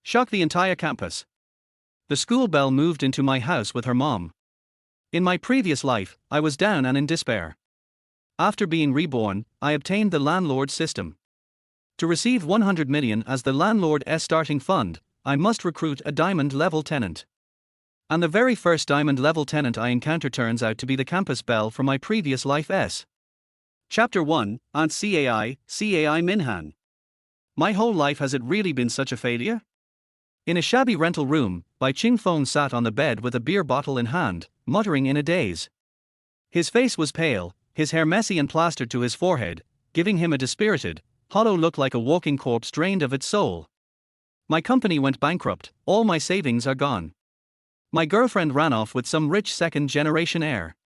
Shocked the entire campus. The school Belle moved into my house with her mom. In my previous life, I was down and in despair. After being reborn, I obtained the Landlord System. To receive 100 million as the landlord's starting fund, I must recruit a diamond-level tenant. And the very first diamond-level tenant I encounter turns out to be the campus Belle from my previous life. Chapter 1, Aunt Cai Minhan. My whole life, has it really been such a failure? In a shabby rental room, Bai Ching-fong sat on the bed with a beer bottle in hand, muttering in a daze. His face was pale, his hair messy and plastered to his forehead, giving him a dispirited, hollow look like a walking corpse drained of its soul. My company went bankrupt, all my savings are gone. My girlfriend ran off with some rich second-generation heir.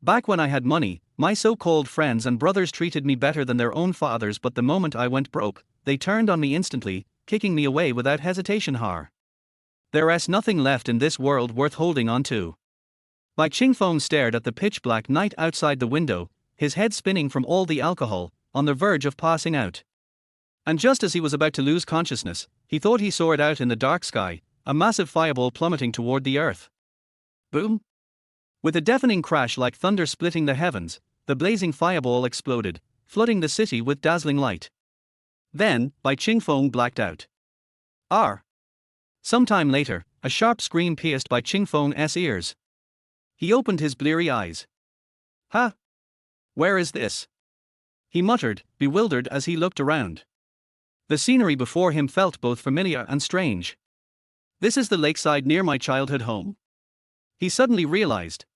Back when I had money, my so-called friends and brothers treated me better than their own fathers, but the moment I went broke, they turned on me instantly, kicking me away without hesitation. There's nothing left in this world worth holding on to. Bai Ching-fong stared at the pitch-black night outside the window, his head spinning from all the alcohol, on the verge of passing out. And just as he was about to lose consciousness, he thought he saw it out in the dark sky, a massive fireball plummeting toward the earth. Boom! With a deafening crash like thunder splitting the heavens, the blazing fireball exploded, flooding the city with dazzling light. Then, Bai Ching-fong blacked out. Sometime later, a sharp scream pierced Bai Ching-fong's ears. He opened his bleary eyes. "Ha! Where is this?" he muttered, bewildered as he looked around. The scenery before him felt both familiar and strange. "This is the lakeside near my childhood home," he suddenly realized.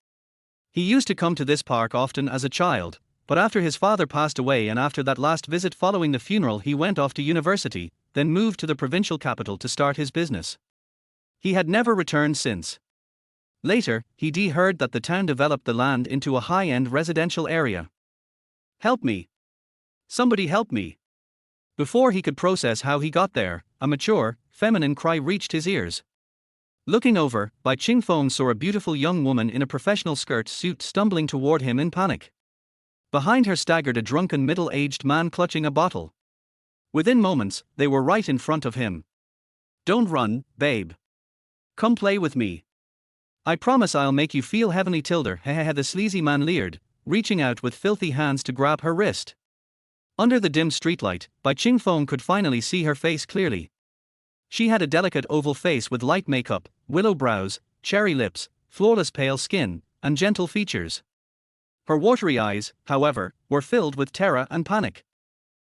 He used to come to this park often as a child, but after his father passed away and after that last visit following the funeral, he went off to university, then moved to the provincial capital to start his business. He had never returned since. Later, he heard that the town developed the land into a high-end residential area. "Help me! Somebody help me!" Before he could process how he got there, a mature, feminine cry reached his ears. Looking over, Bai Ching-fong saw a beautiful young woman in a professional skirt suit stumbling toward him in panic. Behind her staggered a drunken middle-aged man clutching a bottle. Within moments, they were right in front of him. "Don't run, babe. Come play with me. I promise I'll make you feel heavenly." The sleazy man leered, reaching out with filthy hands to grab her wrist. Under the dim streetlight, Bai Ching-fong could finally see her face clearly. She had a delicate oval face with light makeup, willow brows, cherry lips, flawless pale skin, and gentle features. Her watery eyes, however, were filled with terror and panic.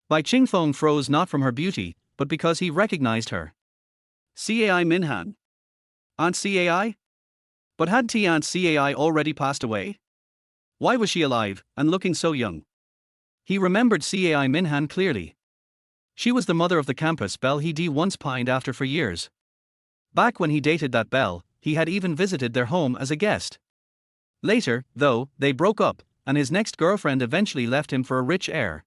Bai Ching-fong froze not from her beauty, but because he recognized her. Cai Minhan. Aunt Cai? But had Aunt Cai already passed away? Why was she alive, and looking so young? He remembered Cai Minhan clearly. She was the mother of the campus Belle he'd once pined after for years. Back when he dated that Belle, he had even visited their home as a guest. Later, though, they broke up, and his next girlfriend eventually left him for a rich heir.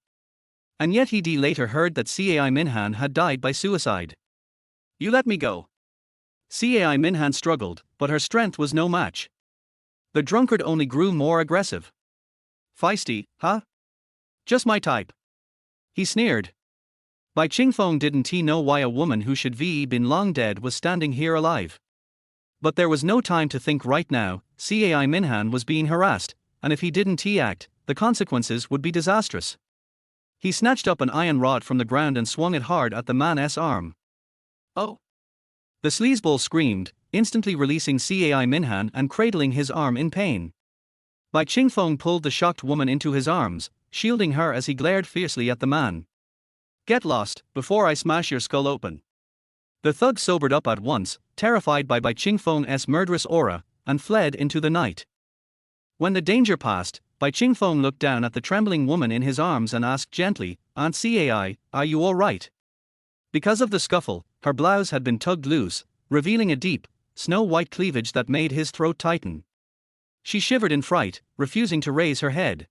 And yet he later heard that Cai Minhan had died by suicide. "You let me go." Cai Minhan struggled, but her strength was no match. The drunkard only grew more aggressive. "Feisty, huh? Just my type," he sneered. Bai Ching-fong didn't know why a woman who should have been long dead was standing here alive. But there was no time to think right now. Cai Minhan was being harassed, and if he didn't act, the consequences would be disastrous. He snatched up an iron rod from the ground and swung it hard at the man's arm. "Oh!" The sleazeball screamed, instantly releasing Cai Minhan and cradling his arm in pain. Bai Ching-fong pulled the shocked woman into his arms, shielding her as he glared fiercely at the man. "Get lost, before I smash your skull open." The thug sobered up at once, terrified by Bai Ching-fong's murderous aura, and fled into the night. When the danger passed, Bai Ching-fong looked down at the trembling woman in his arms and asked gently, "Aunt Cai, are you all right?" Because of the scuffle, her blouse had been tugged loose, revealing a deep, snow-white cleavage that made his throat tighten. She shivered in fright, refusing to raise her head.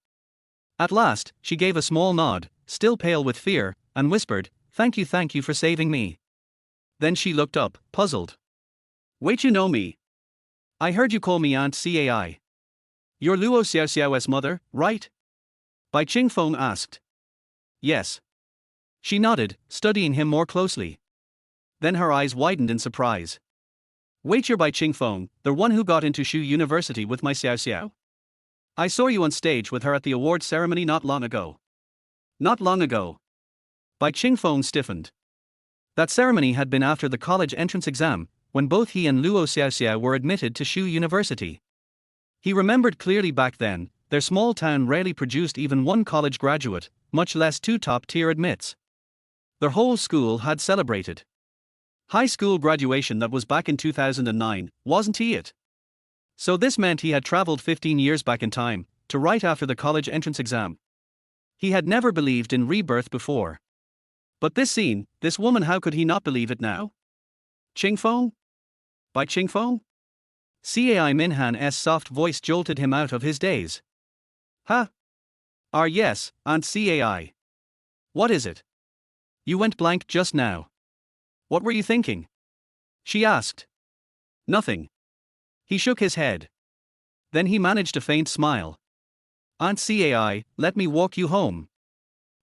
At last, she gave a small nod, still pale with fear, and whispered, thank you for saving me." Then she looked up, puzzled. "Wait, you know me. I heard you call me Aunt Cai. You're Luo Xiaoxiao's mother, right?" Bai Ching-fong asked. "Yes." She nodded, studying him more closely. Then her eyes widened in surprise. Wait, you're Bai Qingfeng, the one who got into Shu University with my Xiao Xiao? I saw you on stage with her at the award ceremony not long ago. Not long ago. Bai Qingfeng stiffened. That ceremony had been after the college entrance exam, when both he and Luo Xiaoxia were admitted to Shu University. He remembered clearly back then, their small town rarely produced even one college graduate, much less two top-tier admits. Their whole school had celebrated high school graduation. That was back in 2009, wasn't he it? So this meant he had traveled 15 years back in time, to right after the college entrance exam. He had never believed in rebirth before. But this scene, this woman, how could he not believe it now? Qingfeng? By Qingfeng? Cai Minhan's soft voice jolted him out of his daze. Huh? Yes, Aunt Cai. What is it? You went blank just now. What were you thinking? She asked. Nothing. He shook his head. Then he managed a faint smile. Aunt Cai, let me walk you home.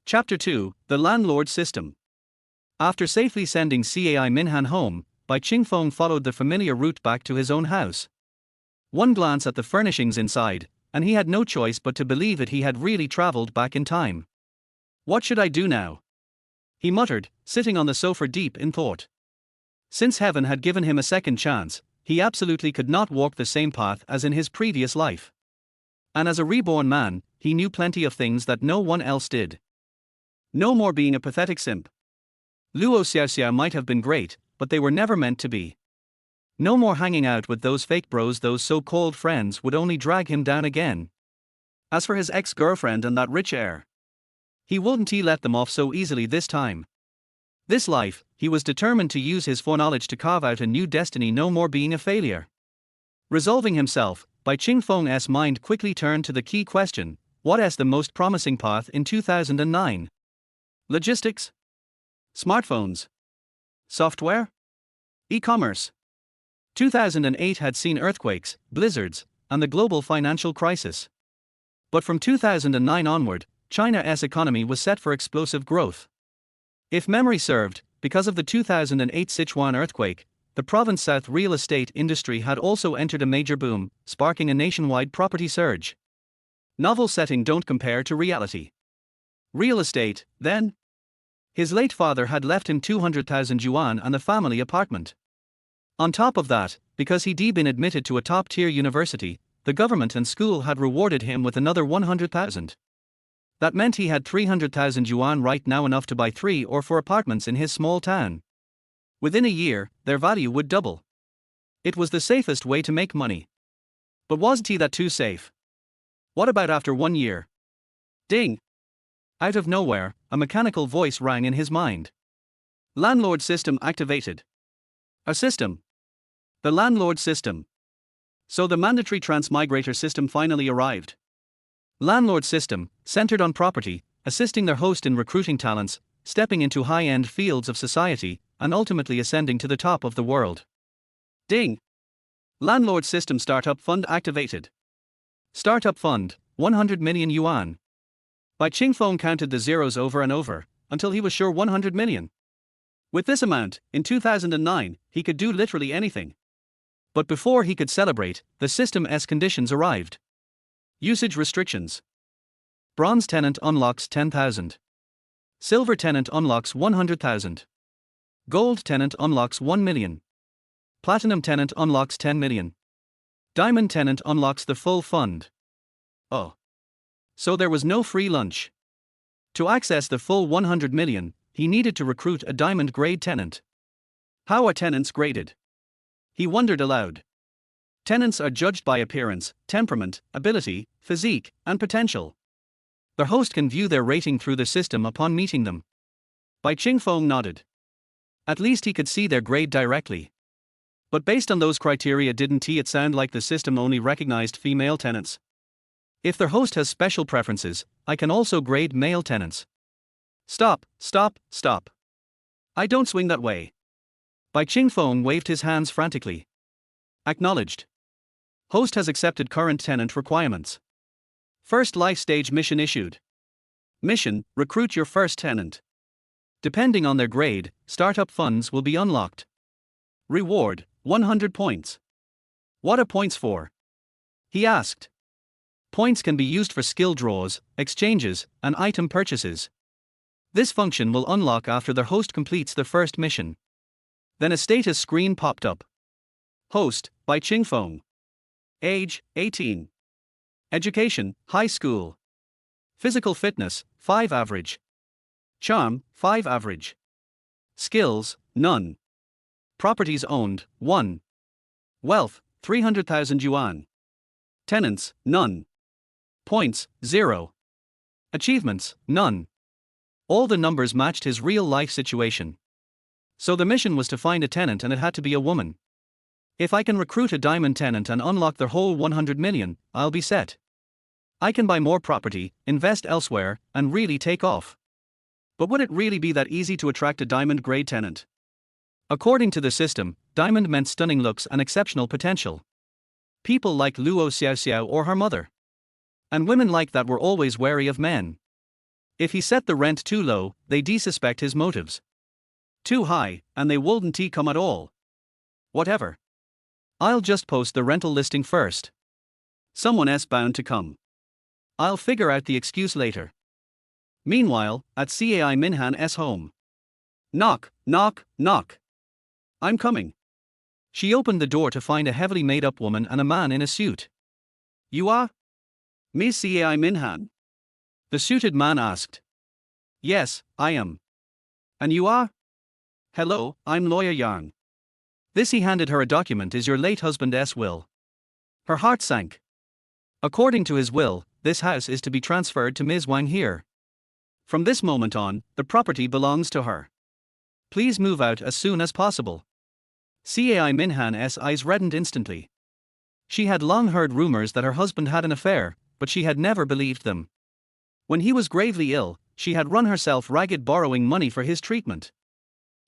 Chapter 2, The Landlord System. After safely sending Cai Minhan home, Bai Qingfeng followed the familiar route back to his own house. One glance at the furnishings inside, and he had no choice but to believe that he had really traveled back in time. What should I do now? He muttered, sitting on the sofa deep in thought. Since heaven had given him a second chance, he absolutely could not walk the same path as in his previous life. And as a reborn man, he knew plenty of things that no one else did. No more being a pathetic simp. Luo Xiaoxia might have been great, but they were never meant to be. No more hanging out with those fake bros. Those so-called friends would only drag him down again. As for his ex-girlfriend and that rich heir, he wouldn't let them off so easily this time. This life, he was determined to use his foreknowledge to carve out a new destiny, no more being a failure. Resolving himself, Bai Qingfeng's mind quickly turned to the key question: what is the most promising path in 2009? Logistics? Smartphones? Software? E-commerce? 2008 had seen earthquakes, blizzards, and the global financial crisis. But from 2009 onward, China's economy was set for explosive growth. If memory served, because of the 2008 Sichuan earthquake, the province's south real estate industry had also entered a major boom, sparking a nationwide property surge. Novel setting don't compare to reality. Real estate, then? His late father had left him 200,000 yuan and the family apartment. On top of that, because he'd been admitted to a top-tier university, the government and school had rewarded him with another 100,000. That meant he had 300,000 yuan right now, enough to buy 3 or 4 apartments in his small town. Within a year, their value would double. It was the safest way to make money. But wasn't he that too safe? What about after 1 year? Ding! Out of nowhere, a mechanical voice rang in his mind. Landlord System activated. A system. The Landlord System. So the mandatory transmigrator system finally arrived. Landlord System, centered on property, assisting their host in recruiting talents, stepping into high-end fields of society, and ultimately ascending to the top of the world. Ding! Landlord System Startup Fund activated. Startup Fund, 100 million yuan. Bai Qingfeng counted the zeros over and over, until he was sure 100 million. With this amount, in 2009, he could do literally anything. But before he could celebrate, the system's conditions arrived. Usage restrictions. Bronze tenant unlocks 10,000. Silver tenant unlocks 100,000. Gold tenant unlocks 1 million. Platinum tenant unlocks 10 million. Diamond tenant unlocks the full fund. Oh. So there was no free lunch. To access the full 100 million, he needed to recruit a diamond grade tenant. How are tenants graded? He wondered aloud. Tenants are judged by appearance, temperament, ability, physique, and potential. The host can view their rating through the system upon meeting them. Bai Qingfeng nodded. At least he could see their grade directly. But based on those criteria, didn't it sound like the system only recognized female tenants? If their host has special preferences, I can also grade male tenants. Stop. I don't swing that way. Bai Qingfeng waved his hands frantically. Acknowledged. Host has accepted current tenant requirements. First life stage mission issued. Mission: recruit your first tenant. Depending on their grade, startup funds will be unlocked. Reward, 100 points. What are points for? He asked. Points can be used for skill draws, exchanges, and item purchases. This function will unlock after the host completes the first mission. Then a status screen popped up. Host, by Chingfeng. Age, 18. Education, high school. Physical fitness, 5 average. Charm, 5 average. Skills, none. Properties owned, 1. Wealth, 300,000 yuan. Tenants, none. Points, 0. Achievements, none. All the numbers matched his real-life situation. So the mission was to find a tenant, and it had to be a woman. If I can recruit a diamond tenant and unlock the whole 100 million, I'll be set. I can buy more property, invest elsewhere, and really take off. But would it really be that easy to attract a diamond-grade tenant? According to the system, diamond meant stunning looks and exceptional potential. People like Luo Xiaoxiao or her mother. And women like that were always wary of men. If he set the rent too low, they suspect his motives. Too high, and they wouldn't come at all. Whatever. I'll just post the rental listing first. Someone else bound to come. I'll figure out the excuse later. Meanwhile, at Cai Minhan's home. Knock, knock, knock. I'm coming. She opened the door to find a heavily made-up woman and a man in a suit. You are? Miss Cai Minhan? The suited man asked. Yes, I am. And you are? Hello, I'm Lawyer Yang. This, he handed her a document, is your late husband's will. Her heart sank. According to his will, this house is to be transferred to Ms. Wang here. From this moment on, the property belongs to her. Please move out as soon as possible. Cai Minhan's eyes reddened instantly. She had long heard rumors that her husband had an affair, but she had never believed them. When he was gravely ill, she had run herself ragged borrowing money for his treatment.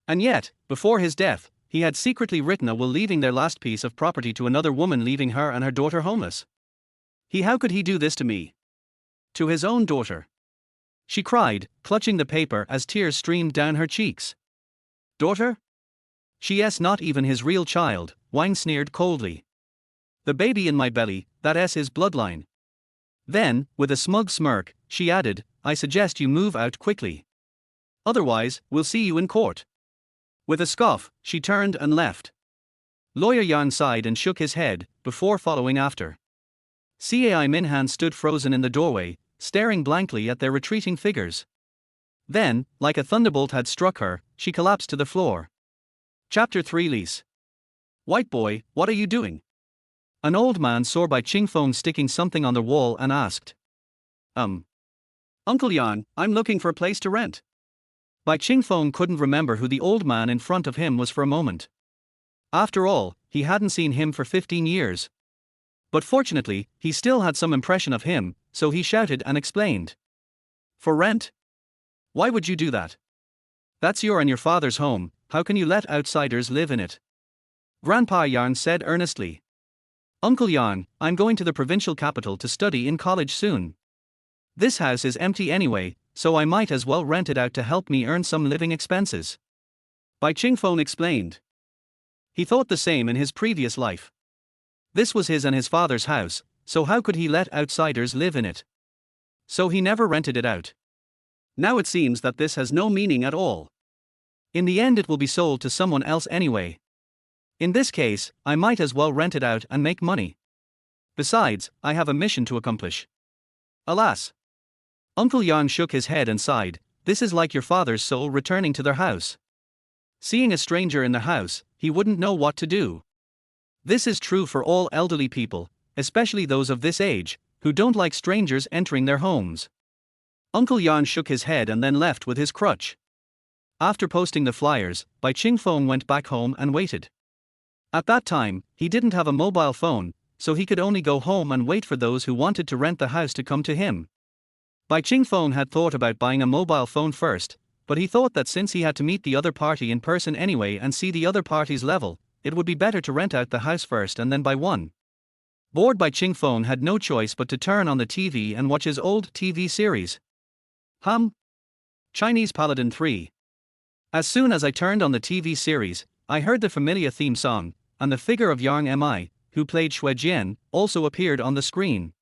And yet, before his death, he had secretly written a will leaving their last piece of property to another woman, leaving her and her daughter homeless. How could he do this to me? To his own daughter. She cried, clutching the paper as tears streamed down her cheeks. Daughter? She's not even his real child, Wang sneered coldly. The baby in my belly, that's his bloodline. Then, with a smug smirk, she added, I suggest you move out quickly. Otherwise, we'll see you in court. With a scoff, she turned and left. Lawyer Yang sighed and shook his head, before following after. Cai Minhan stood frozen in the doorway, staring blankly at their retreating figures. Then, like a thunderbolt had struck her, she collapsed to the floor. Chapter 3 Lease. White boy, what are you doing? An old man saw Bai Chingfeng sticking something on the wall and asked. Uncle Yan, I'm looking for a place to rent. Bai Chingfeng couldn't remember who the old man in front of him was for a moment. After all, he hadn't seen him for 15 years. But fortunately, he still had some impression of him, so he shouted and explained. For rent? Why would you do that? That's your and your father's home, how can you let outsiders live in it? Grandpa Yan said earnestly. Uncle Yan, I'm going to the provincial capital to study in college soon. This house is empty anyway, so I might as well rent it out to help me earn some living expenses. Bai Chingfeng explained. He thought the same in his previous life. This was his and his father's house, so how could he let outsiders live in it? So he never rented it out. Now it seems that this has no meaning at all. In the end it will be sold to someone else anyway. In this case, I might as well rent it out and make money. Besides, I have a mission to accomplish. Alas. Uncle Yang shook his head and sighed, this is like your father's soul returning to their house. Seeing a stranger in the house, he wouldn't know what to do. This is true for all elderly people, especially those of this age, who don't like strangers entering their homes. Uncle Yan shook his head and then left with his crutch. After posting the flyers, Bai Chingfeng went back home and waited. At that time, he didn't have a mobile phone, so he could only go home and wait for those who wanted to rent the house to come to him. Bai Chingfeng had thought about buying a mobile phone first, but he thought that since he had to meet the other party in person anyway and see the other party's level, it would be better to rent out the house first and then buy one. Bored, Bai Chingfeng had no choice but to turn on the TV and watch his old TV series. Chinese Paladin 3. As soon as I turned on the TV series, I heard the familiar theme song, and the figure of Yang Mi, who played Shui Jian, also appeared on the screen.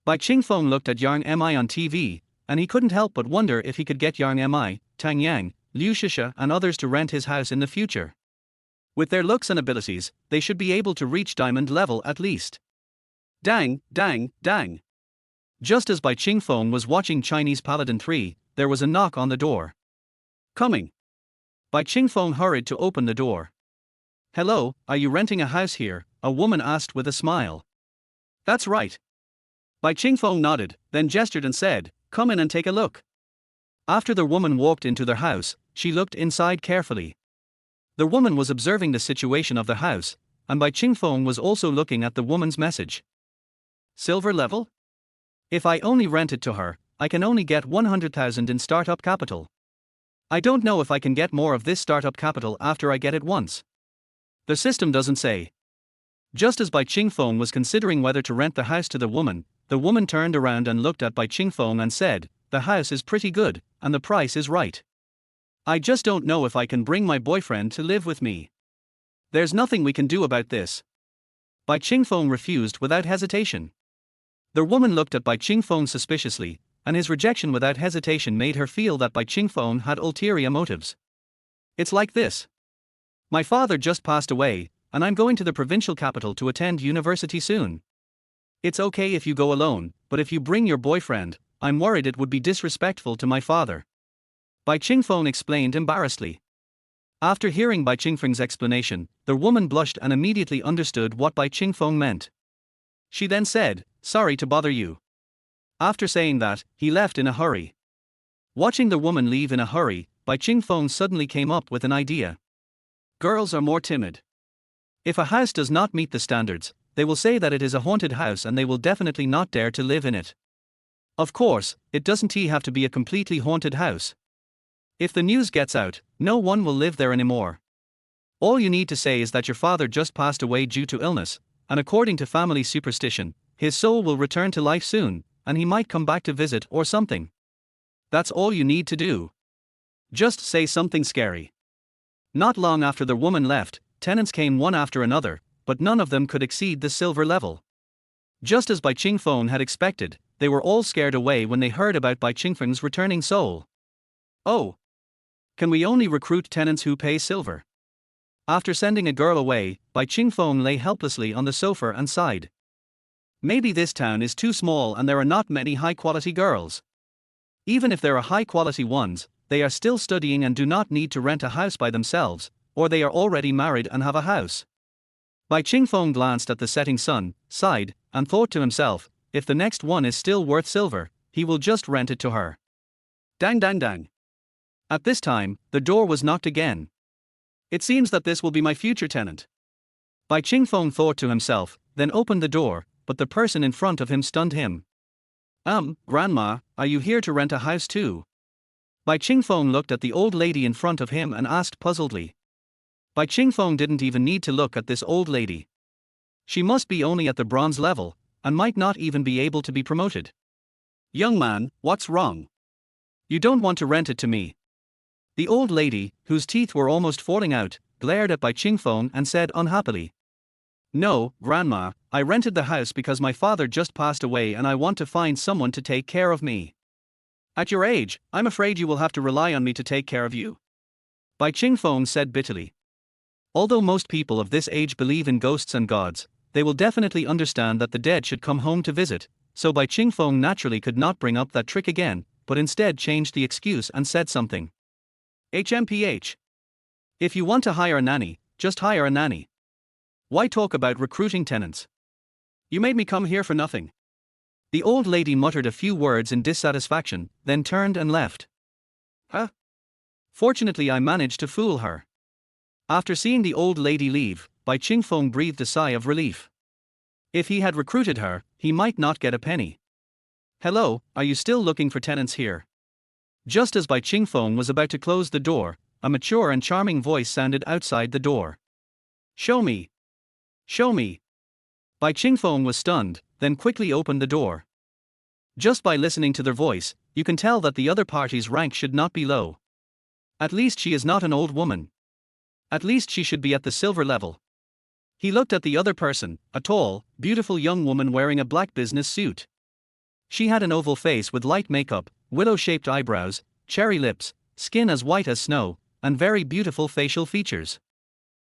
Bai Qingfeng looked at Yang Mi on TV, and he couldn't help but wonder if he could get Yang Mi, Tang Yang, Liu Shisha and others to rent his house in the future. With their looks and abilities, they should be able to reach diamond level at least. Dang, dang, dang. Just as Bai Qingfeng was watching Chinese Paladin 3, there was a knock on the door. Coming. Bai Qingfeng hurried to open the door. Hello, are you renting a house here? A woman asked with a smile. That's right. Bai Qingfeng nodded, then gestured and said, come in and take a look. After the woman walked into their house, she looked inside carefully. The woman was observing the situation of the house, and Bai Qingfeng was also looking at the woman's message. Silver level? If I only rent it to her, I can only get 100,000 in startup capital. I don't know if I can get more of this startup capital after I get it once. The system doesn't say. Just as Bai Qingfeng was considering whether to rent the house to the woman turned around and looked at Bai Qingfeng and said, the house is pretty good, and the price is right. I just don't know if I can bring my boyfriend to live with me. There's nothing we can do about this. Bai Qingfeng refused without hesitation. The woman looked at Bai Qingfeng suspiciously, and his rejection without hesitation made her feel that Bai Qingfeng had ulterior motives. It's like this. My father just passed away, and I'm going to the provincial capital to attend university soon. It's okay if you go alone, but if you bring your boyfriend, I'm worried it would be disrespectful to my father. Bai Qingfeng explained embarrassedly. After hearing Bai Qingfeng's explanation, the woman blushed and immediately understood what Bai Qingfeng meant. She then said, sorry to bother you. After saying that, he left in a hurry. Watching the woman leave in a hurry, Bai Qingfeng suddenly came up with an idea. Girls are more timid. If a house does not meet the standards, they will say that it is a haunted house and they will definitely not dare to live in it. Of course, it doesn't have to be a completely haunted house. If the news gets out, no one will live there anymore. All you need to say is that your father just passed away due to illness, and according to family superstition, his soul will return to life soon, and he might come back to visit or something. That's all you need to do. Just say something scary. Not long after the woman left, tenants came one after another, but none of them could exceed the silver level. Just as Bai Qingfeng had expected, they were all scared away when they heard about Bai Qingfeng's returning soul. Oh! Can we only recruit tenants who pay silver? After sending a girl away, Bai Qingfeng lay helplessly on the sofa and sighed. Maybe this town is too small and there are not many high-quality girls. Even if there are high-quality ones, they are still studying and do not need to rent a house by themselves, or they are already married and have a house. Bai Qingfeng glanced at the setting sun, sighed, and thought to himself, if the next one is still worth silver, he will just rent it to her. Dang dang dang. At this time, the door was knocked again. It seems that this will be my future tenant. Bai Qingfeng thought to himself, then opened the door, but the person in front of him stunned him. Grandma, are you here to rent a house too? Bai Qingfeng looked at the old lady in front of him and asked puzzledly. Bai Qingfeng didn't even need to look at this old lady. She must be only at the bronze level, and might not even be able to be promoted. Young man, what's wrong? You don't want to rent it to me. The old lady, whose teeth were almost falling out, glared at Bai Qingfeng and said unhappily. No, Grandma, I rented the house because my father just passed away and I want to find someone to take care of me. At your age, I'm afraid you will have to rely on me to take care of you. Bai Qingfeng said bitterly. Although most people of this age believe in ghosts and gods, they will definitely understand that the dead should come home to visit, so Bai Qingfeng naturally could not bring up that trick again, but instead changed the excuse and said something. HMPH. If you want to hire a nanny, just hire a nanny. Why talk about recruiting tenants? You made me come here for nothing. The old lady muttered a few words in dissatisfaction, then turned and left. Huh? Fortunately I managed to fool her. After seeing the old lady leave, Bai Qingfeng breathed a sigh of relief. If he had recruited her, he might not get a penny. Hello, are you still looking for tenants here? Just as Bai Qingfeng was about to close the door, a mature and charming voice sounded outside the door. Show me. Show me. Bai Qingfeng was stunned, then quickly opened the door. Just by listening to their voice, you can tell that the other party's rank should not be low. At least she is not an old woman. At least she should be at the silver level. He looked at the other person, a tall, beautiful young woman wearing a black business suit. She had an oval face with light makeup, willow-shaped eyebrows, cherry lips, skin as white as snow, and very beautiful facial features.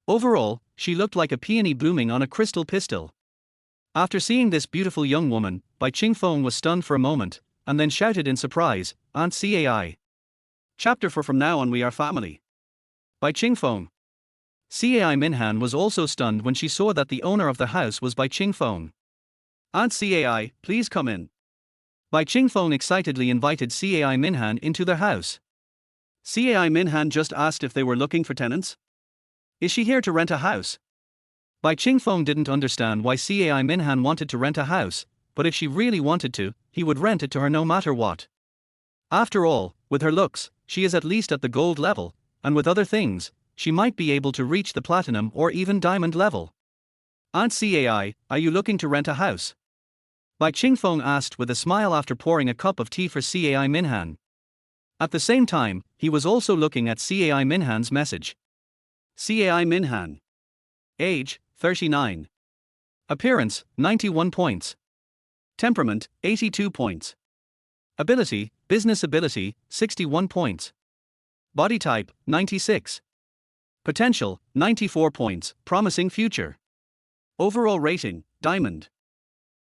Overall, she looked like a peony blooming on a crystal pistil. After seeing this beautiful young woman, Bai Ching-fong was stunned for a moment, and then shouted in surprise, "Aunt Cai." Chapter 4. From now on we are family. Bai Ching-fong. Cai Minhan was also stunned when she saw that the owner of the house was Bai Ching-fong. "Aunt Cai, please come in." Bai Ching-fong excitedly invited Cai Minhan into their house. Cai Minhan just asked if they were looking for tenants. Is she here to rent a house? Bai Ching-fong didn't understand why Cai Minhan wanted to rent a house, but if she really wanted to, he would rent it to her no matter what. After all, with her looks, she is at least at the gold level, and with other things, she might be able to reach the platinum or even diamond level. "Aunt Cai, are you looking to rent a house?" Bai Ching-fong asked with a smile after pouring a cup of tea for Cai Minhan. At the same time, he was also looking at Cai Minhan's message. Cai Minhan. Age, 39. Appearance, 91 points. Temperament, 82 points. Ability, business ability, 61 points. Body type, 96. Potential, 94 points, promising future. Overall rating, diamond.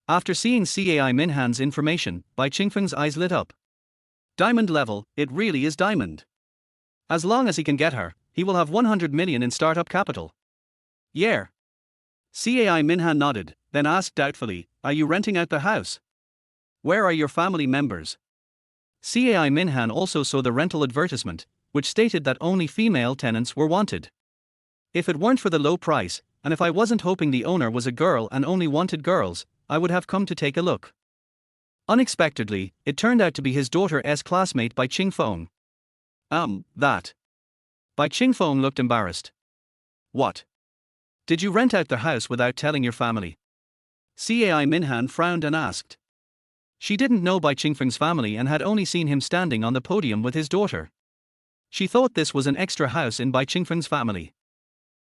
After seeing Cai Minhan's information, Bai Ching-feng's eyes lit up. Diamond level, it really is diamond. As long as he can get her, he will have 100 million in startup capital. Yeah. Cai Minhan nodded, then asked doubtfully, "Are you renting out the house? Where are your family members?" Cai Minhan also saw the rental advertisement, which stated that only female tenants were wanted. If it weren't for the low price, and if I wasn't hoping the owner was a girl and only wanted girls, I would have come to take a look. Unexpectedly, it turned out to be his daughter's classmate Bai Ching-fong. That. Bai Ching-fong looked embarrassed. What? Did you rent out the house without telling your family? Cai Minhan frowned and asked. She didn't know Bai Ching-feng's family and had only seen him standing on the podium with his daughter. She thought this was an extra house in Bai Ching-feng's family.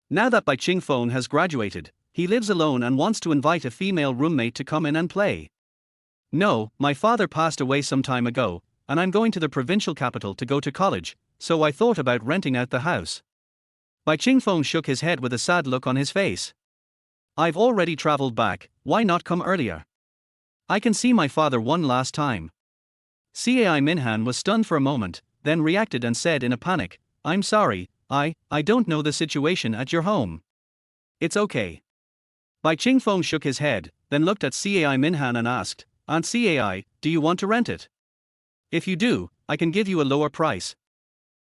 Now that Bai Ching-feng has graduated, he lives alone and wants to invite a female roommate to come in and play. "No, my father passed away some time ago, and I'm going to the provincial capital to go to college, so I thought about renting out the house." Bai Ching-feng shook his head with a sad look on his face. "I've already traveled back, why not come earlier? I can see my father one last time." Cai Minhan was stunned for a moment, then reacted and said in a panic, "I'm sorry, I don't know the situation at your home." "It's okay." Bai Ching-feng shook his head, then looked at Cai Minhan and asked, "Aunt Cai, do you want to rent it? If you do, I can give you a lower price.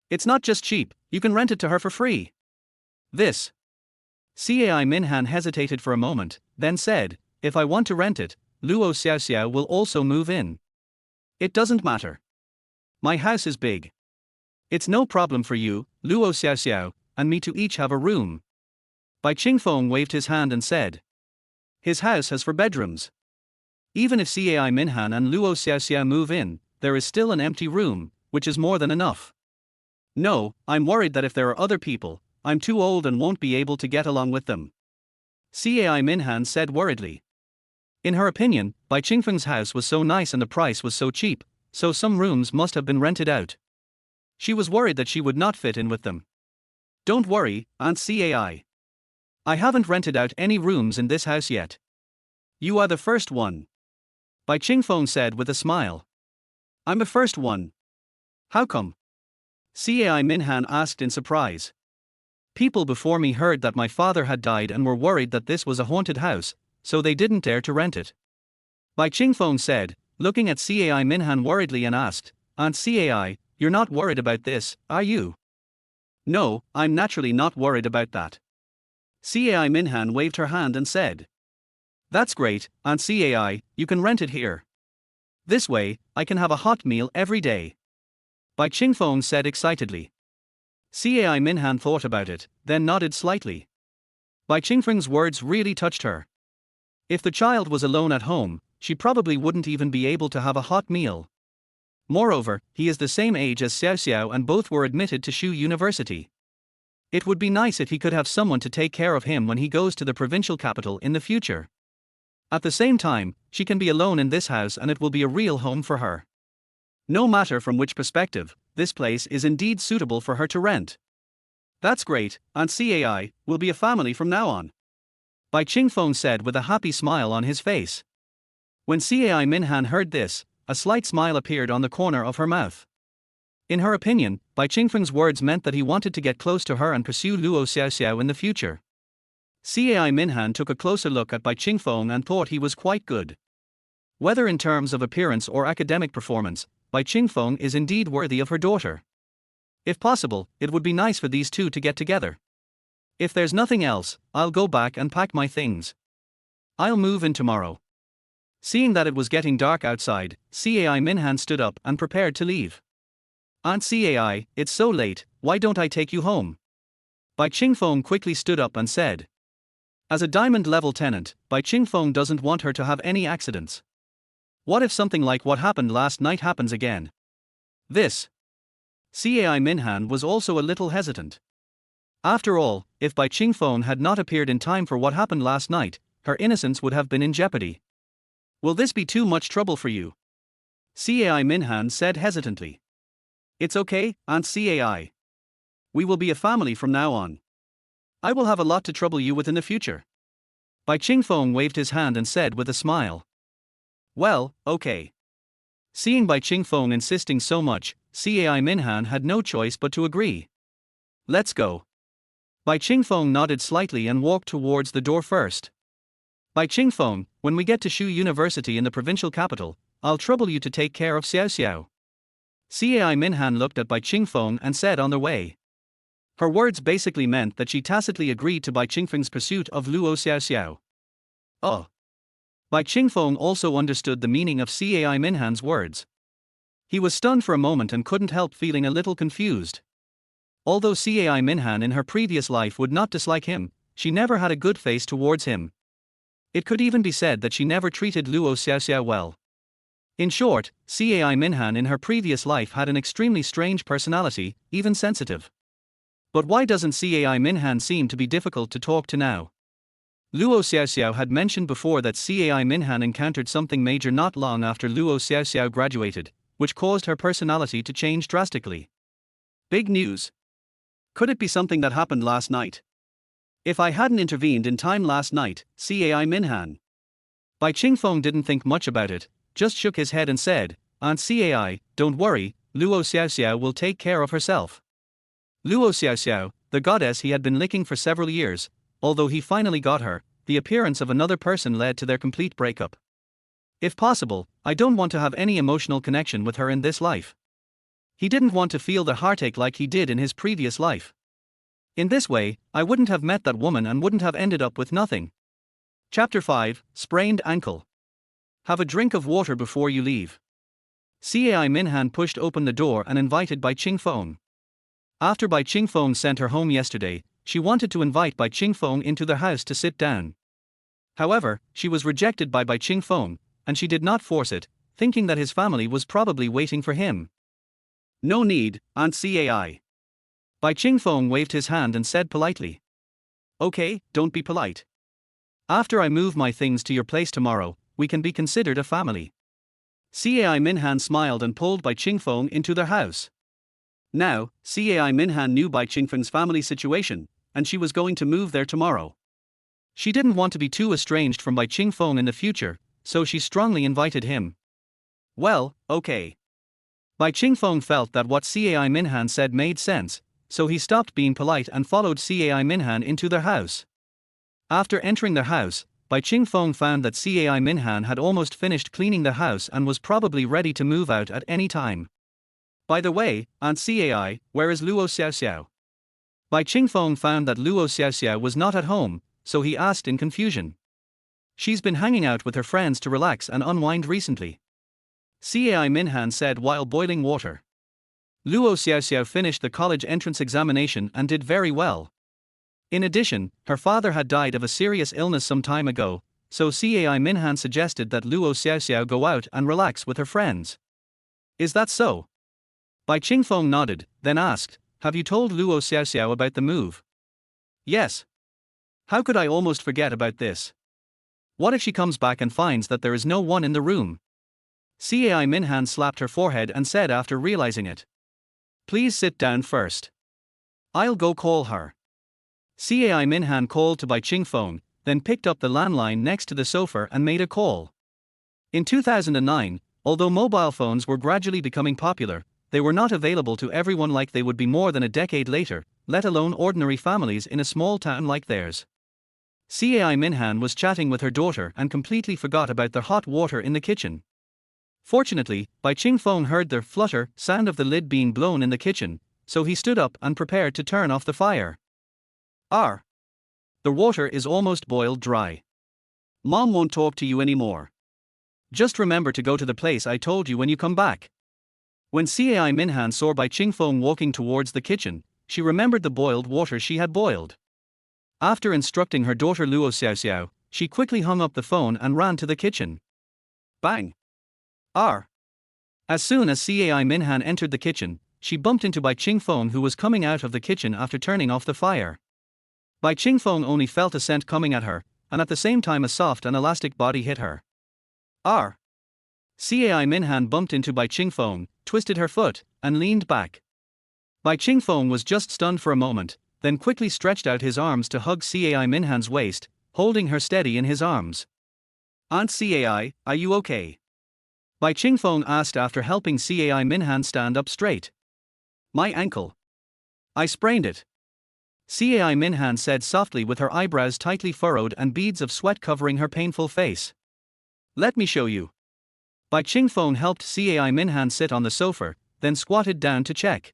It's not just cheap, you can rent it to her for free." This. Cai Minhan hesitated for a moment, then said, "If I want to rent it, Luo Xiaoxiao will also move in." "It doesn't matter. My house is big. It's no problem for you, Luo Xiaoxiao, and me to each have a room." Bai Ching-feng waved his hand and said, "His house has 4 bedrooms. Even if Cai Minhan and Luo Xiaoxiao move in, there is still an empty room, which is more than enough. No, I'm worried that if there are other people, I'm too old and won't be able to get along with them," Cai Minhan said worriedly. In her opinion, Bai Ching-feng's house was so nice and the price was so cheap, so some rooms must have been rented out. She was worried that she would not fit in with them. "Don't worry, Aunt Cai. I haven't rented out any rooms in this house yet. You are the first one," Bai Ching-feng said with a smile. "I'm the first one. How come?" Cai Minhan asked in surprise. "People before me heard that my father had died and were worried that this was a haunted house, so they didn't dare to rent it," Bai Ching-feng said, looking at Cai Minhan worriedly and asked, "Aunt Cai, you're not worried about this, are you?" "No, I'm naturally not worried about that." Cai Minhan waved her hand and said, "That's great, Aunt Cai, you can rent it here. This way, I can have a hot meal every day," Bai Ching-feng said excitedly. Cai Minhan thought about it, then nodded slightly. Bai Ching-feng's words really touched her. If the child was alone at home, she probably wouldn't even be able to have a hot meal. Moreover, he is the same age as Xiao Xiao and both were admitted to Shu University. It would be nice if he could have someone to take care of him when he goes to the provincial capital in the future. At the same time, she can be alone in this house and it will be a real home for her. No matter from which perspective, this place is indeed suitable for her to rent. That's great, Aunt Cai, we'll be a family from now on. Bai Qingfeng said with a happy smile on his face. When Cai Minhan heard this, a slight smile appeared on the corner of her mouth. In her opinion, Bai Qingfeng's words meant that he wanted to get close to her and pursue Luo Xiaoxiao in the future. Cai Minhan took a closer look at Bai Qingfeng and thought he was quite good. Whether in terms of appearance or academic performance, Bai Qingfeng is indeed worthy of her daughter. If possible, it would be nice for these two to get together. If there's nothing else, I'll go back and pack my things. I'll move in tomorrow. Seeing that it was getting dark outside, Cai Minhan stood up and prepared to leave. Aunt Cai, it's so late, why don't I take you home? Bai Qingfeng quickly stood up and said. As a diamond-level tenant, Bai Qingfeng doesn't want her to have any accidents. What if something like what happened last night happens again? This. Cai Minhan was also a little hesitant. After all, if Bai Qingfeng had not appeared in time for what happened last night, her innocence would have been in jeopardy. Will this be too much trouble for you? Cai Minhan said hesitantly. It's okay, Aunt Cai. We will be a family from now on. I will have a lot to trouble you with in the future. Bai Qingfeng waved his hand and said with a smile. Well, okay. Seeing Bai Qingfeng insisting so much, Cai Minhan had no choice but to agree. Let's go. Bai Qingfeng nodded slightly and walked towards the door first. Bai Qingfeng, when we get to Shu University in the provincial capital, I'll trouble you to take care of Xiao Xiao. Cai Minhan looked at Bai Qingfeng and said on the way. Her words basically meant that she tacitly agreed to Bai Qingfeng's pursuit of Luo Xiao Xiao. Oh. Bai Qingfeng also understood the meaning of Cai Minhan's words. He was stunned for a moment and couldn't help feeling a little confused. Although Cai Minhan in her previous life would not dislike him, she never had a good face towards him. It could even be said that she never treated Luo Xiaoxiao well. In short, Cai Minhan in her previous life had an extremely strange personality, even sensitive. But why doesn't Cai Minhan seem to be difficult to talk to now? Luo Xiaoxiao had mentioned before that Cai Minhan encountered something major not long after Luo Xiaoxiao graduated, which caused her personality to change drastically. Big news. Could it be something that happened last night? If I hadn't intervened in time last night, Cai Minhan. Bai Qingfeng didn't think much about it, just shook his head and said, Aunt Cai, don't worry, Luo Xiaoxiao will take care of herself. Luo Xiaoxiao, the goddess he had been licking for several years, although he finally got her, the appearance of another person led to their complete breakup. If possible, I don't want to have any emotional connection with her in this life. He didn't want to feel the heartache like he did in his previous life. In this way, I wouldn't have met that woman and wouldn't have ended up with nothing. Chapter 5, Sprained Ankle. Have a drink of water before you leave. Cai Minhan pushed open the door and invited Bai Qingfeng. After Bai Qingfeng sent her home yesterday, she wanted to invite Bai Qingfeng into the house to sit down. However, she was rejected by Bai Qingfeng, and she did not force it, thinking that his family was probably waiting for him. No need, Aunt Cai. Bai Qingfeng waved his hand and said politely. Okay, don't be polite. After I move my things to your place tomorrow, we can be considered a family. Cai Minhan smiled and pulled Bai Qingfeng into their house. Now, Cai Minhan knew Bai Qingfeng's family situation, and she was going to move there tomorrow. She didn't want to be too estranged from Bai Qingfeng in the future, so she strongly invited him. Well, okay. Bai Qingfeng felt that what Cai Minhan said made sense, so he stopped being polite and followed Cai Minhan into their house. After entering their house, Bai Qingfeng found that Cai Minhan had almost finished cleaning the house and was probably ready to move out at any time. By the way, Aunt Cai, where is Luo Xiaoxiao? Bai Qingfeng found that Luo Xiaoxiao was not at home, so he asked in confusion. She's been hanging out with her friends to relax and unwind recently. Cai Minhan said while boiling water. Luo Xiaoxiao finished the college entrance examination and did very well. In addition, her father had died of a serious illness some time ago, so Cai Minhan suggested that Luo Xiaoxiao go out and relax with her friends. Is that so? Bai Qingfeng nodded, then asked, have you told Luo Xiaoxiao about the move? Yes. How could I almost forget about this? What if she comes back and finds that there is no one in the room? Cai Minhan slapped her forehead and said after realizing it. Please sit down first. I'll go call her. Cai Minhan called to Bai Qingfeng, then picked up the landline next to the sofa and made a call. In 2009, although mobile phones were gradually becoming popular, they were not available to everyone like they would be more than a decade later, let alone ordinary families in a small town like theirs. Cai Minhan was chatting with her daughter and completely forgot about the hot water in the kitchen. Fortunately, Bai Qingfeng heard the flutter sound of the lid being blown in the kitchen, so he stood up and prepared to turn off the fire. The water is almost boiled dry. Mom won't talk to you anymore. Just remember to go to the place I told you when you come back. When Cai Minhan saw Bai Qingfeng walking towards the kitchen, she remembered the boiled water she had boiled. After instructing her daughter Luo Xiaoxiao, she quickly hung up the phone and ran to the kitchen. Bang! As soon as Cai Minhan entered the kitchen, she bumped into Bai Qingfeng, who was coming out of the kitchen after turning off the fire. Bai Qingfeng only felt a scent coming at her, and at the same time a soft and elastic body hit her. Cai Minhan bumped into Bai Qingfeng, twisted her foot, and leaned back. Bai Qingfeng was just stunned for a moment, then quickly stretched out his arms to hug Cai Minhan's waist, holding her steady in his arms. Aunt Cai, are you okay? Bai Qingfeng asked after helping Cai Minhan stand up straight. My ankle. I sprained it. Cai Minhan said softly with her eyebrows tightly furrowed and beads of sweat covering her painful face. Let me show you. Bai Qingfeng helped Cai Minhan sit on the sofa, then squatted down to check.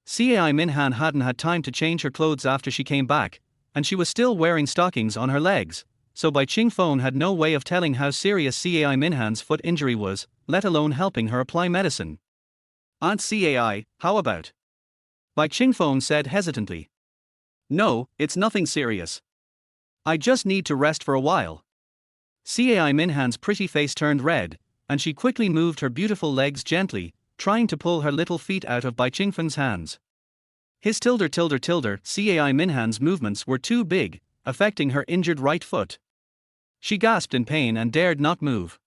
Cai Minhan hadn't had time to change her clothes after she came back, and she was still wearing stockings on her legs, so Bai Qingfeng had no way of telling how serious Cai Minhan's foot injury was, let alone helping her apply medicine. Aunt Cai, how about? Bai Qingfeng said hesitantly. No, it's nothing serious. I just need to rest for a while. Cai Minhan's pretty face turned red, and she quickly moved her beautiful legs gently, trying to pull her little feet out of Bai Qingfeng's hands. His Cai Minhan's movements were too big, affecting her injured right foot. She gasped in pain and dared not move.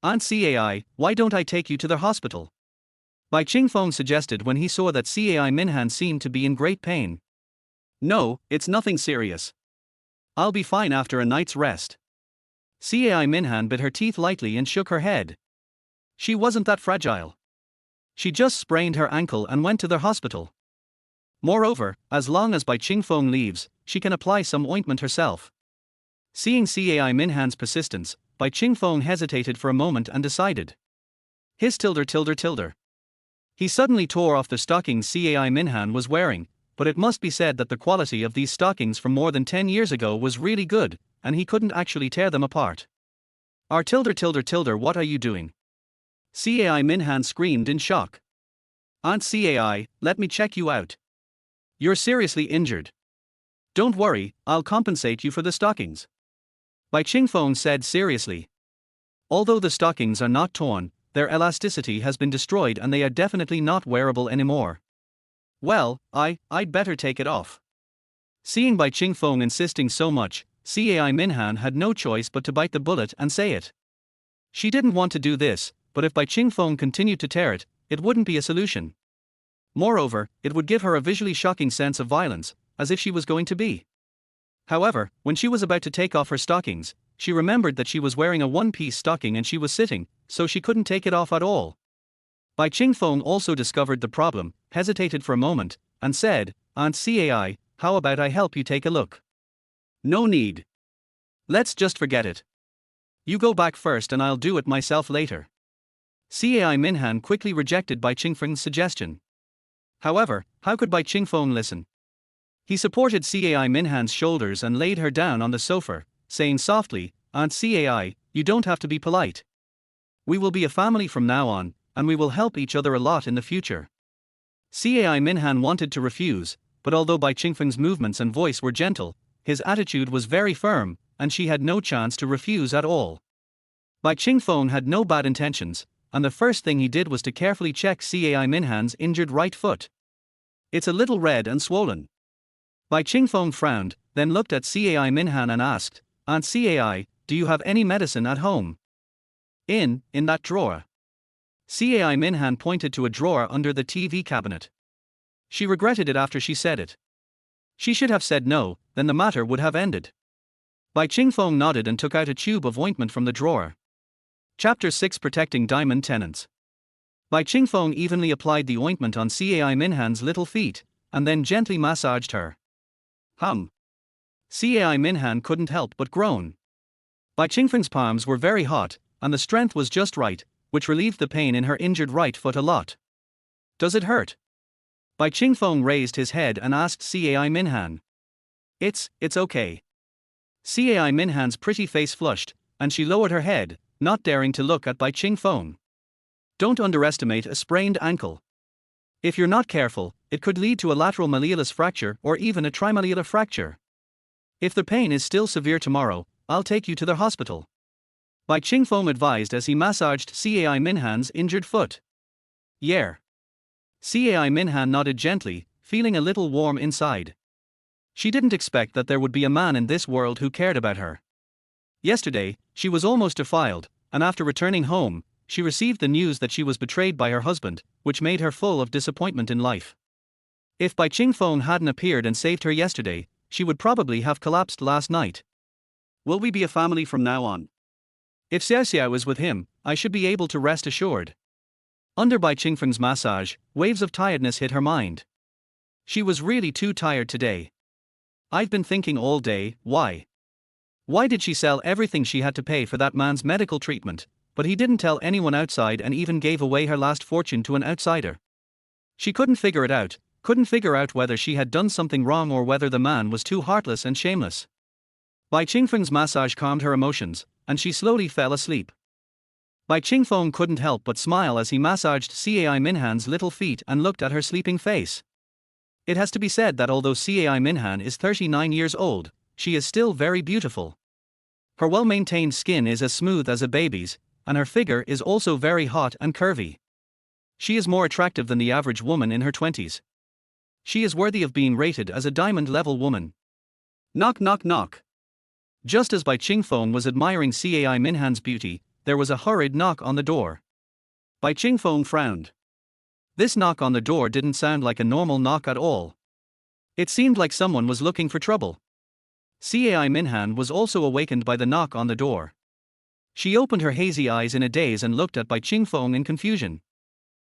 Aunt Cai, why don't I take you to the hospital? Bai Qingfeng suggested when he saw that Cai Minhan seemed to be in great pain. No, it's nothing serious. I'll be fine after a night's rest. Cai Minhan bit her teeth lightly and shook her head. She wasn't that fragile. She just sprained her ankle and went to the hospital. Moreover, as long as Bai Qingfeng leaves, she can apply some ointment herself. Seeing Cai Minhan's persistence, Bai Qingfeng hesitated for a moment and decided. His He suddenly tore off the stockings Cai Minhan was wearing, but it must be said that the quality of these stockings from more than 10 years ago was really good, and he couldn't actually tear them apart. What are you doing? Cai Minhan screamed in shock. Aunt Cai, let me check you out. You're seriously injured. Don't worry, I'll compensate you for the stockings. Bai Qingfeng said seriously. Although the stockings are not torn, their elasticity has been destroyed and they are definitely not wearable anymore. Well, I'd better take it off. Seeing Bai Qingfeng insisting so much, Cai Minhan had no choice but to bite the bullet and say it. She didn't want to do this, but if Bai Qingfeng continued to tear it, it wouldn't be a solution. Moreover, it would give her a visually shocking sense of violence, as if she was going to be. However, when she was about to take off her stockings, she remembered that she was wearing a one-piece stocking and she was sitting, so she couldn't take it off at all. Bai Qingfeng also discovered the problem, hesitated for a moment, and said, Aunt Cai, how about I help you take a look? No need. Let's just forget it. You go back first and I'll do it myself later. Cai Minhan quickly rejected Bai Qingfeng's suggestion. However, how could Bai Qingfeng listen? He supported Cai Minhan's shoulders and laid her down on the sofa, saying softly, Aunt Cai, you don't have to be polite. We will be a family from now on, and we will help each other a lot in the future. Cai Minhan wanted to refuse, but although Bai Qingfeng's movements and voice were gentle, his attitude was very firm, and she had no chance to refuse at all. Bai Qingfeng had no bad intentions, and the first thing he did was to carefully check Cai Minhan's injured right foot. It's a little red and swollen. Bai Qingfeng frowned, then looked at Cai Minhan and asked, Aunt Cai, do you have any medicine at home? In that drawer. Cai Minhan pointed to a drawer under the TV cabinet. She regretted it after she said it. She should have said no, then the matter would have ended. Bai Qingfeng nodded and took out a tube of ointment from the drawer. Chapter 6 Protecting Diamond Tenants. Bai Qingfeng evenly applied the ointment on Cai Minhan's little feet, and then gently massaged her. Hum. Cai Minhan couldn't help but groan. Bai Qingfeng's palms were very hot, and the strength was just right, which relieved the pain in her injured right foot a lot. Does it hurt? Bai Qingfeng raised his head and asked Cai Minhan. It's okay. Cai Minhan's pretty face flushed, and she lowered her head, not daring to look at Bai Qingfeng. Don't underestimate a sprained ankle. If you're not careful, it could lead to a lateral malleolus fracture or even a trimalleolar fracture. If the pain is still severe tomorrow, I'll take you to the hospital. Bai Qingfeng advised as he massaged Cai Minhan's injured foot. Yeah. Cai Minhan nodded gently, feeling a little warm inside. She didn't expect that there would be a man in this world who cared about her. Yesterday, she was almost defiled, and after returning home, she received the news that she was betrayed by her husband, which made her full of disappointment in life. If Bai Qingfeng hadn't appeared and saved her yesterday, she would probably have collapsed last night. Will we be a family from now on? If Xiao Xiao is with him, I should be able to rest assured. Under Bai Qingfeng's massage, waves of tiredness hit her mind. She was really too tired today. I've been thinking all day, why? Why did she sell everything she had to pay for that man's medical treatment, but he didn't tell anyone outside and even gave away her last fortune to an outsider? She couldn't figure out whether she had done something wrong or whether the man was too heartless and shameless. Bai Qingfeng's massage calmed her emotions, and she slowly fell asleep. Bai Qingfeng couldn't help but smile as he massaged Cai Minhan's little feet and looked at her sleeping face. It has to be said that although Cai Minhan is 39 years old, she is still very beautiful. Her well-maintained skin is as smooth as a baby's, and her figure is also very hot and curvy. She is more attractive than the average woman in her 20s. She is worthy of being rated as a diamond-level woman. Knock knock knock. Just as Bai Qingfeng was admiring Cai Minhan's beauty, there was a hurried knock on the door. Bai Qingfeng frowned. This knock on the door didn't sound like a normal knock at all. It seemed like someone was looking for trouble. Cai Minhan was also awakened by the knock on the door. She opened her hazy eyes in a daze and looked at Bai Qingfeng in confusion.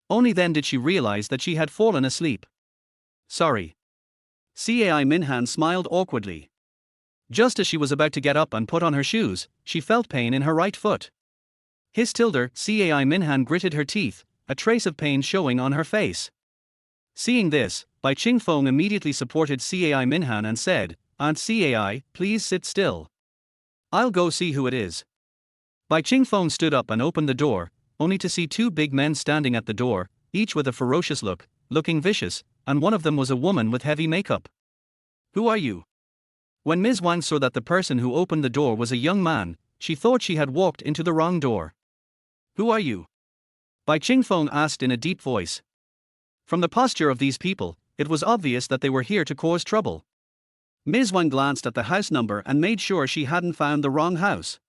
Only then did she realize that she had fallen asleep. Sorry. Cai Minhan smiled awkwardly. Just as she was about to get up and put on her shoes, she felt pain in her right foot. His tilder, Cai Minhan gritted her teeth, a trace of pain showing on her face. Seeing this, Bai Qingfeng immediately supported Cai Minhan and said, Aunt Cai, please sit still. I'll go see who it is. Bai Qingfeng stood up and opened the door, only to see two big men standing at the door, each with a ferocious look, looking vicious, and one of them was a woman with heavy makeup. Who are you? When Ms. Wang saw that the person who opened the door was a young man, she thought she had walked into the wrong door. Who are you? Bai Qingfeng asked in a deep voice. From the posture of these people, it was obvious that they were here to cause trouble. Ms. Wang glanced at the house number and made sure she hadn't found the wrong house.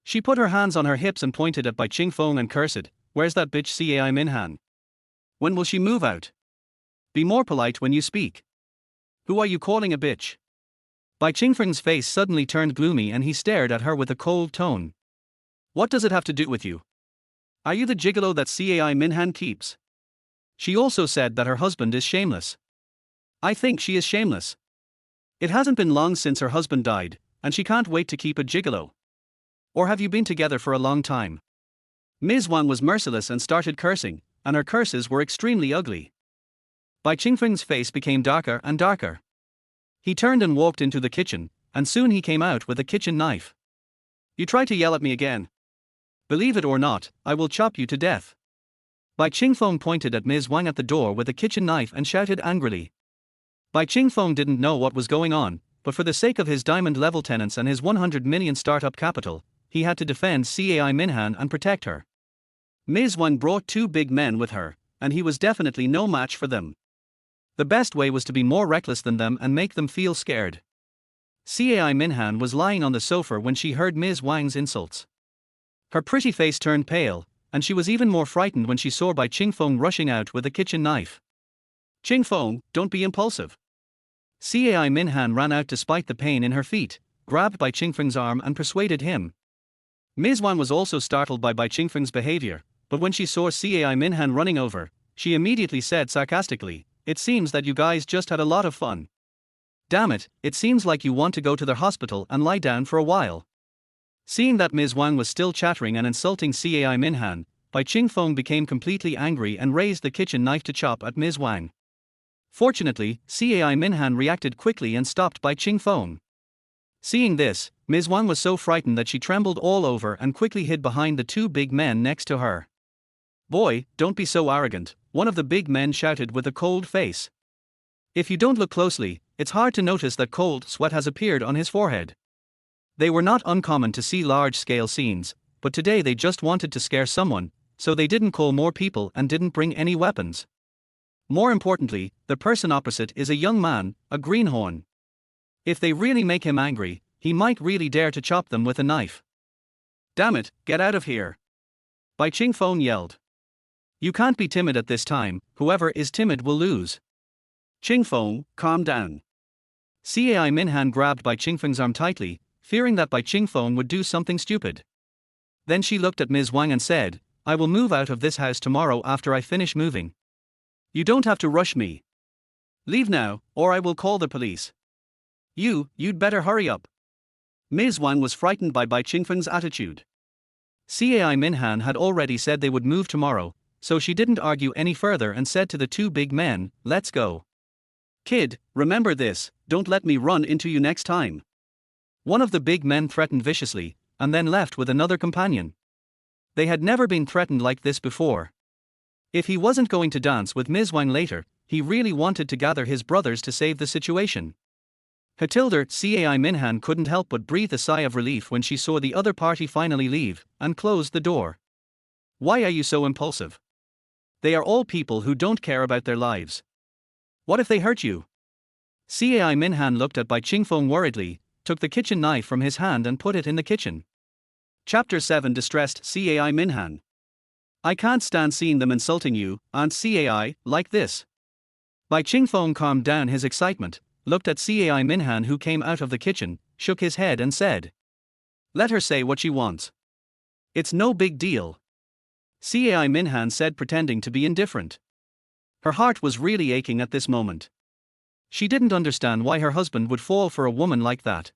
She put her hands on her hips and pointed at Bai Qingfeng and cursed, Where's that bitch Cai Minhan? When will she move out? Be more polite when you speak. Who are you calling a bitch? Bai Qingfeng's face suddenly turned gloomy and he stared at her with a cold tone. What does it have to do with you? Are you the gigolo that Cai Minhan keeps? She also said that her husband is shameless. I think she is shameless. It hasn't been long since her husband died, and she can't wait to keep a gigolo. Or have you been together for a long time? Ms. Wang was merciless and started cursing, and her curses were extremely ugly. Bai Qingfeng's face became darker and darker. He turned and walked into the kitchen, and soon he came out with a kitchen knife. You try to yell at me again. Believe it or not, I will chop you to death. Bai Qingfeng pointed at Ms. Wang at the door with a kitchen knife and shouted angrily. Bai Qingfeng didn't know what was going on, but for the sake of his diamond-level tenants and his 100 million startup capital, he had to defend Cai Minhan and protect her. Ms. Wang brought two big men with her, and he was definitely no match for them. The best way was to be more reckless than them and make them feel scared. Cai Minhan was lying on the sofa when she heard Ms. Wang's insults. Her pretty face turned pale, and she was even more frightened when she saw Bai Qingfeng rushing out with a kitchen knife. Qingfeng, don't be impulsive. Cai Minhan ran out despite the pain in her feet, grabbed Bai Qingfeng's arm and persuaded him. Ms. Wang was also startled by Bai Qingfeng's behavior, but when she saw Cai Minhan running over, she immediately said sarcastically, "It seems that you guys just had a lot of fun. Damn it, it seems like you want to go to the hospital and lie down for a while." Seeing that Ms. Wang was still chattering and insulting Cai Minhan, Bai Qingfeng became completely angry and raised the kitchen knife to chop at Ms. Wang. Fortunately, Cai Minhan reacted quickly and stopped Bai Qingfeng. Seeing this, Ms. Wang was so frightened that she trembled all over and quickly hid behind the two big men next to her. "Boy, don't be so arrogant," one of the big men shouted with a cold face. "If you don't look closely, it's hard to notice that cold sweat has appeared on his forehead." They were not uncommon to see large-scale scenes, but today they just wanted to scare someone, so they didn't call more people and didn't bring any weapons. More importantly, the person opposite is a young man, a greenhorn. If they really make him angry, he might really dare to chop them with a knife. "Damn it, get out of here!" Bai Qingfeng yelled. "You can't be timid at this time, whoever is timid will lose." "Qingfeng, calm down." Cai Minhan grabbed Bai Qingfeng's arm tightly, fearing that Bai Qingfeng would do something stupid. Then she looked at Ms. Wang and said, "I will move out of this house tomorrow after I finish moving. You don't have to rush me. Leave now, or I will call the police." You'd better hurry up." Ms. Wang was frightened by Bai Qingfeng's attitude. Cai Minhan had already said they would move tomorrow, so she didn't argue any further and said to the two big men, "Let's go. Kid, remember this, don't let me run into you next time." One of the big men threatened viciously, and then left with another companion. They had never been threatened like this before. If he wasn't going to dance with Ms. Wang later, he really wanted to gather his brothers to save the situation. Hilda Cai Minhan couldn't help but breathe a sigh of relief when she saw the other party finally leave, and closed the door. "Why are you so impulsive? They are all people who don't care about their lives. What if they hurt you?" Cai Minhan looked at Bai Qingfeng worriedly, took the kitchen knife from his hand and put it in the kitchen. Chapter 7 Distressed Cai Minhan. "I can't stand seeing them insulting you, Aunt Cai, like this." Bai Qingfeng calmed down his excitement, looked at Cai Minhan who came out of the kitchen, shook his head and said, "Let her say what she wants. It's no big deal." Cai Minhan said, pretending to be indifferent. Her heart was really aching at this moment. She didn't understand why her husband would fall for a woman like that.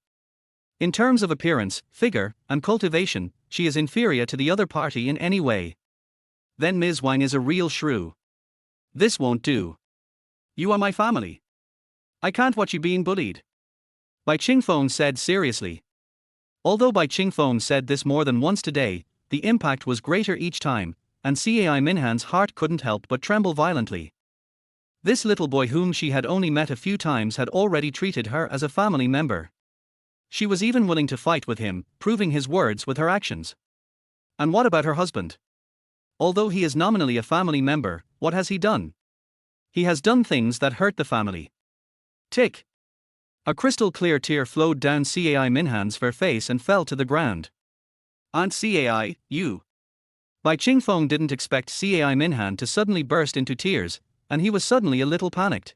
In terms of appearance, figure, and cultivation, she is inferior to the other party in any way. Then Ms. Wang is a real shrew. "This won't do. You are my family. I can't watch you being bullied," Bai Qingfeng said seriously. Although Bai Qingfeng said this more than once today, the impact was greater each time, and Cai Minhan's heart couldn't help but tremble violently. This little boy whom she had only met a few times had already treated her as a family member. She was even willing to fight with him, proving his words with her actions. And what about her husband? Although he is nominally a family member, what has he done? He has done things that hurt the family. Tick. A crystal clear tear flowed down Cai Minhan's fair face and fell to the ground. "Aunt Cai, you." Bai Qingfeng didn't expect Cai Minhan to suddenly burst into tears, and he was suddenly a little panicked.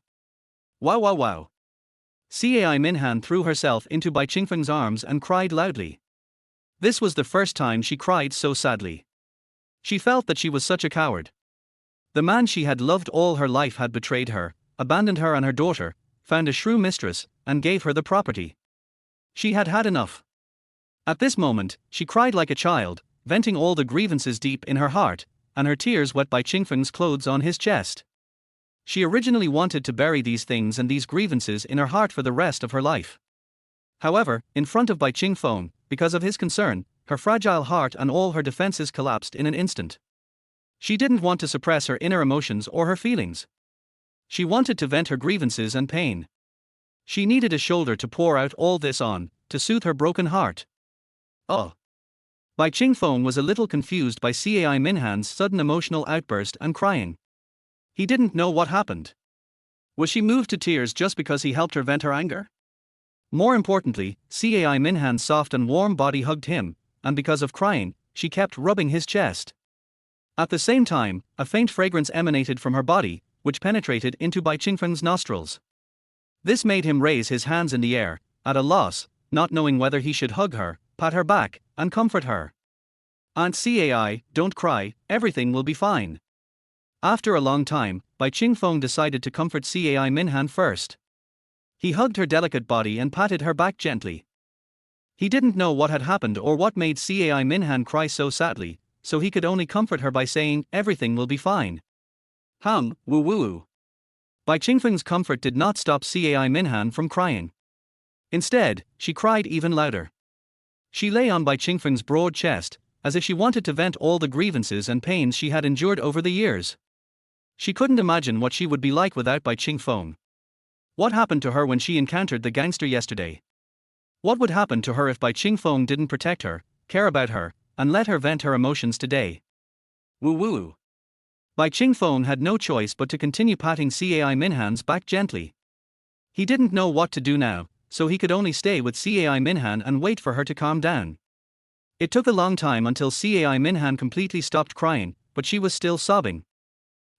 "Wow wow wow." Cai Minhan threw herself into Bai Qingfeng's arms and cried loudly. This was the first time she cried so sadly. She felt that she was such a coward. The man she had loved all her life had betrayed her, abandoned her and her daughter, found a shrew mistress, and gave her the property. She had had enough. At this moment, she cried like a child, venting all the grievances deep in her heart, and her tears wet Bai Qingfeng's clothes on his chest. She originally wanted to bury these things and these grievances in her heart for the rest of her life. However, in front of Bai Qingfeng, because of his concern, her fragile heart and all her defenses collapsed in an instant. She didn't want to suppress her inner emotions or her feelings. She wanted to vent her grievances and pain. She needed a shoulder to pour out all this on, to soothe her broken heart. "Oh. Bai Qingfeng was a little confused by Cai Minhan's sudden emotional outburst and crying. He didn't know what happened. Was she moved to tears just because he helped her vent her anger? More importantly, Cai Minhan's soft and warm body hugged him, and because of crying, she kept rubbing his chest. At the same time, a faint fragrance emanated from her body, which penetrated into Bai Qingfeng's nostrils. This made him raise his hands in the air, at a loss, not knowing whether he should hug her, pat her back, and comfort her. Aunt Cai, don't cry, everything will be fine. After a long time, Bai Qingfeng decided to comfort Cai Minhan first. He hugged her delicate body and patted her back gently. He didn't know what had happened or what made Cai Minhan cry so sadly, so he could only comfort her by saying, everything will be fine. Woo woo. Bai Qingfeng's comfort did not stop Cai Minhan from crying. Instead, she cried even louder. She lay on Bai Qingfeng's broad chest, as if she wanted to vent all the grievances and pains she had endured over the years. She couldn't imagine what she would be like without Bai Qingfeng. What happened to her when she encountered the gangster yesterday? What would happen to her if Bai Qingfeng didn't protect her, care about her, and let her vent her emotions today? Woo woo. Bai Qingfeng had no choice but to continue patting Cai Minhan's back gently. He didn't know what to do now, so he could only stay with Cai Minhan and wait for her to calm down. It took a long time until Cai Minhan completely stopped crying, but she was still sobbing.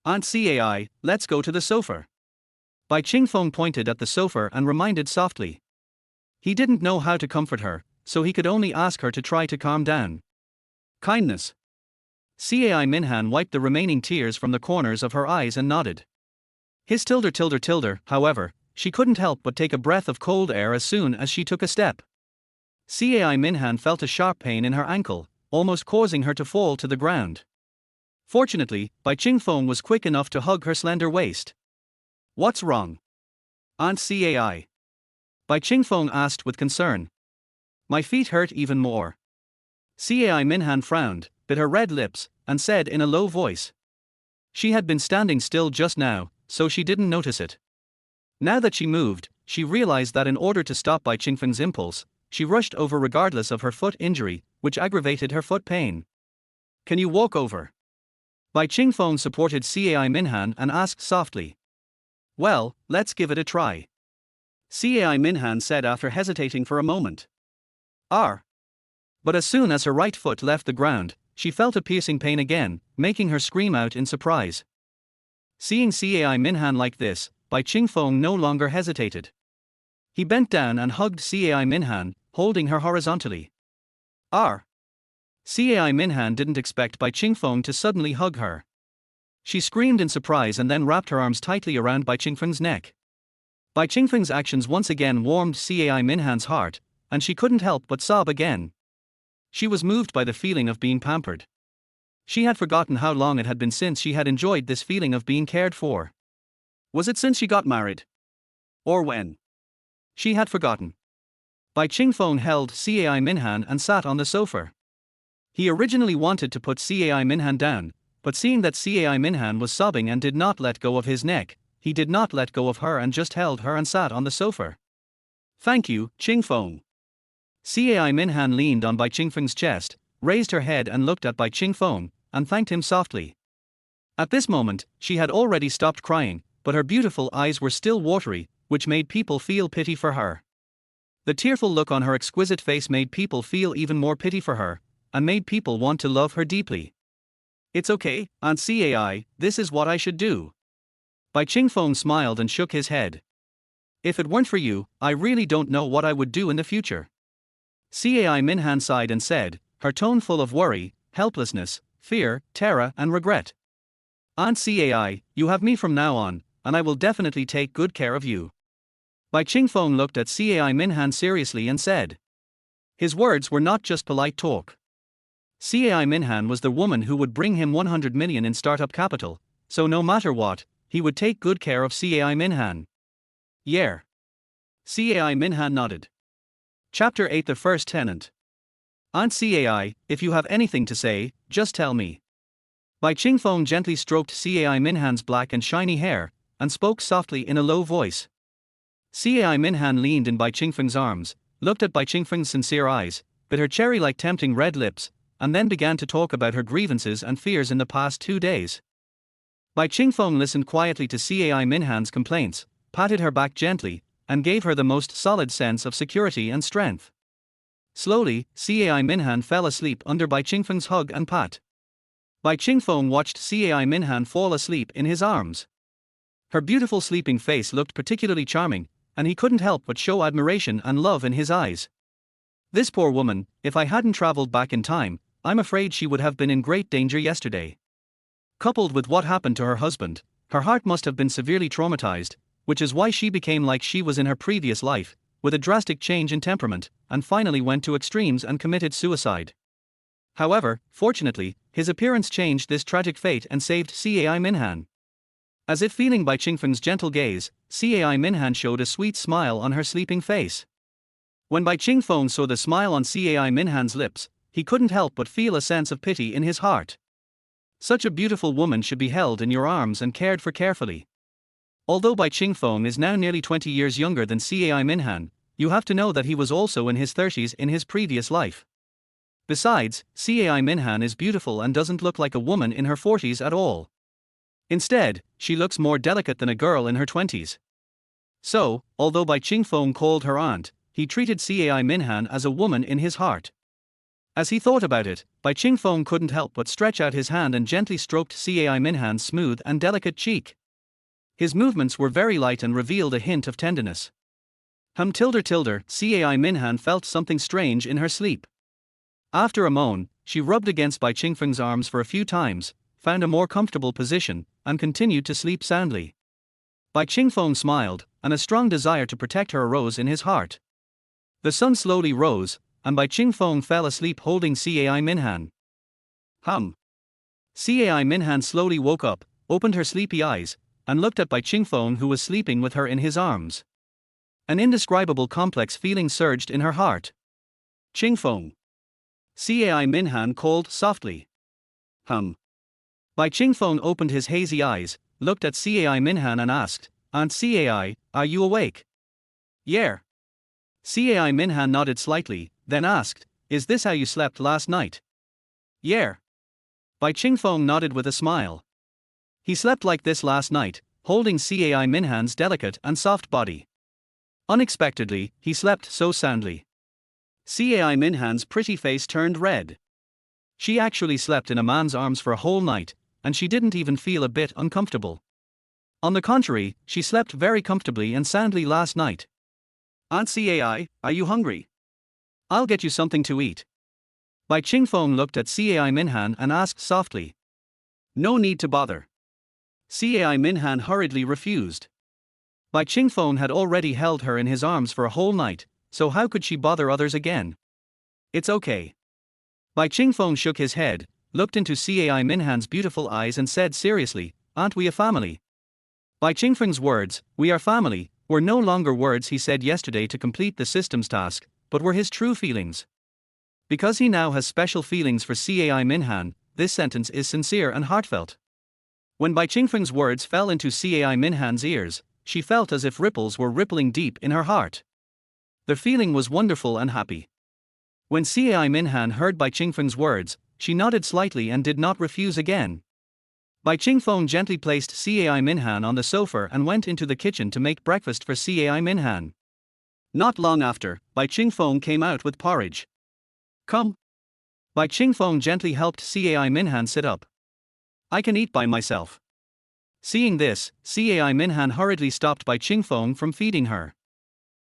Aunt Cai, let's go to the sofa. Bai Qingfeng pointed at the sofa and reminded softly. He didn't know how to comfort her, so he could only ask her to try to calm down. Kindness. Cai Minhan wiped the remaining tears from the corners of her eyes and nodded. His tilde, however, she couldn't help but take a breath of cold air as soon as she took a step. Cai Minhan felt a sharp pain in her ankle, almost causing her to fall to the ground. Fortunately, Bai Qingfeng was quick enough to hug her slender waist. What's wrong? Aunt Cai. Bai Qingfeng asked with concern. My feet hurt even more. Cai Minhan frowned, bit her red lips, and said in a low voice. She had been standing still just now, so she didn't notice it. Now that she moved, she realized that in order to stop Bai Qingfeng's impulse, she rushed over regardless of her foot injury, which aggravated her foot pain. Can you walk over? Bai Qingfeng supported Cai Minhan and asked softly. Well, let's give it a try. Cai Minhan said after hesitating for a moment. But as soon as her right foot left the ground, she felt a piercing pain again, making her scream out in surprise. Seeing Cai Minhan like this, Bai Qingfeng no longer hesitated. He bent down and hugged Cai Minhan, holding her horizontally. Cai Minhan didn't expect Bai Qingfeng to suddenly hug her. She screamed in surprise and then wrapped her arms tightly around Bai Qingfeng's neck. Bai Qingfeng's actions once again warmed Cai Minhan's heart, and she couldn't help but sob again. She was moved by the feeling of being pampered. She had forgotten how long it had been since she had enjoyed this feeling of being cared for. Was it since she got married? Or when? She had forgotten. Bai Qingfeng held Cai Minhan and sat on the sofa. He originally wanted to put Cai Minhan down, but seeing that Cai Minhan was sobbing and did not let go of his neck, he did not let go of her and just held her and sat on the sofa. Thank you, Qingfeng. Cai Minhan leaned on Bai Qingfeng's chest, raised her head and looked at Bai Qingfeng, and thanked him softly. At this moment, she had already stopped crying, but her beautiful eyes were still watery, which made people feel pity for her. The tearful look on her exquisite face made people feel even more pity for her, and made people want to love her deeply. It's okay, Aunt Cai, this is what I should do. Bai Qingfeng smiled and shook his head. If it weren't for you, I really don't know what I would do in the future. Cai Minhan sighed and said, her tone full of worry, helplessness, fear, terror, and regret. Aunt Cai, you have me from now on, and I will definitely take good care of you. Bai Qingfeng looked at Cai Minhan seriously and said. His words were not just polite talk. Cai Minhan was the woman who would bring him 100 million in startup capital, so no matter what, he would take good care of Cai Minhan. Yeah. Cai Minhan nodded. Chapter 8 The First Tenant. Aunt Cai, if you have anything to say, just tell me. Bai Qingfeng gently stroked Cai Minhan's black and shiny hair, and spoke softly in a low voice. Cai Minhan leaned in Bai Qingfeng's arms, looked at Bai Qingfeng's sincere eyes, bit her cherry-like tempting red lips, and then began to talk about her grievances and fears in the past 2 days. Bai Qingfeng listened quietly to Cai Minhan's complaints, patted her back gently, and gave her the most solid sense of security and strength. Slowly, Cai Minhan fell asleep under Bai Qingfeng's hug and pat. Bai Qingfeng watched Cai Minhan fall asleep in his arms. Her beautiful sleeping face looked particularly charming, and he couldn't help but show admiration and love in his eyes. This poor woman, if I hadn't traveled back in time, I'm afraid she would have been in great danger yesterday. Coupled with what happened to her husband, her heart must have been severely traumatized, which is why she became like she was in her previous life, with a drastic change in temperament, and finally went to extremes and committed suicide. However, fortunately, his appearance changed this tragic fate and saved Cai Minhan. As if feeling Bai Qingfeng's gentle gaze, Cai Minhan showed a sweet smile on her sleeping face. When Bai Qingfeng saw the smile on Cai Minhan's lips, he couldn't help but feel a sense of pity in his heart. Such a beautiful woman should be held in your arms and cared for carefully. Although Bai Qingfeng is now nearly 20 years younger than Cai Minhan, you have to know that he was also in his 30s in his previous life. Besides, Cai Minhan is beautiful and doesn't look like a woman in her 40s at all. Instead, she looks more delicate than a girl in her 20s. So, although Bai Qingfeng called her aunt, he treated Cai Minhan as a woman in his heart. As he thought about it, Bai Qingfeng couldn't help but stretch out his hand and gently stroked Cai Minhan's smooth and delicate cheek. His movements were very light and revealed a hint of tenderness. Cai Minhan felt something strange in her sleep. After a moan, she rubbed against Bai Qingfeng's arms for a few times, found a more comfortable position, and continued to sleep soundly. Bai Qingfeng smiled, and a strong desire to protect her arose in his heart. The sun slowly rose, and Bai Qingfeng fell asleep holding Cai Minhan. Cai Minhan slowly woke up, opened her sleepy eyes, and looked at Bai Qingfeng, who was sleeping with her in his arms. An indescribable complex feeling surged in her heart. Qingfeng. Cai Minhan called softly. Bai Qingfeng opened his hazy eyes, looked at Cai Minhan and asked, "Aunt Cai, are you awake?" "Yeah." Cai Minhan nodded slightly, then asked, "Is this how you slept last night?" "Yeah." Bai Qingfeng nodded with a smile. He slept like this last night, holding Cai Minhan's delicate and soft body. Unexpectedly, he slept so soundly. Cai Minhan's pretty face turned red. She actually slept in a man's arms for a whole night, and she didn't even feel a bit uncomfortable. On the contrary, she slept very comfortably and soundly last night. "Aunt Cai, are you hungry? I'll get you something to eat." Bai Qingfeng looked at Cai Minhan and asked softly. "No need to bother." Cai Minhan hurriedly refused. Bai Qingfeng had already held her in his arms for a whole night, so how could she bother others again? "It's okay." Bai Qingfeng shook his head, looked into Cai Minhan's beautiful eyes and said seriously, "Aren't we a family?" Bai Qingfeng's words, "We are family," were no longer words he said yesterday to complete the system's task, but were his true feelings. Because he now has special feelings for Cai Minhan, this sentence is sincere and heartfelt. When Bai Qingfeng's words fell into Cai Minhan's ears, she felt as if ripples were rippling deep in her heart. The feeling was wonderful and happy. When Cai Minhan heard Bai Qingfeng's words, she nodded slightly and did not refuse again. Bai Qingfeng gently placed Cai Minhan on the sofa and went into the kitchen to make breakfast for Cai Minhan. Not long after, Bai Qingfeng came out with porridge. "Come." Bai Qingfeng gently helped Cai Minhan sit up. "I can eat by myself." Seeing this, Cai Minhan hurriedly stopped Bai Qingfeng from feeding her.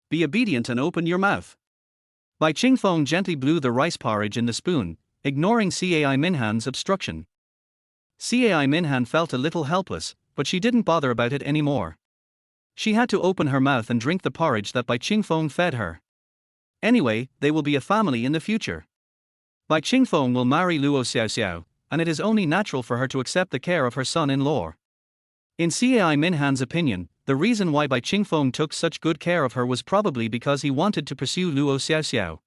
"Be obedient and open your mouth." Bai Qingfeng gently blew the rice porridge in the spoon, ignoring Cai Minhan's obstruction. Cai Minhan felt a little helpless, but she didn't bother about it anymore. She had to open her mouth and drink the porridge that Bai Qingfeng fed her. Anyway, they will be a family in the future. Bai Qingfeng will marry Luo Xiaoxiao, and it is only natural for her to accept the care of her son-in-law. In Cai Minhan's opinion, the reason why Bai Qingfeng took such good care of her was probably because he wanted to pursue Luo Xiaoxiao.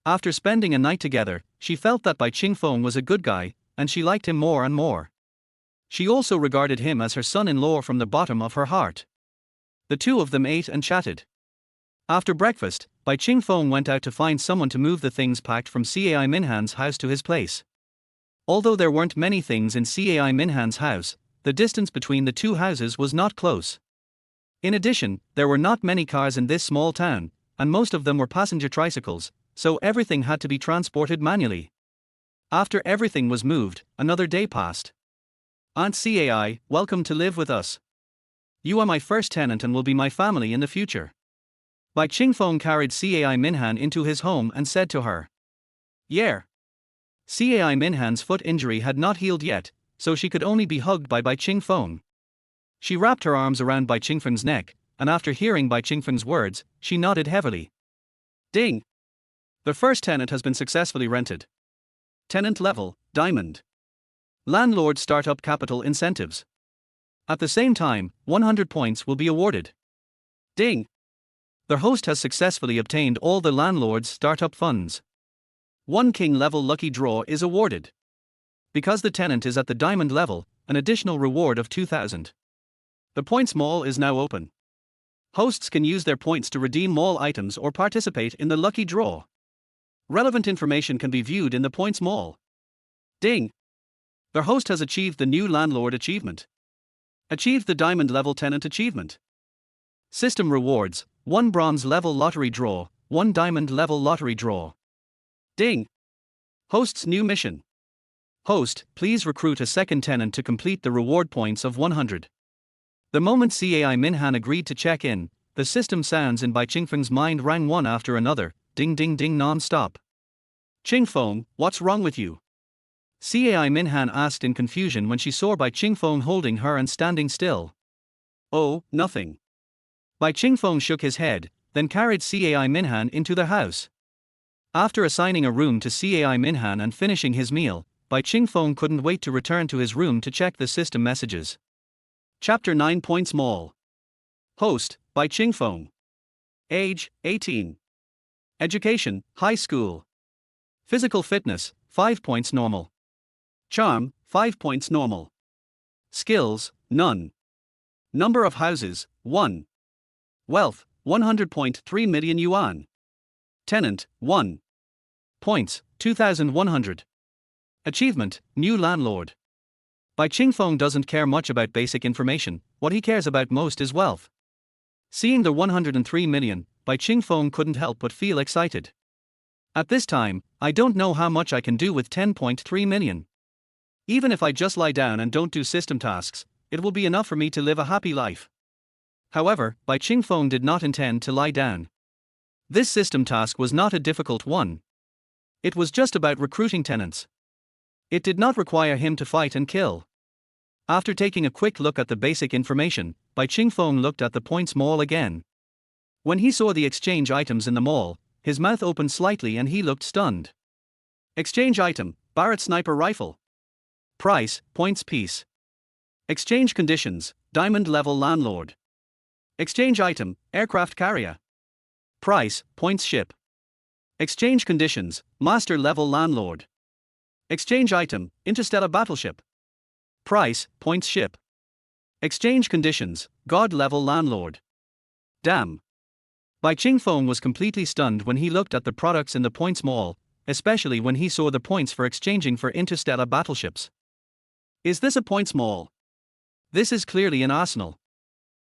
After spending a night together, she felt that Bai Qingfeng was a good guy, and she liked him more and more. She also regarded him as her son-in-law from the bottom of her heart. The two of them ate and chatted. After breakfast, Bai Ching-fong went out to find someone to move the things packed from Cai Minhan's house to his place. Although there weren't many things in Cai Minhan's house, the distance between the two houses was not close. In addition, there were not many cars in this small town, and most of them were passenger tricycles, so everything had to be transported manually. After everything was moved, another day passed. Aunt Cai, welcome to live with us. You are my first tenant and will be my family in the future. Bai Ching-fong carried Cai Minhan into his home and said to her. Yeah. Cai Minhan's foot injury had not healed yet, so she could only be hugged by Bai Ching-fong. She wrapped her arms around Bai Ching-feng's neck, and after hearing Bai Ching-feng's words, she nodded heavily. Ding! The first tenant has been successfully rented. Tenant level, Diamond. Landlord startup capital incentives. At the same time, 100 points will be awarded. Ding! The host has successfully obtained all the landlord's startup funds. 1 king level lucky draw is awarded. Because the tenant is at the diamond level, an additional reward of 2,000. The points mall is now open. Hosts can use their points to redeem mall items or participate in the lucky draw. Relevant information can be viewed in the points mall. Ding! The host has achieved the new landlord achievement. Achieved the diamond level tenant achievement. System rewards: 1 bronze level lottery draw, 1 diamond level lottery draw. Ding! Host's new mission. Host, please recruit a second tenant to complete the reward points of 100. The moment Cai Minhan agreed to check in, the system sounds in Bai Ching-feng's mind rang one after another, ding ding ding non-stop. Ching-feng, what's wrong with you? Cai Minhan asked in confusion when she saw Bai Ching-feng holding her and standing still. Oh, nothing. Bai Ching-feng shook his head, then carried Cai Minhan into the house. After assigning a room to Cai Minhan and finishing his meal, Bai Ching-feng couldn't wait to return to his room to check the system messages. Chapter 9 Points Mall. Host, Bai Ching-feng. Age, 18. Education, high school. Physical fitness, 5 points normal. Charm, 5 points normal. Skills, none. Number of houses, 1. Wealth, 100.3 million yuan. Tenant, 1. Points, 2,100. Achievement, new landlord. Bai Ching-feng doesn't care much about basic information, what he cares about most is wealth. Seeing the 103 million, Bai Ching-feng couldn't help but feel excited. At this time, I don't know how much I can do with 10.3 million. Even if I just lie down and don't do system tasks, it will be enough for me to live a happy life. However, Bai Ching-feng did not intend to lie down. This system task was not a difficult one. It was just about recruiting tenants. It did not require him to fight and kill. After taking a quick look at the basic information, Bai Ching-feng looked at the points mall again. When he saw the exchange items in the mall, his mouth opened slightly and he looked stunned. Exchange item, Barrett sniper rifle. Price, points piece. Exchange conditions, diamond level landlord. Exchange item, aircraft carrier. Price, points ship. Exchange conditions, master level landlord. Exchange item, interstellar battleship. Price, points ship. Exchange conditions, god level landlord. Damn. Bai Ching-feng was completely stunned when he looked at the products in the points mall, especially when he saw the points for exchanging for interstellar battleships. Is this a points mall? This is clearly an arsenal.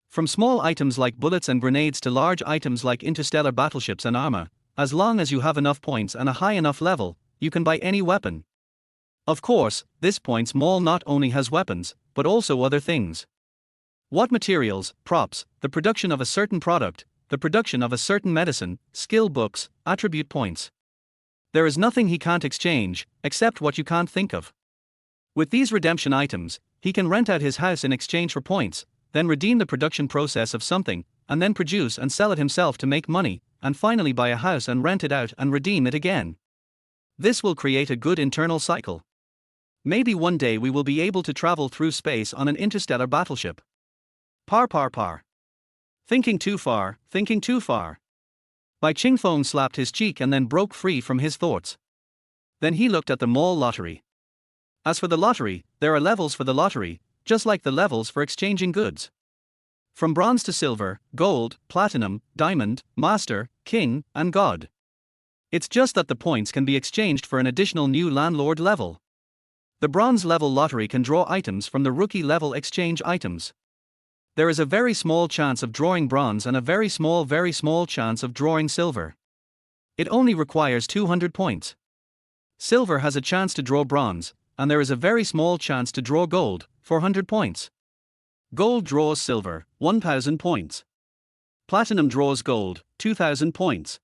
From small items like bullets and grenades to large items like interstellar battleships and armor, as long as you have enough points and a high enough level, you can buy any weapon. Of course, this points mall not only has weapons, but also other things. What materials, props, the production of a certain product, the production of a certain medicine, skill books, attribute points. There is nothing he can't exchange, except what you can't think of. With these redemption items, he can rent out his house in exchange for points, then redeem the production process of something, and then produce and sell it himself to make money, and finally buy a house and rent it out and redeem it again. This will create a good internal cycle. Maybe one day we will be able to travel through space on an interstellar battleship. Par. Thinking too far, thinking too far. Bai Ching-feng slapped his cheek and then broke free from his thoughts. Then he looked at the mall lottery. As for the lottery, there are levels for the lottery, just like the levels for exchanging goods. From bronze to silver, gold, platinum, diamond, master, king, and god. It's just that the points can be exchanged for an additional new landlord level. The bronze level lottery can draw items from the rookie level exchange items. There is a very small chance of drawing bronze and a very small chance of drawing silver. It only requires 200 points. Silver has a chance to draw bronze, and there is a very small chance to draw gold, 400 points. Gold draws silver, 1000 points. Platinum draws gold, 2000 points.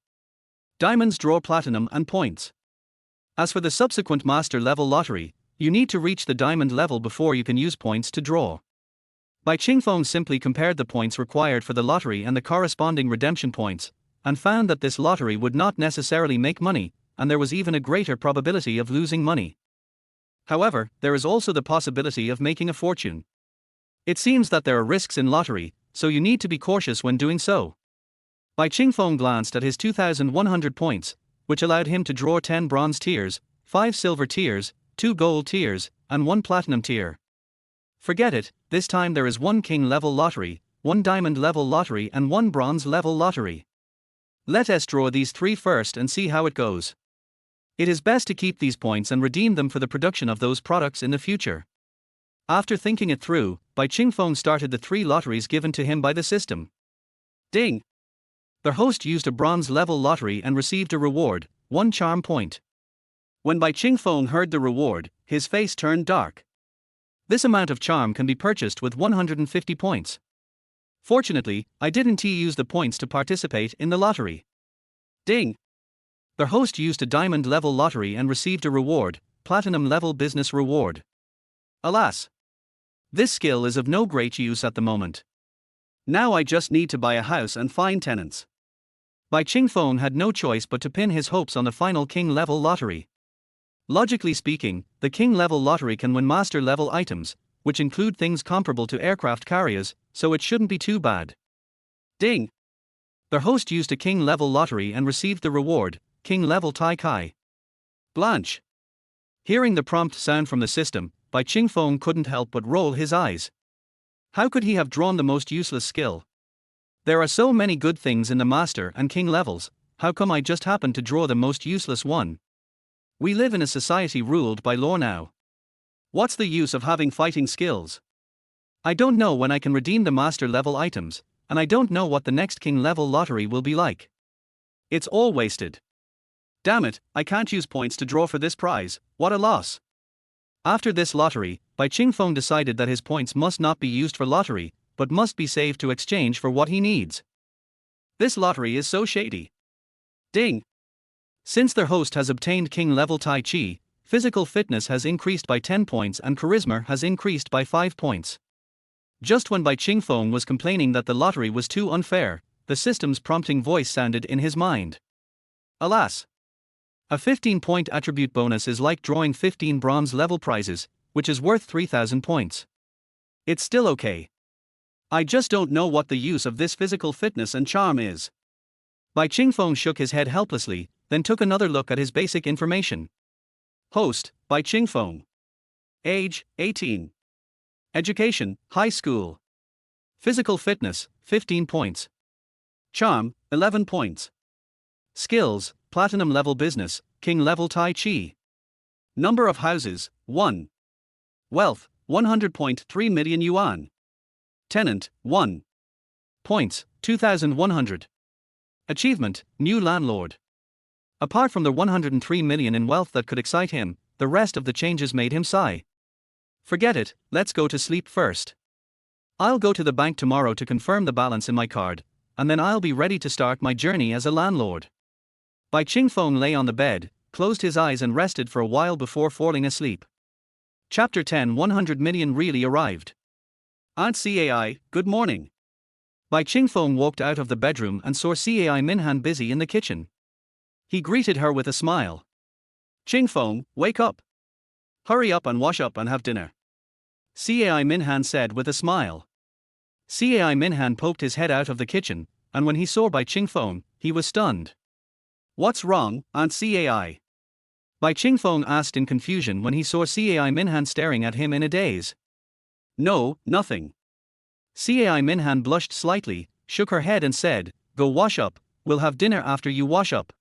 Diamonds draw platinum and points. As for the subsequent master level lottery, you need to reach the diamond level before you can use points to draw. Bai Qingfeng simply compared the points required for the lottery and the corresponding redemption points, and found that this lottery would not necessarily make money, and there was even a greater probability of losing money. However, there is also the possibility of making a fortune. It seems that there are risks in lottery, so you need to be cautious when doing so. Bai Qingfeng glanced at his 2,100 points, which allowed him to draw 10 bronze tiers, 5 silver tiers, 2 gold tiers, and 1 platinum tier. Forget it, this time there is 1 king level lottery, 1 diamond level lottery, and 1 bronze level lottery. Let us draw these 3 first and see how it goes. It is best to keep these points and redeem them for the production of those products in the future. After thinking it through, Bai Qingfeng started the 3 lotteries given to him by the system. Ding! The host used a bronze level lottery and received a reward, 1 charm point. When Bai Qingfeng heard the reward, his face turned dark. This amount of charm can be purchased with 150 points. Fortunately, I didn't use the points to participate in the lottery. Ding! The host used a diamond level lottery and received a reward, platinum level business reward. Alas! This skill is of no great use at the moment. Now I just need to buy a house and find tenants. Bai Qingfeng had no choice but to pin his hopes on the final king level lottery. Logically speaking, the king level lottery can win master level items, which include things comparable to aircraft carriers, so it shouldn't be too bad. Ding! The host used a king level lottery and received the reward, king level Tai Kai. Blanche. Hearing the prompt sound from the system, Bai Qingfeng couldn't help but roll his eyes. How could he have drawn the most useless skill? There are so many good things in the master and king levels, how come I just happened to draw the most useless one? We live in a society ruled by law now. What's the use of having fighting skills? I don't know when I can redeem the master level items, and I don't know what the next king level lottery will be like. It's all wasted. Damn it, I can't use points to draw for this prize, what a loss. After this lottery, Bai Qingfeng decided that his points must not be used for lottery, but must be saved to exchange for what he needs. This lottery is so shady. Ding! Since their host has obtained king level Tai Chi, physical fitness has increased by 10 points and charisma has increased by 5 points. Just when Bai Qingfeng was complaining that the lottery was too unfair, the system's prompting voice sounded in his mind. Alas! A 15-point attribute bonus is like drawing 15 bronze level prizes, which is worth 3,000 points. It's still okay. I just don't know what the use of this physical fitness and charm is. Bai Qingfeng shook his head helplessly, then took another look at his basic information. Host, Bai Qingfeng. Age, 18. Education, high school. Physical fitness, 15 points. Charm, 11 points. Skills, platinum level business, king level Tai Chi. Number of houses, 1. Wealth, 100.3 million yuan. Tenant, 1. Points, 2,100. Achievement, new landlord. Apart from the 103 million in wealth that could excite him, the rest of the changes made him sigh. Forget it, let's go to sleep first. I'll go to the bank tomorrow to confirm the balance in my card, and then I'll be ready to start my journey as a landlord. Bai Qingfeng lay on the bed, closed his eyes and rested for a while before falling asleep. Chapter 10 100 million really arrived. Aunt Cai, good morning. Bai Qingfeng walked out of the bedroom and saw Cai Minhan busy in the kitchen. He greeted her with a smile. Qingfeng, wake up. Hurry up and wash up and have dinner. Cai Minhan said with a smile. Cai Minhan poked his head out of the kitchen, and when he saw Bai Qingfeng, he was stunned. What's wrong, Aunt Cai? Bai Qingfeng asked in confusion when he saw Cai Minhan staring at him in a daze. No, nothing. Cai Minhan blushed slightly, shook her head and said, "Go wash up, we'll have dinner after you wash up."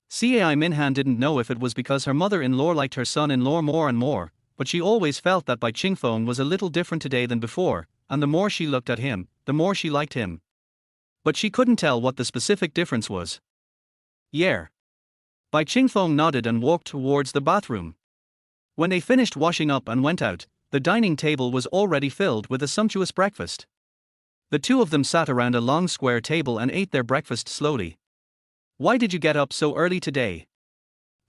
Cai Minhan didn't know if it was because her mother-in-law liked her son-in-law more and more, but she always felt that Bai Chingfeng was a little different today than before, and the more she looked at him, the more she liked him. But she couldn't tell what the specific difference was. "Yeah." Bai Chingfeng nodded and walked towards the bathroom. When they finished washing up and went out, the dining table was already filled with a sumptuous breakfast. The two of them sat around a long square table and ate their breakfast slowly. "Why did you get up so early today?"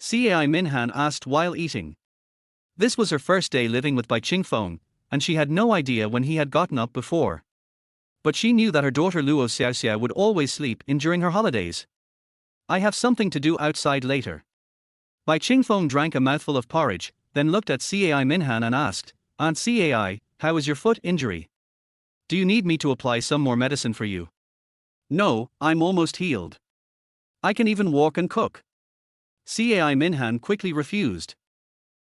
Cai Minhan asked while eating. This was her first day living with Bai Chingfeng, and she had no idea when he had gotten up before. But she knew that her daughter Luo Xiaoxia would always sleep in during her holidays. "I have something to do outside later." Bai Chingfeng drank a mouthful of porridge, then looked at Cai Minhan and asked, "Aunt Cai, how is your foot injury? Do you need me to apply some more medicine for you?" "No, I'm almost healed. I can even walk and cook." Cai Minhan quickly refused.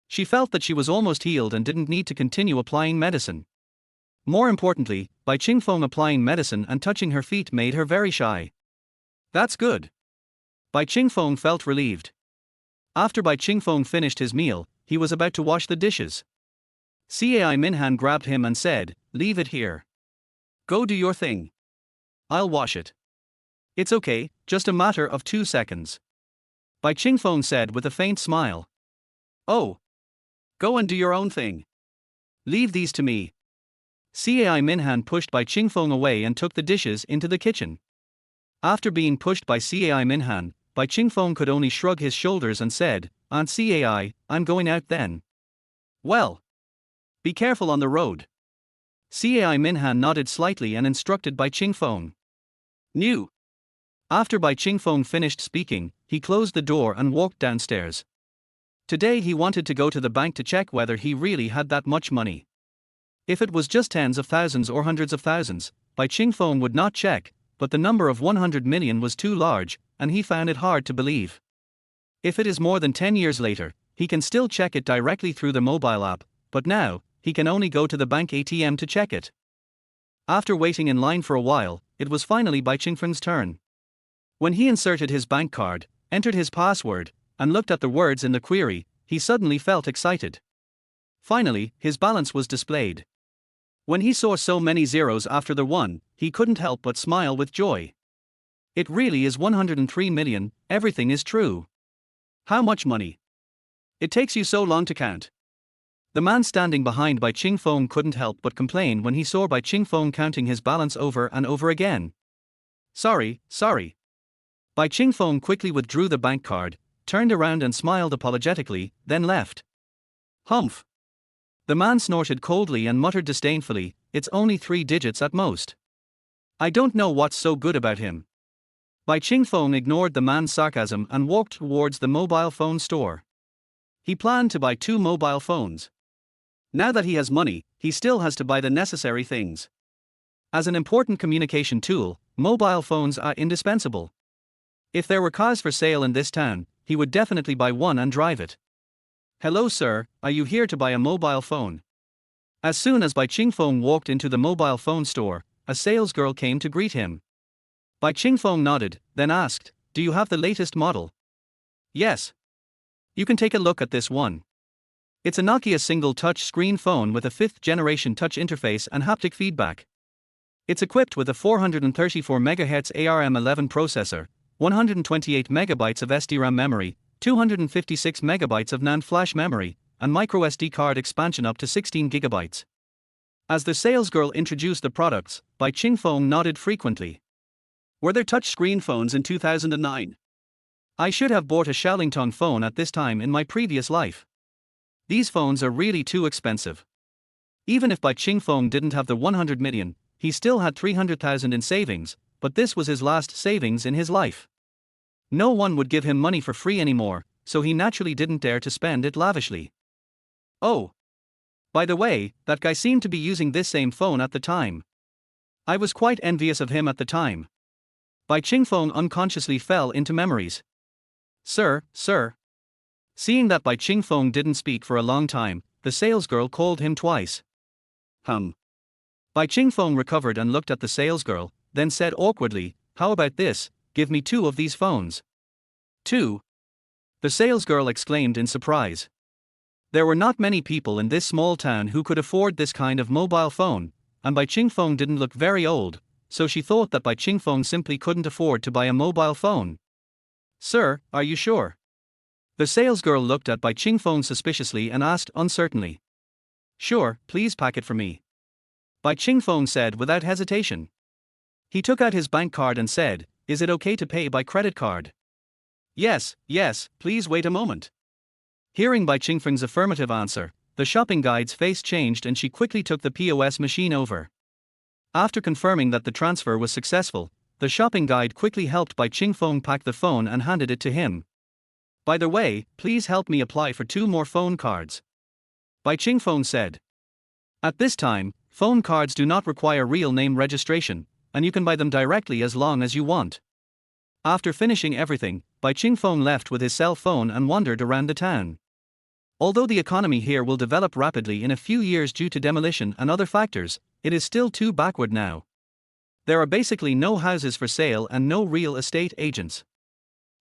She felt that she was almost healed and didn't need to continue applying medicine. More importantly, Bai Chingfeng applying medicine and touching her feet made her very shy. "That's good." Bai Chingfeng felt relieved. After Bai Chingfeng finished his meal, he was about to wash the dishes. Cai Minhan grabbed him and said, "Leave it here. Go do your thing. I'll wash it." "It's okay, just a matter of 2 seconds." Bai Chingfeng said with a faint smile. "Oh. Go and do your own thing. Leave these to me." Cai Minhan pushed Bai Chingfeng away and took the dishes into the kitchen. After being pushed by Cai Minhan, Bai Chingfeng could only shrug his shoulders and said, "Aunt Cai, I'm going out then." "Well. Be careful on the road." Cai Minhan nodded slightly and instructed Bai Chingfeng. "New." After Bai Chingfeng finished speaking, he closed the door and walked downstairs. Today he wanted to go to the bank to check whether he really had that much money. If it was just tens of thousands or hundreds of thousands, Bai Chingfeng would not check, but the number of 100 million was too large, and he found it hard to believe. If it is more than 10 years later, he can still check it directly through the mobile app, but now, he can only go to the bank ATM to check it. After waiting in line for a while, it was finally Bai Chingfeng's turn. When he inserted his bank card, entered his password, and looked at the words in the query, he suddenly felt excited. Finally, his balance was displayed. When he saw so many zeros after the 1, he couldn't help but smile with joy. "It really is 103 million, everything is true. How much money? It takes you so long to count." The man standing behind Bai Chingfeng couldn't help but complain when he saw Bai Chingfeng counting his balance over and over again. Sorry. Bai Chingfeng quickly withdrew the bank card, turned around and smiled apologetically, then left. "Humph." The man snorted coldly and muttered disdainfully, "It's only 3 digits at most. I don't know what's so good about him." Bai Chingfeng ignored the man's sarcasm and walked towards the mobile phone store. He planned to buy 2 mobile phones. Now that he has money, he still has to buy the necessary things. As an important communication tool, mobile phones are indispensable. If there were cars for sale in this town, he would definitely buy one and drive it. "Hello sir, are you here to buy a mobile phone?" As soon as Bai Chingfeng walked into the mobile phone store, a salesgirl came to greet him. Bai Chingfeng nodded, then asked, "Do you have the latest model?" "Yes. You can take a look at this one. It's a Nokia single-touch screen phone with a 5th generation touch interface and haptic feedback. It's equipped with a 434 MHz ARM11 processor, 128 MB of SDRAM memory, 256 MB of NAND flash memory, and microSD card expansion up to 16 GB. As the salesgirl introduced the products, Bai Chingfeng nodded frequently. "Were there touch-screen phones in 2009? I should have bought a Xiaolingtong phone at this time in my previous life. These phones are really too expensive." Even if Bai Chingfeng didn't have the 100 million, he still had 300,000 in savings, but this was his last savings in his life. No one would give him money for free anymore, so he naturally didn't dare to spend it lavishly. "Oh. By the way, that guy seemed to be using this same phone at the time. I was quite envious of him at the time." Bai Chingfeng unconsciously fell into memories. Sir. Seeing that Bai Chingfeng didn't speak for a long time, the salesgirl called him twice. Bai Chingfeng recovered and looked at the salesgirl, then said awkwardly, "How about this, give me 2 of these phones." 2? The salesgirl exclaimed in surprise. There were not many people in this small town who could afford this kind of mobile phone, and Bai Chingfeng didn't look very old, so she thought that Bai Chingfeng simply couldn't afford to buy a mobile phone. "Sir, are you sure?" The salesgirl looked at Bai Chingfeng suspiciously and asked uncertainly. "Sure, please pack it for me," Bai Chingfeng said without hesitation. He took out his bank card and said, "Is it okay to pay by credit card?" Yes, please wait a moment." Hearing Bai Chingfeng's affirmative answer, the shopping guide's face changed and she quickly took the POS machine over. After confirming that the transfer was successful, the shopping guide quickly helped Bai Chingfeng pack the phone and handed it to him. "By the way, please help me apply for 2 more phone cards," Bai Chingfeng said. At this time, phone cards do not require real name registration, and you can buy them directly as long as you want. After finishing everything, Bai Chingfeng left with his cell phone and wandered around the town. Although the economy here will develop rapidly in a few years due to demolition and other factors, it is still too backward now. There are basically no houses for sale and no real estate agents.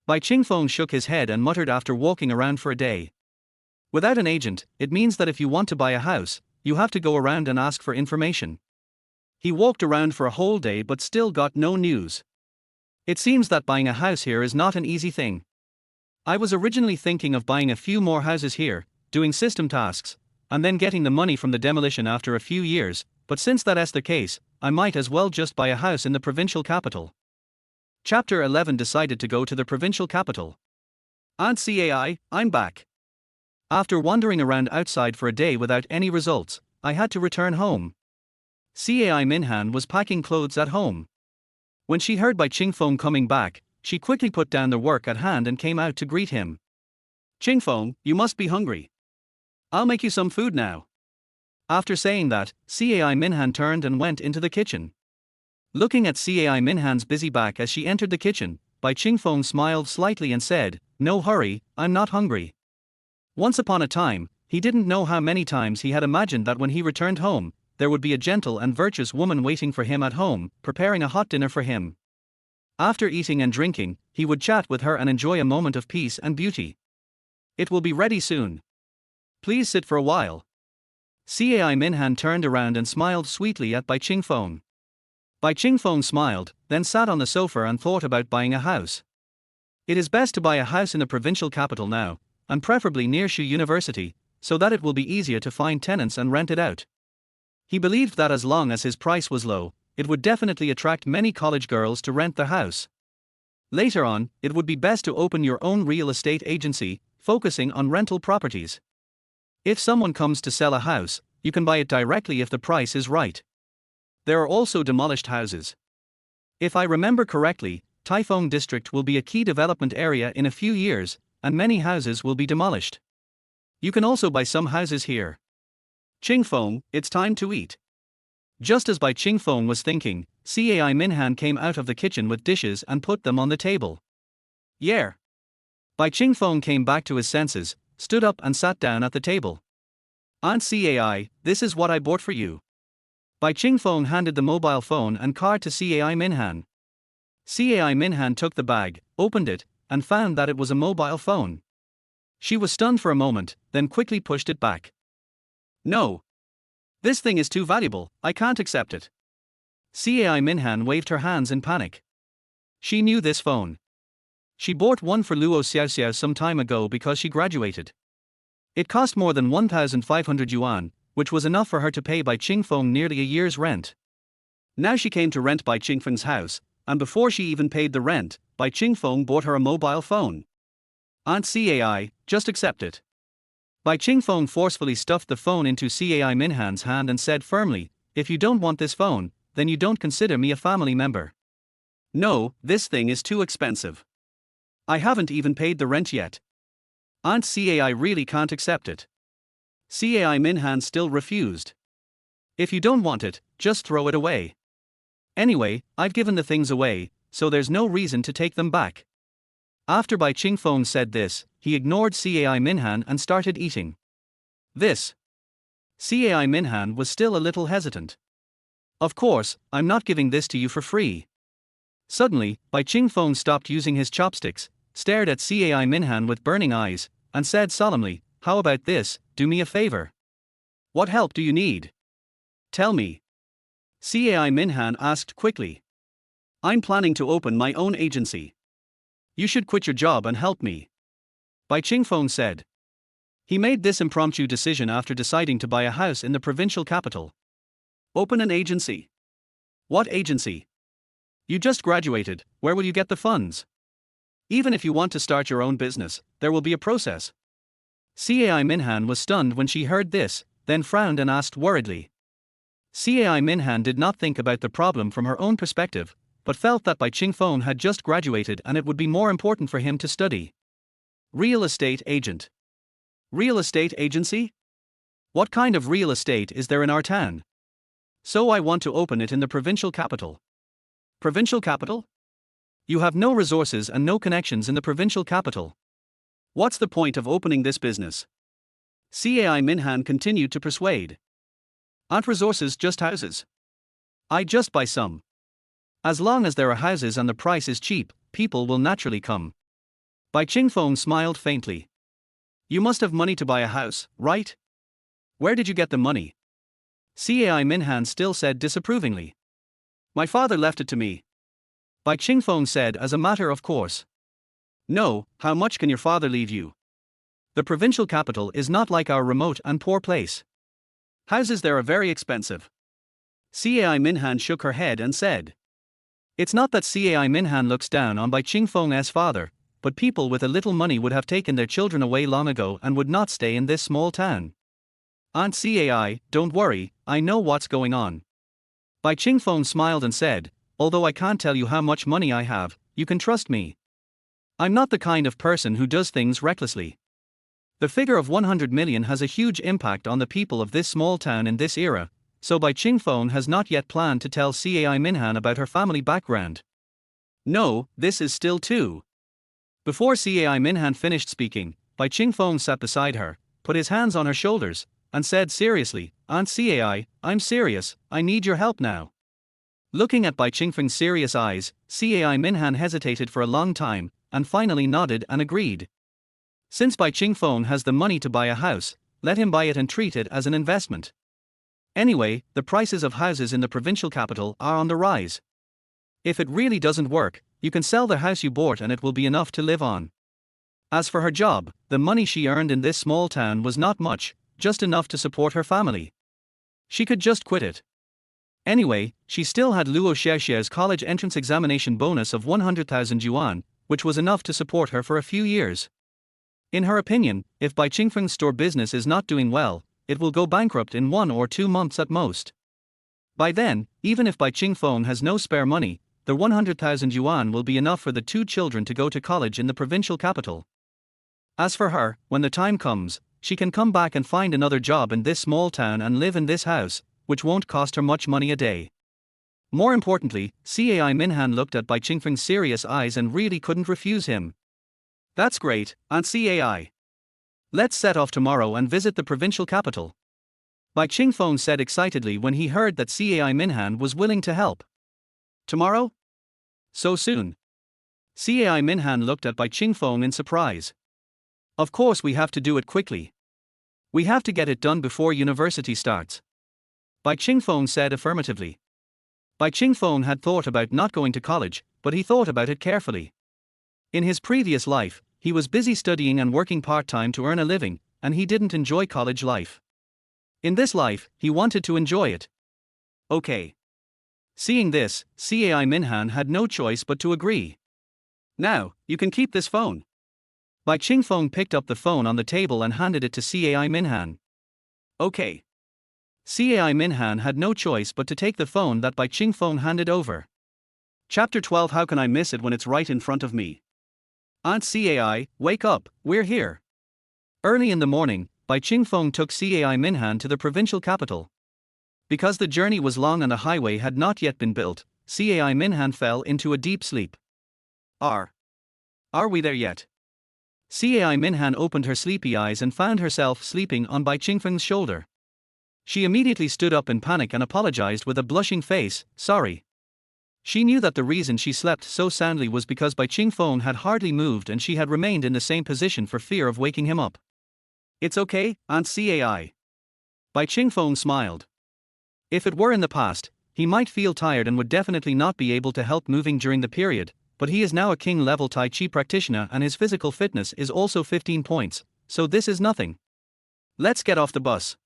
Bai Chingfeng shook his head and muttered after walking around for a day. Without an agent, it means that if you want to buy a house, you have to go around and ask for information. He walked around for a whole day but still got no news. It seems that buying a house here is not an easy thing. I was originally thinking of buying a few more houses here, doing system tasks, and then getting the money from the demolition after a few years, but since that is the case, I might as well just buy a house in the provincial capital. Chapter 11 decided to go to the provincial capital. "Aunt Cai, I'm back." After wandering around outside for a day without any results, I had to return home. Cai Minhan was packing clothes at home. When she heard Bai Chingfeng coming back, she quickly put down the work at hand and came out to greet him. "Chingfeng, you must be hungry. I'll make you some food now." After saying that, Cai Minhan turned and went into the kitchen. Looking at Cai Minhan's busy back as she entered the kitchen, Bai Chingfeng smiled slightly and said, "No hurry, I'm not hungry." Once upon a time, he didn't know how many times he had imagined that when he returned home, there would be a gentle and virtuous woman waiting for him at home, preparing a hot dinner for him. After eating and drinking, he would chat with her and enjoy a moment of peace and beauty. "It will be ready soon. Please sit for a while." Cai Minhan turned around and smiled sweetly at Bai Chingfeng. Bai Chingfeng smiled, then sat on the sofa and thought about buying a house. It is best to buy a house in the provincial capital now, and preferably near Shu University, so that it will be easier to find tenants and rent it out. He believed that as long as his price was low, it would definitely attract many college girls to rent the house. Later on, it would be best to open your own real estate agency, focusing on rental properties. If someone comes to sell a house, you can buy it directly if the price is right. There are also demolished houses. If I remember correctly, Taifeng district will be a key development area in a few years, and many houses will be demolished. You can also buy some houses here. "Chingfeng, it's time to eat." Just as Bai Chingfeng was thinking, Cai Minhan came out of the kitchen with dishes and put them on the table. "Yeah." Bai Chingfeng came back to his senses, stood up and sat down at the table. "Aunt Cai, this is what I bought for you." Bai Chingfeng handed the mobile phone and card to Cai Minhan. Cai Minhan took the bag, opened it, and found that it was a mobile phone. She was stunned for a moment, then quickly pushed it back. "No. This thing is too valuable, I can't accept it." Cai Minhan waved her hands in panic. She knew this phone. She bought one for Luo Xiaoxiao some time ago because she graduated. It cost more than 1,500 yuan, which was enough for her to pay Bai Chingfeng nearly a year's rent. Now she came to rent Bai Chingfeng's house, and before she even paid the rent, Bai Chingfeng bought her a mobile phone. "Aunt Cai, just accept it." Bai Chingfeng forcefully stuffed the phone into Cai Minhan's hand and said firmly, "If you don't want this phone, then you don't consider me a family member." "No, this thing is too expensive. I haven't even paid the rent yet. Aunt Cai really can't accept it." Cai Minhan still refused. "If you don't want it, just throw it away. Anyway, I've given the things away, so there's no reason to take them back." After Bai Chingfeng said this, he ignored Cai Minhan and started eating. This. Cai Minhan was still a little hesitant. Of course, I'm not giving this to you for free. Suddenly, Bai Ching-fong stopped using his chopsticks, stared at Cai Minhan with burning eyes, and said solemnly, "How about this, do me a favor? What help do you need? Tell me." Cai Minhan asked quickly. "I'm planning to open my own agency. You should quit your job and help me," Bai Ching-fong said. He made this impromptu decision after deciding to buy a house in the provincial capital. Open an agency? What agency? You just graduated, where will you get the funds? Even if you want to start your own business, there will be a process. Cai Minhan was stunned when she heard this, then frowned and asked worriedly. Cai Minhan did not think about the problem from her own perspective, but felt that Bai Ching-fong had just graduated and it would be more important for him to study. Real estate agent. Real estate agency? What kind of real estate is there in our town? So I want to open it in the provincial capital. Provincial capital? You have no resources and no connections in the provincial capital. What's the point of opening this business? Cai Minhan continued to persuade. Aren't resources just houses? I just buy some. As long as there are houses and the price is cheap, people will naturally come. Bai Ching-fong smiled faintly. You must have money to buy a house, right? Where did you get the money? Cai Minhan still said disapprovingly. My father left it to me. Bai Ching-fong said as a matter of course. No, how much can your father leave you? The provincial capital is not like our remote and poor place. Houses there are very expensive. Cai Minhan shook her head and said. It's not that Cai Minhan looks down on Bai Ching-fong's father, but people with a little money would have taken their children away long ago and would not stay in this small town. Aunt Cai, don't worry, I know what's going on. Bai Ching-fong smiled and said, although I can't tell you how much money I have, you can trust me. I'm not the kind of person who does things recklessly. The figure of 100 million has a huge impact on the people of this small town in this era, so Bai Ching-fong has not yet planned to tell Cai Minhan about her family background. No, this is still too. Before Cai Minhan finished speaking, Bai Ching-fong sat beside her, put his hands on her shoulders, and said seriously, Aunt Cai, I'm serious, I need your help now. Looking at Bai Ching-fong's serious eyes, Cai Minhan hesitated for a long time, and finally nodded and agreed. Since Bai Ching-fong has the money to buy a house, let him buy it and treat it as an investment. Anyway, the prices of houses in the provincial capital are on the rise. If it really doesn't work, you can sell the house you bought and it will be enough to live on. As for her job, the money she earned in this small town was not much, just enough to support her family. She could just quit it. Anyway, she still had Luo Xiaoxiao's college entrance examination bonus of 100,000 yuan, which was enough to support her for a few years. In her opinion, if Bai Ching-fong's store business is not doing well, it will go bankrupt in 1 or 2 months at most. By then, even if Bai Ching-fong has no spare money, the 100,000 yuan will be enough for the 2 children to go to college in the provincial capital. As for her, when the time comes, she can come back and find another job in this small town and live in this house, which won't cost her much money a day. More importantly, Cai Minhan looked at Bai Ching-fong's serious eyes and really couldn't refuse him. That's great, Aunt Cai. Let's set off tomorrow and visit the provincial capital. Bai Ching-fong said excitedly when he heard that Cai Minhan was willing to help. Tomorrow? So soon? Cai Minhan looked at Bai Ching-fong in surprise. Of course we have to do it quickly. We have to get it done before university starts. Bai Ching-fong said affirmatively. Bai Ching-fong had thought about not going to college, but he thought about it carefully. In his previous life, he was busy studying and working part-time to earn a living, and he didn't enjoy college life. In this life, he wanted to enjoy it. Okay. Seeing this, Cai Minhan had no choice but to agree. Now, you can keep this phone. Bai Ching-fong picked up the phone on the table and handed it to Cai Minhan. Okay. Cai Minhan had no choice but to take the phone that Bai Ching-fong handed over. Chapter 12. How can I miss it when it's right in front of me? Aunt Cai, wake up, we're here. Early in the morning, Bai Ching-fong took Cai Minhan to the provincial capital. Because the journey was long and the highway had not yet been built, Cai Minhan fell into a deep sleep. Are we there yet? Cai Minhan opened her sleepy eyes and found herself sleeping on Bai Ching-fong's shoulder. She immediately stood up in panic and apologized with a blushing face, sorry. She knew that the reason she slept so soundly was because Bai Ching-fong had hardly moved and she had remained in the same position for fear of waking him up. It's okay, Aunt Cai. Bai Ching-fong smiled. If it were in the past, he might feel tired and would definitely not be able to help moving during the period, but he is now a king-level Tai Chi practitioner and his physical fitness is also 15 points, so this is nothing. Let's get off the bus.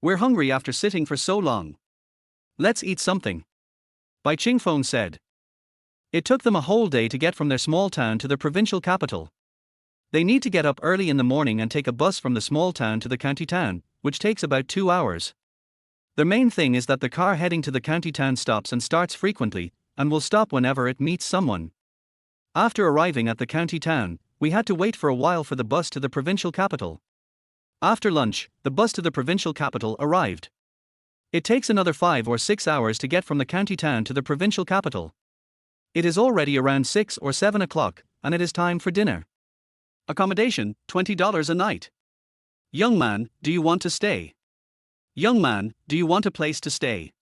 We're hungry after sitting for so long. Let's eat something. Bai Ching-fong said. It took them a whole day to get from their small town to the provincial capital. They need to get up early in the morning and take a bus from the small town to the county town, which takes about 2 hours. The main thing is that the car heading to the county town stops and starts frequently, and will stop whenever it meets someone. After arriving at the county town, we had to wait for a while for the bus to the provincial capital. After lunch, the bus to the provincial capital arrived. It takes another 5 or 6 hours to get from the county town to the provincial capital. It is already around 6 or 7 o'clock, and it is time for dinner. Accommodation, $20 a night. Young man, do you want to stay? Young man, do you want a place to stay?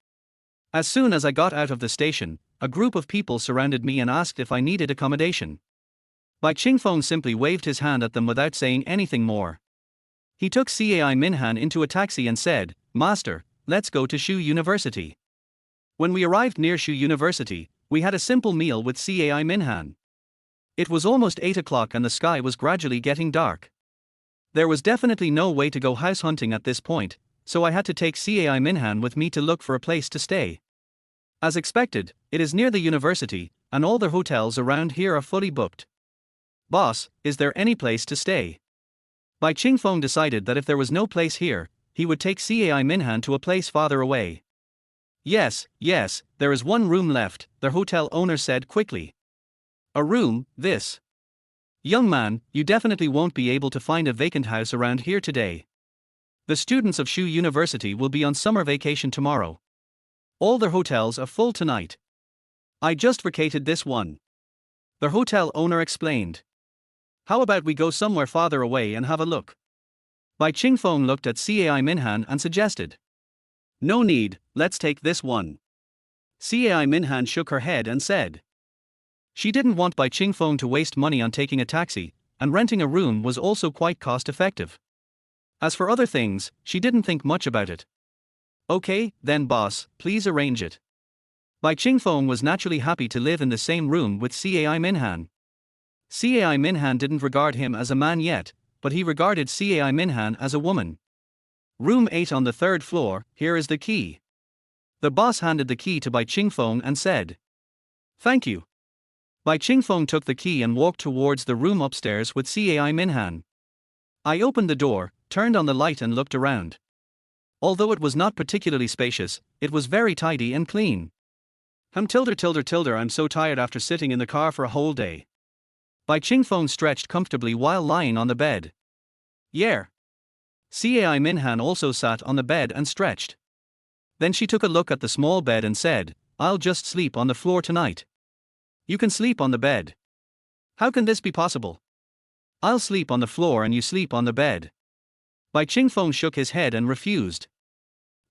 As soon as I got out of the station, a group of people surrounded me and asked if I needed accommodation. Bai Ching-fong simply waved his hand at them without saying anything more. He took Cai Minhan into a taxi and said, Master, let's go to Shu University. When we arrived near Shu University, we had a simple meal with Cai Minhan. It was almost 8 o'clock and the sky was gradually getting dark. There was definitely no way to go house hunting at this point, so I had to take Cai Minhan with me to look for a place to stay. As expected, it is near the university, and all the hotels around here are fully booked. Boss, is there any place to stay? Bai Ching-fong decided that if there was no place here, he would take Cai Minhan to a place farther away. Yes, there is one room left, the hotel owner said quickly. A room, this. Young man, you definitely won't be able to find a vacant house around here today. The students of Shu University will be on summer vacation tomorrow. All their hotels are full tonight. I just vacated this one. The hotel owner explained. How about we go somewhere farther away and have a look? Bai Ching-fong looked at Cai Minhan and suggested. No need, let's take this one. Cai Minhan shook her head and said. She didn't want Bai Ching-fong to waste money on taking a taxi, and renting a room was also quite cost-effective. As for other things, she didn't think much about it. Okay, then boss, please arrange it. Bai Ching-fong was naturally happy to live in the same room with Cai Minhan. Cai Minhan didn't regard him as a man yet, but he regarded Cai Minhan as a woman. Room 8 on the 3rd floor, here is the key. The boss handed the key to Bai Ching-fong and said. Thank you. Bai Ching-fong took the key and walked towards the room upstairs with Cai Minhan. I opened the door, turned on the light and looked around. Although it was not particularly spacious, it was very tidy and clean. I'm so tired after sitting in the car for a whole day. Bai Ching-fong stretched comfortably while lying on the bed. Yeah. Cai Minhan also sat on the bed and stretched. Then she took a look at the small bed and said, I'll just sleep on the floor tonight. You can sleep on the bed. How can this be possible? I'll sleep on the floor and you sleep on the bed. Bai Ching-fong shook his head and refused.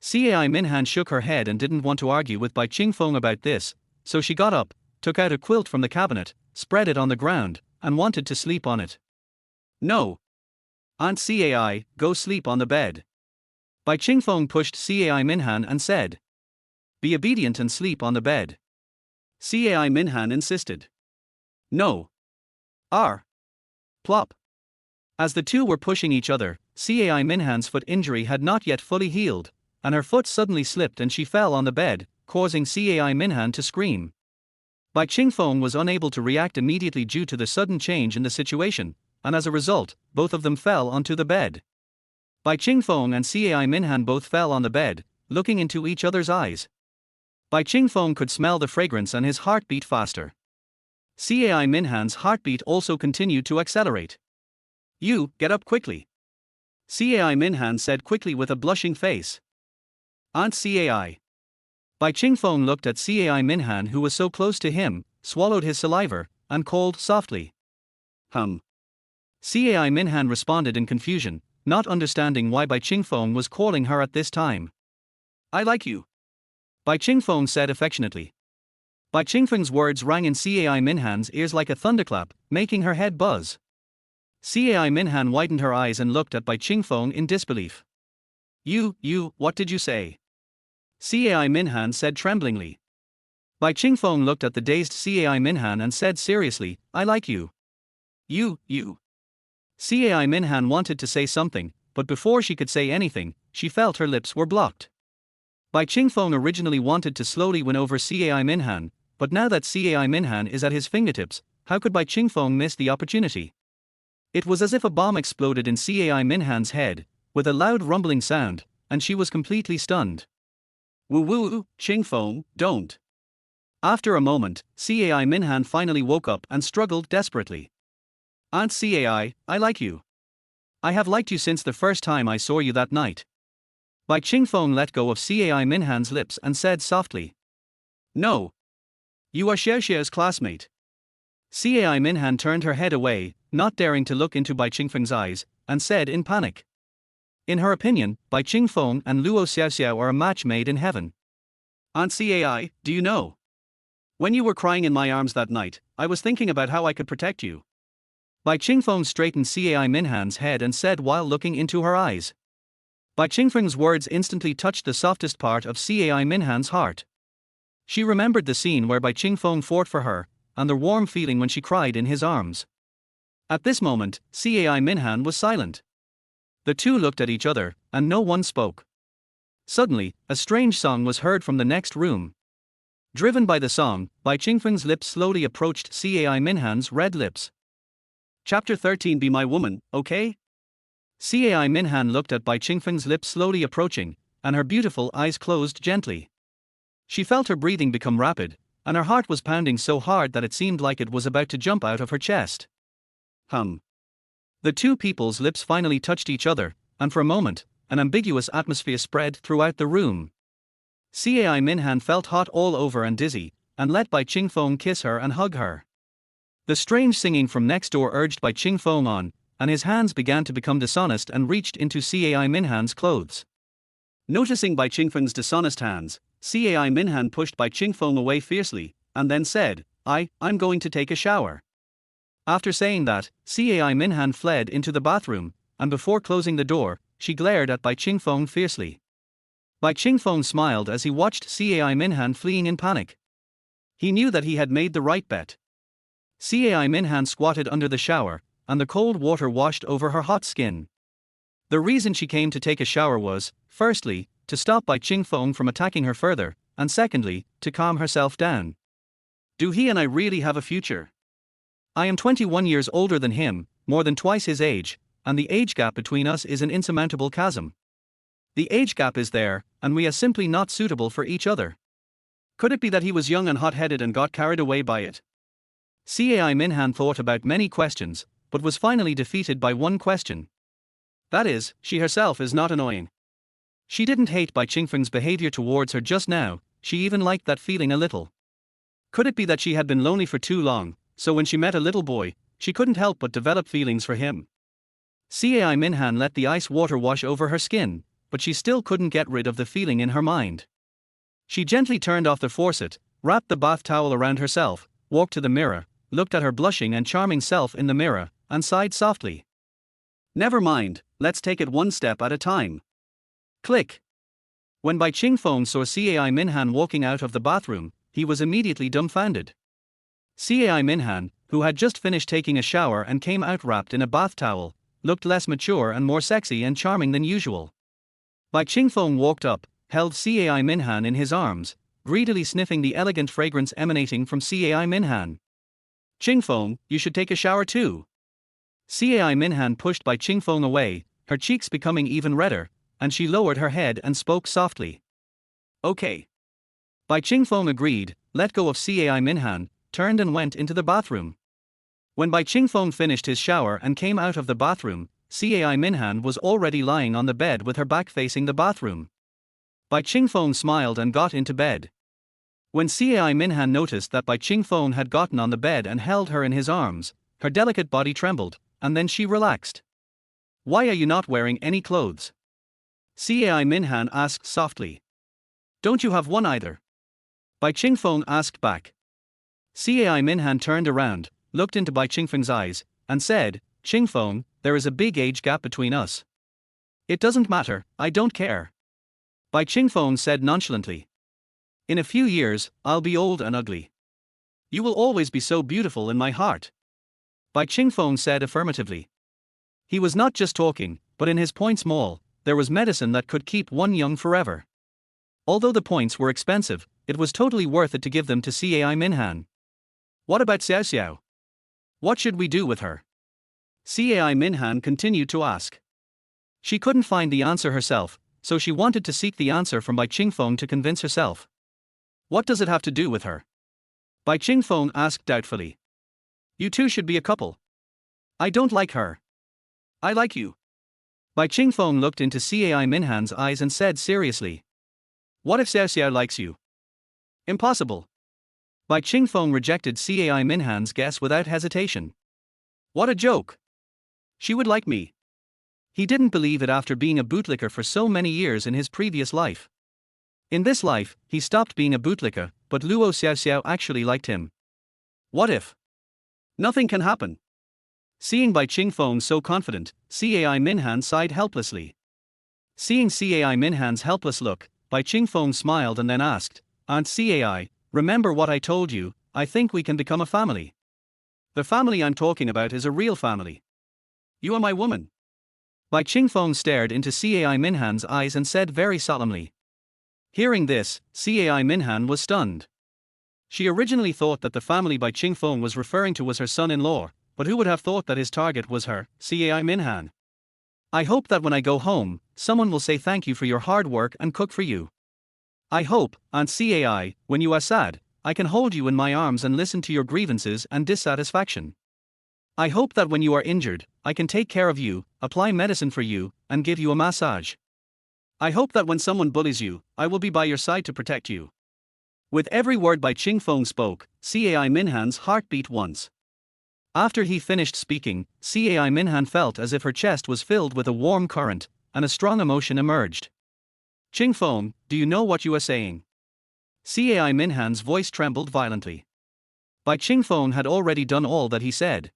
Cai Minhan shook her head and didn't want to argue with Bai Ching-fong about this, so she got up, took out a quilt from the cabinet, spread it on the ground, and wanted to sleep on it. No. Aunt Cai, go sleep on the bed. Bai Ching-fong pushed Cai Minhan and said. Be obedient and sleep on the bed. Cai Minhan insisted. No. Plop. As the two were pushing each other, Cai Minhan's foot injury had not yet fully healed, and her foot suddenly slipped and she fell on the bed, causing Cai Minhan to scream. Bai Ching-fong was unable to react immediately due to the sudden change in the situation, and as a result, both of them fell onto the bed. Bai Ching-fong and Cai Minhan both fell on the bed, looking into each other's eyes. Bai Ching-fong could smell the fragrance and his heart beat faster. Cai Minhan's heartbeat also continued to accelerate. You, get up quickly. Cai Minhan said quickly with a blushing face. Aunt Cai. Bai Ching-fong looked at Cai Minhan who was so close to him, swallowed his saliva, and called softly. Cai Minhan responded in confusion, not understanding why Bai Qingfeng was calling her at this time. I like you, Bai Qingfeng said affectionately. Bai Qingfeng's words rang in Cai Minhan's ears like a thunderclap, making her head buzz. Cai Minhan widened her eyes and looked at Bai Qingfeng in disbelief. What did you say? Cai Minhan said tremblingly. Bai Qingfeng looked at the dazed Cai Minhan and said seriously, I like you. You. Cai Minhan wanted to say something, but before she could say anything, she felt her lips were blocked. Bai Qingfeng originally wanted to slowly win over Cai Minhan, but now that Cai Minhan is at his fingertips, how could Bai Qingfeng miss the opportunity? It was as if a bomb exploded in Cai Minhan's head, with a loud rumbling sound, and she was completely stunned. Woo, Qingfeng, don't. After a moment, Cai Minhan finally woke up and struggled desperately. Aunt Cai, I like you. I have liked you since the first time I saw you that night. Bai Qingfeng let go of Cai Minhan's lips and said softly. No. You are Xiaoxiao's classmate. Cai Minhan turned her head away, not daring to look into Bai Qingfeng's eyes, and said in panic. In her opinion, Bai Qingfeng and Luo Xiaoxiao are a match made in heaven. Aunt Cai, do you know? When you were crying in my arms that night, I was thinking about how I could protect you. Bai Qingfeng straightened Cai Minhan's head and said while looking into her eyes. Bai Qingfeng's words instantly touched the softest part of Cai Minhan's heart. She remembered the scene where Bai Qingfeng fought for her, and the warm feeling when she cried in his arms. At this moment, Cai Minhan was silent. The two looked at each other, and no one spoke. Suddenly, a strange song was heard from the next room. Driven by the song, Bai Qingfeng's lips slowly approached Cai Minhan's red lips. Chapter 13 Be My Woman, okay? Cai Minhan looked at Bai Qingfeng's lips slowly approaching, and her beautiful eyes closed gently. She felt her breathing become rapid, and her heart was pounding so hard that it seemed like it was about to jump out of her chest. The two people's lips finally touched each other, and for a moment, an ambiguous atmosphere spread throughout the room. Cai Minhan felt hot all over and dizzy, and let Bai Qingfeng kiss her and hug her. The strange singing from next door urged Bai Qingfeng on, and his hands began to become dishonest and reached into Cai Minhan's clothes. Noticing Bai Qingfeng's dishonest hands, Cai Minhan pushed Bai Qingfeng away fiercely, and then said, I'm going to take a shower. After saying that, Cai Minhan fled into the bathroom, and before closing the door, she glared at Bai Qingfeng fiercely. Bai Qingfeng smiled as he watched Cai Minhan fleeing in panic. He knew that he had made the right bet. Cai Minhan squatted under the shower, and the cold water washed over her hot skin. The reason she came to take a shower was, firstly, to stop Bai Qingfeng from attacking her further, and secondly, to calm herself down. Do he and I really have a future? I am 21 years older than him, more than twice his age, and the age gap between us is an insurmountable chasm. The age gap is there, and we are simply not suitable for each other. Could it be that he was young and hot-headed and got carried away by it? Cai Minhan thought about many questions, but was finally defeated by one question. That is, she herself is not annoying. She didn't hate Bai Qingfeng's behavior towards her just now, she even liked that feeling a little. Could it be that she had been lonely for too long, so when she met a little boy, she couldn't help but develop feelings for him? Cai Minhan let the ice water wash over her skin, but she still couldn't get rid of the feeling in her mind. She gently turned off the faucet, wrapped the bath towel around herself, walked to the mirror, looked at her blushing and charming self in the mirror, and sighed softly. Never mind, let's take it one step at a time. Click. When Bai Qingfeng saw Cai Minhan walking out of the bathroom, he was immediately dumbfounded. Cai Minhan, who had just finished taking a shower and came out wrapped in a bath towel, looked less mature and more sexy and charming than usual. Bai Qingfeng walked up, held Cai Minhan in his arms, greedily sniffing the elegant fragrance emanating from Cai Minhan. Qingfeng, you should take a shower too. Cai Minhan pushed Bai Qingfeng away, her cheeks becoming even redder, and she lowered her head and spoke softly. Okay. Bai Qingfeng agreed, let go of Cai Minhan, turned and went into the bathroom. When Bai Qingfeng finished his shower and came out of the bathroom, Cai Minhan was already lying on the bed with her back facing the bathroom. Bai Qingfeng smiled and got into bed. When Cai Minhan noticed that Bai Qingfeng had gotten on the bed and held her in his arms, her delicate body trembled, and then she relaxed. Why are you not wearing any clothes? Cai Minhan asked softly. Don't you have one either? Bai Qingfeng asked back. Cai Minhan turned around, looked into Bai Qingfeng's eyes, and said, Qingfeng, there is a big age gap between us. It doesn't matter, I don't care. Bai Qingfeng said nonchalantly. In a few years, I'll be old and ugly. You will always be so beautiful in my heart. Bai Qingfeng said affirmatively. He was not just talking, but in his points mall, there was medicine that could keep one young forever. Although the points were expensive, it was totally worth it to give them to Cai Minhan. What about Xiao Xiao? What should we do with her? Cai Minhan continued to ask. She couldn't find the answer herself, so she wanted to seek the answer from Bai Qingfeng to convince herself. What does it have to do with her? Bai Qingfeng asked doubtfully. You two should be a couple. I don't like her. I like you. Bai Qingfeng looked into Cai Minhan's eyes and said seriously. What if Xiao Xiao likes you? Impossible. Bai Qingfeng rejected Cai Minhan's guess without hesitation. What a joke. She would like me. He didn't believe it after being a bootlicker for so many years in his previous life. In this life, he stopped being a bootlicker, but Luo Xiao Xiao actually liked him. What if? Nothing can happen. Seeing Bai Qingfeng so confident, Cai Minhan sighed helplessly. Seeing Cai Minhan's helpless look, Bai Qingfeng smiled and then asked, Aunt Cai, remember what I told you, I think we can become a family. The family I'm talking about is a real family. You are my woman. Bai Qingfeng stared into Cai Minhan's eyes and said very solemnly. Hearing this, Cai Minhan was stunned. She originally thought that the family Bai Qingfeng was referring to was her son-in-law, but who would have thought that his target was her, Cai Minhan? I hope that when I go home, someone will say thank you for your hard work and cook for you. I hope, Aunt Cai, when you are sad, I can hold you in my arms and listen to your grievances and dissatisfaction. I hope that when you are injured, I can take care of you, apply medicine for you, and give you a massage. I hope that when someone bullies you, I will be by your side to protect you. With every word Bai Qingfeng spoke, Cai Minhan's heart beat once. After he finished speaking, Cai Minhan felt as if her chest was filled with a warm current, and a strong emotion emerged. Qingfeng, do you know what you are saying? Cai Minhan's voice trembled violently. Bai Qingfeng had already done all that he said.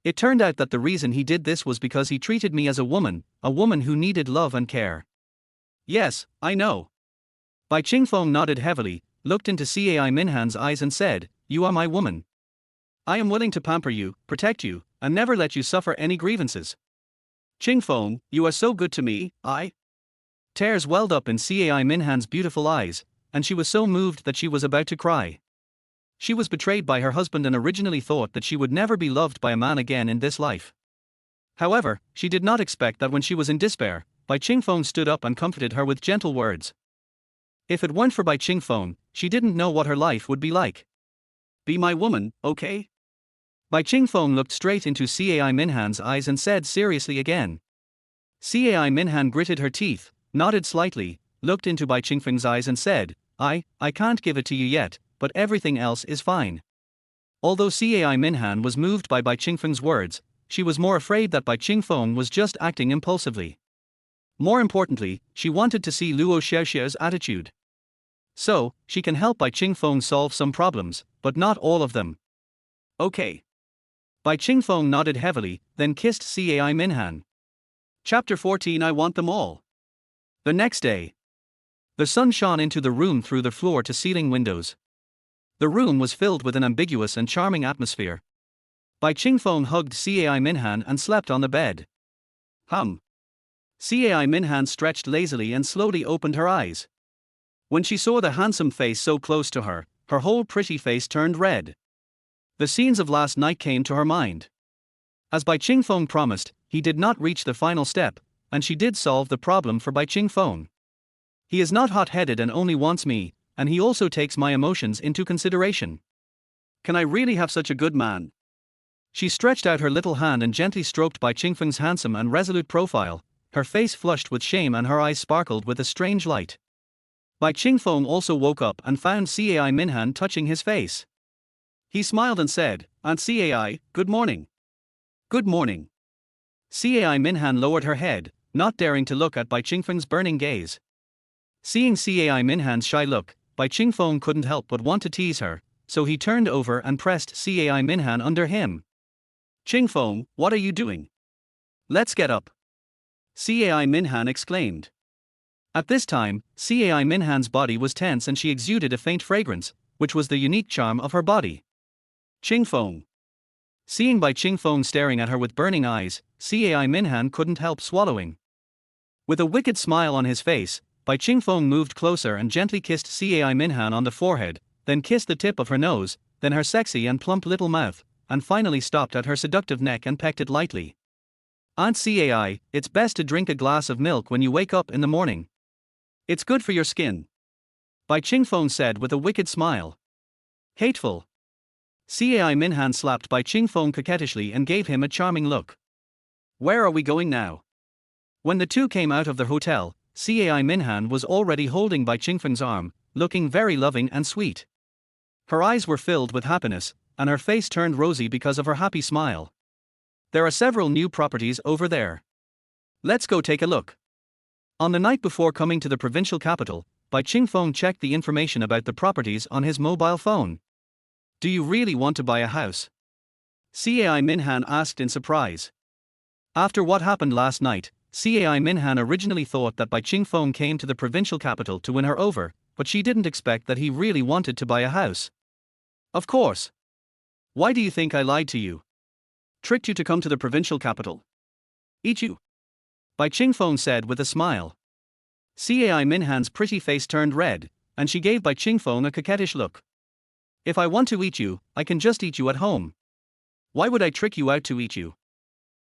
It turned out that the reason he did this was because he treated me as a woman who needed love and care. Yes, I know. Bai Qingfeng nodded heavily, looked into Cai Minhan's eyes and said, You are my woman. I am willing to pamper you, protect you, and never let you suffer any grievances. Qingfeng, you are so good to me, Tears welled up in Cai Minhan's beautiful eyes, and she was so moved that she was about to cry. She was betrayed by her husband and originally thought that she would never be loved by a man again in this life. However, she did not expect that when she was in despair, Bai Qingfeng stood up and comforted her with gentle words. If it weren't for Bai Qingfeng, she didn't know what her life would be like. Be my woman, okay? Bai Qingfeng looked straight into Cai Minhan's eyes and said seriously again. Cai Minhan gritted her teeth, nodded slightly, looked into Bai Qingfeng's eyes and said, I can't give it to you yet, but everything else is fine. Although Cai Minhan was moved by Bai Qingfeng's words, she was more afraid that Bai Qingfeng was just acting impulsively. More importantly, she wanted to see Luo Xiaoxiao's attitude. So, she can help Bai Qingfeng solve some problems, but not all of them. Okay. Bai Qingfeng nodded heavily, then kissed Cai Minhan. Chapter 14 I want them all. The next day. The sun shone into the room through the floor-to-ceiling windows. The room was filled with an ambiguous and charming atmosphere. Bai Qingfeng hugged Cai Minhan and slept on the bed. Cai Minhan stretched lazily and slowly opened her eyes. When she saw the handsome face so close to her, her whole pretty face turned red. The scenes of last night came to her mind. As Bai Qingfeng promised, he did not reach the final step, and she did solve the problem for Bai Qingfeng. He is not hot-headed and only wants me, and he also takes my emotions into consideration. Can I really have such a good man? She stretched out her little hand and gently stroked Bai Qingfeng's handsome and resolute profile, her face flushed with shame and her eyes sparkled with a strange light. Bai Qingfeng also woke up and found Cai Minhan touching his face. He smiled and said, Aunt Cai, good morning. Good morning. Cai Minhan lowered her head, not daring to look at Bai Qingfeng's burning gaze. Seeing Cai Minhan's shy look, Bai Qingfeng couldn't help but want to tease her, so he turned over and pressed Cai Minhan under him. "Qingfeng, what are you doing? Let's get up!" Cai Minhan exclaimed. At this time, Cai Minhan's body was tense and she exuded a faint fragrance, which was the unique charm of her body. "Qingfeng." Seeing Bai Qingfeng staring at her with burning eyes, Cai Minhan couldn't help swallowing. With a wicked smile on his face, Bai Qingfeng moved closer and gently kissed Cai Minhan on the forehead, then kissed the tip of her nose, then her sexy and plump little mouth, and finally stopped at her seductive neck and pecked it lightly. "Aunt Cai, it's best to drink a glass of milk when you wake up in the morning. It's good for your skin," Bai Qingfeng said with a wicked smile. "Hateful." Cai Minhan slapped Bai Qingfeng coquettishly and gave him a charming look. "Where are we going now?" When the two came out of the hotel, Cai Minhan was already holding Bai Qingfeng's arm, looking very loving and sweet. Her eyes were filled with happiness, and her face turned rosy because of her happy smile. "There are several new properties over there. Let's go take a look." On the night before coming to the provincial capital, Bai Qingfeng checked the information about the properties on his mobile phone. "Do you really want to buy a house?" Cai Minhan asked in surprise. After what happened last night, Cai Minhan originally thought that Bai Qingfeng came to the provincial capital to win her over, but she didn't expect that he really wanted to buy a house. "Of course. Why do you think I lied to you? Tricked you to come to the provincial capital? Eat you?" Bai Qingfeng said with a smile. Cai Minhan's pretty face turned red, and she gave Bai Qingfeng a coquettish look. "If I want to eat you, I can just eat you at home. Why would I trick you out to eat you?"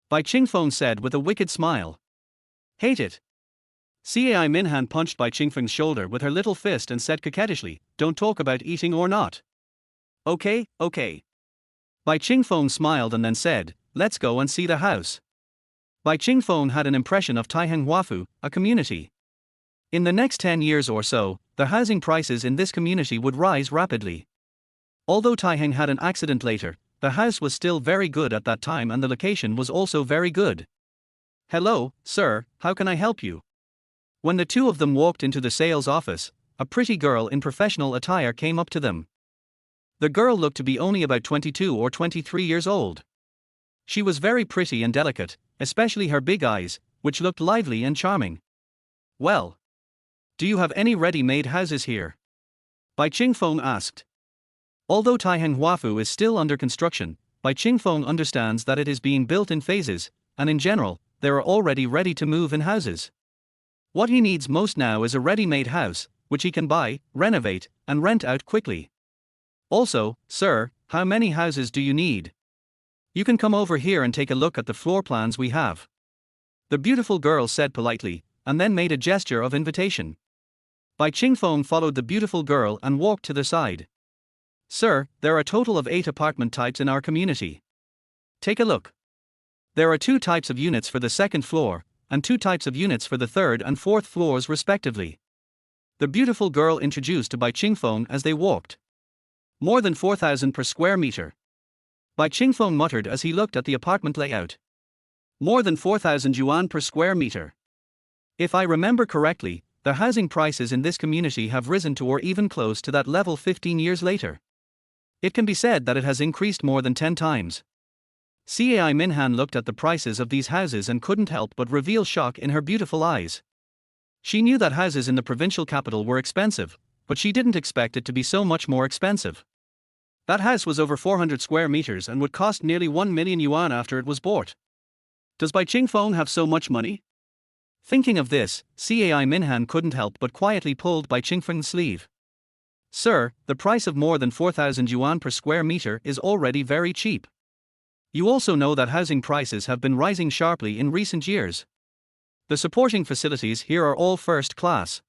Bai Qingfeng said with a wicked smile. "Hate it." Cai Minhan punched Bai Qingfeng's shoulder with her little fist and said coquettishly, "Don't talk about eating or not." Okay. Bai Qingfeng smiled and then said, "Let's go and see the house." Bai Qingfeng had an impression of Taiheng Huafu, a community. In the next 10 years or so, the housing prices in this community would rise rapidly. Although Taiheng had an accident later, the house was still very good at that time and the location was also very good. "Hello, sir, how can I help you?" When the two of them walked into the sales office, a pretty girl in professional attire came up to them. The girl looked to be only about 22 or 23 years old. She was very pretty and delicate, especially her big eyes, which looked lively and charming. "Well, do you have any ready-made houses here?" Bai Qingfeng asked. Although Taiheng Huafu is still under construction, Bai Qingfeng understands that it is being built in phases, and in general, there are already ready-to-move in houses. What he needs most now is a ready-made house, which he can buy, renovate, and rent out quickly. "Also, sir, how many houses do you need? You can come over here and take a look at the floor plans we have," the beautiful girl said politely, and then made a gesture of invitation. Bai Qingfeng followed the beautiful girl and walked to the side. "Sir, there are a total of 8 apartment types in our community. Take a look. There are 2 types of units for the second floor, and 2 types of units for the third and fourth floors respectively," the beautiful girl introduced to Bai Qingfeng as they walked. "More than 4,000 per square meter." Bai Qingfeng muttered as he looked at the apartment layout. "More than 4,000 yuan per square meter. If I remember correctly, the housing prices in this community have risen to or even close to that level 15 years later. It can be said that it has increased more than 10 times. Cai Minhan looked at the prices of these houses and couldn't help but reveal shock in her beautiful eyes. She knew that houses in the provincial capital were expensive, but she didn't expect it to be so much more expensive. That house was over 400 square meters and would cost nearly 1 million yuan after it was bought. Does Bai Qingfeng have so much money? Thinking of this, Cai Minhan couldn't help but quietly pulled Bai Qingfeng's sleeve. "Sir, the price of more than 4,000 yuan per square meter is already very cheap. You also know that housing prices have been rising sharply in recent years. The supporting facilities here are all first class.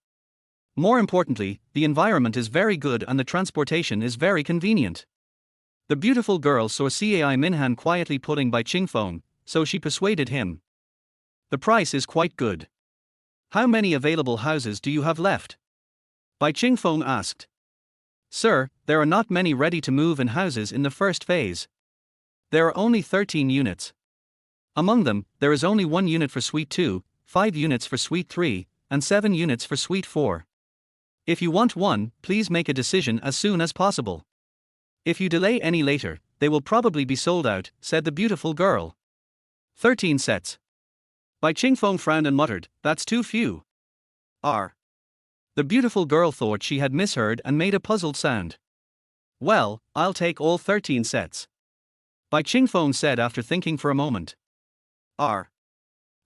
More importantly, the environment is very good and the transportation is very convenient." The beautiful girl saw Cai Minhan quietly pulling Bai Qingfeng, so she persuaded him. "The price is quite good. How many available houses do you have left?" Bai Qingfeng asked. "Sir, there are not many ready to move in houses in the first phase. There are only 13 units. Among them, there is only 1 unit for Suite 2, 5 units for Suite 3, and 7 units for Suite 4. If you want one, please make a decision as soon as possible. If you delay any later, they will probably be sold out, said the beautiful girl. 13 sets. Bai Qingfeng frowned and muttered, that's too few. The beautiful girl thought she had misheard and made a puzzled sound. Well, I'll take all 13 sets. Bai Qingfeng said after thinking for a moment.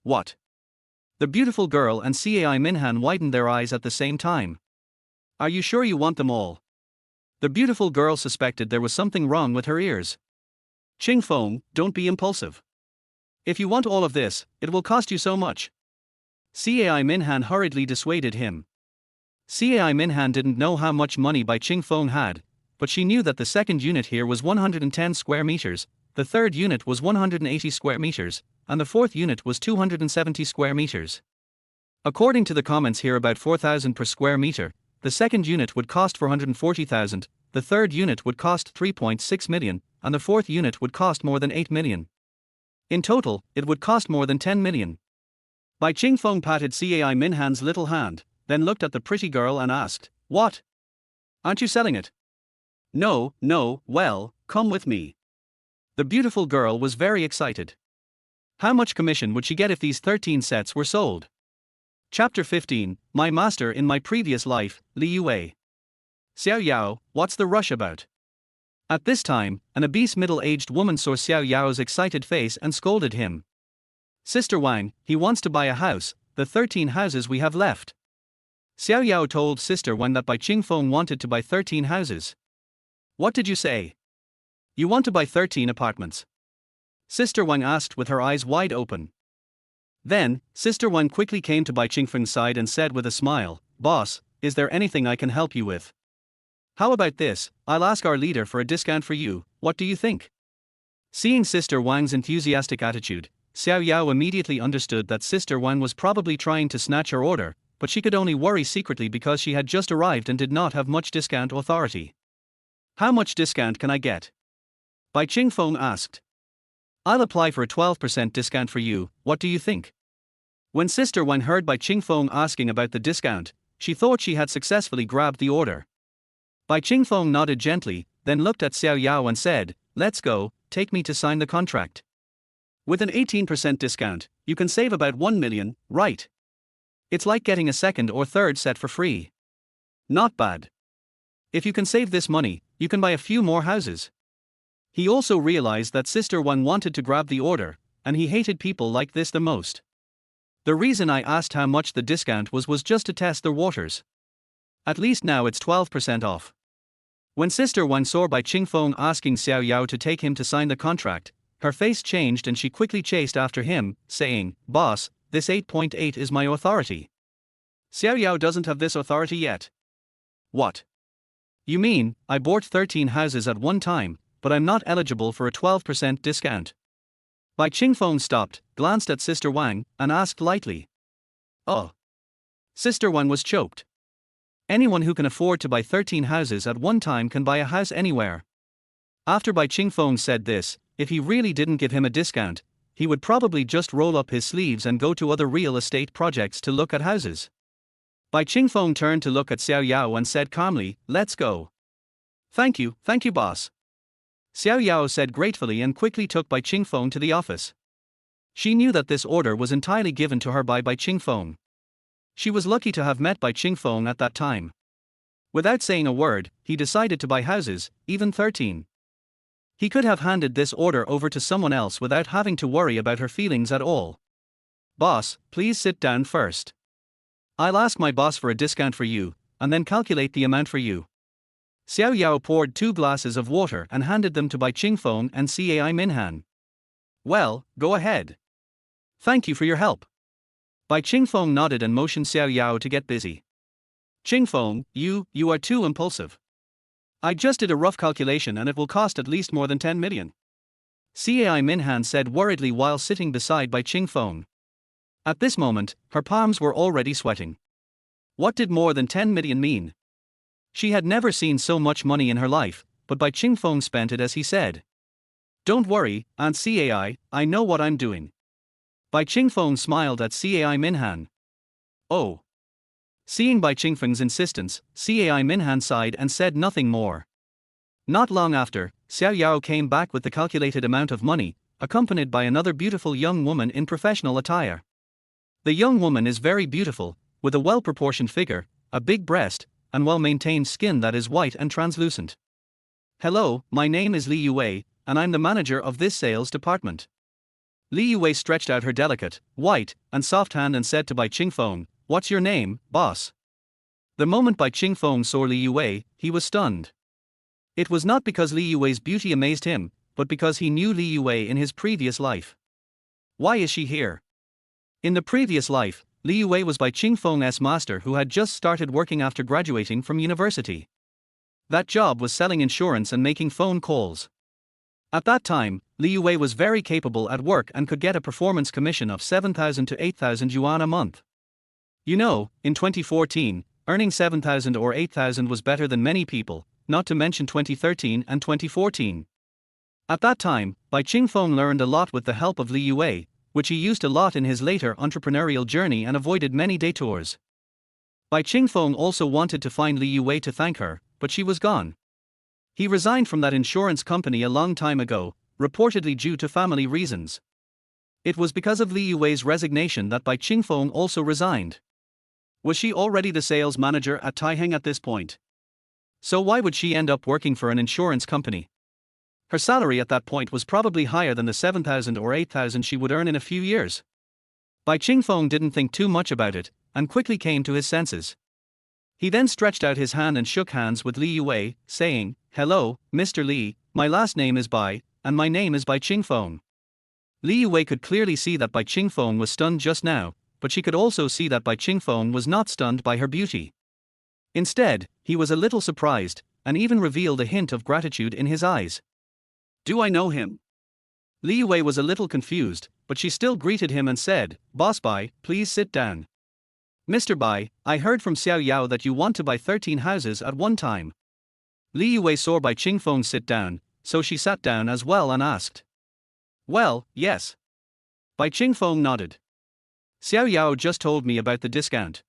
What? The beautiful girl and Cai Minhan widened their eyes at the same time. Are you sure you want them all? The beautiful girl suspected there was something wrong with her ears. Qingfeng, don't be impulsive. If you want all of this, it will cost you so much. Cai Minhan hurriedly dissuaded him. Cai Minhan didn't know how much money Bai Qingfeng had, but she knew that the second unit here was 110 square meters, the third unit was 180 square meters, and the fourth unit was 270 square meters. According to the comments here, about 4,000 per square meter, the second unit would cost 440,000, the third unit would cost 3.6 million, and the fourth unit would cost more than 8 million. In total, it would cost more than 10 million. Bai Qingfeng patted Cai Minhan's little hand, then looked at the pretty girl and asked, what? Aren't you selling it? No, well, come with me. The beautiful girl was very excited. How much commission would she get if these 13 sets were sold? Chapter 15, My Master in My Previous Life, Li Yue. Xiao Yao, what's the rush about? At this time, an obese middle-aged woman saw Xiao Yao's excited face and scolded him. Sister Wang, he wants to buy a house, the 13 houses we have left. Xiao Yao told Sister Wang that Bai Qingfeng wanted to buy 13 houses. What did you say? You want to buy 13 apartments? Sister Wang asked with her eyes wide open. Then, Sister Wang quickly came to Bai Qingfeng's side and said with a smile, Boss, is there anything I can help you with? How about this, I'll ask our leader for a discount for you, what do you think? Seeing Sister Wang's enthusiastic attitude, Xiao Yao immediately understood that Sister Wang was probably trying to snatch her order, but she could only worry secretly because she had just arrived and did not have much discount authority. How much discount can I get? Bai Qingfeng asked. I'll apply for a 12% discount for you, what do you think? When Sister Wang heard Bai Qingfeng asking about the discount, she thought she had successfully grabbed the order. Bai Qingfeng nodded gently, then looked at Xiao Yao and said, let's go, take me to sign the contract. With an 18% discount, you can save about 1 million, right? It's like getting a second or third set for free. Not bad. If you can save this money, you can buy a few more houses. He also realized that Sister Wang wanted to grab the order, and he hated people like this the most. The reason I asked how much the discount was just to test the waters. At least now it's 12% off. When Sister Wang saw Bai Qingfeng asking Xiao Yao to take him to sign the contract, her face changed and she quickly chased after him, saying, Boss, this 8.8 is my authority. Xiao Yao doesn't have this authority yet. What? You mean, I bought 13 houses at one time, but I'm not eligible for a 12% discount? Bai Qingfeng stopped, glanced at Sister Wang, and asked lightly. Oh. Sister Wang was choked. Anyone who can afford to buy 13 houses at one time can buy a house anywhere. After Bai Qingfeng said this, if he really didn't give him a discount, he would probably just roll up his sleeves and go to other real estate projects to look at houses. Bai Qingfeng turned to look at Xiao Yao and said calmly, let's go. Thank you, boss. Xiao Yao said gratefully and quickly took Bai Qingfeng to the office. She knew that this order was entirely given to her by Bai Qingfeng. She was lucky to have met Bai Qingfeng at that time. Without saying a word, he decided to buy houses, even 13. He could have handed this order over to someone else without having to worry about her feelings at all. Boss, please sit down first. I'll ask my boss for a discount for you, and then calculate the amount for you. Xiao Yao poured 2 glasses of water and handed them to Bai Qingfeng and Cai Minhan. Well, go ahead. Thank you for your help. Bai Qingfeng nodded and motioned Xiao Yao to get busy. Qingfeng, you are too impulsive. I just did a rough calculation and it will cost at least more than 10 million. Cai Minhan said worriedly while sitting beside Bai Qingfeng. At this moment, her palms were already sweating. What did more than 10 million mean? She had never seen so much money in her life, but Bai Qingfeng spent it as he said. Don't worry, Aunt Cai, I know what I'm doing. Bai Qingfeng smiled at Cai Minhan. Oh. Seeing Bai Qingfeng's insistence, Cai Minhan sighed and said nothing more. Not long after, Xiao Yao came back with the calculated amount of money, accompanied by another beautiful young woman in professional attire. The young woman is very beautiful, with a well-proportioned figure, a big breast, and well-maintained skin that is white and translucent. Hello, my name is Li Yue, and I'm the manager of this sales department. Li Yue stretched out her delicate, white, and soft hand and said to Bai Qingfeng, "What's your name, boss?" The moment Bai Qingfeng saw Li Yue, he was stunned. It was not because Li Yue's beauty amazed him, but because he knew Li Yue in his previous life. Why is she here? In the previous life, Li Yue was Bai Qingfeng's master who had just started working after graduating from university. That job was selling insurance and making phone calls. At that time, Li Yue was very capable at work and could get a performance commission of 7,000 to 8,000 yuan a month. You know, in 2014, earning 7,000 or 8,000 was better than many people, not to mention 2013 and 2014. At that time, Bai Qingfeng learned a lot with the help of Li Yue, which he used a lot in his later entrepreneurial journey and avoided many detours. Bai Qingfeng also wanted to find Li Yue to thank her, but she was gone. He resigned from that insurance company a long time ago, reportedly due to family reasons. It was because of Li Yue's resignation that Bai Qingfeng also resigned. Was she already the sales manager at Taiheng at this point? So why would she end up working for an insurance company? Her salary at that point was probably higher than the 7,000 or 8,000 she would earn in a few years. Bai Qingfeng didn't think too much about it, and quickly came to his senses. He then stretched out his hand and shook hands with Li Yue, saying, "Hello, Mr. Li, my last name is Bai, and my name is Bai Qingfeng." Li Yue could clearly see that Bai Qingfeng was stunned just now, but she could also see that Bai Qingfeng was not stunned by her beauty. Instead, he was a little surprised, and even revealed a hint of gratitude in his eyes. "Do I know him?" Li Yue was a little confused, but she still greeted him and said, "Boss Bai, please sit down." "Mr. Bai, I heard from Xiao Yao that you want to buy 13 houses at one time." Li Yue saw Bai Qingfeng sit down, so she sat down as well and asked. "Well, yes." Bai Qingfeng nodded. "Xiao Yao just told me about the discount.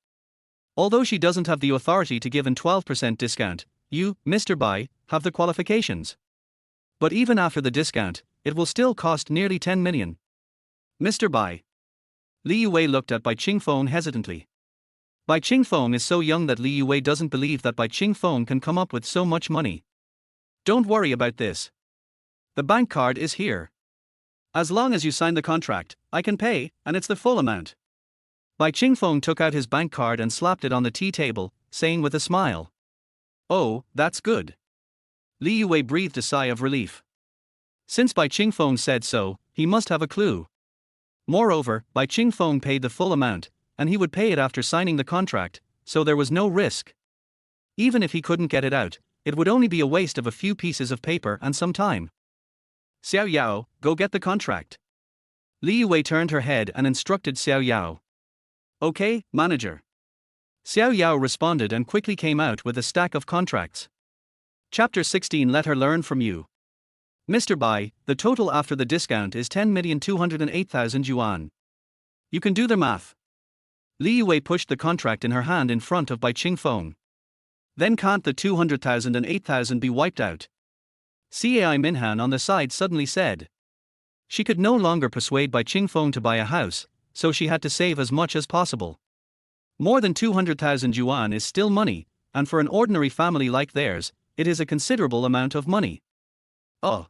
Although she doesn't have the authority to give a 12% discount, you, Mr. Bai, have the qualifications. But even after the discount, it will still cost nearly 10 million. Mr. Bai." Li Yue looked at Bai Qingfeng hesitantly. Bai Qingfeng is so young that Li Yue doesn't believe that Bai Qingfeng can come up with so much money. "Don't worry about this. The bank card is here. As long as you sign the contract, I can pay, and it's the full amount." Bai Qingfeng took out his bank card and slapped it on the tea table, saying with a smile, "Oh, that's good." Li Yue breathed a sigh of relief. Since Bai Qingfeng said so, he must have a clue. Moreover, Bai Qingfeng paid the full amount, and he would pay it after signing the contract, so there was no risk. Even if he couldn't get it out, it would only be a waste of a few pieces of paper and some time. "Xiao Yao, go get the contract." Li Yue turned her head and instructed Xiao Yao. "Okay, manager." Xiao Yao responded and quickly came out with a stack of contracts. Chapter 16. Let her learn from you. "Mr. Bai, the total after the discount is 10,208,000 yuan. You can do the math." Li Yue pushed the contract in her hand in front of Bai Qingfeng. "Then can't the 200,000 and 8,000 be wiped out?" Cai Minhan on the side suddenly said. She could no longer persuade Bai Qingfeng to buy a house, so she had to save as much as possible. More than 200,000 yuan is still money, and for an ordinary family like theirs, it is a considerable amount of money. Oh.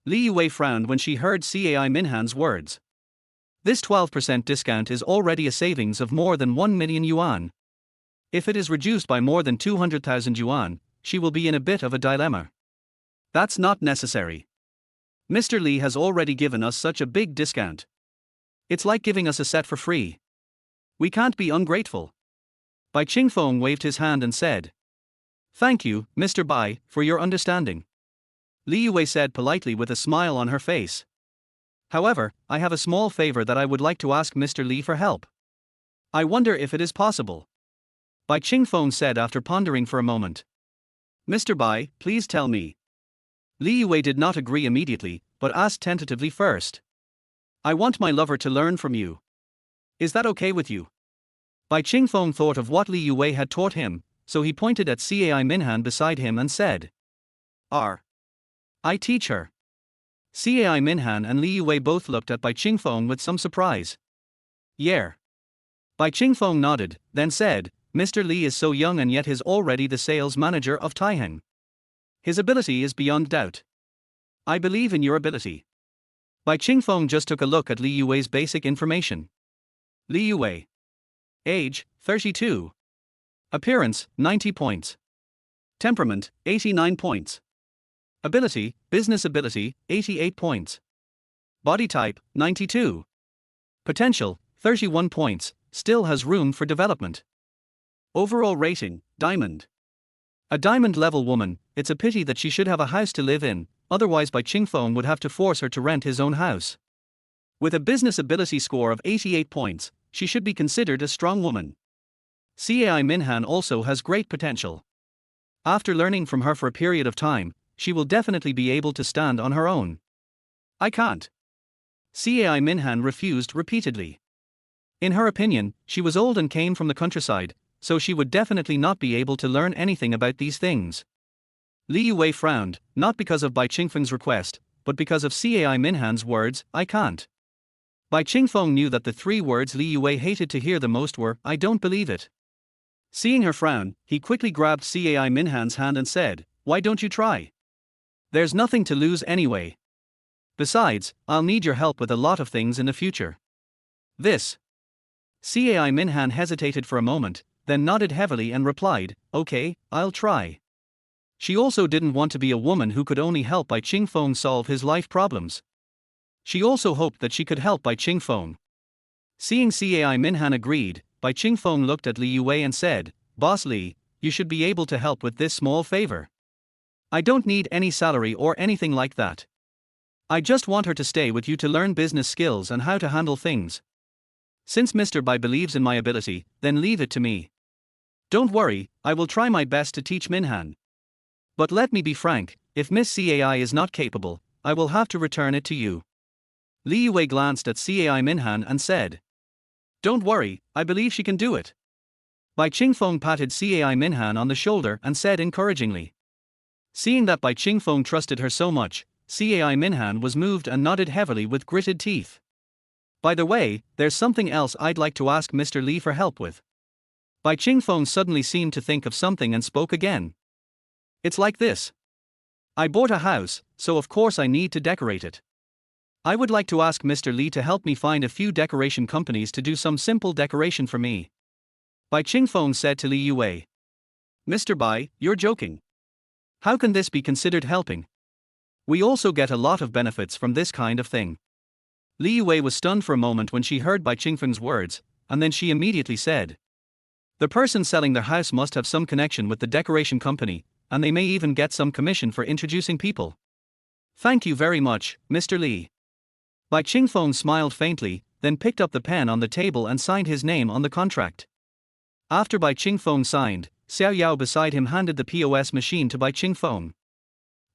Li Yue frowned when she heard Cai Minhan's words. This 12% discount is already a savings of more than 1 million yuan. If it is reduced by more than 200,000 yuan, she will be in a bit of a dilemma. That's not necessary. Mr. Li has already given us such a big discount. It's like giving us a set for free. We can't be ungrateful. Bai Qingfeng waved his hand and said, "Thank you, Mr. Bai, for your understanding." Li Yue said politely with a smile on her face. "However, I have a small favor that I would like to ask Mr. Li for help. I wonder if it is possible." Bai Qingfeng said after pondering for a moment. "Mr. Bai, please tell me." Li Yue did not agree immediately, but asked tentatively first. I want my lover to learn from you. Is that okay with you? Bai Qingfeng thought of what Li Yue had taught him, so he pointed at Cai Minhan beside him and said, I teach her. Cai Minhan and Li Yue both looked at Bai Qingfeng with some surprise. Yeah. Bai Qingfeng nodded, then said, Mr. Li is so young and yet is already the sales manager of Taiheng. His ability is beyond doubt. I believe in your ability. Bai Qingfeng just took a look at Li Yue's basic information. Li Yue. Age, 32. Appearance, 90 points. Temperament, 89 points. Ability, business ability, 88 points. Body type, 92. Potential, 31 points, still has room for development. Overall rating, Diamond. A diamond level woman, it's a pity that she should have a house to live in, otherwise Bai Qingfeng would have to force her to rent his own house. With a business ability score of 88 points, she should be considered a strong woman. Cai Minhan also has great potential. After learning from her for a period of time, she will definitely be able to stand on her own. I can't. Cai Minhan refused repeatedly. In her opinion, she was old and came from the countryside, so she would definitely not be able to learn anything about these things. Li Yue frowned, not because of Bai Qingfeng's request, but because of Cai Minhan's words, I can't. Bai Qingfeng knew that the three words Li Yue hated to hear the most were, I don't believe it. Seeing her frown, he quickly grabbed Cai Minhan's hand and said, why don't you try? There's nothing to lose anyway. Besides, I'll need your help with a lot of things in the future. This. Cai Minhan hesitated for a moment, then nodded heavily and replied, okay, I'll try. She also didn't want to be a woman who could only help Bai Qingfeng solve his life problems. She also hoped that she could help Bai Qingfeng. Seeing Cai Minhan agreed, Bai Qingfeng looked at Li Yue and said, Boss Li, you should be able to help with this small favor. I don't need any salary or anything like that. I just want her to stay with you to learn business skills and how to handle things. Since Mr. Bai believes in my ability, then leave it to me. Don't worry, I will try my best to teach Minhan. But let me be frank, if Miss Cai is not capable, I will have to return it to you. Li Yue glanced at Cai Minhan and said, don't worry, I believe she can do it. Bai Qingfeng patted Cai Minhan on the shoulder and said encouragingly. Seeing that Bai Qingfeng trusted her so much, Cai Minhan was moved and nodded heavily with gritted teeth. By the way, there's something else I'd like to ask Mr. Li for help with. Bai Qingfeng suddenly seemed to think of something and spoke again. It's like this. I bought a house, so of course I need to decorate it. I would like to ask Mr. Li to help me find a few decoration companies to do some simple decoration for me. Bai Qingfeng said to Li Yue. Mr. Bai, you're joking. How can this be considered helping? We also get a lot of benefits from this kind of thing. Li Yue was stunned for a moment when she heard Bai Qingfeng's words, and then she immediately said. The person selling their house must have some connection with the decoration company, and they may even get some commission for introducing people. Thank you very much, Mr. Li. Bai Qingfeng smiled faintly, then picked up the pen on the table and signed his name on the contract. After Bai Qingfeng signed, Xiao Yao beside him handed the POS machine to Bai Qingfeng.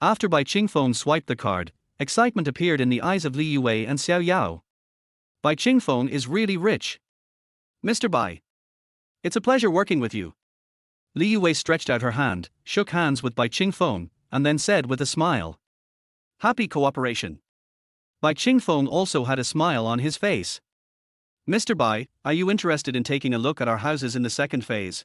After Bai Qingfeng swiped the card, excitement appeared in the eyes of Li Yue and Xiao Yao. Bai Qingfeng is really rich. Mr. Bai. It's a pleasure working with you. Li Yue stretched out her hand, shook hands with Bai Qingfeng, and then said with a smile. Happy cooperation. Bai Qingfeng also had a smile on his face. Mr. Bai, are you interested in taking a look at our houses in the second phase?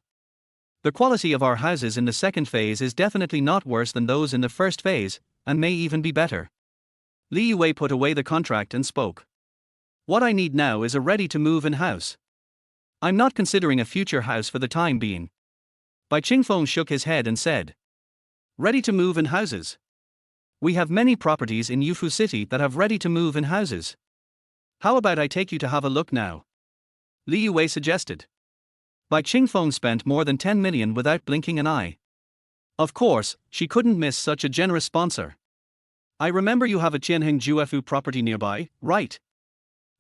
The quality of our houses in the second phase is definitely not worse than those in the first phase, and may even be better. Li Yue put away the contract and spoke. What I need now is a ready-to-move-in house. I'm not considering a future house for the time being. Bai Qingfeng shook his head and said. Ready-to-move-in houses. We have many properties in Yufu City that have ready-to-move-in houses. How about I take you to have a look now? Li Yue suggested. Bai Qingfeng spent more than 10 million without blinking an eye. Of course, she couldn't miss such a generous sponsor. I remember you have a Qianheng Juefu property nearby, right?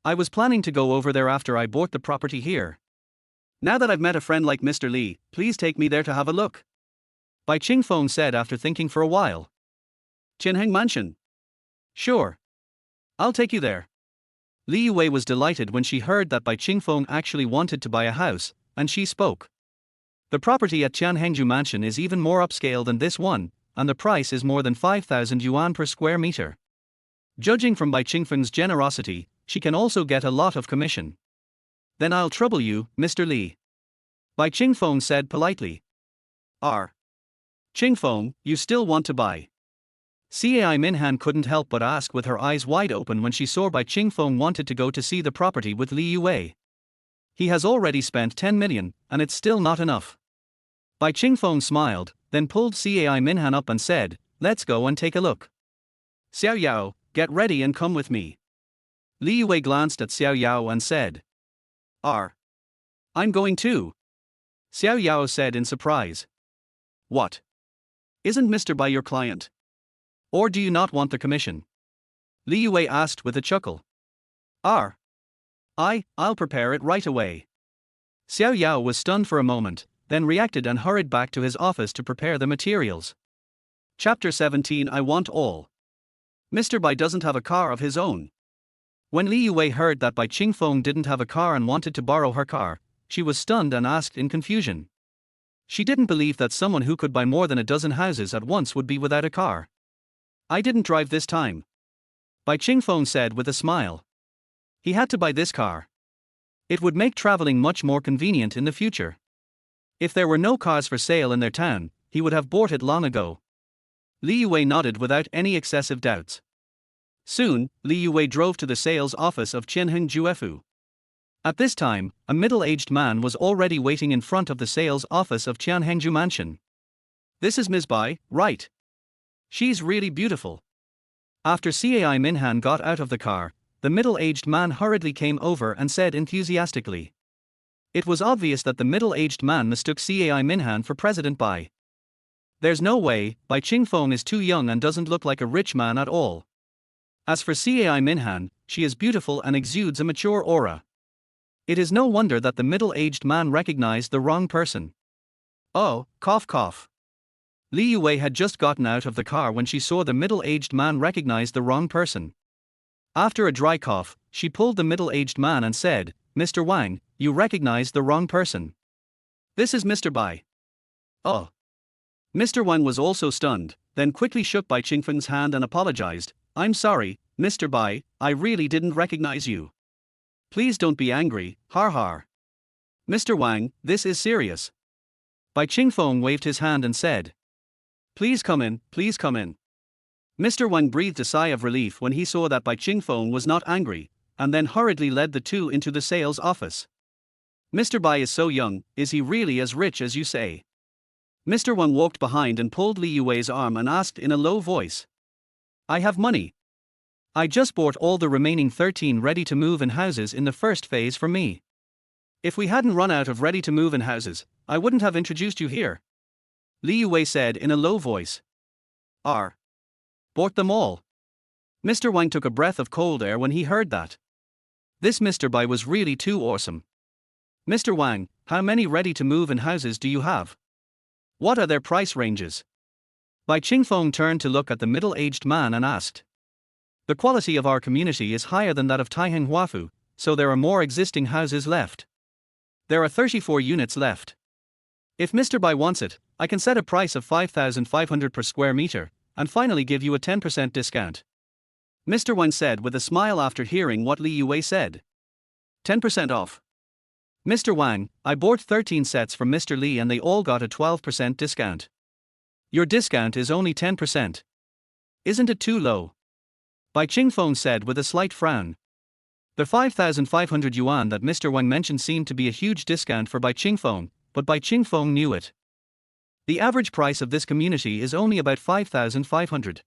I was planning to go over there after I bought the property here. Now that I've met a friend like Mr. Li, please take me there to have a look. Bai Qingfeng said after thinking for a while. Qianheng Mansion. Sure. I'll take you there. Li Yue was delighted when she heard that Bai Qingfeng actually wanted to buy a house, and she spoke. The property at Tianhengju Mansion is even more upscale than this one, and the price is more than 5,000 yuan per square meter. Judging from Bai Qingfeng's generosity, she can also get a lot of commission. Then I'll trouble you, Mr. Li. Bai Qingfeng said politely. Qingfeng, you still want to buy? Cai Minhan couldn't help but ask with her eyes wide open when she saw Bai Qingfeng wanted to go to see the property with Li Yue. He has already spent 10 million, and it's still not enough. Bai Qingfeng smiled, then pulled Cai Minhan up and said, let's go and take a look. Xiao Yao, get ready and come with me. Li Yue glanced at Xiao Yao and said. I'm going too. Xiao Yao said in surprise. What? Isn't Mr. Bai your client? Or do you not want the commission? Li Yue asked with a chuckle. I'll prepare it right away. Xiao Yao was stunned for a moment, then reacted and hurried back to his office to prepare the materials. Chapter 17 I Want All. Mr. Bai doesn't have a car of his own. When Li Yue heard that Bai Qingfeng didn't have a car and wanted to borrow her car, she was stunned and asked in confusion. She didn't believe that someone who could buy more than a dozen houses at once would be without a car. I didn't drive this time. Bai Qingfeng said with a smile. He had to buy this car. It would make traveling much more convenient in the future. If there were no cars for sale in their town, he would have bought it long ago. Li Yue nodded without any excessive doubts. Soon, Li Yue drove to the sales office of Tianheng Juefu. At this time, a middle-aged man was already waiting in front of the sales office of Tianhengju Mansion. This is Ms. Bai, right? She's really beautiful. After Cai Minhan got out of the car, the middle-aged man hurriedly came over and said enthusiastically. It was obvious that the middle-aged man mistook Cai Minhan for President Bai. There's no way, Bai Qingfeng is too young and doesn't look like a rich man at all. As for Cai Minhan, she is beautiful and exudes a mature aura. It is no wonder that the middle-aged man recognized the wrong person. Oh, cough cough. Li Yue had just gotten out of the car when she saw the middle-aged man recognize the wrong person. After a dry cough, she pulled the middle-aged man and said, Mr. Wang, you recognize the wrong person. This is Mr. Bai. Oh. Mr. Wang was also stunned, then quickly shook Bai Qingfeng's hand and apologized. I'm sorry, Mr. Bai, I really didn't recognize you. Please don't be angry, har har. Mr. Wang, this is serious. Bai Qingfeng waved his hand and said. Please come in, please come in. Mr. Wang breathed a sigh of relief when he saw that Bai Qingfeng was not angry, and then hurriedly led the two into the sales office. Mr. Bai is so young, is he really as rich as you say? Mr. Wang walked behind and pulled Li Yue's arm and asked in a low voice. I have money. I just bought all the remaining 13 ready-to-move-in houses in the first phase for me. If we hadn't run out of ready-to-move-in houses, I wouldn't have introduced you here. Li Yue said in a low voice. Bought them all. Mr. Wang took a breath of cold air when he heard that. This Mr. Bai was really too awesome. Mr. Wang, how many ready-to-move-in houses do you have? What are their price ranges? Bai Qingfeng turned to look at the middle-aged man and asked. The quality of our community is higher than that of Taiheng Huafu, so there are more existing houses left. There are 34 units left. If Mr. Bai wants it, I can set a price of 5,500 per square meter, and finally give you a 10% discount. Mr. Wang said with a smile after hearing what Li Yue said. 10% off. Mr. Wang, I bought 13 sets from Mr. Li and they all got a 12% discount. Your discount is only 10%. Isn't it too low? Bai Qingfeng said with a slight frown. The 5,500 yuan that Mr. Wang mentioned seemed to be a huge discount for Bai Qingfeng, but Bai Qingfeng knew it. The average price of this community is only about 5,500.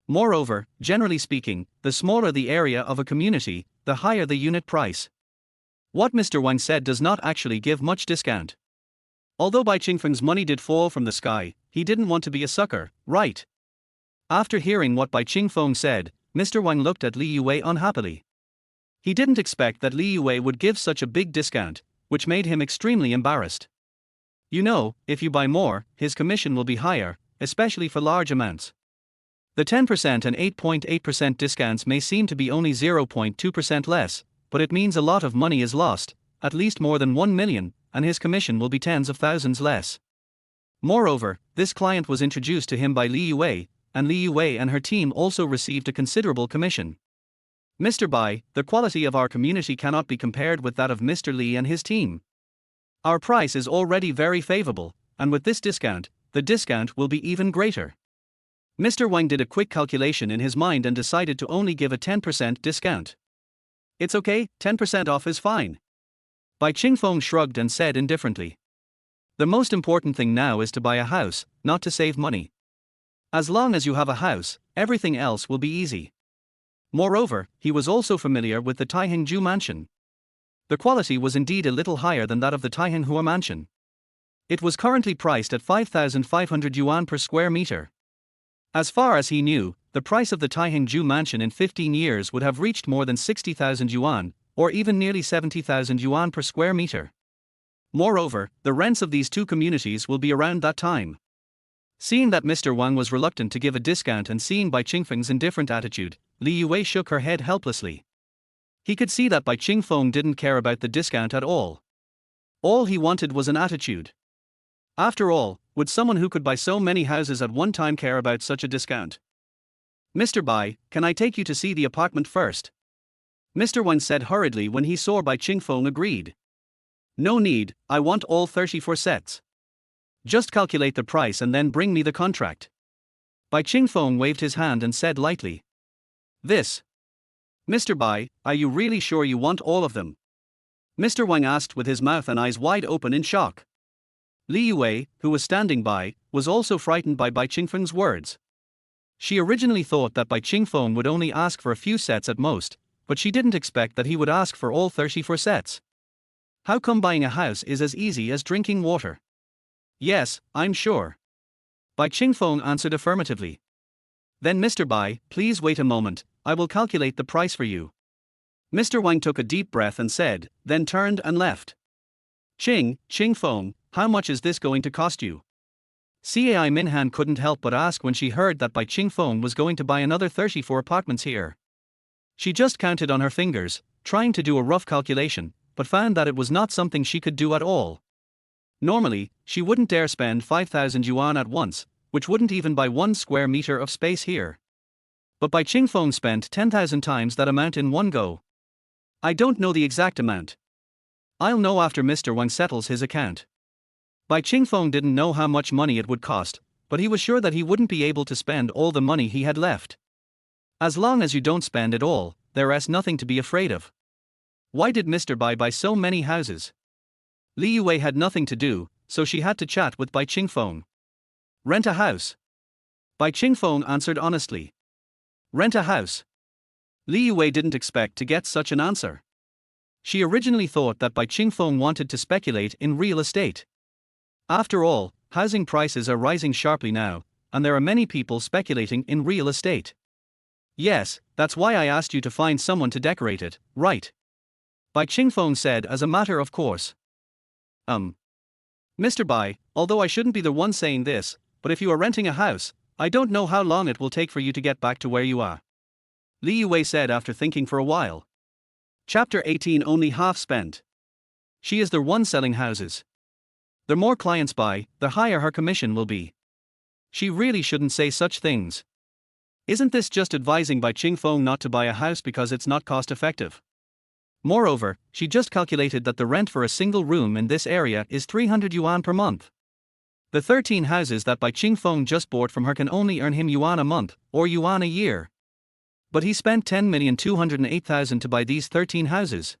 Moreover, generally speaking, the smaller the area of a community, the higher the unit price. What Mr. Wang said does not actually give much discount. Although Bai Qingfeng's money did fall from the sky, he didn't want to be a sucker, right? After hearing what Bai Qingfeng said, Mr. Wang looked at Li Yue unhappily. He didn't expect that Li Yue would give such a big discount, which made him extremely embarrassed. You know, if you buy more, his commission will be higher, especially for large amounts. The 10% and 8.8% discounts may seem to be only 0.2% less, but it means a lot of money is lost, at least more than 1 million, and his commission will be tens of thousands less. Moreover, this client was introduced to him by Li Yue, and Li Yue and her team also received a considerable commission. Mr. Bai, the quality of our community cannot be compared with that of Mr. Li and his team. Our price is already very favorable, and with this discount, the discount will be even greater. Mr. Wang did a quick calculation in his mind and decided to only give a 10% discount. It's okay, 10% off is fine. Bai Qingfeng shrugged and said indifferently. The most important thing now is to buy a house, not to save money. As long as you have a house, everything else will be easy. Moreover, he was also familiar with the Taihengju mansion. The quality was indeed a little higher than that of the Taihenghua mansion. It was currently priced at 5,500 yuan per square meter. As far as he knew, the price of the Taihengju mansion in 15 years would have reached more than 60,000 yuan, or even nearly 70,000 yuan per square meter. Moreover, the rents of these two communities will be around that time. Seeing that Mr. Wang was reluctant to give a discount and seeing Bai Qingfeng's indifferent attitude, Li Yue shook her head helplessly. He could see that Bai Qingfeng didn't care about the discount at all. All he wanted was an attitude. After all, would someone who could buy so many houses at one time care about such a discount? Mr. Bai, can I take you to see the apartment first? Mr. Wang said hurriedly when he saw Bai Qingfeng agreed. No need, I want all 34 sets. Just calculate the price and then bring me the contract. Bai Qingfeng waved his hand and said lightly. This. Mr. Bai, are you really sure you want all of them? Mr. Wang asked with his mouth and eyes wide open in shock. Li Yue, who was standing by, was also frightened by Bai Qingfeng's words. She originally thought that Bai Qingfeng would only ask for a few sets at most, but she didn't expect that he would ask for all 34 sets. How come buying a house is as easy as drinking water? Yes, I'm sure. Bai Qingfeng answered affirmatively. Then Mr. Bai, please wait a moment, I will calculate the price for you. Mr. Wang took a deep breath and said, then turned and left. Qingfeng, how much is this going to cost you? Cai Minhan couldn't help but ask when she heard that Bai Qingfeng was going to buy another 34 apartments here. She just counted on her fingers, trying to do a rough calculation, but found that it was not something she could do at all. Normally, she wouldn't dare spend 5,000 yuan at once, which wouldn't even buy 1 square meter of space here. But Bai Qingfeng spent 10,000 times that amount in one go. I don't know the exact amount. I'll know after Mr. Wang settles his account. Bai Qingfeng didn't know how much money it would cost, but he was sure that he wouldn't be able to spend all the money he had left. As long as you don't spend it all, there is nothing to be afraid of. Why did Mr. Bai buy so many houses? Li Yue had nothing to do, so she had to chat with Bai Qingfeng. Rent a house. Bai Qingfeng answered honestly. Rent a house. Li Yue didn't expect to get such an answer. She originally thought that Bai Qingfeng wanted to speculate in real estate. After all, housing prices are rising sharply now, and there are many people speculating in real estate. Yes, that's why I asked you to find someone to decorate it, right? Bai Qingfeng said as a matter of course. Mr. Bai, although I shouldn't be the one saying this, but if you are renting a house, I don't know how long it will take for you to get back to where you are. Li Yue said after thinking for a while. Chapter 18 Only half spent. She is the one selling houses. The more clients buy, the higher her commission will be. She really shouldn't say such things. Isn't this just advising Bai Qingfeng not to buy a house because it's not cost effective? Moreover, she just calculated that the rent for a single room in this area is 300 yuan per month. The 13 houses that Bai Qingfeng just bought from her can only earn him yuan a month, or yuan a year. But he spent 10,208,000 to buy these 13 houses.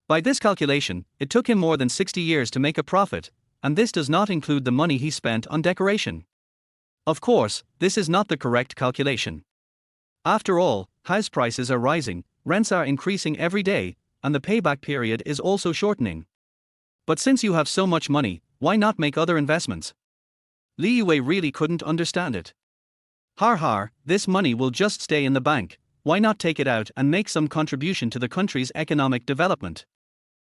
By this calculation, it took him more than 60 years to make a profit, and this does not include the money he spent on decoration. Of course, this is not the correct calculation. After all, house prices are rising, rents are increasing every day, and the payback period is also shortening. But since you have so much money, why not make other investments? Li Yue really couldn't understand it. Har, this money will just stay in the bank, why not take it out and make some contribution to the country's economic development?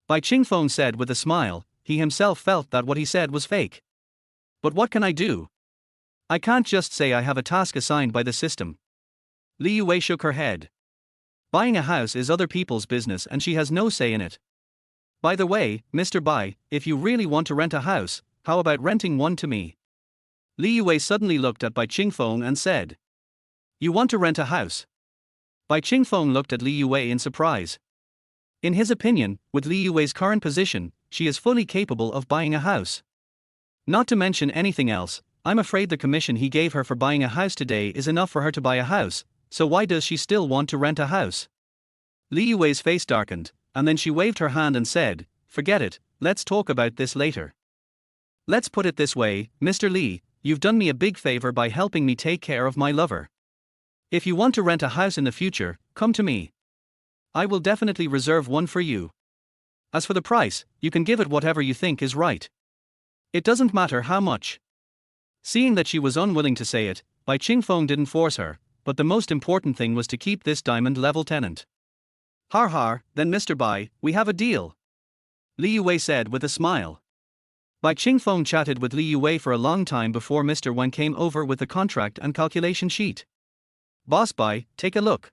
Bai Qingfeng said with a smile. He himself felt that what he said was fake. But what can I do? I can't just say I have a task assigned by the system. Li Yuwei shook her head. Buying a house is other people's business and she has no say in it. By the way, Mr. Bai, if you really want to rent a house, how about renting one to me? Li Yuwei suddenly looked at Bai Qingfeng and said. You want to rent a house? Bai Qingfeng looked at Li Yuwei in surprise. In his opinion, with Li Yuwei's current position, she is fully capable of buying a house. Not to mention anything else, I'm afraid the commission he gave her for buying a house today is enough for her to buy a house, so why does she still want to rent a house? Li Yuwei's face darkened, and then she waved her hand and said, forget it, let's talk about this later. Let's put it this way, Mr. Li, you've done me a big favor by helping me take care of my lover. If you want to rent a house in the future, come to me. I will definitely reserve one for you. As for the price, you can give it whatever you think is right. It doesn't matter how much. Seeing that she was unwilling to say it, Bai Qingfeng didn't force her, but the most important thing was to keep this diamond-level tenant. Har har, then Mr. Bai, we have a deal. Li Yuwei said with a smile. Bai Qingfeng chatted with Li Yuwei for a long time before Mr. Wang came over with the contract and calculation sheet. Boss Bai, take a look.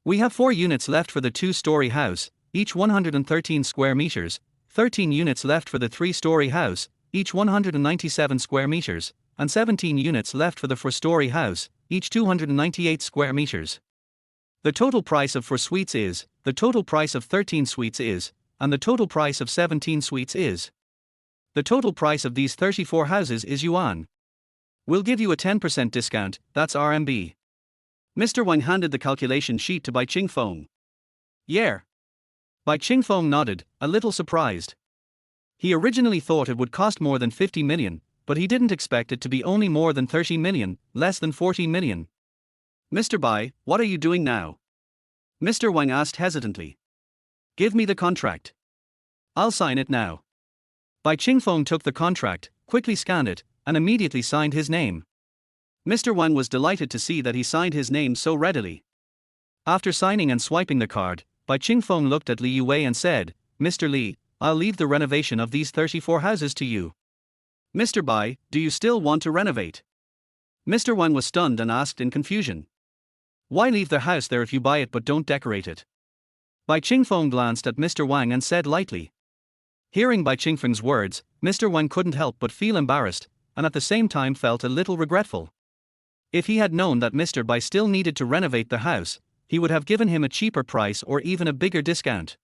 We have 4 units left for the 2-story house, each 113 square meters, 13 units left for the 3-story house, each 197 square meters, and 17 units left for the 4-story house, each 298 square meters. The total price of 4 suites is, the total price of 13 suites is, and the total price of 17 suites is. The total price of these 34 houses is yuan. We'll give you a 10% discount, that's RMB. Mr. Wang handed the calculation sheet to Bai Qingfeng. Yeah. Bai Qingfeng nodded, a little surprised. He originally thought it would cost more than 50 million, but he didn't expect it to be only more than 30 million, less than 40 million. Mr. Bai, what are you doing now? Mr. Wang asked hesitantly. Give me the contract. I'll sign it now. Bai Qingfeng took the contract, quickly scanned it, and immediately signed his name. Mr. Wang was delighted to see that he signed his name so readily. After signing and swiping the card, Bai Qingfeng looked at Li Yuwei and said, Mr. Li, I'll leave the renovation of these 34 houses to you. Mr. Bai, do you still want to renovate? Mr. Wang was stunned and asked in confusion. Why leave the house there if you buy it but don't decorate it? Bai Qingfeng glanced at Mr. Wang and said lightly. Hearing Bai Qingfeng's words, Mr. Wang couldn't help but feel embarrassed, and at the same time felt a little regretful. If he had known that Mr. Bai still needed to renovate the house, he would have given him a cheaper price or even a bigger discount.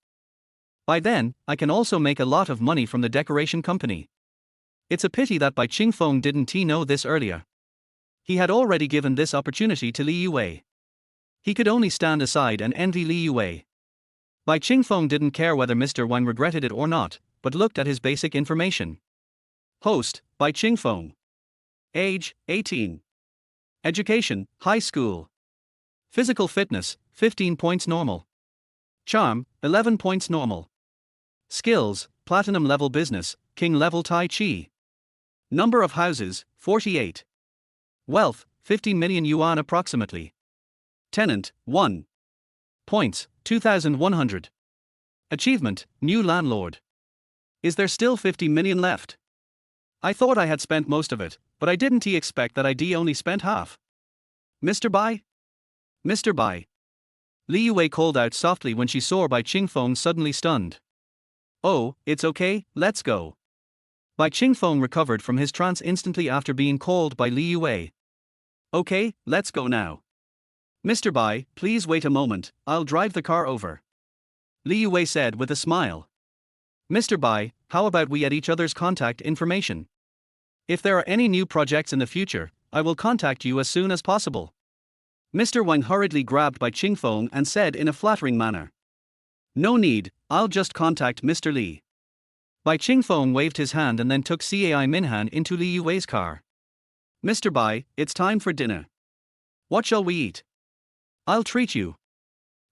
By then, I can also make a lot of money from the decoration company. It's a pity that Bai Qingfeng didn't know this earlier. He had already given this opportunity to Li Yuwei. He could only stand aside and envy Li Yuwei. Bai Qingfeng didn't care whether Mr. Wang regretted it or not, but looked at his basic information. Host, Bai Qingfeng. Age, 18. Education, high school. Physical fitness, 15 points normal. Charm, 11 points normal. Skills, platinum level business, king level tai chi. Number of houses, 48. Wealth, 50 million yuan approximately. Tenant, 1. Points, 2,100. Achievement, new landlord. Is there still 50 million left? I thought I had spent most of it, but I didn't expect that I'd only spent half. Mr. Bai? Mr. Bai. Li Yuwei called out softly when she saw Bai Qingfeng suddenly stunned. Oh, it's okay, let's go. Bai Qingfeng recovered from his trance instantly after being called by Li Yuwei. Okay, let's go now. Mr. Bai, please wait a moment, I'll drive the car over. Li Yuwei said with a smile. Mr. Bai, how about we add each other's contact information? If there are any new projects in the future, I will contact you as soon as possible. Mr. Wang hurriedly grabbed Bai Qingfeng and said in a flattering manner. No need, I'll just contact Mr. Li. Bai Qingfeng waved his hand and then took Cai Minhan into Li Yuwei's car. Mr. Bai, it's time for dinner. What shall we eat? I'll treat you.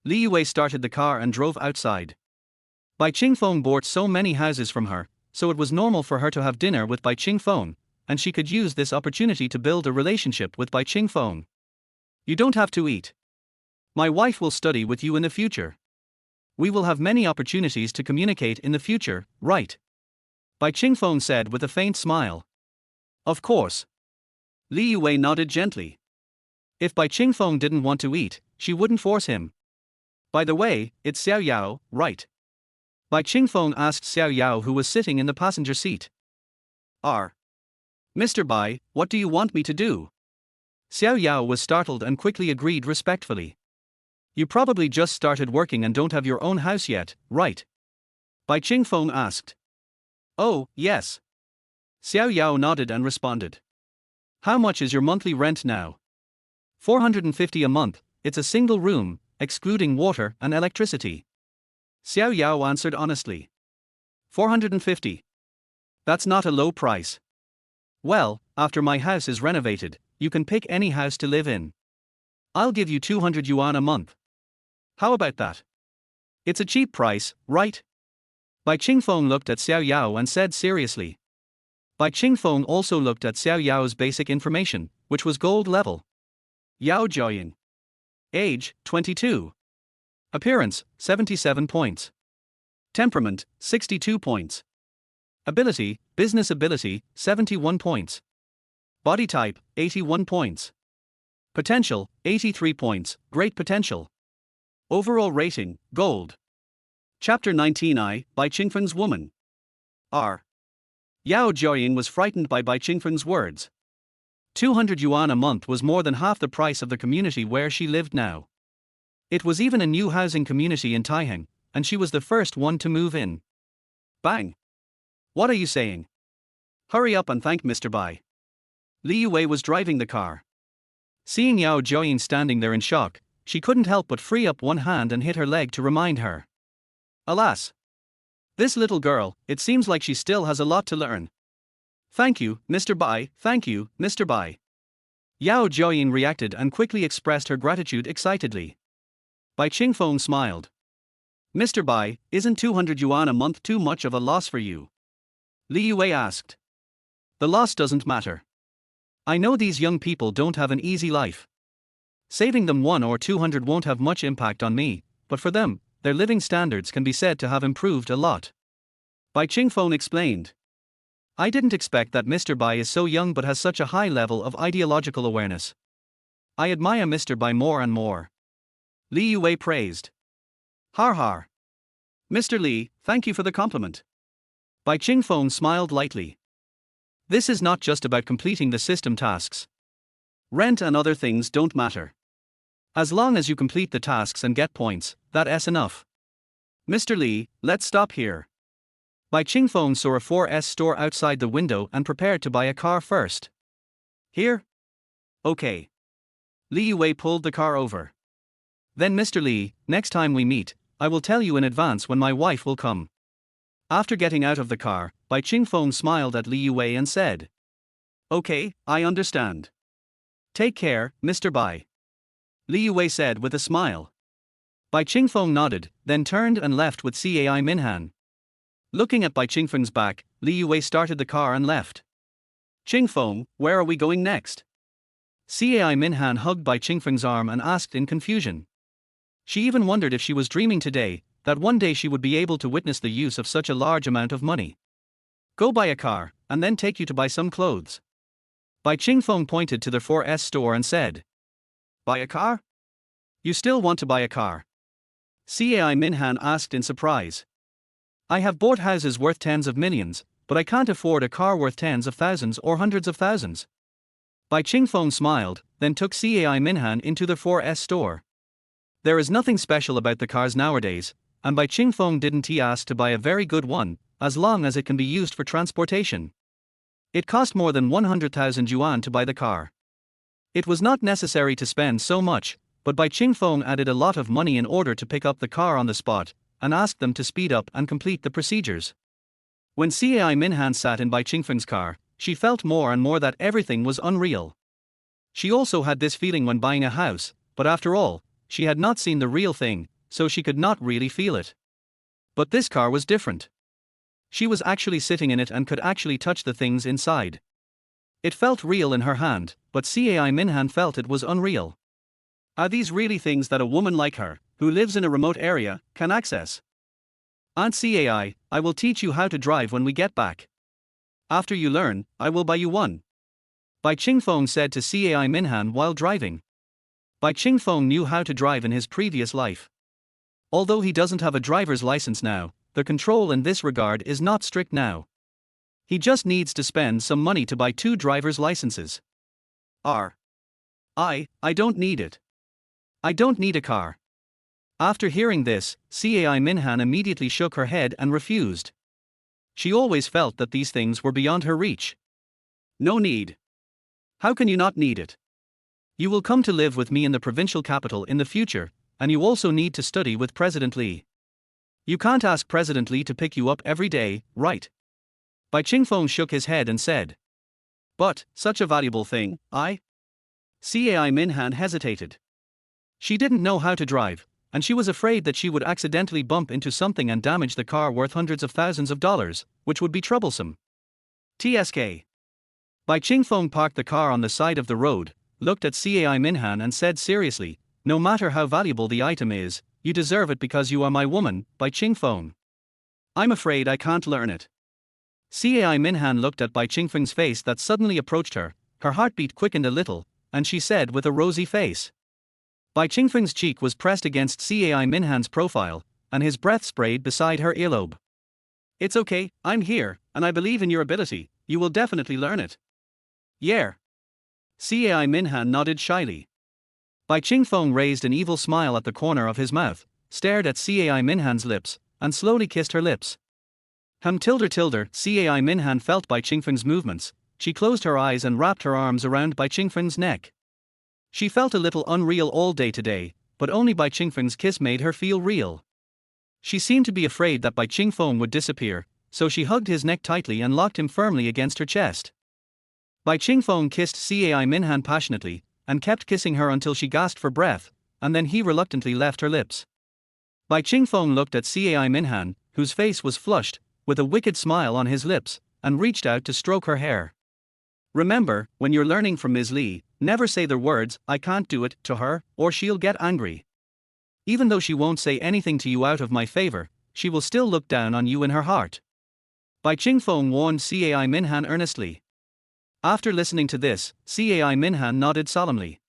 Li Yuwei started the car and drove outside. Bai Qingfeng bought so many houses from her, so it was normal for her to have dinner with Bai Qingfeng, and she could use this opportunity to build a relationship with Bai Qingfeng. You don't have to eat. My wife will study with you in the future. We will have many opportunities to communicate in the future, right? Bai Qingfeng said with a faint smile. Of course. Li Yue nodded gently. If Bai Qingfeng didn't want to eat, she wouldn't force him. By the way, it's Xiao Yao, right? Bai Qingfeng asked Xiao Yao, who was sitting in the passenger seat. Mr. Bai, what do you want me to do? Xiao Yao was startled and quickly agreed respectfully. You probably just started working and don't have your own house yet, right? Bai Qingfeng asked. Oh, yes. Xiao Yao nodded and responded. How much is your monthly rent now? 450 a month, it's a single room, excluding water and electricity. Xiao Yao answered honestly. 450. That's not a low price. Well, after my house is renovated, you can pick any house to live in. I'll give you 200 yuan a month. How about that? It's a cheap price, right? Bai Qingfeng looked at Xiao Yao and said seriously. Bai Qingfeng also looked at Xiao Yao's basic information, which was gold level. Yao Jiaoying. Age, 22. Appearance, 77 points. Temperament, 62 points. Ability, business ability, 71 points. Body type, 81 points. Potential, 83 points, great potential. Overall rating, gold. Chapter 19I, Bai Qingfeng's Woman. Yao Jiaoying was frightened by Bai Qingfeng's words. 200 yuan a month was more than half the price of the community where she lived now. It was even a new housing community in Taiheng, and she was the first one to move in. Bang! What are you saying? Hurry up and thank Mr. Bai. Li Yue was driving the car. Seeing Yao Jiaoying standing there in shock, she couldn't help but free up one hand and hit her leg to remind her. Alas! This little girl, it seems like she still has a lot to learn. Thank you, Mr. Bai, thank you, Mr. Bai. Yao Jiaoying reacted and quickly expressed her gratitude excitedly. Bai Qingfeng smiled. Mr. Bai, isn't 200 yuan a month too much of a loss for you? Li Yue asked. The loss doesn't matter. I know these young people don't have an easy life. Saving them 1 or 200 won't have much impact on me, but for them, their living standards can be said to have improved a lot. Bai Qingfeng explained. I didn't expect that Mr. Bai is so young but has such a high level of ideological awareness. I admire Mr. Bai more and more. Li Yue praised. Har har. Mr. Li, thank you for the compliment. Bai Qingfeng smiled lightly. This is not just about completing the system tasks. Rent and other things don't matter. As long as you complete the tasks and get points, that's enough. Mr. Li, let's stop here. Bai Qingfeng saw a 4S store outside the window and prepared to buy a car first. Here? Okay. Li Yue pulled the car over. Then Mr. Li, next time we meet, I will tell you in advance when my wife will come. After getting out of the car, Bai Qingfeng smiled at Li Yue and said. Okay, I understand. Take care, Mr. Bai. Li Yue said with a smile. Bai Qingfeng nodded, then turned and left with Cai Minhan. Looking at Bai Qingfeng's back, Li Yue started the car and left. Qingfeng, where are we going next? Cai Minhan hugged Bai Qingfeng's arm and asked in confusion. She even wondered if she was dreaming today, that one day she would be able to witness the use of such a large amount of money. Go buy a car, and then take you to buy some clothes. Bai Qingfeng pointed to the 4S store and said. Buy a car? You still want to buy a car? Cai Minhan asked in surprise. I have bought houses worth tens of millions, but I can't afford a car worth tens of thousands or hundreds of thousands. Bai Qingfeng smiled, then took Cai Minhan into the 4S store. There is nothing special about the cars nowadays, and Bai Qingfeng didn't ask to buy a very good one, as long as it can be used for transportation. It cost more than 100,000 yuan to buy the car. It was not necessary to spend so much, but Bai Qingfeng added a lot of money in order to pick up the car on the spot, and asked them to speed up and complete the procedures. When Cai Minhan sat in Bai Qingfeng's car, she felt more and more that everything was unreal. She also had this feeling when buying a house, but after all, she had not seen the real thing, so she could not really feel it. But this car was different. She was actually sitting in it and could actually touch the things inside. It felt real in her hand, but Cai Minhan felt it was unreal. Are these really things that a woman like her, who lives in a remote area, can access? Aunt Cai, I will teach you how to drive when we get back. After you learn, I will buy you one. Bai Qingfeng said to Cai Minhan while driving. Bai Qingfeng knew how to drive in his previous life. Although he doesn't have a driver's license now, the control in this regard is not strict now. He just needs to spend some money to buy 2 driver's licenses. I don't need it. I don't need a car. After hearing this, Cai Minhan immediately shook her head and refused. She always felt that these things were beyond her reach. No need. How can you not need it? You will come to live with me in the provincial capital in the future, and you also need to study with President Li. You can't ask President Li to pick you up every day, right? Bai Qingfeng shook his head and said. But, such a valuable thing, Cai Minhan hesitated. She didn't know how to drive, and she was afraid that she would accidentally bump into something and damage the car worth hundreds of thousands of dollars, which would be troublesome. TSK. Bai Qingfeng parked the car on the side of the road, looked at Cai Minhan and said seriously, no matter how valuable the item is, you deserve it because you are my woman, Bai Qingfeng. I'm afraid I can't learn it. Cai Minhan looked at Bai Qingfeng's face that suddenly approached her heartbeat quickened a little, and she said with a rosy face. Bai Qingfeng's cheek was pressed against Cai Minhan's profile, and his breath sprayed beside her earlobe. It's okay, I'm here, and I believe in your ability, you will definitely learn it. Yeah. Cai Minhan nodded shyly. Bai Qingfeng raised an evil smile at the corner of his mouth, stared at Cai Minhan's lips, and slowly kissed her lips. Cai Minhan felt Bai Qingfeng's movements. She closed her eyes and wrapped her arms around Bai Qingfeng's neck. She felt a little unreal all day today, but only Bai Qingfeng's kiss made her feel real. She seemed to be afraid that Bai Qingfeng would disappear, so she hugged his neck tightly and locked him firmly against her chest. Bai Qingfeng kissed Cai Minhan passionately, and kept kissing her until she gasped for breath, and then he reluctantly left her lips. Bai Qingfeng looked at Cai Minhan, whose face was flushed, with a wicked smile on his lips, and reached out to stroke her hair. Remember, when you're learning from Ms. Li, never say the words, I can't do it, to her, or she'll get angry. Even though she won't say anything to you out of my favor, she will still look down on you in her heart. Bai Qingfeng warned Cai Minhan earnestly. After listening to this, Cai Minhan nodded solemnly.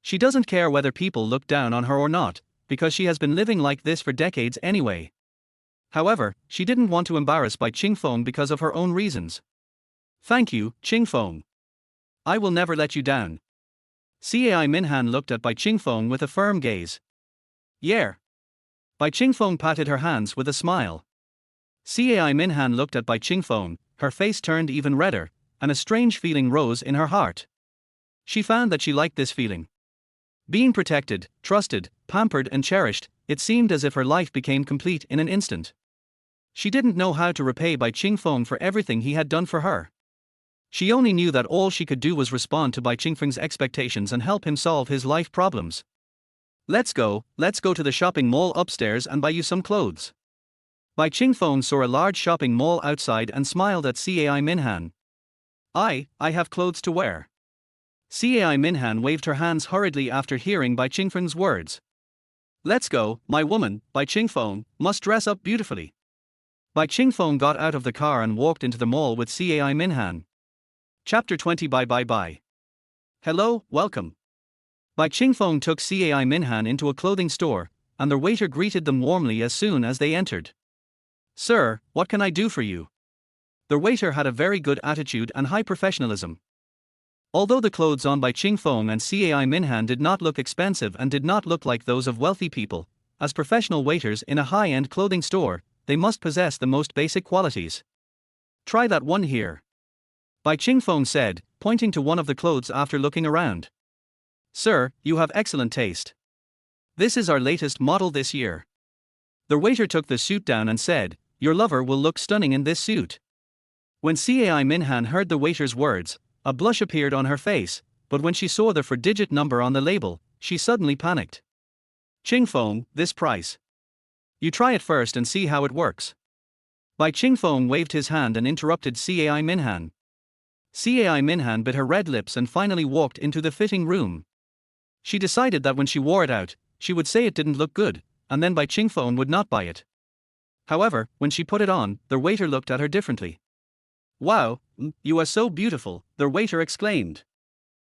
She doesn't care whether people look down on her or not, because she has been living like this for decades anyway. However, she didn't want to embarrass Bai Qingfeng because of her own reasons. Thank you, Qingfeng. I will never let you down. Cai Minhan looked at Bai Qingfeng with a firm gaze. Yeah. Bai Qingfeng patted her hands with a smile. Cai Minhan looked at Bai Qingfeng, her face turned even redder, and a strange feeling rose in her heart. She found that she liked this feeling. Being protected, trusted, pampered and cherished, it seemed as if her life became complete in an instant. She didn't know how to repay Bai Qingfeng for everything he had done for her. She only knew that all she could do was respond to Bai Qingfeng's expectations and help him solve his life problems. Let's go to the shopping mall upstairs and buy you some clothes. Bai Qingfeng saw a large shopping mall outside and smiled at Cai Minhan. I have clothes to wear. Cai Minhan waved her hands hurriedly after hearing Bai Qingfeng's words. Let's go, my woman, Bai Qingfeng, must dress up beautifully. Bai Qingfeng got out of the car and walked into the mall with Cai Minhan. Chapter 20. Bye. Hello, welcome. Bai Qingfeng took Cai Minhan into a clothing store, and the waiter greeted them warmly as soon as they entered. Sir, what can I do for you? The waiter had a very good attitude and high professionalism. Although the clothes on Bai Qingfeng and Cai Minhan did not look expensive and did not look like those of wealthy people, as professional waiters in a high-end clothing store, they must possess the most basic qualities. Try that one here. Bai Qingfeng said, pointing to one of the clothes after looking around. Sir, you have excellent taste. This is our latest model this year. The waiter took the suit down and said, your lover will look stunning in this suit. When Cai Minhan heard the waiter's words, a blush appeared on her face, but when she saw the 4-digit number on the label, she suddenly panicked. Qingfeng, this price. You try it first and see how it works. Bai Qingfeng waved his hand and interrupted Cai Minhan. Cai Minhan bit her red lips and finally walked into the fitting room. She decided that when she wore it out, she would say it didn't look good, and then Bai Qingfeng would not buy it. However, when she put it on, the waiter looked at her differently. Wow, you are so beautiful, the waiter exclaimed.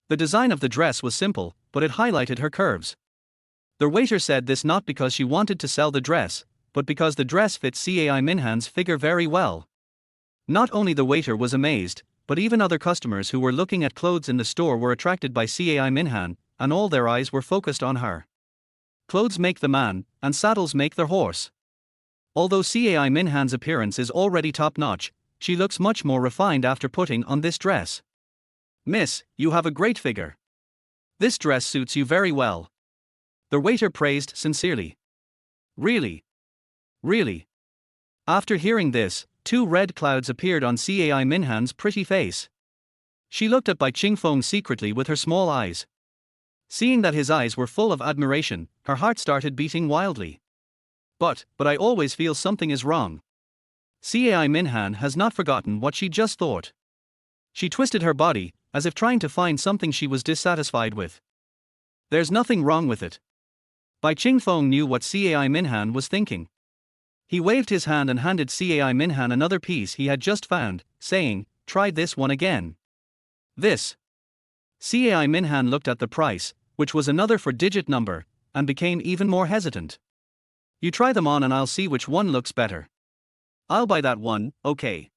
The design of the dress was simple, but it highlighted her curves. The waiter said this not because she wanted to sell the dress, but because the dress fit Cai Minhan's figure very well. Not only the waiter was amazed, but even other customers who were looking at clothes in the store were attracted by Cai Minhan, and all their eyes were focused on her. Clothes make the man, and saddles make the horse. Although Cai Minhan's appearance is already top-notch, she looks much more refined after putting on this dress. Miss, you have a great figure. This dress suits you very well. The waiter praised sincerely. Really? Really? After hearing this, 2 red clouds appeared on Cai Minhan's pretty face. She looked at Bai Qingfeng secretly with her small eyes. Seeing that his eyes were full of admiration, her heart started beating wildly. But I always feel something is wrong. Cai Minhan has not forgotten what she just thought. She twisted her body, as if trying to find something she was dissatisfied with. There's nothing wrong with it. Bai Qingfeng knew what Cai Minhan was thinking. He waved his hand and handed Cai Minhan another piece he had just found, saying, "Try this one again." This. Cai Minhan looked at the price, which was another 4-digit number, and became even more hesitant. You try them on and I'll see which one looks better. I'll buy that one, okay.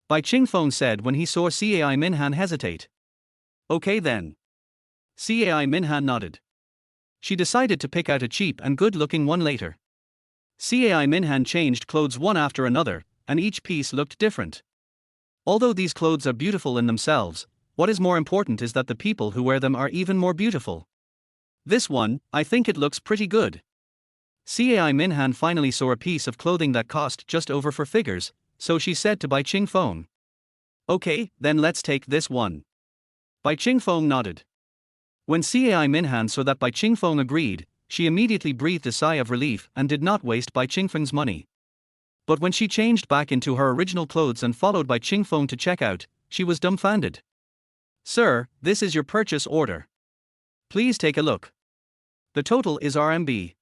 Bai Qingfeng said when he saw Cai Minhan hesitate. Okay then. Cai Minhan nodded. She decided to pick out a cheap and good-looking one later. Cai Minhan changed clothes one after another, and each piece looked different. Although these clothes are beautiful in themselves, what is more important is that the people who wear them are even more beautiful. This one, I think it looks pretty good. Cai Minhan finally saw a piece of clothing that cost just over 4 figures, so she said to Bai Qingfeng. Okay, then let's take this one. Bai Qingfeng nodded. When Cai Minhan saw that Bai Qingfeng agreed, she immediately breathed a sigh of relief and did not waste Bai Qingfeng's money. But when she changed back into her original clothes and followed Bai Qingfeng to check out, she was dumbfounded. Sir, this is your purchase order. Please take a look. The total is RMB.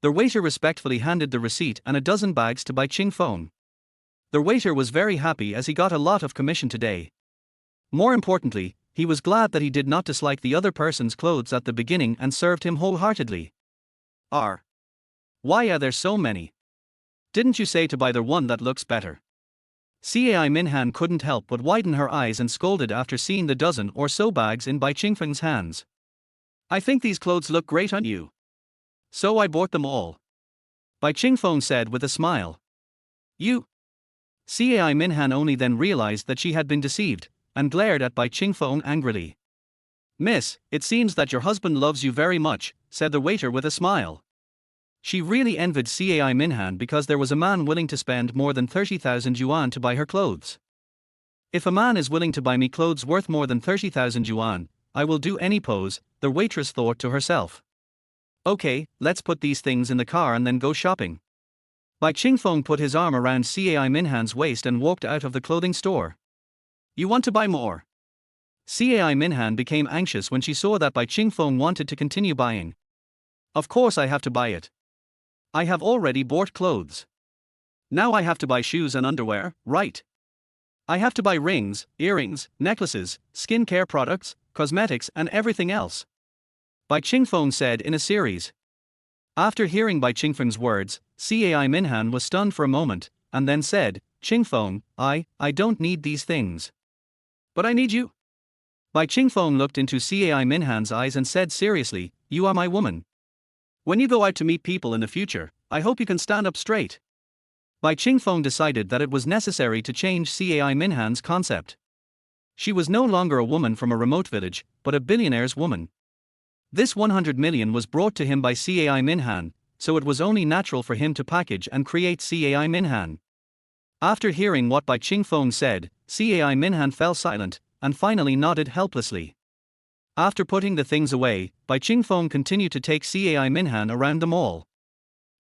The waiter respectfully handed the receipt and a dozen bags to Bai Qingfeng. The waiter was very happy as he got a lot of commission today. More importantly, he was glad that he did not dislike the other person's clothes at the beginning and served him wholeheartedly. Why are there so many? Didn't you say to buy the one that looks better? Cai Minhan couldn't help but widen her eyes and scolded after seeing the dozen or so bags in Bai Qingfeng's hands. I think these clothes look great on you. So I bought them all. Bai Qingfeng said with a smile. You? Cai Minhan only then realized that she had been deceived, and glared at Bai Qingfeng angrily. Miss, it seems that your husband loves you very much, said the waiter with a smile. She really envied Cai Minhan because there was a man willing to spend more than 30,000 yuan to buy her clothes. If a man is willing to buy me clothes worth more than 30,000 yuan, I will do any pose, the waitress thought to herself. Okay, let's put these things in the car and then go shopping. Bai Qingfeng put his arm around Cai Minhan's waist and walked out of the clothing store. You want to buy more? Cai Minhan became anxious when she saw that Bai Qingfeng wanted to continue buying. Of course I have to buy it. I have already bought clothes. Now I have to buy shoes and underwear, right? I have to buy rings, earrings, necklaces, skincare products, cosmetics and everything else. Bai Qingfeng said in a series. After hearing Bai Qingfeng's words, Cai Minhan was stunned for a moment, and then said, Qingfeng, I don't need these things. But I need you. Bai Qingfeng looked into Cai Minhan's eyes and said seriously, you are my woman. When you go out to meet people in the future, I hope you can stand up straight. Bai Qingfeng decided that it was necessary to change Cai Minhan's concept. She was no longer a woman from a remote village, but a billionaire's woman. This 100 million was brought to him by Cai Minhan, so it was only natural for him to package and create Cai Minhan. After hearing what Bai Qingfeng said, Cai Minhan fell silent, and finally nodded helplessly. After putting the things away, Bai Qingfeng continued to take Cai Minhan around the mall.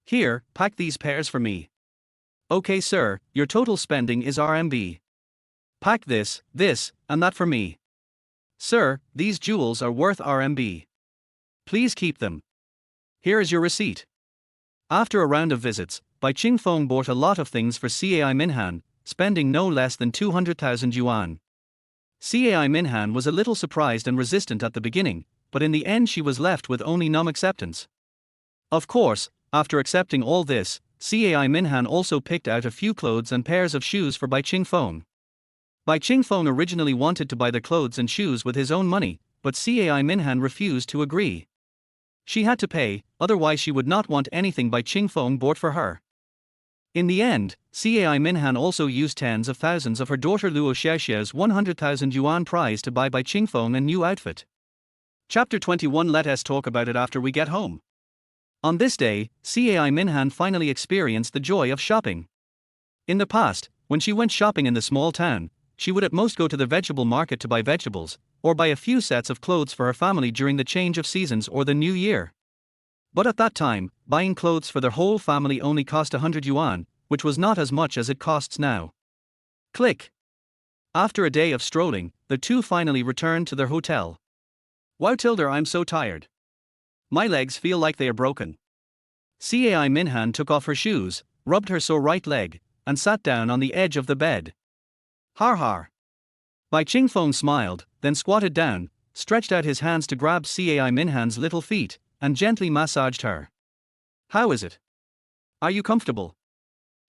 Here, pack these pairs for me. Okay sir, your total spending is RMB. Pack this, and that for me. Sir, these jewels are worth RMB. Please keep them. Here is your receipt. After a round of visits, Bai Qingfeng bought a lot of things for Cai Minhan, spending no less than 200,000 yuan. Cai Minhan was a little surprised and resistant at the beginning, but in the end she was left with only numb acceptance. Of course, after accepting all this, Cai Minhan also picked out a few clothes and pairs of shoes for Bai Qingfeng. Bai Qingfeng originally wanted to buy the clothes and shoes with his own money, but Cai Minhan refused to agree. She had to pay, otherwise she would not want anything Bai Qingfeng bought for her. In the end, Cai Minhan also used tens of thousands of her daughter Luo Xiaoxia's 100,000 yuan prize to buy Bai Qingfeng a new outfit. Chapter 21. Let us talk about it after we get home. On this day, Cai Minhan finally experienced the joy of shopping. In the past, when she went shopping in the small town, she would at most go to the vegetable market to buy vegetables, or buy a few sets of clothes for her family during the change of seasons or the new year. But at that time, buying clothes for their whole family only cost 100 yuan, which was not as much as it costs now. Click. After a day of strolling, the two finally returned to their hotel. Wow Tilder, I'm so tired. My legs feel like they are broken. Cai Minhan took off her shoes, rubbed her sore right leg, and sat down on the edge of the bed. Har har. Bai Qingfeng smiled, then squatted down, stretched out his hands to grab Cai Minhan's little feet, and gently massaged her. How is it? Are you comfortable?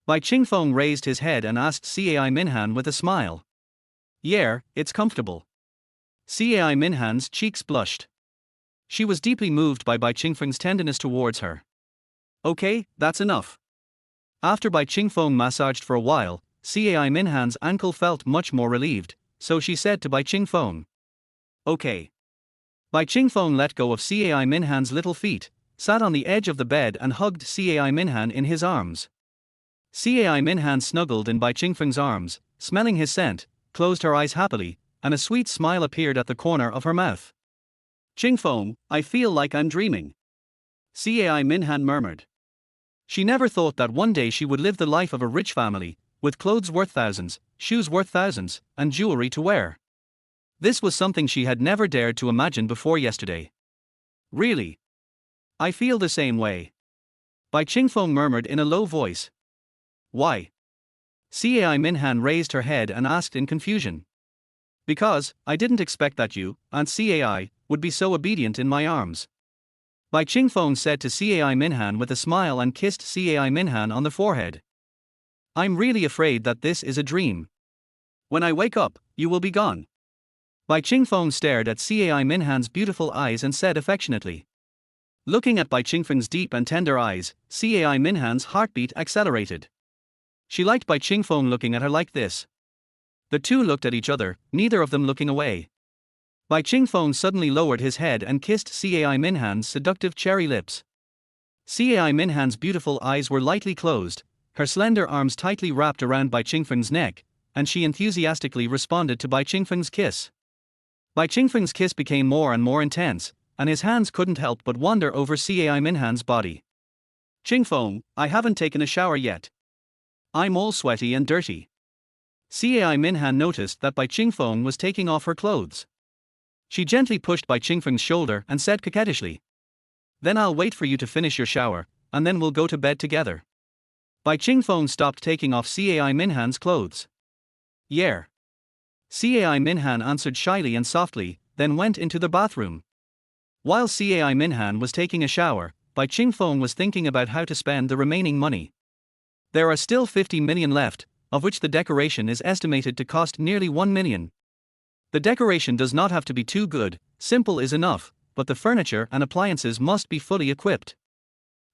Bai Qingfeng raised his head and asked Cai Minhan with a smile. Yeah, it's comfortable. Cai Minhan's cheeks blushed. She was deeply moved by Bai Qingfeng's tenderness towards her. Okay, that's enough. After Bai Qingfeng massaged for a while, Cai Minhan's ankle felt much more relieved, so she said to Bai Qingfeng. Okay. Bai Qingfeng let go of Cai Minhan's little feet, sat on the edge of the bed and hugged Cai Minhan in his arms. Cai Minhan snuggled in Bai Qingfeng's arms, smelling his scent, closed her eyes happily, and a sweet smile appeared at the corner of her mouth. Qingfeng, I feel like I'm dreaming. Cai Minhan murmured. She never thought that one day she would live the life of a rich family, with clothes worth thousands, shoes worth thousands, and jewelry to wear. This was something she had never dared to imagine before yesterday. Really? I feel the same way. Bai Qingfeng murmured in a low voice. Why? Cai Minhan raised her head and asked in confusion. Because, I didn't expect that you, Aunt Cai, would be so obedient in my arms. Bai Qingfeng said to Cai Minhan with a smile and kissed Cai Minhan on the forehead. I'm really afraid that this is a dream. When I wake up, you will be gone. Bai Qingfeng stared at Cai Minhan's beautiful eyes and said affectionately. Looking at Bai Qingfeng's deep and tender eyes, Cai Minhan's heartbeat accelerated. She liked Bai Qingfeng looking at her like this. The two looked at each other, neither of them looking away. Bai Qingfeng suddenly lowered his head and kissed Cai Minhan's seductive cherry lips. Cai Minhan's beautiful eyes were lightly closed, her slender arms tightly wrapped around Bai Qingfeng's neck, and she enthusiastically responded to Bai Qingfeng's kiss. Bai Qingfeng's kiss became more and more intense, and his hands couldn't help but wander over Cai Minhan's body. Qingfeng, I haven't taken a shower yet. I'm all sweaty and dirty. Cai Minhan noticed that Bai Qingfeng was taking off her clothes. She gently pushed Bai Qingfeng's shoulder and said coquettishly. Then I'll wait for you to finish your shower, and then we'll go to bed together. Bai Qingfeng stopped taking off Cai Minhan's clothes. Yeah. Cai Minhan answered shyly and softly, then went into the bathroom. While Cai Minhan was taking a shower, Bai Qingfeng was thinking about how to spend the remaining money. There are still 50 million left, of which the decoration is estimated to cost nearly 1 million. The decoration does not have to be too good, simple is enough, but the furniture and appliances must be fully equipped.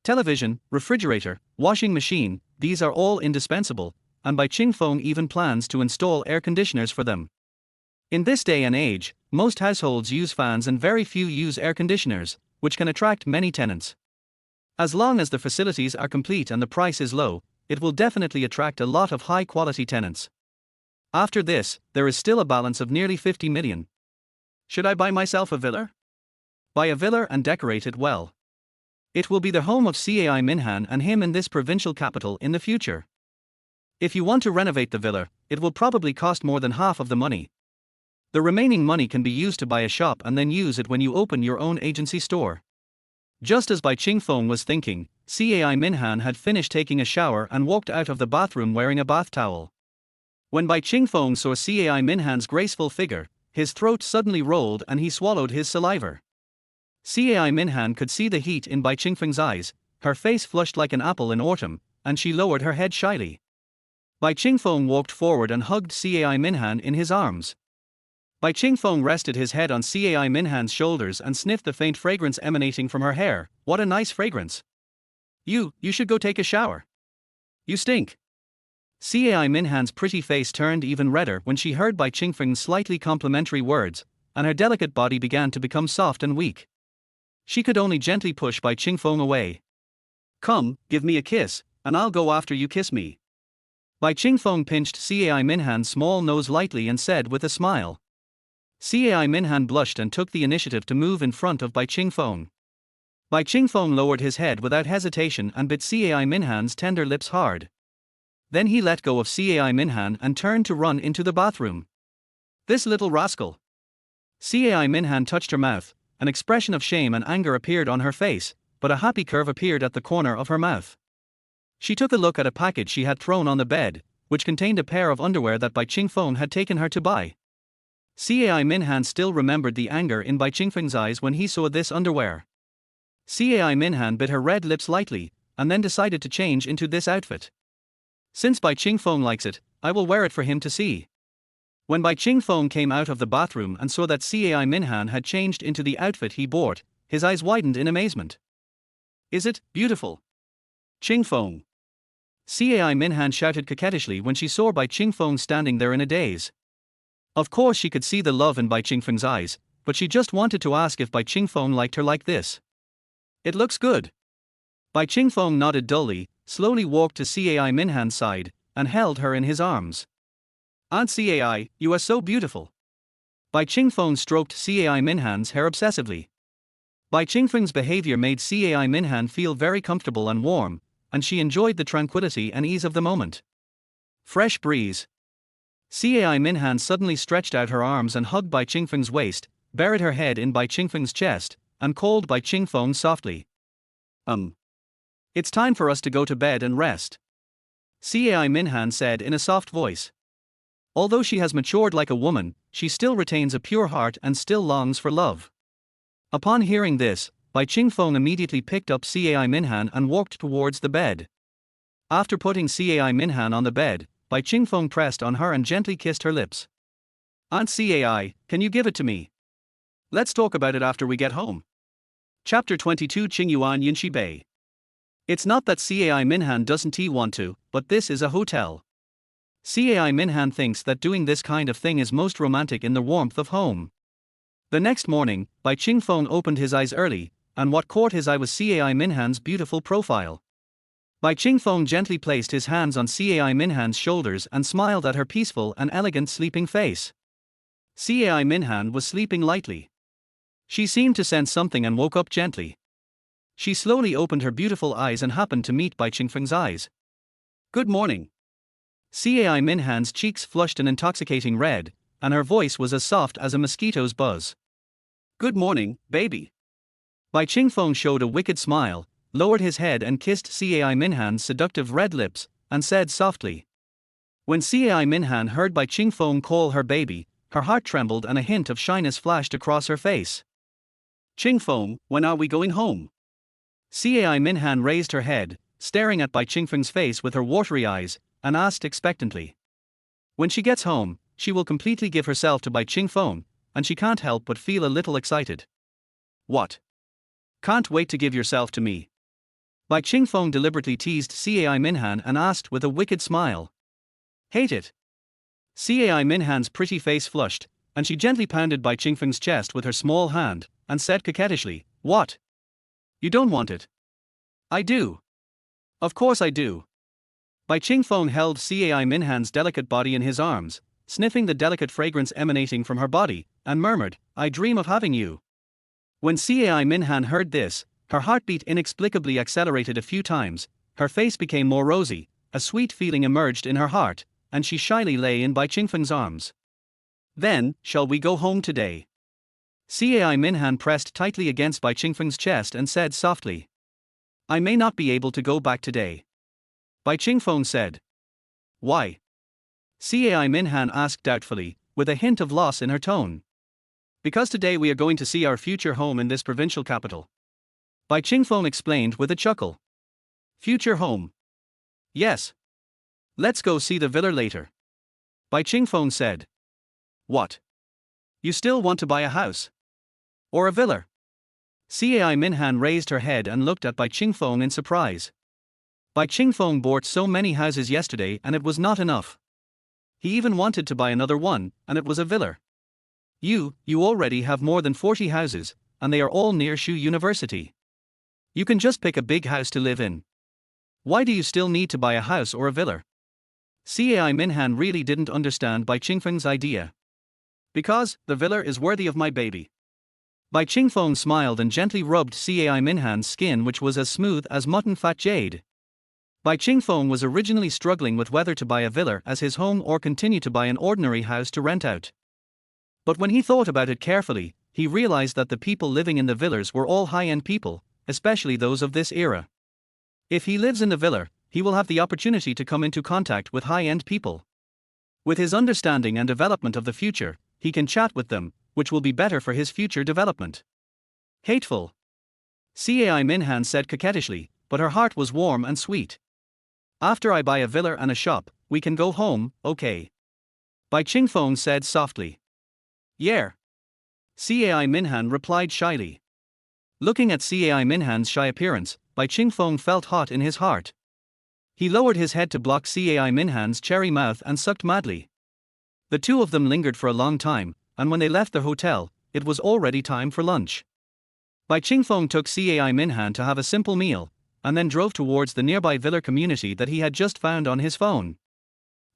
Television, refrigerator, washing machine, these are all indispensable, and Bai Qingfeng even plans to install air conditioners for them. In this day and age, most households use fans and very few use air conditioners, which can attract many tenants. As long as the facilities are complete and the price is low, it will definitely attract a lot of high-quality tenants. After this, there is still a balance of nearly 50 million. Should I buy myself a villa? Buy a villa and decorate it well. It will be the home of Cai Minhan and him in this provincial capital in the future. If you want to renovate the villa, it will probably cost more than half of the money. The remaining money can be used to buy a shop and then use it when you open your own agency store. Just as Bai Qingfeng was thinking, Cai Minhan had finished taking a shower and walked out of the bathroom wearing a bath towel. When Bai Chingfeng saw Cai Minhan's graceful figure, his throat suddenly rolled and he swallowed his saliva. Cai Minhan could see the heat in Bai Chingfeng's eyes, her face flushed like an apple in autumn, and she lowered her head shyly. Bai Chingfeng walked forward and hugged Cai Minhan in his arms. Bai Chingfeng rested his head on Cai Minhan's shoulders and sniffed the faint fragrance emanating from her hair. What a nice fragrance. You should go take a shower. You stink. Cai Minhan's pretty face turned even redder when she heard Bai Chingfeng's slightly complimentary words, and her delicate body began to become soft and weak. She could only gently push Bai Chingfeng away. Come, give me a kiss, and I'll go after you kiss me. Bai Chingfeng pinched Cai Minhan's small nose lightly and said with a smile. Cai Minhan blushed and took the initiative to move in front of Bai Chingfeng. Bai Chingfeng lowered his head without hesitation and bit Cai Minhan's tender lips hard. Then he let go of Cai Minhan and turned to run into the bathroom. This little rascal. Cai Minhan touched her mouth, an expression of shame and anger appeared on her face, but a happy curve appeared at the corner of her mouth. She took a look at a package she had thrown on the bed, which contained a pair of underwear that Bai Chingfeng had taken her to buy. Cai Minhan still remembered the anger in Bai Chingfeng's eyes when he saw this underwear. Cai Minhan bit her red lips lightly, and then decided to change into this outfit. Since Bai Chingfeng likes it, I will wear it for him to see. When Bai Chingfeng came out of the bathroom and saw that Cai Minhan had changed into the outfit he bought, his eyes widened in amazement. Is it beautiful? Chingfeng. Cai Minhan shouted coquettishly when she saw Bai Chingfeng standing there in a daze. Of course she could see the love in Bai Chingfeng's eyes, but she just wanted to ask if Bai Chingfeng liked her like this. It looks good. Bai Chingfeng nodded dully, slowly walked to Cai Minhan's side, and held her in his arms. Aunt Cai, you are so beautiful. Bai Chingfeng stroked Cai Minhan's hair obsessively. Bai Chingfeng's behavior made Cai Minhan feel very comfortable and warm, and she enjoyed the tranquility and ease of the moment. Fresh breeze. Cai Minhan suddenly stretched out her arms and hugged Bai Chingfeng's waist, buried her head in Bai Chingfeng's chest, and called Bai Chingfeng softly. It's time for us to go to bed and rest. Cai Minhan said in a soft voice. Although she has matured like a woman, she still retains a pure heart and still longs for love. Upon hearing this, Bai Chingfeng immediately picked up Cai Minhan and walked towards the bed. After putting Cai Minhan on the bed, Bai Chingfeng pressed on her and gently kissed her lips. Aunt Cai, can you give it to me? Let's talk about it after we get home. Chapter 22 Qingyuan Yinshi Bei. It's not that Cai Minhan doesn't want to, but this is a hotel. Cai Minhan thinks that doing this kind of thing is most romantic in the warmth of home. The next morning, Bai Chingfeng opened his eyes early, and what caught his eye was Cai Minhan's beautiful profile. Bai Chingfeng gently placed his hands on Cai Minhan's shoulders and smiled at her peaceful and elegant sleeping face. Cai Minhan was sleeping lightly. She seemed to sense something and woke up gently. She slowly opened her beautiful eyes and happened to meet Bai Chingfeng's eyes. Good morning. Cai Minhan's cheeks flushed an intoxicating red, and her voice was as soft as a mosquito's buzz. Good morning, baby. Bai Chingfeng showed a wicked smile, lowered his head and kissed Cai Minhan's seductive red lips, and said softly. When Cai Minhan heard Bai Chingfeng call her baby, her heart trembled and a hint of shyness flashed across her face. Chingfeng, when are we going home? Cai Minhan raised her head, staring at Bai Chingfeng's face with her watery eyes, and asked expectantly. When she gets home, she will completely give herself to Bai Chingfeng, and she can't help but feel a little excited. What? Can't wait to give yourself to me? Bai Chingfeng deliberately teased Cai Minhan and asked with a wicked smile. Hate it. Cai Minhan's pretty face flushed, and she gently pounded Bai Chingfeng's chest with her small hand, and said coquettishly, What? You don't want it? I do. Of course I do. Bai Chingfeng held Cai Minhan's delicate body in his arms, sniffing the delicate fragrance emanating from her body, and murmured, I dream of having you. When Cai Minhan heard this, her heartbeat inexplicably accelerated a few times, her face became more rosy, a sweet feeling emerged in her heart, and she shyly lay in Bai Chingfeng's arms. Then, shall we go home today? Cai Minhan pressed tightly against Bai Chingfeng's chest and said softly. I may not be able to go back today. Bai Chingfeng said. Why? Cai Minhan asked doubtfully, with a hint of loss in her tone. Because today we are going to see our future home in this provincial capital. Bai Qingfeng explained with a chuckle. Future home. Yes. Let's go see the villa later. Bai Qingfeng said. What? You still want to buy a house? Or a villa? Cai Minhan raised her head and looked at Bai Qingfeng in surprise. Bai Qingfeng bought so many houses yesterday and it was not enough. He even wanted to buy another one, and it was a villa. You already have more than 40 houses, and they are all near Shu University. You can just pick a big house to live in. Why do you still need to buy a house or a villa? Cai Minhan really didn't understand Bai Qingfeng's idea. Because the villa is worthy of my baby. Bai Qingfeng smiled and gently rubbed Cai Minhan's skin, which was as smooth as mutton fat jade. Bai Qingfeng was originally struggling with whether to buy a villa as his home or continue to buy an ordinary house to rent out. But when he thought about it carefully, he realized that the people living in the villas were all high-end people, especially those of this era. If he lives in the villa, he will have the opportunity to come into contact with high-end people. With his understanding and development of the future, he can chat with them, which will be better for his future development. Hateful. Cai Minhan said coquettishly, but her heart was warm and sweet. After I buy a villa and a shop, we can go home, okay? Bai Qingfeng said softly. Yeah. Cai Minhan replied shyly. Looking at Cai Minhan's shy appearance, Bai Qingfeng felt hot in his heart. He lowered his head to block Cai Minhan's cherry mouth and sucked madly. The two of them lingered for a long time, and when they left the hotel, it was already time for lunch. Bai Qingfeng took Cai Minhan to have a simple meal, and then drove towards the nearby villa community that he had just found on his phone.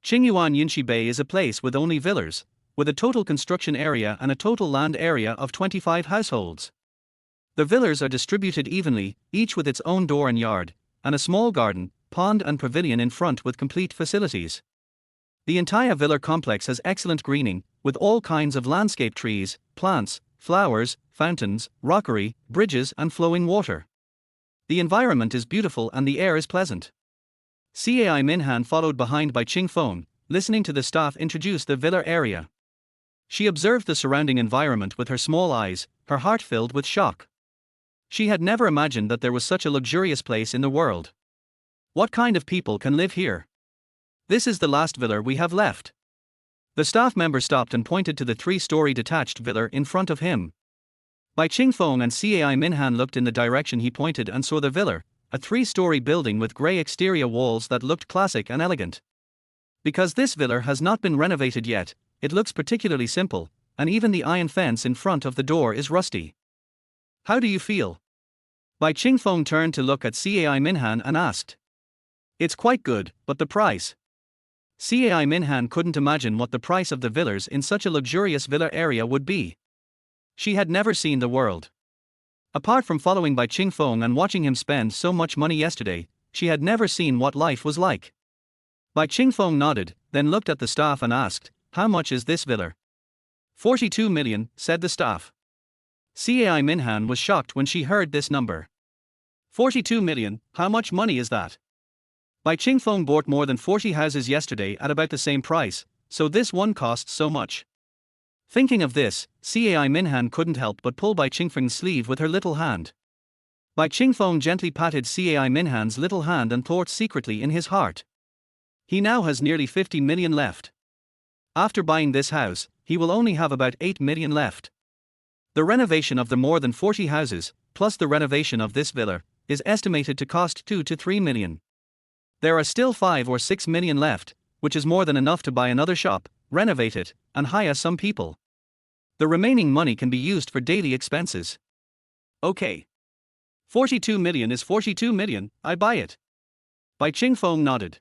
Qingyuan Yinshi Bay is a place with only villas, with a total construction area and a total land area of 25 households. The villas are distributed evenly, each with its own door and yard, and a small garden, pond and pavilion in front with complete facilities. The entire villa complex has excellent greening, with all kinds of landscape trees, plants, flowers, fountains, rockery, bridges and flowing water. The environment is beautiful and the air is pleasant. Cai Minhan followed behind Bai Qingfeng, listening to the staff introduce the villa area. She observed the surrounding environment with her small eyes, her heart filled with shock. She had never imagined that there was such a luxurious place in the world. What kind of people can live here? This is the last villa we have left. The staff member stopped and pointed to the 3-story detached villa in front of him. Bai Qingfeng and Cai Minhan looked in the direction he pointed and saw the villa, a 3-story building with grey exterior walls that looked classic and elegant. Because this villa has not been renovated yet, it looks particularly simple, and even the iron fence in front of the door is rusty. How do you feel? Bai Qingfeng turned to look at Cai Minhan and asked. It's quite good, but the price. Cai Minhan couldn't imagine what the price of the villas in such a luxurious villa area would be. She had never seen the world. Apart from following Bai Qingfeng and watching him spend so much money yesterday, she had never seen what life was like. Bai Qingfeng nodded, then looked at the staff and asked, how much is this villa? 42 million, said the staff. Cai Minhan was shocked when she heard this number. 42 million, how much money is that? Bai Qingfeng bought more than 40 houses yesterday at about the same price, so this one costs so much. Thinking of this, Cai Minhan couldn't help but pull Bai Qingfeng's sleeve with her little hand. Bai Qingfeng gently patted Cai Minhan's little hand and thought secretly in his heart. He now has nearly 50 million left. After buying this house, he will only have about 8 million left. The renovation of the more than 40 houses, plus the renovation of this villa, is estimated to cost 2 to 3 million. There are still 5 or 6 million left, which is more than enough to buy another shop, renovate it, and hire some people. The remaining money can be used for daily expenses. Okay. 42 million is 42 million, I buy it. Bai Qingfeng nodded.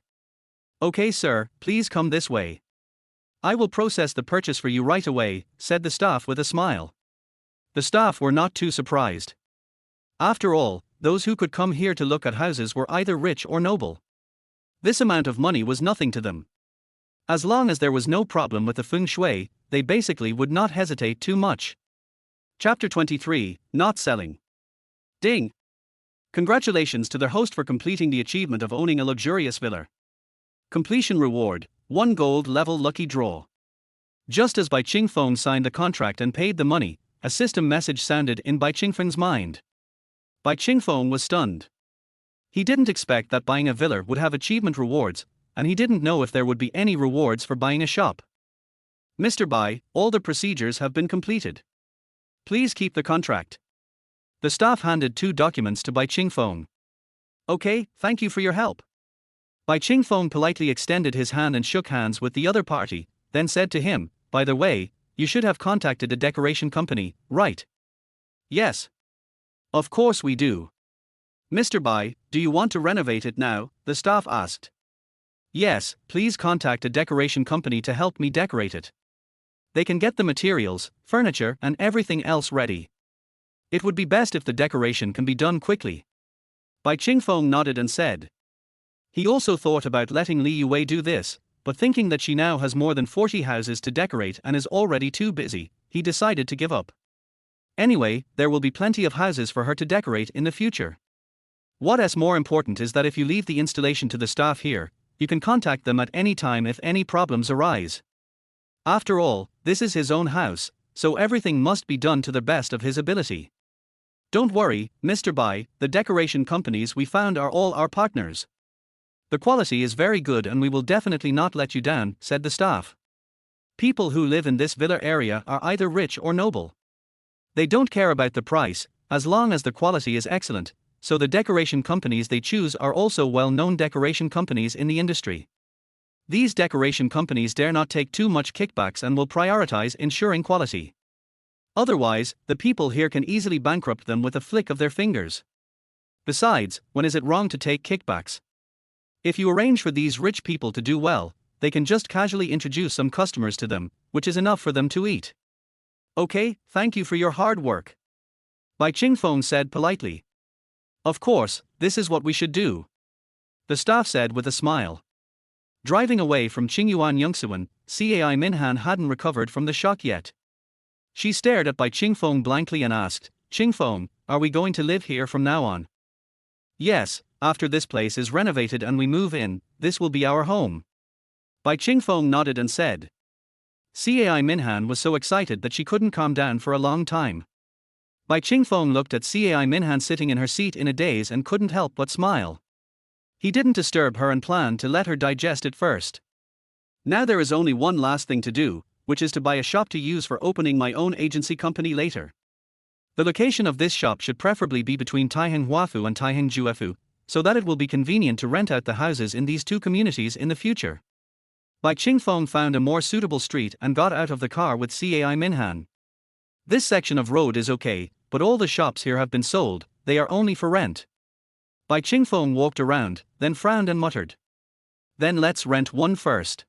Okay sir, please come this way. I will process the purchase for you right away, said the staff with a smile. The staff were not too surprised. After all, those who could come here to look at houses were either rich or noble. This amount of money was nothing to them. As long as there was no problem with the feng shui, they basically would not hesitate too much. Chapter 23, Not Selling. Ding! Congratulations to their host for completing the achievement of owning a luxurious villa. Completion reward, 1 gold level lucky draw. Just as Bai Chingfeng signed the contract and paid the money, a system message sounded in Bai Chingfeng's mind. Bai Chingfeng was stunned. He didn't expect that buying a villa would have achievement rewards, and he didn't know if there would be any rewards for buying a shop. Mr. Bai, all the procedures have been completed. Please keep the contract. The staff handed 2 documents to Bai Chingfeng. Okay, thank you for your help. Bai Chingfeng politely extended his hand and shook hands with the other party, then said to him, by the way, you should have contacted a decoration company, right? Yes. Of course we do. Mr. Bai, do you want to renovate it now? The staff asked. Yes, please contact a decoration company to help me decorate it. They can get the materials, furniture, and everything else ready. It would be best if the decoration can be done quickly. Bai Chingfeng nodded and said. He also thought about letting Li Yue do this, but thinking that she now has more than 40 houses to decorate and is already too busy, he decided to give up. Anyway, there will be plenty of houses for her to decorate in the future. What's more important is that if you leave the installation to the staff here, you can contact them at any time if any problems arise. After all, this is his own house, so everything must be done to the best of his ability. Don't worry, Mr. Bai, the decoration companies we found are all our partners. The quality is very good and we will definitely not let you down, said the staff. People who live in this villa area are either rich or noble. They don't care about the price, as long as the quality is excellent, so the decoration companies they choose are also well-known decoration companies in the industry. These decoration companies dare not take too much kickbacks and will prioritize ensuring quality. Otherwise, the people here can easily bankrupt them with a flick of their fingers. Besides, when is it wrong to take kickbacks? If you arrange for these rich people to do well, they can just casually introduce some customers to them, which is enough for them to eat. Okay, thank you for your hard work. Bai Chingfeng said politely. Of course, this is what we should do. The staff said with a smile. Driving away from Qingyuan Yongsuan, Cai Minhan hadn't recovered from the shock yet. She stared at Bai Chingfeng blankly and asked, Chingfeng, are we going to live here from now on? Yes, after this place is renovated and we move in, this will be our home. Bai Chingfeng nodded and said. Cai Minhan was so excited that she couldn't calm down for a long time. Bai Chingfeng looked at Cai Minhan sitting in her seat in a daze and couldn't help but smile. He didn't disturb her and planned to let her digest it first. Now there is only one last thing to do, which is to buy a shop to use for opening my own agency company later. The location of this shop should preferably be between Taiheng Huafu and Taiheng Juefu, so that it will be convenient to rent out the houses in these 2 communities in the future. Bai Chingfeng found a more suitable street and got out of the car with Cai Minhan. This section of road is okay, but all the shops here have been sold, they are only for rent. Bai Chingfeng walked around, then frowned and muttered. Then let's rent one first.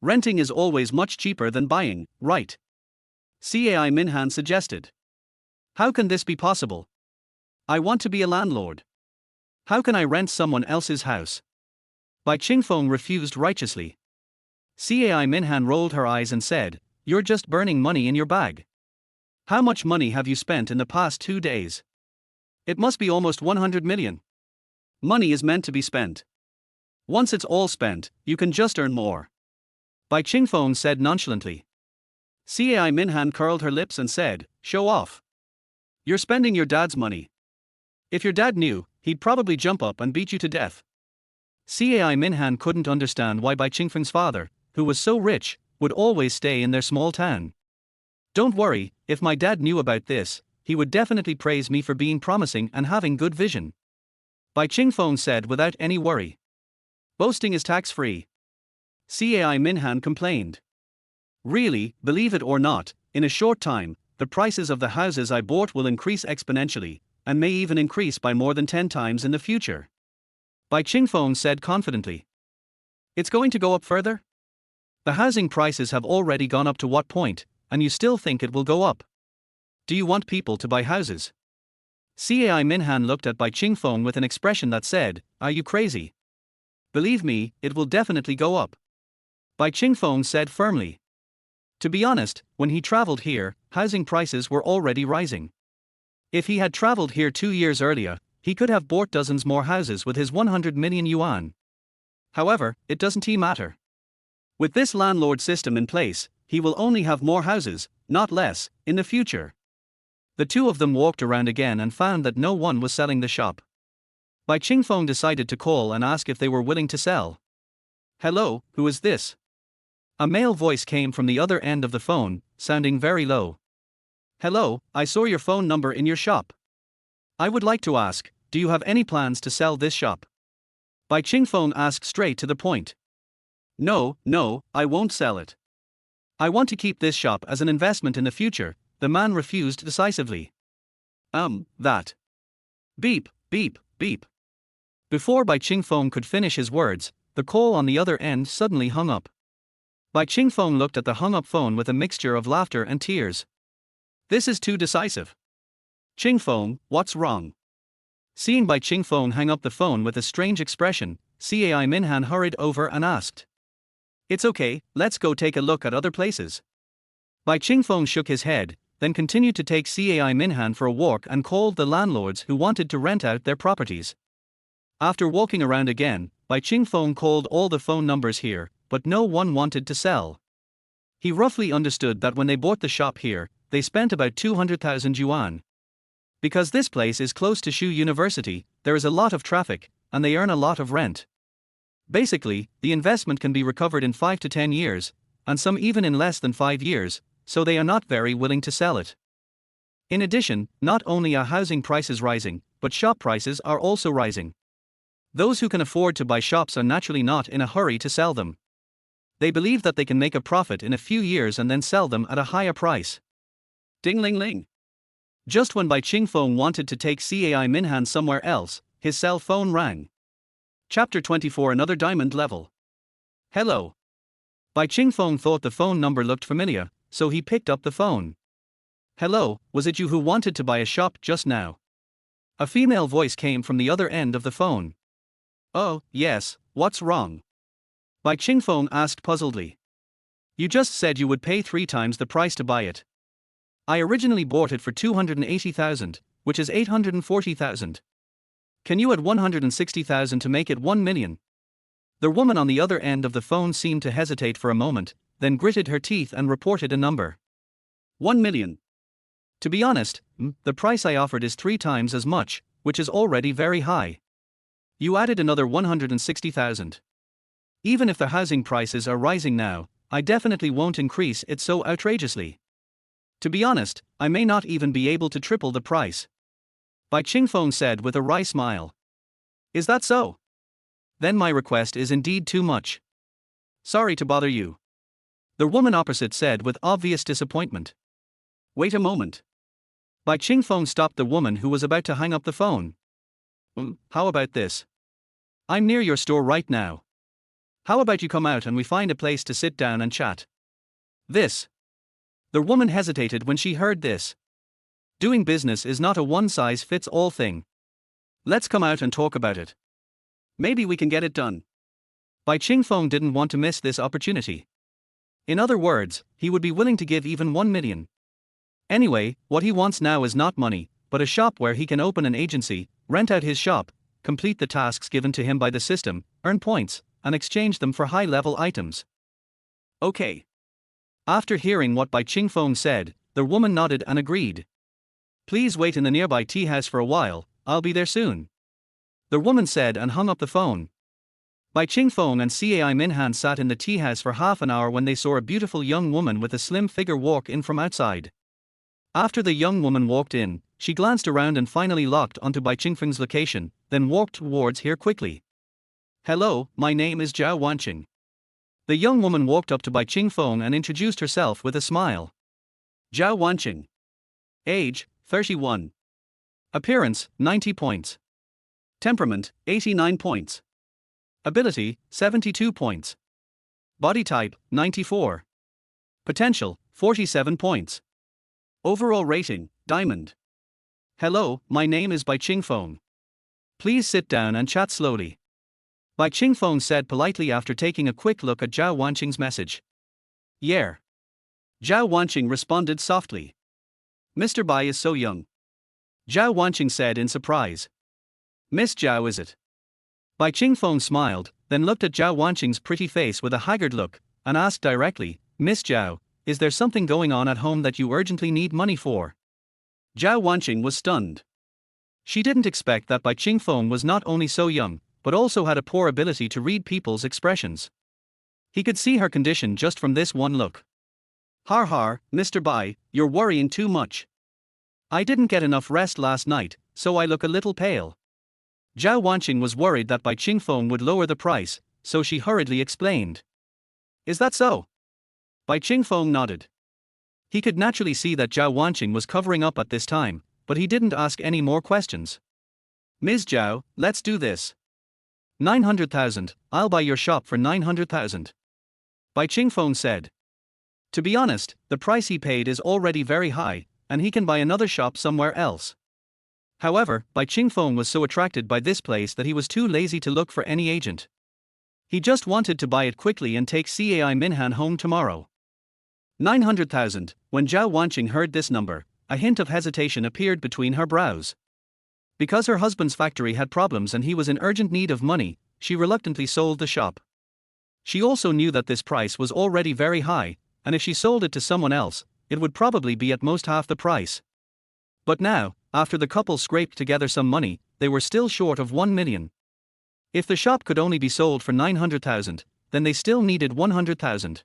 Renting is always much cheaper than buying, right? Cai Minhan suggested. How can this be possible? I want to be a landlord. How can I rent someone else's house? Bai Chingfeng refused righteously. Cai Minhan rolled her eyes and said, You're just burning money in your bag. How much money have you spent in the past 2 days? It must be almost 100 million. Money is meant to be spent. Once it's all spent, you can just earn more. Bai Chingfeng said nonchalantly. Cai Minhan curled her lips and said, Show off. You're spending your dad's money. If your dad knew, he'd probably jump up and beat you to death. Cai Minhan couldn't understand why Bai Chingfeng's father, who was so rich, would always stay in their small town. Don't worry, if my dad knew about this, he would definitely praise me for being promising and having good vision. Bai Chingfeng said without any worry. Boasting is tax-free. Cai Minhan complained. Really, believe it or not, in a short time, the prices of the houses I bought will increase exponentially, and may even increase by more than 10 times in the future. Bai Chingfeng said confidently. It's going to go up further? The housing prices have already gone up to what point, and you still think it will go up? Do you want people to buy houses? Cai Minhan looked at Bai Chingfeng with an expression that said, Are you crazy? Believe me, it will definitely go up. Bai Chingfeng said firmly. To be honest, when he traveled here, housing prices were already rising. If he had traveled here 2 years earlier, he could have bought dozens more houses with his 100 million yuan. However, it doesn't matter. With this landlord system in place, he will only have more houses, not less, in the future. The two of them walked around again and found that no one was selling the shop. Bai Qingfeng decided to call and ask if they were willing to sell. Hello, who is this? A male voice came from the other end of the phone, sounding very low. Hello, I saw your phone number in your shop. I would like to ask, do you have any plans to sell this shop? Bai Qingfeng asked straight to the point. No, I won't sell it. I want to keep this shop as an investment in the future, the man refused decisively. That. Beep, beep, beep. Before Bai Qingfeng could finish his words, the call on the other end suddenly hung up. Bai Qingfeng looked at the hung-up phone with a mixture of laughter and tears. This is too decisive. Qingfeng, what's wrong? Seeing Bai Qingfeng hang up the phone with a strange expression, Cai Minhan hurried over and asked. It's okay, let's go take a look at other places. Bai Qingfeng shook his head, then continued to take Cai Minhan for a walk and called the landlords who wanted to rent out their properties. After walking around again, Bai Qingfeng called all the phone numbers here, but no one wanted to sell. He roughly understood that when they bought the shop here, they spent about 200,000 yuan. Because this place is close to Shu University, there is a lot of traffic, and they earn a lot of rent. Basically, the investment can be recovered in 5 to 10 years, and some even in less than 5 years, so they are not very willing to sell it. In addition, not only are housing prices rising, but shop prices are also rising. Those who can afford to buy shops are naturally not in a hurry to sell them. They believe that they can make a profit in a few years and then sell them at a higher price. Ding-ling-ling. Just when Bai Qingfeng wanted to take Cai Minhan somewhere else, his cell phone rang. Chapter 24. Another diamond level. Hello. Bai Qingfeng thought the phone number looked familiar, so he picked up the phone. Hello, was it you who wanted to buy a shop just now? A female voice came from the other end of the phone. Oh, yes, what's wrong? Bai Qingfeng asked puzzledly. You just said you would pay 3 times the price to buy it. I originally bought it for 280,000, which is 840,000. Can you add 160,000 to make it 1 million? The woman on the other end of the phone seemed to hesitate for a moment, then gritted her teeth and reported a number. 1 million. To be honest, the price I offered is 3 times as much, which is already very high. You added another 160,000. Even if the housing prices are rising now, I definitely won't increase it so outrageously. To be honest, I may not even be able to triple the price. Bai Qingfeng said with a wry smile. Is that so? Then my request is indeed too much. Sorry to bother you. The woman opposite said with obvious disappointment. Wait a moment. Bai Qingfeng stopped the woman who was about to hang up the phone. How about this? I'm near your store right now. How about you come out and we find a place to sit down and chat? This. The woman hesitated when she heard this. Doing business is not a one-size-fits-all thing. Let's come out and talk about it. Maybe we can get it done. Bai Qingfeng didn't want to miss this opportunity. In other words, he would be willing to give even 1 million. Anyway, what he wants now is not money, but a shop where he can open an agency, rent out his shop, complete the tasks given to him by the system, earn points, and exchange them for high-level items. Okay. After hearing what Bai Qingfeng said, the woman nodded and agreed. Please wait in the nearby tea house for a while, I'll be there soon. The woman said and hung up the phone. Bai Qingfeng and Cai Minhan sat in the tea house for half an hour when they saw a beautiful young woman with a slim figure walk in from outside. After the young woman walked in, she glanced around and finally locked onto Bai Qingfeng's location, then walked towards here quickly. Hello, my name is Zhao Wanqing. The young woman walked up to Bai Qingfeng and introduced herself with a smile. Zhao Wanqing. Age, 31. Appearance, 90 points. Temperament, 89 points. Ability, 72 points. Body type, 94. Potential, 47 points. Overall rating, Diamond. Hello, my name is Bai Qingfeng. Please sit down and chat slowly. Bai Qingfeng said politely after taking a quick look at Zhao Wanqing's message. Yeah. Zhao Wanqing responded softly. Mr. Bai is so young. Zhao Wanqing said in surprise. Miss Zhao, is it? Bai Qingfeng smiled, then looked at Zhao Wanqing's pretty face with a haggard look, and asked directly, "Miss Zhao, is there something going on at home that you urgently need money for?" Zhao Wanqing was stunned. She didn't expect that Bai Qingfeng was not only so young, but also had a poor ability to read people's expressions. He could see her condition just from this one look. "Har har, Mr. Bai, you're worrying too much. I didn't get enough rest last night, so I look a little pale." Zhao Wanqing was worried that Bai Qingfeng would lower the price, so she hurriedly explained. "Is that so?" Bai Qingfeng nodded. He could naturally see that Zhao Wanqing was covering up at this time, but he didn't ask any more questions. "Ms. Zhao, let's do this. 900,000, I'll buy your shop for 900,000. Bai Qingfeng said. To be honest, the price he paid is already very high, and he can buy another shop somewhere else. However, Bai Qingfeng was so attracted by this place that he was too lazy to look for any agent. He just wanted to buy it quickly and take Cai Minhan home tomorrow. 900,000. When Zhao Wanqing heard this number, a hint of hesitation appeared between her brows. Because her husband's factory had problems and he was in urgent need of money, she reluctantly sold the shop. She also knew that this price was already very high, and if she sold it to someone else, it would probably be at most half the price. But now, after the couple scraped together some money, they were still short of 1 million. If the shop could only be sold for 900,000, then they still needed 100,000.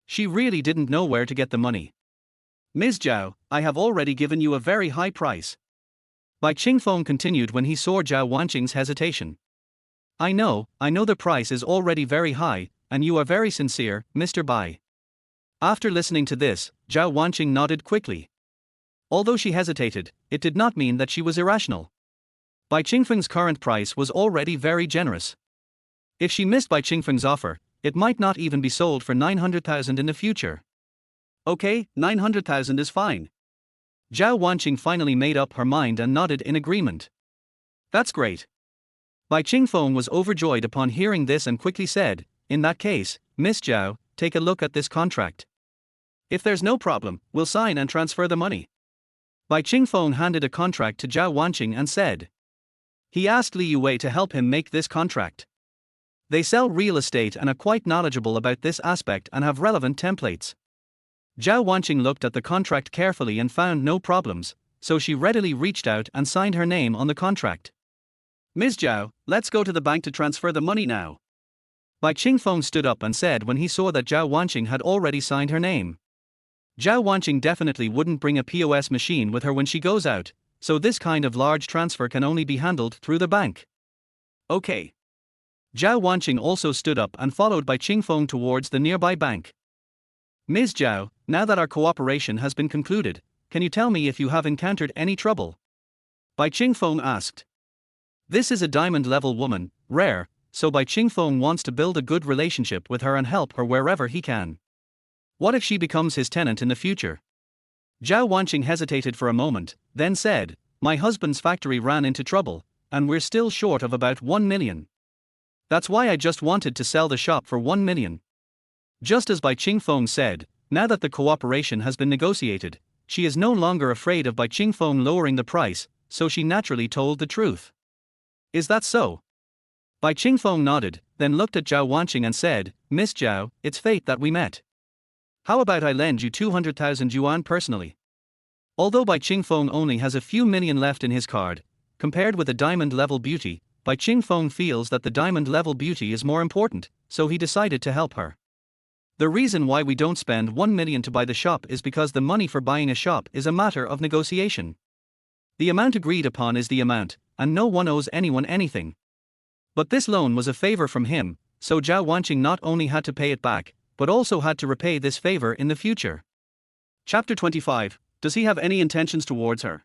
She really didn't know where to get the money. "Ms. Zhao, I have already given you a very high price." Bai Qingfeng continued when he saw Zhao Wanqing's hesitation. I know the price is already very high, and you are very sincere, Mr. Bai." After listening to this, Zhao Wanqing nodded quickly. Although she hesitated, it did not mean that she was irrational. Bai Qingfeng's current price was already very generous. If she missed Bai Qingfeng's offer, it might not even be sold for 900,000 in the future. "Okay, 900,000 is fine." Zhao Wanqing finally made up her mind and nodded in agreement. "That's great." Bai Qingfeng was overjoyed upon hearing this and quickly said, "In that case, Miss Zhao, take a look at this contract. If there's no problem, we'll sign and transfer the money." Bai Qingfeng handed a contract to Zhao Wanqing and said. He asked Li Yue to help him make this contract. They sell real estate and are quite knowledgeable about this aspect and have relevant templates. Zhao Wanqing looked at the contract carefully and found no problems, so she readily reached out and signed her name on the contract. "Ms. Zhao, let's go to the bank to transfer the money now." Bai Qingfeng stood up and said when he saw that Zhao Wanqing had already signed her name. Zhao Wanqing definitely wouldn't bring a POS machine with her when she goes out, so this kind of large transfer can only be handled through the bank. Okay. Zhao Wanqing also stood up and followed Bai Qingfeng towards the nearby bank. "Ms. Zhao, now that our cooperation has been concluded, can you tell me if you have encountered any trouble?" Bai Qingfeng asked. This is a diamond-level woman, rare, so Bai Qingfeng wants to build a good relationship with her and help her wherever he can. What if she becomes his tenant in the future? Zhao Wanqing hesitated for a moment, then said, "My husband's factory ran into trouble, and we're still short of about 1 million. That's why I just wanted to sell the shop for 1 million. Just as Bai Qingfeng said, now that the cooperation has been negotiated, she is no longer afraid of Bai Qingfeng lowering the price, so she naturally told the truth. "Is that so?" Bai Qingfeng nodded, then looked at Zhao Wanqing and said, "Miss Zhao, it's fate that we met. How about I lend you 200,000 yuan personally?" Although Bai Qingfeng only has a few million left in his card, compared with a diamond-level beauty, Bai Qingfeng feels that the diamond-level beauty is more important, so he decided to help her. The reason why we don't spend 1 million to buy the shop is because the money for buying a shop is a matter of negotiation. The amount agreed upon is the amount, and no one owes anyone anything. But this loan was a favor from him, so Zhao Wanqing not only had to pay it back, but also had to repay this favor in the future. Chapter 25. Does he have any intentions towards her?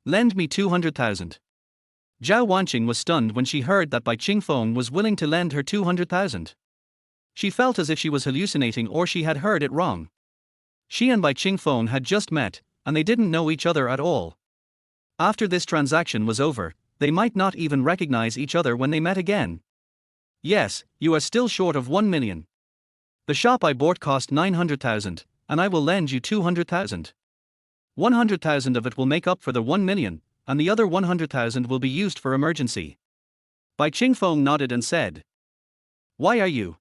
Lend me 200,000. Zhao Wanqing was stunned when she heard that Bai Qingfeng was willing to lend her 200,000. She felt as if she was hallucinating or she had heard it wrong. She and Bai Qingfeng had just met, and they didn't know each other at all. After this transaction was over, they might not even recognize each other when they met again. "Yes, you are still short of 1 million. The shop I bought cost 900,000, and I will lend you 200,000. 100,000 of it will make up for the 1 million, and the other 100,000 will be used for emergency." Bai Qingfeng nodded and said, "Why are you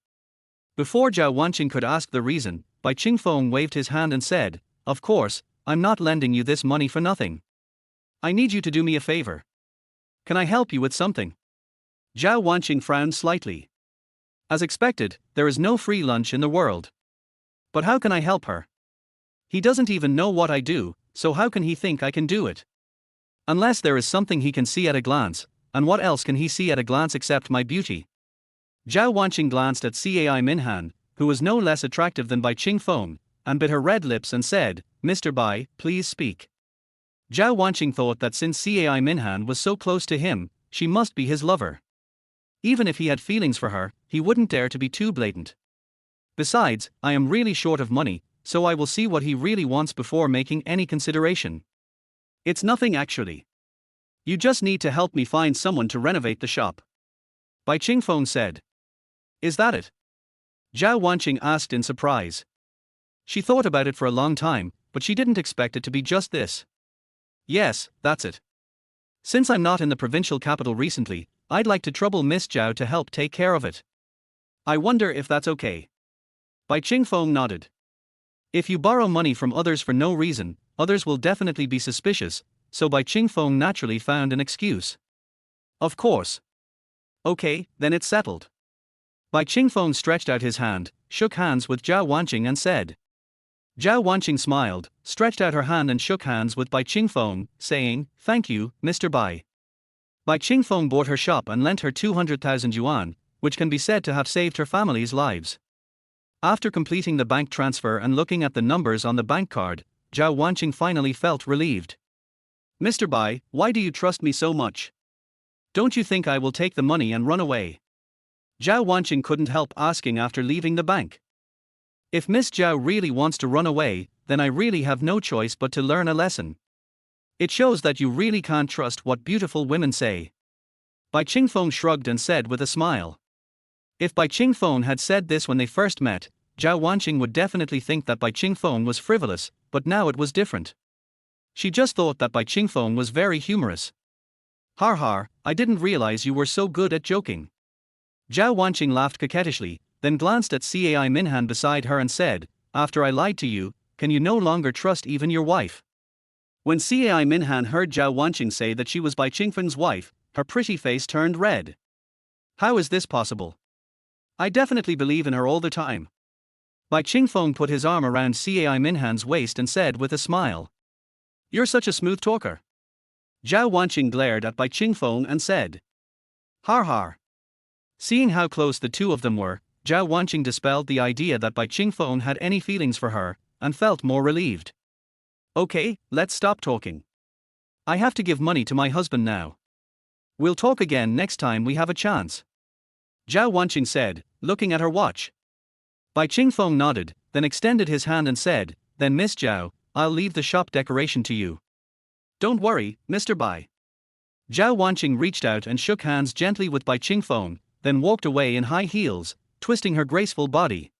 Before Zhao Wanqing could ask the reason, Bai Qingfeng waved his hand and said, "Of course, I'm not lending you this money for nothing. I need you to do me a favor. Can I help you with something?" Zhao Wanqing frowned slightly. As expected, there is no free lunch in the world. But how can I help her? He doesn't even know what I do, so how can he think I can do it? Unless there is something he can see at a glance, and what else can he see at a glance except my beauty? Zhao Wanqing glanced at Cai Minhan, who was no less attractive than Bai Qingfeng, and bit her red lips and said, "Mr. Bai, please speak." Zhao Wanqing thought that since Cai Minhan was so close to him, she must be his lover. Even if he had feelings for her, he wouldn't dare to be too blatant. Besides, I am really short of money, so I will see what he really wants before making any consideration. It's nothing actually. You just need to help me find someone to renovate the shop. Bai Qingfeng said. Is that it? Zhao Wanqing asked in surprise. She thought about it for a long time, but she didn't expect it to be just this. Yes, that's it. Since I'm not in the provincial capital recently, I'd like to trouble Miss Zhao to help take care of it. I wonder if that's okay. Bai Qingfeng nodded. If you borrow money from others for no reason, others will definitely be suspicious, so Bai Qingfeng naturally found an excuse. Of course. Okay, then it's settled. Bai Qingfeng stretched out his hand, shook hands with Zhao Wanqing and said. Zhao Wanqing smiled, stretched out her hand and shook hands with Bai Qingfeng, saying, "Thank you, Mr. Bai." Bai Qingfeng bought her shop and lent her 200,000 yuan, which can be said to have saved her family's lives. After completing the bank transfer and looking at the numbers on the bank card, Zhao Wanqing finally felt relieved. "Mr. Bai, why do you trust me so much? Don't you think I will take the money and run away?" Zhao Wanqing couldn't help asking after leaving the bank. If Miss Zhao really wants to run away, then I really have no choice but to learn a lesson. It shows that you really can't trust what beautiful women say. Bai Qingfeng shrugged and said with a smile. If Bai Qingfeng had said this when they first met, Zhao Wanqing would definitely think that Bai Qingfeng was frivolous, but now it was different. She just thought that Bai Qingfeng was very humorous. Har har, I didn't realize you were so good at joking. Zhao Wanqing laughed coquettishly, then glanced at Cai Minhan beside her and said, "After I lied to you, can you no longer trust even your wife?" When Cai Minhan heard Zhao Wanqing say that she was Bai Qingfeng's wife, her pretty face turned red. How is this possible? I definitely believe in her all the time. Bai Qingfeng put his arm around Cai Minhan's waist and said with a smile. You're such a smooth talker. Zhao Wanqing glared at Bai Qingfeng and said. Har har. Seeing how close the two of them were, Zhao Wanqing dispelled the idea that Bai Qingfeng had any feelings for her, and felt more relieved. Okay, let's stop talking. I have to give money to my husband now. We'll talk again next time we have a chance. Zhao Wanqing said, looking at her watch. Bai Qingfeng nodded, then extended his hand and said, Then Miss Zhao, I'll leave the shop decoration to you. Don't worry, Mr. Bai. Zhao Wanqing reached out and shook hands gently with Bai Qingfeng, then walked away in high heels, twisting her graceful body.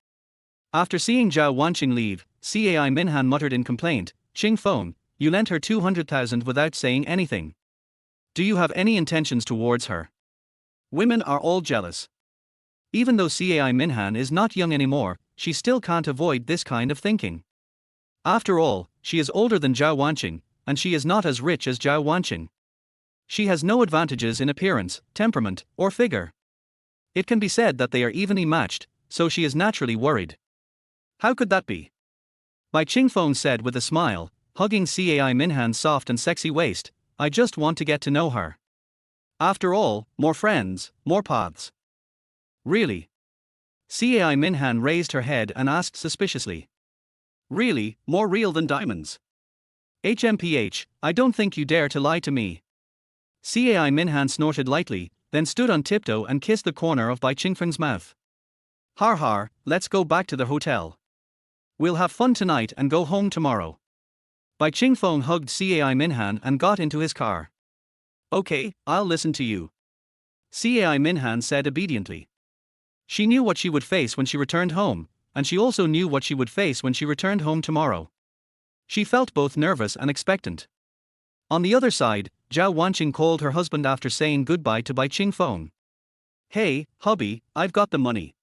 After seeing Zhao Wanqing leave, Cai Minhan muttered in complaint, Qingfeng, you lent her 200,000 without saying anything. Do you have any intentions towards her? Women are all jealous. Even though Cai Minhan is not young anymore, she still can't avoid this kind of thinking. After all, she is older than Zhao Wanqing, and she is not as rich as Zhao Wanqing. She has no advantages in appearance, temperament, or figure. It can be said that they are evenly matched, so she is naturally worried. How could that be? Bai Qingfeng said with a smile, hugging Cai Minhan's soft and sexy waist, I just want to get to know her. After all, more friends, more paths. Really? Cai Minhan raised her head and asked suspiciously. Really, more real than diamonds? HMPH, I don't think you dare to lie to me. Cai Minhan snorted lightly, then stood on tiptoe and kissed the corner of Bai Qingfeng's mouth. Har har, let's go back to the hotel. We'll have fun tonight and go home tomorrow. Bai Qingfeng hugged Cai Minhan and got into his car. Okay, I'll listen to you. Cai Minhan said obediently. She knew what she would face when she returned home, and she also knew what she would face when she returned home tomorrow. She felt both nervous and expectant. On the other side, Zhao Wanqing called her husband after saying goodbye to Bai Qingfeng. Hey, hubby, I've got the money.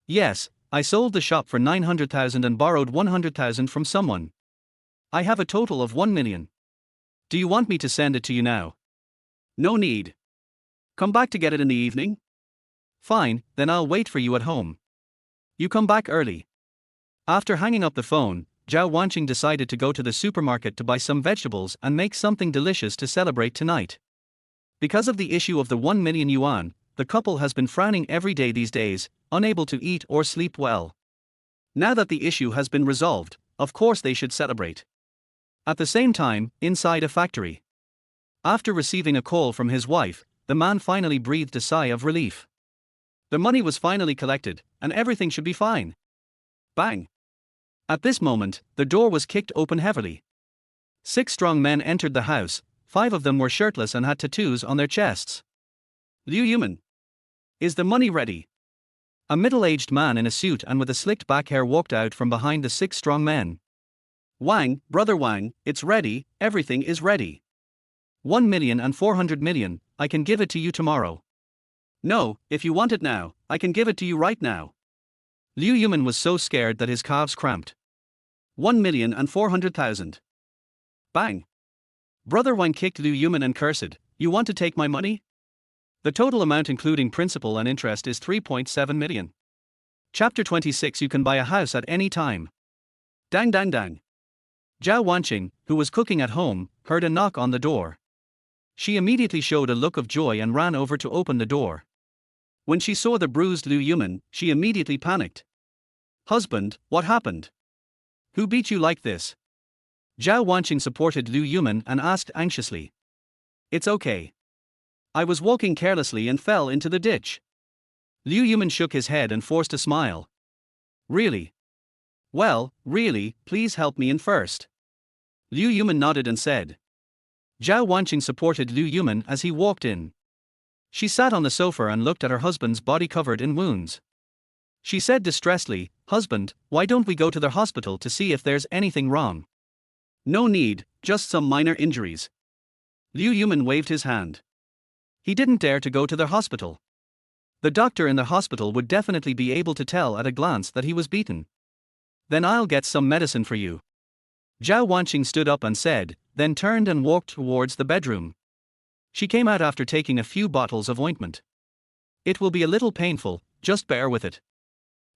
Yes, I sold the shop for 900,000 and borrowed 100,000 from someone. I have a total of 1 million. Do you want me to send it to you now? No need. Come back to get it in the evening? Fine, then I'll wait for you at home. You come back early. After hanging up the phone, Zhao Wanqing decided to go to the supermarket to buy some vegetables and make something delicious to celebrate tonight. Because of the issue of the 1 million yuan, the couple has been frowning every day these days, unable to eat or sleep well. Now that the issue has been resolved, of course they should celebrate. At the same time, inside a factory. After receiving a call from his wife, the man finally breathed a sigh of relief. The money was finally collected, and everything should be fine. Bang! At this moment, the door was kicked open heavily. 6 strong men entered the house, 5 of them were shirtless and had tattoos on their chests. Liu Yuman. Is the money ready? A middle-aged man in a suit and with a slicked back hair walked out from behind the 6 strong men. Wang, brother Wang, it's ready, everything is ready. 1,400,000, I can give it to you tomorrow. No, if you want it now, I can give it to you right now. Liu Yuman was so scared that his calves cramped. 1,400,000. Bang! Brother Wang kicked Liu Yuman and cursed, you want to take my money? The total amount including principal and interest is 3.7 million. Chapter 26. You can buy a house at any time. Dang dang dang. Zhao Wanqing, who was cooking at home, heard a knock on the door. She immediately showed a look of joy and ran over to open the door. When she saw the bruised Liu Yuman, she immediately panicked. Husband, what happened? Who beat you like this? Zhao Wanqing supported Liu Yuman and asked anxiously. It's okay. I was walking carelessly and fell into the ditch. Liu Yuman shook his head and forced a smile. Really? Well, really, please help me in first. Liu Yuman nodded and said. Zhao Wanqing supported Liu Yuman as he walked in. She sat on the sofa and looked at her husband's body covered in wounds. She said distressedly, Husband, why don't we go to the hospital to see if there's anything wrong? No need, just some minor injuries. Liu Yuman waved his hand. He didn't dare to go to the hospital. The doctor in the hospital would definitely be able to tell at a glance that he was beaten. Then I'll get some medicine for you. Zhao Wanqing stood up and said, then turned and walked towards the bedroom. She came out after taking a few bottles of ointment. It will be a little painful, just bear with it.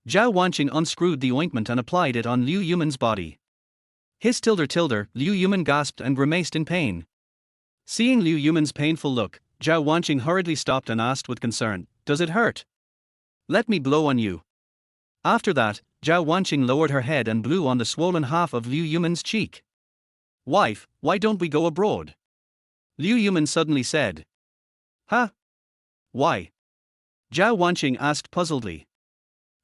Zhao Wanqing unscrewed the ointment and applied it on Liu Yuman's body. His tilder, Liu Yuman gasped and grimaced in pain. Seeing Liu Yuman's painful look, Zhao Wanqing hurriedly stopped and asked with concern, Does it hurt? Let me blow on you. After that, Zhao Wanqing lowered her head and blew on the swollen half of Liu Yuman's cheek. Wife, why don't we go abroad? Liu Yuman suddenly said. Huh? Why? Zhao Wanqing asked puzzledly.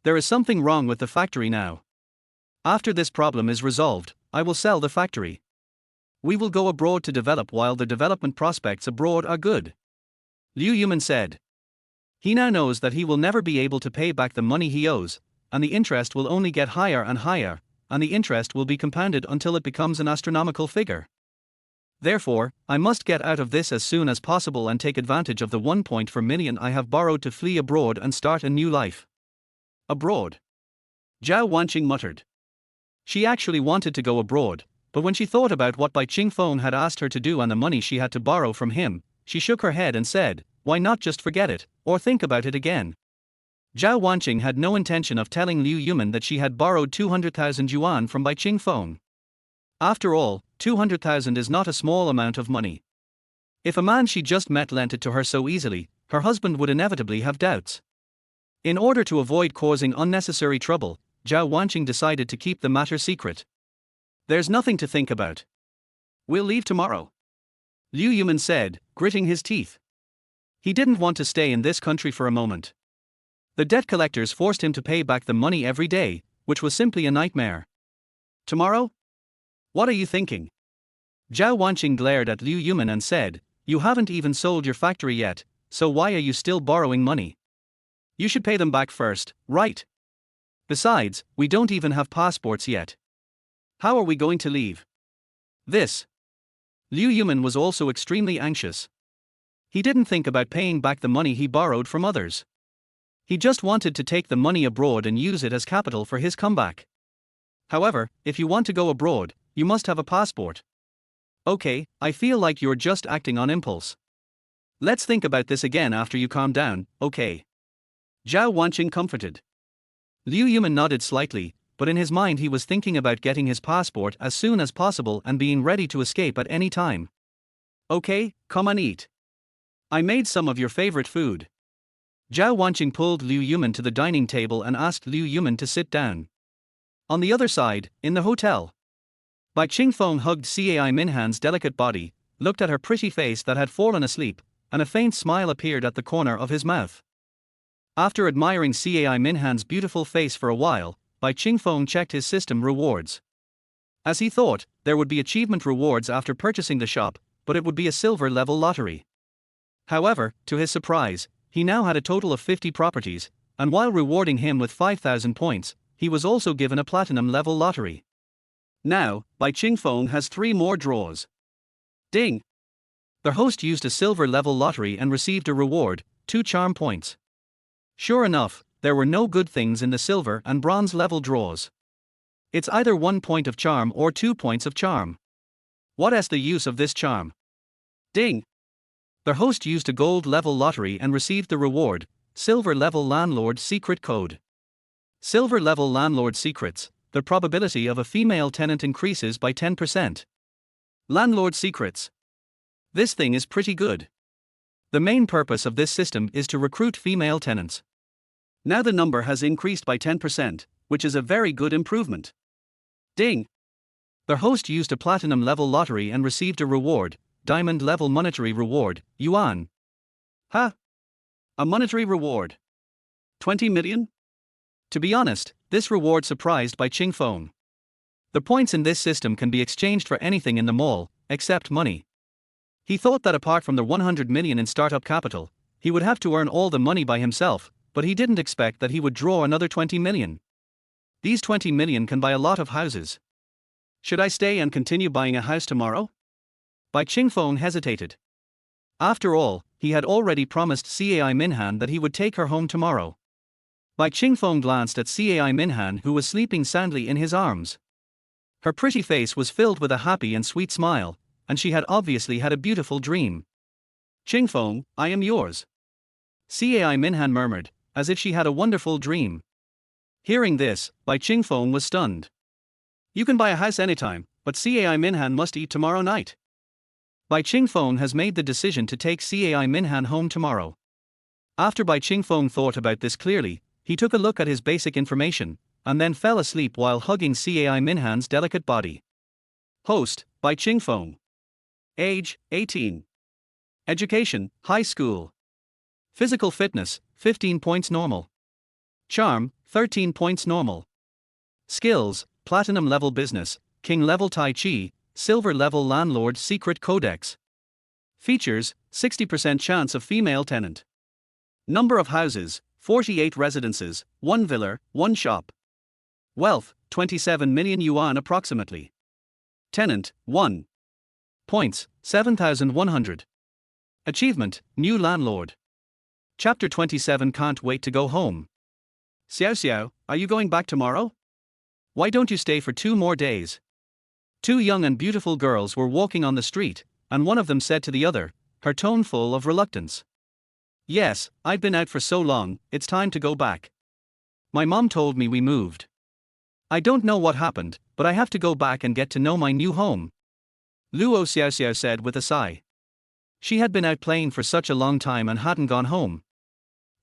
There is something wrong with the factory now. After this problem is resolved, I will sell the factory. We will go abroad to develop while the development prospects abroad are good. Liu Yuman said. He now knows that he will never be able to pay back the money he owes, and the interest will only get higher and higher, and the interest will be compounded until it becomes an astronomical figure. Therefore, I must get out of this as soon as possible and take advantage of the 1.4 million I have borrowed to flee abroad and start a new life. Abroad? Zhao Wanqing muttered. She actually wanted to go abroad, but when she thought about what Bai Qingfeng had asked her to do and the money she had to borrow from him, she shook her head and said, why not just forget it, or think about it again? Zhao Wanqing had no intention of telling Liu Yuman that she had borrowed 200,000 yuan from Bai Qingfeng. After all, 200,000 is not a small amount of money. If a man she just met lent it to her so easily, her husband would inevitably have doubts. In order to avoid causing unnecessary trouble, Zhao Wanqing decided to keep the matter secret. There's nothing to think about. We'll leave tomorrow. Liu Yuman said, gritting his teeth. He didn't want to stay in this country for a moment. The debt collectors forced him to pay back the money every day, which was simply a nightmare. Tomorrow? What are you thinking? Zhao Wanqing glared at Liu Yuman and said, you haven't even sold your factory yet, so why are you still borrowing money? You should pay them back first, right? Besides, we don't even have passports yet. How are we going to leave? This. Liu Yuman was also extremely anxious. He didn't think about paying back the money he borrowed from others. He just wanted to take the money abroad and use it as capital for his comeback. However, if you want to go abroad, you must have a passport. Okay, I feel like you're just acting on impulse. Let's think about this again after you calm down, okay? Zhao Wanqing comforted. Liu Yuman nodded slightly, but in his mind he was thinking about getting his passport as soon as possible and being ready to escape at any time. Okay, come and eat. I made some of your favorite food. Zhao Wanqing pulled Liu Yuman to the dining table and asked Liu Yuman to sit down. On the other side, in the hotel, Bai Qingfeng hugged Cai Minhan's delicate body, looked at her pretty face that had fallen asleep, and a faint smile appeared at the corner of his mouth. After admiring Cai Minhan's beautiful face for a while, Bai Qingfeng checked his system rewards. As he thought, there would be achievement rewards after purchasing the shop, but it would be a silver level lottery. However, to his surprise, he now had a total of 50 properties, and while rewarding him with 5,000 points, he was also given a platinum level lottery. Now, Bai Qingfeng has 3 more draws. Ding! The host used a silver level lottery and received a reward, 2 charm points. Sure enough, there were no good things in the silver and bronze level draws. It's either 1 point of charm or 2 points of charm. What is the use of this charm? Ding! The host used a gold level lottery and received the reward, silver level landlord secret code. Silver level landlord secrets, the probability of a female tenant increases by 10%. Landlord secrets. This thing is pretty good. The main purpose of this system is to recruit female tenants. Now the number has increased by 10%, which is a very good improvement. Ding! The host used a platinum level lottery and received a reward, diamond level monetary reward, yuan. Ha! A monetary reward. 20 million? To be honest, this reward surprised Bai Qingfeng. The points in this system can be exchanged for anything in the mall, except money. He thought that apart from the 100 million in startup capital, he would have to earn all the money by himself, but he didn't expect that he would draw another 20 million. These 20 million can buy a lot of houses. Should I stay and continue buying a house tomorrow? Bai Qingfeng hesitated. After all, he had already promised Cai Minhan that he would take her home tomorrow. Bai Qingfeng glanced at Cai Minhan, who was sleeping soundly in his arms. Her pretty face was filled with a happy and sweet smile, and she had obviously had a beautiful dream. Qingfeng, I am yours. Cai Minhan murmured, as if she had a wonderful dream. Hearing this, Bai Qingfeng was stunned. You can buy a house anytime, but Cai Minhan must eat tomorrow night. Bai Qingfeng has made the decision to take Cai Minhan home tomorrow. After Bai Qingfeng thought about this clearly, he took a look at his basic information, and then fell asleep while hugging Cai Minhan's delicate body. Host, Bai Qingfeng. Age, 18. Education, high school. Physical fitness, 15 points normal. Charm, 13 points normal. Skills, platinum level business, king level tai chi, silver level landlord secret codex. Features, 60% chance of female tenant. Number of houses, 48 residences, 1 villa, 1 shop. Wealth, 27 million yuan approximately. Tenant, 1. Points, 7,100. Achievement, new landlord. Chapter 27. Can't wait to go home. Xiao Xiao, are you going back tomorrow? Why don't you stay for 2 more days? 2 young and beautiful girls were walking on the street, and one of them said to the other, her tone full of reluctance. Yes, I've been out for so long, it's time to go back. My mom told me we moved. I don't know what happened, but I have to go back and get to know my new home. Luo Xiaoxiao said with a sigh. She had been out playing for such a long time and hadn't gone home.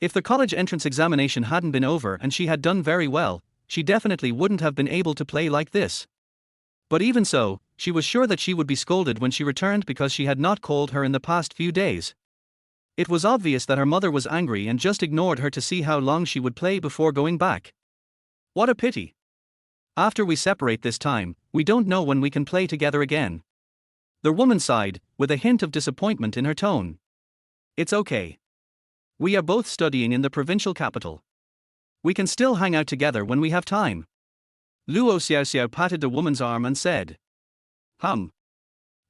If the college entrance examination hadn't been over and she had done very well, she definitely wouldn't have been able to play like this. But even so, she was sure that she would be scolded when she returned because she had not called her in the past few days. It was obvious that her mother was angry and just ignored her to see how long she would play before going back. What a pity. After we separate this time, we don't know when we can play together again. The woman sighed, with a hint of disappointment in her tone. It's okay. We are both studying in the provincial capital. We can still hang out together when we have time. Luo Xiaoxiao patted the woman's arm and said.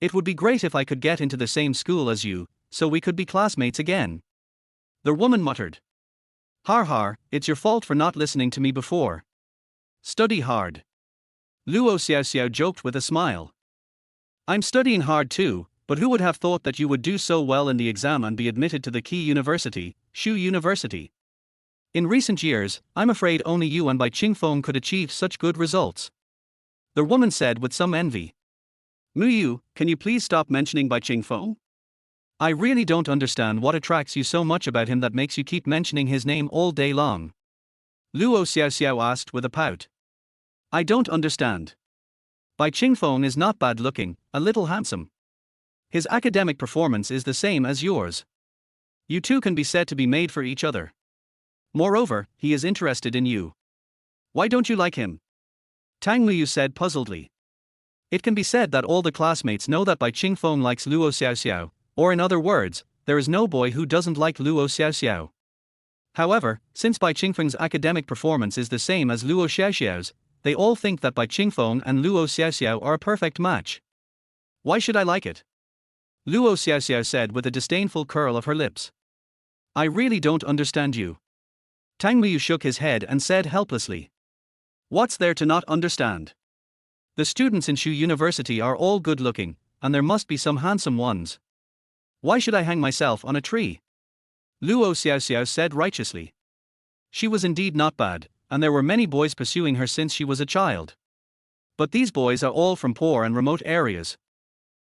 It would be great if I could get into the same school as you, so we could be classmates again. The woman muttered. Har har, it's your fault for not listening to me before. Study hard. Luo Xiao joked with a smile. I'm studying hard too, but who would have thought that you would do so well in the exam and be admitted to the key university, Shu University? In recent years, I'm afraid only you and Bai Qingfeng could achieve such good results. The woman said with some envy. Muyu, can you please stop mentioning Bai Qingfeng? I really don't understand what attracts you so much about him that makes you keep mentioning his name all day long. Luo Xiao asked with a pout. I don't understand. Bai Qingfeng is not bad looking, a little handsome. His academic performance is the same as yours. You two can be said to be made for each other. Moreover, he is interested in you. Why don't you like him? Tang Liu said puzzledly. It can be said that all the classmates know that Bai Qingfeng likes Luo Xiao, or in other words, there is no boy who doesn't like Luo Xiao. However, since Bai Qingfeng's academic performance is the same as Luo Xiao's, they all think that Bai Qingfeng and Luo Xiao are a perfect match. Why should I like it? Luo Xiao said with a disdainful curl of her lips. I really don't understand you. Tang Liu shook his head and said helplessly. What's there to not understand? The students in Shu University are all good looking, and there must be some handsome ones. Why should I hang myself on a tree? Luo Xiao said righteously. She was indeed not bad, and there were many boys pursuing her since she was a child. But these boys are all from poor and remote areas.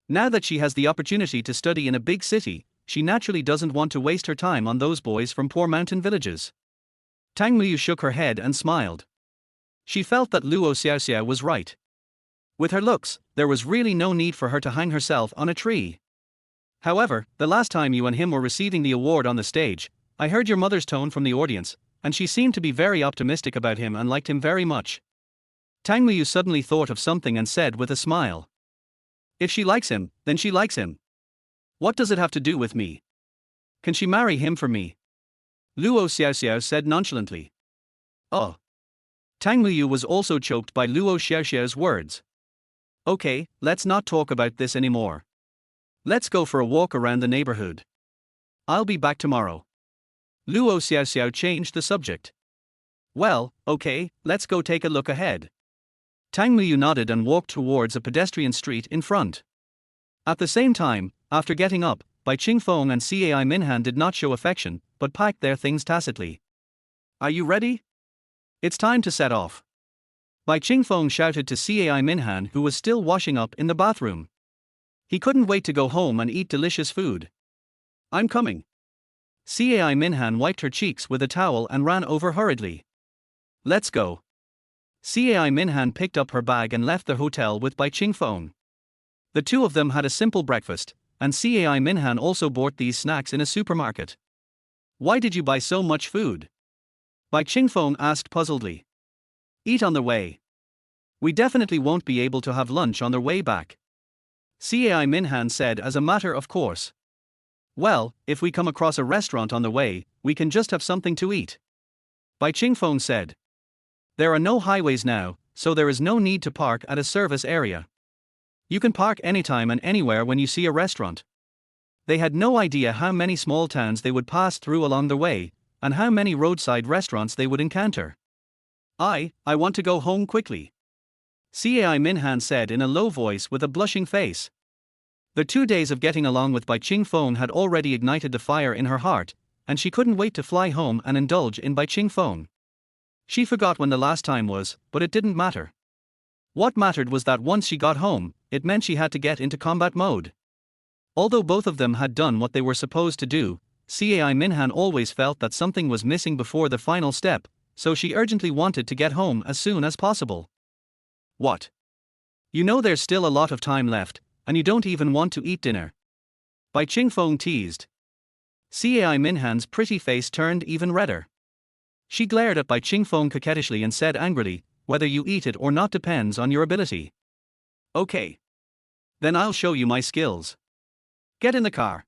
Now that she has the opportunity to study in a big city, she naturally doesn't want to waste her time on those boys from poor mountain villages. Tang Liu shook her head and smiled. She felt that Luo Xiao was right. With her looks, there was really no need for her to hang herself on a tree. However, the last time you and him were receiving the award on the stage, I heard your mother's tone from the audience, and she seemed to be very optimistic about him and liked him very much. Tang Liu suddenly thought of something and said with a smile. If she likes him, then she likes him. What does it have to do with me? Can she marry him for me? Luo Xiao said nonchalantly. Oh. Tang Liu was also choked by Luo Xiao's words. Okay, let's not talk about this anymore. Let's go for a walk around the neighborhood. I'll be back tomorrow. Luo Xiao changed the subject. Well, okay, let's go take a look ahead. Tang Liu nodded and walked towards a pedestrian street in front. At the same time, after getting up, Bai Qingfeng and Cai Minhan did not show affection, but packed their things tacitly. Are you ready? It's time to set off. Bai Qingfeng shouted to Cai Minhan, who was still washing up in the bathroom. He couldn't wait to go home and eat delicious food. I'm coming. Cai Minhan wiped her cheeks with a towel and ran over hurriedly. Let's go. Cai Minhan picked up her bag and left the hotel with Bai Qingfeng. The two of them had a simple breakfast, and Cai Minhan also bought these snacks in a supermarket. Why did you buy so much food? Bai Qingfeng asked puzzledly. Eat on the way. We definitely won't be able to have lunch on the way back. Cai Minhan said as a matter of course. Well, if we come across a restaurant on the way, we can just have something to eat. Bai Qingfeng said. There are no highways now, so there is no need to park at a service area. You can park anytime and anywhere when you see a restaurant. They had no idea how many small towns they would pass through along the way, and how many roadside restaurants they would encounter. I want to go home quickly. Cai Minhan said in a low voice with a blushing face. The 2 days of getting along with Bai Qingfeng had already ignited the fire in her heart, and she couldn't wait to fly home and indulge in Bai Qingfeng. She forgot when the last time was, but it didn't matter. What mattered was that once she got home, it meant she had to get into combat mode. Although both of them had done what they were supposed to do, Cai Minhan always felt that something was missing before the final step, so she urgently wanted to get home as soon as possible. What? You know there's still a lot of time left, and you don't even want to eat dinner. Bai Qingfeng teased. Cai Minhan's pretty face turned even redder. She glared at Bai Qingfeng coquettishly and said angrily, whether you eat it or not depends on your ability. Okay. Then I'll show you my skills. Get in the car.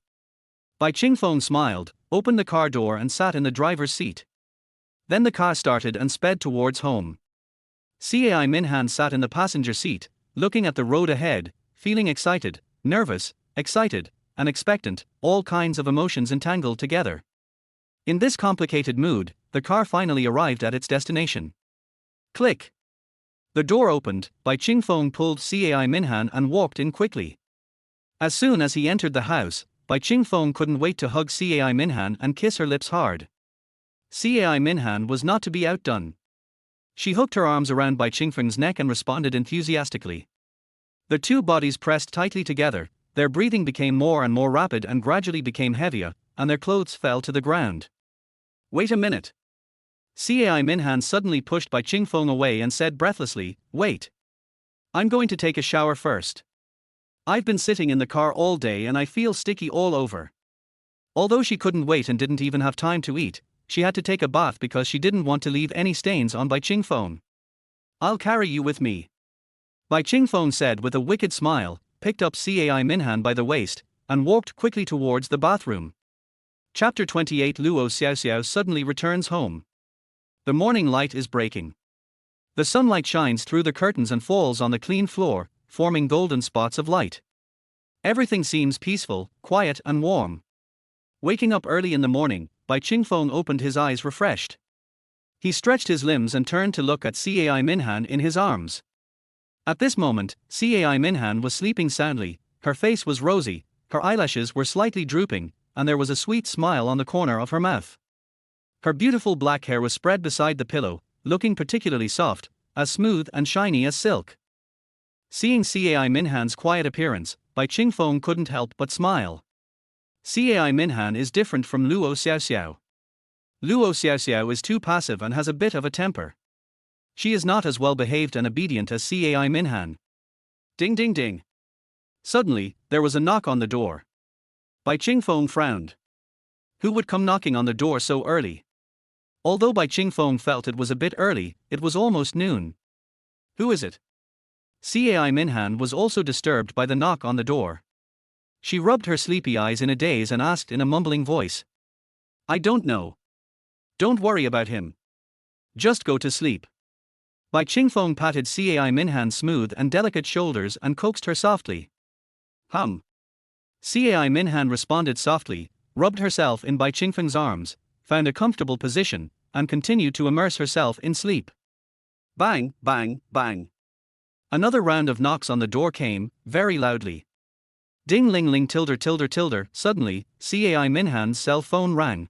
Bai Qingfeng smiled, opened the car door and sat in the driver's seat. Then the car started and sped towards home. Cai Minhan sat in the passenger seat, looking at the road ahead, feeling excited, nervous, excited, and expectant, all kinds of emotions entangled together. In this complicated mood, the car finally arrived at its destination. Click. The door opened, Bai Chingfeng pulled Cai Minhan and walked in quickly. As soon as he entered the house, Bai Chingfeng couldn't wait to hug Cai Minhan and kiss her lips hard. Cai Minhan was not to be outdone. She hooked her arms around Bai Chingfeng's neck and responded enthusiastically. The two bodies pressed tightly together, their breathing became more and more rapid and gradually became heavier, and their clothes fell to the ground. Wait a minute. Cai Minhan suddenly pushed Bai Chingfeng away and said breathlessly, "Wait. I'm going to take a shower first. I've been sitting in the car all day and I feel sticky all over." Although she couldn't wait and didn't even have time to eat, she had to take a bath because she didn't want to leave any stains on Bai Chingfeng. "I'll carry you with me," Bai Chingfeng said with a wicked smile, picked up Cai Minhan by the waist, and walked quickly towards the bathroom. Chapter 28. Luo Xiaoxiao suddenly returns home. The morning light is breaking. The sunlight shines through the curtains and falls on the clean floor, forming golden spots of light. Everything seems peaceful, quiet and warm. Waking up early in the morning, Bai Chingfeng opened his eyes refreshed. He stretched his limbs and turned to look at Cai Minhan in his arms. At this moment, Cai Minhan was sleeping soundly, her face was rosy, her eyelashes were slightly drooping, and there was a sweet smile on the corner of her mouth. Her beautiful black hair was spread beside the pillow, looking particularly soft, as smooth and shiny as silk. Seeing Cai Minhan's quiet appearance, Bai Chingfeng couldn't help but smile. Cai Minhan is different from Luo Xiaoxiao. Luo Xiaoxiao is too passive and has a bit of a temper. She is not as well behaved and obedient as Cai Minhan. Ding ding ding. Suddenly, there was a knock on the door. Bai Chingfeng frowned. Who would come knocking on the door so early? Although Bai Chingfeng felt it was a bit early, it was almost noon. Who is it? Cai Minhan was also disturbed by the knock on the door. She rubbed her sleepy eyes in a daze and asked in a mumbling voice. "I don't know." "Don't worry about him. Just go to sleep." Bai Chingfeng patted Cai Minhan's smooth and delicate shoulders and coaxed her softly. "Hum." Cai Minhan responded softly, rubbed herself in Bai Chingfeng's arms, found a comfortable position, and continued to immerse herself in sleep. Bang, bang, bang. Another round of knocks on the door came, very loudly. Ding ling ling tilde tilde tilde. Suddenly, Cai Minhan's cell phone rang.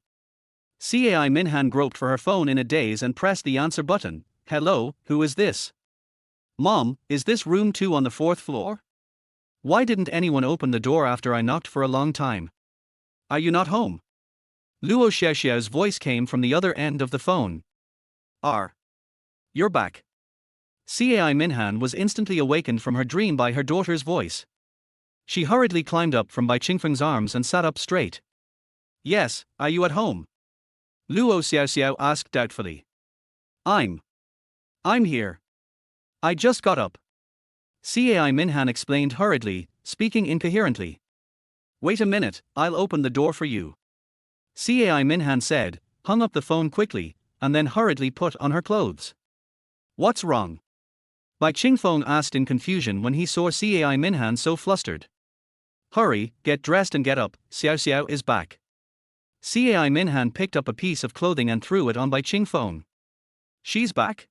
Cai Minhan groped for her phone in a daze and pressed the answer button. "Hello, who is this?" "Mom, is this room 2 on the 4th floor? Why didn't anyone open the door after I knocked for a long time? Are you not home?" Luo Xiaoxiao's voice came from the other end of the phone. You're back." Cai Minhan was instantly awakened from her dream by her daughter's voice. She hurriedly climbed up from Bai Chingfeng's arms and sat up straight. "Yes, are you at home?" Luo Xiaoxiao asked doubtfully. I'm here. I just got up." Cai Minhan explained hurriedly, speaking incoherently. "Wait a minute, I'll open the door for you," Cai Minhan said, hung up the phone quickly, and then hurriedly put on her clothes. "What's wrong?" Bai Chingfeng asked in confusion when he saw Cai Minhan so flustered. "Hurry, get dressed and get up, Xiao is back." Cai Minhan picked up a piece of clothing and threw it on Bai Chingfeng. "She's back?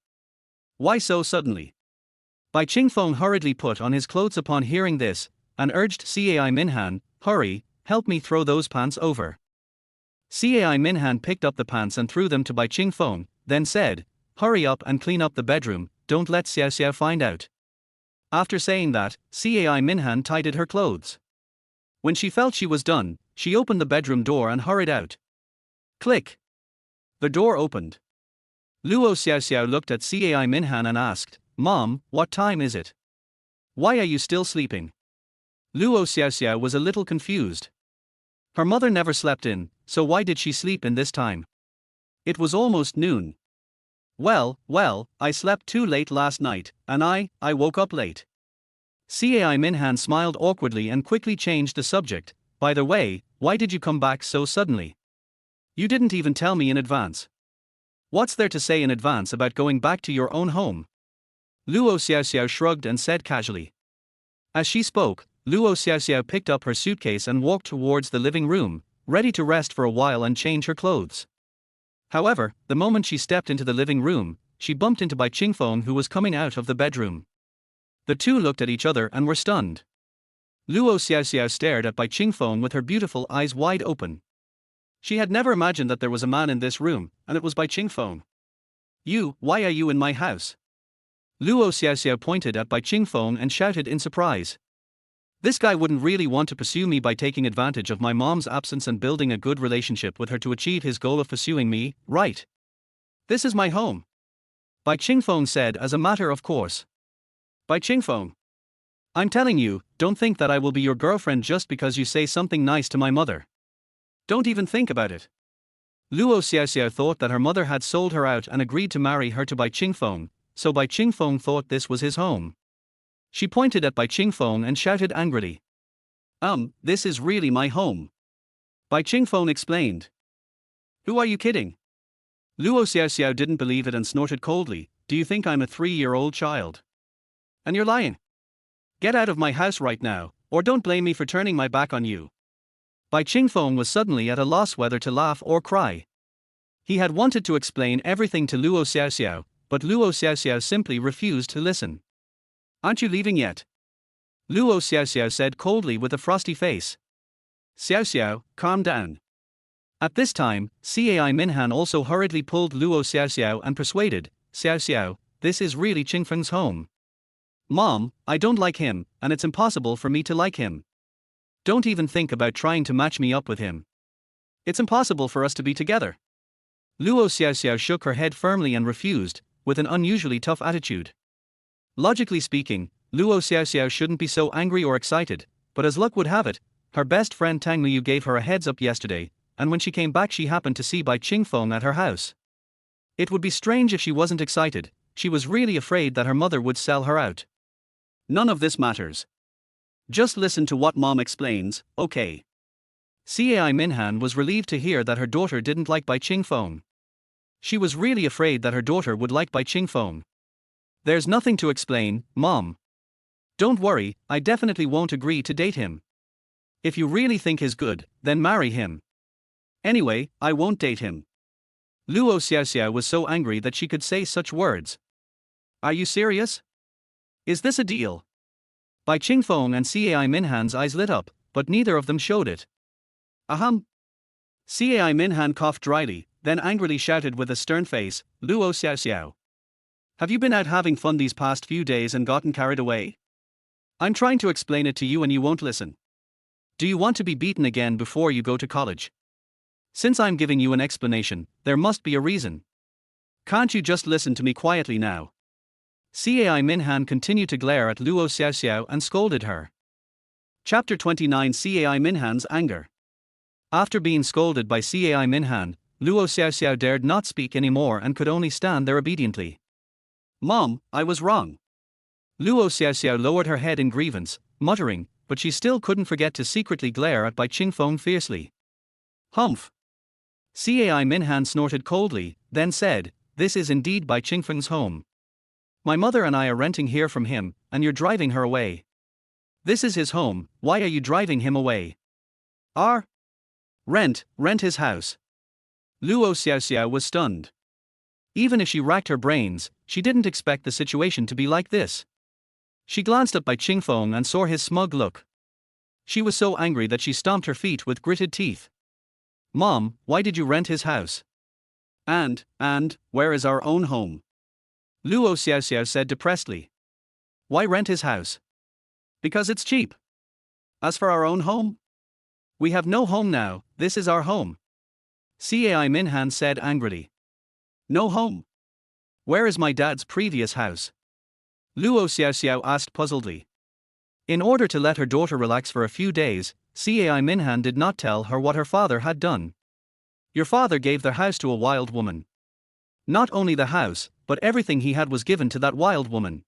Why so suddenly?" Bai Chingfeng hurriedly put on his clothes upon hearing this, and urged Cai Minhan, "Hurry, help me throw those pants over." Cai Minhan picked up the pants and threw them to Bai Chingfeng, then said, "Hurry up and clean up the bedroom, don't let Xiao find out." After saying that, Cai Minhan tidied her clothes. When she felt she was done, she opened the bedroom door and hurried out. Click. The door opened. Luo Xiaoxiao looked at Cai Minhan and asked, "Mom, what time is it? Why are you still sleeping?" Luo Xiaoxiao was a little confused. Her mother never slept in, so why did she sleep in this time? It was almost noon. Well, I slept too late last night, and I woke up late." Cai Minhan smiled awkwardly and quickly changed the subject. "By the way, why did you come back so suddenly? You didn't even tell me in advance. What's there to say in advance about going back to your own home?" Luo Xiaoxiao shrugged and said casually. As she spoke, Luo Xiaoxiao picked up her suitcase and walked towards the living room, ready to rest for a while and change her clothes. However, the moment she stepped into the living room, she bumped into Bai Qingfeng, who was coming out of the bedroom. The two looked at each other and were stunned. Luo Xiaoxiao stared at Bai Qingfeng with her beautiful eyes wide open. She had never imagined that there was a man in this room, and it was Bai Qingfeng. Why are you in my house? Luo Xiaoxiao pointed at Bai Qingfeng and shouted in surprise. This guy wouldn't really want to pursue me by taking advantage of my mom's absence and building a good relationship with her to achieve his goal of pursuing me, right? This is my home. Bai Qingfeng said as a matter of course. Bai Qingfeng. I'm telling you, don't think that I will be your girlfriend just because you say something nice to my mother. Don't even think about it. Luo Xiaoxiao thought that her mother had sold her out and agreed to marry her to Bai Qingfeng, so Bai Qingfeng thought this was his home. She pointed at Bai Qingfeng and shouted angrily. This is really my home. Bai Qingfeng explained. Who are you kidding? Luo Xiaoxiao didn't believe it and snorted coldly. Do you think I'm a 3-year-old child? And you're lying. Get out of my house right now, or don't blame me for turning my back on you. Bai Qingfeng was suddenly at a loss whether to laugh or cry. He had wanted to explain everything to Luo Xiaoxiao, but Luo Xiaoxiao simply refused to listen. Aren't you leaving yet? Luo Xiaoxiao said coldly with a frosty face. Xiaoxiao, calm down. At this time, Cai Minhan also hurriedly pulled Luo Xiaoxiao and persuaded, Xiaoxiao, this is really Qingfeng's home. Mom, I don't like him, and it's impossible for me to like him. Don't even think about trying to match me up with him. It's impossible for us to be together. Luo Xiaoxiao shook her head firmly and refused, with an unusually tough attitude. Logically speaking, Luo Xiaoxiao shouldn't be so angry or excited, but as luck would have it, her best friend Tang Liu gave her a heads up yesterday, and when she came back she happened to see Bai Qingfeng at her house. It would be strange if she wasn't excited. She was really afraid that her mother would sell her out. None of this matters. Just listen to what Mom explains, okay? Cai Minhan was relieved to hear that her daughter didn't like Bai Qingfeng. She was really afraid that her daughter would like Bai Qingfeng. There's nothing to explain, Mom. Don't worry, I definitely won't agree to date him. If you really think he's good, then marry him. Anyway, I won't date him. Luo Xiaoxiao was so angry that she could say such words. Are you serious? Is this a deal? Bai Qingfeng and Cai Minhan's eyes lit up, but neither of them showed it. Ahem. Cai Minhan coughed dryly, then angrily shouted with a stern face, Luo Xiaoxiao. Have you been out having fun these past few days and gotten carried away? I'm trying to explain it to you and you won't listen. Do you want to be beaten again before you go to college? Since I'm giving you an explanation, there must be a reason. Can't you just listen to me quietly now? Cai Minhan continued to glare at Luo Xiaoxiao and scolded her. Chapter 29 Cai Minhan's Anger. After being scolded by Cai Minhan, Luo Xiaoxiao dared not speak anymore and could only stand there obediently. Mom, I was wrong. Luo Xiaoxiao lowered her head in grievance, muttering, but she still couldn't forget to secretly glare at Bai Qingfeng fiercely. Humph. Cai Minhan snorted coldly, then said, This is indeed Bai Qingfeng's home. My mother and I are renting here from him, and you're driving her away. This is his home, why are you driving him away? Rent his house. Luo Xiaoxiao was stunned. Even if she racked her brains, she didn't expect the situation to be like this. She glanced at Bai Qingfeng and saw his smug look. She was so angry that she stomped her feet with gritted teeth. Mom, why did you rent his house? And, where is our own home? Luo Xiaoxiao said depressedly. Why rent his house? Because it's cheap. As for our own home? We have no home now, this is our home. Cai Minhan said angrily. No home? Where is my dad's previous house? Luo Xiaoxiao asked puzzledly. In order to let her daughter relax for a few days, Cai Minhan did not tell her what her father had done. Your father gave the house to a wild woman. Not only the house, but everything he had was given to that wild woman.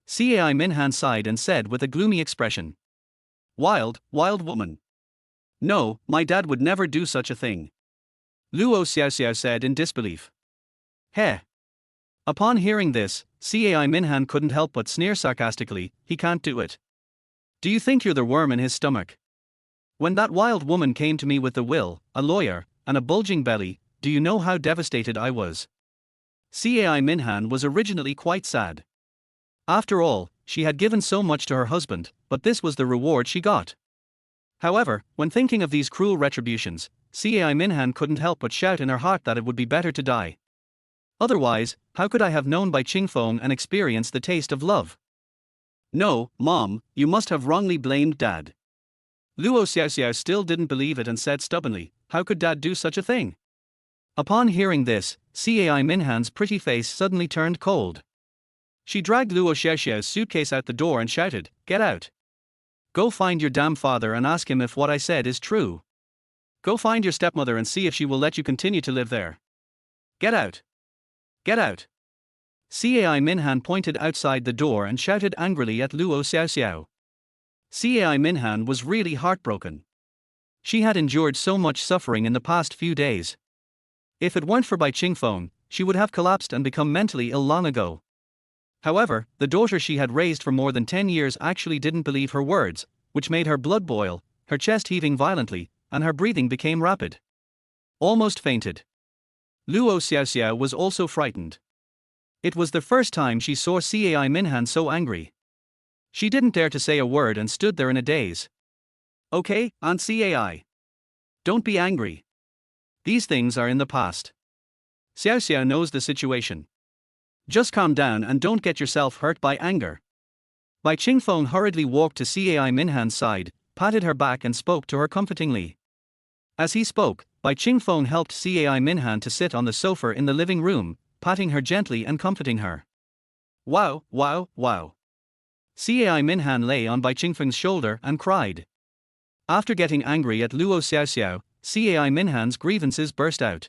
Cai Minhan sighed and said with a gloomy expression. Wild woman. No, my dad would never do such a thing. Luo Xiaoxiao said in disbelief. Heh. Upon hearing this, Cai Minhan couldn't help but sneer sarcastically, he can't do it. Do you think you're the worm in his stomach? When that wild woman came to me with a will, a lawyer, and a bulging belly, do you know how devastated I was? Cai Minhan was originally quite sad. After all, she had given so much to her husband, but this was the reward she got. However, when thinking of these cruel retributions, Cai Minhan couldn't help but shout in her heart that it would be better to die. Otherwise, how could I have known by Qingfeng and experienced the taste of love? No, Mom, you must have wrongly blamed Dad. Luo Xiaoxiao still didn't believe it and said stubbornly, how could Dad do such a thing? Upon hearing this, Cai Minhan's pretty face suddenly turned cold. She dragged Luo Xiaoxiao's suitcase out the door and shouted, get out. Go find your damn father and ask him if what I said is true. Go find your stepmother and see if she will let you continue to live there. Get out. Get out. Cai Minhan pointed outside the door and shouted angrily at Luo Xiaoxiao. Cai Minhan was really heartbroken. She had endured so much suffering in the past few days. If it weren't for Bai Qingfeng, she would have collapsed and become mentally ill long ago. However, the daughter she had raised for more than 10 years actually didn't believe her words, which made her blood boil, her chest heaving violently, and her breathing became rapid. Almost fainted. Luo Xiaoxiao was also frightened. It was the first time she saw Cai Minhan so angry. She didn't dare to say a word and stood there in a daze. Okay, Aunt Cai. Don't be angry. These things are in the past. Xiaoxiao knows the situation. Just calm down and don't get yourself hurt by anger. Bai Qingfeng hurriedly walked to Cai Minhan's side, patted her back and spoke to her comfortingly. As he spoke, Bai Qingfeng helped Cai Minhan to sit on the sofa in the living room, patting her gently and comforting her. Wow, wow, wow. Cai Minhan lay on Bai Qingfeng's shoulder and cried. After getting angry at Luo Xiaoxiao, Cai Minhan's grievances burst out.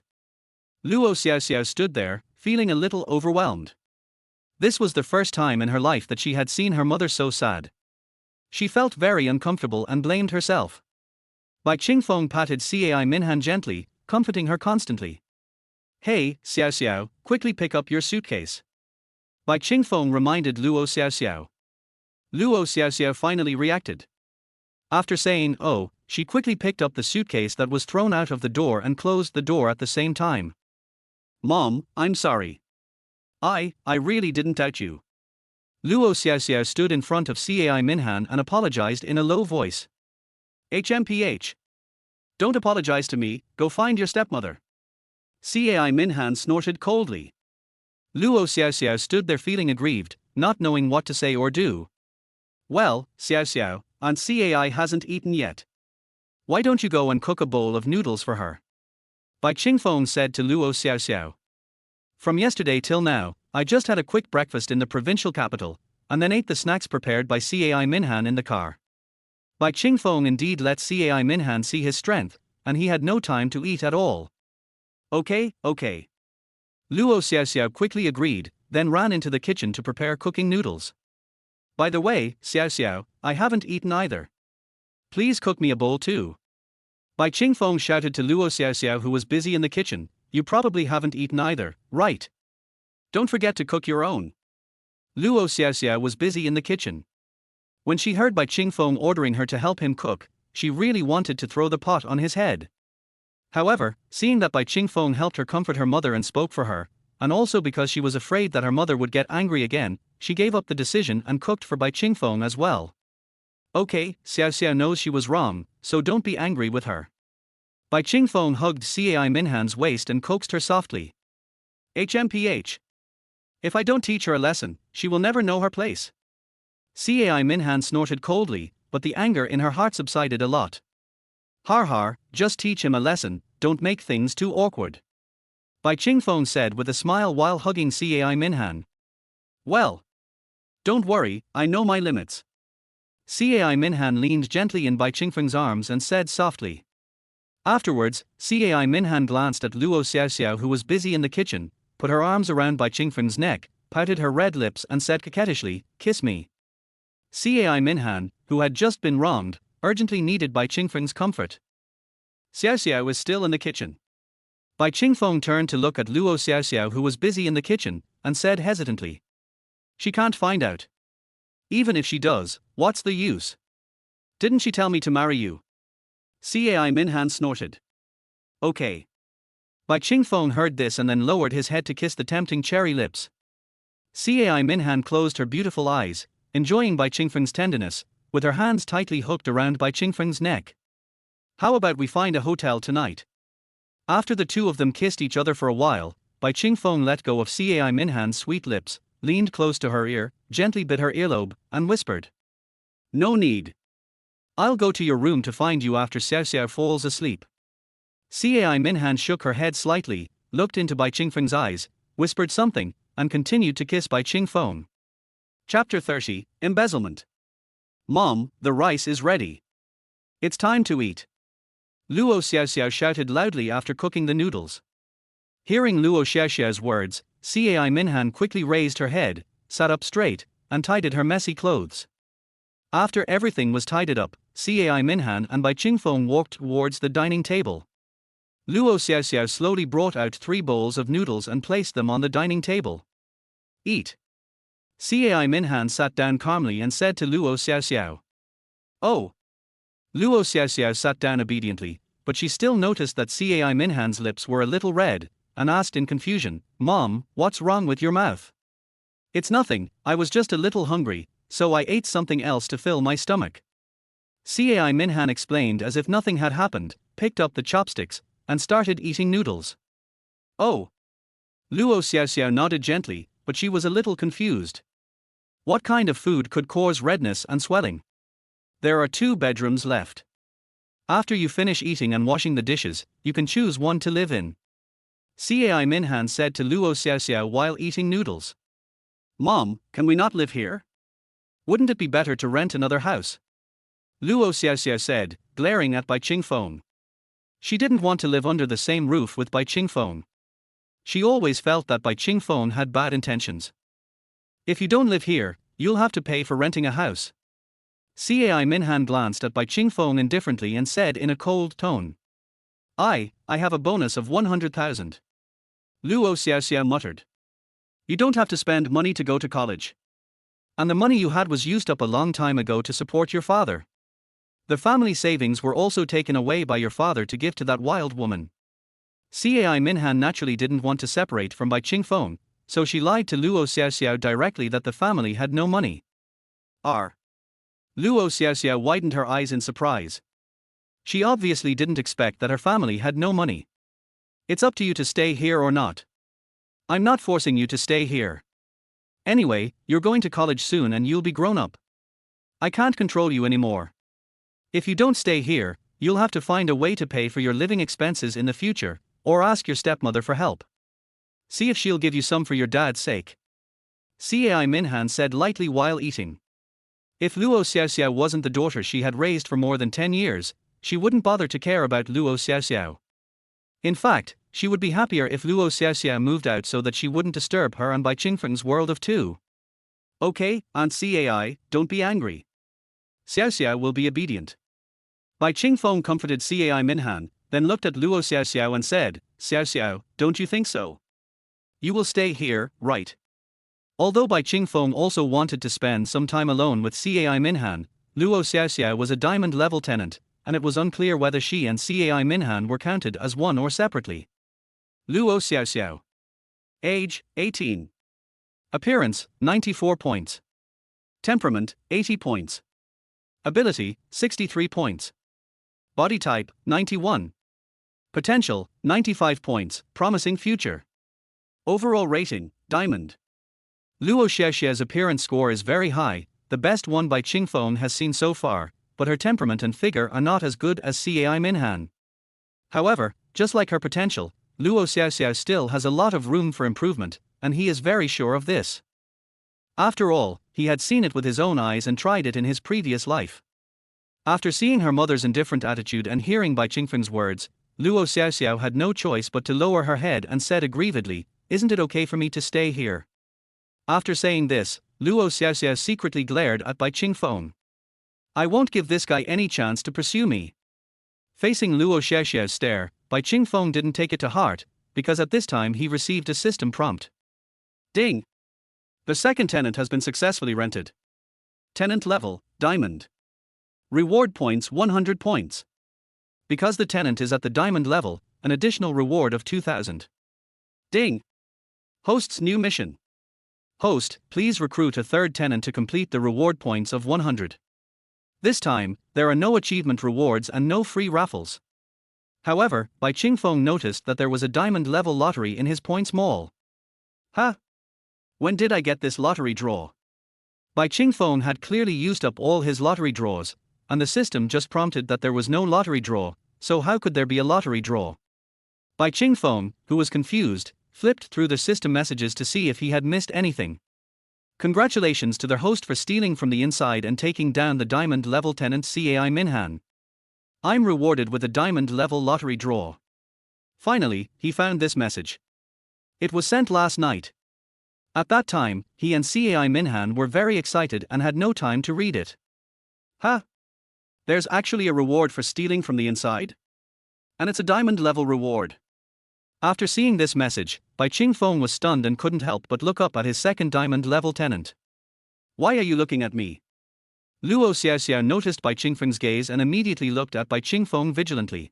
Luo Xiaoxiao stood there, feeling a little overwhelmed. This was the first time in her life that she had seen her mother so sad. She felt very uncomfortable and blamed herself. Bai Qingfeng patted Cai Minhan gently, comforting her constantly. Hey, Xiaoxiao, quickly pick up your suitcase. Bai Qingfeng reminded Luo Xiaoxiao. Luo Xiaoxiao finally reacted. After saying, oh, she quickly picked up the suitcase that was thrown out of the door and closed the door at the same time. Mom, I'm sorry. I really didn't doubt you. Luo Xiaoxiao stood in front of Cai Minhan and apologized in a low voice. HMPH. Don't apologize to me, go find your stepmother. Cai Minhan snorted coldly. Luo Xiaoxiao stood there feeling aggrieved, not knowing what to say or do. Well, Xiaoxiao, Aunt Cai hasn't eaten yet. Why don't you go and cook a bowl of noodles for her? Bai Qingfeng said to Luo Xiaoxiao. From yesterday till now, I just had a quick breakfast in the provincial capital, and then ate the snacks prepared by Cai Minhan in the car. Bai Qingfeng indeed let Cai Minhan see his strength, and he had no time to eat at all. Okay. Luo Xiaoxiao quickly agreed, then ran into the kitchen to prepare cooking noodles. By the way, Xiaoxiao, I haven't eaten either. Please cook me a bowl too. Bai Qingfeng shouted to Luo Xiaoxiao, who was busy in the kitchen, you probably haven't eaten either, right? Don't forget to cook your own. Luo Xiaoxiao was busy in the kitchen. When she heard Bai Qingfeng ordering her to help him cook, she really wanted to throw the pot on his head. However, seeing that Bai Qingfeng helped her comfort her mother and spoke for her, and also because she was afraid that her mother would get angry again, she gave up the decision and cooked for Bai Qingfeng as well. Okay, Xiaoxiao knows she was wrong, so don't be angry with her. Bai Qingfeng hugged Cai Minhan's waist and coaxed her softly. HMPH. If I don't teach her a lesson, she will never know her place. Cai Minhan snorted coldly, but the anger in her heart subsided a lot. Har, just teach him a lesson, don't make things too awkward. Bai Qingfeng said with a smile while hugging Cai Minhan. Well. Don't worry, I know my limits. Cai Minhan leaned gently in Bai Qingfeng's arms and said softly. Afterwards, Cai Minhan glanced at Luo Xiaoxiao, who was busy in the kitchen, put her arms around Bai Qingfeng's neck, pouted her red lips and said coquettishly, kiss me. Cai Minhan, who had just been wronged, urgently needed Bai Qingfeng's comfort. Xiaoxiao is still in the kitchen. Bai Qingfeng turned to look at Luo Xiaoxiao, who was busy in the kitchen, and said hesitantly. She can't find out. Even if she does, what's the use? Didn't she tell me to marry you? Cai Minhan snorted. Okay. Bai Qingfeng heard this and then lowered his head to kiss the tempting cherry lips. Cai Minhan closed her beautiful eyes, enjoying Bai Qingfeng's tenderness, with her hands tightly hooked around Bai Qingfeng's neck. How about we find a hotel tonight? After the two of them kissed each other for a while, Bai Qingfeng let go of Cai Minhan's sweet lips, leaned close to her ear, gently bit her earlobe, and whispered. No need. I'll go to your room to find you after Xiao Xiao falls asleep. Cai Minhan shook her head slightly, looked into Bai Qingfeng's eyes, whispered something, and continued to kiss Bai Qingfeng. Chapter 30, Embezzlement. Mom, the rice is ready. It's time to eat. Luo Xiaoxiao shouted loudly after cooking the noodles. Hearing Luo Xiaoxiao's words, Cai Minhan quickly raised her head, sat up straight, and tidied her messy clothes. After everything was tidied up, Cai Minhan and Bai Qingfeng walked towards the dining table. Luo Xiaoxiao slowly brought out 3 bowls of noodles and placed them on the dining table. Eat. Cai Minhan sat down calmly and said to Luo Xiaoxiao. Oh. Luo Xiaoxiao sat down obediently, but she still noticed that Cai Minhan's lips were a little red, and asked in confusion, Mom, what's wrong with your mouth? It's nothing, I was just a little hungry, so I ate something else to fill my stomach. Cai Minhan explained as if nothing had happened, picked up the chopsticks, and started eating noodles. Oh. Luo Xiaoxiao nodded gently, but she was a little confused. What kind of food could cause redness and swelling? There are 2 bedrooms left. After you finish eating and washing the dishes, you can choose one to live in. Cai Minhan said to Luo Xiaoxiao while eating noodles. Mom, can we not live here? Wouldn't it be better to rent another house? Luo Xiaoxiao said, glaring at Bai Qingfeng. She didn't want to live under the same roof with Bai Qingfeng. She always felt that Bai Qingfeng had bad intentions. If you don't live here, you'll have to pay for renting a house. Cai Minhan glanced at Bai Qingfeng indifferently and said in a cold tone. I have a bonus of 100,000. Luo Xiaoxiao muttered. You don't have to spend money to go to college. And the money you had was used up a long time ago to support your father. The family savings were also taken away by your father to give to that wild woman. Cai Minhan naturally didn't want to separate from Bai Qingfeng, so she lied to Luo Xiaoxiao directly that the family had no money. Luo Xiaoxiao widened her eyes in surprise. She obviously didn't expect that her family had no money. It's up to you to stay here or not. I'm not forcing you to stay here. Anyway, you're going to college soon and you'll be grown up. I can't control you anymore. If you don't stay here, you'll have to find a way to pay for your living expenses in the future, or ask your stepmother for help. See if she'll give you some for your dad's sake. Cai Minhan said lightly while eating. If Luo Xiaoxiao wasn't the daughter she had raised for more than 10 years, she wouldn't bother to care about Luo Xiaoxiao. In fact, she would be happier if Luo Xiaoxiao moved out so that she wouldn't disturb her and Bai Qingfeng's world of 2. Okay, Aunt Cai, don't be angry. Xiaoxiao will be obedient. Bai Qingfeng comforted Cai Minhan, then looked at Luo Xiaoxiao and said, Xiaoxiao, don't you think so? You will stay here, right? Although Bai Qingfeng also wanted to spend some time alone with Cai Minhan, Luo Xiaoxiao was a diamond-level tenant, and it was unclear whether she and Cai Minhan were counted as one or separately. Luo Xiaoxiao. Age, 18. Appearance, 94 points. Temperament, 80 points. Ability, 63 points. Body type, 91. Potential, 95 points, promising future. Overall rating, Diamond. Luo Xiaoxiao's appearance score is very high, the best one Bai Qingfeng has seen so far, but her temperament and figure are not as good as Cai Minhan. However, just like her potential, Luo Xiaoxiao still has a lot of room for improvement, and he is very sure of this. After all, he had seen it with his own eyes and tried it in his previous life. After seeing her mother's indifferent attitude and hearing Bai Qingfeng's words, Luo Xiaoxiao had no choice but to lower her head and said aggrievedly, Isn't it okay for me to stay here? After saying this, Luo Xiaoxiao secretly glared at Bai Qingfeng. I won't give this guy any chance to pursue me. Facing Luo Xiaoxiao's stare, Bai Qingfeng didn't take it to heart, because at this time he received a system prompt. Ding! The second tenant has been successfully rented. Tenant level, Diamond. Reward points 100 points. Because the tenant is at the Diamond level, an additional reward of 2,000. Ding! Host's new mission. Host, please recruit a third tenant to complete the reward points of 100. This time, there are no achievement rewards and no free raffles. However, Bai Chingfeng noticed that there was a diamond level lottery in his points mall. Huh? When did I get this lottery draw? Bai Chingfeng had clearly used up all his lottery draws, and the system just prompted that there was no lottery draw, so how could there be a lottery draw? Bai Chingfeng, who was confused, flipped through the system messages to see if he had missed anything. Congratulations to their host for stealing from the inside and taking down the diamond level tenant Cai Minhan. I'm rewarded with a diamond level lottery draw. Finally, he found this message. It was sent last night. At that time, he and Cai Minhan were very excited and had no time to read it. Huh? There's actually a reward for stealing from the inside? And it's a diamond level reward. After seeing this message, Bai Chingfeng was stunned and couldn't help but look up at his second diamond level tenant. Why are you looking at me? Luo Xiaoxiao noticed Bai Chingfeng's gaze and immediately looked at Bai Chingfeng vigilantly.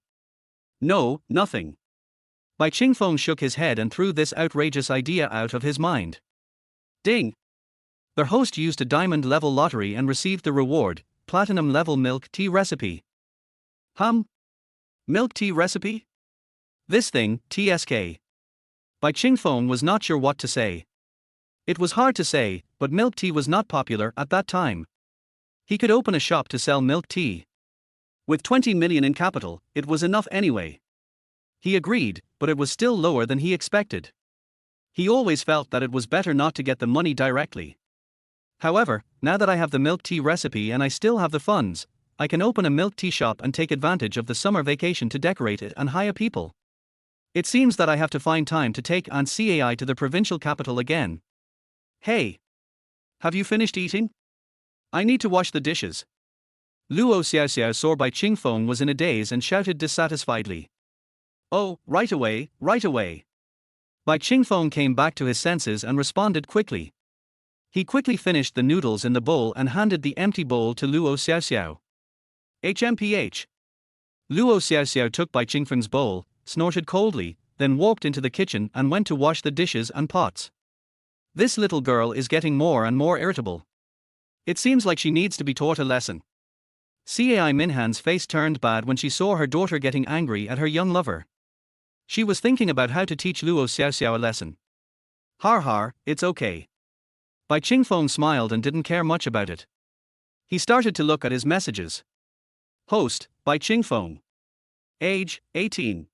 No, nothing. Bai Chingfeng shook his head and threw this outrageous idea out of his mind. Ding! Their host used a diamond level lottery and received the reward, platinum level milk tea recipe. Milk tea recipe? This thing, TSK. Bai Chingfeng was not sure what to say. It was hard to say, but milk tea was not popular at that time. He could open a shop to sell milk tea. With 20 million in capital, it was enough anyway. He agreed, but it was still lower than he expected. He always felt that it was better not to get the money directly. However, now that I have the milk tea recipe and I still have the funds, I can open a milk tea shop and take advantage of the summer vacation to decorate it and hire people. It seems that I have to find time to take Aunt Cai to the provincial capital again. Hey! Have you finished eating? I need to wash the dishes. Luo Xiaoxiao saw Bai Chingfeng was in a daze and shouted dissatisfiedly. Oh, right away, right away. Bai Chingfeng came back to his senses and responded quickly. He quickly finished the noodles in the bowl and handed the empty bowl to Luo Xiaoxiao. HMPH. Luo Xiaoxiao took Bai Chingfeng's bowl, snorted coldly, then walked into the kitchen and went to wash the dishes and pots. This little girl is getting more and more irritable. It seems like she needs to be taught a lesson. Cai Minhan's face turned bad when she saw her daughter getting angry at her young lover. She was thinking about how to teach Luo Xiaoxiao a lesson. Har, it's okay. Bai Chingfeng smiled and didn't care much about it. He started to look at his messages. Host, Bai Chingfeng. Age, 18.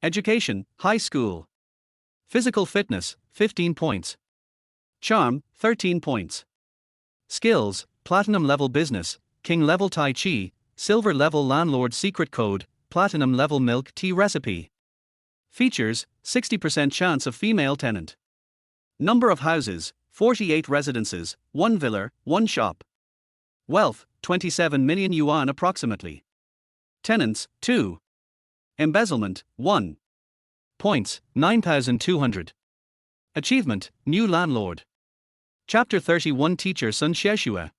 Education, high school. Physical fitness, 15 points. Charm, 13 points. Skills, platinum level business, king level tai chi, silver level landlord secret code, platinum level milk tea recipe. Features, 60% chance of female tenant. Number of houses, 48 residences, 1 villa, 1 shop. Wealth, 27 million yuan approximately. Tenants, 2. Embezzlement, 1. Points, 9,200. Achievement, new landlord. Chapter 31 Teacher Sun Xiaoxua.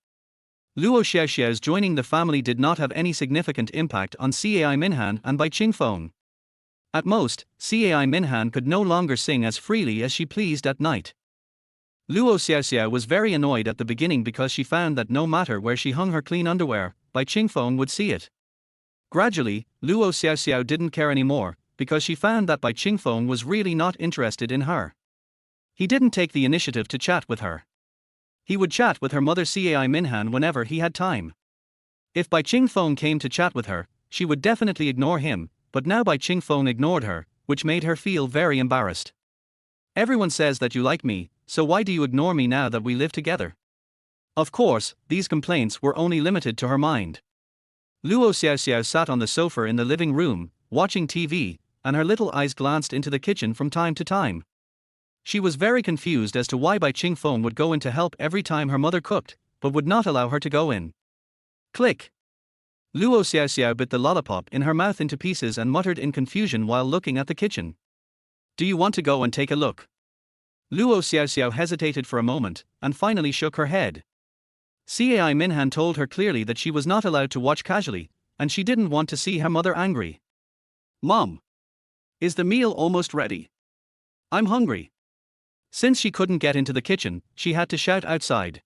Luo Xiaoxiao's joining the family did not have any significant impact on Cai Minhan and Bai Chingfeng. At most, Cai Minhan could no longer sing as freely as she pleased at night. Luo Xiaoxiao was very annoyed at the beginning because she found that no matter where she hung her clean underwear, Bai Chingfeng would see it. Gradually, Luo Xiaoxiao didn't care anymore, because she found that Bai Chingfeng was really not interested in her. He didn't take the initiative to chat with her. He would chat with her mother Cai Minhan whenever he had time. If Bai Chingfeng came to chat with her, she would definitely ignore him, but now Bai Chingfeng ignored her, which made her feel very embarrassed. Everyone says that you like me, so why do you ignore me now that we live together? Of course, these complaints were only limited to her mind. Luo Xiaoxiao sat on the sofa in the living room, watching TV, and her little eyes glanced into the kitchen from time to time. She was very confused as to why Bai Chingfeng would go in to help every time her mother cooked, but would not allow her to go in. Click. Luo Xiaoxiao bit the lollipop in her mouth into pieces and muttered in confusion while looking at the kitchen. Do you want to go and take a look? Luo Xiaoxiao hesitated for a moment, and finally shook her head. Cai Minhan told her clearly that she was not allowed to watch casually, and she didn't want to see her mother angry. Mom! Is the meal almost ready? I'm hungry. Since she couldn't get into the kitchen, she had to shout outside.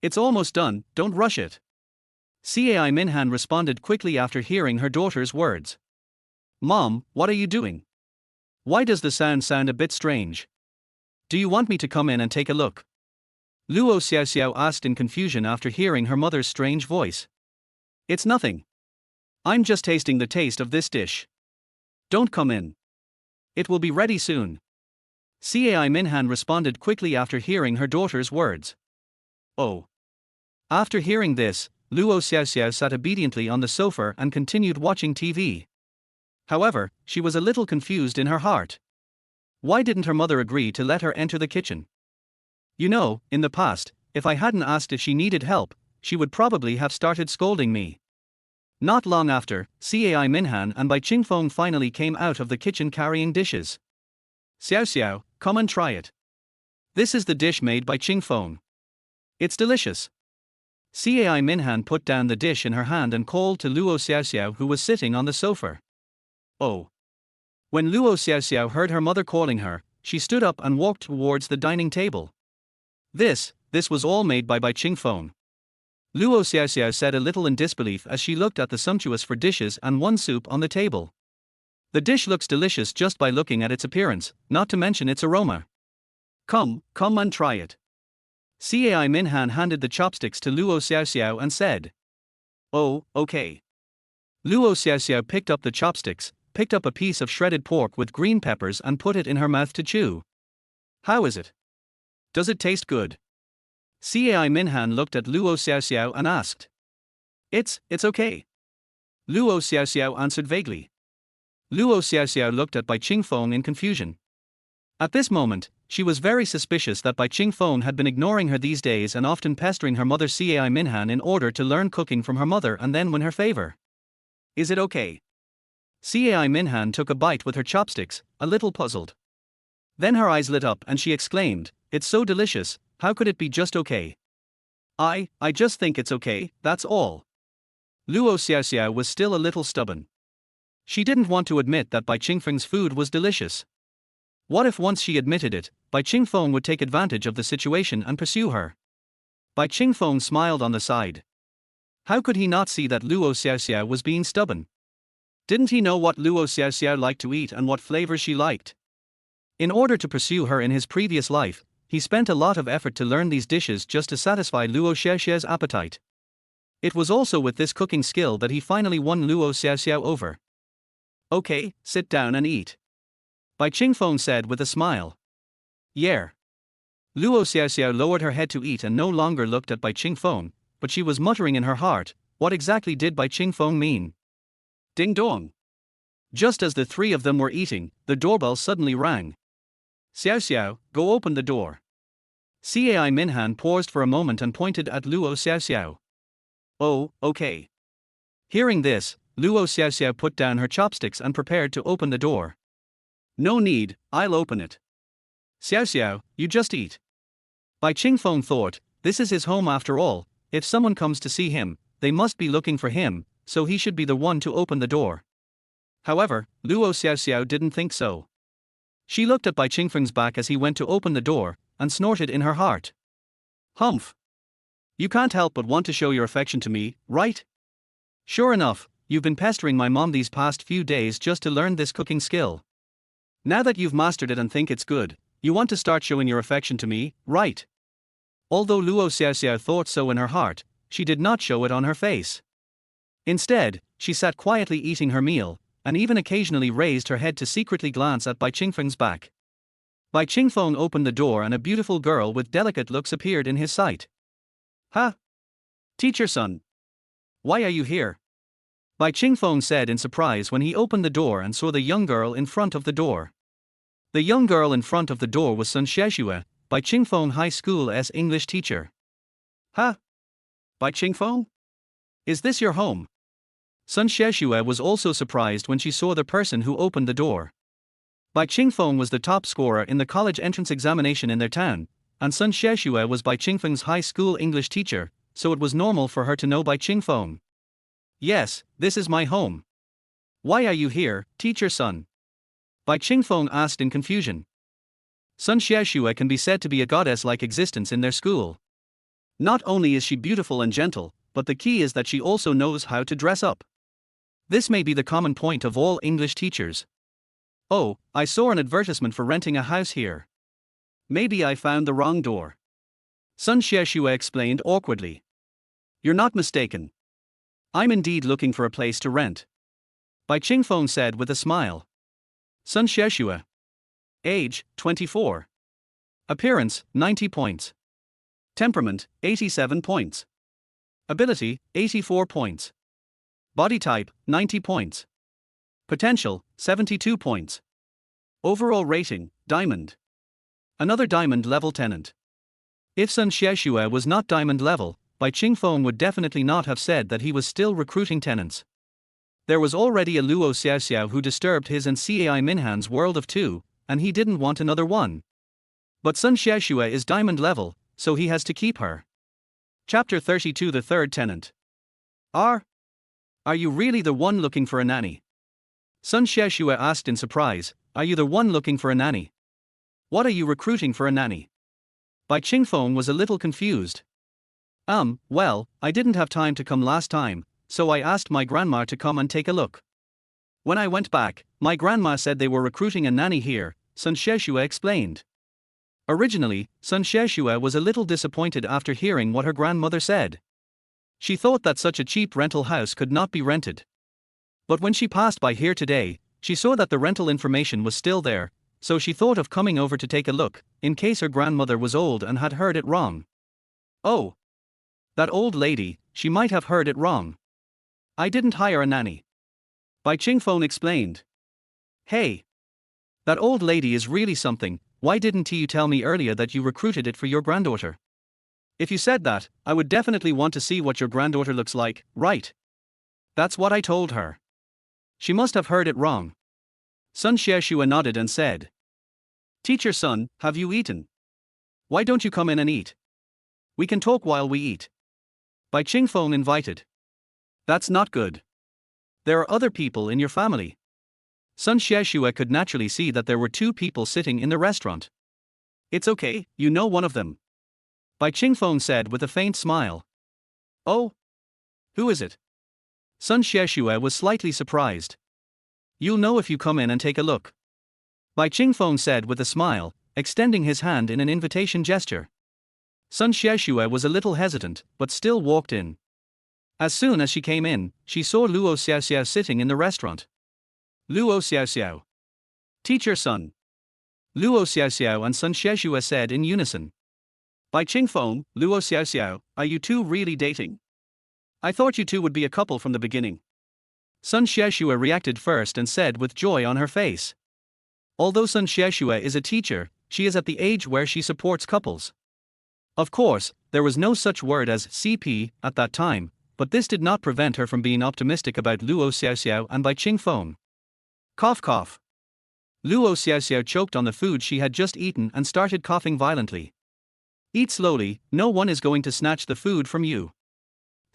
It's almost done, don't rush it. Cai Minhan responded quickly after hearing her daughter's words. Mom, what are you doing? Why does the sound a bit strange? Do you want me to come in and take a look? Luo Xiaoxiao asked in confusion after hearing her mother's strange voice. It's nothing. I'm just tasting the taste of this dish. Don't come in. It will be ready soon. Cai Minhan responded quickly after hearing her daughter's words. Oh. After hearing this, Luo Xiaoxiao sat obediently on the sofa and continued watching TV. However, she was a little confused in her heart. Why didn't her mother agree to let her enter the kitchen? You know, in the past, if I hadn't asked if she needed help, she would probably have started scolding me. Not long after, Cai Minhan and Bai Qingfeng finally came out of the kitchen carrying dishes. Xiao Xiao, come and try it. This is the dish made by Qingfeng. It's delicious. Cai Minhan put down the dish in her hand and called to Luo Xiaoxiao, who was sitting on the sofa. Oh. When Luo Xiaoxiao heard her mother calling her, she stood up and walked towards the dining table. This was all made by Bai Qingfeng. Luo Xiaoxiao said a little in disbelief as she looked at the sumptuous four dishes and one soup on the table. The dish looks delicious just by looking at its appearance, not to mention its aroma. Come and try it. Cai Minhan handed the chopsticks to Luo Xiaoxiao and said. Oh, okay. Luo Xiaoxiao picked up the chopsticks, picked up a piece of shredded pork with green peppers and put it in her mouth to chew. How is it? Does it taste good? Cai Minhan looked at Luo Xiaoxiao and asked. It's okay. Luo Xiaoxiao answered vaguely. Luo Xiaoxiao looked at Bai Qingfeng in confusion. At this moment, she was very suspicious that Bai Qingfeng had been ignoring her these days and often pestering her mother Cai Minhan in order to learn cooking from her mother and then win her favor. Is it okay? Cai Minhan took a bite with her chopsticks, a little puzzled. Then her eyes lit up and she exclaimed, it's so delicious, how could it be just okay? I just think it's okay, that's all. Luo Xiaoxiao was still a little stubborn. She didn't want to admit that Bai Qingfeng's food was delicious. What if once she admitted it, Bai Qingfeng would take advantage of the situation and pursue her? Bai Qingfeng smiled on the side. How could he not see that Luo Xiaoxiao was being stubborn? Didn't he know what Luo Xiaoxiao liked to eat and what flavors she liked? In order to pursue her in his previous life, he spent a lot of effort to learn these dishes just to satisfy Luo Xiaoxiao's appetite. It was also with this cooking skill that he finally won Luo Xiaoxiao over. Okay, sit down and eat. Bai Qingfeng said with a smile. Yeah. Luo Xiaoxiao lowered her head to eat and no longer looked at Bai Qingfeng, but she was muttering in her heart, what exactly did Bai Qingfeng mean? Ding dong. Just as the three of them were eating, the doorbell suddenly rang. Xiao Xiao, go open the door. Cai Minhan paused for a moment and pointed at Luo Xiaoxiao. Oh, okay. Hearing this, Luo Xiaoxiao put down her chopsticks and prepared to open the door. No need, I'll open it. Xiao Xiao, you just eat. Bai Qingfeng thought, this is his home after all, if someone comes to see him, they must be looking for him, so he should be the one to open the door. However, Luo Xiaoxiao didn't think so. She looked at Bai Qingfeng's back as he went to open the door, and snorted in her heart. Humph! You can't help but want to show your affection to me, right? Sure enough, you've been pestering my mom these past few days just to learn this cooking skill. Now that you've mastered it and think it's good, you want to start showing your affection to me, right? Although Luo Xiaoxiao thought so in her heart, she did not show it on her face. Instead, she sat quietly eating her meal, and even occasionally raised her head to secretly glance at Bai Qingfeng's back. Bai Qingfeng opened the door and a beautiful girl with delicate looks appeared in his sight. Ha! Teacher son. Why are you here? Bai Qingfeng said in surprise when he opened the door and saw the young girl in front of the door. The young girl in front of the door was Sun Xiaoxue, Bai Qingfeng High School's English teacher. Ha! Bai Qingfeng? Is this your home? Sun Xiaoxue was also surprised when she saw the person who opened the door. Bai Qingfeng was the top scorer in the college entrance examination in their town, and Sun Xiaoxue was Bai Qingfeng's high school English teacher, so it was normal for her to know Bai Qingfeng. Yes, this is my home. Why are you here, teacher son? Bai Qingfeng asked in confusion. Sun Xiaoxue can be said to be a goddess-like existence in their school. Not only is she beautiful and gentle, but the key is that she also knows how to dress up. This may be the common point of all English teachers. Oh, I saw an advertisement for renting a house here. Maybe I found the wrong door. Sun Xiaoxue explained awkwardly. You're not mistaken. I'm indeed looking for a place to rent. Bai Qingfeng said with a smile. Sun Xiaoxue. Age, 24. Appearance, 90 points. Temperament, 87 points. Ability, 84 points. Body type, 90 points. Potential, 72 points. Overall rating, diamond. Another diamond level tenant. If Sun Xiaoxue was not diamond level, Bai Qingfeng would definitely not have said that he was still recruiting tenants. There was already a Luo Xiaoxiao who disturbed his and Cai Minhan's world of two, and he didn't want another one. But Sun Xiaoxue is diamond level, so he has to keep her. Chapter 32. The third tenant. Are you really the one looking for a nanny? Sun Xiaoxue asked in surprise. Are you the one looking for a nanny? What are you recruiting for a nanny? Bai Qingfeng was a little confused. Well, I didn't have time to come last time, so I asked my grandma to come and take a look. When I went back, my grandma said they were recruiting a nanny here, Sun Xiaoxue explained. Originally, Sun Xiaoxue was a little disappointed after hearing what her grandmother said. She thought that such a cheap rental house could not be rented. But when she passed by here today, she saw that the rental information was still there, so she thought of coming over to take a look, in case her grandmother was old and had heard it wrong. Oh! That old lady, she might have heard it wrong. I didn't hire a nanny. Bai Qingfeng explained. Hey! That old lady is really something. Why didn't you tell me earlier that you recruited it for your granddaughter? If you said that, I would definitely want to see what your granddaughter looks like, right? That's what I told her. She must have heard it wrong. Sun Xiaoxue nodded and said. Teacher Sun, have you eaten? Why don't you come in and eat? We can talk while we eat. Bai Qingfeng invited. That's not good. There are other people in your family. Sun Xiaoxue could naturally see that there were two people sitting in the restaurant. It's okay, you know one of them. Bai Qingfeng said with a faint smile. Oh? Who is it? Sun Xiaoxue was slightly surprised. You'll know if you come in and take a look. Bai Qingfeng said with a smile, extending his hand in an invitation gesture. Sun Xiaoxue was a little hesitant, but still walked in. As soon as she came in, she saw Luo Xiaoxiao sitting in the restaurant. Luo Xiaoxiao. Teacher Sun. Luo Xiaoxiao and Sun Xiaoxue said in unison. Bai Qingfeng, Luo Xiaoxiao, are you two really dating? I thought you two would be a couple from the beginning. Sun Xiaoxue reacted first and said with joy on her face. Although Sun Xiaoxue is a teacher, she is at the age where she supports couples. Of course, there was no such word as CP at that time, but this did not prevent her from being optimistic about Luo Xiaoxiao and Bai Qingfeng. Cough cough. Luo Xiaoxiao choked on the food she had just eaten and started coughing violently. Eat slowly, no one is going to snatch the food from you.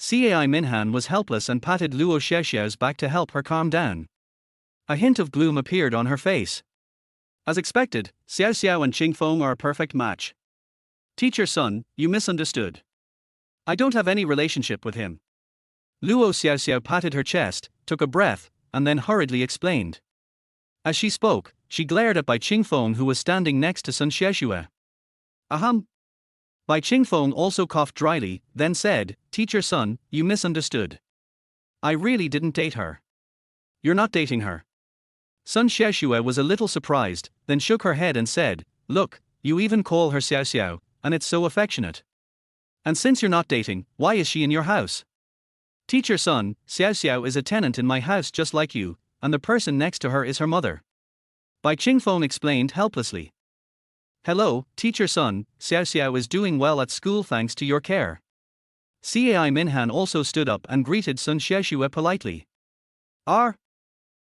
Cai Minhan was helpless and patted Luo Xiaoxiao's back to help her calm down. A hint of gloom appeared on her face. As expected, Xiaoxiao and Qingfeng are a perfect match. Teacher Sun, you misunderstood. I don't have any relationship with him. Luo Xiaoxiao patted her chest, took a breath, and then hurriedly explained. As she spoke, she glared at Bai Qingfeng who was standing next to Sun Xiaoxue. Ahem. Bai Qingfeng also coughed dryly, then said, Teacher Sun, you misunderstood. I really didn't date her. You're not dating her. Sun Xiaoxue was a little surprised, then shook her head and said, Look, you even call her Xiaoxiao, and it's so affectionate. And since you're not dating, why is she in your house? Teacher Sun, Xiaoxiao is a tenant in my house just like you, and the person next to her is her mother. Bai Qingfeng explained helplessly. Hello, Teacher Sun, Xiaoxiao is doing well at school thanks to your care. Cai Minhan also stood up and greeted Sun Xiaoxue politely.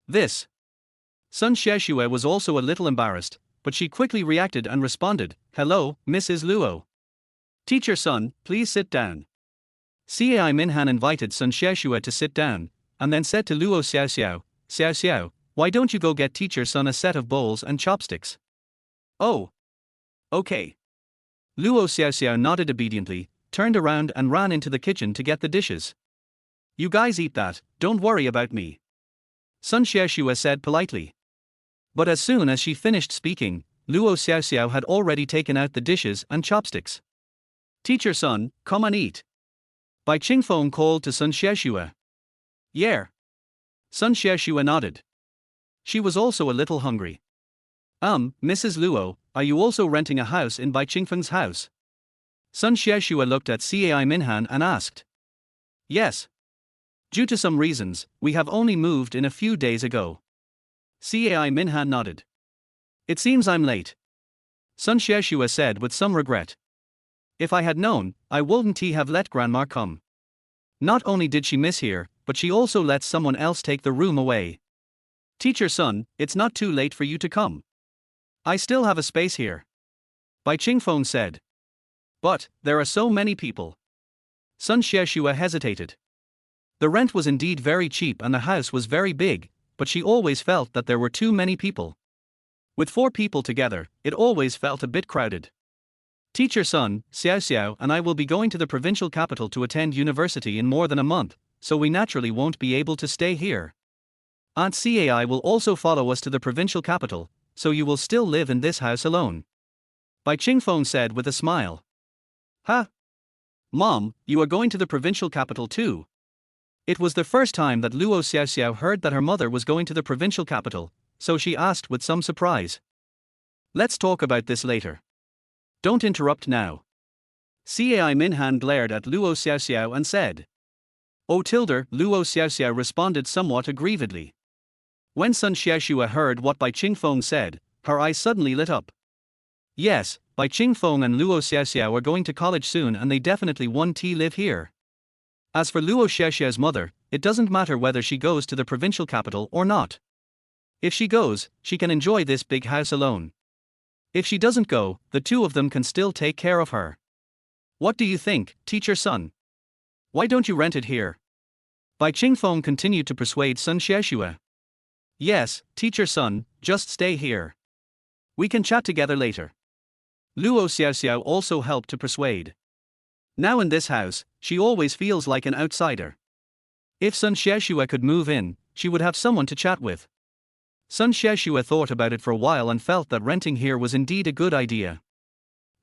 This. Sun Xiaoxue was also a little embarrassed, but she quickly reacted and responded, Hello, Mrs. Luo. Teacher Sun, please sit down. Cai Minhan invited Sun Xiaoxue to sit down, and then said to Luo Xiaoxiao, Xiaoxiao, Why don't you go get teacher's son a set of bowls and chopsticks? Oh. Okay. Luo Xiaoxiao nodded obediently, turned around and ran into the kitchen to get the dishes. You guys eat that, don't worry about me, Sun Xiaoxue said politely. But as soon as she finished speaking, Luo Xiaoxiao had already taken out the dishes and chopsticks. Teacher son, come and eat. Bai Qingfeng called to Sun Xiaoxue. Yeah. Sun Xiaoxue nodded. She was also a little hungry. Mrs. Luo, are you also renting a house in Bai Qingfeng's house? Sun Xiaoxue looked at Cai Minhan and asked. Yes. Due to some reasons, we have only moved in a few days ago. Cai Minhan nodded. It seems I'm late, Sun Xiaoxue said with some regret. If I had known, I wouldn't have let grandma come. Not only did she miss here, but she also let someone else take the room away. Teacher son, it's not too late for you to come. I still have a space here, Bai Qingfeng said. But there are so many people. Sun Xiaoxue hesitated. The rent was indeed very cheap and the house was very big, but she always felt that there were too many people. With 4 people together, it always felt a bit crowded. Teacher son, Xiaoxiao and I will be going to the provincial capital to attend university in more than a month, so we naturally won't be able to stay here. Aunt Cai will also follow us to the provincial capital, so you will still live in this house alone, Bai Qingfeng said with a smile. Huh? Mom, you are going to the provincial capital too? It was the first time that Luo Xiaoxiao heard that her mother was going to the provincial capital, so she asked with some surprise. Let's talk about this later. Don't interrupt now. Cai Minhan glared at Luo Xiaoxiao and said. Oh tilde, Luo Xiaoxiao responded somewhat aggrievedly. When Sun Xiaoxue heard what Bai Qingfeng said, her eyes suddenly lit up. Yes, Bai Qingfeng and Luo Xiaoxiao are going to college soon and they definitely want to live here. As for Luo Xiaoxiao's mother, it doesn't matter whether she goes to the provincial capital or not. If she goes, she can enjoy this big house alone. If she doesn't go, the two of them can still take care of her. What do you think, teacher son? Why don't you rent it here? Bai Qingfeng continued to persuade Sun Xiaoxue. Yes, teacher son, just stay here. We can chat together later. Luo Xiaoxiao also helped to persuade. Now in this house, she always feels like an outsider. If Sun Xiaoxue could move in, she would have someone to chat with. Sun Xiaoxue thought about it for a while and felt that renting here was indeed a good idea.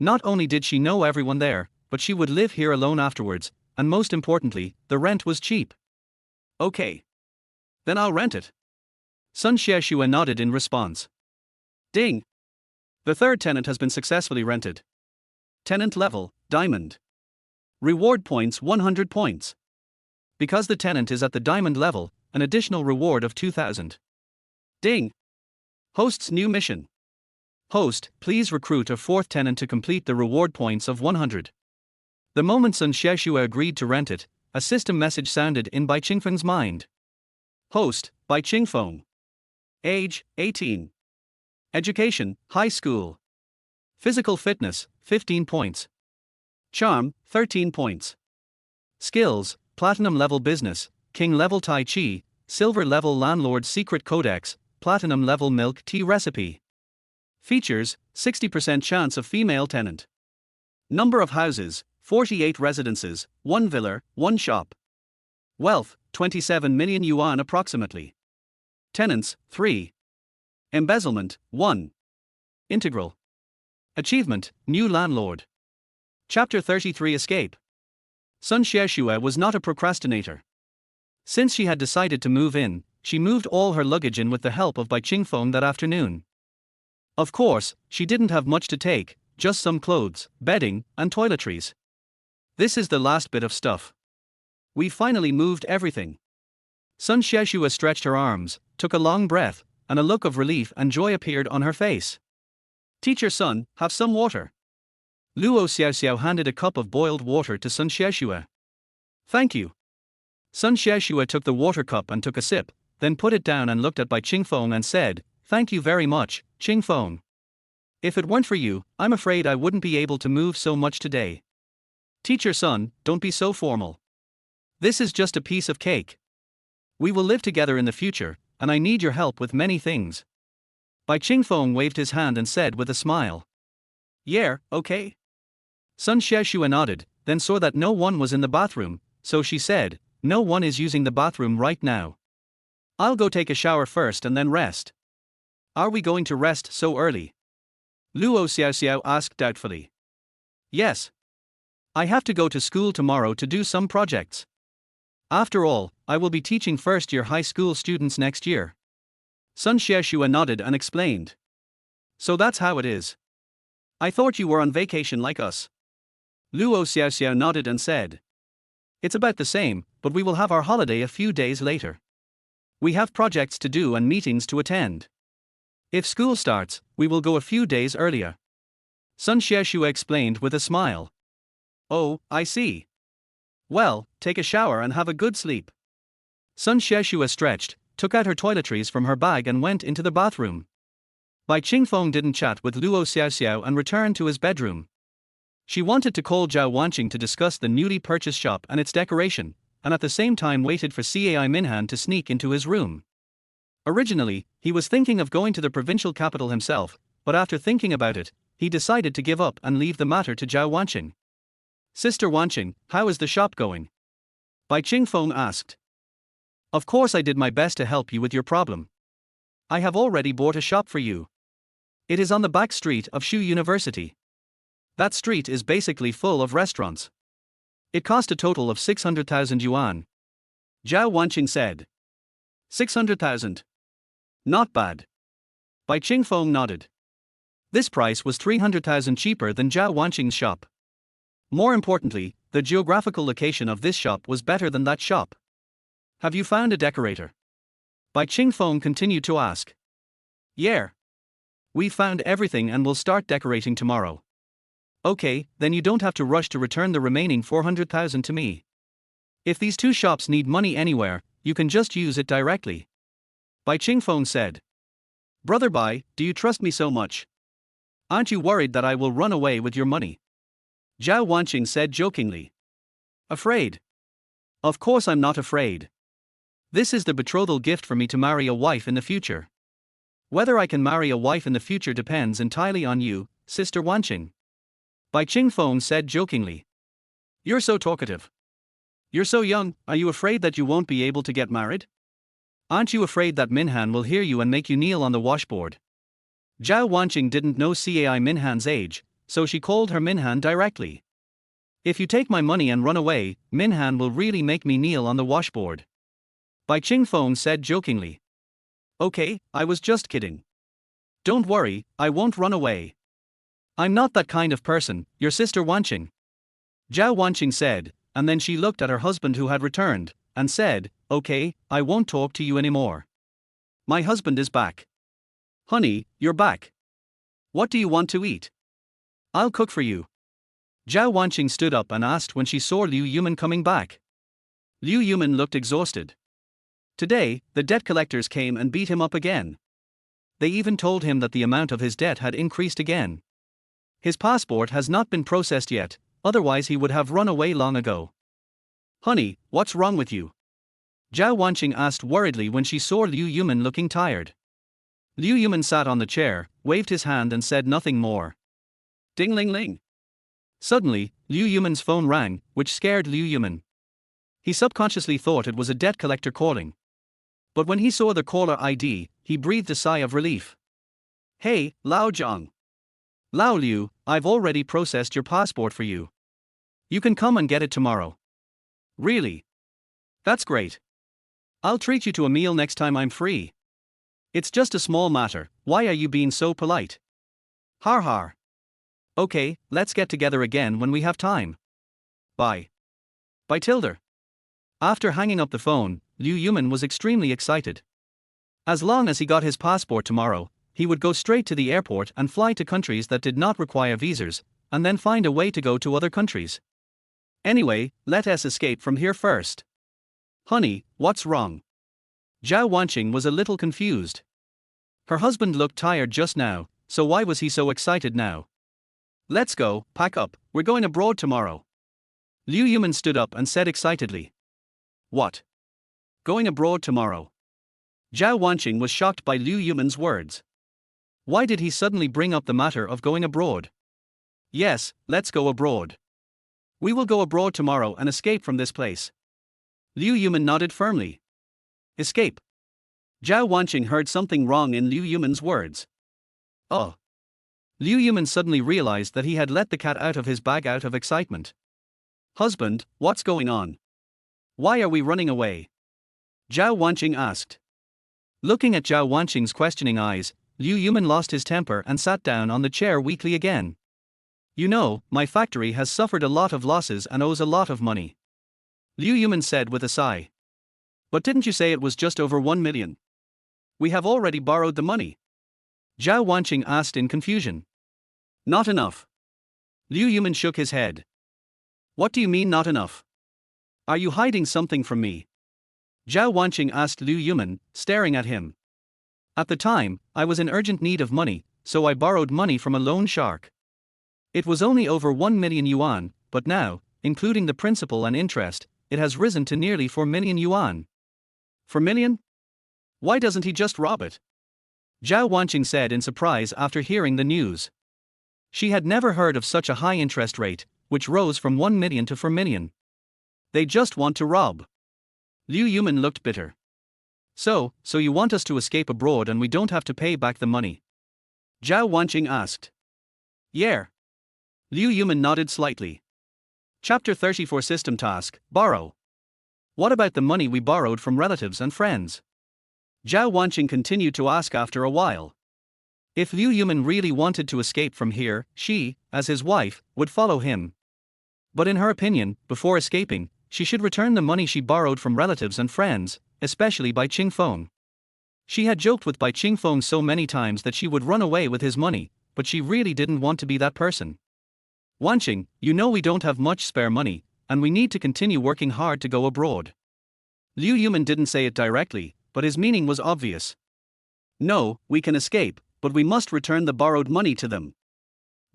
Not only did she know everyone there, but she would live here alone afterwards, and most importantly, the rent was cheap. Okay. Then I'll rent it. Sun Xiaoxue nodded in response. Ding! The 3rd tenant has been successfully rented. Tenant level, Diamond. Reward points 100 points. Because the tenant is at the Diamond level, an additional reward of 2,000. Ding! Host's new mission. Host, please recruit a 4th tenant to complete the reward points of 100. The moment Sun Xiaoxue agreed to rent it, a system message sounded in Bai Qingfeng's mind. Host, Bai Qingfeng. Age, 18. Education, high school. Physical fitness, 15 points. Charm, 13 points. Skills, Platinum level business, King level Tai Chi, Silver level Landlord Secret Codex, Platinum level Milk Tea Recipe. Features, 60% chance of female tenant. Number of houses, 48 residences, 1 villa, 1 shop. Wealth, 27 million yuan approximately. Tenants, 3. Embezzlement, 1. Integral. Achievement, New Landlord. Chapter 33 Escape. Sun Xiaoxue was not a procrastinator. Since she had decided to move in, she moved all her luggage in with the help of Bai Qingfeng that afternoon. Of course, she didn't have much to take, just some clothes, bedding, and toiletries. This is the last bit of stuff. We finally moved everything. Sun Xiaoxue stretched her arms, took a long breath, and a look of relief and joy appeared on her face. Teacher son, have some water. Luo Xiaoxiao handed a cup of boiled water to Sun Xiaoxue. Thank you. Sun Xiaoxue took the water cup and took a sip, then put it down and looked at Bai Qingfeng and said, Thank you very much, Qingfeng. If it weren't for you, I'm afraid I wouldn't be able to move so much today. Teacher son, don't be so formal. This is just a piece of cake. We will live together in the future, and I need your help with many things. Bai Qingfeng waved his hand and said with a smile. Yeah, okay. Sun Xiaoxue nodded, then saw that no one was in the bathroom, so she said, no one is using the bathroom right now. I'll go take a shower first and then rest. Are we going to rest so early? Luo Xiaoxiao asked doubtfully. Yes. I have to go to school tomorrow to do some projects. After all, I will be teaching first-year high school students next year. Sun Xiaoxue nodded and explained. So that's how it is. I thought you were on vacation like us. Luo Xiaoxiao nodded and said. It's about the same, but we will have our holiday a few days later. We have projects to do and meetings to attend. If school starts, we will go a few days earlier. Sun Xiaoxue explained with a smile. Oh, I see. Well, take a shower and have a good sleep. Sun Xiaoxue stretched, took out her toiletries from her bag and went into the bathroom. Bai Qingfeng didn't chat with Luo Xiaoxiao and returned to his bedroom. She wanted to call Zhao Wanqing to discuss the newly purchased shop and its decoration, and at the same time waited for Cai Minhan to sneak into his room. Originally, he was thinking of going to the provincial capital himself, but after thinking about it, he decided to give up and leave the matter to Zhao Wanqing. Sister Wanqing, how is the shop going? Bai Qingfeng asked. Of course I did my best to help you with your problem. I have already bought a shop for you. It is on the back street of Shu University. That street is basically full of restaurants. It cost a total of 600,000 yuan. Zhao Wanqing said. 600,000. Not bad. Bai Qingfeng nodded. This price was 300,000 cheaper than Zhao Wanqing's shop. More importantly, the geographical location of this shop was better than that shop. Have you found a decorator? Bai Qingfeng continued to ask. Yeah. We found everything and will start decorating tomorrow. Okay, then you don't have to rush to return the remaining 400,000 to me. If these two shops need money anywhere, you can just use it directly. Bai Qingfeng said. Brother Bai, do you trust me so much? Aren't you worried that I will run away with your money? Zhao Wanqing said jokingly. Afraid? Of course I'm not afraid. This is the betrothal gift for me to marry a wife in the future. Whether I can marry a wife in the future depends entirely on you, Sister Wanqing. Bai Qingfeng said jokingly. You're so talkative. You're so young, are you afraid that you won't be able to get married? Aren't you afraid that Minhan will hear you and make you kneel on the washboard? Zhao Wanqing didn't know Cai Minhan's age, so she called her Minhan directly. If you take my money and run away, Minhan will really make me kneel on the washboard. Bai Qingfeng said jokingly. Okay, I was just kidding. Don't worry, I won't run away. I'm not that kind of person, your sister Wanqing. Zhao Wanqing said, and then she looked at her husband who had returned, and said, okay, I won't talk to you anymore. My husband is back. Honey, you're back. What do you want to eat? I'll cook for you. Zhao Wanqing stood up and asked when she saw Liu Yumin coming back. Liu Yumin looked exhausted. Today, the debt collectors came and beat him up again. They even told him that the amount of his debt had increased again. His passport has not been processed yet, otherwise he would have run away long ago. Honey, what's wrong with you? Zhao Wanqing asked worriedly when she saw Liu Yumin looking tired. Liu Yumin sat on the chair, waved his hand and said nothing more. Ding-ling-ling. Suddenly, Liu Yumin's phone rang, which scared Liu Yumin. He subconsciously thought it was a debt collector calling. But when he saw the caller ID, he breathed a sigh of relief. Hey, Lao Zhang. Lao Liu, I've already processed your passport for you. You can come and get it tomorrow. Really? That's great. I'll treat you to a meal next time I'm free. It's just a small matter, why are you being so polite? Har har. Okay, let's get together again when we have time. Bye. Bye Tilda. After hanging up the phone, Liu Yumin was extremely excited. As long as he got his passport tomorrow, he would go straight to the airport and fly to countries that did not require visas, and then find a way to go to other countries. Anyway, let us escape from here first. Honey, what's wrong? Zhao Wanqing was a little confused. Her husband looked tired just now, so why was he so excited now? Let's go, pack up, we're going abroad tomorrow. Liu Yumin stood up and said excitedly. What? Going abroad tomorrow? Zhao Wanqing was shocked by Liu Yuman's words. Why did he suddenly bring up the matter of going abroad? Yes, let's go abroad. We will go abroad tomorrow and escape from this place. Liu Yuman nodded firmly. Escape. Zhao Wanqing heard something wrong in Liu Yuman's words. Oh. Liu Yuman suddenly realized that he had let the cat out of his bag out of excitement. Husband, what's going on? Why are we running away? Zhao Wanqing asked. Looking at Zhao Wanqing's questioning eyes, Liu Yuman lost his temper and sat down on the chair weakly again. You know, my factory has suffered a lot of losses and owes a lot of money. Liu Yuman said with a sigh. But didn't you say it was just over 1 million? We have already borrowed the money. Zhao Wanqing asked in confusion. Not enough. Liu Yuman shook his head. What do you mean not enough? Are you hiding something from me? Zhao Wanqing asked Liu Yuman, staring at him. At the time, I was in urgent need of money, so I borrowed money from a loan shark. It was only over 1 million yuan, but now, including the principal and interest, it has risen to nearly 4 million yuan. 4 million? Why doesn't he just rob it? Zhao Wanqing said in surprise after hearing the news. She had never heard of such a high interest rate, which rose from 1 million to 4 million. They just want to rob. Liu Yuman looked bitter. So you want us to escape abroad and we don't have to pay back the money? Zhao Wanqing asked. Yeah. Liu Yuman nodded slightly. Chapter 34 System Task, Borrow. What about the money we borrowed from relatives and friends? Zhao Wanqing continued to ask after a while. If Liu Yuman really wanted to escape from here, she, as his wife, would follow him. But in her opinion, before escaping, she should return the money she borrowed from relatives and friends, especially Bai Qingfeng. She had joked with Bai Qingfeng so many times that she would run away with his money, but she really didn't want to be that person. Wanqing, you know we don't have much spare money, and we need to continue working hard to go abroad. Liu Yuman didn't say it directly, but his meaning was obvious. No, we can escape, but we must return the borrowed money to them.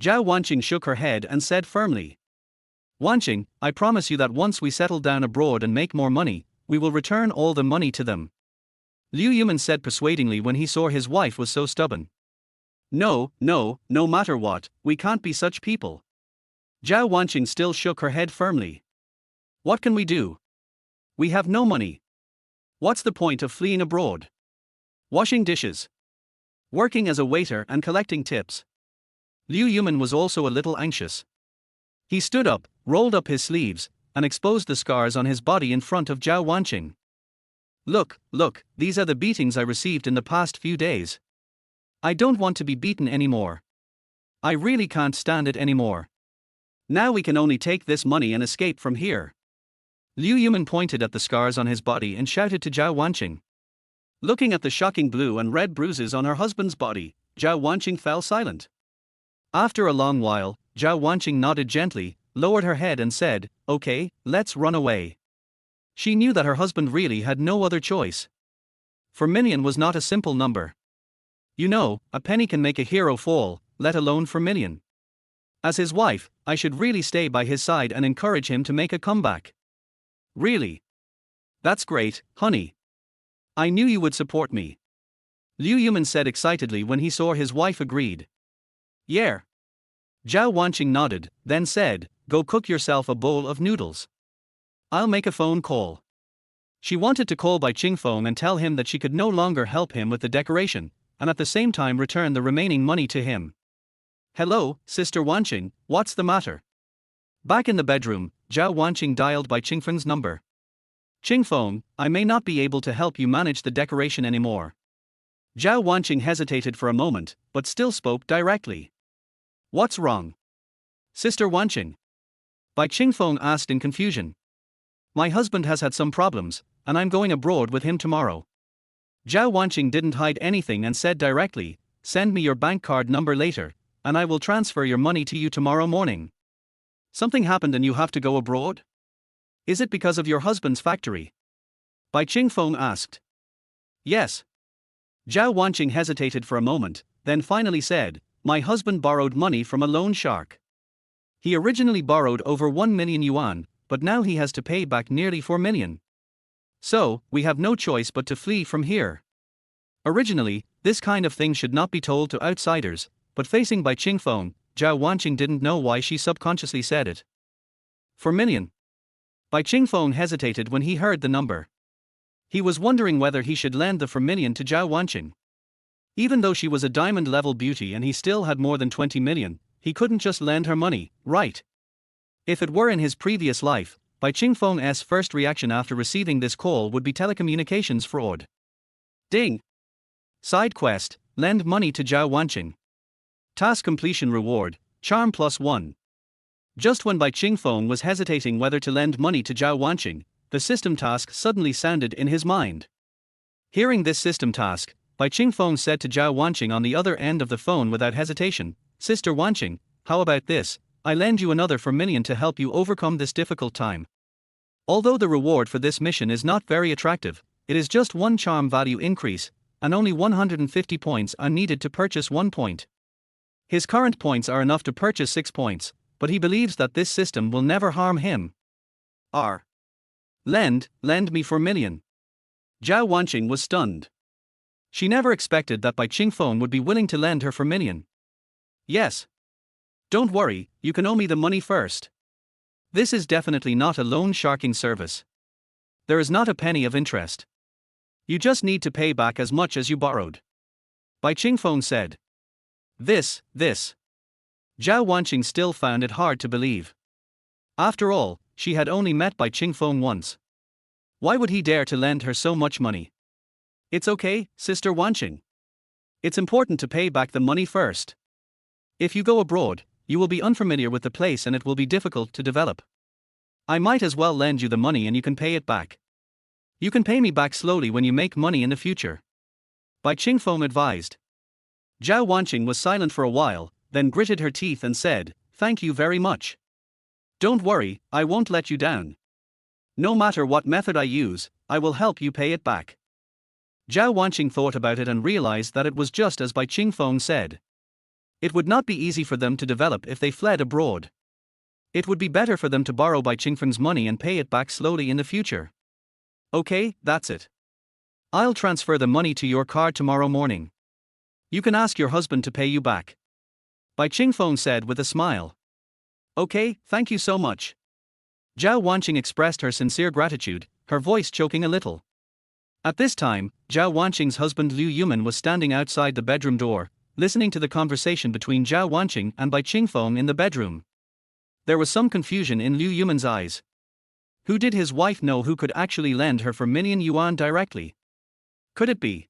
Zhao Wanqing shook her head and said firmly. Wanqing, I promise you that once we settle down abroad and make more money, we will return all the money to them. Liu Yuman said persuadingly when he saw his wife was so stubborn. No matter what, we can't be such people. Zhao Wanqing still shook her head firmly. What can we do? We have no money. What's the point of fleeing abroad? Washing dishes. Working as a waiter and collecting tips. Liu Yuman was also a little anxious. He stood up, rolled up his sleeves, and exposed the scars on his body in front of Zhao Wanqing. Look, these are the beatings I received in the past few days. I don't want to be beaten anymore. I really can't stand it anymore. Now we can only take this money and escape from here. Liu Yuman pointed at the scars on his body and shouted to Zhao Wanqing. Looking at the shocking blue and red bruises on her husband's body, Zhao Wanqing fell silent. After a long while, Zhao Wanqing nodded gently, lowered her head and said, Okay, let's run away. She knew that her husband really had no other choice. 4 million was not a simple number. You know, a penny can make a hero fall, let alone 4 million. As his wife, I should really stay by his side and encourage him to make a comeback. Really? That's great, honey. I knew you would support me. Liu Yuman said excitedly when he saw his wife agreed. Yeah. Zhao Wanqing nodded, then said, Go cook yourself a bowl of noodles. I'll make a phone call. She wanted to call Bai Qingfeng and tell him that she could no longer help him with the decoration, and at the same time return the remaining money to him. Hello, Sister Wanqing, what's the matter? Back in the bedroom, Zhao Wanqing dialed Bai Qingfeng's number. Qingfeng, I may not be able to help you manage the decoration anymore. Zhao Wanqing hesitated for a moment, but still spoke directly. What's wrong? Sister Wanqing. Bai Qingfeng asked in confusion. My husband has had some problems, and I'm going abroad with him tomorrow. Zhao Wanqing didn't hide anything and said directly, Send me your bank card number later, and I will transfer your money to you tomorrow morning. Something happened and you have to go abroad? Is it because of your husband's factory? Bai Qingfeng asked. Yes. Zhao Wanqing hesitated for a moment, then finally said, My husband borrowed money from a loan shark. He originally borrowed over 1 million yuan, but now he has to pay back nearly 4 million. So, we have no choice but to flee from here. Originally, this kind of thing should not be told to outsiders, but facing Bai Qingfeng, Zhao Wanqing didn't know why she subconsciously said it. 4 million. Bai Qingfeng hesitated when he heard the number. He was wondering whether he should lend the 4 million to Zhao Wanqing. Even though she was a diamond-level beauty and he still had more than 20 million, he couldn't just lend her money, right? If it were in his previous life, Bai Qingfeng's first reaction after receiving this call would be telecommunications fraud. Ding! Side quest, lend money to Zhao Wanqing. Task completion reward, charm +1. Just when Bai Qingfeng was hesitating whether to lend money to Zhao Wanqing, the system task suddenly sounded in his mind. Hearing this system task, Bai Qingfeng said to Zhao Wanqing on the other end of the phone without hesitation, "Sister Wanqing, how about this? I lend you another 4 million to help you overcome this difficult time." Although the reward for this mission is not very attractive, it is just one charm value increase, and only 150 points are needed to purchase 1 point. His current points are enough to purchase 6 points, but he believes that this system will never harm him. Lend me 4 million. Zhao Wanqing was stunned. She never expected that Bai Qingfeng would be willing to lend her 4 million. Yes. Don't worry, you can owe me the money first. This is definitely not a loan sharking service. There is not a penny of interest. You just need to pay back as much as you borrowed. Bai Qingfeng said. This. Zhao Wanqing still found it hard to believe. After all, she had only met Bai Qingfeng once. Why would he dare to lend her so much money? It's okay, Sister Wanqing. It's important to pay back the money first. If you go abroad, you will be unfamiliar with the place and it will be difficult to develop. I might as well lend you the money and you can pay it back. You can pay me back slowly when you make money in the future. Bai Qingfeng advised. Zhao Wanqing was silent for a while, then gritted her teeth and said, "Thank you very much. Don't worry, I won't let you down. No matter what method I use, I will help you pay it back." Zhao Wanqing thought about it and realized that it was just as Bai Qingfeng said. It would not be easy for them to develop if they fled abroad. It would be better for them to borrow Bai Qingfeng's money and pay it back slowly in the future. Okay, that's it. I'll transfer the money to your card tomorrow morning. You can ask your husband to pay you back. Bai Qingfeng said with a smile. Okay, thank you so much. Zhao Wanqing expressed her sincere gratitude, her voice choking a little. At this time, Zhao Wanqing's husband Liu Yuman was standing outside the bedroom door, listening to the conversation between Zhao Wanqing and Bai Qingfeng in the bedroom. There was some confusion in Liu Yuman's eyes. Who did his wife know who could actually lend her 4 million yuan directly? Could it be?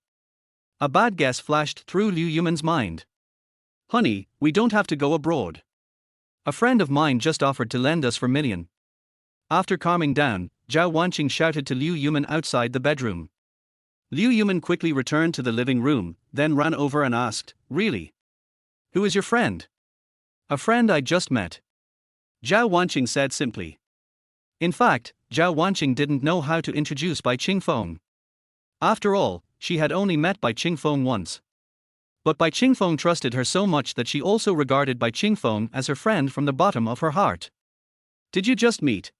A bad guess flashed through Liu Yuman's mind. Honey, we don't have to go abroad. A friend of mine just offered to lend us 4 million. After calming down, Zhao Wanqing shouted to Liu Yuman outside the bedroom. Liu Yuman quickly returned to the living room, then ran over and asked, "Really? Who is your friend?" "A friend I just met." Zhao Wanqing said simply. In fact, Zhao Wanqing didn't know how to introduce Bai Qingfeng. After all, she had only met Bai Qingfeng once. But Bai Qingfeng trusted her so much that she also regarded Bai Qingfeng as her friend from the bottom of her heart. Did you just meet?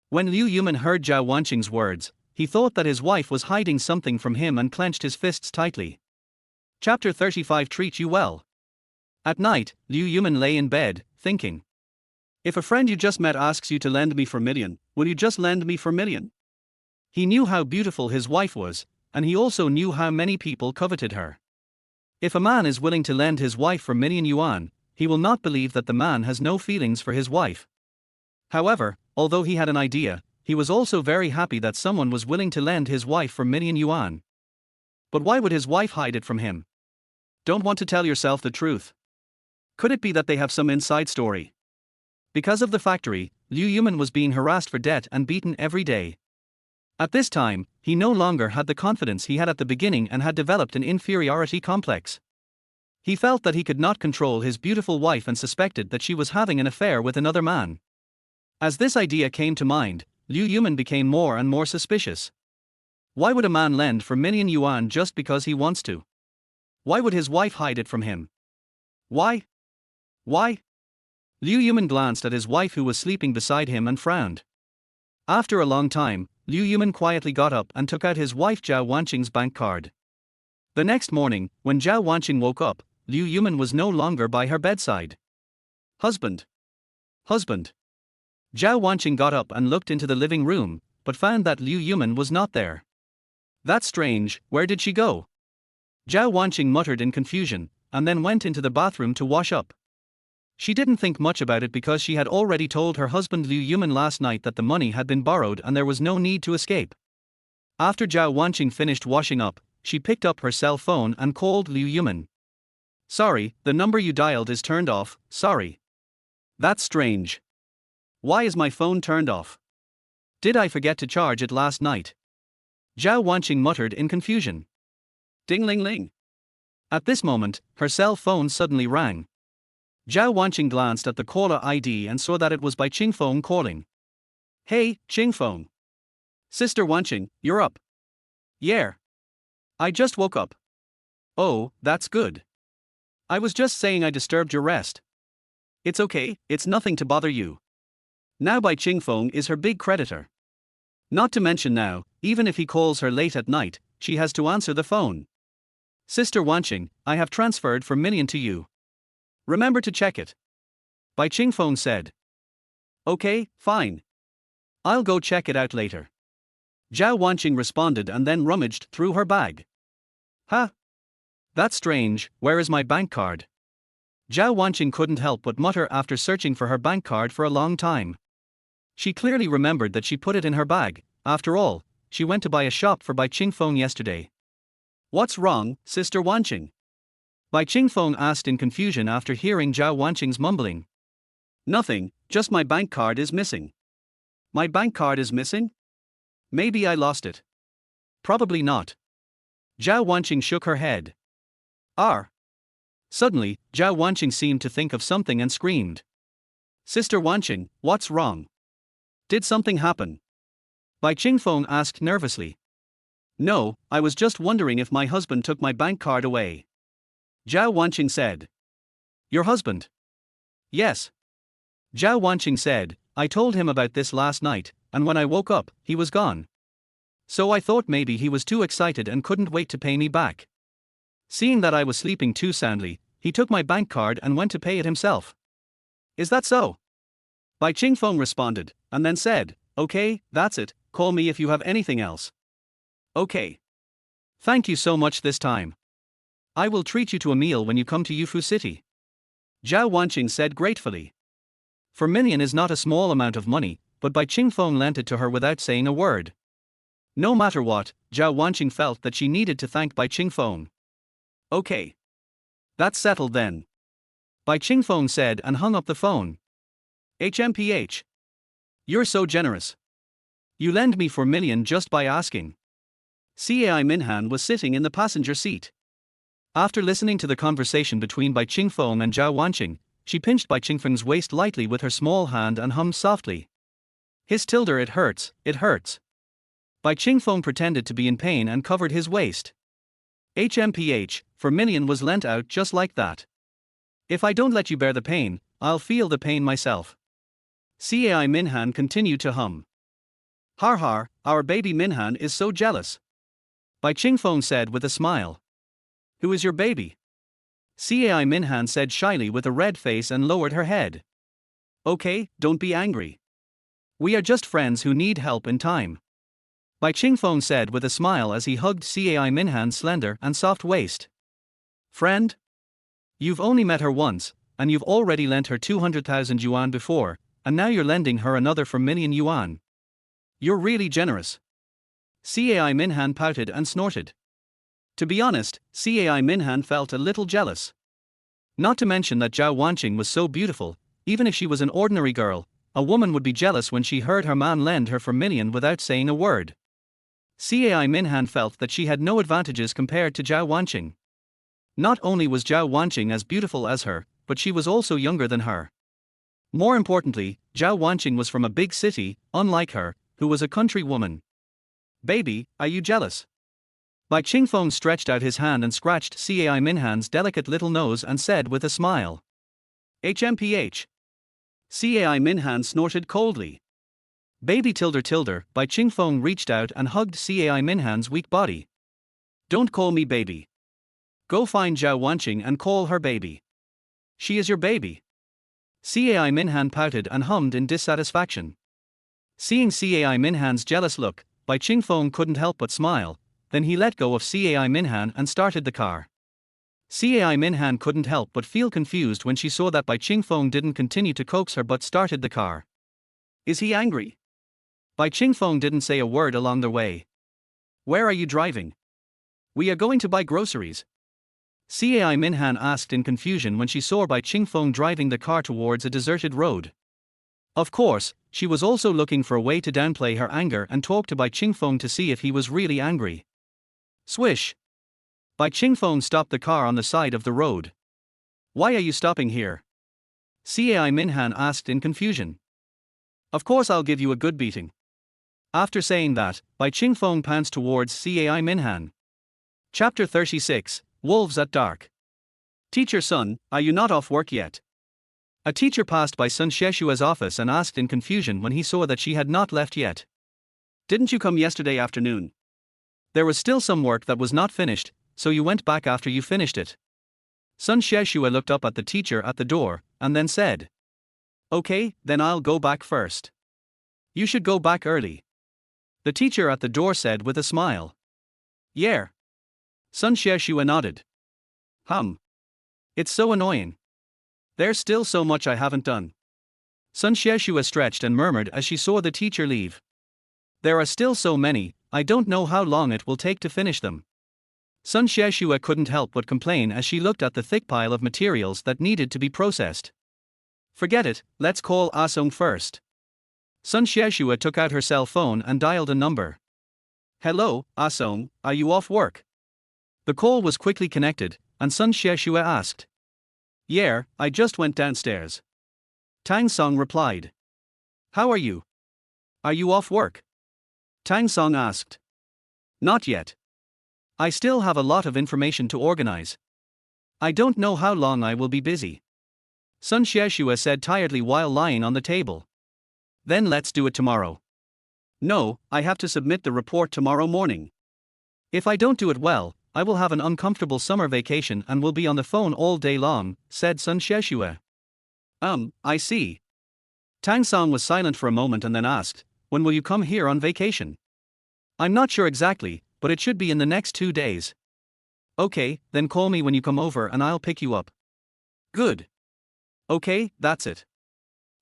When Liu Yuman heard Zhao Wanqing's words, he thought that his wife was hiding something from him and clenched his fists tightly. Chapter 35 Treat You Well. At night, Liu Yuman lay in bed, thinking. If a friend you just met asks you to lend me 4 million, will you just lend me 4 million? He knew how beautiful his wife was, and he also knew how many people coveted her. If a man is willing to lend his wife 4 million yuan, he will not believe that the man has no feelings for his wife. However, although he had an idea, he was also very happy that someone was willing to lend his wife 4 million yuan. But why would his wife hide it from him? Don't want to tell yourself the truth. Could it be that they have some inside story? Because of the factory, Liu Yuman was being harassed for debt and beaten every day. At this time, he no longer had the confidence he had at the beginning and had developed an inferiority complex. He felt that he could not control his beautiful wife and suspected that she was having an affair with another man. As this idea came to mind, Liu Yuman became more and more suspicious. Why would a man lend 4 million yuan just because he wants to? Why would his wife hide it from him? Why? Liu Yuman glanced at his wife who was sleeping beside him and frowned. After a long time, Liu Yuman quietly got up and took out his wife Zhao Wanqing's bank card. The next morning, when Zhao Wanqing woke up, Liu Yuman was no longer by her bedside. Husband! Husband! Zhao Wanqing got up and looked into the living room, but found that Liu Yuman was not there. That's strange, where did she go? Zhao Wanqing muttered in confusion, and then went into the bathroom to wash up. She didn't think much about it because she had already told her husband Liu Yuman last night that the money had been borrowed and there was no need to escape. After Zhao Wanqing finished washing up, she picked up her cell phone and called Liu Yuman. Sorry, the number you dialed is turned off, sorry. That's strange. Why is my phone turned off? Did I forget to charge it last night? Zhao Wanqing muttered in confusion. Ding-ling-ling. At this moment, her cell phone suddenly rang. Zhao Wanqing glanced at the caller ID and saw that it was by Qingfeng calling. Hey, Qingfeng. Sister Wanqing, you're up. Yeah. I just woke up. Oh, that's good. I was just saying I disturbed your rest. It's okay, it's nothing to bother you. Now Bai Qingfeng is her big creditor. Not to mention now, even if he calls her late at night, she has to answer the phone. Sister Wanqing, I have transferred for million to you. Remember to check it. Bai Qingfeng said. Okay, fine. I'll go check it out later. Zhao Wanqing responded and then rummaged through her bag. Huh? That's strange, where is my bank card? Zhao Wanqing couldn't help but mutter after searching for her bank card for a long time. She clearly remembered that she put it in her bag. After all, she went to buy a shop for Bai Qingfeng yesterday. What's wrong, Sister Wanqing? Bai Qingfeng asked in confusion after hearing Zhao Wanqing's mumbling. Nothing, just my bank card is missing. My bank card is missing? Maybe I lost it. Probably not. Zhao Wanqing shook her head. Suddenly, Zhao Wanqing seemed to think of something and screamed. Sister Wanqing, what's wrong? Did something happen? Bai Qingfeng asked nervously. No, I was just wondering if my husband took my bank card away. Zhao Wanqing said. Your husband? Yes. Zhao Wanqing said, I told him about this last night, and when I woke up, he was gone. So I thought maybe he was too excited and couldn't wait to pay me back. Seeing that I was sleeping too soundly, he took my bank card and went to pay it himself. Is that so? Bai Qingfeng responded, and then said, okay, that's it, call me if you have anything else. Okay. Thank you so much this time. I will treat you to a meal when you come to Yufu City. Zhao Wanqing said gratefully. For million is not a small amount of money, but Bai Qingfeng lent it to her without saying a word. No matter what, Zhao Wanqing felt that she needed to thank Bai Qingfeng. Okay. That's settled then. Bai Qingfeng said and hung up the phone. HMPH. You're so generous. You lend me 4 million just by asking. Cai Minhan was sitting in the passenger seat. After listening to the conversation between Bai Qingfeng and Zhao Wanqing, she pinched Bai Qingfeng's waist lightly with her small hand and hummed softly. His tilder, it hurts, it hurts. Bai Qingfeng pretended to be in pain and covered his waist. HMPH, 4 million was lent out just like that. If I don't let you bear the pain, I'll feel the pain myself. Cai Minhan continued to hum. Har har, our baby Minhan is so jealous. Bai Qingfeng said with a smile. Who is your baby? Cai Minhan said shyly with a red face and lowered her head. Okay, don't be angry. We are just friends who need help in time. Bai Qingfeng said with a smile as he hugged Cai Minhan's slender and soft waist. Friend? You've only met her once, and you've already lent her 200,000 yuan before, and now you're lending her another 4 million yuan. You're really generous. Cai Minhan pouted and snorted. To be honest, Cai Minhan felt a little jealous. Not to mention that Zhao Wanqing was so beautiful, even if she was an ordinary girl, a woman would be jealous when she heard her man lend her 4 million without saying a word. Cai Minhan felt that she had no advantages compared to Zhao Wanqing. Not only was Zhao Wanqing as beautiful as her, but she was also younger than her. More importantly, Zhao Wanqing was from a big city, unlike her, who was a country woman. Baby, are you jealous? Bai Qingfeng stretched out his hand and scratched Cai Minhan's delicate little nose and said with a smile. HMPH. Cai Minhan snorted coldly. Baby tilder, Bai Qingfeng reached out and hugged Cai Minhan's weak body. Don't call me baby. Go find Zhao Wanqing and call her baby. She is your baby. Cai Minhan pouted and hummed in dissatisfaction. Seeing Cai Minhan's jealous look, Bai Qingfeng couldn't help but smile, then he let go of Cai Minhan and started the car. Cai Minhan couldn't help but feel confused when she saw that Bai Qingfeng didn't continue to coax her but started the car. Is he angry? Bai Qingfeng didn't say a word along the way. Where are you driving? We are going to buy groceries. Cai Minhan asked in confusion when she saw Bai Qingfeng driving the car towards a deserted road. Of course, she was also looking for a way to downplay her anger and talk to Bai Qingfeng to see if he was really angry. Swish! Bai Qingfeng stopped the car on the side of the road. Why are you stopping here? Cai Minhan asked in confusion. Of course I'll give you a good beating. After saying that, Bai Qingfeng pounced towards Cai Minhan. Chapter 36, Wolves at Dark. Teacher Sun, are you not off work yet? A teacher passed by Sun Sheshua's office and asked in confusion when he saw that she had not left yet. Didn't you come yesterday afternoon? There was still some work that was not finished, so you went back after you finished it. Sun Sheshua looked up at the teacher at the door, and then said. Okay, then I'll go back first. You should go back early. The teacher at the door said with a smile. Yeah. Sun Sheshua nodded. It's so annoying. There's still so much I haven't done. Sun Sheshua stretched and murmured as she saw the teacher leave. There are still so many, I don't know how long it will take to finish them. Sun Sheshua couldn't help but complain as she looked at the thick pile of materials that needed to be processed. Forget it, let's call Asong first. Sun Sheshua took out her cell phone and dialed a number. Hello, Asong, are you off work? The call was quickly connected, and Sun Sheshua asked. Yeah, I just went downstairs. Tang Song replied. How are you? Are you off work? Tang Song asked. Not yet. I still have a lot of information to organize. I don't know how long I will be busy. Sun Sheshua said tiredly while lying on the table. Then let's do it tomorrow. No, I have to submit the report tomorrow morning. If I don't do it well, I will have an uncomfortable summer vacation and will be on the phone all day long, said Sun Sheshua. I see. Tang Song was silent for a moment and then asked, when will you come here on vacation? I'm not sure exactly, but it should be in the next 2 days. Okay, then call me when you come over and I'll pick you up. Good. Okay, that's it.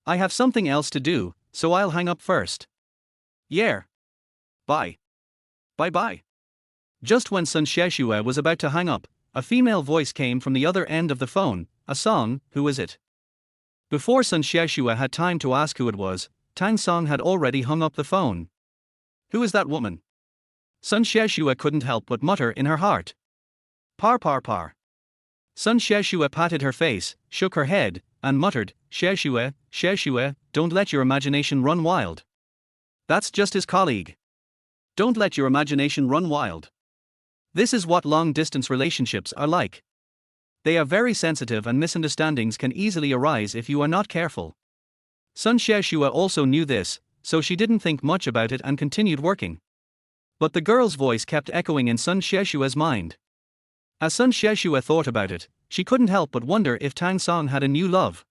I have something else to do, so I'll hang up first. Yeah. Bye. Bye-bye. Just when Sun Sheshua was about to hang up, a female voice came from the other end of the phone. A Song, who is it? Before Sun Sheshua had time to ask who it was, Tang Song had already hung up the phone. Who is that woman? Sun Sheshua couldn't help but mutter in her heart. Par. Sun Sheshua patted her face, shook her head, and muttered, Sheshua, don't let your imagination run wild. That's just his colleague. Don't let your imagination run wild. This is what long-distance relationships are like. They are very sensitive and misunderstandings can easily arise if you are not careful. Sun Sheshua also knew this, so she didn't think much about it and continued working. But the girl's voice kept echoing in Sun Sheshua's mind. As Sun Sheshua thought about it, she couldn't help but wonder if Tang Song had a new love.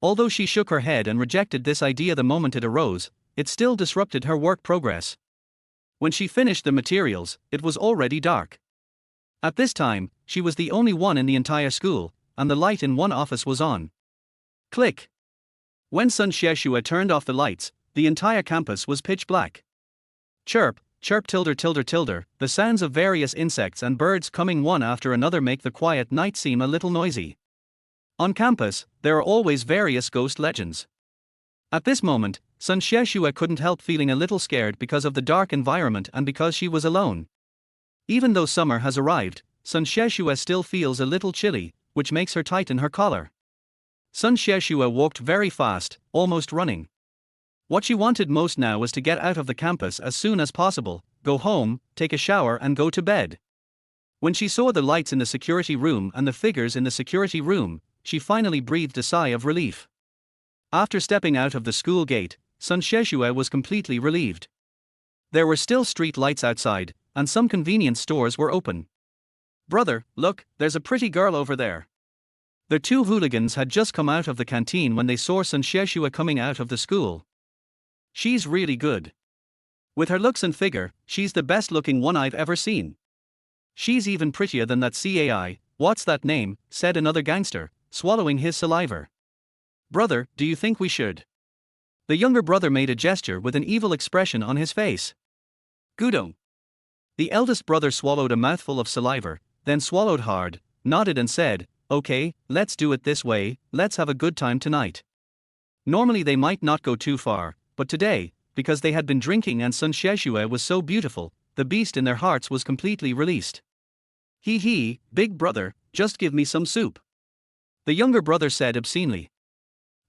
Although she shook her head and rejected this idea the moment it arose, it still disrupted her work progress. When she finished the materials, it was already dark. At this time, she was the only one in the entire school, and the light in one office was on. Click. When Sun Sheshua turned off the lights, the entire campus was pitch black. Chirp, tilde, the sounds of various insects and birds coming one after another make the quiet night seem a little noisy. On campus, there are always various ghost legends. At this moment, Sun Sheshua couldn't help feeling a little scared because of the dark environment and because she was alone. Even though summer has arrived, Sun Sheshua still feels a little chilly, which makes her tighten her collar. Sun Sheshua walked very fast, almost running. What she wanted most now was to get out of the campus as soon as possible, go home, take a shower and go to bed. When she saw the lights in the security room and the figures in the security room, she finally breathed a sigh of relief. After stepping out of the school gate, Sun Sheshua was completely relieved. There were still street lights outside, and some convenience stores were open. Brother, look, there's a pretty girl over there. The two hooligans had just come out of the canteen when they saw Sun Xieshua coming out of the school. She's really good. With her looks and figure, she's the best looking one I've ever seen. She's even prettier than that CAI, what's that name, said another gangster, swallowing his saliva. Brother, do you think we should? The younger brother made a gesture with an evil expression on his face. Gudong. The eldest brother swallowed a mouthful of saliva, then swallowed hard, nodded and said, okay, let's do it this way, let's have a good time tonight. Normally they might not go too far, but today, because they had been drinking and Sun Xieshua was so beautiful, the beast in their hearts was completely released. Hee, big brother, just give me some soup. The younger brother said obscenely.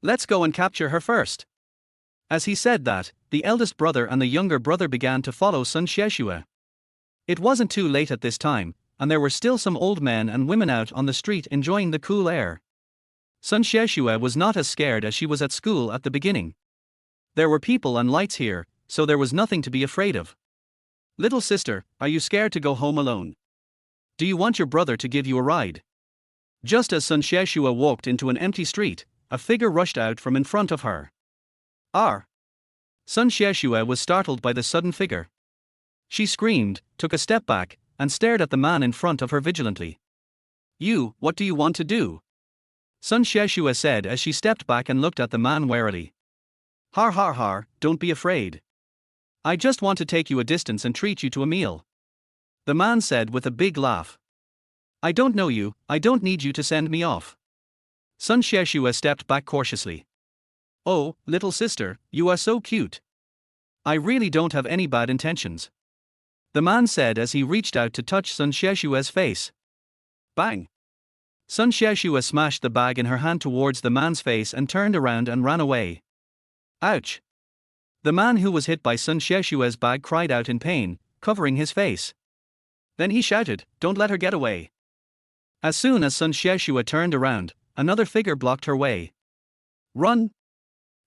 Let's go and capture her first. As he said that, the eldest brother and the younger brother began to follow Sun Xieshua. It wasn't too late at this time, and there were still some old men and women out on the street enjoying the cool air. Sun Xieshua was not as scared as she was at school at the beginning. There were people and lights here, so there was nothing to be afraid of. Little sister, are you scared to go home alone? Do you want your brother to give you a ride? Just as Sun Xieshua walked into an empty street, a figure rushed out from in front of her. Sun Xieshua was startled by the sudden figure. She screamed, took a step back, and stared at the man in front of her vigilantly. You, what do you want to do? Sun Xieshua said as she stepped back and looked at the man warily. Har, don't be afraid. I just want to take you a distance and treat you to a meal. The man said with a big laugh. I don't know you, I don't need you to send me off. Sun Xieshua stepped back cautiously. Oh, little sister, you are so cute. I really don't have any bad intentions. The man said as he reached out to touch Sun Xieshua's face. Bang! Sun Xieshua smashed the bag in her hand towards the man's face and turned around and ran away. Ouch! The man who was hit by Sun Xieshua's bag cried out in pain, covering his face. Then he shouted, don't let her get away. As soon as Sun Xieshua turned around, another figure blocked her way. Run!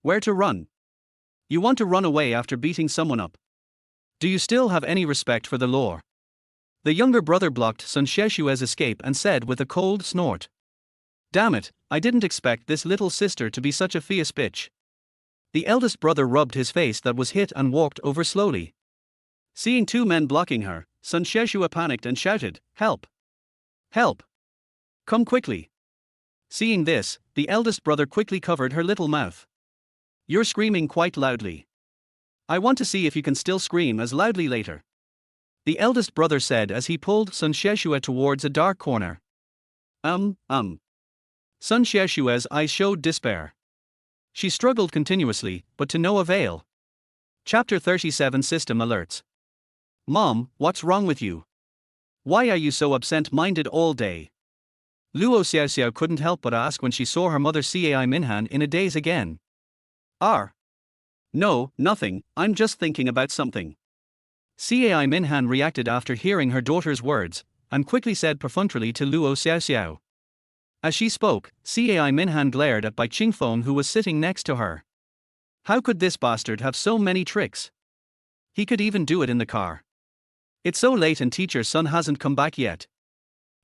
Where to run? You want to run away after beating someone up? Do you still have any respect for the law? The younger brother blocked Sun Xieshua's escape and said with a cold snort. Damn it, I didn't expect this little sister to be such a fierce bitch. The eldest brother rubbed his face that was hit and walked over slowly. Seeing two men blocking her, Sun Xieshua panicked and shouted, Help! Help! Come quickly! Seeing this, the eldest brother quickly covered her little mouth. You're screaming quite loudly. I want to see if you can still scream as loudly later. The eldest brother said as he pulled Sun Xieshua towards a dark corner. Sun Xieshua's eyes showed despair. She struggled continuously, but to no avail. Chapter 37 System Alerts. Mom, what's wrong with you? Why are you so absent-minded all day? Luo Xiaoxiao couldn't help but ask when she saw her mother Cai Minhan in a daze again. No, nothing, I'm just thinking about something. Cai Minhan reacted after hearing her daughter's words, and quickly said perfunctorily to Luo Xiaoxiao. As she spoke, Cai Minhan glared at Bai Qingfeng who was sitting next to her. How could this bastard have so many tricks? He could even do it in the car. It's so late and teacher's son hasn't come back yet.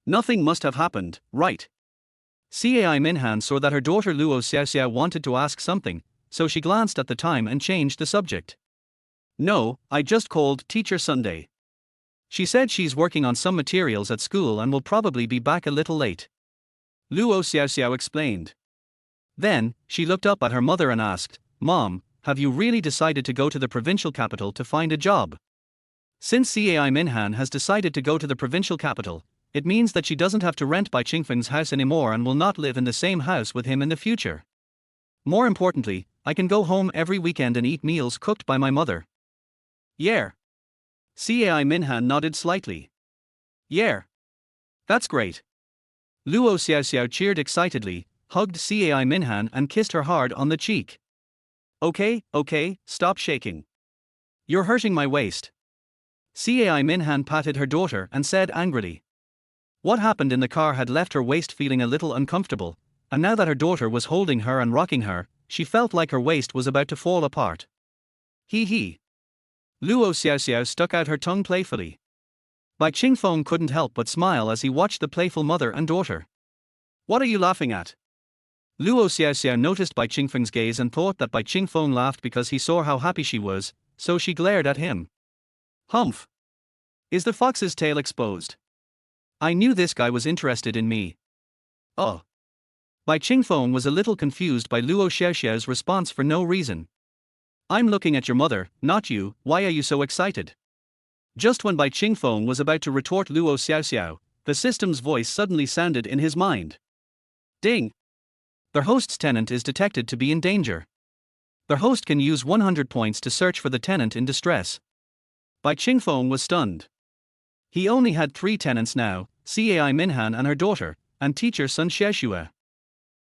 Nothing must have happened, right? Cai Minhan saw that her daughter Luo Xiaoxiao wanted to ask something, so she glanced at the time and changed the subject. No, I just called Teacher Sunday. She said she's working on some materials at school and will probably be back a little late. Luo Xiaoxiao explained. Then, she looked up at her mother and asked, Mom, have you really decided to go to the provincial capital to find a job? Since Cai Minhan has decided to go to the provincial capital, it means that she doesn't have to rent Bai Qingfeng's house anymore and will not live in the same house with him in the future. More importantly, I can go home every weekend and eat meals cooked by my mother. Yeah. Cai Minhan nodded slightly. Yeah. That's great. Luo Xiaoxiao cheered excitedly, hugged Cai Minhan and kissed her hard on the cheek. Okay, stop shaking. You're hurting my waist. Cai Minhan patted her daughter and said angrily. What happened in the car had left her waist feeling a little uncomfortable, and now that her daughter was holding her and rocking her, she felt like her waist was about to fall apart. Hee. Luo Xiaoxiao stuck out her tongue playfully. Bai Qingfeng couldn't help but smile as he watched the playful mother and daughter. What are you laughing at? Luo Xiaoxiao noticed Bai Qingfeng's gaze and thought that Bai Qingfeng laughed because he saw how happy she was, so she glared at him. Humph! Is the fox's tail exposed? I knew this guy was interested in me. Oh! Bai Qingfeng was a little confused by Luo Xiaoxiao's response for no reason. I'm looking at your mother, not you, why are you so excited? Just when Bai Qingfeng was about to retort Luo Xiaoxiao, the system's voice suddenly sounded in his mind. Ding! The host's tenant is detected to be in danger. The host can use 100 points to search for the tenant in distress. Bai Qingfeng was stunned. He only had 3 tenants now, Cai Minhan and her daughter, and teacher Sun Xiexue.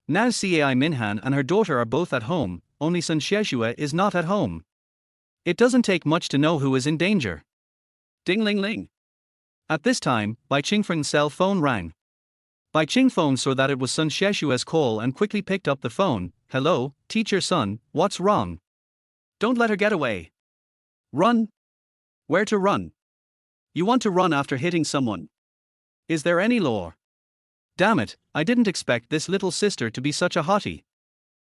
Now Cai Minhan and her daughter are both at home, only Sun Xiexue is not at home. It doesn't take much to know who is in danger. Ding ling ling. At this time, Bai Qingfeng's cell phone rang. Bai Qingfeng saw that it was Sun Xiexue's call and quickly picked up the phone. Hello, teacher Sun, what's wrong? Don't let her get away. Run? Where to run? You want to run after hitting someone. Is there any law? Damn it, I didn't expect this little sister to be such a hottie.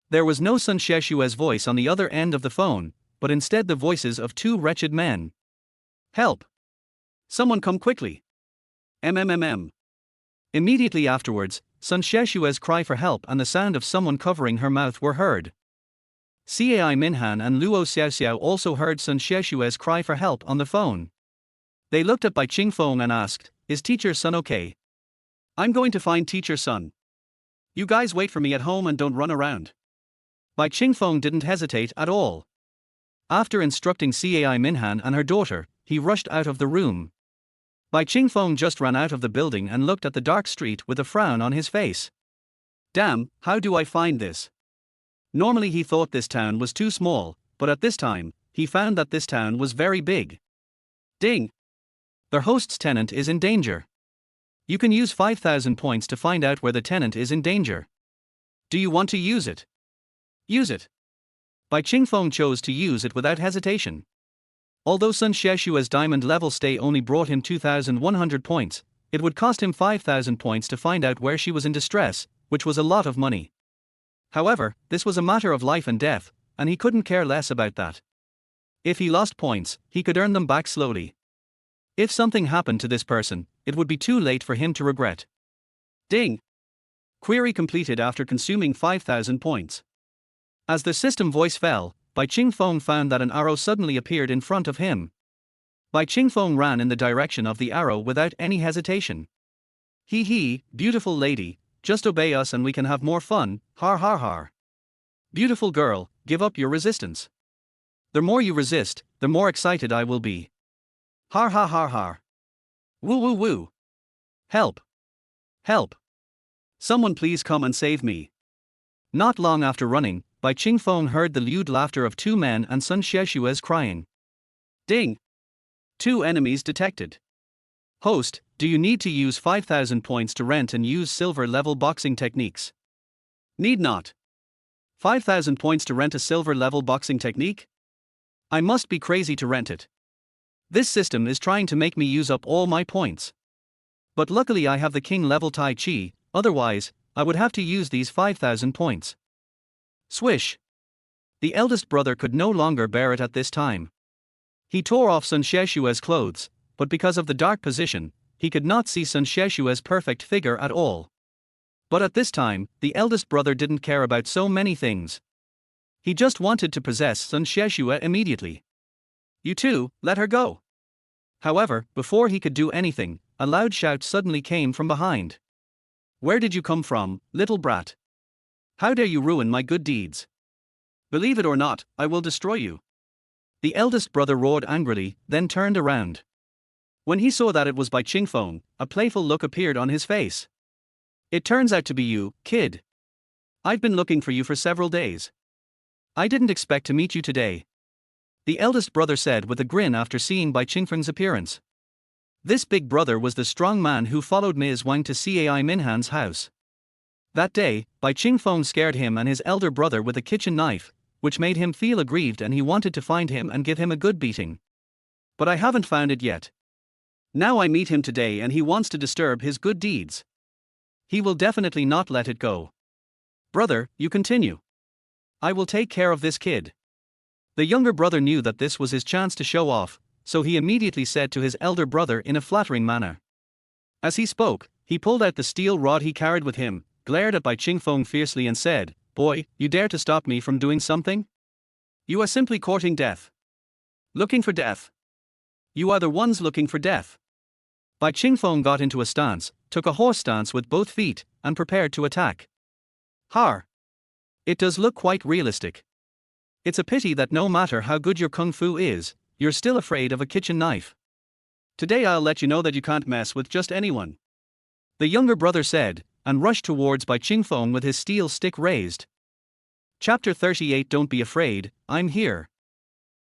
There was no Sun Xiexue's voice on the other end of the phone, but instead the voices of 2 wretched men. Help! Someone come quickly. MMMM. Immediately afterwards, Sun Xiexue's cry for help and the sound of someone covering her mouth were heard. Cai Minhan and Luo Xiaoxiao also heard Sun Xiexue's cry for help on the phone. They looked at Bai Qingfeng and asked, Is teacher Sun okay? I'm going to find teacher Sun. You guys wait for me at home and don't run around. Bai Qingfeng didn't hesitate at all. After instructing Cai Minhan and her daughter, he rushed out of the room. Bai Qingfeng just ran out of the building and looked at the dark street with a frown on his face. Damn, how do I find this? Normally he thought this town was too small, but at this time, he found that this town was very big. Ding! The host's tenant is in danger. You can use 5,000 points to find out where the tenant is in danger. Do you want to use it? Use it. Bai Qingfeng chose to use it without hesitation. Although Sun Xiexue's diamond level stay only brought him 2,100 points, it would cost him 5,000 points to find out where she was in distress, which was a lot of money. However, this was a matter of life and death, and he couldn't care less about that. If he lost points, he could earn them back slowly. If something happened to this person, it would be too late for him to regret. Ding! Query completed after consuming 5,000 points. As the system voice fell, Bai Qingfeng found that an arrow suddenly appeared in front of him. Bai Qingfeng ran in the direction of the arrow without any hesitation. Hee, beautiful lady, just obey us and we can have more fun, har har har. Beautiful girl, give up your resistance. The more you resist, the more excited I will be. Har har har har. Woo woo woo. Help. Help. Someone please come and save me. Not long after running, Bai Qingfeng heard the lewd laughter of 2 men and Sun Xiexue's crying. Ding! 2 enemies detected. Host, do you need to use 5,000 points to rent and use silver level boxing techniques? Need not. 5,000 points to rent a silver level boxing technique? I must be crazy to rent it. This system is trying to make me use up all my points. But luckily I have the king level Tai Chi, otherwise, I would have to use these 5,000 points. Swish! The eldest brother could no longer bear it at this time. He tore off Sun Xiexue's clothes, but because of the dark position, he could not see Sun Xiexue's perfect figure at all. But at this time, the eldest brother didn't care about so many things. He just wanted to possess Sun Xiexue immediately. You two, let her go. However, before he could do anything, a loud shout suddenly came from behind. Where did you come from, little brat? How dare you ruin my good deeds? Believe it or not, I will destroy you. The eldest brother roared angrily, then turned around. When he saw that it was Bai Qingfeng, a playful look appeared on his face. It turns out to be you, kid. I've been looking for you for several days. I didn't expect to meet you today. The eldest brother said with a grin after seeing Bai Qingfeng's appearance. This big brother was the strong man who followed Ms. Wang to Cai Minhan's house. That day, Bai Qingfeng scared him and his elder brother with a kitchen knife, which made him feel aggrieved and he wanted to find him and give him a good beating. But I haven't found it yet. Now I meet him today and he wants to disturb his good deeds. He will definitely not let it go. Brother, you continue. I will take care of this kid. The younger brother knew that this was his chance to show off, so he immediately said to his elder brother in a flattering manner. As he spoke, he pulled out the steel rod he carried with him, glared at Bai Chingfeng fiercely and said, "Boy, you dare to stop me from doing something? You are simply courting death. Looking for death. You are the ones looking for death." Bai Chingfeng got into a stance, took a horse stance with both feet, and prepared to attack. Har! It does look quite realistic. It's a pity that no matter how good your kung fu is, you're still afraid of a kitchen knife. Today I'll let you know that you can't mess with just anyone. The younger brother said, and rushed towards Bai Chingfeng with his steel stick raised. Chapter 38. Don't be afraid, I'm here.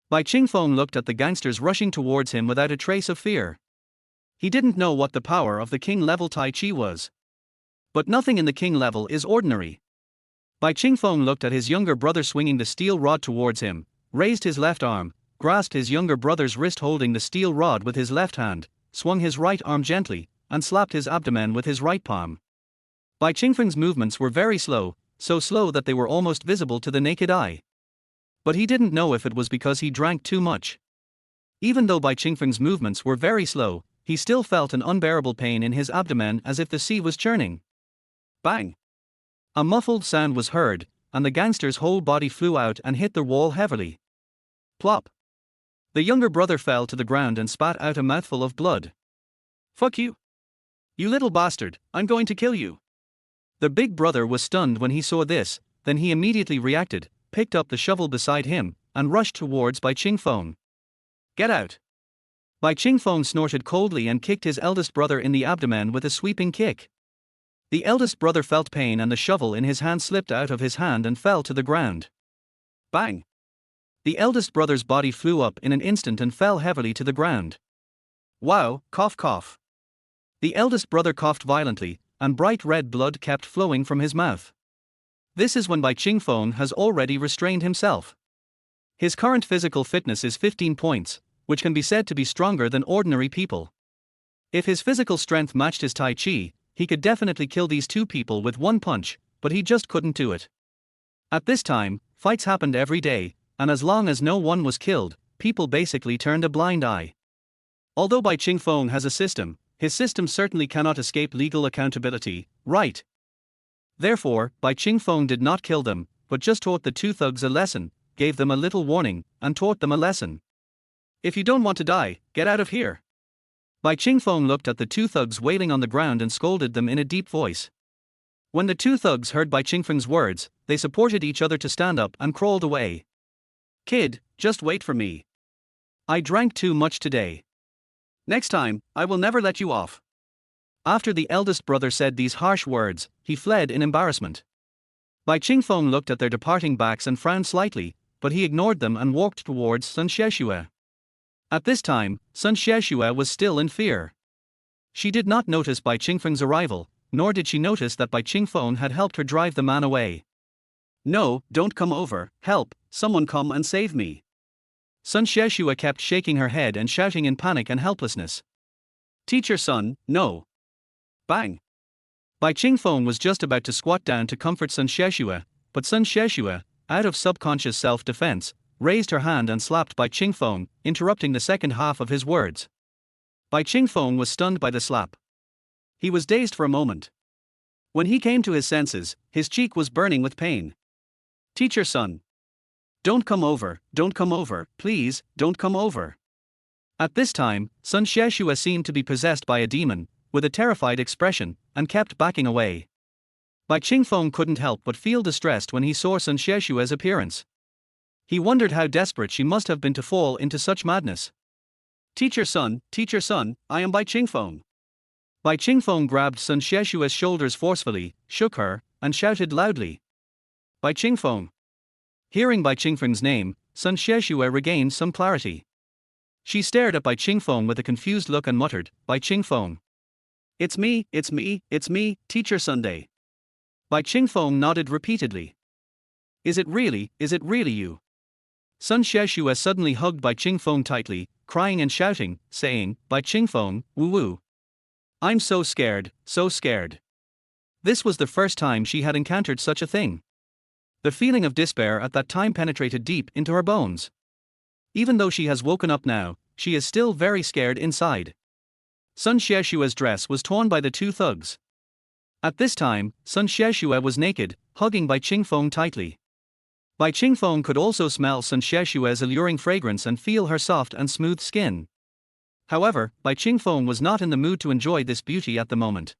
Bai Chingfeng looked at the gangsters rushing towards him without a trace of fear. He didn't know what the power of the king level Tai Chi was. But nothing in the king level is ordinary. Bai Chingfeng looked at his younger brother swinging the steel rod towards him, raised his left arm, grasped his younger brother's wrist holding the steel rod with his left hand, swung his right arm gently, and slapped his abdomen with his right palm. Bai Chingfeng's movements were very slow, so slow that they were almost visible to the naked eye. But he didn't know if it was because he drank too much. Even though Bai Chingfeng's movements were very slow, he still felt an unbearable pain in his abdomen as if the sea was churning. Bang! A muffled sound was heard, and the gangster's whole body flew out and hit the wall heavily. Plop! The younger brother fell to the ground and spat out a mouthful of blood. Fuck you! You little bastard, I'm going to kill you! The big brother was stunned when he saw this, then he immediately reacted, picked up the shovel beside him, and rushed towards Bai Chingfeng. Get out! Bai Chingfeng snorted coldly and kicked his eldest brother in the abdomen with a sweeping kick. The eldest brother felt pain and the shovel in his hand slipped out of his hand and fell to the ground. Bang! The eldest brother's body flew up in an instant and fell heavily to the ground. Wow, cough cough. The eldest brother coughed violently, and bright red blood kept flowing from his mouth. This is when Bai Chingfeng has already restrained himself. His current physical fitness is 15 points, which can be said to be stronger than ordinary people. If his physical strength matched his Tai Chi, he could definitely kill these two people with one punch, but he just couldn't do it. At this time, fights happened every day, and as long as no one was killed, people basically turned a blind eye. Although Bai Chingfeng has a system, his system certainly cannot escape legal accountability, right? Therefore, Bai Chingfeng did not kill them, but just taught the two thugs a lesson, gave them a little warning, and taught them a lesson. If you don't want to die, get out of here. Bai Chingfeng looked at the two thugs wailing on the ground and scolded them in a deep voice. When the two thugs heard Bai Chingfeng's words, they supported each other to stand up and crawled away. Kid, just wait for me. I drank too much today. Next time, I will never let you off. After the eldest brother said these harsh words, he fled in embarrassment. Bai Chingfeng looked at their departing backs and frowned slightly, but he ignored them and walked towards Sun Sheshue. At this time, Sun Sheshue was still in fear. She did not notice Bai Chingfeng's arrival, nor did she notice that Bai Chingfeng had helped her drive the man away. No, don't come over, help, someone come and save me. Sun Sheshue kept shaking her head and shouting in panic and helplessness. Teacher son, no. Bang! Bai Chingfeng was just about to squat down to comfort Sun Sheshue, but Sun Sheshue, out of subconscious self-defense, raised her hand and slapped Bai Chingfeng, interrupting the second half of his words. Bai Chingfeng was stunned by the slap. He was dazed for a moment. When he came to his senses, his cheek was burning with pain. Teacher son. Don't come over, please, don't come over. At this time, Sun Sheshue seemed to be possessed by a demon, with a terrified expression, and kept backing away. Bai Chingfeng couldn't help but feel distressed when he saw Sun Sheshue's appearance. He wondered how desperate she must have been to fall into such madness. Teacher son, I am Bai Chingfeng. Bai Chingfeng grabbed Sun Sheshue's shoulders forcefully, shook her, and shouted loudly. Bai Chingfeng. Hearing Bai Chingfeng's name, Sun Sheshue regained some clarity. She stared at Bai Chingfeng with a confused look and muttered, Bai Chingfeng. It's me, Teacher Sunday. Bai Chingfeng nodded repeatedly. Is it really you? Sun Sheshue suddenly hugged Bai Chingfeng tightly, crying and shouting, saying, "By Qingfeng, woo woo. I'm so scared, so scared." This was the first time she had encountered such a thing. The feeling of despair at that time penetrated deep into her bones. Even though she has woken up now, she is still very scared inside. Sun Xieshua's dress was torn by the two thugs. At this time, Sun Xieshua was naked, hugging Bai Qingfeng tightly. Bai Qingfeng could also smell Sun Xieshua's alluring fragrance and feel her soft and smooth skin. However, Bai Qingfeng was not in the mood to enjoy this beauty at the moment.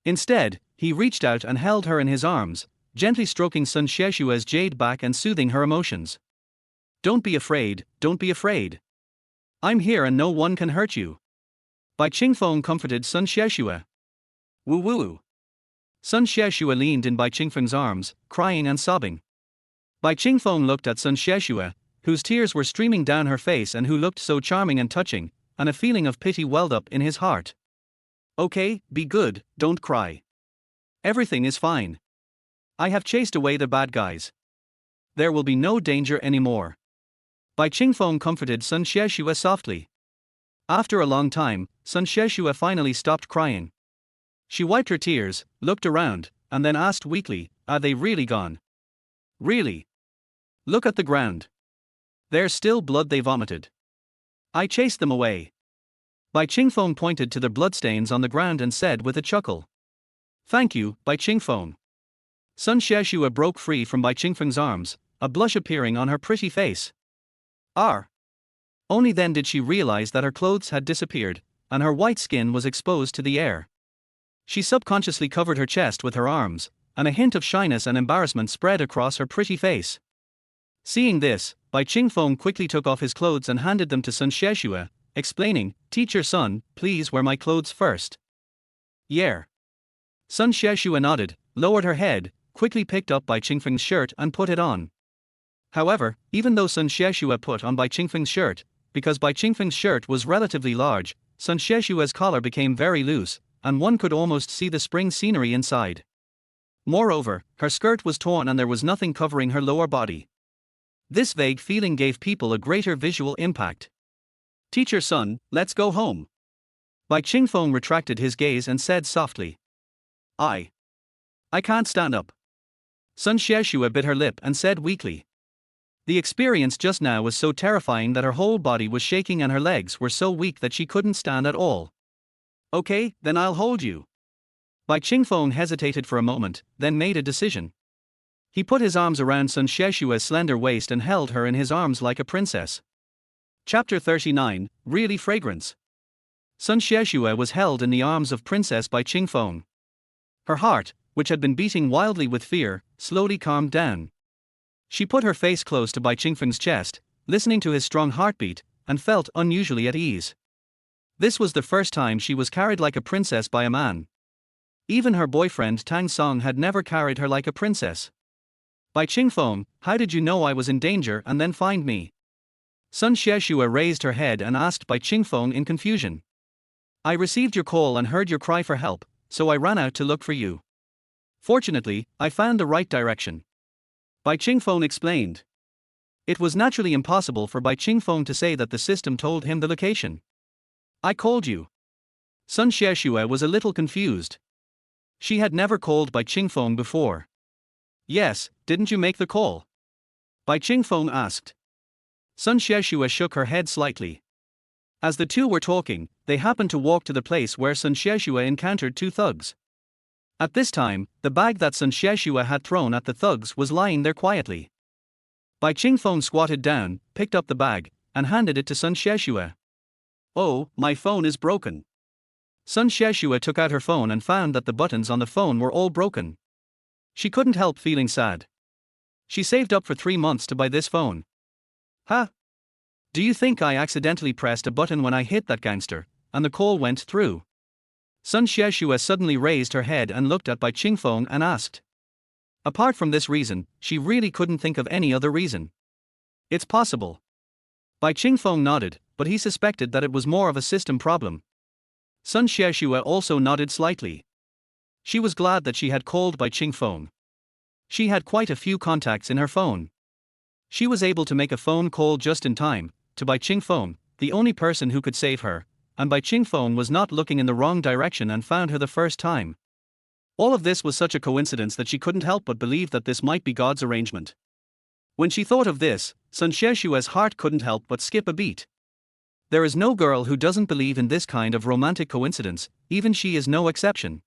Instead, he reached out and held her in his arms, gently stroking Sun Xieshua's jade back and soothing her emotions. "Don't be afraid, don't be afraid. I'm here and no one can hurt you." Bai Qingfeng comforted Sun Xieshua. "Woo woo." Sun Xieshua leaned in Bai Qingfeng's arms, crying and sobbing. Bai Qingfeng looked at Sun Xieshua, whose tears were streaming down her face and who looked so charming and touching, and a feeling of pity welled up in his heart. "Okay, be good, don't cry. Everything is fine. I have chased away the bad guys. There will be no danger anymore." Bai Qingfeng comforted Sun Xieshua softly. After a long time, Sun Xieshua finally stopped crying. She wiped her tears, looked around, and then asked weakly, "Are they really gone?" "Really? Look at the ground. There's still blood they vomited. I chased them away." Bai Qingfeng pointed to the bloodstains on the ground and said with a chuckle, "Thank you, Bai Qingfeng." Sun Xieshua broke free from Bai Qingfeng's arms, a blush appearing on her pretty face. Only then did she realize that her clothes had disappeared, and her white skin was exposed to the air. She subconsciously covered her chest with her arms, and a hint of shyness and embarrassment spread across her pretty face. Seeing this, Bai Qingfeng quickly took off his clothes and handed them to Sun Xieshua, explaining, "Teacher Sun, please wear my clothes first." "Yeah." Sun Xieshua nodded, lowered her head, quickly picked up Bai Qingfeng's shirt and put it on. However, even though Sun Xieshua put on Bai Qingfeng's shirt, because Bai Qingfeng's shirt was relatively large, Sun Xieshua's collar became very loose, and one could almost see the spring scenery inside. Moreover, her skirt was torn and there was nothing covering her lower body. This vague feeling gave people a greater visual impact. "Teacher Sun, let's go home." Bai Qingfeng retracted his gaze and said softly, I can't stand up." Sun Xieshua bit her lip and said weakly. The experience just now was so terrifying that her whole body was shaking and her legs were so weak that she couldn't stand at all. "Okay, then I'll hold you." Bai Qingfeng hesitated for a moment, then made a decision. He put his arms around Sun Xieshua's slender waist and held her in his arms like a princess. Chapter 39, Really Fragrance. Sun Xieshua was held in the arms of Princess Bai Qingfeng. Her heart, which had been beating wildly with fear, slowly calmed down. She put her face close to Bai Qingfeng's chest, listening to his strong heartbeat, and felt unusually at ease. This was the first time she was carried like a princess by a man. Even her boyfriend Tang Song had never carried her like a princess. "Bai Qingfeng, how did you know I was in danger and then find me?" Sun Xieshua raised her head and asked Bai Qingfeng in confusion. "I received your call and heard your cry for help, so I ran out to look for you. Fortunately, I found the right direction." Bai Qingfeng explained. It was naturally impossible for Bai Qingfeng to say that the system told him the location. "I called you." Sun Xieshua was a little confused. She had never called Bai Qingfeng before. "Yes, didn't you make the call?" Bai Qingfeng asked. Sun Xieshua shook her head slightly. As the two were talking, they happened to walk to the place where Sun Xieshua encountered two thugs. At this time, the bag that Sun Xieshua had thrown at the thugs was lying there quietly. Bai Qingfeng squatted down, picked up the bag, and handed it to Sun Xieshua. "Oh, my phone is broken." Sun Xieshua took out her phone and found that the buttons on the phone were all broken. She couldn't help feeling sad. She saved up for 3 months to buy this phone. "Ha! Do you think I accidentally pressed a button when I hit that gangster, and the call went through?" Sun Xieshua suddenly raised her head and looked at Bai Qingfeng and asked. Apart from this reason, she really couldn't think of any other reason. "It's possible." Bai Qingfeng nodded, but he suspected that it was more of a system problem. Sun Xieshua also nodded slightly. She was glad that she had called Bai Qingfeng. She had quite a few contacts in her phone. She was able to make a phone call just in time, to Bai Qingfeng, the only person who could save her, and Bai Chingfeng was not looking in the wrong direction and found her the first time. All of this was such a coincidence that she couldn't help but believe that this might be God's arrangement. When she thought of this, Sun Xieshua's heart couldn't help but skip a beat. There is no girl who doesn't believe in this kind of romantic coincidence, even she is no exception.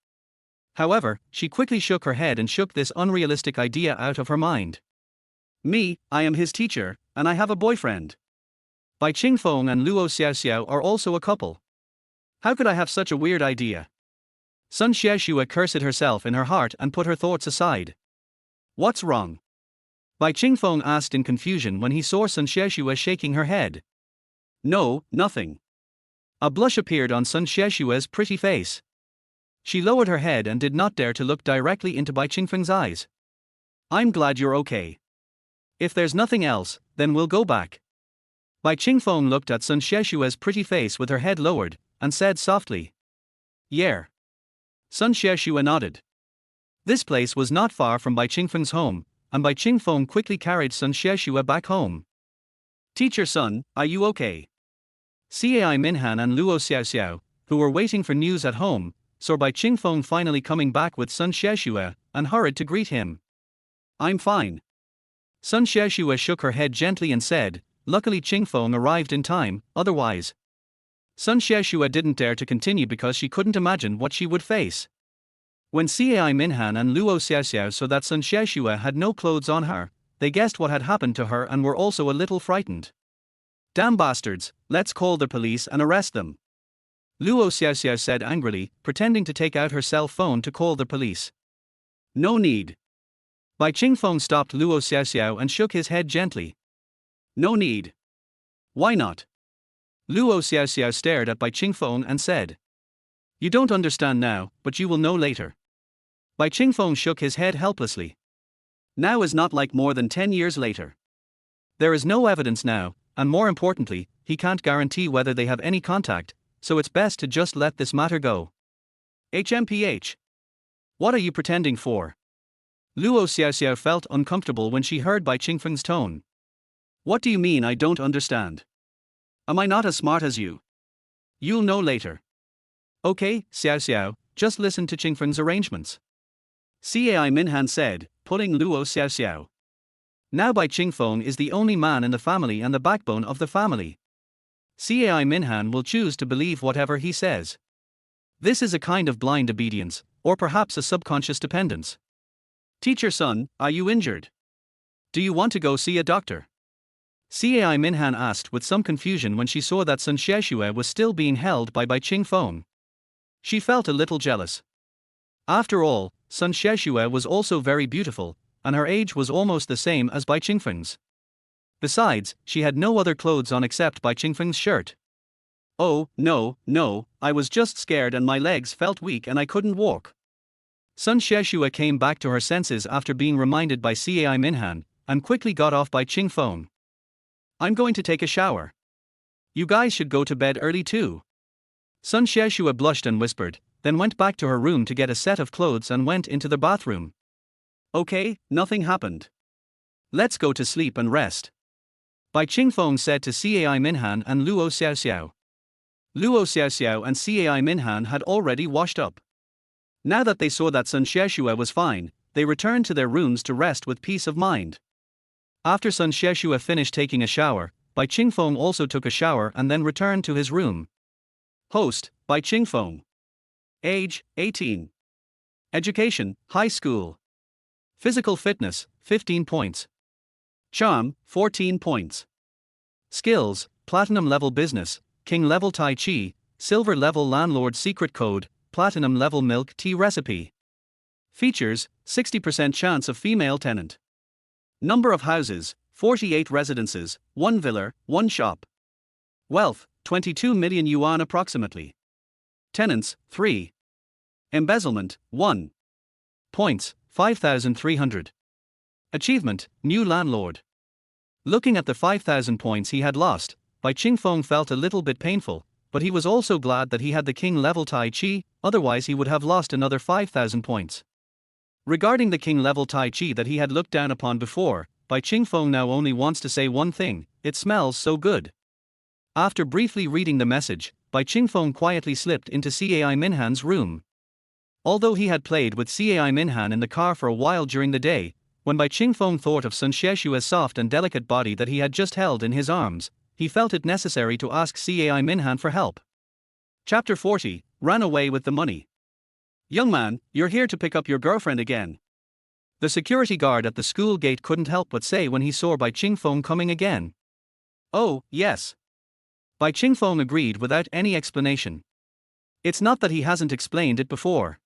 However, she quickly shook her head and shook this unrealistic idea out of her mind. Me, I am his teacher, and I have a boyfriend. Bai Qingfeng and Luo Xiaoxiao are also a couple. How could I have such a weird idea? Sun Xieshua cursed herself in her heart and put her thoughts aside. What's wrong? Bai Qingfeng asked in confusion when he saw Sun Xieshua shaking her head. No, nothing. A blush appeared on Sun Xieshua's pretty face. She lowered her head and did not dare to look directly into Bai Qingfeng's eyes. I'm glad you're okay. If there's nothing else, then we'll go back. Bai Qingfeng looked at Sun Xieshua's pretty face with her head lowered, and said softly. Yeah. Sun Xieshua nodded. This place was not far from Bai Qingfeng's home, and Bai Qingfeng quickly carried Sun Xieshua back home. Teacher Sun, are you okay? Cai Minhan and Luo Xiaoxiao, who were waiting for news at home, saw Bai Qingfeng finally coming back with Sun Xieshua, and hurried to greet him. I'm fine. Sun Xieshua shook her head gently and said, luckily Qingfeng arrived in time, otherwise. Sun Xieshua didn't dare to continue because she couldn't imagine what she would face. When Cai Minhan and Luo Xiaoxiao saw that Sun Xieshua had no clothes on her, they guessed what had happened to her and were also a little frightened. Damn bastards, let's call the police and arrest them. Luo Xiaoxiao said angrily, pretending to take out her cell phone to call the police. No need. Bai Qingfeng stopped Luo Xiaoxiao and shook his head gently. No need. Why not? Luo Xiaoxiao stared at Bai Qingfeng and said. You don't understand now, but you will know later. Bai Qingfeng shook his head helplessly. Now is not like more than 10 years later. There is no evidence now, and more importantly, he can't guarantee whether they have any contact, so it's best to just let this matter go. HMPH. What are you pretending for? Luo Xiaoxiao felt uncomfortable when she heard Bai Qingfeng's tone. What do you mean I don't understand? Am I not as smart as you? You'll know later. Okay, Xiaoxiao, just listen to Qingfeng's arrangements. Cai Minhan said, pulling Luo Xiaoxiao. Now Bai Qingfeng is the only man in the family and the backbone of the family. Cai Minhan will choose to believe whatever he says. This is a kind of blind obedience, or perhaps a subconscious dependence. Teacher Sun, are you injured? Do you want to go see a doctor? Cai Minhan asked with some confusion when she saw that Sun Xieshua was still being held by Bai Qingfeng. She felt a little jealous. After all, Sun Xieshua was also very beautiful, and her age was almost the same as Bai Qingfeng's. Besides, she had no other clothes on except Bai Qingfeng's shirt. Oh, no, I was just scared and my legs felt weak and I couldn't walk. Sun Xieshua came back to her senses after being reminded by Cai Minhan, and quickly got off Bai Qingfeng. I'm going to take a shower. You guys should go to bed early too. Sun Xieshua blushed and whispered, then went back to her room to get a set of clothes and went into the bathroom. Okay, nothing happened. Let's go to sleep and rest. Bai Qingfeng said to Cai Minhan and Luo Xiaoxiao. Luo Xiaoxiao and Cai Minhan had already washed up. Now that they saw that Sun Xieshua was fine, they returned to their rooms to rest with peace of mind. After Sun Xieshua finished taking a shower, Bai Qingfeng also took a shower and then returned to his room. Host, Bai Qingfeng. Age, 18. Education, high school. Physical fitness, 15 points. Charm, 14 points. Skills, platinum level business, king level tai chi, silver level landlord secret code, platinum level milk tea recipe. Features, 60% chance of female tenant. Number of houses, 48 residences, 1 villa, 1 shop. Wealth, 22 million yuan approximately. Tenants, 3. Embezzlement, 1. Points, 5,300. Achievement, new landlord. Looking at the 5,000 points he had lost, Bai Qingfeng felt a little bit painful, but he was also glad that he had the king level Tai Chi, otherwise he would have lost another 5,000 points. Regarding the king level Tai Chi that he had looked down upon before, Bai Qingfeng now only wants to say one thing: it smells so good. After briefly reading the message, Bai Qingfeng quietly slipped into Cai Minhan's room. Although he had played with Cai Minhan in the car for a while during the day, when Bai Qingfeng thought of Sun Xieshua's soft and delicate body that he had just held in his arms, he felt it necessary to ask Cai Minhan for help. Chapter 40, Ran away with the money. Young man, you're here to pick up your girlfriend again. The security guard at the school gate couldn't help but say when he saw Bai Qingfeng coming again. Oh, yes. Bai Qingfeng agreed without any explanation. It's not that he hasn't explained it before.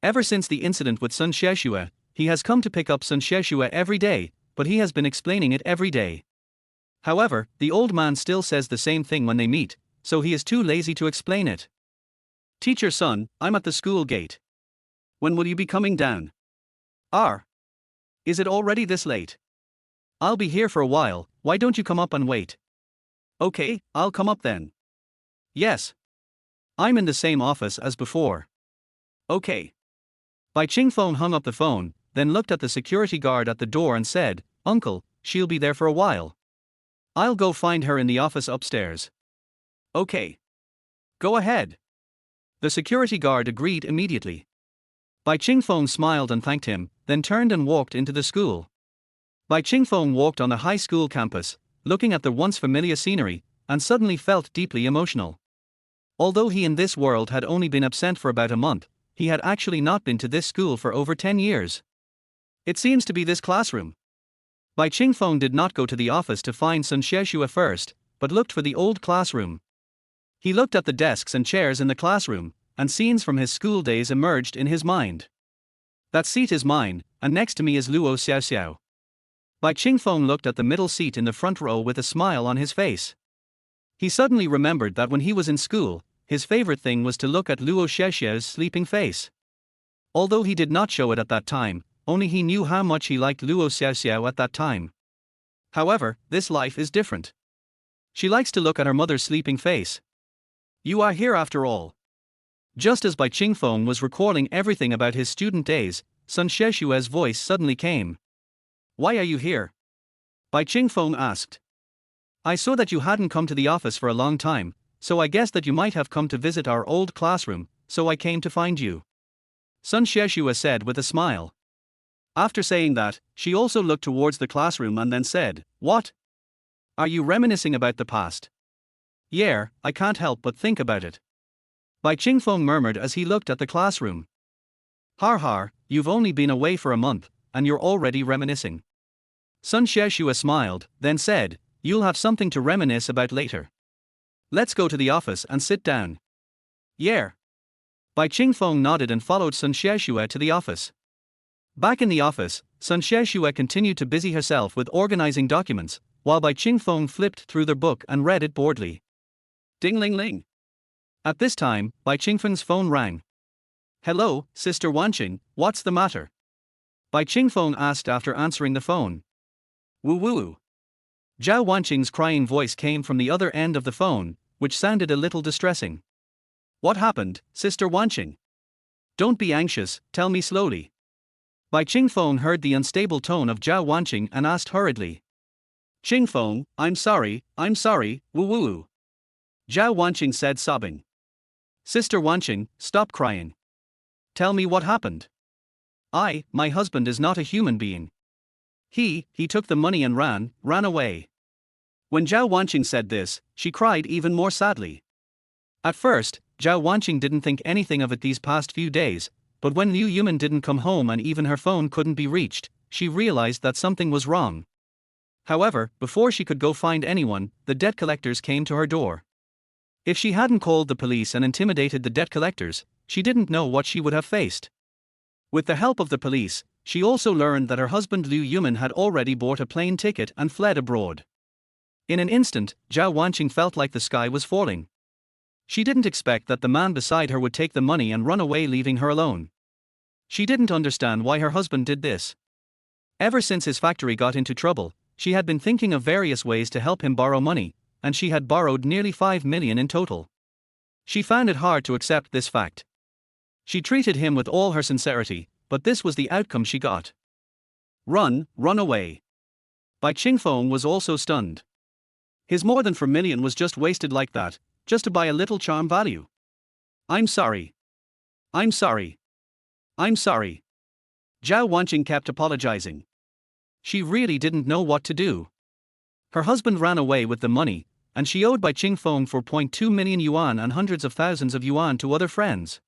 Ever since the incident with Sun Xieshua, he has come to pick up Sun Xieshua every day, but he has been explaining it every day. However, the old man still says the same thing when they meet, so he is too lazy to explain it. Teacher son, I'm at the school gate. When will you be coming down? Is it already this late? I'll be here for a while, why don't you come up and wait? Okay, I'll come up then. Yes. I'm in the same office as before. Okay. Bai Qingfeng hung up the phone, then looked at the security guard at the door and said, Uncle, she'll be there for a while. I'll go find her in the office upstairs. Okay. Go ahead. The security guard agreed immediately. Bai Qingfeng smiled and thanked him, then turned and walked into the school. Bai Qingfeng walked on the high school campus, looking at the once familiar scenery, and suddenly felt deeply emotional. Although he in this world had only been absent for about a month, he had actually not been to this school for over 10 years. It seems to be this classroom. Bai Qingfeng did not go to the office to find Sun Xieshua first, but looked for the old classroom. He looked at the desks and chairs in the classroom, and scenes from his school days emerged in his mind. That seat is mine, and next to me is Luo Xiaoxiao. Bai Qingfeng looked at the middle seat in the front row with a smile on his face. He suddenly remembered that when he was in school, his favorite thing was to look at Luo Xiaoxiao's sleeping face. Although he did not show it at that time, only he knew how much he liked Luo Xiaoxiao at that time. However, this life is different. She likes to look at her mother's sleeping face. You are here after all. Just as Bai Qingfeng was recalling everything about his student days, Sun Xieshua's voice suddenly came. Why are you here? Bai Qingfeng asked. I saw that you hadn't come to the office for a long time, so I guessed that you might have come to visit our old classroom, so I came to find you. Sun Xieshua said with a smile. After saying that, she also looked towards the classroom and then said, What? Are you reminiscing about the past? Yeah, I can't help but think about it. Bai Qingfeng murmured as he looked at the classroom. Har, you've only been away for a month, and you're already reminiscing. Sun Xieshua smiled, then said, You'll have something to reminisce about later. Let's go to the office and sit down. Yeah. Bai Qingfeng nodded and followed Sun Xieshua to the office. Back in the office, Sun Xieshua continued to busy herself with organizing documents, while Bai Qingfeng flipped through their book and read it boredly. Ding-ling-ling. At this time, Bai Qingfeng's phone rang. Hello, Sister Wanqing, what's the matter? Bai Qingfeng asked after answering the phone. Woo-woo. Zhao Wanqing's crying voice came from the other end of the phone, which sounded a little distressing. What happened, Sister Wanqing? Don't be anxious, tell me slowly. Bai Qingfeng heard the unstable tone of Zhao Wanqing and asked hurriedly. Qingfeng, I'm sorry, woo-woo. Zhao Wanqing said sobbing. Sister Wanqing, stop crying. Tell me what happened. My husband is not a human being. He took the money and ran away. When Zhao Wanqing said this, she cried even more sadly. At first, Zhao Wanqing didn't think anything of it these past few days, but when Liu Yuman didn't come home and even her phone couldn't be reached, she realized that something was wrong. However, before she could go find anyone, the debt collectors came to her door. If she hadn't called the police and intimidated the debt collectors, she didn't know what she would have faced. With the help of the police, she also learned that her husband Liu Yuman had already bought a plane ticket and fled abroad. In an instant, Zhao Wanqing felt like the sky was falling. She didn't expect that the man beside her would take the money and run away, leaving her alone. She didn't understand why her husband did this. Ever since his factory got into trouble, she had been thinking of various ways to help him borrow money, and she had borrowed nearly 5 million in total. She found it hard to accept this fact. She treated him with all her sincerity, but this was the outcome she got. Run away. Bai Qingfeng was also stunned. His more than 4 million was just wasted like that, just to buy a little charm value. I'm sorry. I'm sorry. I'm sorry. Zhao Wanqing kept apologizing. She really didn't know what to do. Her husband ran away with the money, and she owed Bai Qingfeng 4.2 million yuan and hundreds of thousands of yuan to other friends.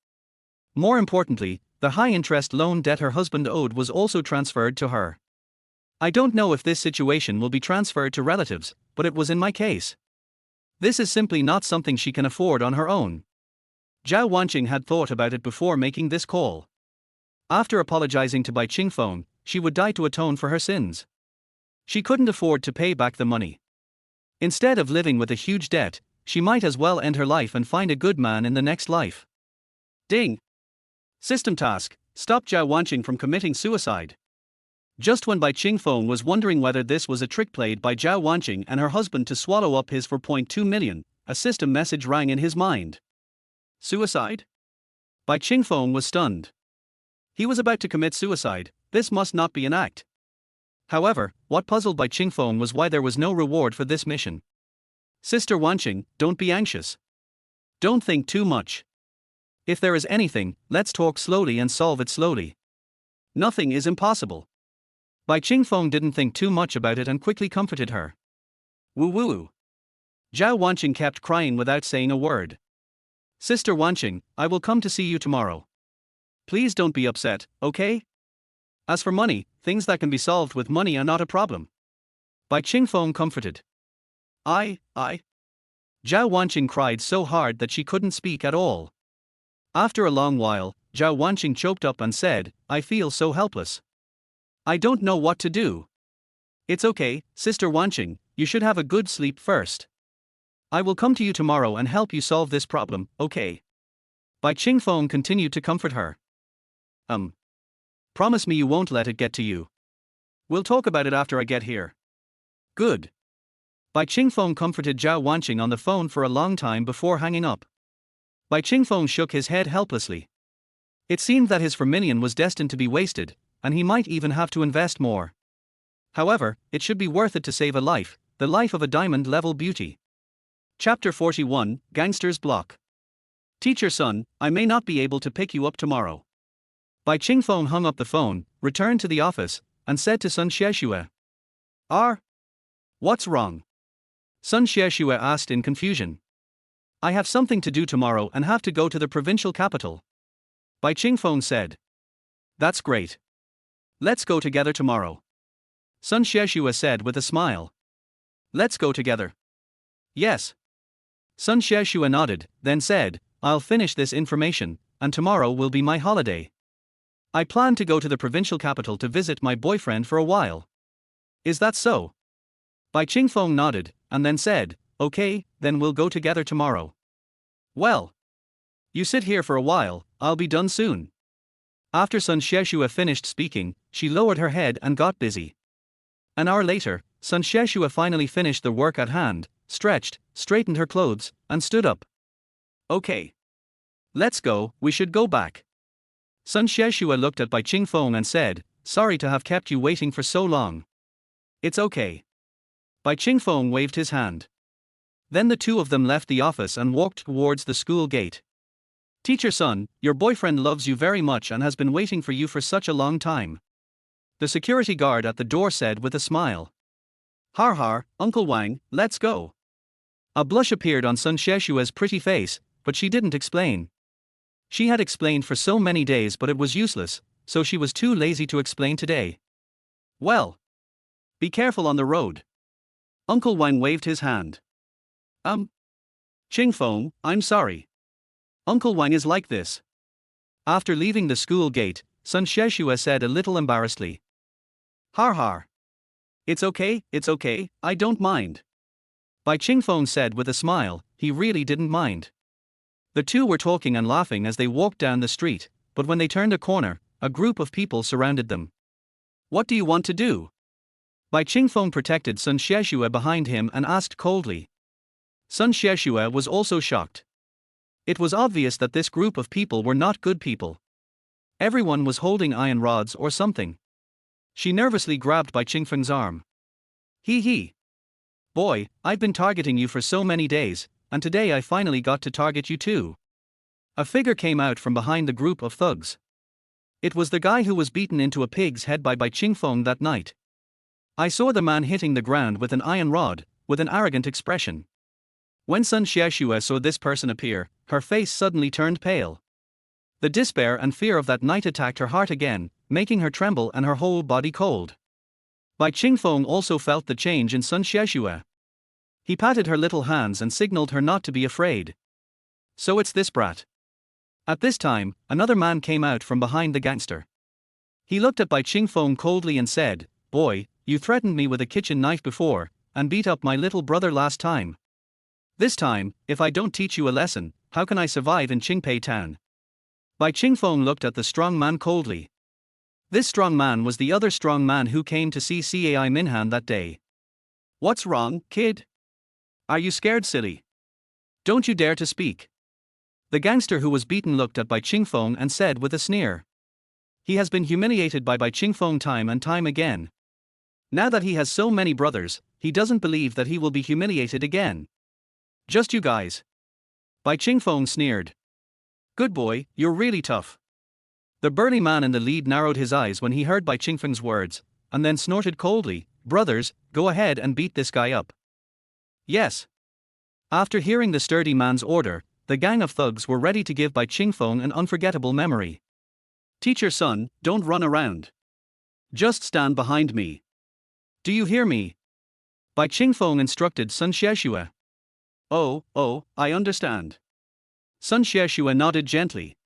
More importantly, the high-interest loan debt her husband owed was also transferred to her. I don't know if this situation will be transferred to relatives, but it was in my case. This is simply not something she can afford on her own. Zhao Wanqing had thought about it before making this call. After apologizing to Bai Qingfeng, she would die to atone for her sins. She couldn't afford to pay back the money. Instead of living with a huge debt, she might as well end her life and find a good man in the next life. Ding! System task: stop Zhao Wanqing from committing suicide. Just when Bai Qingfeng was wondering whether this was a trick played by Zhao Wanqing and her husband to swallow up his 4.2 million, a system message rang in his mind. Suicide? Bai Qingfeng was stunned. He was about to commit suicide. This must not be an act. However, what puzzled Bai Qingfeng was why there was no reward for this mission. Sister Wanqing, don't be anxious. Don't think too much. If there is anything, let's talk slowly and solve it slowly. Nothing is impossible. Bai Qingfeng didn't think too much about it and quickly comforted her. Woo-woo. Zhao Wanqing kept crying without saying a word. Sister Wanqing, I will come to see you tomorrow. Please don't be upset, okay? As for money, things that can be solved with money are not a problem. Bai Qingfeng comforted. I. Zhao Wanqing cried so hard that she couldn't speak at all. After a long while, Zhao Wanqing choked up and said, I feel so helpless. I don't know what to do. It's okay, Sister Wanqing, you should have a good sleep first. I will come to you tomorrow and help you solve this problem, okay? Bai Qingfeng continued to comfort her. Promise me you won't let it get to you. We'll talk about it after I get here. Good. Bai Qingfeng comforted Zhao Wanqing on the phone for a long time before hanging up. Bai Qingfeng shook his head helplessly. It seemed that his 4 million was destined to be wasted, and he might even have to invest more. However, it should be worth it to save a life, the life of a diamond-level beauty. Chapter 41, Gangster's Block. Teacher son, I may not be able to pick you up tomorrow. Bai Qingfeng hung up the phone, returned to the office, and said to Sun Xiexue. What's wrong? Sun Xiexue asked in confusion. I have something to do tomorrow and have to go to the provincial capital. Bai Qingfeng said. That's great. Let's go together tomorrow. Sun Xiexue said with a smile. Let's go together. Yes. Sun Xiexue nodded, then said, I'll finish this information, and tomorrow will be my holiday. I plan to go to the provincial capital to visit my boyfriend for a while. Is that so? Bai Qingfeng nodded, and then said, okay, then we'll go together tomorrow. Well. You sit here for a while, I'll be done soon. After Sun Xiexue finished speaking, she lowered her head and got busy. An hour later, Sun Xiexue finally finished the work at hand, stretched, straightened her clothes, and stood up. Okay. Let's go, we should go back. Sun Xiexue looked at Bai Qingfeng and said, sorry to have kept you waiting for so long. It's okay. Bai Qingfeng waved his hand. Then the two of them left the office and walked towards the school gate. Teacher son, your boyfriend loves you very much and has been waiting for you for such a long time. The security guard at the door said with a smile. Har, Uncle Wang, let's go. A blush appeared on Sun Xiexue's pretty face, but she didn't explain. She had explained for so many days but it was useless, so she was too lazy to explain today. Well. Be careful on the road. Uncle Wang waved his hand. Qingfeng, I'm sorry. Uncle Wang is like this. After leaving the school gate, Sun Xiexue said a little embarrassedly. Har. It's okay, I don't mind. Bai Qingfeng said with a smile, he really didn't mind. The two were talking and laughing as they walked down the street, but when they turned a corner, a group of people surrounded them. What do you want to do? Bai Qingfeng protected Sun Xiexue behind him and asked coldly. Sun Xiexue was also shocked. It was obvious that this group of people were not good people. Everyone was holding iron rods or something. She nervously grabbed Bai Qingfeng's arm. He. Boy, I've been targeting you for so many days, and today I finally got to target you too. A figure came out from behind the group of thugs. It was the guy who was beaten into a pig's head by Chingfeng that night. I saw the man hitting the ground with an iron rod, with an arrogant expression. When Sun Xiaoxue saw this person appear, her face suddenly turned pale. The despair and fear of that night attacked her heart again, making her tremble and her whole body cold. Bai Qingfeng also felt the change in Sun Xiaoxue. He patted her little hands and signaled her not to be afraid. So it's this brat. At this time, another man came out from behind the gangster. He looked at Bai Qingfeng coldly and said, "Boy, you threatened me with a kitchen knife before, and beat up my little brother last time. This time, if I don't teach you a lesson, how can I survive in Qingpei town?" Bai Qingfeng looked at the strong man coldly. This strong man was the other strong man who came to see Cai Minhan that day. "What's wrong, kid? Are you scared, silly? Don't you dare to speak." The gangster who was beaten looked at Bai Qingfeng and said with a sneer. He has been humiliated by Bai Qingfeng time and time again. Now that he has so many brothers, he doesn't believe that he will be humiliated again. "Just you guys." Bai Qingfeng sneered. "Good boy, you're really tough." The burly man in the lead narrowed his eyes when he heard Bai Qingfeng's words, and then snorted coldly, "Brothers, go ahead and beat this guy up." Yes. After hearing the sturdy man's order, the gang of thugs were ready to give Bai Qingfeng an unforgettable memory. "Teach your son, don't run around. Just stand behind me. Do you hear me?" Bai Qingfeng instructed Sun Xiaoxue. Oh, I understand." Sun Xiaoxue nodded gently.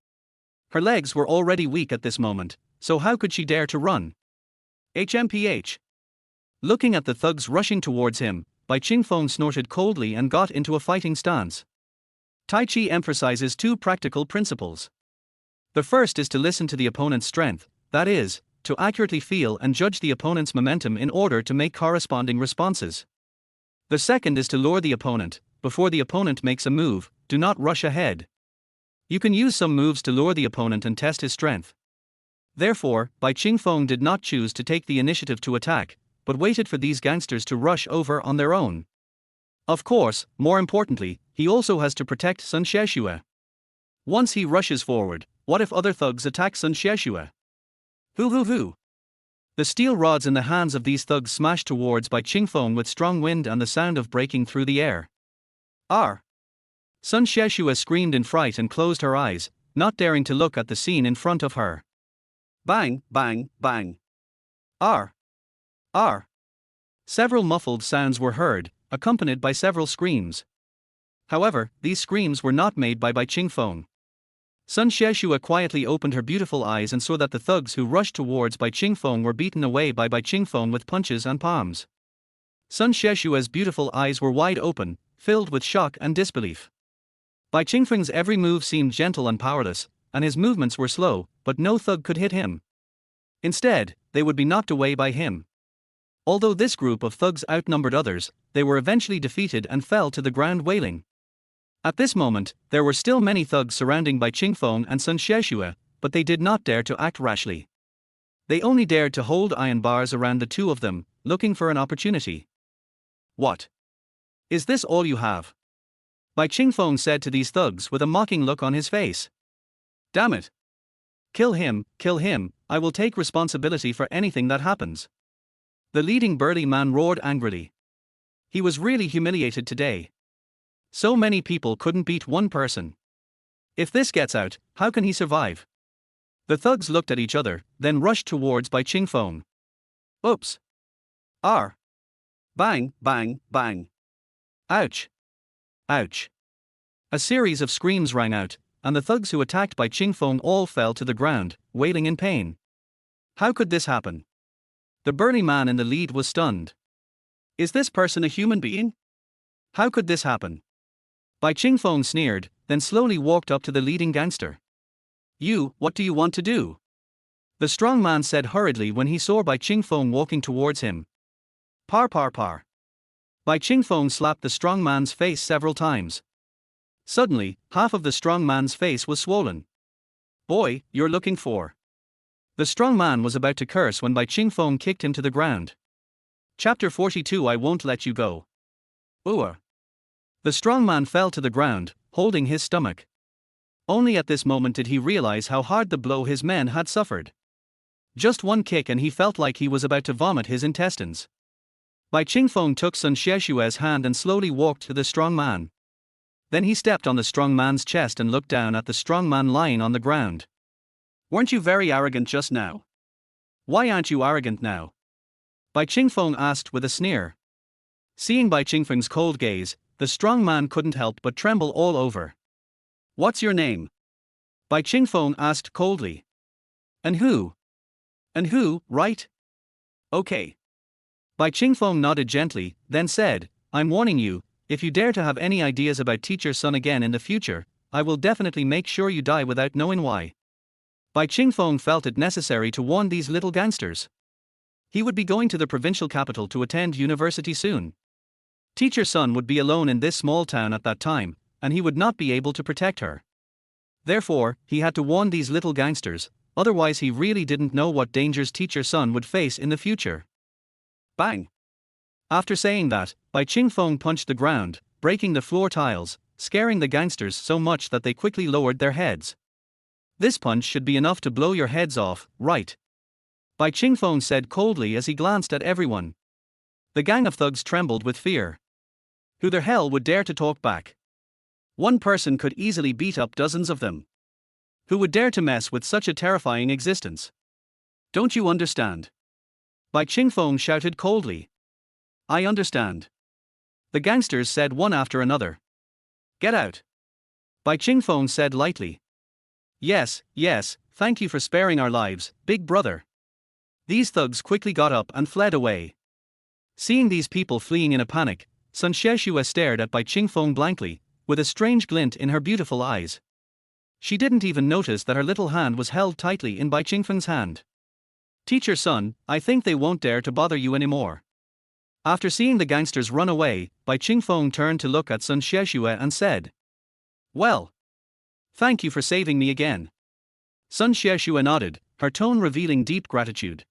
Her legs were already weak at this moment, so how could she dare to run? HMPH. Looking at the thugs rushing towards him, Bai Qingfeng snorted coldly and got into a fighting stance. Tai Chi emphasizes two practical principles. The first is to listen to the opponent's strength, that is, to accurately feel and judge the opponent's momentum in order to make corresponding responses. The second is to lure the opponent. Before the opponent makes a move, do not rush ahead. You can use some moves to lure the opponent and test his strength. Therefore, Bai Qingfeng did not choose to take the initiative to attack, but waited for these gangsters to rush over on their own. Of course, more importantly, he also has to protect Sun Xiaoxue. Once he rushes forward, what if other thugs attack Sun Xiaoxue? Hoo. The steel rods in the hands of these thugs smashed towards Bai Qingfeng with strong wind and the sound of breaking through the air. "R!" Sun Xiaoxue screamed in fright and closed her eyes, not daring to look at the scene in front of her. Bang, bang, bang. R! Several muffled sounds were heard, accompanied by several screams. However, these screams were not made by Bai Qingfeng. Sun Xiaoxue quietly opened her beautiful eyes and saw that the thugs who rushed towards Bai Qingfeng were beaten away by Bai Qingfeng with punches and palms. Sun Xiaoxue's beautiful eyes were wide open, filled with shock and disbelief. Bai Qingfeng's every move seemed gentle and powerless, and his movements were slow, but no thug could hit him. Instead, they would be knocked away by him. Although this group of thugs outnumbered others, they were eventually defeated and fell to the ground wailing. At this moment, there were still many thugs surrounding Bai Qingfeng and Sun Xiaoxue, but they did not dare to act rashly. They only dared to hold iron bars around the two of them, looking for an opportunity. "What? Is this all you have?" Bai Qingfeng said to these thugs with a mocking look on his face. "Damn it! Kill him, I will take responsibility for anything that happens." The leading burly man roared angrily. He was really humiliated today. So many people couldn't beat one person. If this gets out, how can he survive? The thugs looked at each other, then rushed towards Bai Qingfeng. Oops! R! Bang, bang, bang! Ouch! Ouch! A series of screams rang out, and the thugs who attacked Bai Qingfeng all fell to the ground, wailing in pain. How could this happen? The burly man in the lead was stunned. Is this person a human being? How could this happen? Bai Qingfeng sneered, then slowly walked up to the leading gangster. What do you want to do?" The strong man said hurriedly when he saw Bai Qingfeng walking towards him. Par. Bai Qingfeng slapped the strong man's face several times. Suddenly, half of the strong man's face was swollen. "Boy, you're looking for." The strong man was about to curse when Bai Qingfeng kicked him to the ground. Chapter 42 I Won't Let You Go. Ooh. The strong man fell to the ground, holding his stomach. Only at this moment did he realize how hard the blow his men had suffered. Just one kick and he felt like he was about to vomit his intestines. Bai Qingfeng took Sun Xieshue's hand and slowly walked to the strong man. Then he stepped on the strong man's chest and looked down at the strong man lying on the ground. Weren't you very arrogant just now? Why aren't you arrogant now? Bai Qingfeng asked with a sneer. Seeing Bai Qingfeng's cold gaze, the strong man couldn't help but tremble all over. What's your name? Bai Qingfeng asked coldly. And who? And who, right? Okay. Bai Qingfeng nodded gently, then said, I'm warning you, if you dare to have any ideas about Teacher Sun again in the future, I will definitely make sure you die without knowing why. Bai Qingfeng felt it necessary to warn these little gangsters. He would be going to the provincial capital to attend university soon. Teacher Sun would be alone in this small town at that time, and he would not be able to protect her. Therefore, he had to warn these little gangsters, otherwise he really didn't know what dangers Teacher Sun would face in the future. Bang! After saying that, Bai Qingfeng punched the ground, breaking the floor tiles, scaring the gangsters so much that they quickly lowered their heads. This punch should be enough to blow your heads off, right? Bai Qingfeng said coldly as he glanced at everyone. The gang of thugs trembled with fear. Who the hell would dare to talk back? One person could easily beat up dozens of them. Who would dare to mess with such a terrifying existence? Don't you understand? Bai Qingfeng shouted coldly. I understand. The gangsters said one after another. Get out. Bai Qingfeng said lightly. Yes, thank you for sparing our lives, big brother. These thugs quickly got up and fled away. Seeing these people fleeing in a panic, Sun Xieshue stared at Bai Qingfeng blankly, with a strange glint in her beautiful eyes. She didn't even notice that her little hand was held tightly in Bai Qingfeng's hand. Teacher Sun, I think they won't dare to bother you anymore. After seeing the gangsters run away, Bai Qingfeng turned to look at Sun Xieshue and said, Well, thank you for saving me again. Sun Xieshue nodded, her tone revealing deep gratitude.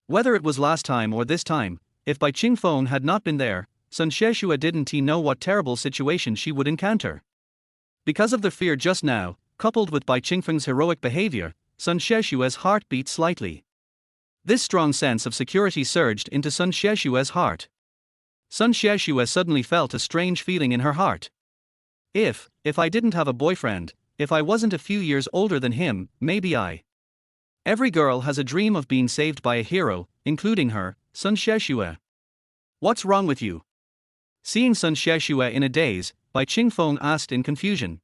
Whether it was last time or this time, if Bai Qingfeng had not been there, Sun Xieshue didn't know what terrible situation she would encounter. Because of the fear just now, coupled with Bai Qingfeng's heroic behavior, Sun Xieshue's heart beat slightly. This strong sense of security surged into Sun Xieshue's heart. Sun Xieshue suddenly felt a strange feeling in her heart. If I didn't have a boyfriend, if I wasn't a few years older than him, maybe I. Every girl has a dream of being saved by a hero, including her, Sun Xieshue. What's wrong with you? Seeing Sun Xieshue in a daze, Bai Qingfeng asked in confusion.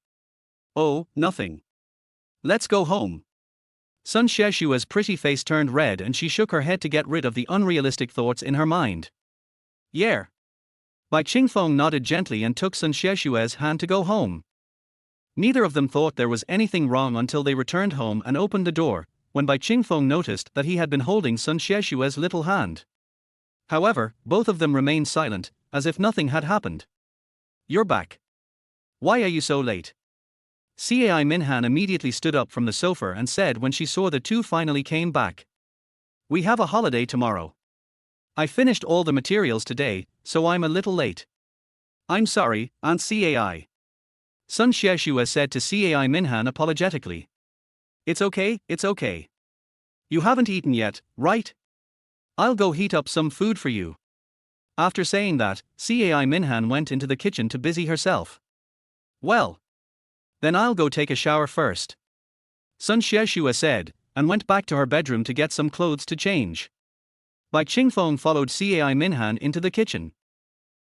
Oh, nothing. Let's go home. Sun Xieshue's pretty face turned red and she shook her head to get rid of the unrealistic thoughts in her mind. Yeah. Bai Qingfeng nodded gently and took Sun Xieshue's hand to go home. Neither of them thought there was anything wrong until they returned home and opened the door, when Bai Qingfeng noticed that he had been holding Sun Xieshue's little hand. However, both of them remained silent, as if nothing had happened. You're back. Why are you so late? Cai Minhan immediately stood up from the sofa and said when she saw the two finally came back. We have a holiday tomorrow. I finished all the materials today, so I'm a little late. I'm sorry, Aunt Cai. Sun Xieshue said to Cai Minhan apologetically. It's okay. You haven't eaten yet, right? I'll go heat up some food for you. After saying that, Cai Minhan went into the kitchen to busy herself. Well. Then I'll go take a shower first. Sun Xieshue said, and went back to her bedroom to get some clothes to change. Bai Qingfeng followed Cai Minhan into the kitchen.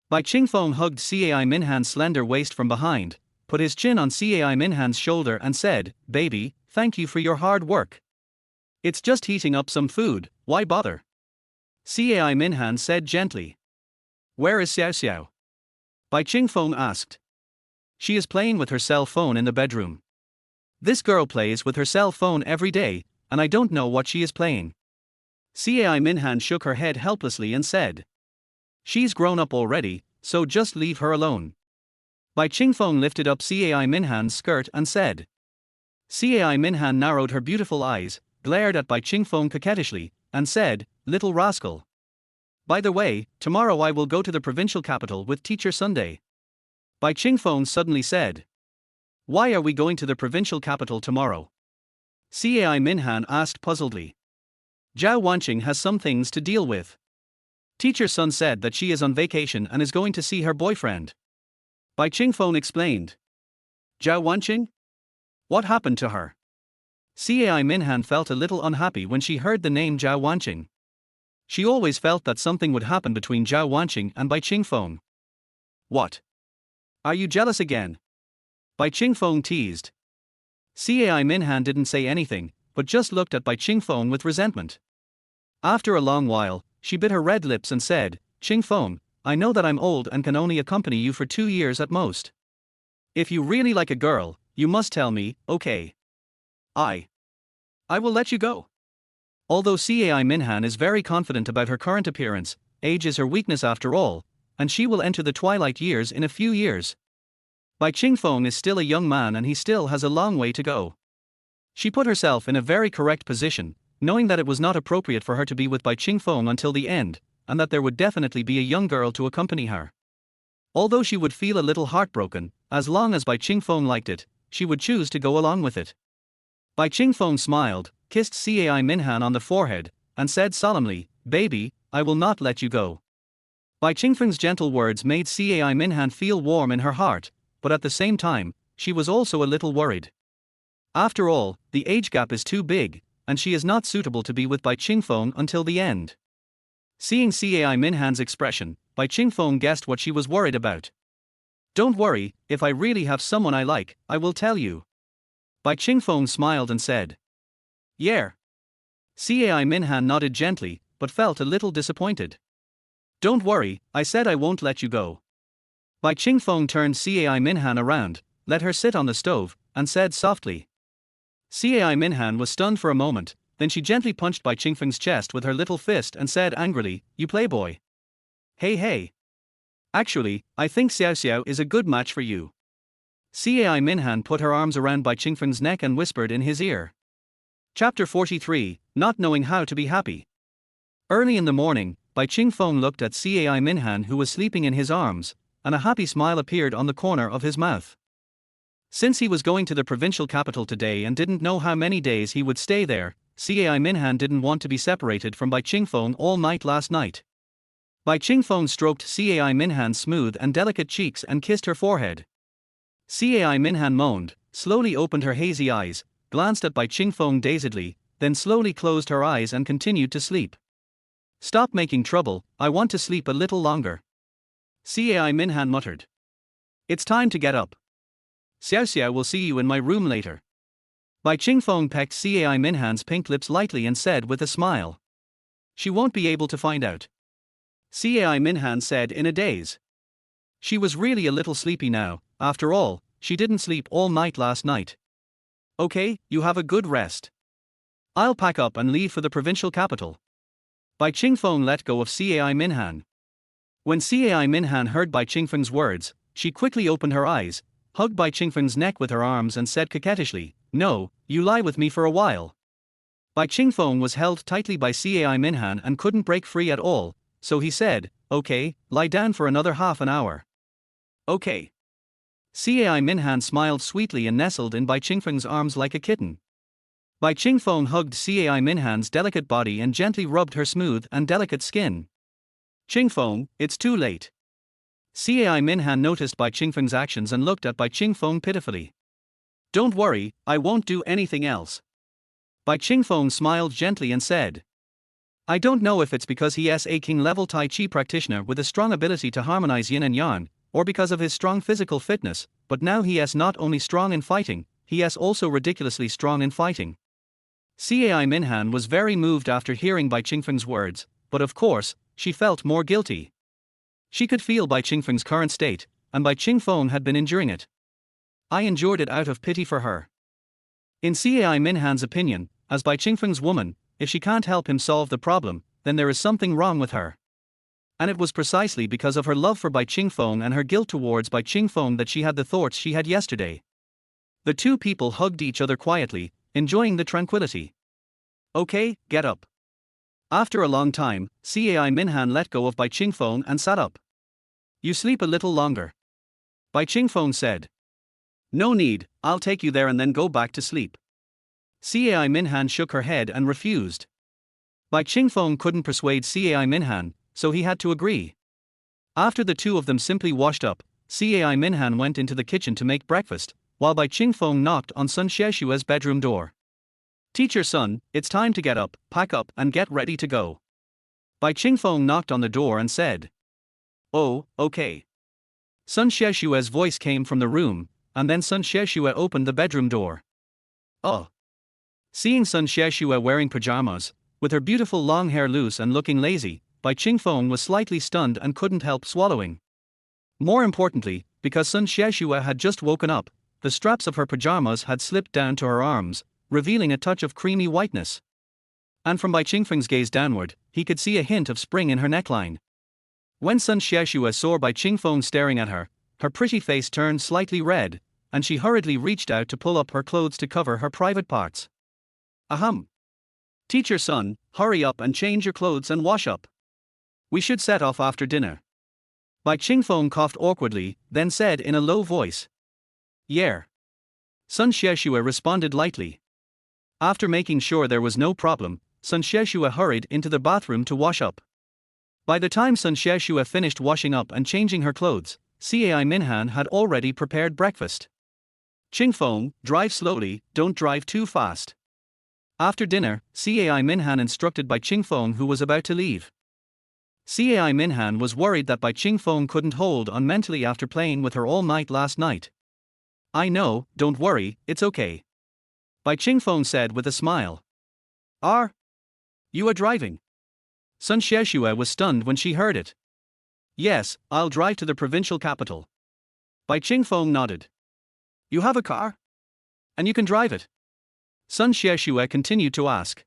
Bai Qingfeng hugged Cai Minhan's slender waist from behind, put his chin on Cai Minhan's shoulder and said, Baby, thank you for your hard work. It's just heating up some food, why bother? Cai Minhan said gently. Where is Xiao Xiao? Bai Qingfeng asked. She is playing with her cell phone in the bedroom. This girl plays with her cell phone every day, and I don't know what she is playing. Cai Minhan shook her head helplessly and said. She's grown up already, so just leave her alone. Bai Qingfeng lifted up Cai Minhan's skirt and said. Cai Minhan narrowed her beautiful eyes, glared at Bai Qingfeng coquettishly, and said, Little rascal. By the way, tomorrow I will go to the provincial capital with Teacher Sunday. Bai Chingfeng suddenly said. Why are we going to the provincial capital tomorrow? Cai Minhan asked puzzledly. Zhao Wanqing has some things to deal with. Teacher Sun said that she is on vacation and is going to see her boyfriend. Bai Chingfeng explained. Zhao Wanqing? What happened to her? Cai Minhan felt a little unhappy when she heard the name Zhao Wanqing. She always felt that something would happen between Zhao Wanqing and Bai Chingfeng. What? Are you jealous again? Bai Chingfeng teased. Cai Minhan didn't say anything, but just looked at Bai Chingfeng with resentment. After a long while, she bit her red lips and said, Chingfeng, I know that I'm old and can only accompany you for 2 years at most. If you really like a girl, you must tell me, okay? I will let you go. Although Cai Minhan is very confident about her current appearance, age is her weakness after all, and she will enter the twilight years in a few years. Bai Chingfeng is still a young man and he still has a long way to go. She put herself in a very correct position, knowing that it was not appropriate for her to be with Bai Chingfeng until the end, and that there would definitely be a young girl to accompany her. Although she would feel a little heartbroken, as long as Bai Chingfeng liked it, she would choose to go along with it. Bai Chingfeng smiled, kissed Cai Minhan on the forehead, and said solemnly, Baby, I will not let you go. Bai Chingfeng's gentle words made Cai Minhan feel warm in her heart, but at the same time, she was also a little worried. After all, the age gap is too big, and she is not suitable to be with Bai Chingfeng until the end. Seeing Cai Minhan's expression, Bai Chingfeng guessed what she was worried about. Don't worry, if I really have someone I like, I will tell you. Bai Chingfeng smiled and said. Yeah. Cai Minhan nodded gently, but felt a little disappointed. Don't worry, I said I won't let you go. Bai Chingfeng turned Cai Minhan around, let her sit on the stove, and said softly. Cai Minhan was stunned for a moment, then she gently punched Bai Chingfeng's chest with her little fist and said angrily, You playboy. Hey. Actually, I think Xiao Xiao is a good match for you. Cai Minhan put her arms around Bai Chingfeng's neck and whispered in his ear. Chapter 43, Not Knowing How to Be Happy. Early in the morning, Bai Chingfeng looked at Cai Minhan who was sleeping in his arms, and a happy smile appeared on the corner of his mouth. Since he was going to the provincial capital today and didn't know how many days he would stay there, Cai Minhan didn't want to be separated from Bai Chingfeng all night last night. Bai Chingfeng stroked Cai Minhan's smooth and delicate cheeks and kissed her forehead. Cai Minhan moaned, slowly opened her hazy eyes, glanced at Bai Chingfeng dazedly, then slowly closed her eyes and continued to sleep. Stop making trouble, I want to sleep a little longer. Cai Minhan muttered. It's time to get up. Xiao Xiao will see you in my room later. Bai Chingfeng pecked Cai Minhan's pink lips lightly and said with a smile. She won't be able to find out. Cai Minhan said in a daze. She was really a little sleepy now, after all, she didn't sleep all night last night. Okay, you have a good rest. I'll pack up and leave for the provincial capital. Bai Chingfeng let go of Cai Minhan. When Cai Minhan heard Bai Chingfeng's words, she quickly opened her eyes, hugged Bai Chingfeng's neck with her arms and said coquettishly, No, you lie with me for a while. Bai Chingfeng was held tightly by Cai Minhan and couldn't break free at all, so he said, Okay, lie down for another half an hour. Okay. Cai Minhan smiled sweetly and nestled in Bai Chingfeng's arms like a kitten. Bai Chingfeng hugged Cai Minhan's delicate body and gently rubbed her smooth and delicate skin. Chingfeng, it's too late. Cai Minhan noticed Bai Chingfeng's actions and looked at Bai Chingfeng pitifully. Don't worry, I won't do anything else. Bai Chingfeng smiled gently and said. I don't know if it's because he is a king-level Tai Chi practitioner with a strong ability to harmonize yin and yang, or because of his strong physical fitness, but now he is not only strong in fighting, he is also ridiculously strong in fighting. Cai Minhan was very moved after hearing Bai Chingfeng's words, but of course, she felt more guilty. She could feel Bai Chingfeng's current state, and Bai Chingfeng had been enduring it. I endured it out of pity for her. In Cai Minhan's opinion, as Bai Chingfeng's woman, if she can't help him solve the problem, then there is something wrong with her. And it was precisely because of her love for Bai Chingfeng and her guilt towards Bai Chingfeng that she had the thoughts she had yesterday. The two people hugged each other quietly, enjoying the tranquility. Okay, get up. After a long time, Cai Minhan let go of Bai Qingfeng and sat up. You sleep a little longer. Bai Qingfeng said. No need, I'll take you there and then go back to sleep. Cai Minhan shook her head and refused. Bai Qingfeng couldn't persuade Cai Minhan, so he had to agree. After the two of them simply washed up, Cai Minhan went into the kitchen to make breakfast, while Bai Qingfeng knocked on Sun Xieshua's bedroom door. Teacher Sun, it's time to get up, pack up and get ready to go. Bai Qingfeng knocked on the door and said. Oh, okay. Sun Xieshua's voice came from the room, and then Sun Xieshua opened the bedroom door. Oh. Seeing Sun Xieshua wearing pajamas, with her beautiful long hair loose and looking lazy, Bai Qingfeng was slightly stunned and couldn't help swallowing. More importantly, because Sun Xieshua had just woken up, the straps of her pajamas had slipped down to her arms, revealing a touch of creamy whiteness. And from Bai Qingfeng's gaze downward, he could see a hint of spring in her neckline. When Sun Xieshua saw Bai Qingfeng staring at her, her pretty face turned slightly red, and she hurriedly reached out to pull up her clothes to cover her private parts. Ahem. Teacher Sun, hurry up and change your clothes and wash up. We should set off after dinner. Bai Qingfeng coughed awkwardly, then said in a low voice. Yeah. Sun Xieshua responded lightly. After making sure there was no problem, Sun Xieshua hurried into the bathroom to wash up. By the time Sun Xieshua finished washing up and changing her clothes, Cai Minhan had already prepared breakfast. Qingfeng, drive slowly, don't drive too fast. After dinner, Cai Minhan instructed Bai Qingfeng, who was about to leave. Cai Minhan was worried that Bai Qingfeng couldn't hold on mentally after playing with her all night last night. I know, don't worry, it's okay. Bai Qingfeng said with a smile. Are you driving? Sun Xieshua was stunned when she heard it. Yes, I'll drive to the provincial capital. Bai Qingfeng nodded. You have a car? And you can drive it? Sun Xieshua continued to ask.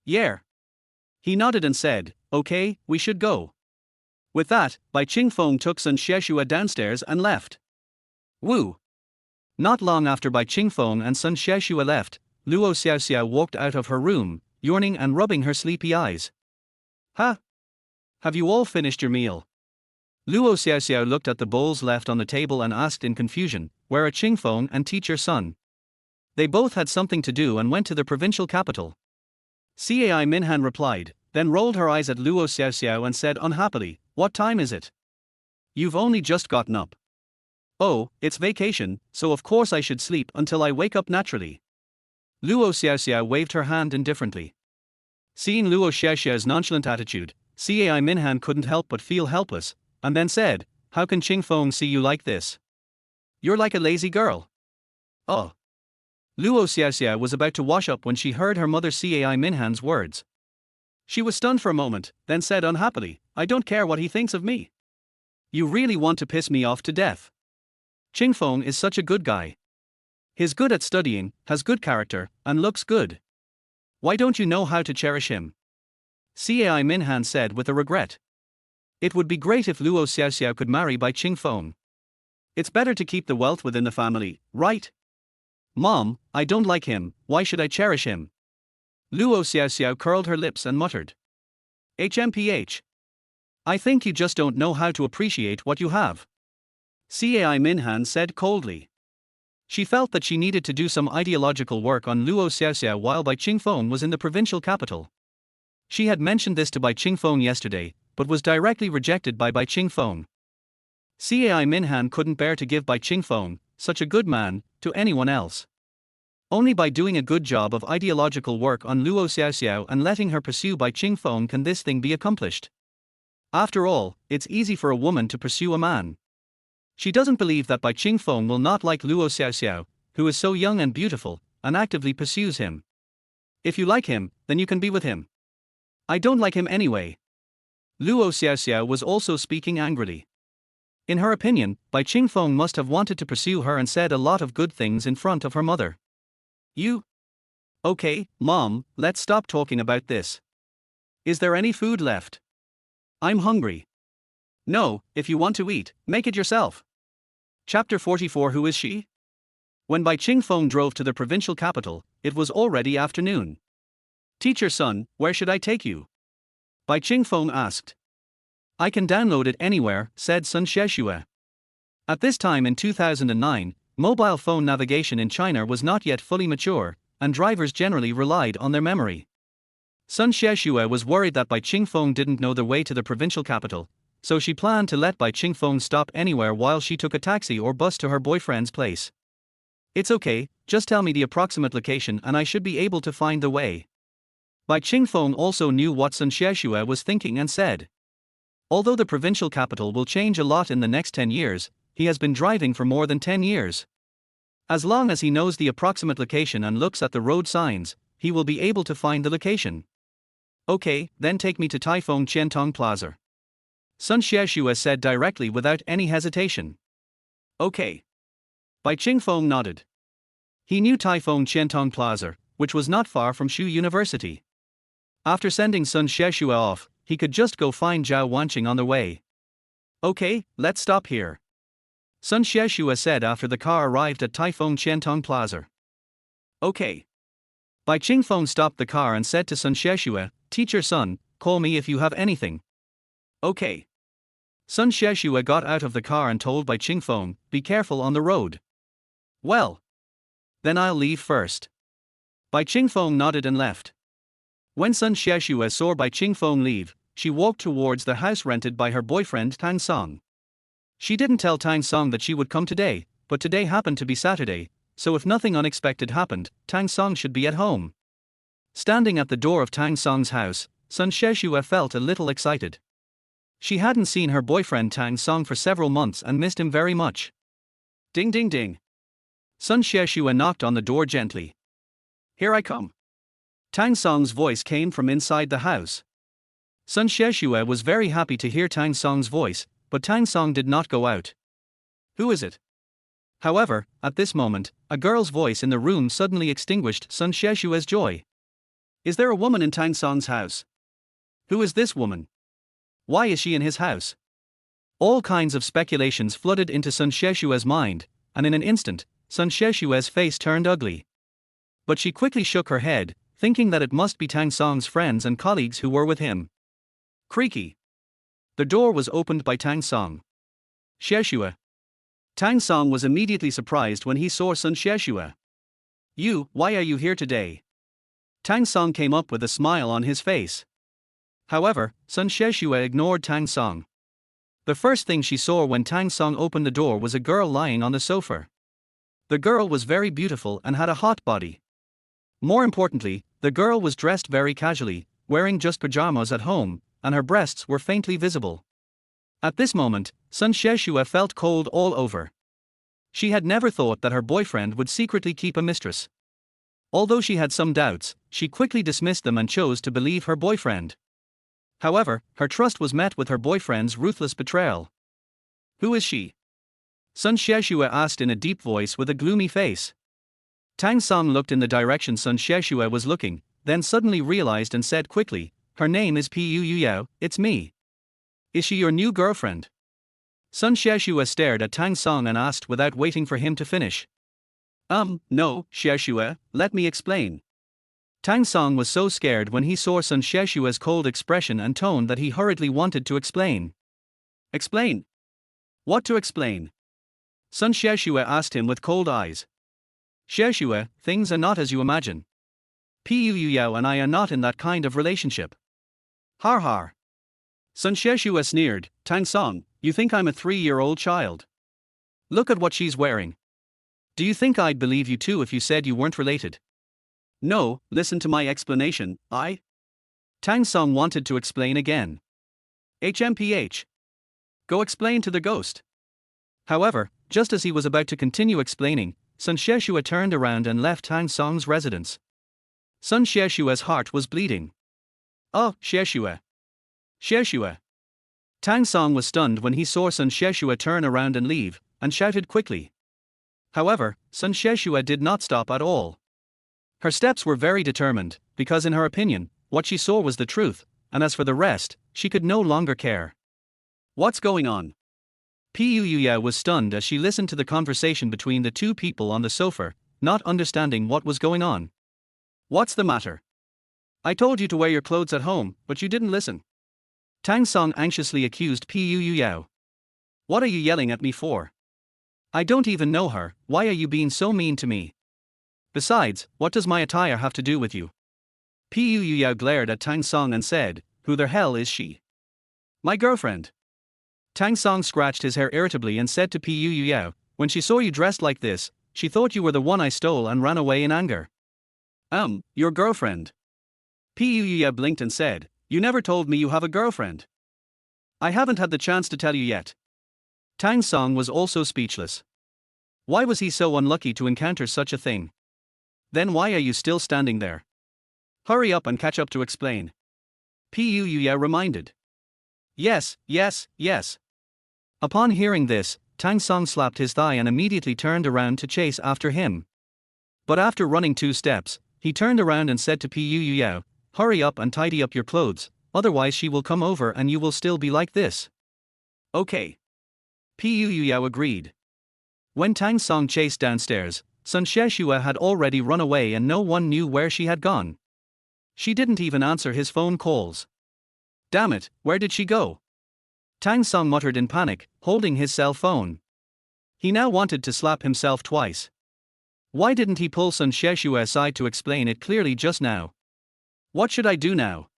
Yeah. He nodded and said, okay, we should go. With that, Bai Qingfeng took Sun Xieshua downstairs and left. Woo! Not long after Bai Qingfeng and Sun Xieshua left, Luo Xiaoxiao walked out of her room, yawning and rubbing her sleepy eyes. Huh? Have you all finished your meal? Luo Xiaoxiao looked at the bowls left on the table and asked in confusion, where are Qingfeng and Teacher Sun? They both had something to do and went to the provincial capital. Cai Minhan replied, then rolled her eyes at Luo Xiaoxiao and said unhappily, what time is it? You've only just gotten up. Oh, it's vacation, so of course I should sleep until I wake up naturally. Luo Xiaoxiao waved her hand indifferently. Seeing Luo Xiaoxiao's nonchalant attitude, Cai Minhan couldn't help but feel helpless, and then said, how can Qingfeng see you like this? You're like a lazy girl. Oh. Luo Xiaoxiao was about to wash up when she heard her mother Cai Minhan's words. She was stunned for a moment, then said unhappily, I don't care what he thinks of me. You really want to piss me off to death. Qingfeng is such a good guy. He's good at studying, has good character, and looks good. Why don't you know how to cherish him? Cai Minhan said with a regret. It would be great if Luo Xiaoxiao could marry Bai Qingfeng. It's better to keep the wealth within the family, right? Mom, I don't like him, why should I cherish him? Luo Xiaoxiao curled her lips and muttered. HMPH. I think you just don't know how to appreciate what you have. Cai Minhan said coldly. She felt that she needed to do some ideological work on Luo Xiaoxiao while Bai Qingfeng was in the provincial capital. She had mentioned this to Bai Qingfeng yesterday, but was directly rejected by Bai Qingfeng. Cai Minhan couldn't bear to give Bai Qingfeng, such a good man, to anyone else. Only by doing a good job of ideological work on Luo Xiaoxiao and letting her pursue Bai Qingfeng can this thing be accomplished. After all, it's easy for a woman to pursue a man. She doesn't believe that Bai Qingfeng will not like Luo Xiaoxiao, who is so young and beautiful, and actively pursues him. If you like him, then you can be with him. I don't like him anyway. Luo Xiaoxiao was also speaking angrily. In her opinion, Bai Qingfeng must have wanted to pursue her and said a lot of good things in front of her mother. You? Okay, Mom, let's stop talking about this. Is there any food left? I'm hungry. No, if you want to eat, make it yourself. Chapter 44. Who is she? When Bai Qingfeng drove to the provincial capital, it was already afternoon. Teacher Sun, where should I take you? Bai Qingfeng asked. I can download it anywhere, said Sun Sheshue. At this time in 2009, mobile phone navigation in China was not yet fully mature, and drivers generally relied on their memory. Sun Sheshue was worried that Bai Qingfeng didn't know the way to the provincial capital, so she planned to let Bai Qingfeng stop anywhere while she took a taxi or bus to her boyfriend's place. It's okay, just tell me the approximate location and I should be able to find the way. Bai Qingfeng also knew what Sun Sheshue was thinking and said. Although the provincial capital will change a lot in the next 10 years, he has been driving for more than 10 years. As long as he knows the approximate location and looks at the road signs, he will be able to find the location. Okay, then take me to Taifeng Qiantong Plaza. Sun Sheshue said directly without any hesitation. Okay. Bai Qingfeng nodded. He knew Taifeng Qiantong Plaza, which was not far from Shu University. After sending Sun Sheshue off, he could just go find Zhao Wanqing on the way. Okay, let's stop here. Sun Sheshue said after the car arrived at Taifeng Qiantong Plaza. Okay. Bai Qingfeng stopped the car and said to Sun Sheshue, Teacher Sun, call me if you have anything. Okay. Sun Sheshue got out of the car and told Bai Qingfeng, be careful on the road. Well. Then I'll leave first. Bai Qingfeng nodded and left. When Sun Sheshue saw Bai Qingfeng leave, she walked towards the house rented by her boyfriend Tang Song. She didn't tell Tang Song that she would come today, but today happened to be Saturday, so if nothing unexpected happened, Tang Song should be at home. Standing at the door of Tang Song's house, Sun Sheshue felt a little excited. She hadn't seen her boyfriend Tang Song for several months and missed him very much. Ding ding ding. Sun Sheshue knocked on the door gently. Here I come. Tang Song's voice came from inside the house. Sun Sheshue was very happy to hear Tang Song's voice, but Tang Song did not go out. Who is it? However, at this moment, a girl's voice in the room suddenly extinguished Sun Sheshue's joy. Is there a woman in Tang Song's house? Who is this woman? Why is she in his house? All kinds of speculations flooded into Sun Sheshue's mind, and in an instant, Sun Sheshue's face turned ugly. But she quickly shook her head, thinking that it must be Tang Song's friends and colleagues who were with him. Creaky. The door was opened by Tang Song. Sheshue. Tang Song was immediately surprised when he saw Sun Sheshue. Why are you here today? Tang Song came up with a smile on his face. However, Sun Sheshue ignored Tang Song. The first thing she saw when Tang Song opened the door was a girl lying on the sofa. The girl was very beautiful and had a hot body. More importantly, the girl was dressed very casually, wearing just pajamas at home, and her breasts were faintly visible. At this moment, Sun Sheshue felt cold all over. She had never thought that her boyfriend would secretly keep a mistress. Although she had some doubts, she quickly dismissed them and chose to believe her boyfriend. However, her trust was met with her boyfriend's ruthless betrayal. Who is she? Sun Sheshue asked in a deep voice with a gloomy face. Tang Song looked in the direction Sun Sheshue was looking, then suddenly realized and said quickly, her name is Pu Yuyao, it's me. Is she your new girlfriend? Sun Sheshue stared at Tang Song and asked without waiting for him to finish. No, Sheshue, let me explain. Tang Song was so scared when he saw Sun Sheshue's cold expression and tone that he hurriedly wanted to explain. Explain? What to explain? Sun Sheshue asked him with cold eyes. Sheshue, things are not as you imagine. Pu Yuyao and I are not in that kind of relationship. Har har. Sun Sheshue sneered, Tang Song, you think I'm a 3-year-old child? Look at what she's wearing. Do you think I'd believe you too if you said you weren't related? No, listen to my explanation, Tang Song wanted to explain again. HMPH. Go explain to the ghost. However, just as he was about to continue explaining, Sun Sheshue turned around and left Tang Song's residence. Sun Sheshue's heart was bleeding. Oh, Sheshue. Sheshue. Tang Song was stunned when he saw Sun Sheshue turn around and leave, and shouted quickly. However, Sun Sheshue did not stop at all. Her steps were very determined, because in her opinion, what she saw was the truth, and as for the rest, she could no longer care. What's going on? Pu Yuyao was stunned as she listened to the conversation between the two people on the sofa, not understanding what was going on. What's the matter? I told you to wear your clothes at home, but you didn't listen. Tang Song anxiously accused Pu Yao. What are you yelling at me for? I don't even know her, why are you being so mean to me? Besides, what does my attire have to do with you? Pu Yao glared at Tang Song and said, who the hell is she? My girlfriend. Tang Song scratched his hair irritably and said to Pu Yao, when she saw you dressed like this, she thought you were the one I stole and ran away in anger. Your girlfriend. Pu Yao blinked and said, you never told me you have a girlfriend. I haven't had the chance to tell you yet. Tang Song was also speechless. Why was he so unlucky to encounter such a thing? Then why are you still standing there? Hurry up and catch up to explain. Pu Yao reminded. Yes. Upon hearing this, Tang Song slapped his thigh and immediately turned around to chase after him. But after running 2 steps, he turned around and said to Pu Yao, hurry up and tidy up your clothes, otherwise she will come over and you will still be like this. Okay. Pu Yao agreed. When Tang Song chased downstairs, Sun Sheshua had already run away and no one knew where she had gone. She didn't even answer his phone calls. Damn it, where did she go? Tang Song muttered in panic, holding his cell phone. He now wanted to slap himself twice. Why didn't he pull Sun Sheshua aside to explain it clearly just now? What should I do now?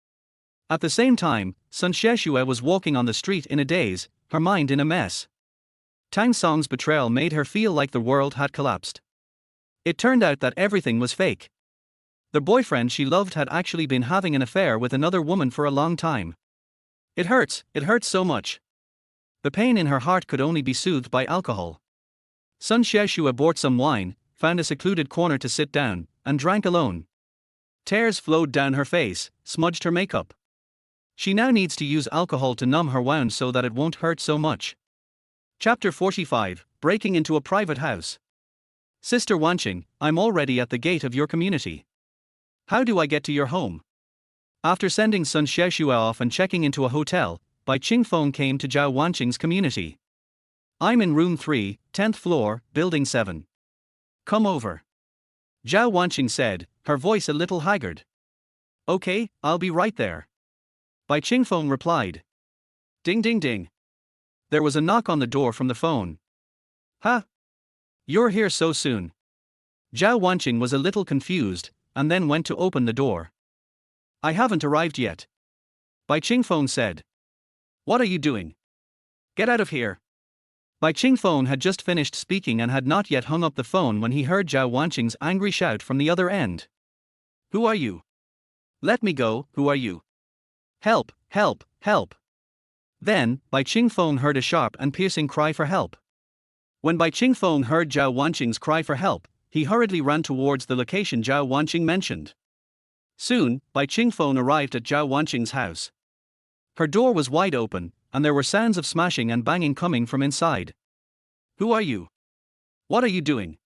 At the same time, Sun Sheshua was walking on the street in a daze, her mind in a mess. Tang Song's betrayal made her feel like the world had collapsed. It turned out that everything was fake. The boyfriend she loved had actually been having an affair with another woman for a long time. It hurts so much. The pain in her heart could only be soothed by alcohol. Sun Sheshua bought some wine, found a secluded corner to sit down, and drank alone. Tears flowed down her face, smudged her makeup. She now needs to use alcohol to numb her wound so that it won't hurt so much. Chapter 45, Breaking into a Private House. Sister Wanqing, I'm already at the gate of your community. How do I get to your home? After sending Sun Sheshua off and checking into a hotel, Bai Qingfeng came to Zhao Wanqing's community. I'm in room 3, 10th floor, building 7. Come over. Zhao Wanqing said, her voice a little haggard. Okay, I'll be right there. Bai Qingfeng replied. Ding ding ding. There was a knock on the door from the phone. Huh? You're here so soon. Zhao Wanqing was a little confused, and then went to open the door. I haven't arrived yet. Bai Qingfeng said. What are you doing? Get out of here. Bai Qingfeng had just finished speaking and had not yet hung up the phone when he heard Zhao Wanqing's angry shout from the other end. Who are you? Let me go, who are you? Help, help, help. Then, Bai Qingfeng heard a sharp and piercing cry for help. When Bai Qingfeng heard Zhao Wanqing's cry for help, he hurriedly ran towards the location Zhao Wanqing mentioned. Soon, Bai Qingfeng arrived at Zhao Wanqing's house. Her door was wide open, and there were sounds of smashing and banging coming from inside. Who are you? What are you doing?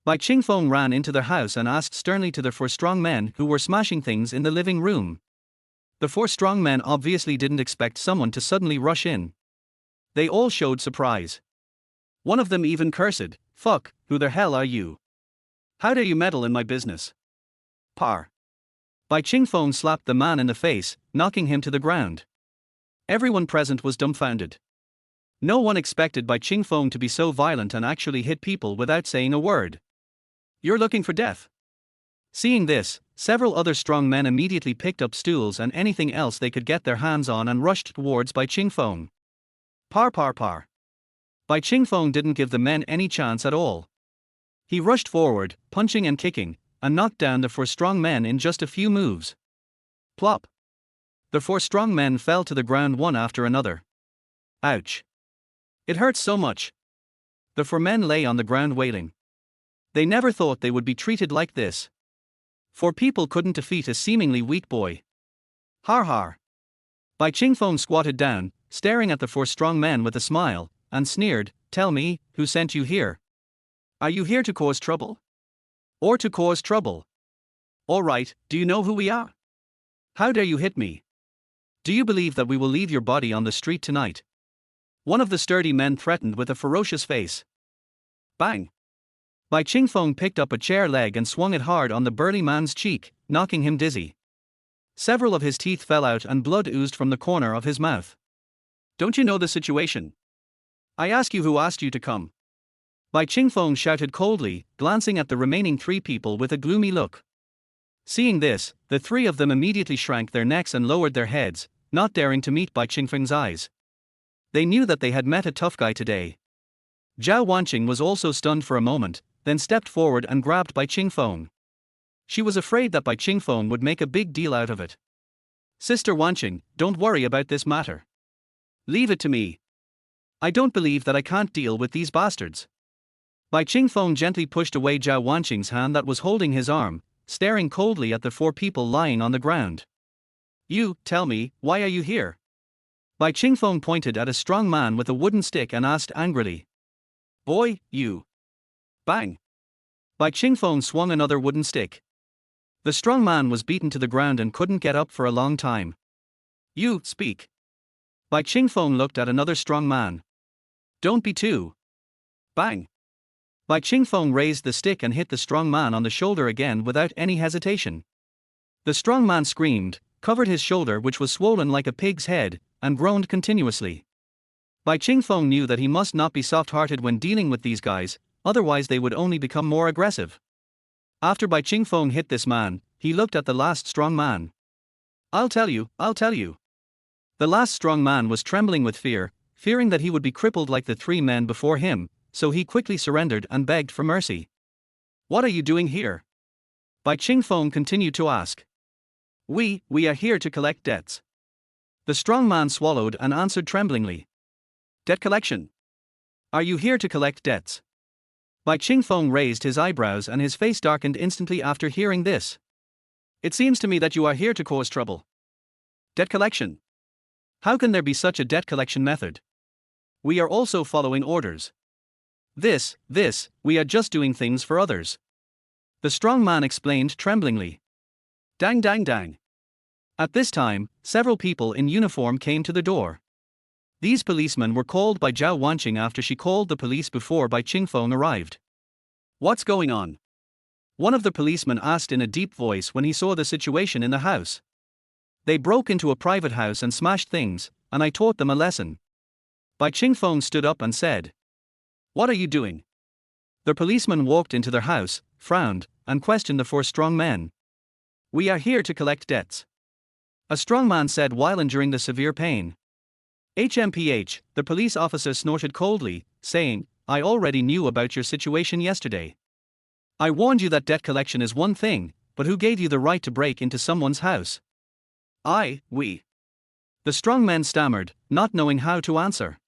Bai Qingfeng ran into their house and asked sternly to the 4 strong men who were smashing things in the living room. The 4 strong men obviously didn't expect someone to suddenly rush in. They all showed surprise. One of them even cursed, fuck, who the hell are you? How dare you meddle in my business? Par. Bai Qingfeng slapped the man in the face, knocking him to the ground. Everyone present was dumbfounded. No one expected Bai Qingfeng to be so violent and actually hit people without saying a word. You're looking for death. Seeing this, several other strong men immediately picked up stools and anything else they could get their hands on and rushed towards Bai Qingfeng. Par. Bai Qingfeng didn't give the men any chance at all. He rushed forward, punching and kicking, and knocked down the 4 strong men in just a few moves. Plop. The 4 strong men fell to the ground one after another. Ouch. It hurts so much. The 4 men lay on the ground wailing. They never thought they would be treated like this. 4 people couldn't defeat a seemingly weak boy. Har. Bai Qingfeng squatted down, staring at the 4 strong men with a smile, and sneered, tell me, who sent you here? Are you here to cause trouble? Or to cause trouble? All right, do you know who we are? How dare you hit me? Do you believe that we will leave your body on the street tonight? One of the sturdy men threatened with a ferocious face. Bang! Bai Qingfeng picked up a chair leg and swung it hard on the burly man's cheek, knocking him dizzy. Several of his teeth fell out and blood oozed from the corner of his mouth. Don't you know the situation? I ask you, who asked you to come? Bai Qingfeng shouted coldly, glancing at the remaining three people with a gloomy look. Seeing this, the three of them immediately shrank their necks and lowered their heads, not daring to meet Bai Qingfeng's eyes. They knew that they had met a tough guy today. Zhao Wanqing was also stunned for a moment, then stepped forward and grabbed Bai Qingfeng. She was afraid that Bai Qingfeng would make a big deal out of it. Sister Wanqing, don't worry about this matter. Leave it to me. I don't believe that I can't deal with these bastards. Bai Qingfeng gently pushed away Zhao Wanqing's hand that was holding his arm, staring coldly at the four people lying on the ground. You, tell me, why are you here? Bai Qingfeng pointed at a strong man with a wooden stick and asked angrily. Boy, you. Bang. Bai Qingfeng swung another wooden stick. The strong man was beaten to the ground and couldn't get up for a long time. You, speak. Bai Qingfeng looked at another strong man. Don't be too. Bang. Bai Qingfeng raised the stick and hit the strong man on the shoulder again without any hesitation. The strong man screamed, covered his shoulder, which was swollen like a pig's head, and groaned continuously. Bai Qingfeng knew that he must not be soft-hearted when dealing with these guys, otherwise they would only become more aggressive. After Bai Qingfeng hit this man, he looked at the last strong man. I'll tell you. The last strong man was trembling with fear, fearing that he would be crippled like the three men before him, so he quickly surrendered and begged for mercy. What are you doing here? Bai Qingfeng continued to ask. We are here to collect debts. The strong man swallowed and answered tremblingly. Debt collection? Are you here to collect debts? Bai Qingfeng raised his eyebrows and his face darkened instantly after hearing this. It seems to me that you are here to cause trouble. Debt collection? How can there be such a debt collection method? We are also following orders. We are just doing things for others. The strong man explained tremblingly. Dang dang dang. At this time, several people in uniform came to the door. These policemen were called by Zhao Wanqing after she called the police before Bai Qingfeng arrived. What's going on? One of the policemen asked in a deep voice when he saw the situation in the house. They broke into a private house and smashed things, and I taught them a lesson. Bai Qingfeng stood up and said. What are you doing? The policeman walked into their house, frowned, and questioned the four strong men. We are here to collect debts. A strong man said while enduring the severe pain. HMPH, the police officer snorted coldly, saying, I already knew about your situation yesterday. I warned you that debt collection is one thing, but who gave you the right to break into someone's house? We. The strong men stammered, not knowing how to answer.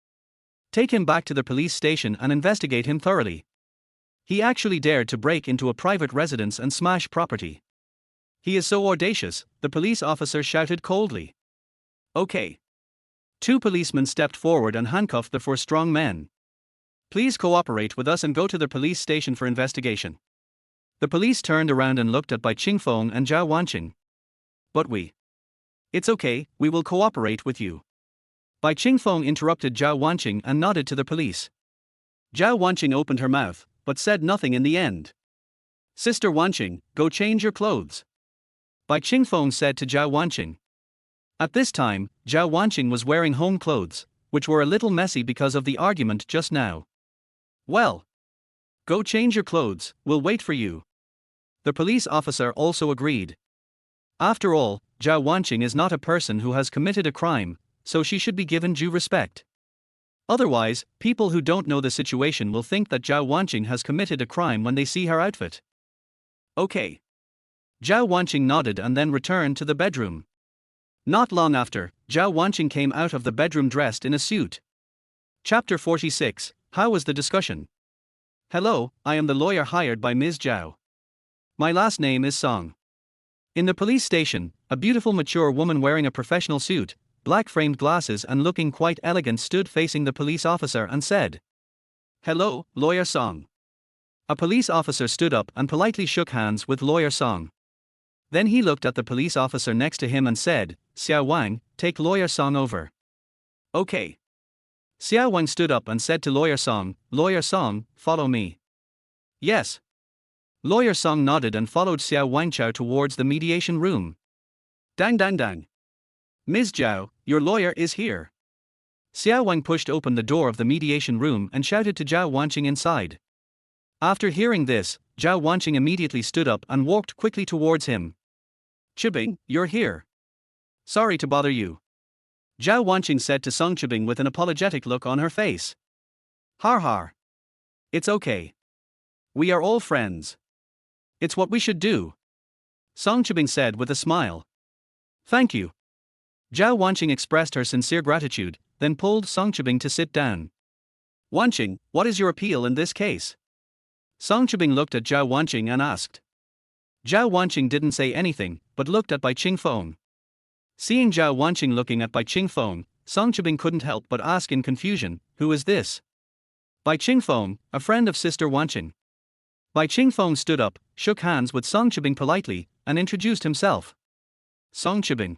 Take him back to the police station and investigate him thoroughly. He actually dared to break into a private residence and smash property. He is so audacious, the police officer shouted coldly. Okay. Two policemen stepped forward and handcuffed the four strong men. Please cooperate with us and go to the police station for investigation. The police turned around and looked at Bai Qingfeng and Zhao Wanqing. But It's okay, we will cooperate with you. Bai Qingfeng interrupted Zhao Wanqing and nodded to the police. Zhao Wanqing opened her mouth, but said nothing in the end. Sister Wanqing, go change your clothes. Bai Qingfeng said to Zhao Wanqing. At this time, Zhao Wanqing was wearing home clothes, which were a little messy because of the argument just now. Well. Go change your clothes, we'll wait for you. The police officer also agreed. After all, Zhao Wanqing is not a person who has committed a crime, so she should be given due respect. Otherwise, people who don't know the situation will think that Zhao Wanqing has committed a crime when they see her outfit. Okay. Zhao Wanqing nodded and then returned to the bedroom. Not long after, Zhao Wanqing came out of the bedroom dressed in a suit. Chapter 46, How was the discussion? Hello, I am the lawyer hired by Ms. Zhao. My last name is Song. In the police station, a beautiful mature woman wearing a professional suit, black framed glasses and looking quite elegant stood facing the police officer and said. Hello, Lawyer Song. A police officer stood up and politely shook hands with Lawyer Song. Then he looked at the police officer next to him and said, Xiao Wang, take Lawyer Song over. Okay. Xiao Wang stood up and said to Lawyer Song, follow me. Yes. Lawyer Song nodded and followed Xiao Wangchao towards the mediation room. Dang dang dang. Ms. Zhao, your lawyer is here. Xiao Wang pushed open the door of the mediation room and shouted to Zhao Wanqing inside. After hearing this, Zhao Wanqing immediately stood up and walked quickly towards him. Chibing, you're here. Sorry to bother you. Zhao Wanqing said to Song Chibing with an apologetic look on her face. Har har. It's okay. We are all friends. It's what we should do. Song Chibing said with a smile. Thank you. Zhao Wanqing expressed her sincere gratitude, then pulled Song Chibing to sit down. Wanqing, what is your appeal in this case? Song Chibing looked at Zhao Wanqing and asked. Zhao Wanqing didn't say anything, but looked at Bai Qingfeng. Seeing Zhao Wanqing looking at Bai Qingfeng, Song Chibing couldn't help but ask in confusion, who is this? Bai Qingfeng, a friend of Sister Wanqing. Bai Qingfeng stood up, shook hands with Song Chibing politely, and introduced himself. Song Chibing.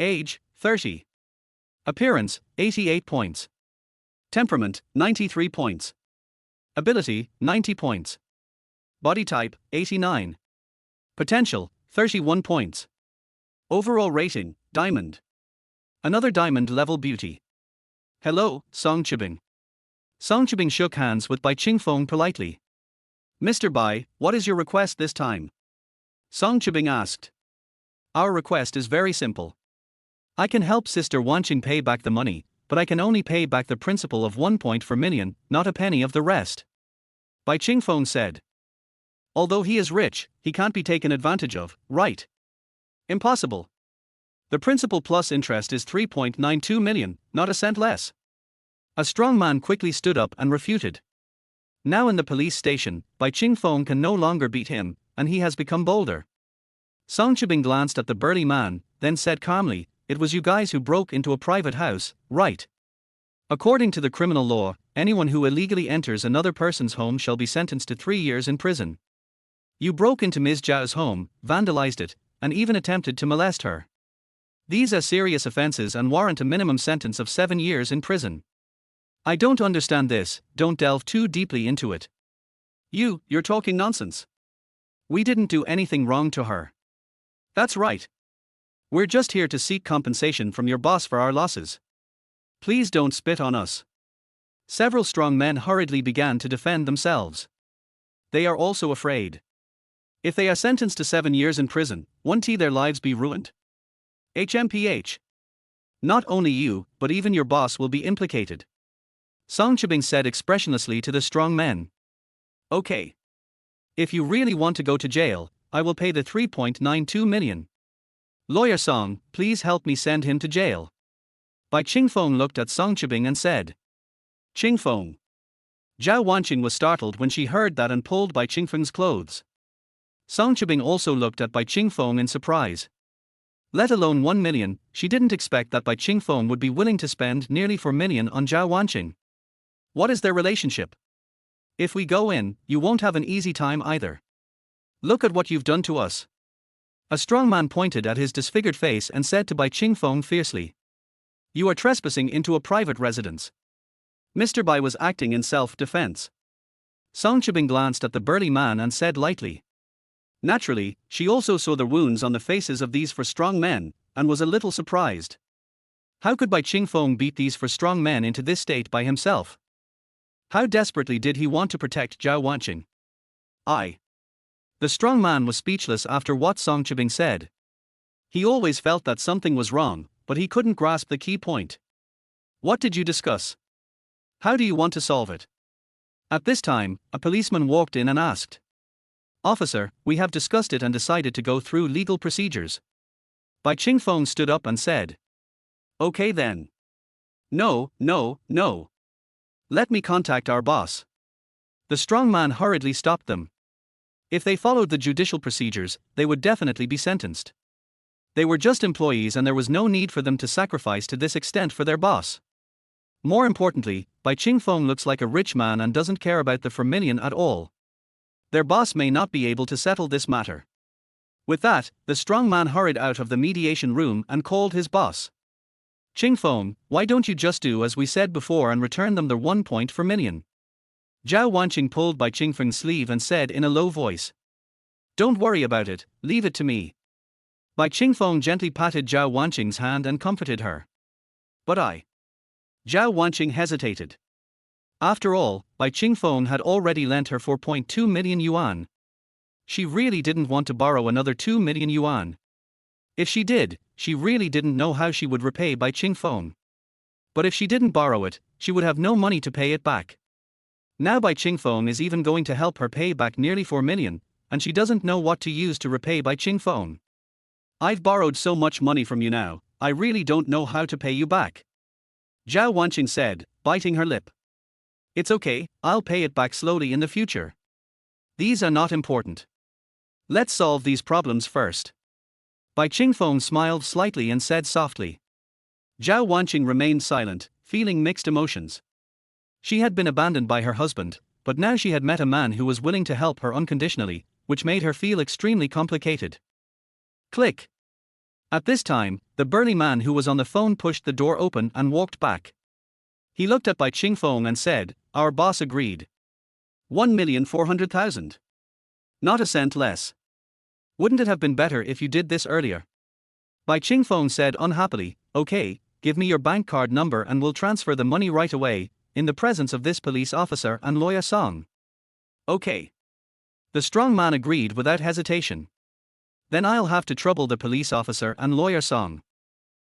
Age, 30. Appearance, 88 points. Temperament, 93 points. Ability, 90 points. Body type, 89. Potential, 31 points. Overall rating, Diamond. Another Diamond level beauty. Hello, Song Chibing. Song Chibing shook hands with Bai Qingfeng politely. Mr. Bai, what is your request this time? Song Chibing asked. Our request is very simple. I can help Sister Wanqing pay back the money, but I can only pay back the principal of 1 point per million, not a penny of the rest. Bai Qingfeng said. Although he is rich, he can't be taken advantage of, right? Impossible. The principal plus interest is 3.92 million, not a cent less. A strong man quickly stood up and refuted. Now in the police station, Bai Qingfeng can no longer beat him, and he has become bolder. Song Chibing glanced at the burly man, then said calmly, It was you guys who broke into a private house, right? According to the criminal law, anyone who illegally enters another person's home shall be sentenced to 3 years in prison. You broke into Ms. Zhao's home, vandalized it, and even attempted to molest her. These are serious offenses and warrant a minimum sentence of 7 years in prison. I don't understand this, don't delve too deeply into it. You're talking nonsense. We didn't do anything wrong to her. That's right. We're just here to seek compensation from your boss for our losses. Please don't spit on us. Several strong men hurriedly began to defend themselves. They are also afraid. If they are sentenced to 7 years in prison, won't their lives be ruined? HMPH. Not only you, but even your boss will be implicated. Song Chibing said expressionlessly to the strong men. Okay. If you really want to go to jail, I will pay the 3.92 million. Lawyer Song, please help me send him to jail. Bai Qingfeng looked at Song Chibing and said. Qingfeng. Zhao Wanqing was startled when she heard that and pulled Bai Qingfeng's clothes. Song Chibing also looked at Bai Qingfeng in surprise. Let alone 1 million, she didn't expect that Bai Qingfeng would be willing to spend nearly 4 million on Zhao Wanqing. What is their relationship? If we go in, you won't have an easy time either. Look at what you've done to us. A strong man pointed at his disfigured face and said to Bai Qingfeng fiercely. You are trespassing into a private residence. Mr. Bai was acting in self-defense. Song Chibing glanced at the burly man and said lightly. Naturally, she also saw the wounds on the faces of these 4 strong men, and was a little surprised. How could Bai Qingfeng beat these 4 strong men into this state by himself? How desperately did he want to protect Zhao Wanqing? The strong man was speechless after what Song Chibing said. He always felt that something was wrong, but he couldn't grasp the key point. What did you discuss? How do you want to solve it? At this time, a policeman walked in and asked. Officer, we have discussed it and decided to go through legal procedures. Bai Qingfeng stood up and said. Okay then. No. Let me contact our boss. The strong man hurriedly stopped them. If they followed the judicial procedures, they would definitely be sentenced. They were just employees and there was no need for them to sacrifice to this extent for their boss. More importantly, Bai Qingfeng looks like a rich man and doesn't care about the 4 million at all. Their boss may not be able to settle this matter. With that, the strong man hurried out of the mediation room and called his boss. Qingfeng, why don't you just do as we said before and return them their 1 point per million? Zhao Wanqing pulled Bai Qingfeng's sleeve and said in a low voice. Don't worry about it, leave it to me. Bai Qingfeng gently patted Zhao Wanqing's hand and comforted her. But Zhao Wanqing hesitated. After all, Bai Qingfeng had already lent her 4.2 million yuan. She really didn't want to borrow another 2 million yuan. If she did, she really didn't know how she would repay Bai Qingfeng. But if she didn't borrow it, she would have no money to pay it back. Now Bai Qingfeng is even going to help her pay back nearly 4 million, and she doesn't know what to use to repay Bai Qingfeng. I've borrowed so much money from you now, I really don't know how to pay you back. Zhao Wanqing said, biting her lip. It's okay, I'll pay it back slowly in the future. These are not important. Let's solve these problems first. Bai Qingfeng smiled slightly and said softly. Zhao Wanqing remained silent, feeling mixed emotions. She had been abandoned by her husband, but now she had met a man who was willing to help her unconditionally, which made her feel extremely complicated. Click. At this time, the burly man who was on the phone pushed the door open and walked back. He looked at Bai Qingfeng and said, "Our boss agreed. 1,400,000. Not a cent less. Wouldn't it have been better if you did this earlier?" Bai Qingfeng said unhappily, "Okay, give me your bank card number and we'll transfer the money right away, in the presence of this police officer and lawyer Song." "Okay." The strong man agreed without hesitation. "Then I'll have to trouble the police officer and lawyer Song."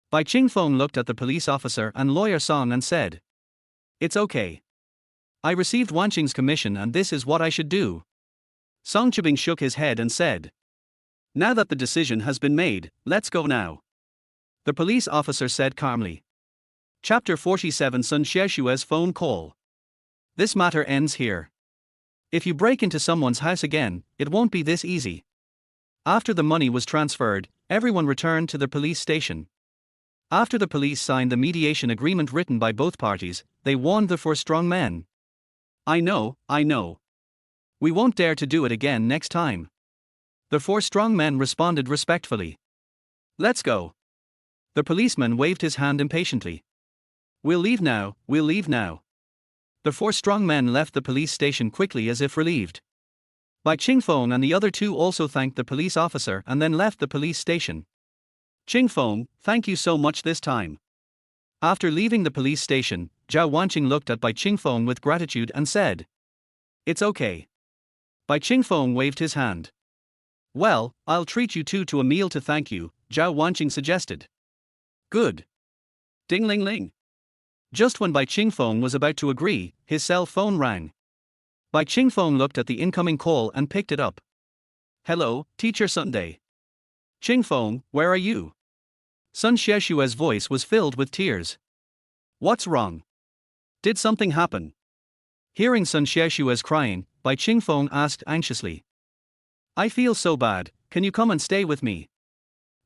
Bai Qingfeng looked at the police officer and lawyer Song and said, "It's okay. I received Wanqing's commission and this is what I should do." Song Chibing shook his head and said, "Now that the decision has been made, let's go now." The police officer said calmly. Chapter 47 Sun Xieshue's phone call. This matter ends here. If you break into someone's house again, it won't be this easy. After the money was transferred, everyone returned to the police station. After the police signed the mediation agreement written by both parties, they warned the four strong men. I know. We won't dare to do it again next time." The four strong men responded respectfully. "Let's go." The policeman waved his hand impatiently. We'll leave now." The four strong men left the police station quickly as if relieved. Bai Qingfeng and the other two also thanked the police officer and then left the police station. "Qingfeng, thank you so much this time." After leaving the police station, Zhao Wanqing looked at Bai Qingfeng with gratitude and said, "It's okay." Bai Qingfeng waved his hand. "Well, I'll treat you two to a meal to thank you," Zhao Wanqing suggested. "Good." Ding-ling-ling. Just when Bai Qingfeng was about to agree, his cell phone rang. Bai Qingfeng looked at the incoming call and picked it up. "Hello, Teacher Sunday." "Qingfeng, where are you?" Sun Xieshue's voice was filled with tears. "What's wrong? Did something happen?" Hearing Sun Xieshue's crying, Bai Qingfeng asked anxiously. "I feel so bad, can you come and stay with me?"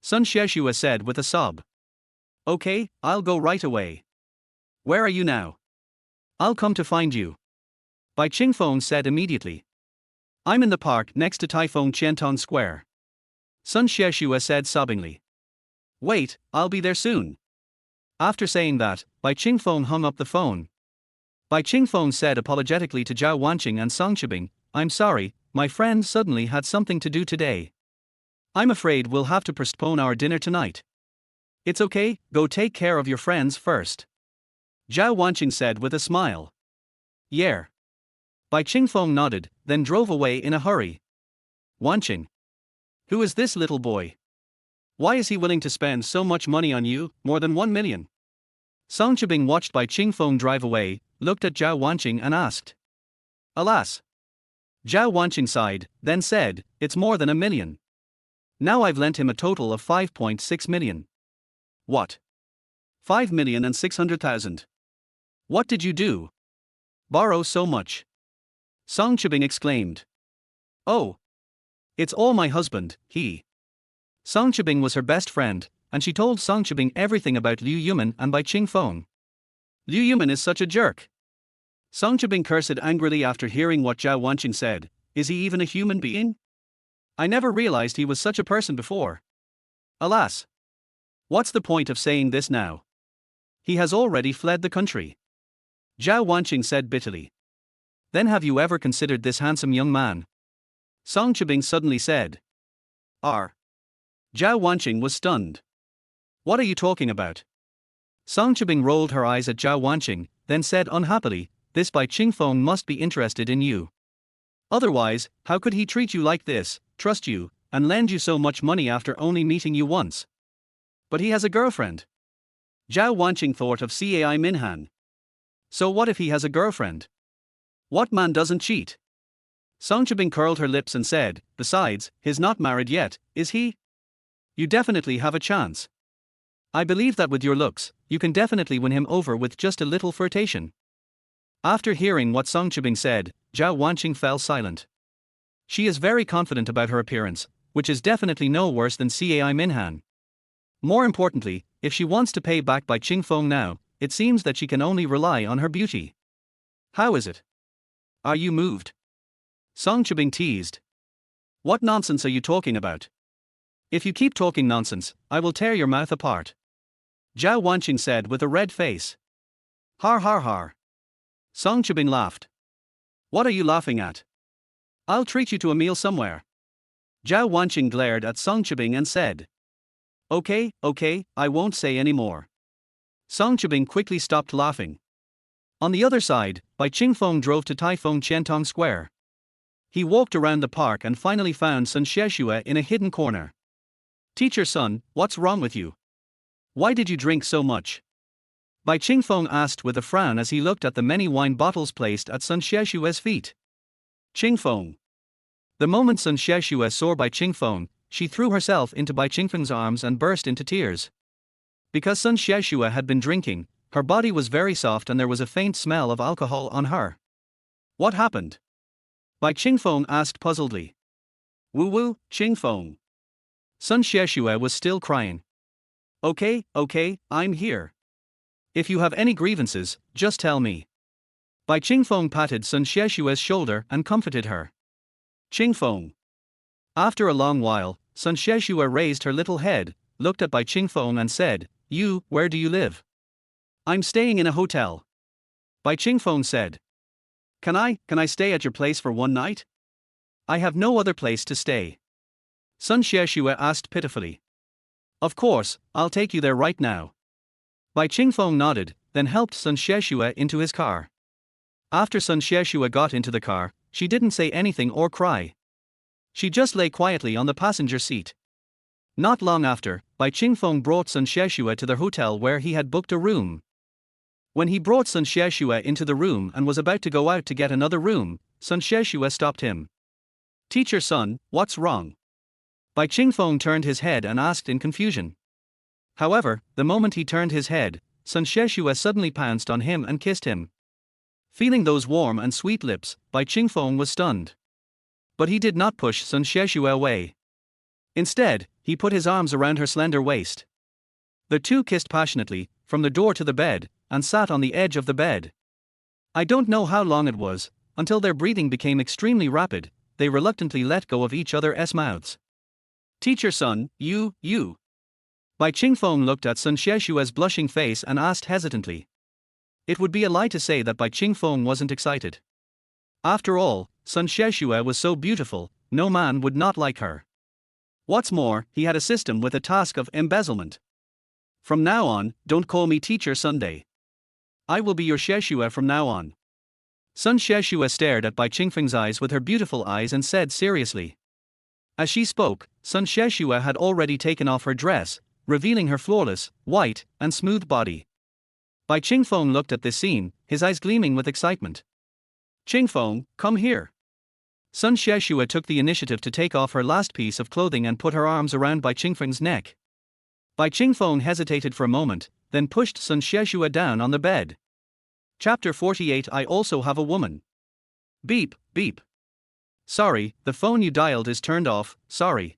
Sun Xieshue said with a sob. "Okay, I'll go right away." "Where are you now?" "I'll come to find you." Bai Qingfeng said immediately. "I'm in the park next to Taifeng Qiantong Square." Sun Xieshue said sobbingly. "Wait, I'll be there soon." After saying that, Bai Qingfeng hung up the phone. Bai Qingfeng said apologetically to Zhao Wanqing and Song Chibing, "I'm sorry, my friend suddenly had something to do today. I'm afraid we'll have to postpone our dinner tonight." "It's okay, go take care of your friends first," Zhao Wanqing said with a smile. "Yeah." Bai Qingfeng nodded, then drove away in a hurry. "Wanqing. Who is this little boy? Why is he willing to spend so much money on you, more than 1 million? Song Chibing watched Bai Qingfeng drive away, looked at Zhao Wanqing and asked. "Alas." Zhao Wanqing sighed, then said, "It's more than 1 million. Now I've lent him a total of 5.6 million. "What? 5,600,000. What did you do? Borrow so much?" Song Chibing exclaimed. "Oh. It's all my husband, he." Song Chibing was her best friend, and she told Song Chibing everything about Liu Yumin and Bai Qingfeng. "Liu Yumin is such a jerk." Song Chibing cursed angrily after hearing what Zhao Wanqing said. "Is he even a human being? I never realized he was such a person before. Alas. What's the point of saying this now? He has already fled the country." Zhao Wanqing said bitterly. "Then have you ever considered this handsome young man?" Song Chibing suddenly said. "R. Zhao Wanqing was stunned. What are you talking about? Song Chibing rolled her eyes at Zhao Wanqing, then said unhappily, this Bai Qingfeng must be interested in you. Otherwise, how could he treat you like this, trust you, and lend you so much money after only meeting you once? But he has a girlfriend. Zhao Wanqing thought of Cai Minhan. So what if he has a girlfriend? What man doesn't cheat? Song Chibing curled her lips and said, besides, he's not married yet, is he? You definitely have a chance. I believe that with your looks, you can definitely win him over with just a little flirtation. After hearing what Song Chibing said, Zhao Wanqing fell silent. She is very confident about her appearance, which is definitely no worse than Cai Minhan. More importantly, if she wants to pay back Bai Qingfeng now, it seems that she can only rely on her beauty. How is it? Are you moved? Song Chibing teased. What nonsense are you talking about? If you keep talking nonsense, I will tear your mouth apart. Zhao Wanqing said with a red face. Har har har. Song Chibing laughed. What are you laughing at? I'll treat you to a meal somewhere. Zhao Wanqing glared at Song Chibing and said. Okay, I won't say any more. Song Chibing quickly stopped laughing. On the other side, Bai Qingfeng drove to Taifeng Qiantong Square. He walked around the park and finally found Sun Xiexue in a hidden corner. Teacher son, what's wrong with you? Why did you drink so much? Bai Qingfeng asked with a frown as he looked at the many wine bottles placed at Sun Xiexue's feet. Qingfeng. The moment Sun Xiexue saw Bai Qingfeng, she threw herself into Bai Qingfeng's arms and burst into tears. Because Sun Xiexue had been drinking, her body was very soft and there was a faint smell of alcohol on her. What happened? Bai Qingfeng asked puzzledly. Woo, Qingfeng. Sun Xiexue was still crying. Okay, I'm here. If you have any grievances, just tell me. Bai Qingfeng patted Sun Xiexue's shoulder and comforted her. Qingfeng. After a long while, Sun Xiexue raised her little head, looked at Bai Qingfeng and said, where do you live? I'm staying in a hotel. Bai Qingfeng said. Can I stay at your place for one night? I have no other place to stay. Sun Xiexue asked pitifully. Of course, I'll take you there right now. Bai Qingfeng nodded, then helped Sun Xiexue into his car. After Sun Xiexue got into the car, she didn't say anything or cry. She just lay quietly on the passenger seat. Not long after, Bai Qingfeng brought Sun Xiexue to the hotel where he had booked a room. When he brought Sun Xiexue into the room and was about to go out to get another room, Sun Xiexue stopped him. Teacher son, what's wrong? Bai Qingfeng turned his head and asked in confusion. However, the moment he turned his head, Sun Xiexue suddenly pounced on him and kissed him. Feeling those warm and sweet lips, Bai Qingfeng was stunned. But he did not push Sun Xiexue away. Instead, he put his arms around her slender waist. The two kissed passionately, from the door to the bed, and sat on the edge of the bed. I don't know how long it was, until their breathing became extremely rapid, they reluctantly let go of each other's mouths. Teacher son, you. Bai Qingfeng looked at Sun Xiexue's blushing face and asked hesitantly. It would be a lie to say that Bai Qingfeng wasn't excited. After all, Sun Xiexue was so beautiful, no man would not like her. What's more, he had a system with a task of embezzlement. From now on, don't call me Teacher Sunday. I will be your Xiexue from now on. Sun Xiexue stared at Bai Qingfeng's eyes with her beautiful eyes and said seriously. As she spoke, Sun Xiexue had already taken off her dress, revealing her flawless, white, and smooth body. Bai Qingfeng looked at this scene, his eyes gleaming with excitement. Qingfeng, come here. Sun Xiexue took the initiative to take off her last piece of clothing and put her arms around Bai Qingfeng's neck. Bai Qingfeng hesitated for a moment, then pushed Sun Xiexue down on the bed. Chapter 48. I also have a woman. Beep. Sorry, the phone you dialed is turned off, sorry.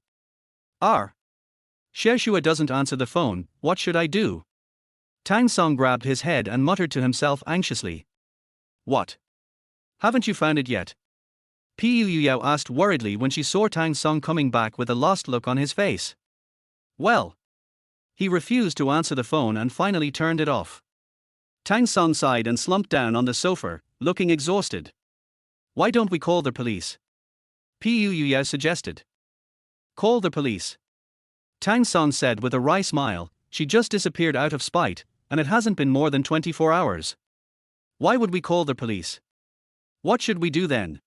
Xiexue doesn't answer the phone, what should I do? Tang Song grabbed his head and muttered to himself anxiously. What? Haven't you found it yet? Pu Yuyao asked worriedly when she saw Tang Song coming back with a lost look on his face. Well. He refused to answer the phone and finally turned it off. Tang Song sighed and slumped down on the sofa, looking exhausted. Why don't we call the police? Pu Yuyao suggested. Call the police. Tang Song said with a wry smile, she just disappeared out of spite, and it hasn't been more than 24 hours. Why would we call the police? What should we do then?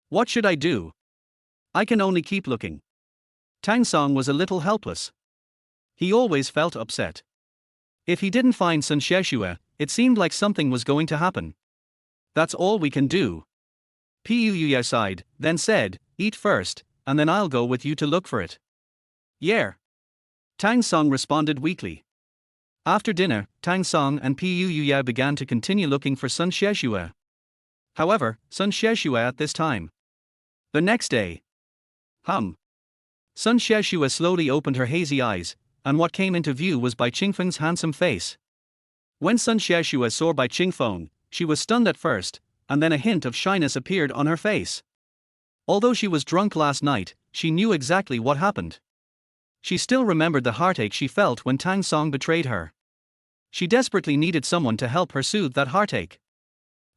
What should I do? I can only keep looking. Tang Song was a little helpless. He always felt upset. If he didn't find Sun Xiexue, it seemed like something was going to happen. That's all we can do. Pu sighed, then said, eat first, and then I'll go with you to look for it. Yeah. Tang Song responded weakly. After dinner, Tang Song and Pu began to continue looking for Sun Xiexue. However, Sun Xiexue at this time. The next day. Sun Xiexue slowly opened her hazy eyes, and what came into view was Bai Qingfeng's handsome face. When Sun Xiexue saw Bai Qingfeng, she was stunned at first, and then a hint of shyness appeared on her face. Although she was drunk last night, she knew exactly what happened. She still remembered the heartache she felt when Tang Song betrayed her. She desperately needed someone to help her soothe that heartache.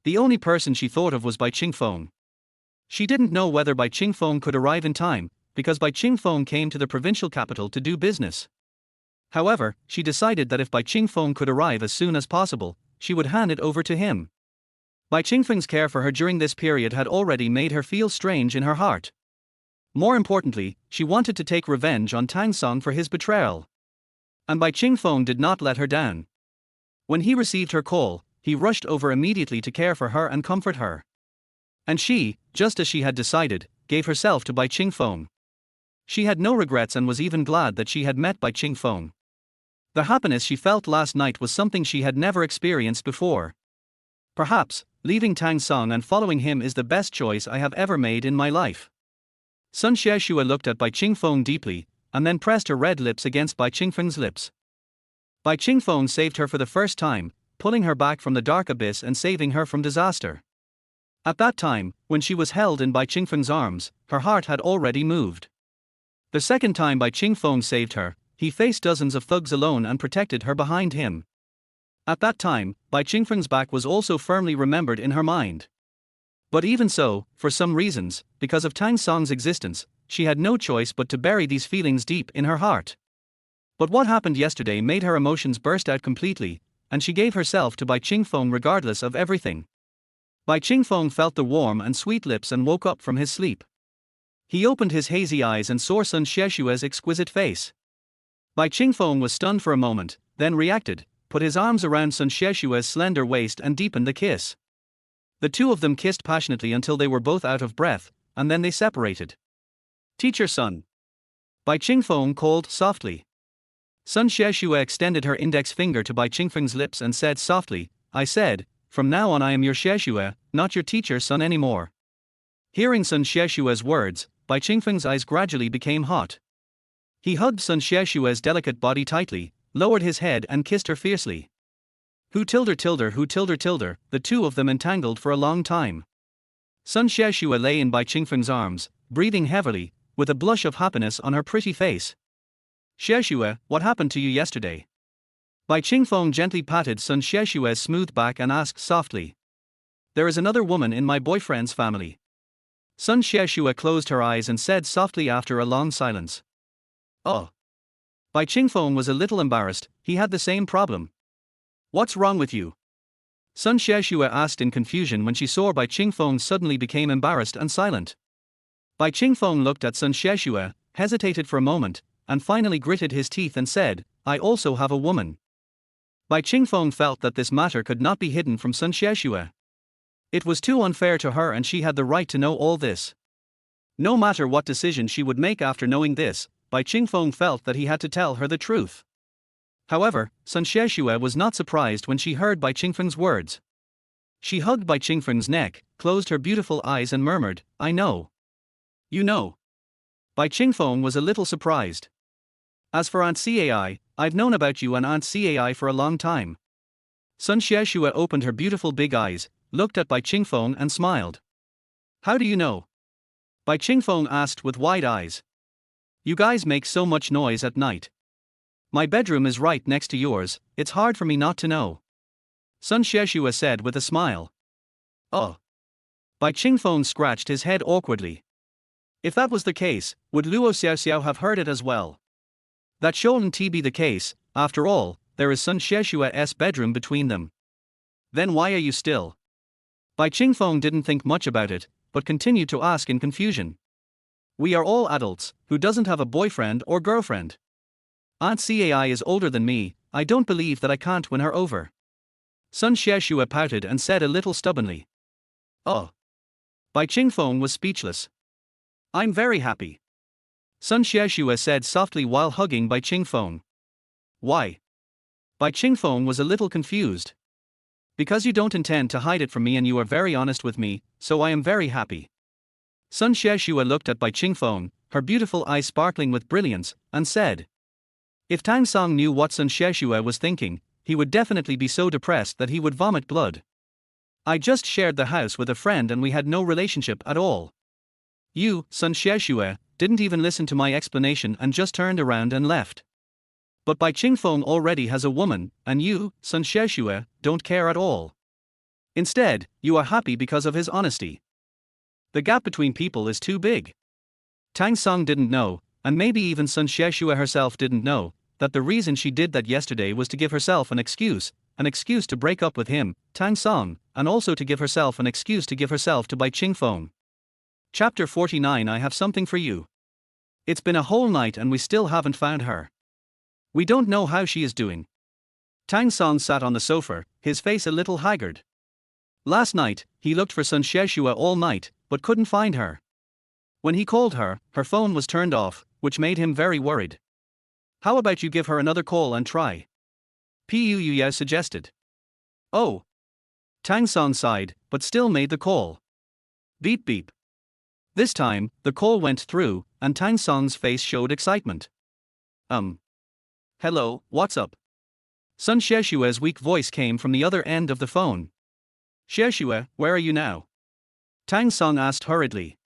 The only person she thought of was Bai Qingfeng. She didn't know whether Bai Qingfeng could arrive in time, because Bai Qingfeng came to the provincial capital to do business. However, she decided that if Bai Qingfeng could arrive as soon as possible, she would hand it over to him. Bai Qingfeng's care for her during this period had already made her feel strange in her heart. More importantly, she wanted to take revenge on Tang Song for his betrayal. And Bai Qingfeng did not let her down. When he received her call, he rushed over immediately to care for her and comfort her. And she, just as she had decided, gave herself to Bai Qingfeng. She had no regrets and was even glad that she had met Bai Qingfeng. The happiness she felt last night was something she had never experienced before. Perhaps, leaving Tang Song and following him is the best choice I have ever made in my life. Sun Xiexue looked at Bai Qingfeng deeply, and then pressed her red lips against Bai Qingfeng's lips. Bai Qingfeng saved her for the first time, pulling her back from the dark abyss and saving her from disaster. At that time, when she was held in Bai Qingfeng's arms, her heart had already moved. The second time Bai Qingfeng saved her, he faced dozens of thugs alone and protected her behind him. At that time, Bai Qingfeng's back was also firmly remembered in her mind. But even so, for some reasons, because of Tang Song's existence, she had no choice but to bury these feelings deep in her heart. But what happened yesterday made her emotions burst out completely, and she gave herself to Bai Qingfeng regardless of everything. Bai Qingfeng felt the warm and sweet lips and woke up from his sleep. He opened his hazy eyes and saw Sun Xiexue's exquisite face. Bai Qingfeng was stunned for a moment, then reacted, put his arms around Sun Xiexue's slender waist and deepened the kiss. The two of them kissed passionately until they were both out of breath, and then they separated. Teacher Sun. Bai Qingfeng called softly. Sun Xiexue extended her index finger to Bai Qingfeng's lips and said softly, I said, from now on I am your Xiexue, not your teacher Sun anymore. Hearing Sun Xiexue's words, Bai Qingfeng's eyes gradually became hot. He hugged Sun Xiexue's delicate body tightly, lowered his head and kissed her fiercely. Who tilder, the two of them entangled for a long time. Sun Xiexue lay in Bai Qingfeng's arms, breathing heavily, with a blush of happiness on her pretty face. Xiexue, what happened to you yesterday? Bai Qingfeng gently patted Sun Xiexue's smooth back and asked softly. There is another woman in my boyfriend's family. Sun Xiexue closed her eyes and said softly after a long silence. Oh. Bai Qingfeng was a little embarrassed, he had the same problem. What's wrong with you? Sun Xiexue asked in confusion when she saw Bai Qingfeng suddenly became embarrassed and silent. Bai Qingfeng looked at Sun Xiexue, hesitated for a moment, and finally gritted his teeth and said, I also have a woman. Bai Qingfeng felt that this matter could not be hidden from Sun Xiexue. It was too unfair to her and she had the right to know all this. No matter what decision she would make after knowing this, Bai Qingfeng felt that he had to tell her the truth. However, Sun Xiexue was not surprised when she heard Bai Qingfeng's words. She hugged Bai Qingfeng's neck, closed her beautiful eyes and murmured, I know. You know. Bai Qingfeng was a little surprised. As for Aunt Cai, I've known about you and Aunt Cai for a long time. Sun Xiexue opened her beautiful big eyes, looked at Bai Qingfeng and smiled. How do you know? Bai Qingfeng asked with wide eyes. You guys make so much noise at night. My bedroom is right next to yours, it's hard for me not to know. Sun Xiexue said with a smile. Oh. Bai Qingfeng scratched his head awkwardly. If that was the case, would Luo Xiaoxiao have heard it as well? That shouldn't be the case, after all, there is Sun Sheshua's bedroom between them. Then why are you still? Bai Qingfeng didn't think much about it, but continued to ask in confusion. We are all adults, who doesn't have a boyfriend or girlfriend? Aunt Cai is older than me, I don't believe that I can't win her over. Sun Sheshua pouted and said a little stubbornly. Oh. Bai Qingfeng was speechless. I'm very happy. Sun Sheshua said softly while hugging Bai Qingfeng. Why? Bai Qingfeng was a little confused. Because you don't intend to hide it from me and you are very honest with me, so I am very happy. Sun Sheshua looked at Bai Qingfeng, her beautiful eyes sparkling with brilliance, and said. If Tang Song knew what Sun Sheshua was thinking, he would definitely be so depressed that he would vomit blood. I just shared the house with a friend and we had no relationship at all. You, Sun Sheshua, didn't even listen to my explanation and just turned around and left. But Bai Qingfeng already has a woman, and you, Sun Sheshua, don't care at all. Instead, you are happy because of his honesty. The gap between people is too big. Tang Song didn't know, and maybe even Sun Sheshua herself didn't know, that the reason she did that yesterday was to give herself an excuse to break up with him, Tang Song, and also to give herself an excuse to give herself to Bai Qingfeng. Chapter 49 I have something for you. It's been a whole night and we still haven't found her. We don't know how she is doing. Tang Song sat on the sofa, his face a little haggard. Last night, he looked for Sun Sheshua all night, but couldn't find her. When he called her, her phone was turned off, which made him very worried. How about you give her another call and try? Pu Yao suggested. Oh. Tang Song sighed, but still made the call. Beep beep. This time, the call went through, and Tang Song's face showed excitement. Hello, what's up? Sun Sheshua's weak voice came from the other end of the phone. Sheshua, where are you now? Tang Song asked hurriedly.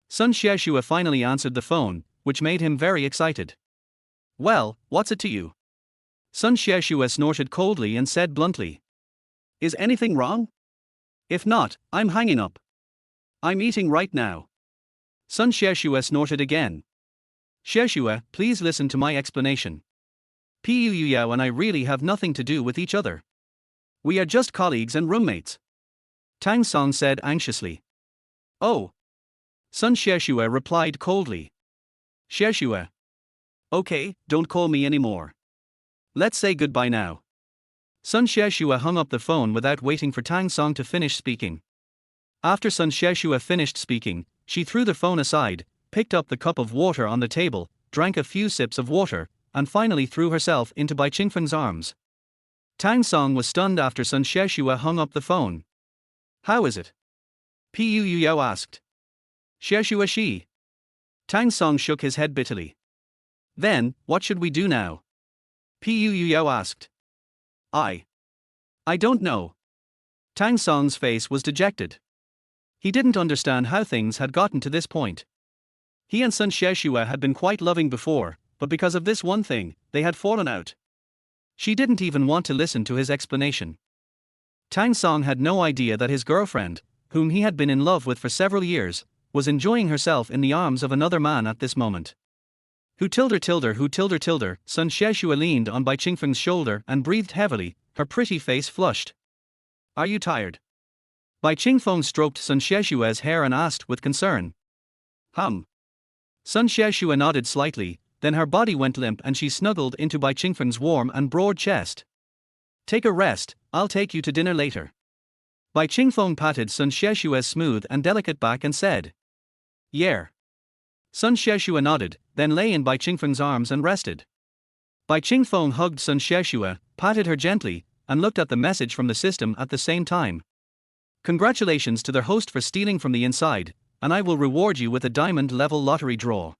Sun Sheshua finally answered the phone, which made him very excited. Well, what's it to you? Sun Sheshua snorted coldly and said bluntly. Is anything wrong? If not, I'm hanging up. I'm eating right now. Sun Sheshua snorted again. Sheshua, please listen to my explanation. Pu Yao and I really have nothing to do with each other. We are just colleagues and roommates. Tang Song said anxiously. Oh. Sun Sheshua replied coldly. Sheshua. Okay, don't call me anymore. Let's say goodbye now. Sun Sheshua hung up the phone without waiting for Tang Song to finish speaking. After Sun Sheshua finished speaking, she threw the phone aside, picked up the cup of water on the table, drank a few sips of water, and finally threw herself into Bai Qingfeng's arms. Tang Song was stunned after Sun Sheshua hung up the phone. How is it? Pu Yao asked. Sheshua she. Tang Song shook his head bitterly. Then, what should we do now? Pu Yao asked. I don't know. Tang Song's face was dejected. He didn't understand how things had gotten to this point. He and Sun Sheshua had been quite loving before, but because of this one thing, they had fallen out. She didn't even want to listen to his explanation. Tang Song had no idea that his girlfriend, whom he had been in love with for several years, was enjoying herself in the arms of another man at this moment. Who tilder, Sun Sheshua leaned on Bai Qingfeng's shoulder and breathed heavily, her pretty face flushed. Are you tired? Bai Qingfeng stroked Sun Sheshua's hair and asked with concern. Sun Sheshua nodded slightly, then her body went limp and she snuggled into Bai Qingfeng's warm and broad chest. Take a rest, I'll take you to dinner later. Bai Qingfeng patted Sun Sheshua's smooth and delicate back and said. Yeah. Sun Sheshua nodded, then lay in Bai Qingfeng's arms and rested. Bai Qingfeng hugged Sun Sheshua, patted her gently, and looked at the message from the system at the same time. Congratulations to their host for stealing from the inside, and I will reward you with a diamond-level lottery draw.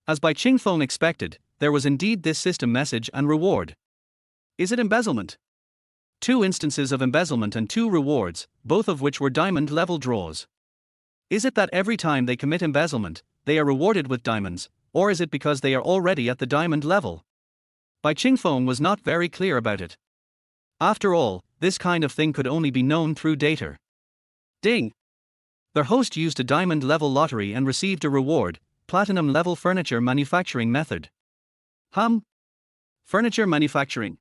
As Bai Qingfeng expected, there was indeed this system message and reward. Is it embezzlement? 2 instances of embezzlement and 2 rewards, both of which were diamond-level draws. Is it that every time they commit embezzlement, they are rewarded with diamonds, or is it because they are already at the diamond level? Bai Qingfeng was not very clear about it. After all, this kind of thing could only be known through data. Ding! Their host used a diamond-level lottery and received a reward, platinum-level furniture manufacturing method. Hum. Furniture manufacturing.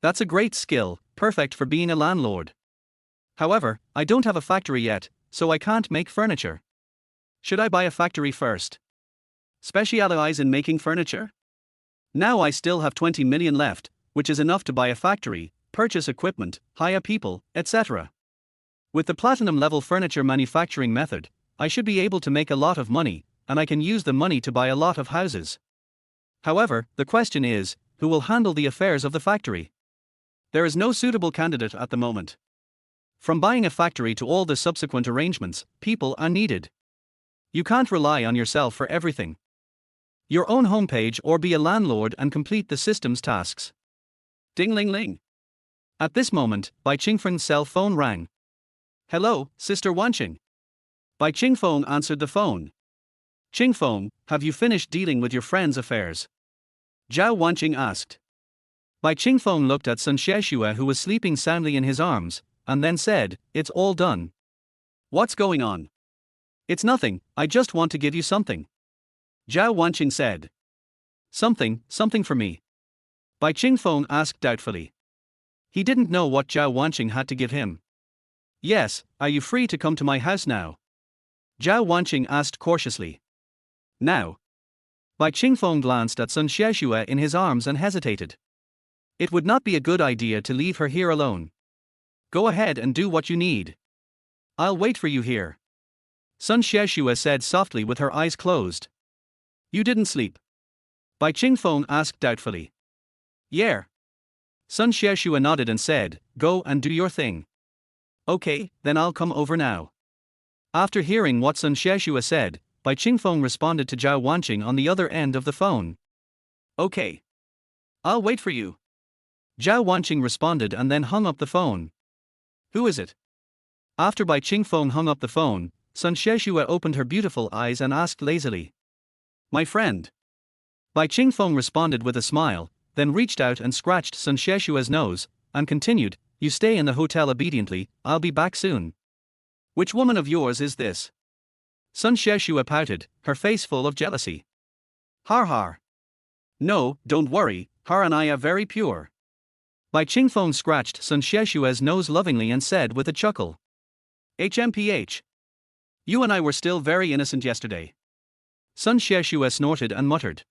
That's a great skill, perfect for being a landlord. However, I don't have a factory yet, so I can't make furniture. Should I buy a factory first? Specialize in making furniture? Now I still have 20 million left, which is enough to buy a factory, purchase equipment, hire people, etc. With the platinum level furniture manufacturing method, I should be able to make a lot of money, and I can use the money to buy a lot of houses. However, the question is, who will handle the affairs of the factory? There is no suitable candidate at the moment. From buying a factory to all the subsequent arrangements, people are needed. You can't rely on yourself for everything. Your own homepage or be a landlord and complete the system's tasks. Ding-ling-ling. At this moment, Bai Qingfeng's cell phone rang. Hello, Sister Wanqing. Bai Qingfeng answered the phone. Qingfeng, have you finished dealing with your friend's affairs? Zhao Wanqing asked. Bai Qingfeng looked at Sun Xiexue, who was sleeping soundly in his arms, and then said, It's all done. What's going on? It's nothing, I just want to give you something. Zhao Wanqing said. Something for me? Bai Qingfeng asked doubtfully. He didn't know what Zhao Wanqing had to give him. Yes, are you free to come to my house now? Zhao Wanqing asked cautiously. Now? Bai Qingfeng glanced at Sun Xiexue in his arms and hesitated. It would not be a good idea to leave her here alone. Go ahead and do what you need. I'll wait for you here. Sun Xiexue said softly with her eyes closed. You didn't sleep? Bai Qingfeng asked doubtfully. Yeah. Sun Xiexue nodded and said, Go and do your thing. Okay, then I'll come over now. After hearing what Sun Xiexue said, Bai Qingfeng responded to Zhao Wanqing on the other end of the phone. Okay. I'll wait for you. Zhao Wanqing responded and then hung up the phone. Who is it? After Bai Qingfeng hung up the phone, Sun Xiexue opened her beautiful eyes and asked lazily. My friend. Bai Qingfeng responded with a smile, then reached out and scratched Sun Xiexue's nose, and continued, You stay in the hotel obediently, I'll be back soon. Which woman of yours is this? Sun Xiexue pouted, her face full of jealousy. Har har. No, don't worry, her and I are very pure. Bai Qingfeng scratched Sun Xiexue's nose lovingly and said with a chuckle. HMPH. You and I were still very innocent yesterday. Sun Xiexue snorted and muttered.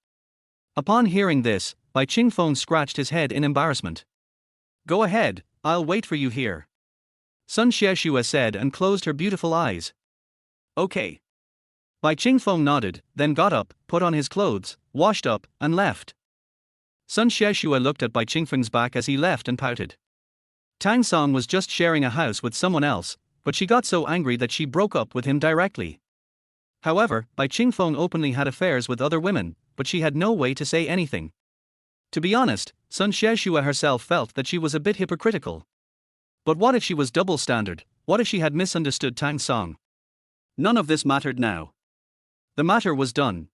Upon hearing this, Bai Qingfeng scratched his head in embarrassment. Go ahead, I'll wait for you here. Sun Xiexue said and closed her beautiful eyes. Okay. Bai Qingfeng nodded, then got up, put on his clothes, washed up, and left. Sun Xiexue looked at Bai Qingfeng's back as he left and pouted. Tang Song was just sharing a house with someone else, but she got so angry that she broke up with him directly. However, Bai Qingfeng openly had affairs with other women, but she had no way to say anything. To be honest, Sun Xiexue herself felt that she was a bit hypocritical. But what if she was double standard? What if she had misunderstood Tang Song? None of this mattered now. The matter was done.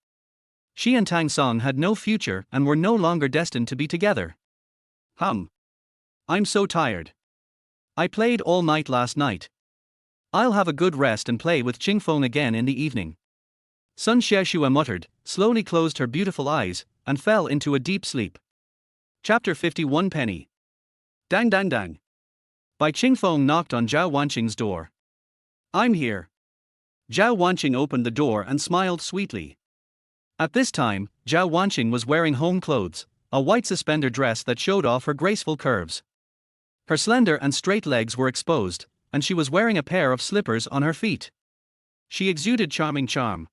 She and Tang Song had no future and were no longer destined to be together. I'm so tired. I played all night last night. I'll have a good rest and play with Qingfeng again in the evening. Sun Xiexue muttered, slowly closed her beautiful eyes, and fell into a deep sleep. Chapter 51 Penny. Dang dang dang. Bai Qingfeng knocked on Zhao Wanqing's door. I'm here. Zhao Wanqing opened the door and smiled sweetly. At this time, Zhao Wanqing was wearing home clothes, a white suspender dress that showed off her graceful curves. Her slender and straight legs were exposed, and she was wearing a pair of slippers on her feet. She exuded charming charm.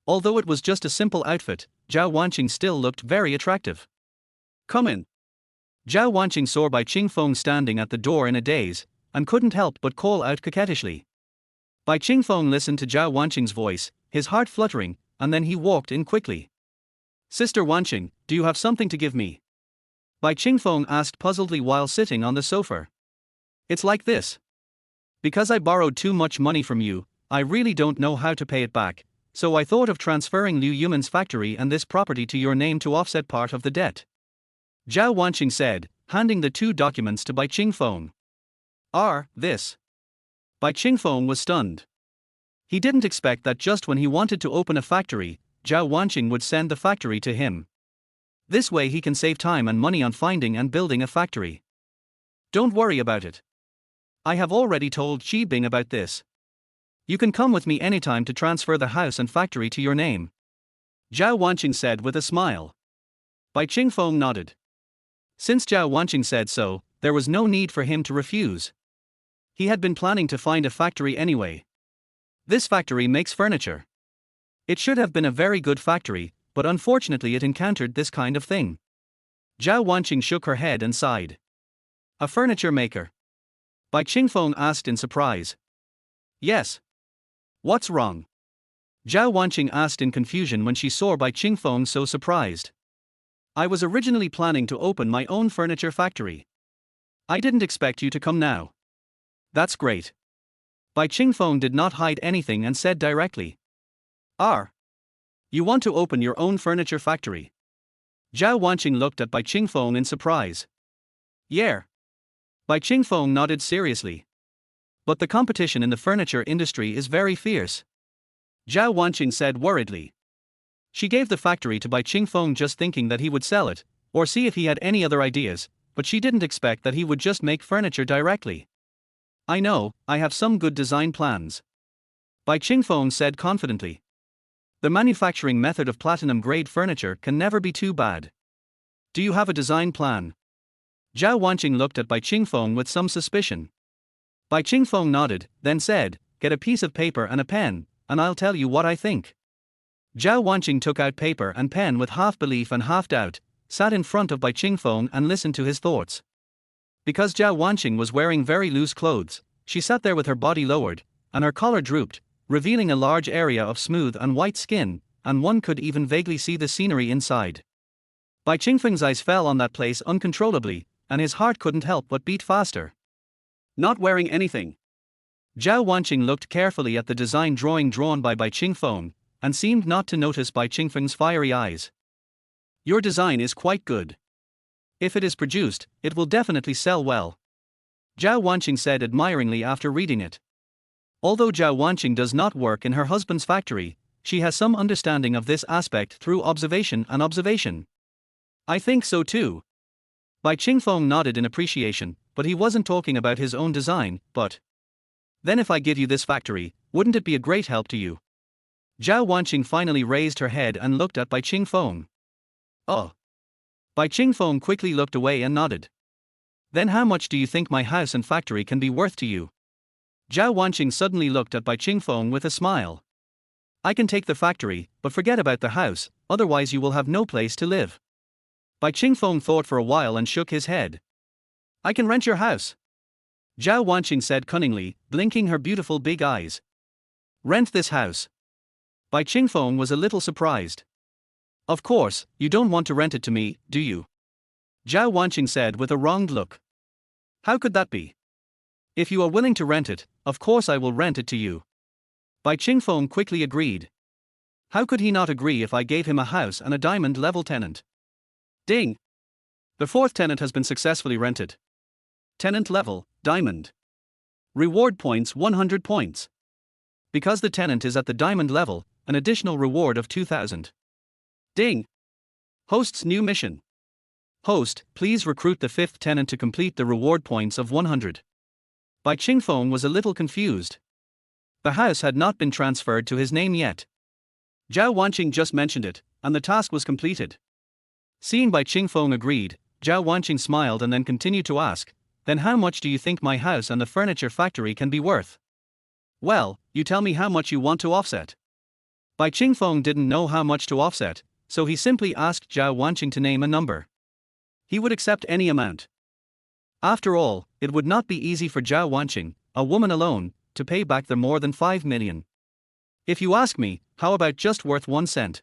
Although it was just a simple outfit, Zhao Wanqing still looked very attractive. Come in. Zhao Wanqing saw Bai Qingfeng standing at the door in a daze, and couldn't help but call out coquettishly. Bai Qingfeng listened to Zhao Wanqing's voice, his heart fluttering, and then he walked in quickly. Sister Wanqing, do you have something to give me? Bai Qingfeng asked puzzledly while sitting on the sofa. It's like this. Because I borrowed too much money from you, I really don't know how to pay it back, so I thought of transferring Liu Yuman's factory and this property to your name to offset part of the debt. Zhao Wanqing said, handing the two documents to Bai Qingfeng. This. Bai Qingfeng was stunned. He didn't expect that just when he wanted to open a factory, Zhao Wanqing would send the factory to him. This way he can save time and money on finding and building a factory. Don't worry about it. I have already told Xi Bing about this. You can come with me anytime to transfer the house and factory to your name. Zhao Wanqing said with a smile. Bai Qingfeng nodded. Since Zhao Wanqing said so, there was no need for him to refuse. He had been planning to find a factory anyway. This factory makes furniture. It should have been a very good factory, but unfortunately it encountered this kind of thing. Zhao Wanqing shook her head and sighed. A furniture maker? Bai Qingfeng asked in surprise. Yes. What's wrong? Zhao Wanqing asked in confusion when she saw Bai Qingfeng so surprised. I was originally planning to open my own furniture factory. I didn't expect you to come now. That's great. Bai Qingfeng did not hide anything and said directly. You want to open your own furniture factory? Zhao Wanqing looked at Bai Qingfeng in surprise. Yeah. Bai Qingfeng nodded seriously. But the competition in the furniture industry is very fierce. Zhao Wanqing said worriedly. She gave the factory to Bai Qingfeng just thinking that he would sell it, or see if he had any other ideas, but she didn't expect that he would just make furniture directly. I know, I have some good design plans. Bai Qingfeng said confidently. The manufacturing method of platinum-grade furniture can never be too bad. Do you have a design plan? Zhao Wanqing looked at Bai Qingfeng with some suspicion. Bai Qingfeng nodded, then said, Get a piece of paper and a pen, and I'll tell you what I think. Zhao Wanqing took out paper and pen with half belief and half doubt, sat in front of Bai Qingfeng and listened to his thoughts. Because Zhao Wanqing was wearing very loose clothes, she sat there with her body lowered, and her collar drooped, revealing a large area of smooth and white skin, and one could even vaguely see the scenery inside. Bai Qingfeng's eyes fell on that place uncontrollably, and his heart couldn't help but beat faster. Not wearing anything. Zhao Wanqing looked carefully at the design drawing drawn by Bai Qingfeng, and seemed not to notice Bai Qingfeng's fiery eyes. Your design is quite good. If it is produced, it will definitely sell well. Zhao Wanqing said admiringly after reading it. Although Zhao Wanqing does not work in her husband's factory, she has some understanding of this aspect through observation. I think so too. Bai Qingfeng nodded in appreciation, but he wasn't talking about his own design, but. Then if I give you this factory, wouldn't it be a great help to you? Zhao Wanqing finally raised her head and looked at Bai Qingfeng. Oh. Bai Qingfeng quickly looked away and nodded. Then how much do you think my house and factory can be worth to you? Zhao Wanqing suddenly looked at Bai Qingfeng with a smile. I can take the factory, but forget about the house, otherwise you will have no place to live. Bai Qingfeng thought for a while and shook his head. I can rent your house. Zhao Wanqing said cunningly, blinking her beautiful big eyes. Rent this house. Bai Qingfeng was a little surprised. Of course, you don't want to rent it to me, do you? Zhao Wanqing said with a wronged look. How could that be? If you are willing to rent it, of course I will rent it to you. Bai Qingfeng quickly agreed. How could he not agree if I gave him a house and a diamond-level tenant? Ding! The fourth tenant has been successfully rented. Tenant level, diamond. Reward points 100 points. Because the tenant is at the diamond level, an additional reward of 2,000. Ding! Host's new mission. Host, please recruit the fifth tenant to complete the reward points of 100. Bai Qingfeng was a little confused. The house had not been transferred to his name yet. Zhao Wanqing just mentioned it, and the task was completed. Seeing Bai Qingfeng agreed, Zhao Wanqing smiled and then continued to ask, Then how much do you think my house and the furniture factory can be worth? Well, you tell me how much you want to offset. Bai Qingfeng didn't know how much to offset, so he simply asked Zhao Wanqing to name a number. He would accept any amount. After all, it would not be easy for Zhao Wanqing, a woman alone, to pay back the more than 5 million. If you ask me, how about just worth 1 cent?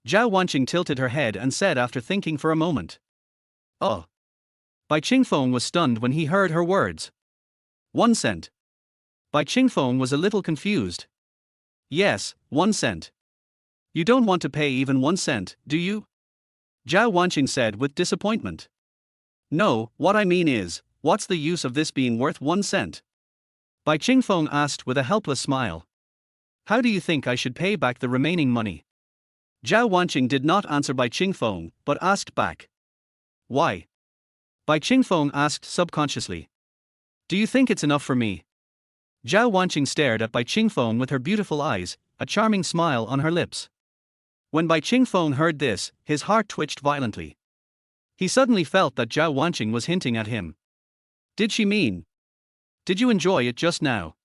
Zhao Wanqing tilted her head and said after thinking for a moment. Oh. Bai Qingfeng was stunned when he heard her words. 1 cent. Bai Qingfeng was a little confused. Yes, 1 cent. You don't want to pay even 1 cent, do you? Zhao Wanqing said with disappointment. No, what I mean is, what's the use of this being worth 1 cent? Bai Qingfeng asked with a helpless smile. How do you think I should pay back the remaining money? Zhao Wanqing did not answer Bai Qingfeng, but asked back. Why? Bai Qingfeng asked subconsciously. Do you think it's enough for me? Zhao Wanqing stared at Bai Qingfeng with her beautiful eyes, a charming smile on her lips. When Bai Qingfeng heard this, his heart twitched violently. He suddenly felt that Zhao Wanqing was hinting at him. Did she mean? Did you enjoy it just now?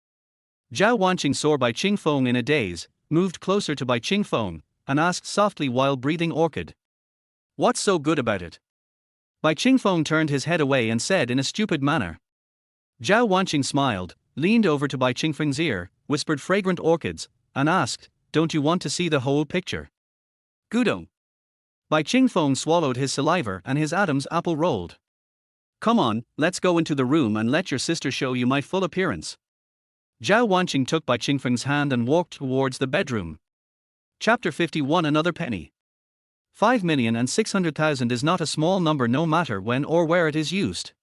Zhao Wanqing saw Bai Qingfeng in a daze, moved closer to Bai Qingfeng, and asked softly while breathing orchid. What's so good about it? Bai Qingfeng turned his head away and said in a stupid manner. Zhao Wanqing smiled, leaned over to Bai Qingfeng's ear, whispered fragrant orchids, and asked, don't you want to see the whole picture? Gudong. Bai Qingfeng swallowed his saliva and his Adam's apple rolled. Come on, let's go into the room and let your sister show you my full appearance. Zhao Wanqing took Bai Qingfeng's hand and walked towards the bedroom. Chapter 51. Another penny. 5,600,000 is not a small number no matter when or where it is used.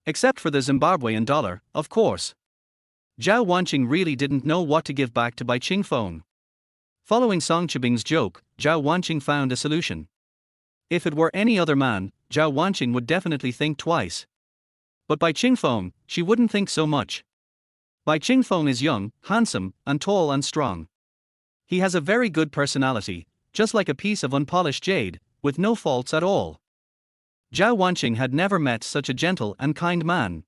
Except for the Zimbabwean dollar, of course. Zhao Wanqing really didn't know what to give back to Bai Qingfeng. Following Song Chibing's joke, Zhao Wanqing found a solution. If it were any other man, Zhao Wanqing would definitely think twice. But Bai Qingfeng, she wouldn't think so much. Bai Qingfeng is young, handsome, and tall and strong. He has a very good personality, just like a piece of unpolished jade, with no faults at all. Zhao Wanqing had never met such a gentle and kind man.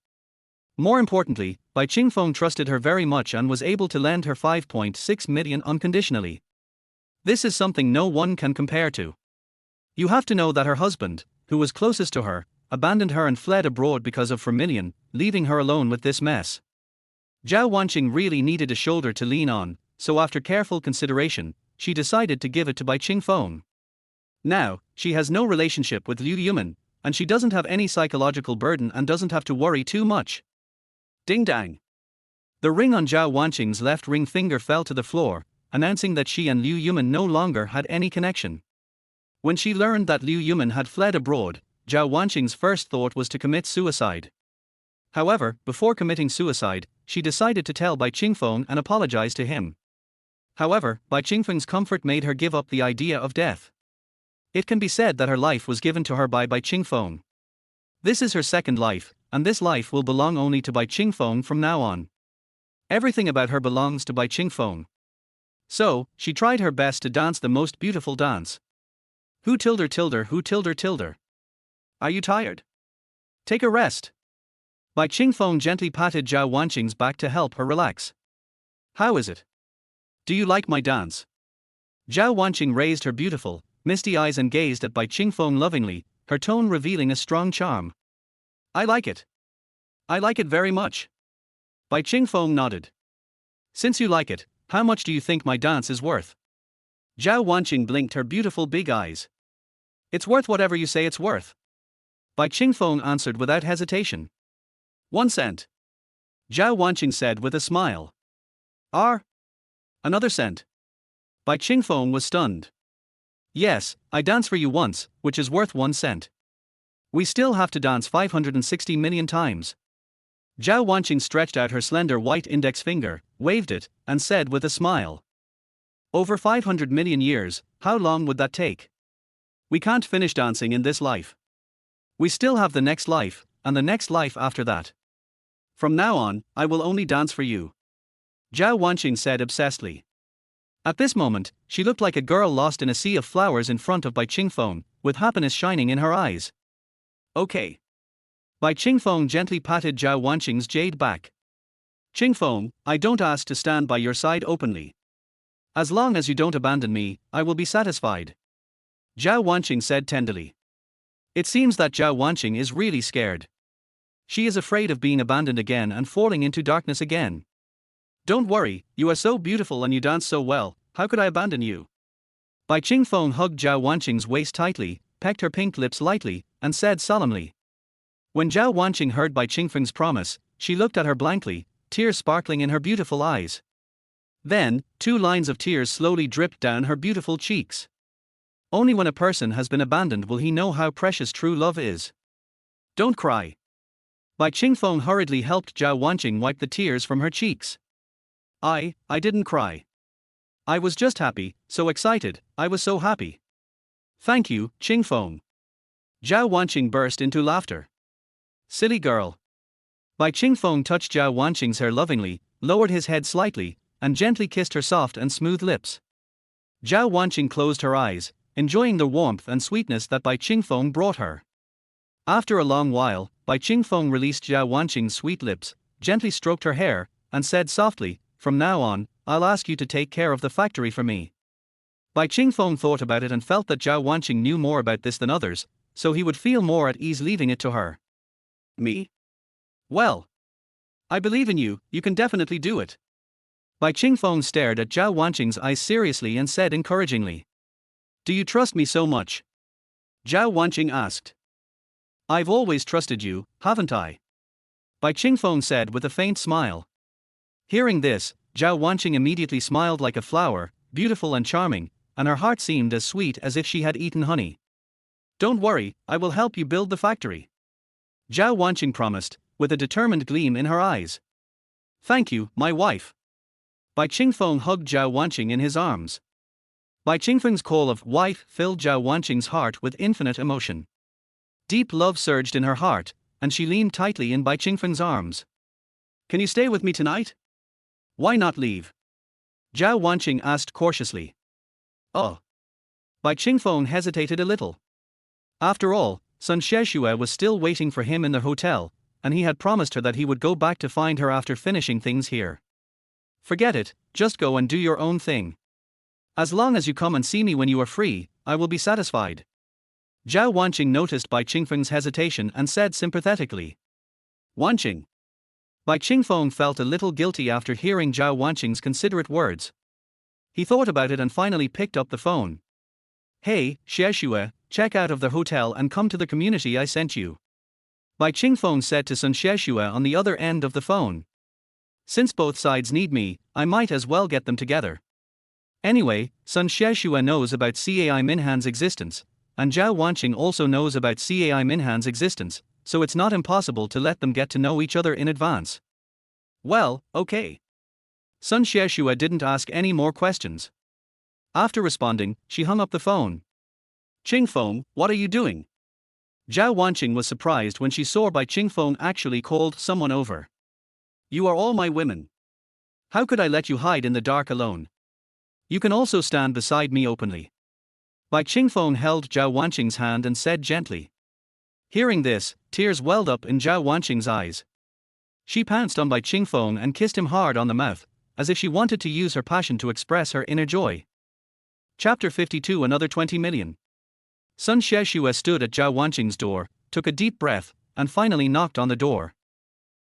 More importantly, Bai Qingfeng trusted her very much and was able to lend her 5.6 million unconditionally. This is something no one can compare to. You have to know that her husband, who was closest to her, abandoned her and fled abroad because of 4 million, leaving her alone with this mess. Zhao Wanqing really needed a shoulder to lean on, so after careful consideration, she decided to give it to Bai Qingfeng. Now, she has no relationship with Liu Yumin, and she doesn't have any psychological burden and doesn't have to worry too much. Ding dang. The ring on Zhao Wanqing's left ring finger fell to the floor, announcing that she and Liu Yumin no longer had any connection. When she learned that Liu Yumin had fled abroad, Zhao Wanqing's first thought was to commit suicide. However, before committing suicide, she decided to tell Bai Qingfeng and apologize to him. However, Bai Qingfeng's comfort made her give up the idea of death. It can be said that her life was given to her by Bai Qingfeng. This is her second life, and this life will belong only to Bai Qingfeng from now on. Everything about her belongs to Bai Qingfeng. So, she tried her best to dance the most beautiful dance. Who tilder tilder who tilder tilder? Are you tired? Take a rest. Bai Qingfeng gently patted Zhao Wanqing's back to help her relax. How is it? Do you like my dance? Zhao Wanqing raised her beautiful, misty eyes and gazed at Bai Qingfeng lovingly, her tone revealing a strong charm. I like it. I like it very much. Bai Qingfeng nodded. Since you like it, how much do you think my dance is worth? Zhao Wanqing blinked her beautiful big eyes. It's worth whatever you say it's worth. Bai Qingfeng answered without hesitation. 1 cent. Zhao Wanqing said with a smile. Another cent. Bai Qingfeng was stunned. Yes, I dance for you once, which is worth 1 cent. We still have to dance 560 million times. Zhao Wanqing stretched out her slender white index finger, waved it, and said with a smile. Over 500 million years, how long would that take? We can't finish dancing in this life. We still have the next life, and the next life after that. From now on, I will only dance for you. Zhao Wanqing said obsessedly. At this moment, she looked like a girl lost in a sea of flowers in front of Bai Qingfeng, with happiness shining in her eyes. Okay. Bai Qingfeng gently patted Zhao Wanqing's jade back. Qingfeng, I don't ask to stand by your side openly. As long as you don't abandon me, I will be satisfied. Zhao Wanqing said tenderly. It seems that Zhao Wanqing is really scared. She is afraid of being abandoned again and falling into darkness again. Don't worry, you are so beautiful and you dance so well, how could I abandon you? Bai Qingfeng hugged Zhao Wanqing's waist tightly, pecked her pink lips lightly, and said solemnly. When Zhao Wanqing heard Bai Qingfeng's promise, she looked at her blankly, tears sparkling in her beautiful eyes. Then, 2 lines of tears slowly dripped down her beautiful cheeks. Only when a person has been abandoned will he know how precious true love is. Don't cry. Bai Qingfeng hurriedly helped Zhao Wanqing wipe the tears from her cheeks. I didn't cry. I was just happy, so excited, I was so happy. Thank you, Qingfeng. Zhao Wanqing burst into laughter. Silly girl. Bai Qingfeng touched Zhao Wanqing's hair lovingly, lowered his head slightly, and gently kissed her soft and smooth lips. Zhao Wanqing closed her eyes, enjoying the warmth and sweetness that Bai Qingfeng brought her. After a long while, Bai Qingfeng released Zhao Wanqing's sweet lips, gently stroked her hair, and said softly, "From now on, I'll ask you to take care of the factory for me." Bai Qingfeng thought about it and felt that Zhao Wanqing knew more about this than others, so he would feel more at ease leaving it to her. Me? Well, I believe in you, you can definitely do it. Bai Qingfeng stared at Zhao Wanqing's eyes seriously and said encouragingly. Do you trust me so much? Zhao Wanqing asked. I've always trusted you, haven't I? Bai Qingfeng said with a faint smile. Hearing this, Zhao Wanqing immediately smiled like a flower, beautiful and charming, and her heart seemed as sweet as if she had eaten honey. Don't worry, I will help you build the factory. Zhao Wanqing promised, with a determined gleam in her eyes. Thank you, my wife. Bai Qingfeng hugged Zhao Wanqing in his arms. Bai Qingfeng's call of wife filled Zhao Wanqing's heart with infinite emotion. Deep love surged in her heart, and she leaned tightly in Bai Qingfeng's arms. Can you stay with me tonight? Why not leave? Zhao Wanqing asked cautiously. Oh. Bai Qingfeng hesitated a little. After all, Sun Sheshue was still waiting for him in the hotel, and he had promised her that he would go back to find her after finishing things here. Forget it, just go and do your own thing. As long as you come and see me when you are free, I will be satisfied. Zhao Wanqing noticed Bai Qingfeng's hesitation and said sympathetically. Wanqing. Bai Qingfeng felt a little guilty after hearing Zhao Wanqing's considerate words. He thought about it and finally picked up the phone. Hey, Sheshue, check out of the hotel and come to the community I sent you. Bai Qingfeng said to Sun Sheshue on the other end of the phone. Since both sides need me, I might as well get them together. Anyway, Sun Sheshue knows about Cai Minhan's existence, and Zhao Wanqing also knows about Cai Minhan's existence, so it's not impossible to let them get to know each other in advance. Well, okay. Sun Sheshue didn't ask any more questions. After responding, she hung up the phone. Qingfeng, what are you doing? Zhao Wanqing was surprised when she saw Bai Qingfeng actually called someone over. You are all my women. How could I let you hide in the dark alone? You can also stand beside me openly. Bai Qingfeng held Zhao Wanqing's hand and said gently. Hearing this, tears welled up in Zhao Wanqing's eyes. She pounced on Bai Qingfeng and kissed him hard on the mouth, as if she wanted to use her passion to express her inner joy. Chapter 52. Another 20 million. Sun Sheshue stood at Zhao Wanqing's door, took a deep breath, and finally knocked on the door.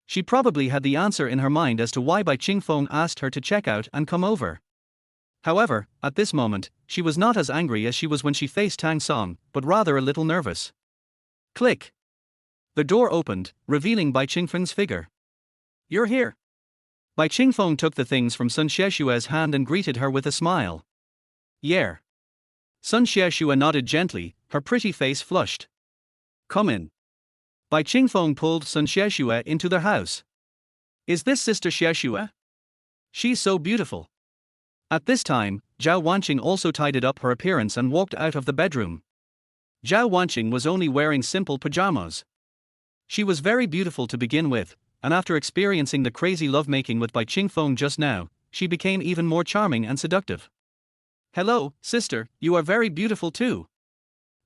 She probably had the answer in her mind as to why Bai Qingfeng asked her to check out and come over. However, at this moment, she was not as angry as she was when she faced Tang Song, but rather a little nervous. Click. The door opened, revealing Bai Qingfeng's figure. You're here. Bai Qingfeng took the things from Sun Sheshue's hand and greeted her with a smile. Yeah. Sun Sheshue nodded gently, her pretty face flushed. Come in. Bai Qingfeng pulled Sun Sheshue into their house. Is this Sister Sheshue? She's so beautiful. At this time, Zhao Wanqing also tidied up her appearance and walked out of the bedroom. Zhao Wanqing was only wearing simple pajamas. She was very beautiful to begin with, and after experiencing the crazy lovemaking with Bai Qingfeng just now, she became even more charming and seductive. Hello, sister, you are very beautiful too.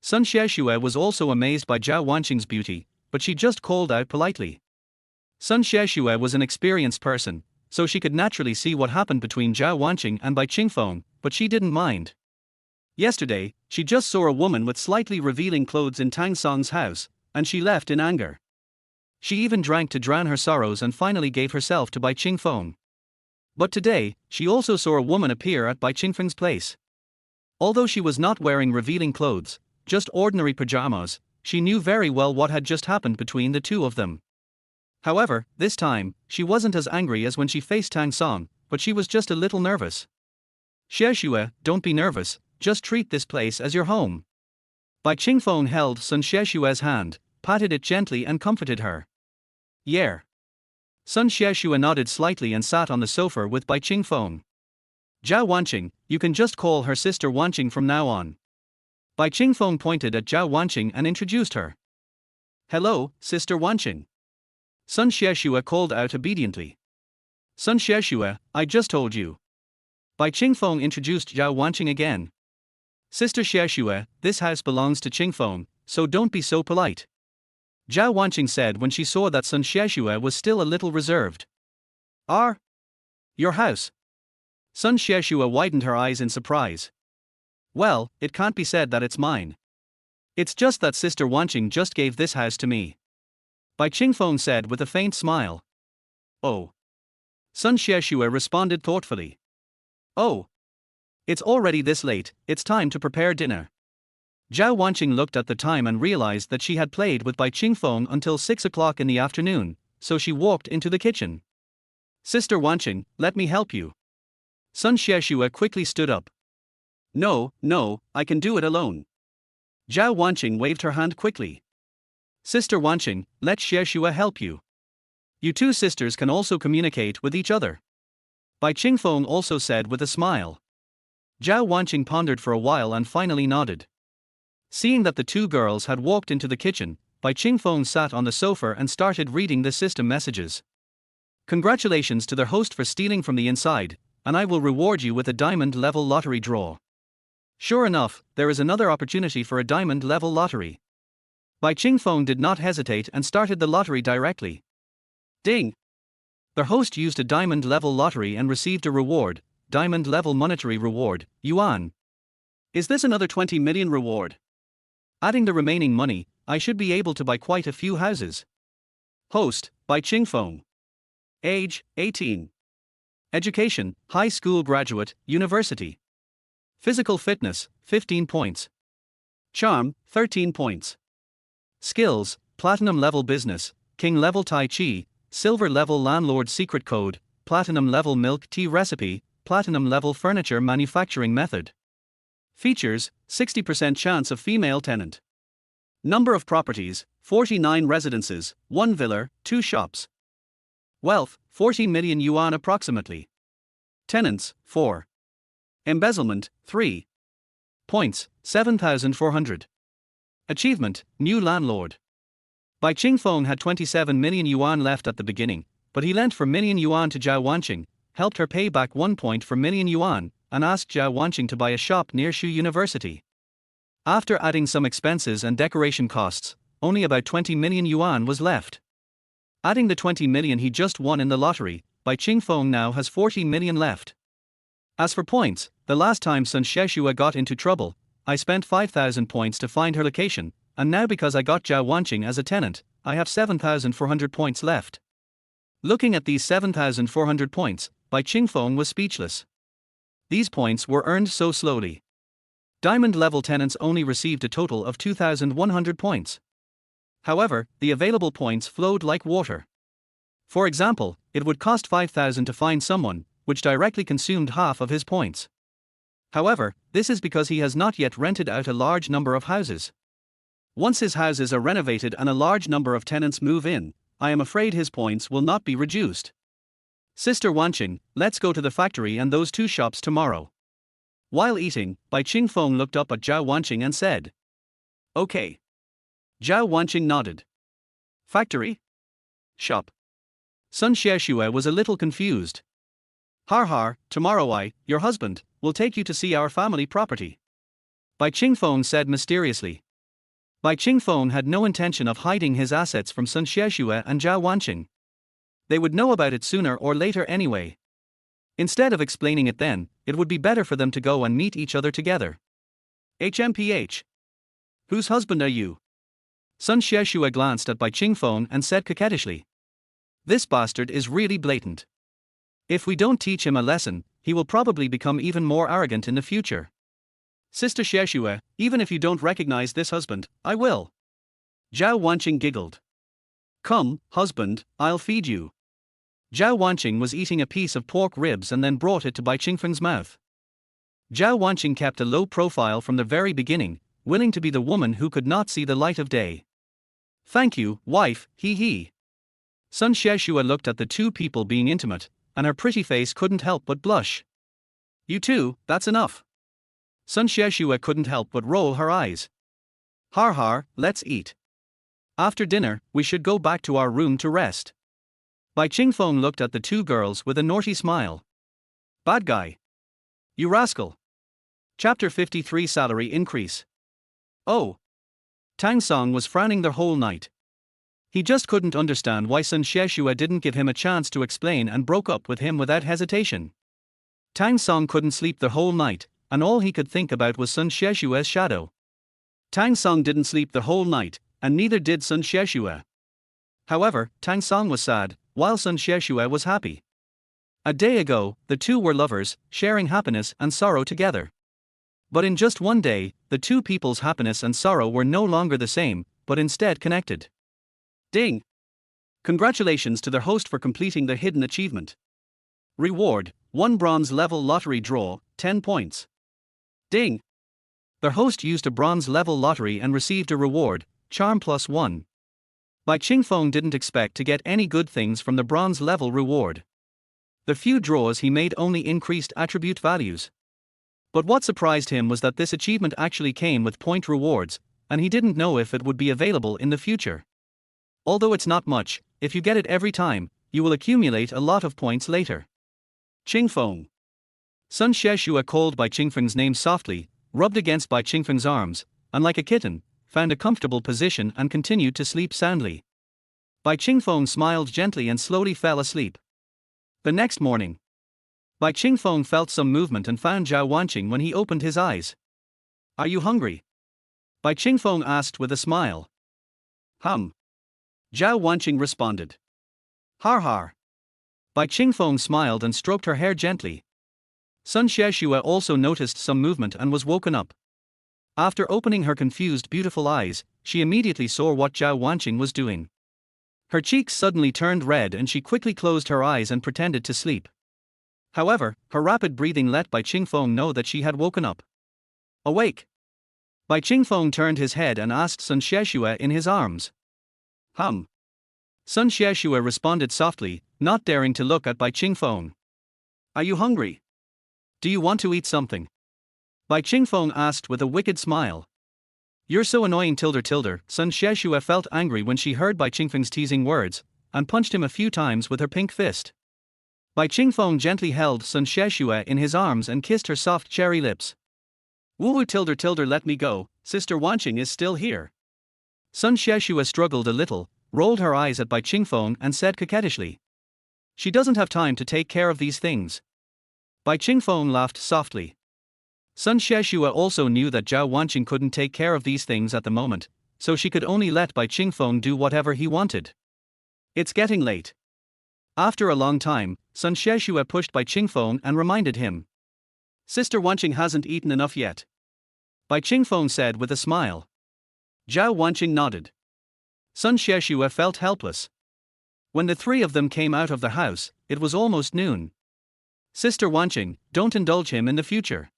Sun Sheshue was also amazed by Zhao Wanqing's beauty, but she just called out politely. Sun Sheshue was an experienced person, so she could naturally see what happened between Zhao Wanqing and Bai Qingfeng, but she didn't mind. Yesterday, she just saw a woman with slightly revealing clothes in Tang Song's house, and she left in anger. She even drank to drown her sorrows and finally gave herself to Bai Qingfeng. But today, she also saw a woman appear at Bai Qingfeng's place. Although she was not wearing revealing clothes, just ordinary pajamas, she knew very well what had just happened between the two of them. However, this time, she wasn't as angry as when she faced Tang Song, but she was just a little nervous. Sheshue, don't be nervous, just treat this place as your home. Bai Qingfeng held Sun Sheshue's hand, patted it gently and comforted her. Yeah. Sun Sheshue nodded slightly and sat on the sofa with Bai Qingfeng. Zhao Wanqing, you can just call her Sister Wanqing from now on. Bai Qingfeng pointed at Zhao Wanqing and introduced her. Hello, Sister Wanqing. Sun Xieshua called out obediently. Sun Xieshua, I just told you. Bai Qingfeng introduced Zhao Wanqing again. Sister Xieshua, this house belongs to Qingfeng, so don't be so polite. Zhao Wanqing said when she saw that Sun Xieshua was still a little reserved. Your house? Sun Xieshua widened her eyes in surprise. Well, it can't be said that it's mine. It's just that Sister Wanqing just gave this house to me. Bai Qingfeng said with a faint smile. Oh. Sun Xieshua responded thoughtfully. Oh. It's already this late, it's time to prepare dinner. Zhao Wanqing looked at the time and realized that she had played with Bai Qingfeng until 6 o'clock in the afternoon, so she walked into the kitchen. Sister Wanqing, let me help you. Sun Xieshua quickly stood up. No, I can do it alone. Zhao Wanqing waved her hand quickly. Sister Wanqing, let Xieshua help you. You two sisters can also communicate with each other. Bai Qingfeng also said with a smile. Zhao Wanqing pondered for a while and finally nodded. Seeing that the two girls had walked into the kitchen, Bai Qingfeng sat on the sofa and started reading the system messages. Congratulations to their host for stealing from the inside, and I will reward you with a diamond-level lottery draw. Sure enough, there is another opportunity for a diamond-level lottery. Bai Qingfeng did not hesitate and started the lottery directly. Ding! Their host used a diamond-level lottery and received a reward, diamond-level monetary reward, yuan. Is this another 20 million reward? Adding the remaining money, I should be able to buy quite a few houses. Host, Bai Qingfeng. Age, 18. Education, high school graduate, university. Physical fitness, 15 points. Charm, 13 points. Skills, platinum level business, king level tai chi, silver level landlord secret code, platinum level milk tea recipe, platinum level furniture manufacturing method. Features, 60% chance of female tenant. Number of properties, 49 residences, 1 villa, 2 shops. Wealth, 40 million yuan approximately. Tenants, 4. Embezzlement, 3. Points, 7,400. Achievement, new landlord. Bai Qingfeng had 27 million yuan left at the beginning, but he lent for million yuan to Zhao Wanqing, helped her pay back 1 point for million yuan, and asked Zhao Wanqing to buy a shop near Shu University. After adding some expenses and decoration costs, only about 20 million yuan was left. Adding the 20 million he just won in the lottery, Bai Qingfeng now has 40 million left. As for points, the last time Sun Xieshua got into trouble, I spent 5,000 points to find her location, and now because I got Zhao Wanqing as a tenant, I have 7,400 points left. Looking at these 7,400 points, Bai Qingfeng was speechless. These points were earned so slowly. Diamond-level tenants only received a total of 2,100 points. However, the available points flowed like water. For example, it would cost 5,000 to find someone, which directly consumed half of his points. However, this is because he has not yet rented out a large number of houses. Once his houses are renovated and a large number of tenants move in, I am afraid his points will not be reduced. Sister Wanqing, let's go to the factory and those 2 shops tomorrow. While eating, Bai Qingfeng looked up at Zhao Wanqing and said. Okay. Zhao Wanqing nodded. Factory? Shop. Sun Xieshua was a little confused. Har, tomorrow your husband, will take you to see our family property. Bai Qingfeng said mysteriously. Bai Qingfeng had no intention of hiding his assets from Sun Xieshua and Zhao Wanqing. They would know about it sooner or later anyway. Instead of explaining it then, it would be better for them to go and meet each other together. HMPH. Whose husband are you? Sun Xieshua glanced at Bai Qingfeng and said coquettishly. This bastard is really blatant. If we don't teach him a lesson, he will probably become even more arrogant in the future. Sister Xieshua, even if you don't recognize this husband, I will. Zhao Wanqing giggled. Come, husband, I'll feed you. Zhao Wanqing was eating a piece of pork ribs and then brought it to Bai Qingfeng's mouth. Zhao Wanqing kept a low profile from the very beginning, willing to be the woman who could not see the light of day. Thank you, wife, he. Sun Xieshua looked at the two people being intimate, and her pretty face couldn't help but blush. You too, that's enough. Sun Xieshua couldn't help but roll her eyes. Har har, let's eat. After dinner, we should go back to our room to rest. Bai Qingfeng looked at the two girls with a naughty smile. Bad guy. You rascal. Chapter 53 Salary Increase. Oh. Tang Song was frowning the whole night. He just couldn't understand why Sun Xieshua didn't give him a chance to explain and broke up with him without hesitation. Tang Song couldn't sleep the whole night, and all he could think about was Sun Xieshua's shadow. Tang Song didn't sleep the whole night, and neither did Sun Xieshua. However, Tang Song was sad, while Sun Xieshua was happy. A day ago, the two were lovers, sharing happiness and sorrow together. But in just one day, the two people's happiness and sorrow were no longer the same, but instead connected. Ding! Congratulations to their host for completing the hidden achievement. Reward: 1 bronze level lottery draw, 10 points. Ding! Their host used a bronze level lottery and received a reward, charm +1. Bai Qingfeng didn't expect to get any good things from the bronze level reward. The few draws he made only increased attribute values. But what surprised him was that this achievement actually came with point rewards, and he didn't know if it would be available in the future. Although it's not much, if you get it every time, you will accumulate a lot of points later. Qingfeng. Sun Xieshua called Bai Qingfeng's name softly, rubbed against Bai Qingfeng's arms, and like a kitten, found a comfortable position and continued to sleep soundly. Bai Qingfeng smiled gently and slowly fell asleep. The next morning, Bai Qingfeng felt some movement and found Zhao Wanqing when he opened his eyes. Are you hungry? Bai Qingfeng asked with a smile. Zhao Wanqing responded. Har har. Bai Qingfeng smiled and stroked her hair gently. Sun Xieshua also noticed some movement and was woken up. After opening her confused beautiful eyes, she immediately saw what Zhao Wanqing was doing. Her cheeks suddenly turned red and she quickly closed her eyes and pretended to sleep. However, her rapid breathing let Bai Qingfeng know that she had woken up. Awake! Bai Qingfeng turned his head and asked Sun Xieshua in his arms. Sun Xieshua responded softly, not daring to look at Bai Qingfeng. Are you hungry? Do you want to eat something? Bai Qingfeng asked with a wicked smile. You're so annoying tilde. Sun Xieshua felt angry when she heard Bai Qingfeng's teasing words, and punched him a few times with her pink fist. Bai Qingfeng gently held Sun Xieshua in his arms and kissed her soft cherry lips. Woo tilde let me go, Sister Wanqing is still here. Sun Xieshua struggled a little, rolled her eyes at Bai Qingfeng and said coquettishly. She doesn't have time to take care of these things. Bai Qingfeng laughed softly. Sun Xieshua also knew that Zhao Wanqing couldn't take care of these things at the moment, so she could only let Bai Qingfeng do whatever he wanted. It's getting late. After a long time, Sun Xieshua pushed Bai Qingfeng and reminded him. Sister Wanqing hasn't eaten enough yet. Bai Qingfeng said with a smile. Zhao Wanqing nodded. Sun Xieshua felt helpless. When the three of them came out of the house, it was almost noon. Sister Wanqing, don't indulge him in the future.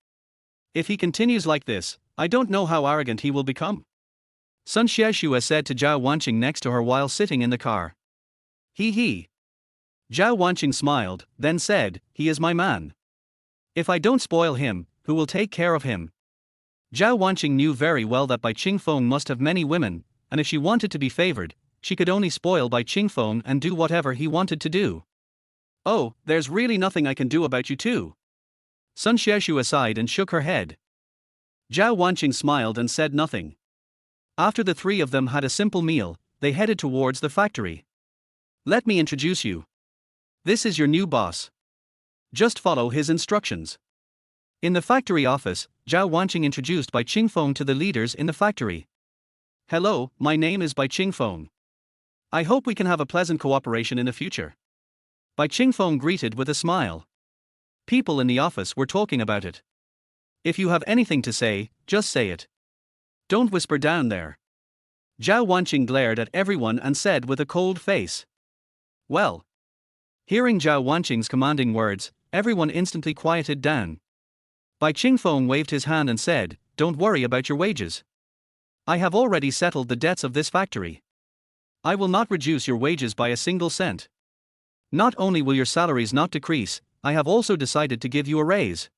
If he continues like this, I don't know how arrogant he will become. Sun Xieshua said to Zhao Wanqing next to her while sitting in the car. He. Zhao Wanqing smiled, then said, he is my man. If I don't spoil him, who will take care of him? Zhao Wanqing knew very well that Bai Qingfeng must have many women, and if she wanted to be favored, she could only spoil Bai Qingfeng and do whatever he wanted to do. Oh, there's really nothing I can do about you two. Sun Xieshua sighed and shook her head. Zhao Wanqing smiled and said nothing. After the three of them had a simple meal, they headed towards the factory. Let me introduce you. This is your new boss. Just follow his instructions. In the factory office, Zhao Wanqing introduced Bai Qingfeng to the leaders in the factory. Hello, my name is Bai Qingfeng. I hope we can have a pleasant cooperation in the future. Bai Qingfeng greeted with a smile. People in the office were talking about it. If you have anything to say, just say it. Don't whisper down there. Zhao Wanqing glared at everyone and said with a cold face. Well. Hearing Zhao Wanqing's commanding words, everyone instantly quieted down. Bai Qingfeng waved his hand and said, don't worry about your wages. I have already settled the debts of this factory. I will not reduce your wages by a single cent. Not only will your salaries not decrease, I have also decided to give you a raise.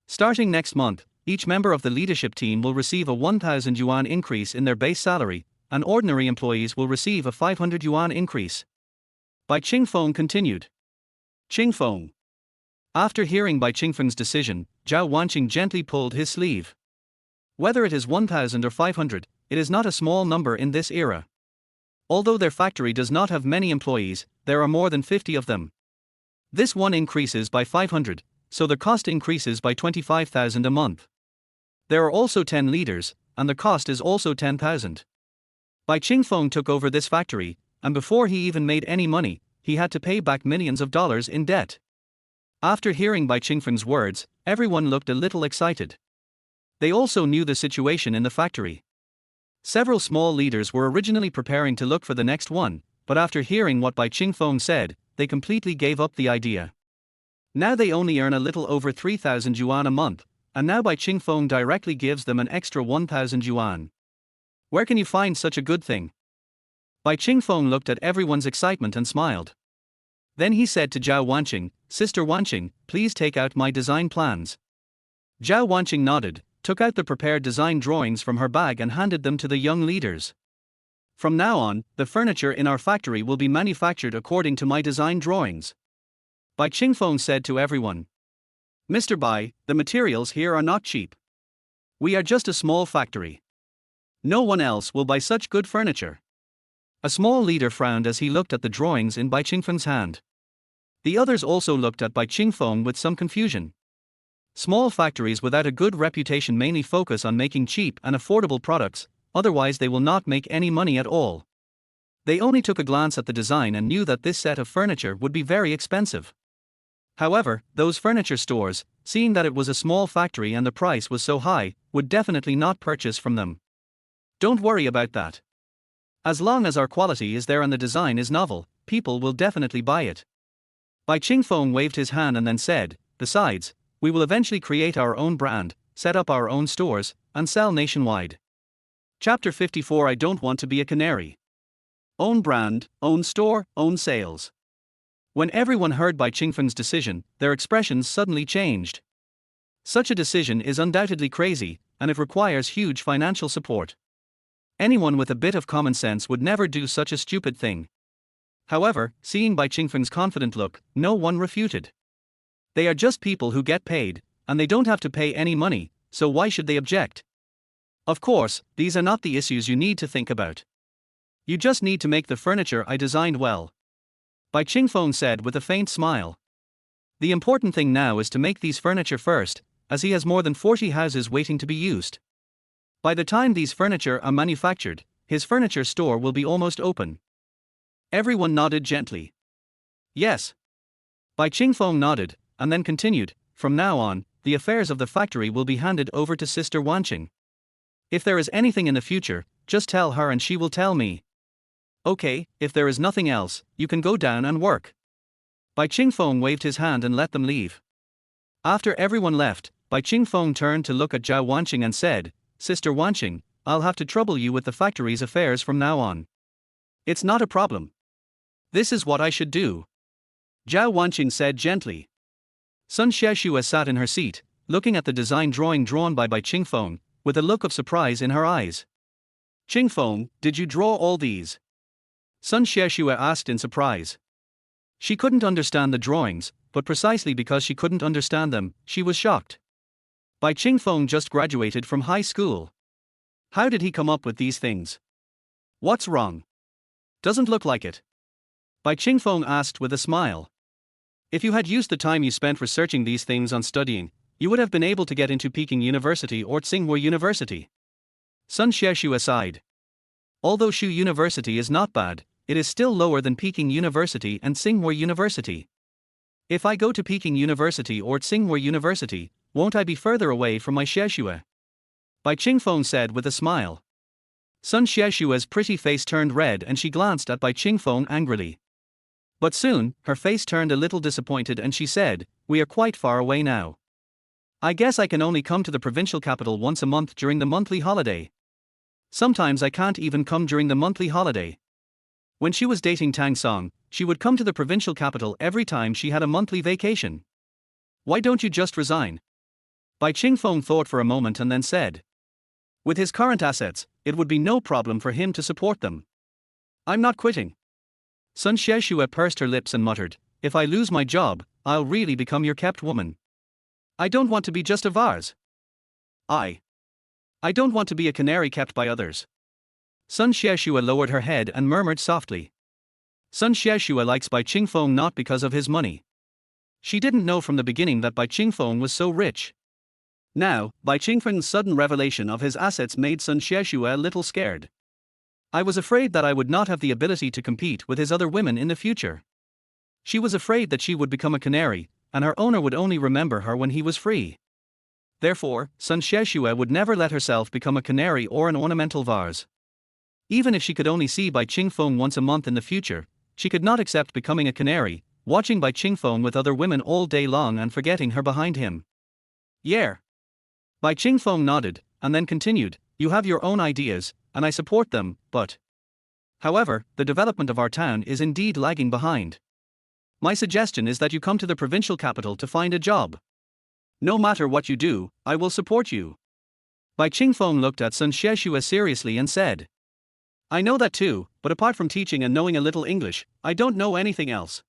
Starting next month, each member of the leadership team will receive a 1,000 yuan increase in their base salary, and ordinary employees will receive a 500 yuan increase. Bai Qingfeng continued. Qingfeng. After hearing Bai Qingfeng's decision, Zhao Wanqing gently pulled his sleeve. Whether it is 1,000 or 500, it is not a small number in this era. Although their factory does not have many employees, there are more than 50 of them. This one increases by 500, so the cost increases by 25,000 a month. There are also 10 leaders, and the cost is also 10,000. Bai Qingfeng took over this factory, and before he even made any money, he had to pay back millions of dollars in debt. After hearing Bai Qingfeng's words, everyone looked a little excited. They also knew the situation in the factory. Several small leaders were originally preparing to look for the next one, but after hearing what Bai Qingfeng said, they completely gave up the idea. Now they only earn a little over 3,000 yuan a month, and now Bai Qingfeng directly gives them an extra 1,000 yuan. Where can you find such a good thing? Bai Qingfeng looked at everyone's excitement and smiled. Then he said to Zhao Wanqing, "Sister Wanqing, please take out my design plans." Zhao Wanqing nodded, took out the prepared design drawings from her bag and handed them to the young leaders. From now on, the furniture in our factory will be manufactured according to my design drawings. Bai Qingfeng said to everyone. Mr. Bai, the materials here are not cheap. We are just a small factory. No one else will buy such good furniture. A small leader frowned as he looked at the drawings in Bai Qingfeng's hand. The others also looked at Bai Qingfeng with some confusion. Small factories without a good reputation mainly focus on making cheap and affordable products, otherwise they will not make any money at all. They only took a glance at the design and knew that this set of furniture would be very expensive. However, those furniture stores, seeing that it was a small factory and the price was so high, would definitely not purchase from them. Don't worry about that. As long as our quality is there and the design is novel, people will definitely buy it. Bai Qingfeng waved his hand and then said, besides, we will eventually create our own brand, set up our own stores, and sell nationwide. Chapter 54 I don't want to be a canary. Own brand, own store, own sales. When everyone heard Bai Qingfeng's decision, their expressions suddenly changed. Such a decision is undoubtedly crazy, and it requires huge financial support. Anyone with a bit of common sense would never do such a stupid thing. However, seeing Bai Qingfeng's confident look, no one refuted. They are just people who get paid, and they don't have to pay any money, so why should they object? Of course, these are not the issues you need to think about. You just need to make the furniture I designed well. Bai Qingfeng said with a faint smile. The important thing now is to make these furniture first, as he has more than 40 houses waiting to be used. By the time these furniture are manufactured, his furniture store will be almost open. Everyone nodded gently. Yes. Bai Qingfeng nodded, and then continued, from now on, the affairs of the factory will be handed over to Sister Wanqing. If there is anything in the future, just tell her and she will tell me. Okay, if there is nothing else, you can go down and work. Bai Qingfeng waved his hand and let them leave. After everyone left, Bai Qingfeng turned to look at Zhao Wanqing and said, Sister Wanqing, I'll have to trouble you with the factory's affairs from now on. It's not a problem. This is what I should do. Zhao Wanqing said gently. Sun Xiaoxue sat in her seat, looking at the design drawing drawn by Bai Qingfeng, with a look of surprise in her eyes. Qingfeng, did you draw all these? Sun Xiaoxue asked in surprise. She couldn't understand the drawings, but precisely because she couldn't understand them, she was shocked. Bai Qingfeng just graduated from high school. How did he come up with these things? What's wrong? Doesn't look like it. Bai Qingfeng asked with a smile. If you had used the time you spent researching these things on studying, you would have been able to get into Peking University or Tsinghua University. Sun Xiaoxue sighed. Although Shu University is not bad, it is still lower than Peking University and Tsinghua University. If I go to Peking University or Tsinghua University, won't I be further away from my Xiaoxue? Bai Qingfeng said with a smile. Sun Xiaoxue's pretty face turned red and she glanced at Bai Qingfeng angrily. But soon, her face turned a little disappointed and she said, we are quite far away now. I guess I can only come to the provincial capital once a month during the monthly holiday. Sometimes I can't even come during the monthly holiday. When she was dating Tang Song, she would come to the provincial capital every time she had a monthly vacation. Why don't you just resign? Bai Chingfeng thought for a moment and then said. With his current assets, it would be no problem for him to support them. I'm not quitting. Sun Xieshue pursed her lips and muttered, if I lose my job, I'll really become your kept woman. I don't want to be just a vase. I don't want to be a canary kept by others. Sun Xieshue lowered her head and murmured softly. Sun Xieshue likes Bai Chingfeng not because of his money. She didn't know from the beginning that Bai Chingfeng was so rich. Now, Bai Chingfeng's sudden revelation of his assets made Sun Xieshue a little scared. I was afraid that I would not have the ability to compete with his other women in the future. She was afraid that she would become a canary, and her owner would only remember her when he was free. Therefore, Sun Xieshue would never let herself become a canary or an ornamental vase. Even if she could only see Bai Chingfeng once a month in the future, she could not accept becoming a canary, watching Bai Chingfeng with other women all day long and forgetting her behind him. Yeah. Bai Chingfeng nodded, and then continued, you have your own ideas, and I support them, but however, the development of our town is indeed lagging behind. My suggestion is that you come to the provincial capital to find a job. No matter what you do, I will support you. Bai Chingfeng looked at Sun Xieshue seriously and said. I know that too, but apart from teaching and knowing a little English, I don't know anything else.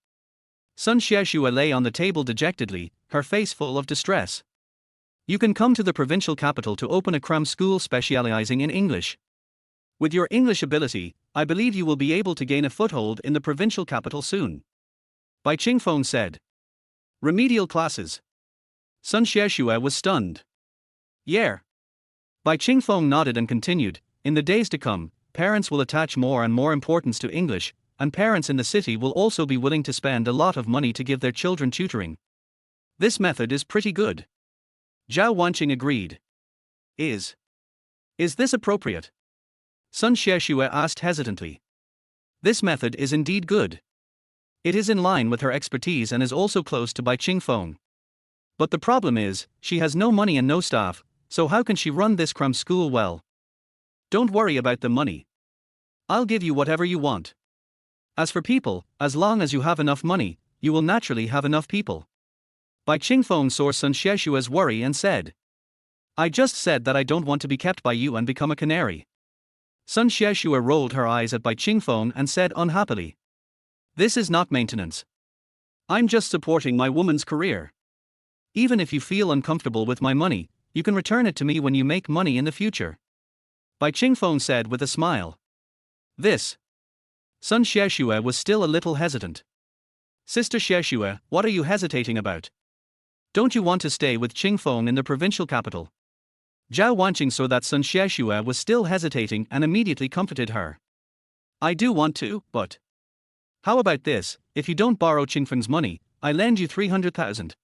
Sun Xieshue lay on the table dejectedly, her face full of distress. You can come to the provincial capital to open a cram school specializing in English. With your English ability, I believe you will be able to gain a foothold in the provincial capital soon. Bai Chingfeng said. Remedial classes. Sun Xieshue was stunned. Yeah. Bai Chingfeng nodded and continued, in the days to come, parents will attach more and more importance to English, and parents in the city will also be willing to spend a lot of money to give their children tutoring. This method is pretty good. Zhao Wanqing agreed. Is this appropriate? Sun Xieshue asked hesitantly. This method is indeed good. It is in line with her expertise and is also close to Bai Chingfeng. But the problem is, she has no money and no staff, so how can she run this cram school well? Don't worry about the money. I'll give you whatever you want. As for people, as long as you have enough money, you will naturally have enough people. Bai Chingfeng saw Sun Xieshue's worry and said. I just said that I don't want to be kept by you and become a canary. Sun Xieshue rolled her eyes at Bai Chingfeng and said unhappily. This is not maintenance. I'm just supporting my woman's career. Even if you feel uncomfortable with my money, you can return it to me when you make money in the future. Bai Chingfeng said with a smile. This. Sun Xieshue was still a little hesitant. Sister Xieshue, what are you hesitating about? Don't you want to stay with Chingfeng in the provincial capital? Zhao Wanqing saw that Sun Xieshue was still hesitating and immediately comforted her. I do want to, but how about this, if you don't borrow Chingfeng's money, I lend you 300,000.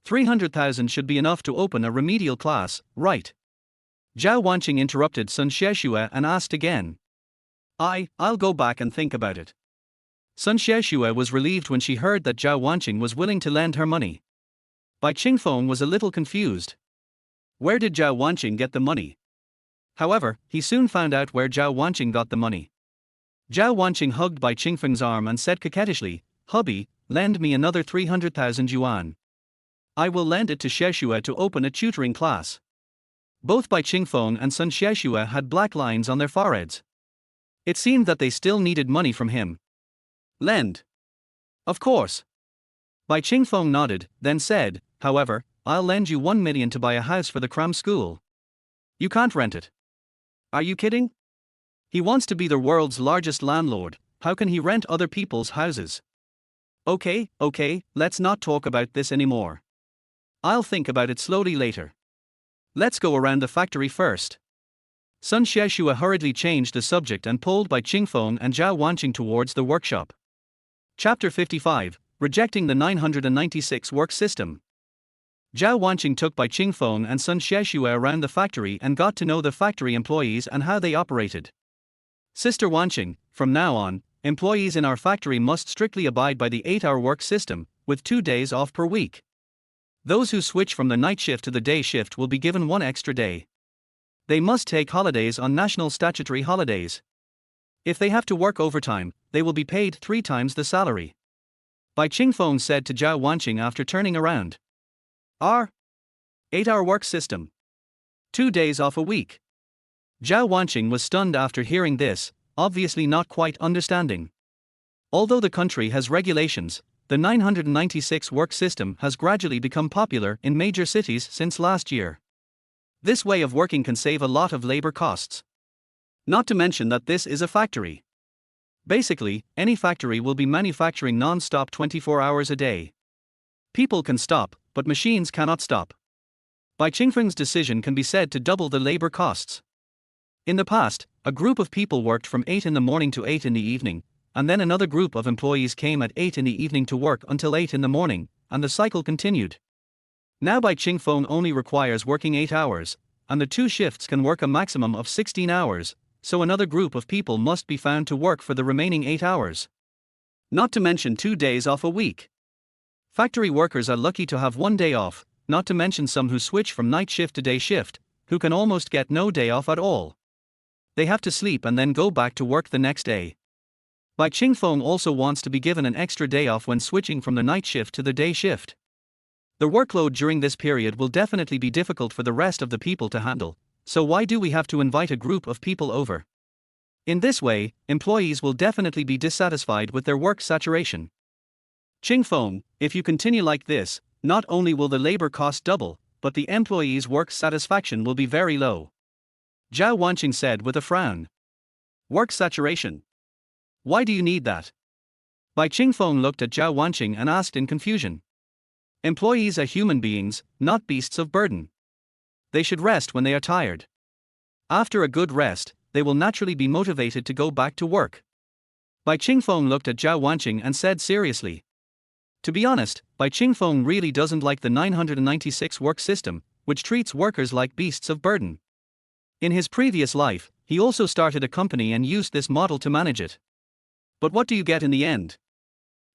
300,000 should be enough to open a remedial class, right? Zhao Wanqing interrupted Sun Xieshue and asked again. I'll go back and think about it. Sun Xieshue was relieved when she heard that Zhao Wanqing was willing to lend her money. Bai Chingfeng was a little confused. Where did Zhao Wanqing get the money? However, he soon found out where Zhao Wanqing got the money. Zhao Wanqing hugged Bai Chingfeng's arm and said coquettishly, Hubby, lend me another 300,000 yuan. I will lend it to Xieshue to open a tutoring class. Both Bai Chingfeng and Sun Xieshue had black lines on their foreheads. It seemed that they still needed money from him. Lend. Of course. Bai Chingfeng nodded, then said, however, I'll lend you 1 million to buy a house for the cram school. You can't rent it. Are you kidding? He wants to be the world's largest landlord, how can he rent other people's houses? Okay, let's not talk about this anymore. I'll think about it slowly later. Let's go around the factory first. Sun Xieshue hurriedly changed the subject and pulled Bai Chingfeng and Zhao Wanqing towards the workshop. Chapter 55, Rejecting the 996 Work System. Zhao Wanqing took Bai Chingfeng and Sun Xieshue around the factory and got to know the factory employees and how they operated. Sister Wanqing, from now on, employees in our factory must strictly abide by the 8-hour work system, with 2 days off per week. Those who switch from the night shift to the day shift will be given 1 extra day. They must take holidays on national statutory holidays. If they have to work overtime, they will be paid 3 times the salary. Bai Chingfeng said to Zhao Wanqing after turning around. 8-hour work system. 2 days off a week. Zhao Wanqing was stunned after hearing this, obviously not quite understanding. Although the country has regulations, the 996 work system has gradually become popular in major cities since last year. This way of working can save a lot of labor costs. Not to mention that this is a factory. Basically, any factory will be manufacturing non-stop 24 hours a day. People can stop, but machines cannot stop. Bai Qingfeng's decision can be said to double the labor costs. In the past, a group of people worked from 8 in the morning to 8 in the evening, and then another group of employees came at 8 in the evening to work until 8 in the morning, and the cycle continued. Now Bai Qingfeng only requires working 8 hours, and the 2 shifts can work a maximum of 16 hours, so another group of people must be found to work for the remaining 8 hours. Not to mention 2 days off a week. Factory workers are lucky to have 1 day off, not to mention some who switch from night shift to day shift, who can almost get no day off at all. They have to sleep and then go back to work the next day. Bai Qingfeng also wants to be given an extra day off when switching from the night shift to the day shift. The workload during this period will definitely be difficult for the rest of the people to handle, so why do we have to invite a group of people over? In this way, employees will definitely be dissatisfied with their work saturation. Qingfeng, if you continue like this, not only will the labor cost double, but the employees' work satisfaction will be very low. Zhao Wanqing said with a frown. Work saturation. Why do you need that? Bai Qingfeng looked at Zhao Wanqing and asked in confusion. Employees are human beings, not beasts of burden. They should rest when they are tired. After a good rest, they will naturally be motivated to go back to work. Bai Qingfeng looked at Zhao Wanqing and said seriously. To be honest, Bai Qingfeng really doesn't like the 996 work system, which treats workers like beasts of burden. In his previous life, he also started a company and used this model to manage it. But what do you get in the end?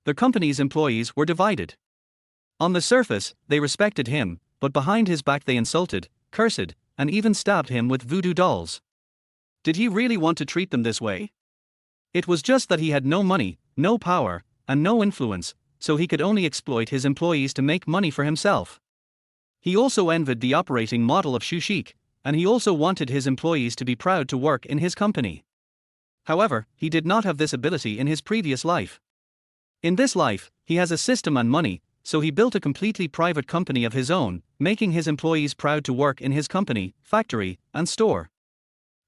The company's employees were divided. On the surface, they respected him, but behind his back they insulted, cursed, and even stabbed him with voodoo dolls. Did he really want to treat them this way? It was just that he had no money, no power, and no influence, so he could only exploit his employees to make money for himself. He also envied the operating model of Shushik, and he also wanted his employees to be proud to work in his company. However, he did not have this ability in his previous life. In this life, he has a system and money, so he built a completely private company of his own, making his employees proud to work in his company, factory, and store.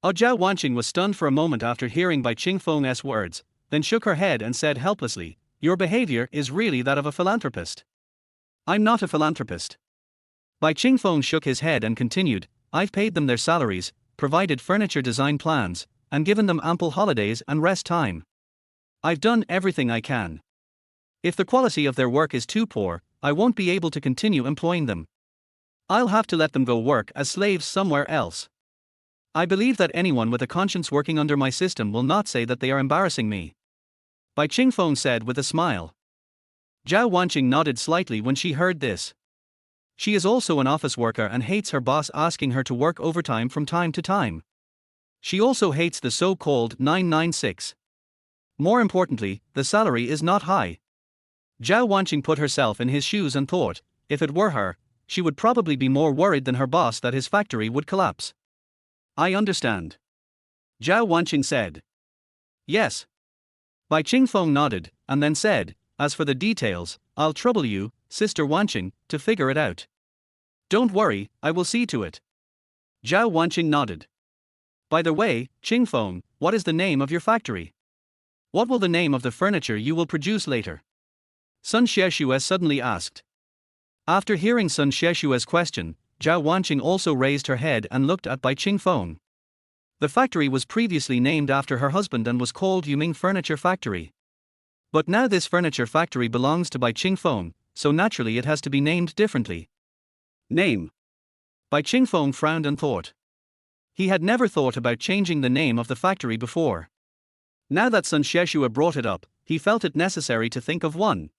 Zhao Wanqing was stunned for a moment after hearing Bai Qingfeng's words, then shook her head and said helplessly, Your behavior is really that of a philanthropist. I'm not a philanthropist. Bai Qingfeng shook his head and continued, I've paid them their salaries, provided furniture design plans, and given them ample holidays and rest time. I've done everything I can. If the quality of their work is too poor, I won't be able to continue employing them. I'll have to let them go work as slaves somewhere else. I believe that anyone with a conscience working under my system will not say that they are embarrassing me. Bai Qingfeng said with a smile. Zhao Wanqing nodded slightly when she heard this. She is also an office worker and hates her boss asking her to work overtime from time to time. She also hates the so-called 996. More importantly, the salary is not high. Zhao Wanqing put herself in his shoes and thought, if it were her, she would probably be more worried than her boss that his factory would collapse. I understand. Zhao Wanqing said. Yes. Bai Qingfeng nodded, and then said, as for the details, I'll trouble you, Sister Wanqing, to figure it out. Don't worry, I will see to it. Zhao Wanqing nodded. By the way, Qingfeng, what is the name of your factory? What will the name of the furniture you will produce later? Sun Xiexue suddenly asked. After hearing Sun Xiexue's question, Zhao Wanqing also raised her head and looked at Bai Qingfeng. The factory was previously named after her husband and was called Yuming Furniture Factory. But now this furniture factory belongs to Bai Qingfeng, so naturally it has to be named differently. Name. Bai Qingfeng frowned and thought. He had never thought about changing the name of the factory before. Now that Sun Xiexue brought it up, he felt it necessary to think of one.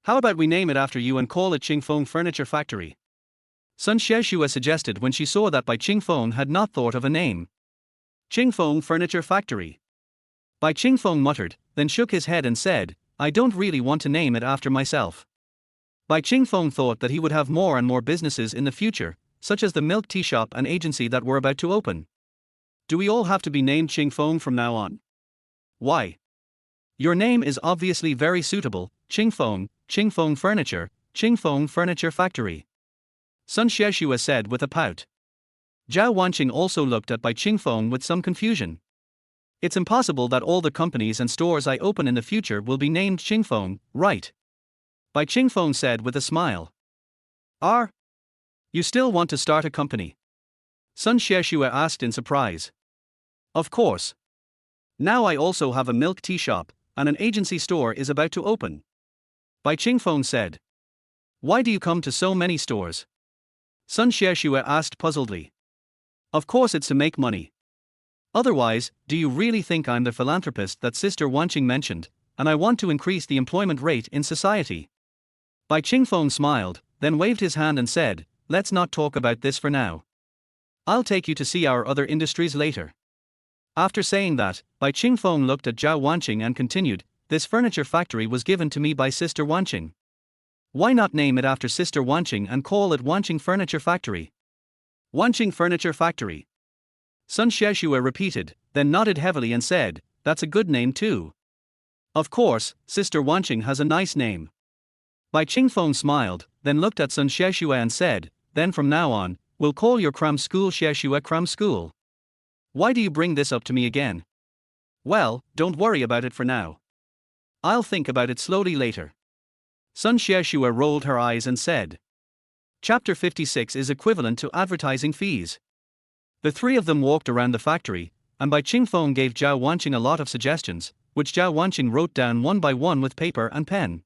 How about we name it after you and call it Qingfeng Furniture Factory? Sun Xiexue suggested when she saw that Bai Qingfeng had not thought of a name. Qingfeng Furniture Factory. Bai Qingfeng muttered, then shook his head and said, I don't really want to name it after myself. Bai Qingfeng thought that he would have more and more businesses in the future, such as the milk tea shop and agency that were about to open. Do we all have to be named Qingfeng from now on? Why? Your name is obviously very suitable, Qingfeng, Qingfeng Furniture, Qingfeng Furniture Factory. Sun Xieshua said with a pout. Zhao Wanqing also looked at Bai Qingfeng with some confusion. It's impossible that all the companies and stores I open in the future will be named Qingfeng, right? Bai Qingfeng said with a smile. You still want to start a company? Sun Xieshua asked in surprise. Of course. Now I also have a milk tea shop, and an agency store is about to open. Bai Qingfeng said. Why do you come to so many stores? Sun Xieshua asked puzzledly. Of course it's to make money. Otherwise, do you really think I'm the philanthropist that Sister Wanqing mentioned, and I want to increase the employment rate in society? Bai Qingfeng smiled, then waved his hand and said, let's not talk about this for now. I'll take you to see our other industries later. After saying that, Bai Qingfeng looked at Zhao Wanqing and continued, this furniture factory was given to me by Sister Wanqing. Why not name it after Sister Wanqing and call it Wanqing Furniture Factory? Wanqing Furniture Factory. Sun Xieshua repeated, then nodded heavily and said, that's a good name too. Of course, Sister Wanqing has a nice name. Bai Qingfeng smiled, then looked at Sun Xieshua and said, then from now on, we'll call your cram school Xieshua Cram School. Why do you bring this up to me again? Well, don't worry about it for now. I'll think about it slowly later. Sun Xieshua rolled her eyes and said. Chapter 56 is equivalent to advertising fees. The three of them walked around the factory, and Bai Qingfeng gave Zhao Wanqing a lot of suggestions, which Zhao Wanqing wrote down one by one with paper and pen.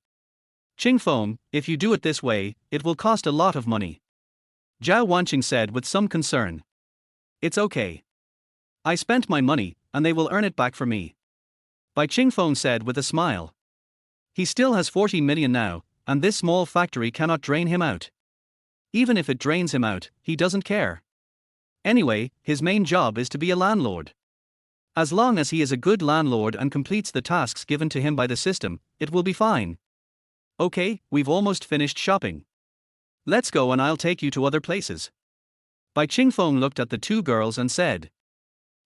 Qingfeng, if you do it this way, it will cost a lot of money. Zhao Wanqing said with some concern. It's okay. I spent my money, and they will earn it back for me. Bai Qingfeng said with a smile. He still has 40 million now, and this small factory cannot drain him out. Even if it drains him out, he doesn't care. Anyway, his main job is to be a landlord. As long as he is a good landlord and completes the tasks given to him by the system, it will be fine. Okay, we've almost finished shopping. Let's go and I'll take you to other places. Bai Qingfeng looked at the two girls and said.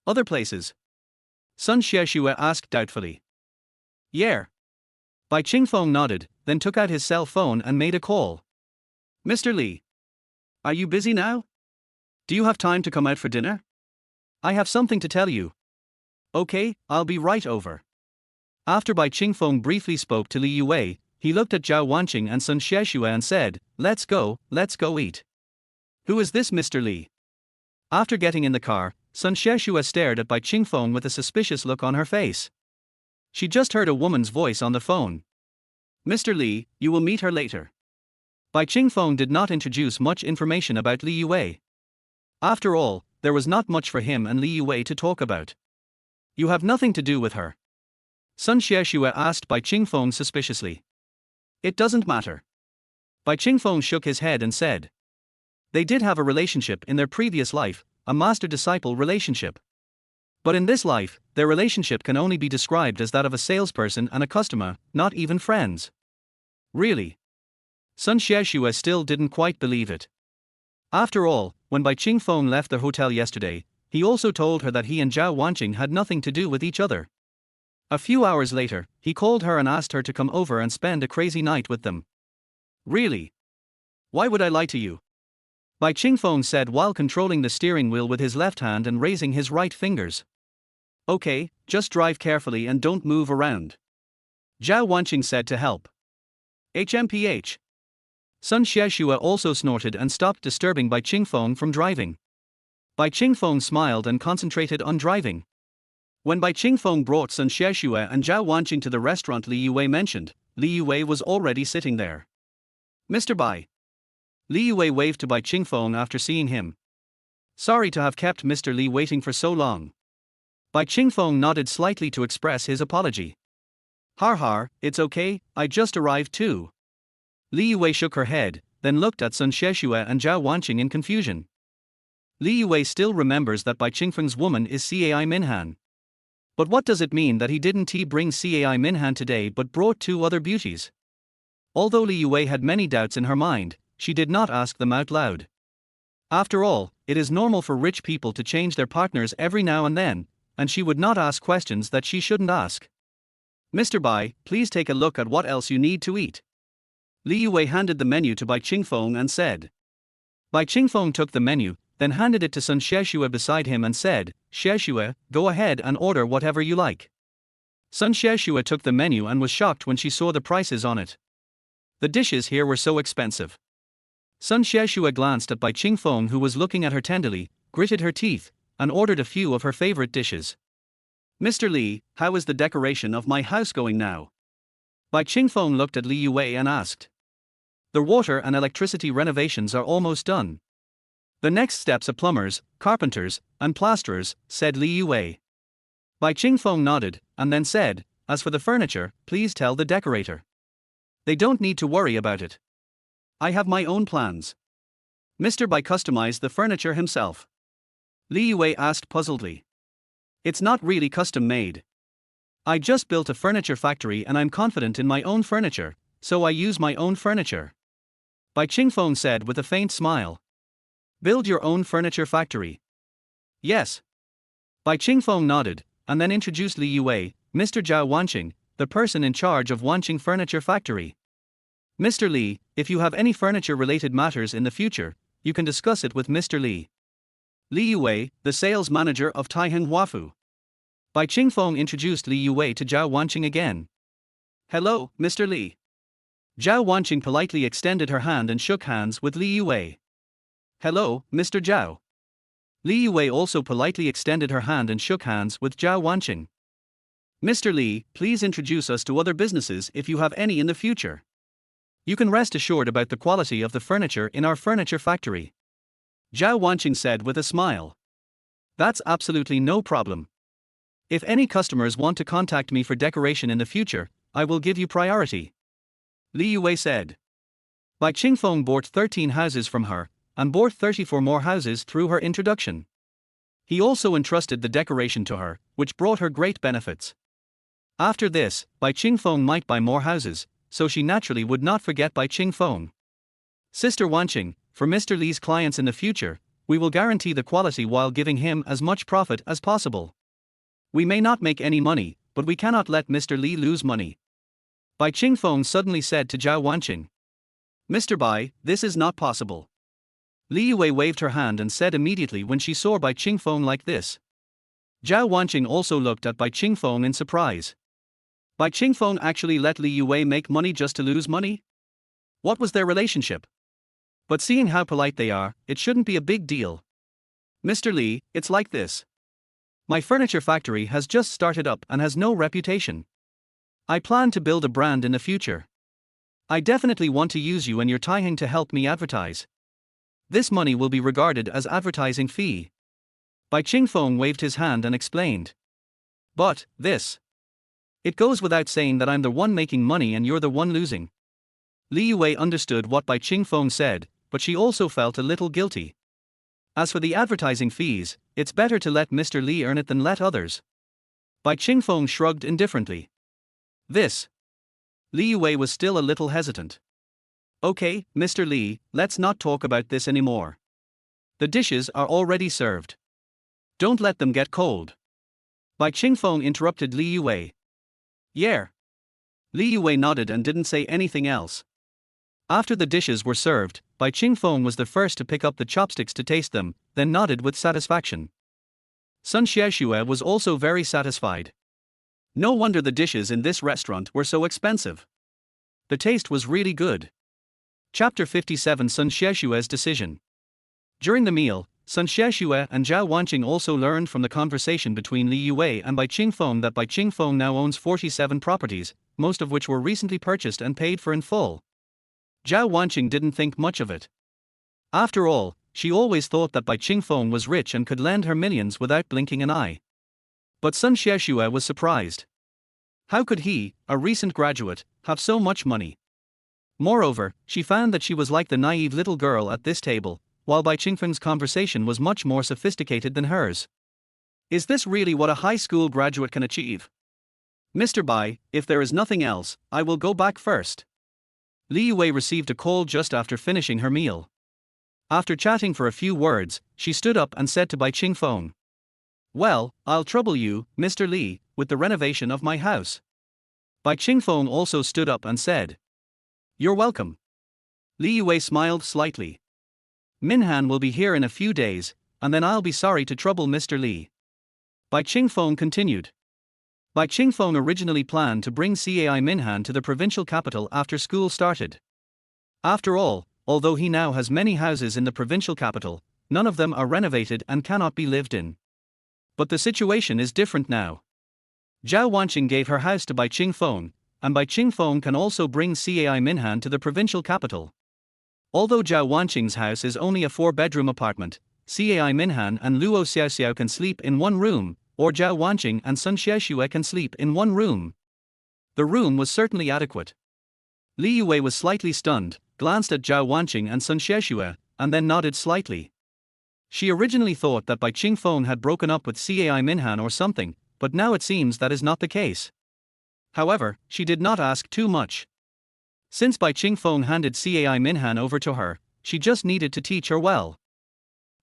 Other places? Sun Xieshua asked doubtfully. Yeah. Bai Qingfeng nodded, then took out his cell phone and made a call. Mr. Li. Are you busy now? Do you have time to come out for dinner? I have something to tell you. Okay, I'll be right over. After Bai Qingfeng briefly spoke to Li Yue, he looked at Zhao Wanqing and Sun Xieshua and said, let's go eat. Who is this Mr. Li? After getting in the car, Sun Xieshua stared at Bai Qingfeng with a suspicious look on her face. She just heard a woman's voice on the phone. Mr. Li, you will meet her later. Bai Qingfeng did not introduce much information about Li Yue. After all, there was not much for him and Li Yue to talk about. You have nothing to do with her? Sun Xieshua asked Bai Qingfeng suspiciously. It doesn't matter. Bai Qingfeng shook his head and said. They did have a relationship in their previous life, a master-disciple relationship. But in this life, their relationship can only be described as that of a salesperson and a customer, not even friends. Really? Sun Xieshua still didn't quite believe it. After all, when Bai Qingfeng left the hotel yesterday, he also told her that he and Zhao Wanqing had nothing to do with each other. A few hours later, he called her and asked her to come over and spend a crazy night with them. Really? Why would I lie to you? Bai Qingfeng said while controlling the steering wheel with his left hand and raising his right fingers. Okay, just drive carefully and don't move around. Zhao Wanqing said to help. HMPH. Sun Xieshua also snorted and stopped disturbing Bai Qingfeng from driving. Bai Qingfeng smiled and concentrated on driving. When Bai Qingfeng brought Sun Xieshua and Zhao Wanqing to the restaurant Li Yue mentioned, Li Yue was already sitting there. Mr. Bai. Li Yue waved to Bai Qingfeng after seeing him. Sorry to have kept Mr. Li waiting for so long. Bai Qingfeng nodded slightly to express his apology. Har, it's okay, I just arrived too. Li Yue shook her head, then looked at Sun Xieshua and Zhao Wanqing in confusion. Li Yue still remembers that Bai Qingfeng's woman is Cai Minhan. But what does it mean that he didn't bring Cai Minhan today but brought two other beauties? Although Li Yue had many doubts in her mind, she did not ask them out loud. After all, it is normal for rich people to change their partners every now and then, and she would not ask questions that she shouldn't ask. Mr. Bai, please take a look at what else you need to eat. Li Yue handed the menu to Bai Qingfeng and said. Bai Qingfeng took the menu, then handed it to Sun Xiexue beside him and said, Xiexue, go ahead and order whatever you like. Sun Xiexue took the menu and was shocked when she saw the prices on it. The dishes here were so expensive. Sun Xiexue glanced at Bai Qingfeng, who was looking at her tenderly, gritted her teeth, and ordered a few of her favorite dishes. Mr. Li, how is the decoration of my house going now? Bai Qingfeng looked at Li Yue and asked. The water and electricity renovations are almost done. The next steps are plumbers, carpenters, and plasterers, said Li Yue. Bai Qingfeng nodded, and then said, as for the furniture, please tell the decorator. They don't need to worry about it. I have my own plans. Mr. Bai customized the furniture himself. Li Yue asked puzzledly. It's not really custom made. I just built a furniture factory and I'm confident in my own furniture, so I use my own furniture. Bai Qingfeng said with a faint smile. Build your own furniture factory. Yes. Bai Qingfeng nodded, and then introduced Li Yue, Mr. Zhao Wanqing, the person in charge of Wanqing Furniture Factory. Mr. Li, if you have any furniture-related matters in the future, you can discuss it with Mr. Li. Li Yue, the sales manager of Taiheng Huafu. Bai Qingfeng introduced Li Yue to Zhao Wanqing again. Hello, Mr. Li. Zhao Wanqing politely extended her hand and shook hands with Li Yue. Hello, Mr. Zhao. Li Yue also politely extended her hand and shook hands with Zhao Wanqing. Mr. Li, please introduce us to other businesses if you have any in the future. You can rest assured about the quality of the furniture in our furniture factory. Zhao Wanqing said with a smile. That's absolutely no problem. If any customers want to contact me for decoration in the future, I will give you priority. Li Yue said. Bai Qingfeng bought 13 houses from her, and bought 34 more houses through her introduction. He also entrusted the decoration to her, which brought her great benefits. After this, Bai Qingfeng might buy more houses, so she naturally would not forget Bai Qingfeng. Sister Wanqing, for Mr. Li's clients in the future, we will guarantee the quality while giving him as much profit as possible. We may not make any money, but we cannot let Mr. Li lose money. Bai Qingfeng suddenly said to Zhao Wanqing. Mr. Bai, this is not possible. Li Yue waved her hand and said immediately when she saw Bai Qingfeng like this. Zhao Wanqing also looked at Bai Qingfeng in surprise. Bai Qingfeng actually let Li Yue make money just to lose money? What was their relationship? But seeing how polite they are, it shouldn't be a big deal. Mr. Li, it's like this. My furniture factory has just started up and has no reputation. I plan to build a brand in the future. I definitely want to use you and your Taiheng to help me advertise. This money will be regarded as advertising fee. Bai Qingfeng waved his hand and explained. But, this. It goes without saying that I'm the one making money and you're the one losing. Li Yue understood what Bai Qingfeng said, but she also felt a little guilty. As for the advertising fees, it's better to let Mr. Li earn it than let others. Bai Qingfeng shrugged indifferently. This. Li Yue was still a little hesitant. Okay, Mr. Li, let's not talk about this anymore. The dishes are already served. Don't let them get cold. Bai Qingfeng interrupted Li Yue. Yeah. Li Yue nodded and didn't say anything else. After the dishes were served, Bai Qingfeng was the first to pick up the chopsticks to taste them, then nodded with satisfaction. Sun Xiexue was also very satisfied. No wonder the dishes in this restaurant were so expensive. The taste was really good. Chapter 57 Sun Xiexue's Decision. During the meal, Sun Xiexue and Zhao Wanqing also learned from the conversation between Li Yue and Bai Qingfeng that Bai Qingfeng now owns 47 properties, most of which were recently purchased and paid for in full. Zhao Wanqing didn't think much of it. After all, she always thought that Bai Qingfeng was rich and could lend her millions without blinking an eye. But Sun Xiexue was surprised. How could he, a recent graduate, have so much money? Moreover, she found that she was like the naive little girl at this table, while Bai Qingfeng's conversation was much more sophisticated than hers. Is this really what a high school graduate can achieve? Mr. Bai, if there is nothing else, I will go back first. Li Yue received a call just after finishing her meal. After chatting for a few words, she stood up and said to Bai Qingfeng, "Well, I'll trouble you, Mr. Li, with the renovation of my house." Bai Qingfeng also stood up and said, "You're welcome." Li Yue smiled slightly. "Minhan will be here in a few days, and then I'll be sorry to trouble Mr. Li." Bai Qingfeng continued. Bai Qingfeng originally planned to bring Cai Minhan to the provincial capital after school started. After all, although he now has many houses in the provincial capital, none of them are renovated and cannot be lived in. But the situation is different now. Zhao Wanqing gave her house to Bai Qingfeng, and Bai Qingfeng can also bring Cai Minhan to the provincial capital. Although Zhao Wanqing's house is only a 4-bedroom apartment, Cai Minhan and Luo Xiaoxiao can sleep in one room, or Zhao Wanqing and Sun Xiaoxue can sleep in one room. The room was certainly adequate. Li Yue was slightly stunned, glanced at Zhao Wanqing and Sun Xiaoxue, and then nodded slightly. She originally thought that Bai Qingfeng had broken up with Cai Minhan or something, but now it seems that is not the case. However, she did not ask too much. Since Bai Qingfeng handed Cai Minhan over to her, she just needed to teach her well.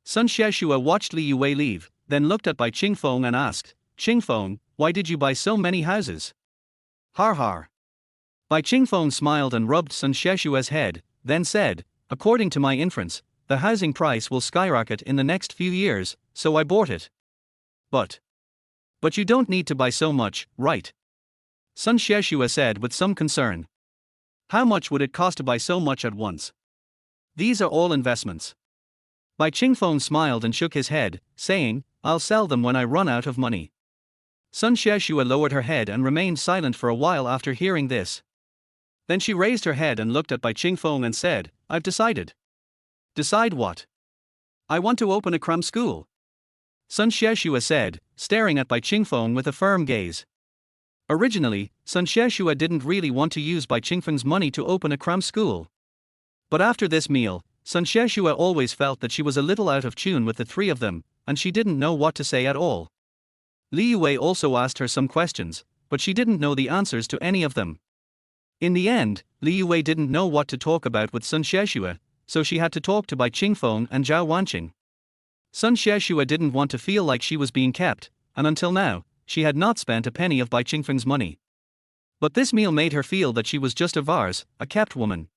Sun Xiaoxue watched Li Yue leave, then looked at Bai Qingfeng and asked, "Qingfeng, why did you buy so many houses?" "Har har." Bai Qingfeng smiled and rubbed Sun Xiaoxue's head, then said, "According to my inference, the housing price will skyrocket in the next few years, so I bought it." But you don't need to buy so much, right?" Sun Xiaoxue said with some concern. "How much would it cost to buy so much at once?" "These are all investments." Bai Qingfeng smiled and shook his head, saying, "I'll sell them when I run out of money." Sun Xiaoxue lowered her head and remained silent for a while after hearing this. Then she raised her head and looked at Bai Qingfeng and said, "I've decided." "Decide what?" "I want to open a cram school." Sun Xiaoxue said, staring at Bai Qingfeng with a firm gaze. Originally, Sun Xiaoxue didn't really want to use Bai Qingfeng's money to open a cram school. But after this meal, Sun Xiaoxue always felt that she was a little out of tune with the three of them, and she didn't know what to say at all. Li Yue also asked her some questions, but she didn't know the answers to any of them. In the end, Li Yue didn't know what to talk about with Sun Xiaoxue, so she had to talk to Bai Qingfeng and Zhao Wanqing. Sun Xiaoxue didn't want to feel like she was being kept, and until now, she had not spent a penny of Bai Qingfeng's money. But this meal made her feel that she was just a vase, a kept woman.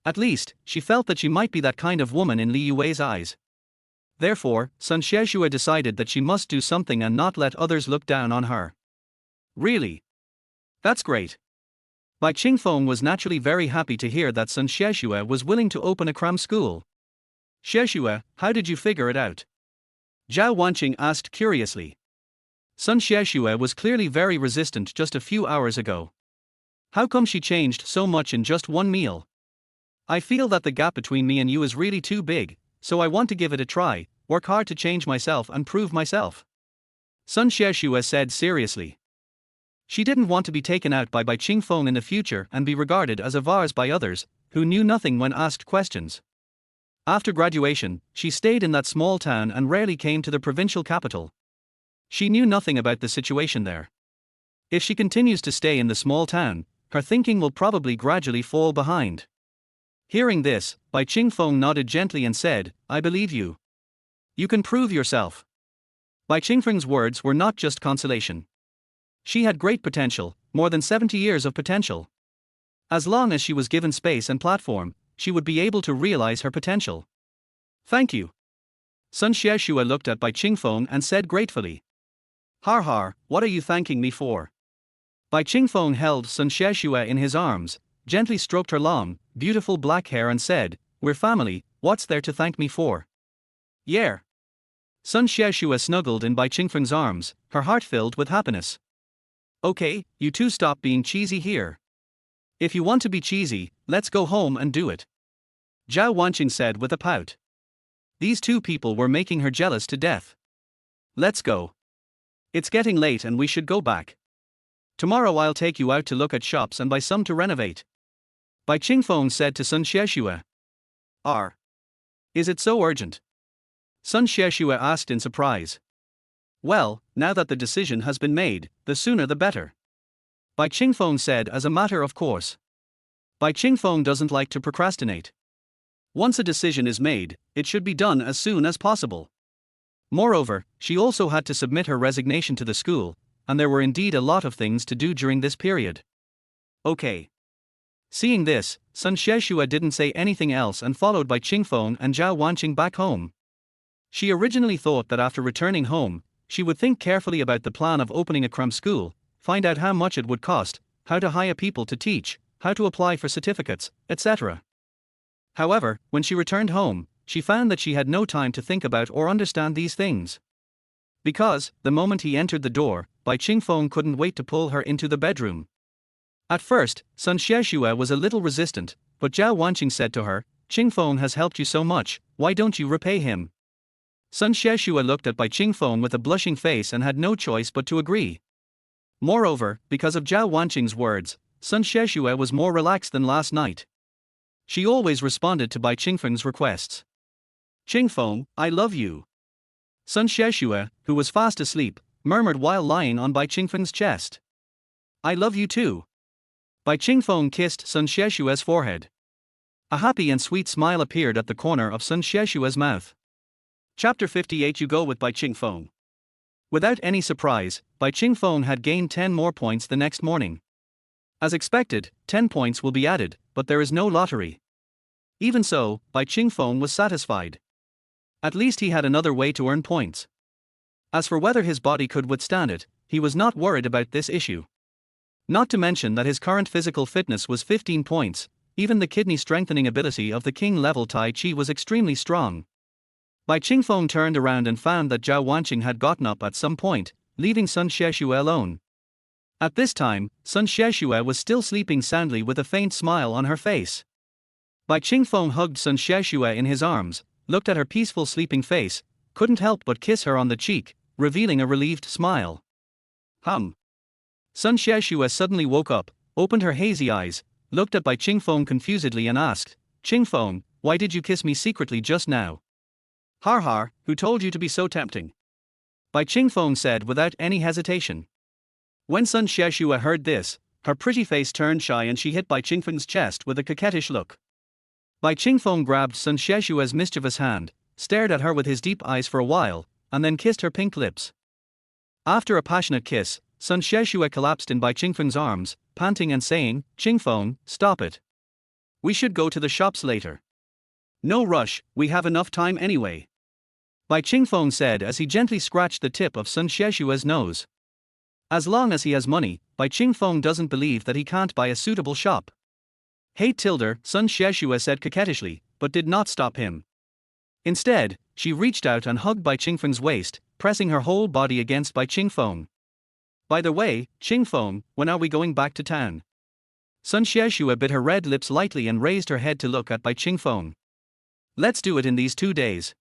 At least, she felt that she might be that kind of woman in Li Yue's eyes. Therefore, Sun Xiaoxue decided that she must do something and not let others look down on her. "Really? That's great." Bai Qingfeng was naturally very happy to hear that Sun Xiaoxue was willing to open a cram school. "Xiaoxue, how did you figure it out?" Zhao Wanqing asked curiously. Sun Xiaoxue was clearly very resistant just a few hours ago. How come she changed so much in just one meal? "I feel that the gap between me and you is really too big, so I want to give it a try, work hard to change myself and prove myself," Sun Xiaoxue said seriously. She didn't want to be taken out by Bai Qingfeng in the future and be regarded as a vase by others, who knew nothing when asked questions. After graduation, she stayed in that small town and rarely came to the provincial capital. She knew nothing about the situation there. If she continues to stay in the small town, her thinking will probably gradually fall behind. Hearing this, Bai Qingfeng nodded gently and said, "I believe you. You can prove yourself." Bai Qingfeng's words were not just consolation. She had great potential, more than 70 years of potential. As long as she was given space and platform, she would be able to realize her potential. "Thank you." Sun Xiaoxue looked at Bai Qingfeng and said gratefully. "Har har, what are you thanking me for?" Bai Qingfeng held Sun Xiaoxue in his arms, gently stroked her long, beautiful black hair and said, "We're family, what's there to thank me for?" "Yeah." Sun Xiaoxue snuggled in Bai Qingfeng's arms, her heart filled with happiness. "Okay, you two stop being cheesy here. If you want to be cheesy, let's go home and do it," Zhao Wanqing said with a pout. These two people were making her jealous to death. "Let's go. It's getting late and we should go back. Tomorrow I'll take you out to look at shops and buy some to renovate," Bai Qingfeng said to Sun Xiaoxue. Is it so urgent?" Sun Xiaoxue asked in surprise. "Well, now that the decision has been made, the sooner the better," Bai Qingfeng said as a matter of course. Bai Qingfeng doesn't like to procrastinate. Once a decision is made, it should be done as soon as possible. Moreover, she also had to submit her resignation to the school, and there were indeed a lot of things to do during this period. Okay. Seeing this, Sun Xieshua didn't say anything else and followed Bai Qingfeng and Zhao Wanqing back home. She originally thought that after returning home, she would think carefully about the plan of opening a crumb school, find out how much it would cost, how to hire people to teach, how to apply for certificates, etc. However, when she returned home, she found that she had no time to think about or understand these things. Because, the moment he entered the door, Bai Qingfeng couldn't wait to pull her into the bedroom. At first, Sun Xieshua was a little resistant, but Zhao Wanqing said to her, "Qingfeng has helped you so much, why don't you repay him?" Sun Xieshua looked at Bai Qingfeng with a blushing face and had no choice but to agree. Moreover, because of Zhao Wanqing's words, Sun Xieshua was more relaxed than last night. She always responded to Bai Qingfeng's requests. "Qingfeng, I love you." Sun Xieshua, who was fast asleep, murmured while lying on Bai Qingfeng's chest. "I love you too." Bai Qingfeng kissed Sun Xieshua's forehead. A happy and sweet smile appeared at the corner of Sun Xieshua's mouth. Chapter 58. You go with Bai Qingfeng. Without any surprise, Bai Qingfeng had gained 10 more points the next morning. As expected, 10 points will be added, but there is no lottery. Even so, Bai Qingfeng was satisfied. At least he had another way to earn points. As for whether his body could withstand it, he was not worried about this issue. Not to mention that his current physical fitness was 15 points, even the kidney strengthening ability of the king level Tai Chi was extremely strong. Bai Qingfeng turned around and found that Zhao Wanqing had gotten up at some point, leaving Sun Xieshua alone. At this time, Sun Xieshua was still sleeping soundly with a faint smile on her face. Bai Qingfeng hugged Sun Xieshua in his arms, looked at her peaceful sleeping face, couldn't help but kiss her on the cheek, revealing a relieved smile. Sun Xieshua suddenly woke up, opened her hazy eyes, looked at Bai Qingfeng confusedly and asked, "Qingfeng, why did you kiss me secretly just now?" "Har, who told you to be so tempting?" Bai Qingfeng said without any hesitation. When Sun Xieshua heard this, her pretty face turned shy and she hit Bai Qingfeng's chest with a coquettish look. Bai Qingfeng grabbed Sun Xieshua's mischievous hand, stared at her with his deep eyes for a while, and then kissed her pink lips. After a passionate kiss, Sun Xieshua collapsed in Bai Qingfeng's arms, panting and saying, "Qingfeng, stop it. We should go to the shops later." "No rush, we have enough time anyway," Bai Qingfeng said as he gently scratched the tip of Sun Xieshua's nose. As long as he has money, Bai Qingfeng doesn't believe that he can't buy a suitable shop. "Hey Tilder," Sun Xieshua said coquettishly, but did not stop him. Instead, she reached out and hugged Bai Qingfeng's waist, pressing her whole body against Bai Qingfeng. "By the way, Qingfeng, when are we going back to town?" Sun Xieshua bit her red lips lightly and raised her head to look at Bai Qingfeng. "Let's do it in these 2 days.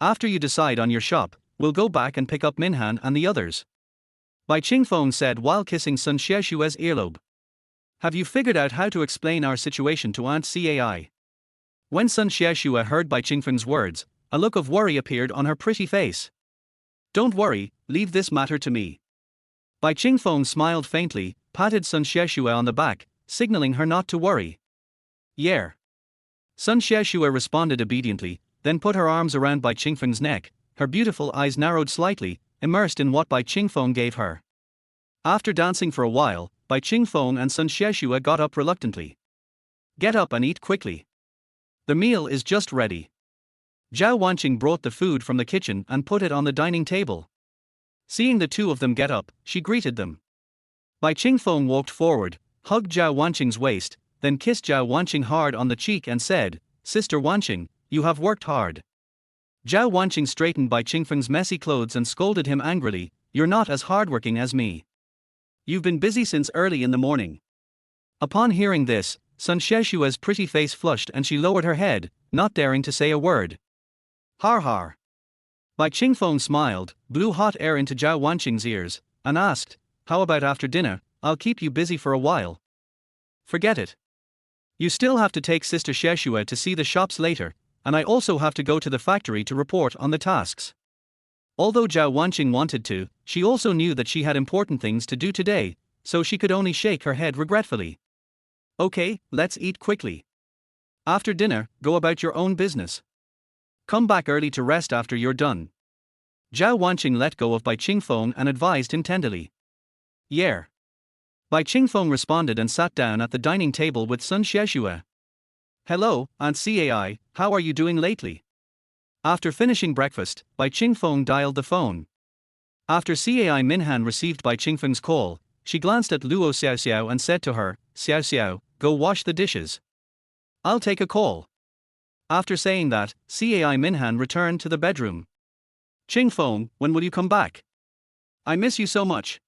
After you decide on your shop, we'll go back and pick up Minhan and the others," Bai Qingfeng said while kissing Sun Xieshua's earlobe. "Have you figured out how to explain our situation to Aunt Cai?" When Sun Xieshua heard Bai Qingfeng's words, a look of worry appeared on her pretty face. "Don't worry, leave this matter to me." Bai Qingfeng smiled faintly, patted Sun Xieshua on the back, signaling her not to worry. "Yeah." Sun Xieshua responded obediently, then put her arms around Bai Qingfeng's neck, her beautiful eyes narrowed slightly, immersed in what Bai Qingfeng gave her. After dancing for a while, Bai Qingfeng and Sun Xieshua got up reluctantly. "Get up and eat quickly. The meal is just ready." Zhao Wanqing brought the food from the kitchen and put it on the dining table. Seeing the two of them get up, she greeted them. Bai Qingfeng walked forward, hugged Zhao Wanqing's waist, then kissed Zhao Wanqing hard on the cheek and said, "Sister Wanqing, you have worked hard." Zhao Wanqing straightened Bai Qingfeng's messy clothes and scolded him angrily, "You're not as hardworking as me. You've been busy since early in the morning." Upon hearing this, Sun Xieshua's pretty face flushed and she lowered her head, not daring to say a word. Har. Bai Qingfeng smiled, blew hot air into Zhao Wanqing's ears, and asked, "How about after dinner? I'll keep you busy for a while." "Forget it. You still have to take Sister Xieshua to see the shops later, and I also have to go to the factory to report on the tasks." Although Zhao Wanqing wanted to, she also knew that she had important things to do today, so she could only shake her head regretfully. Okay, let's eat quickly. After dinner, go about your own business. Come back early to rest after you're done. Zhao Wanqing let go of Bai Qingfeng and advised him tenderly. Yeah. Bai Qingfeng responded and sat down at the dining table with Sun Xiaoxue. Hello, Aunt Cai, how are you doing lately? After finishing breakfast, Bai Qingfeng dialed the phone. After Cai Minhan received Bai Qingfeng's call, she glanced at Luo Xiaoxiao and said to her, Xiaoxiao, go wash the dishes. I'll take a call. After saying that, Cai Minhan returned to the bedroom. Qingfeng, when will you come back? I miss you so much.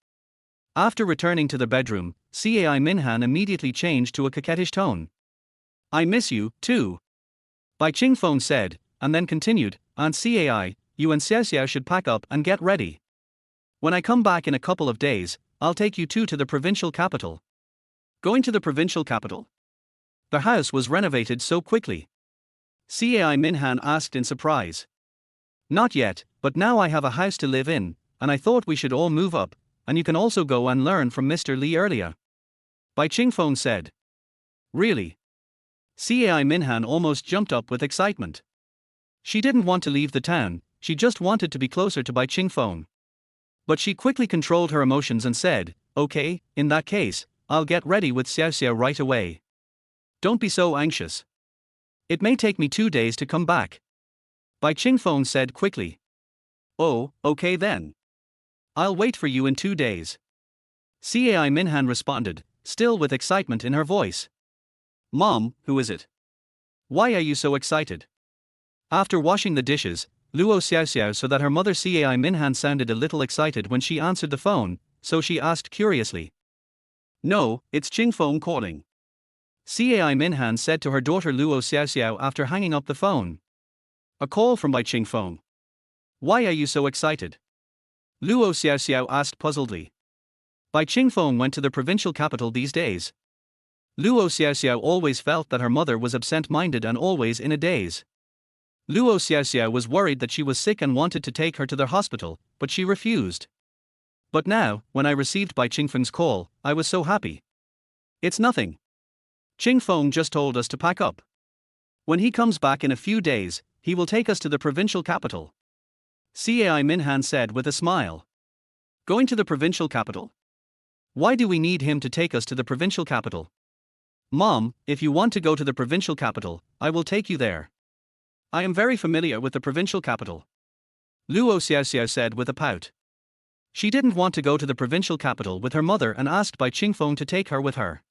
After returning to the bedroom, Cai Minhan immediately changed to a coquettish tone. I miss you, too. Bai Qingfeng said, and then continued, Aunt Cai, you and Xiaoxiao should pack up and get ready. When I come back in a couple of days, I'll take you two to the provincial capital. Going to the provincial capital? The house was renovated so quickly. Cai Minhan asked in surprise. Not yet, but now I have a house to live in, and I thought we should all move up, and you can also go and learn from Mr. Li earlier. Bai Qingfeng said. Really? Cai Minhan almost jumped up with excitement. She didn't want to leave the town, she just wanted to be closer to Bai Qingfeng. But she quickly controlled her emotions and said, okay, in that case, I'll get ready with Xiaoxiao right away. Don't be so anxious. It may take me 2 days to come back. Bai Qingfeng said quickly. Oh, okay then. I'll wait for you in 2 days. Cai Minhan responded, still with excitement in her voice. Mom, who is it? Why are you so excited? After washing the dishes, Luo Xiaoxiao saw that her mother Cai Minhan sounded a little excited when she answered the phone, so she asked curiously. No, it's Qingfeng calling. Cai Minhan said to her daughter Luo Xiaoxiao after hanging up the phone. A call from Bai Qingfeng. Why are you so excited? Luo Xiaoxiao asked puzzledly. Bai Qingfeng went to the provincial capital these days. Luo Xiaoxiao always felt that her mother was absent-minded and always in a daze. Luo Xiaoxiao was worried that she was sick and wanted to take her to the hospital, but she refused. But now, when I received Bai Qingfeng's call, I was so happy. It's nothing. Qingfeng just told us to pack up. When he comes back in a few days, he will take us to the provincial capital. Cai Minhan said with a smile. Going to the provincial capital? Why do we need him to take us to the provincial capital? Mom, if you want to go to the provincial capital, I will take you there. I am very familiar with the provincial capital. Luo Xiaoxiao said with a pout. She didn't want to go to the provincial capital with her mother and asked Bai Qingfeng to take her with her.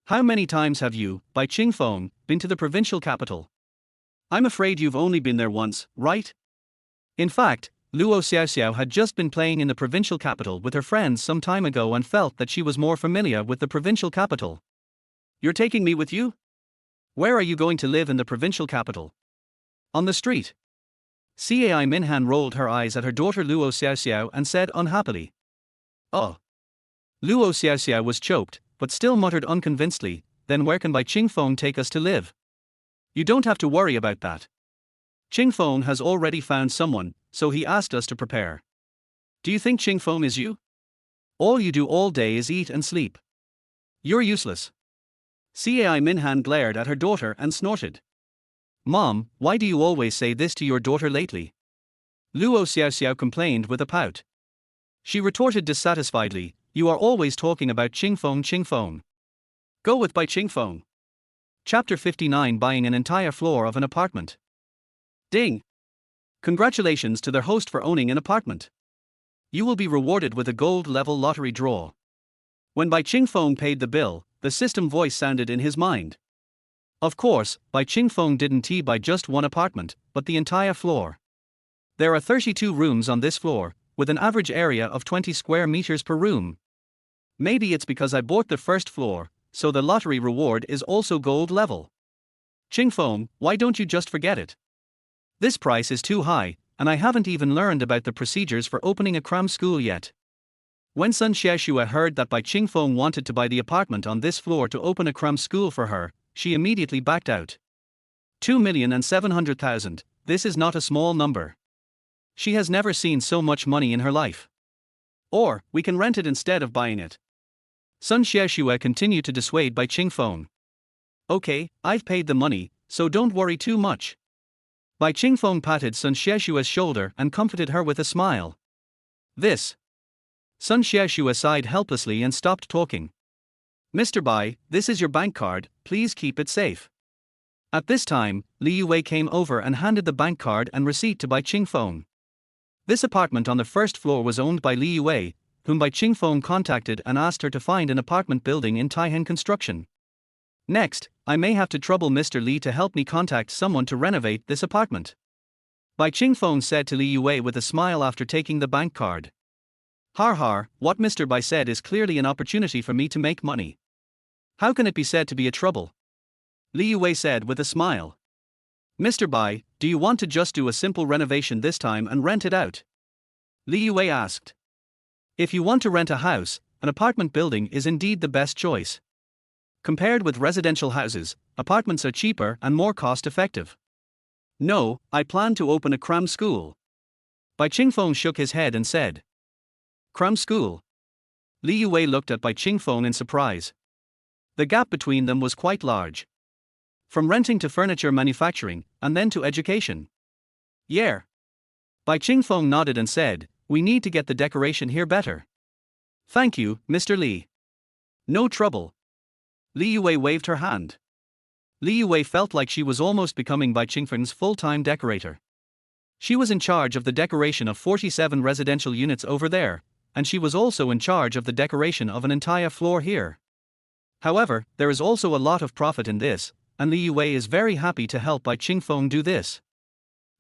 How many times have you, Bai Qingfeng, been to the provincial capital? I'm afraid you've only been there once, right? In fact, Luo Xiaoxiao had just been playing in the provincial capital with her friends some time ago and felt that she was more familiar with the provincial capital. You're taking me with you? Where are you going to live in the provincial capital? On the street. Cai Minhan rolled her eyes at her daughter Luo Xiaoxiao and said unhappily. Oh. Luo Xiaoxiao was choked, but still muttered unconvincedly, then where can Bai Qingfeng take us to live? You don't have to worry about that. Qingfeng has already found someone, so he asked us to prepare. Do you think Qingfeng is you? All you do all day is eat and sleep. You're useless. Cai Minhan glared at her daughter and snorted. Mom, why do you always say this to your daughter lately? Luo Xiaoxiao complained with a pout. She retorted dissatisfiedly, you are always talking about Qingfeng. Go with Bai Qingfeng. Chapter 59 Buying an entire floor of an apartment. Ding! Congratulations to their host for owning an apartment. You will be rewarded with a gold level lottery draw. When Bai Qingfeng paid the bill, the system voice sounded in his mind. Of course, Bai Qingfeng didn't buy just one apartment, but the entire floor. There are 32 rooms on this floor, with an average area of 20 square meters per room. Maybe it's because I bought the first floor, so the lottery reward is also gold level. Qingfeng, why don't you just forget it? This price is too high, and I haven't even learned about the procedures for opening a cram school yet. When Sun Xiaoxue heard that Bai Qingfeng wanted to buy the apartment on this floor to open a cram school for her, she immediately backed out. 2,700,000, this is not a small number. She has never seen so much money in her life. Or, we can rent it instead of buying it. Sun Xieshue continued to dissuade Bai Qingfeng. Okay, I've paid the money, so don't worry too much. Bai Qingfeng patted Sun Xieshue's shoulder and comforted her with a smile. This. Sun Xieshue sighed helplessly and stopped talking. Mr. Bai, this is your bank card, please keep it safe. At this time, Li Yue came over and handed the bank card and receipt to Bai Qingfeng. This apartment on the first floor was owned by Li Yue, whom Bai Qingfeng contacted and asked her to find an apartment building in Taihan construction. Next, I may have to trouble Mr. Li to help me contact someone to renovate this apartment. Bai Qingfeng said to Li Yue with a smile after taking the bank card. Har har, what Mr. Bai said is clearly an opportunity for me to make money. How can it be said to be a trouble? Li Yue said with a smile. Mr. Bai, do you want to just do a simple renovation this time and rent it out? Li Yue asked. If you want to rent a house, an apartment building is indeed the best choice. Compared with residential houses, apartments are cheaper and more cost-effective. No, I plan to open a cram school. Bai Qingfeng shook his head and said. Cram school? Li Yue looked at Bai Qingfeng in surprise. The gap between them was quite large. From renting to furniture manufacturing, and then to education. Yeah. Bai Qingfeng nodded and said, we need to get the decoration here better. Thank you, Mr. Li. No trouble. Li Yue waved her hand. Li Yue felt like she was almost becoming Bai Qingfeng's full-time decorator. She was in charge of the decoration of 47 residential units over there, and she was also in charge of the decoration of an entire floor here. However, there is also a lot of profit in this, and Li Yue is very happy to help Bai Qingfeng do this.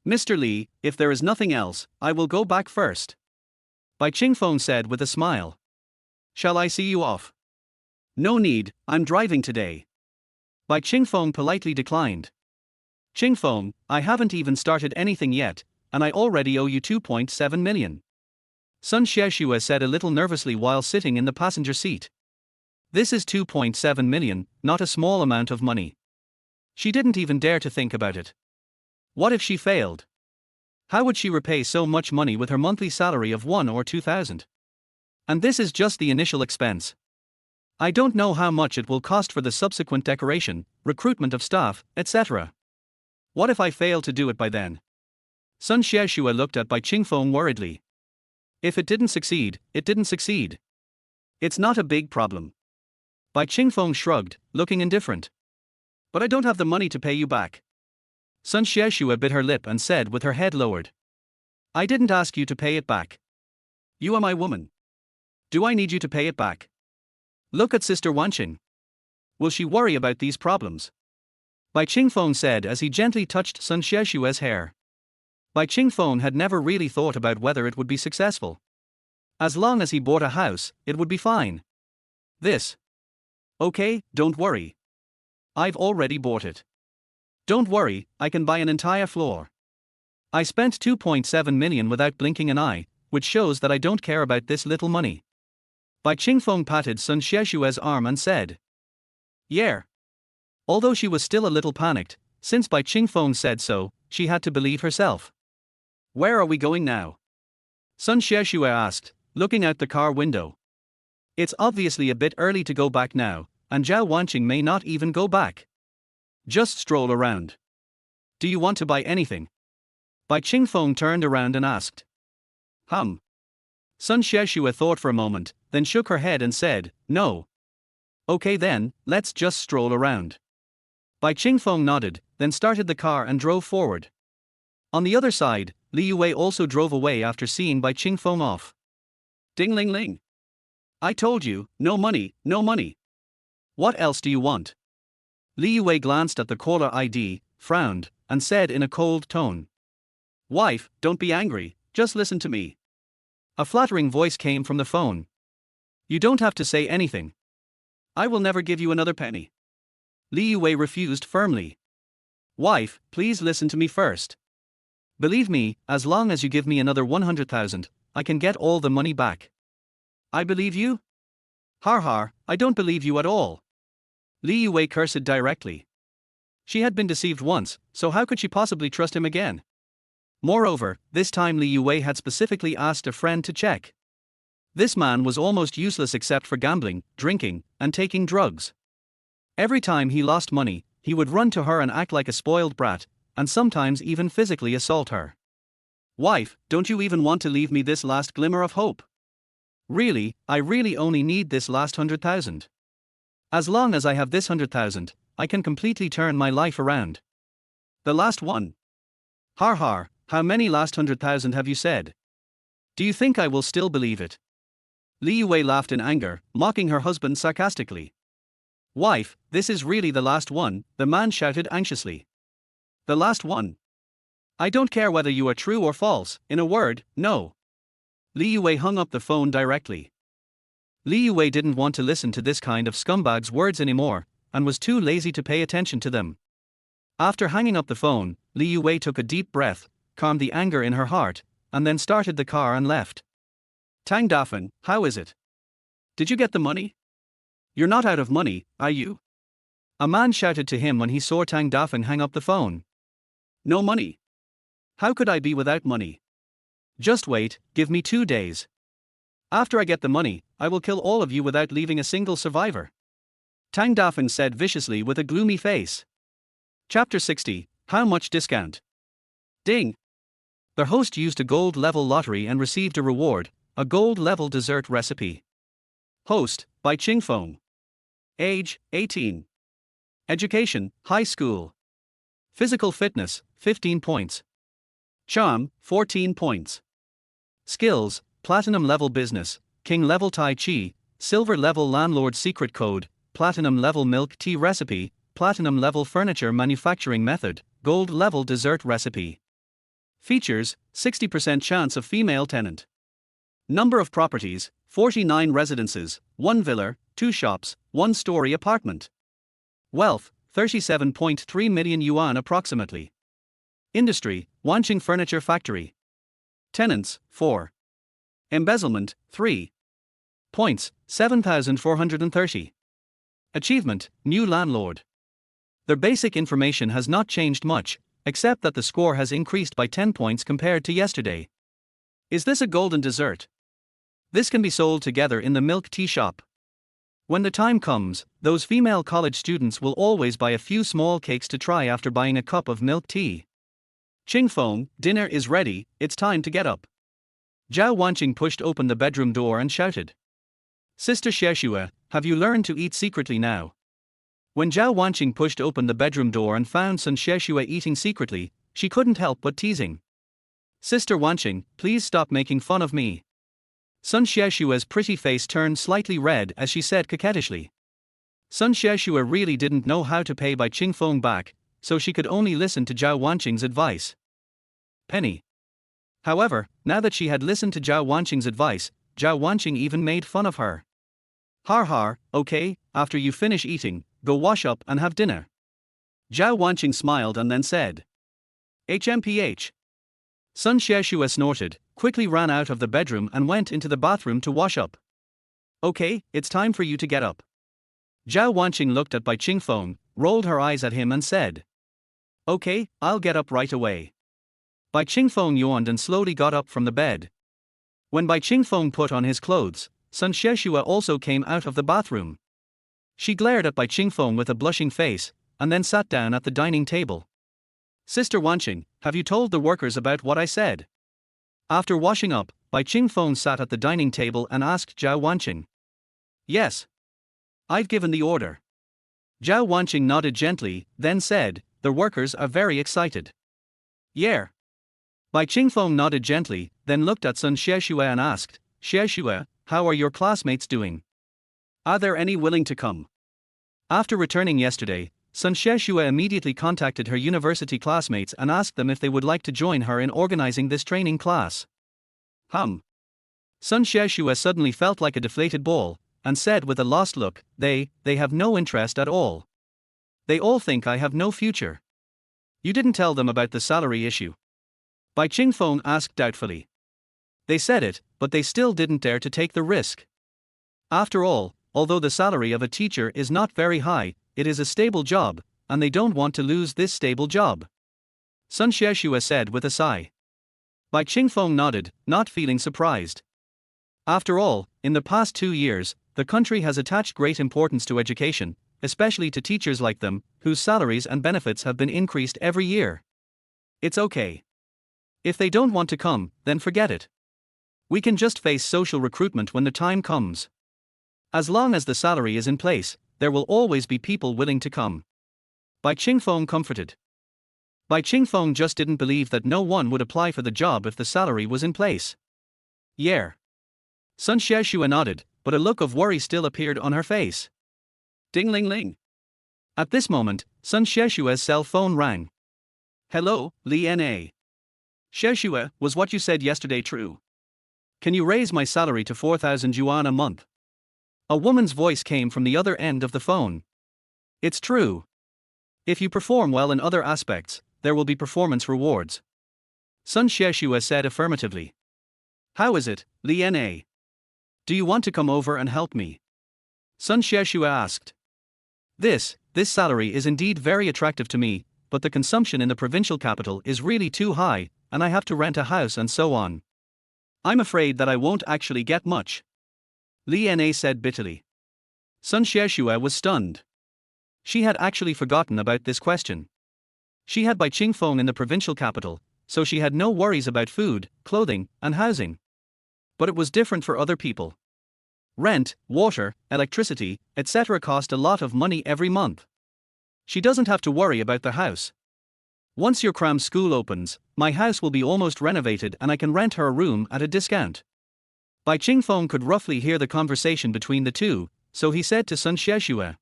Mr. Li, if there is nothing else, I will go back first. Bai Qingfeng said with a smile. Shall I see you off? No need, I'm driving today. Bai Qingfeng politely declined. Qingfeng, I haven't even started anything yet, and I already owe you 2.7 million. Sun Xieshue said a little nervously while sitting in the passenger seat. This is 2.7 million, not a small amount of money. She didn't even dare to think about it. What if she failed? How would she repay so much money with her monthly salary of 1 or 2,000? And this is just the initial expense. I don't know how much it will cost for the subsequent decoration, recruitment of staff, etc. What if I fail to do it by then? Sun Xieshue looked at Bai Qingfeng worriedly. If it didn't succeed, it didn't succeed. It's not a big problem. Bai Qingfeng shrugged, looking indifferent. But I don't have the money to pay you back. Sun Xieshue bit her lip and said with her head lowered. I didn't ask you to pay it back. You are my woman. Do I need you to pay it back? Look at Sister Wanqing. Will she worry about these problems? Bai Qingfeng said as he gently touched Sun Xieshue's hair. Bai Qingfeng had never really thought about whether it would be successful. As long as he bought a house, it would be fine. This. Okay, don't worry. I've already bought it. Don't worry, I can buy an entire floor. I spent 2.7 million without blinking an eye, which shows that I don't care about this little money. Bai Qingfeng patted Sun Xieshue's arm and said. Yeah. Although she was still a little panicked, since Bai Qingfeng said so, she had to believe herself. Where are we going now? Sun Xieshue asked, looking out the car window. It's obviously a bit early to go back now, and Zhao Wanqing may not even go back. Just stroll around. Do you want to buy anything? Bai Qingfeng turned around and asked. Sun Xieshue thought for a moment, then shook her head and said, no. Okay then, let's just stroll around. Bai Qingfeng nodded, then started the car and drove forward. On the other side, Li Yue also drove away after seeing Bai Qingfeng off. Ding ling ling. I told you, no money, no money. What else do you want? Li Yue glanced at the caller ID, frowned, and said in a cold tone. Wife, don't be angry, just listen to me. A flattering voice came from the phone. You don't have to say anything. I will never give you another penny. Li Yue refused firmly. Wife, please listen to me first. Believe me, as long as you give me another 100,000, I can get all the money back. I believe you? Har har, I don't believe you at all. Li Yue cursed directly. She had been deceived once, so how could she possibly trust him again? Moreover, this time Li Yue had specifically asked a friend to check. This man was almost useless except for gambling, drinking, and taking drugs. Every time he lost money, he would run to her and act like a spoiled brat, and sometimes even physically assault her. Wife, don't you even want to leave me this last glimmer of hope? Really, I really only need this last 100,000. As long as I have this 100,000, I can completely turn my life around. The last one. Har har, how many last 100,000 have you said? Do you think I will still believe it? Li Yue laughed in anger, mocking her husband sarcastically. Wife, this is really the last one, the man shouted anxiously. The last one. I don't care whether you are true or false, in a word, no. Li Yue hung up the phone directly. Li Yue didn't want to listen to this kind of scumbag's words anymore, and was too lazy to pay attention to them. After hanging up the phone, Li Yue took a deep breath, calmed the anger in her heart, and then started the car and left. Tang Dafeng, how is it? Did you get the money? You're not out of money, are you? A man shouted to him when he saw Tang Dafeng hang up the phone. No money. How could I be without money? Just wait, give me 2 days. After I get the money, I will kill all of you without leaving a single survivor. Tang Dafeng said viciously with a gloomy face. Chapter 60, How much discount? Ding! The host used a gold level lottery and received a reward, a gold level dessert recipe. Host, by Ching Feng. Age, 18. Education, high school. Physical fitness, 15 points. Charm, 14 points. Skills, platinum level business, king level tai chi, silver level landlord secret code, platinum level milk tea recipe, platinum level furniture manufacturing method, gold level dessert recipe. Features, 60% chance of female tenant. Number of properties, 49 residences, 1 villa, 2 shops, 1-story apartment. Wealth, 37.3 million yuan approximately. Industry, Wanqing Furniture Factory. Tenants, 4. Embezzlement, 3. Points, 7,430. Achievement, new landlord. Their basic information has not changed much, except that the score has increased by 10 points compared to yesterday. Is this a golden dessert? This can be sold together in the milk tea shop. When the time comes, those female college students will always buy a few small cakes to try after buying a cup of milk tea. Ching Feng, dinner is ready, it's time to get up. Zhao Wanqing pushed open the bedroom door and shouted. Sister Xiexue, have you learned to eat secretly now? When Zhao Wanqing pushed open the bedroom door and found Sun Xiexue eating secretly, she couldn't help but teasing. Sister Wanqing, please stop making fun of me. Sun Xiexue's pretty face turned slightly red as she said coquettishly. Sun Xiexue really didn't know how to pay by Ching Feng back, so she could only listen to Zhao Wanqing's advice. Penny. However, now that she had listened to Zhao Wanqing's advice, Zhao Wanqing even made fun of her. Har har, okay, after you finish eating, go wash up and have dinner. Zhao Wanqing smiled and then said. HMPH. Sun Xiexue snorted, quickly ran out of the bedroom and went into the bathroom to wash up. Okay, it's time for you to get up. Zhao Wanqing looked at Bai Ching Feng, rolled her eyes at him and said. Okay, I'll get up right away. Bai Ching Feng yawned and slowly got up from the bed. When Bai Ching Feng put on his clothes, Sun Xiexue also came out of the bathroom. She glared at Bai Ching Feng with a blushing face, and then sat down at the dining table. Sister Wanqing, have you told the workers about what I said? After washing up, Bai Ching Feng sat at the dining table and asked Zhao Wanqing. Yes. I've given the order. Zhao Wanqing nodded gently, then said, the workers are very excited. Yeah. Bai Ching Feng nodded gently, then looked at Sun Xiexue and asked, Xiexue, how are your classmates doing? Are there any willing to come? After returning yesterday, Sun Xiexue immediately contacted her university classmates and asked them if they would like to join her in organizing this training class. Sun Xiexue suddenly felt like a deflated ball, and said with a lost look, they have no interest at all. They all think I have no future. You didn't tell them about the salary issue? Bai Ching Feng asked doubtfully. They said it, but they still didn't dare to take the risk. After all, although the salary of a teacher is not very high, it is a stable job, and they don't want to lose this stable job. Sun Xiexue said with a sigh. Bai Ching Feng nodded, not feeling surprised. After all, in the past 2 years, the country has attached great importance to education, especially to teachers like them, whose salaries and benefits have been increased every year. It's okay. If they don't want to come, then forget it. We can just face social recruitment when the time comes. As long as the salary is in place, there will always be people willing to come. Bai Qingfeng comforted. Bai Qingfeng just didn't believe that no one would apply for the job if the salary was in place. Yeah. Sun Xiaoxue nodded, but a look of worry still appeared on her face. Ding ling ling. At this moment, Sun Xiaoxue's cell phone rang. Hello, Li Na. Xiaoxue, was what you said yesterday true? Can you raise my salary to 4,000 yuan a month? A woman's voice came from the other end of the phone. It's true. If you perform well in other aspects, there will be performance rewards. Sun Xiaoxue said affirmatively. How is it, Li Na? Do you want to come over and help me? Sun Xiaoxue asked. This salary is indeed very attractive to me, but the consumption in the provincial capital is really too high, and I have to rent a house and so on. I'm afraid that I won't actually get much. Li Na said bitterly. Sun Xiaoxue was stunned. She had actually forgotten about this question. She had Bai Qingfeng in the provincial capital, so she had no worries about food, clothing, and housing. But it was different for other people. Rent, water, electricity, etc. cost a lot of money every month. She doesn't have to worry about the house. Once your cram school opens, my house will be almost renovated and I can rent her a room at a discount. Bai Qingfeng could roughly hear the conversation between the two, so he said to Sun Xiaoxue.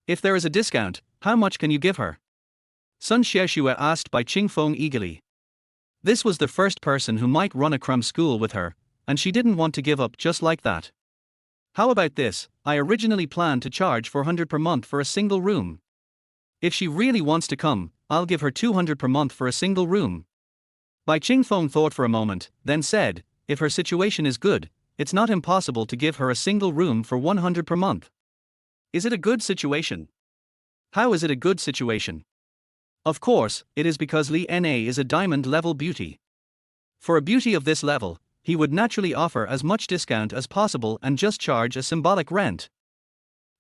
If there is a discount, how much can you give her? Sun Xiaoxue asked Bai Qingfeng eagerly. This was the first person who might run a cram school with her, and she didn't want to give up just like that. How about this? I originally planned to charge 400 per month for a single room. If she really wants to come, I'll give her 200 per month for a single room. Bai Qingfeng thought for a moment, then said, if her situation is good, it's not impossible to give her a single room for 100 per month. Is it a good situation? How is it a good situation? Of course, it is because Li Na is a diamond-level beauty. For a beauty of this level, he would naturally offer as much discount as possible and just charge a symbolic rent.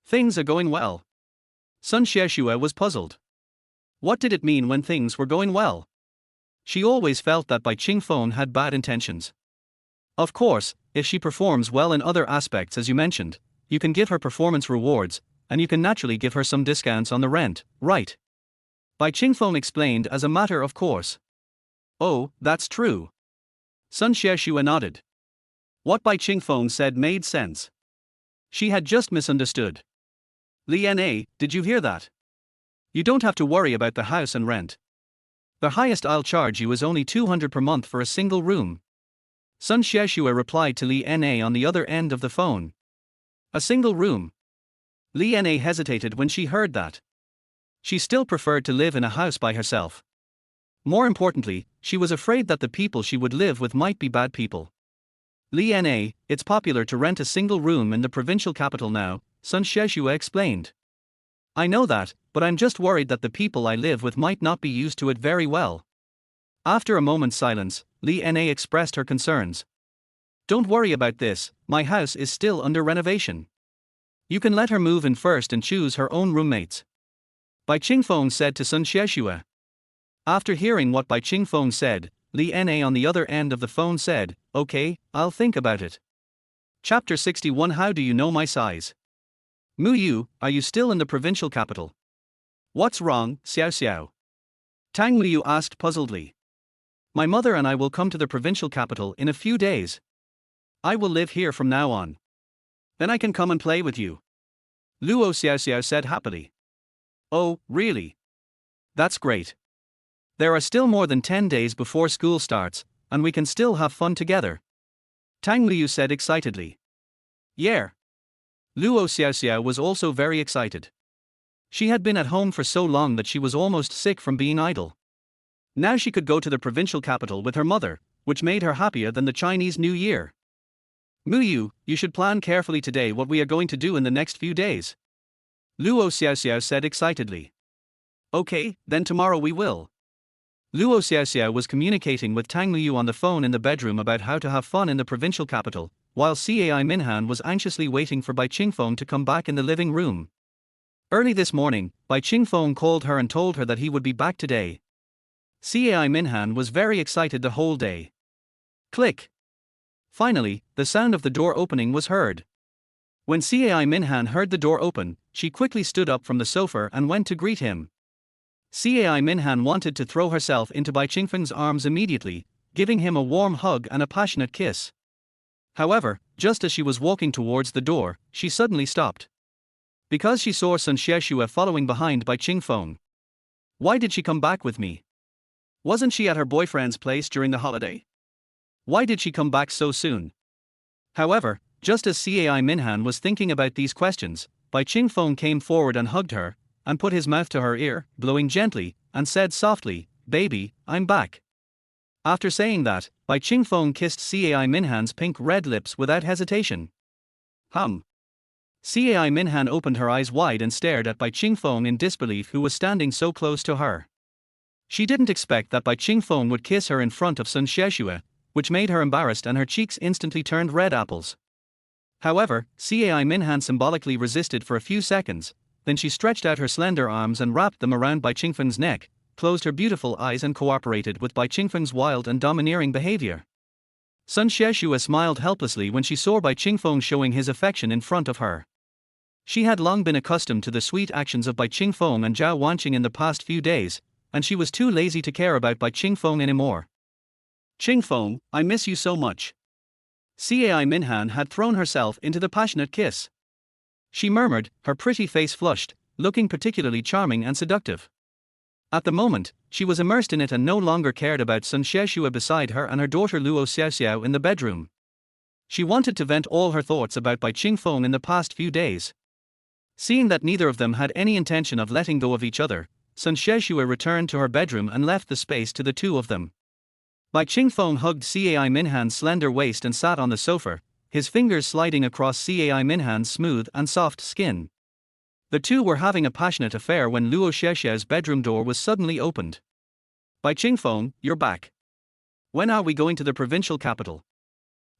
Things are going well. Sun Xiaoxue was puzzled. What did it mean when things were going well? She always felt that Bai Qingfeng had bad intentions. Of course, if she performs well in other aspects as you mentioned, you can give her performance rewards, and you can naturally give her some discounts on the rent, right? Bai Qingfeng explained as a matter of course. Oh, that's true. Sun Xiaoxue nodded. What Bai Qingfeng said made sense. She had just misunderstood. Li Na, did you hear that? You don't have to worry about the house and rent. The highest I'll charge you is only 200 per month for a single room. Sun Xiaoxue replied to Li Na on the other end of the phone. A single room. Li Na hesitated when she heard that. She still preferred to live in a house by herself. More importantly, she was afraid that the people she would live with might be bad people. Li Na, it's popular to rent a single room in the provincial capital now, Sun Xiaoxue explained. I know that, but I'm just worried that the people I live with might not be used to it very well. After a moment's silence, Li Na expressed her concerns. Don't worry about this, my house is still under renovation. You can let her move in first and choose her own roommates. Bai Qingfeng said to Sun Xiaoxue. After hearing what Bai Qingfeng said, Li Na on the other end of the phone said, okay, I'll think about it. Chapter 61 How do you know my size? Mu Yu, are you still in the provincial capital? What's wrong, Xiao Xiao? Tang Liu asked puzzledly. My mother and I will come to the provincial capital in a few days. I will live here from now on. Then I can come and play with you. Luo Xiao Xiao said happily. Oh, really? That's great. There are still more than 10 days before school starts, and we can still have fun together. Tang Liu said excitedly. Yeah. Luo Xiao Xiao was also very excited. She had been at home for so long that she was almost sick from being idle. Now she could go to the provincial capital with her mother, which made her happier than the Chinese New Year. Mu Yu, you should plan carefully today what we are going to do in the next few days. Luo Xiao Xiao said excitedly. Okay, then tomorrow we will. Luo Xiao Xiao was communicating with Tang Liu on the phone in the bedroom about how to have fun in the provincial capital, while Cai Minhan was anxiously waiting for Bai Qingfeng to come back in the living room. Early this morning, Bai Qingfeng called her and told her that he would be back today. Cai Minhan was very excited the whole day. Click. Finally, the sound of the door opening was heard. When Cai Minhan heard the door open, she quickly stood up from the sofa and went to greet him. Cai Minhan wanted to throw herself into Bai Qingfeng's arms immediately, giving him a warm hug and a passionate kiss. However, just as she was walking towards the door, she suddenly stopped. Because she saw Sun Xiaoxue following behind Bai Qingfeng. Why did she come back with me? Wasn't she at her boyfriend's place during the holiday? Why did she come back so soon? However, just as Cai Minhan was thinking about these questions, Bai Qingfeng came forward and hugged her, and put his mouth to her ear, blowing gently, and said softly, "Baby, I'm back." After saying that, Bai Qingfeng kissed Cai Minhan's pink red lips without hesitation. Cai Minhan opened her eyes wide and stared at Bai Qingfeng in disbelief, who was standing so close to her. She didn't expect that Bai Qingfeng would kiss her in front of Sun Xiaoxue, which made her embarrassed and her cheeks instantly turned red apples. However, Cai Minhan symbolically resisted for a few seconds, then she stretched out her slender arms and wrapped them around Bai Qingfeng's neck, closed her beautiful eyes and cooperated with Bai Qingfeng's wild and domineering behavior. Sun Xiaoxue smiled helplessly when she saw Bai Qingfeng showing his affection in front of her. She had long been accustomed to the sweet actions of Bai Qingfeng and Zhao Wanqing in the past few days, and she was too lazy to care about Bai Qingfeng anymore. "Qingfeng, I miss you so much." Cai Minhan had thrown herself into the passionate kiss. She murmured, her pretty face flushed, looking particularly charming and seductive. At the moment, she was immersed in it and no longer cared about Sun Xiaoxue beside her and her daughter Luo Xiaoxiao in the bedroom. She wanted to vent all her thoughts about Bai Qingfeng in the past few days. Seeing that neither of them had any intention of letting go of each other, Sun Xiaoxue returned to her bedroom and left the space to the two of them. Bai Qingfeng hugged Cai Minhan's slender waist and sat on the sofa, his fingers sliding across Cai Minhan's smooth and soft skin. The two were having a passionate affair when Luo Xiaoxiao's bedroom door was suddenly opened. "Bai Qingfeng, you're back. When are we going to the provincial capital?"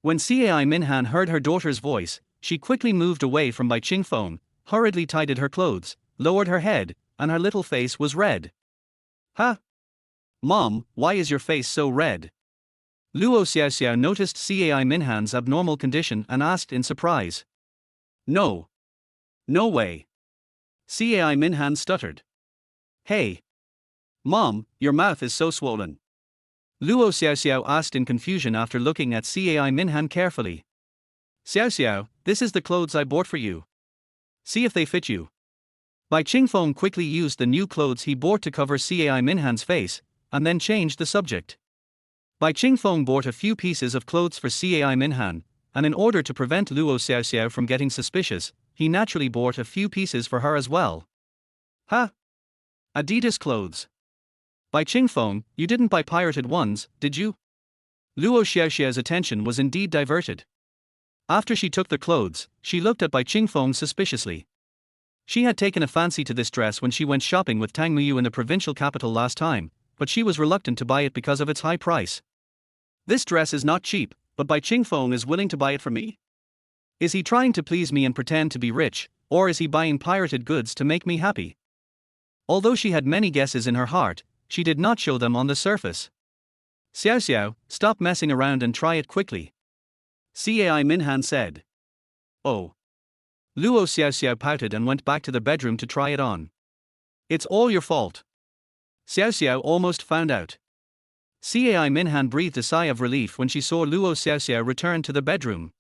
When Cai Minhan heard her daughter's voice, she quickly moved away from Bai Qingfeng, hurriedly tidied her clothes, lowered her head, and her little face was red. "Huh? Mom, why is your face so red?" Luo Xiaoxiao noticed Cai Minhan's abnormal condition and asked in surprise. No way." Cai Minhan stuttered. "Hey. Mom, your mouth is so swollen." Luo Xiaoxiao asked in confusion after looking at Cai Minhan carefully. "Xiaoxiao, this is the clothes I bought for you. See if they fit you." Bai Qingfeng quickly used the new clothes he bought to cover Cai Minhan's face, and then changed the subject. Bai Qingfeng bought a few pieces of clothes for Cai Minhan, and in order to prevent Luo Xiaoxiao from getting suspicious, he naturally bought a few pieces for her as well. "Huh? Adidas clothes? Bai Qingfeng, you didn't buy pirated ones, did you?" Luo Xiaoxiao's attention was indeed diverted. After she took the clothes, she looked at Bai Qingfeng suspiciously. She had taken a fancy to this dress when she went shopping with Tang Muyu in the provincial capital last time, but she was reluctant to buy it because of its high price. "This dress is not cheap, but Bai Qingfeng is willing to buy it for me. Is he trying to please me and pretend to be rich, or is he buying pirated goods to make me happy?" Although she had many guesses in her heart, she did not show them on the surface. "Xiaoxiao, stop messing around and try it quickly," Cai Minhan said. "Oh." Luo Xiaoxiao pouted and went back to the bedroom to try it on. "It's all your fault." Xiaoxiao almost found out. Cai Minhan breathed a sigh of relief when she saw Luo Xiaoxiao return to the bedroom.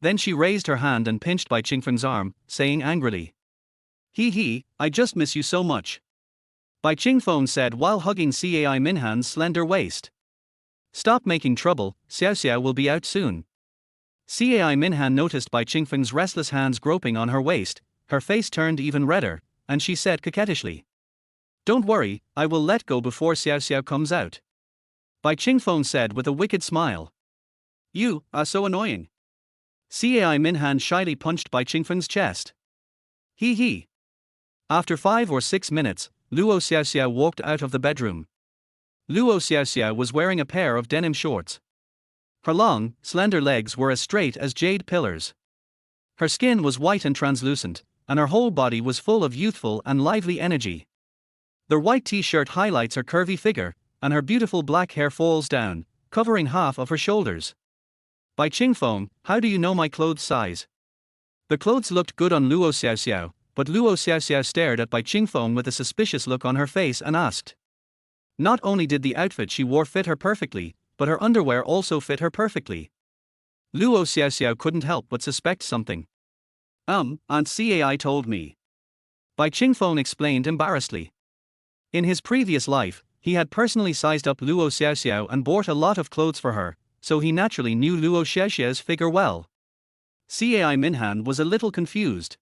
Then she raised her hand and pinched Bai Qingfeng's arm, saying angrily, He, I just miss you so much." Bai Qingfeng said while hugging Cai Minhan's slender waist. "Stop making trouble, Xiaoxiao will be out soon." Cai Minhan noticed Bai Qingfeng's restless hands groping on her waist, her face turned even redder, and she said coquettishly, "Don't worry, I will let go before Xiaoxiao comes out." Bai Qingfeng said with a wicked smile. "You are so annoying." Cai Minhan shyly punched Bai Qingfeng's chest. He. After 5 or 6 minutes, Luo Xiaoxiao walked out of the bedroom. Luo Xiaoxiao was wearing a pair of denim shorts. Her long, slender legs were as straight as jade pillars. Her skin was white and translucent, and her whole body was full of youthful and lively energy. The white t-shirt highlights her curvy figure, and her beautiful black hair falls down, covering half of her shoulders. Bai Qingfeng, how do you know my clothes size? The clothes looked good on Luo Xiaoxiao, but Luo Xiaoxiao stared at Bai Qingfeng with a suspicious look on her face and asked. Not only did the outfit she wore fit her perfectly, but her underwear also fit her perfectly. Luo Xiaoxiao couldn't help but suspect something. Aunt Cai told me. Bai Qingfeng explained embarrassedly. In his previous life, he had personally sized up Luo Xiaoxiao and bought a lot of clothes for her, so he naturally knew Luo Xiaoxiao's figure well. Cai Minhan was a little confused.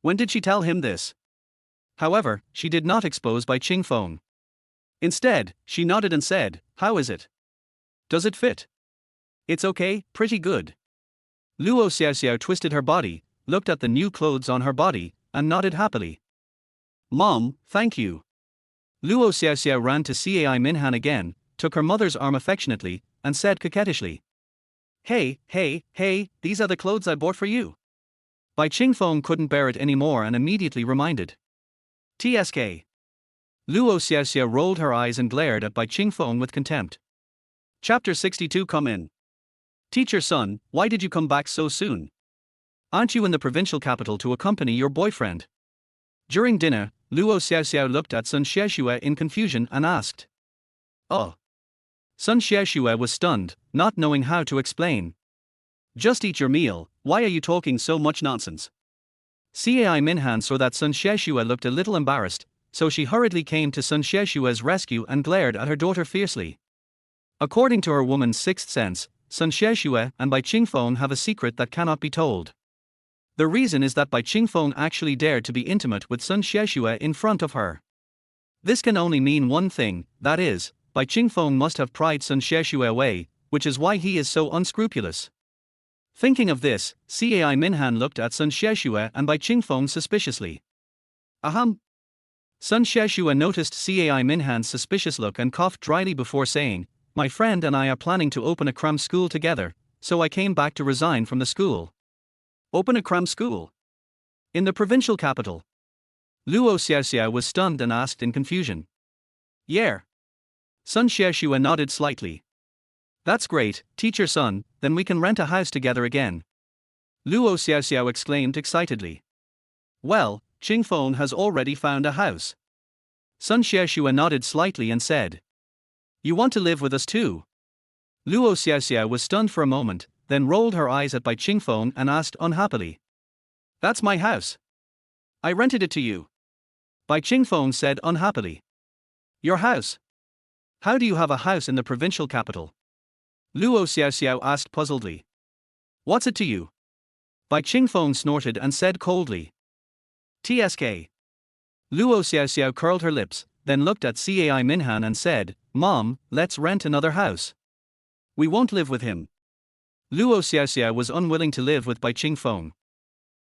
When did she tell him this? However, she did not expose Bai Qingfeng. Instead, she nodded and said, how is it? Does it fit? It's okay, pretty good. Luo Xiaoxiao twisted her body, looked at the new clothes on her body, and nodded happily. Mom, thank you. Luo Xiaoxiao ran to Cai Minhan again, took her mother's arm affectionately, and said coquettishly. Hey, these are the clothes I bought for you. Bai Qingfeng couldn't bear it anymore and immediately reminded. TSK. Luo Xiaoxiao rolled her eyes and glared at Bai Qingfeng with contempt. Chapter 62. Come in. Teacher son, why did you come back so soon? Aren't you in the provincial capital to accompany your boyfriend? During dinner, Luo Xiaoxiao looked at Sun Xiaoxue in confusion and asked. Oh. Sun Xiaoxue was stunned, not knowing how to explain. Just eat your meal, why are you talking so much nonsense? Cai Minhan saw that Sun Xiaoxue looked a little embarrassed, so she hurriedly came to Sun Xiaoxue's rescue and glared at her daughter fiercely. According to her woman's sixth sense, Sun Xiaoxue and Bai Qingfeng have a secret that cannot be told. The reason is that Bai Qingfeng actually dared to be intimate with Sun Xiaoxue in front of her. This can only mean one thing, that is, Bai Qingfeng must have pried Sun Xiaoxue away, which is why he is so unscrupulous. Thinking of this, Cai Minhan looked at Sun Xiaoxue and Bai Qingfeng suspiciously. Ahem. Sun Xiaoxue noticed Cai Minhan's suspicious look and coughed dryly before saying, my friend and I are planning to open a cram school together, so I came back to resign from the school. Open a cram school? In the provincial capital? Luo Xiaoxiao was stunned and asked in confusion. Yeah. Sun Xiaoxue nodded slightly. That's great, teacher son, then we can rent a house together again. Luo Xiaoxiao exclaimed excitedly. Well, Qingfeng has already found a house. Sun Xiaoxue nodded slightly and said. You want to live with us too? Luo Xiaoxiao was stunned for a moment, then rolled her eyes at Bai Qingfeng and asked unhappily. That's my house. I rented it to you. Bai Qingfeng said unhappily. Your house? How do you have a house in the provincial capital? Luo Xiaoxiao asked puzzledly. What's it to you? Bai Qingfeng snorted and said coldly. TSK. Luo Xiaoxiao curled her lips, then looked at Cai Minhan and said, Mom, let's rent another house. We won't live with him. Luo Xiaoxiao was unwilling to live with Bai Qingfeng.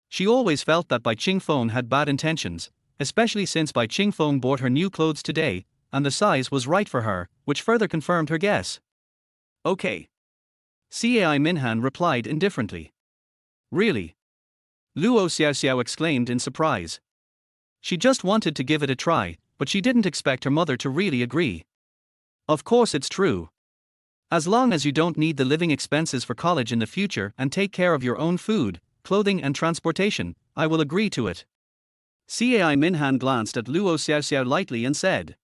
She always felt that Bai Qingfeng had bad intentions, especially since Bai Qingfeng bought her new clothes today, and the size was right for her, which further confirmed her guess. Okay. Cai Minhan replied indifferently. Really? Luo Xiaoxiao exclaimed in surprise. She just wanted to give it a try, but she didn't expect her mother to really agree. Of course it's true. As long as you don't need the living expenses for college in the future and take care of your own food, clothing and transportation, I will agree to it. Cai Minhan glanced at Luo Xiaoxiao lightly and said.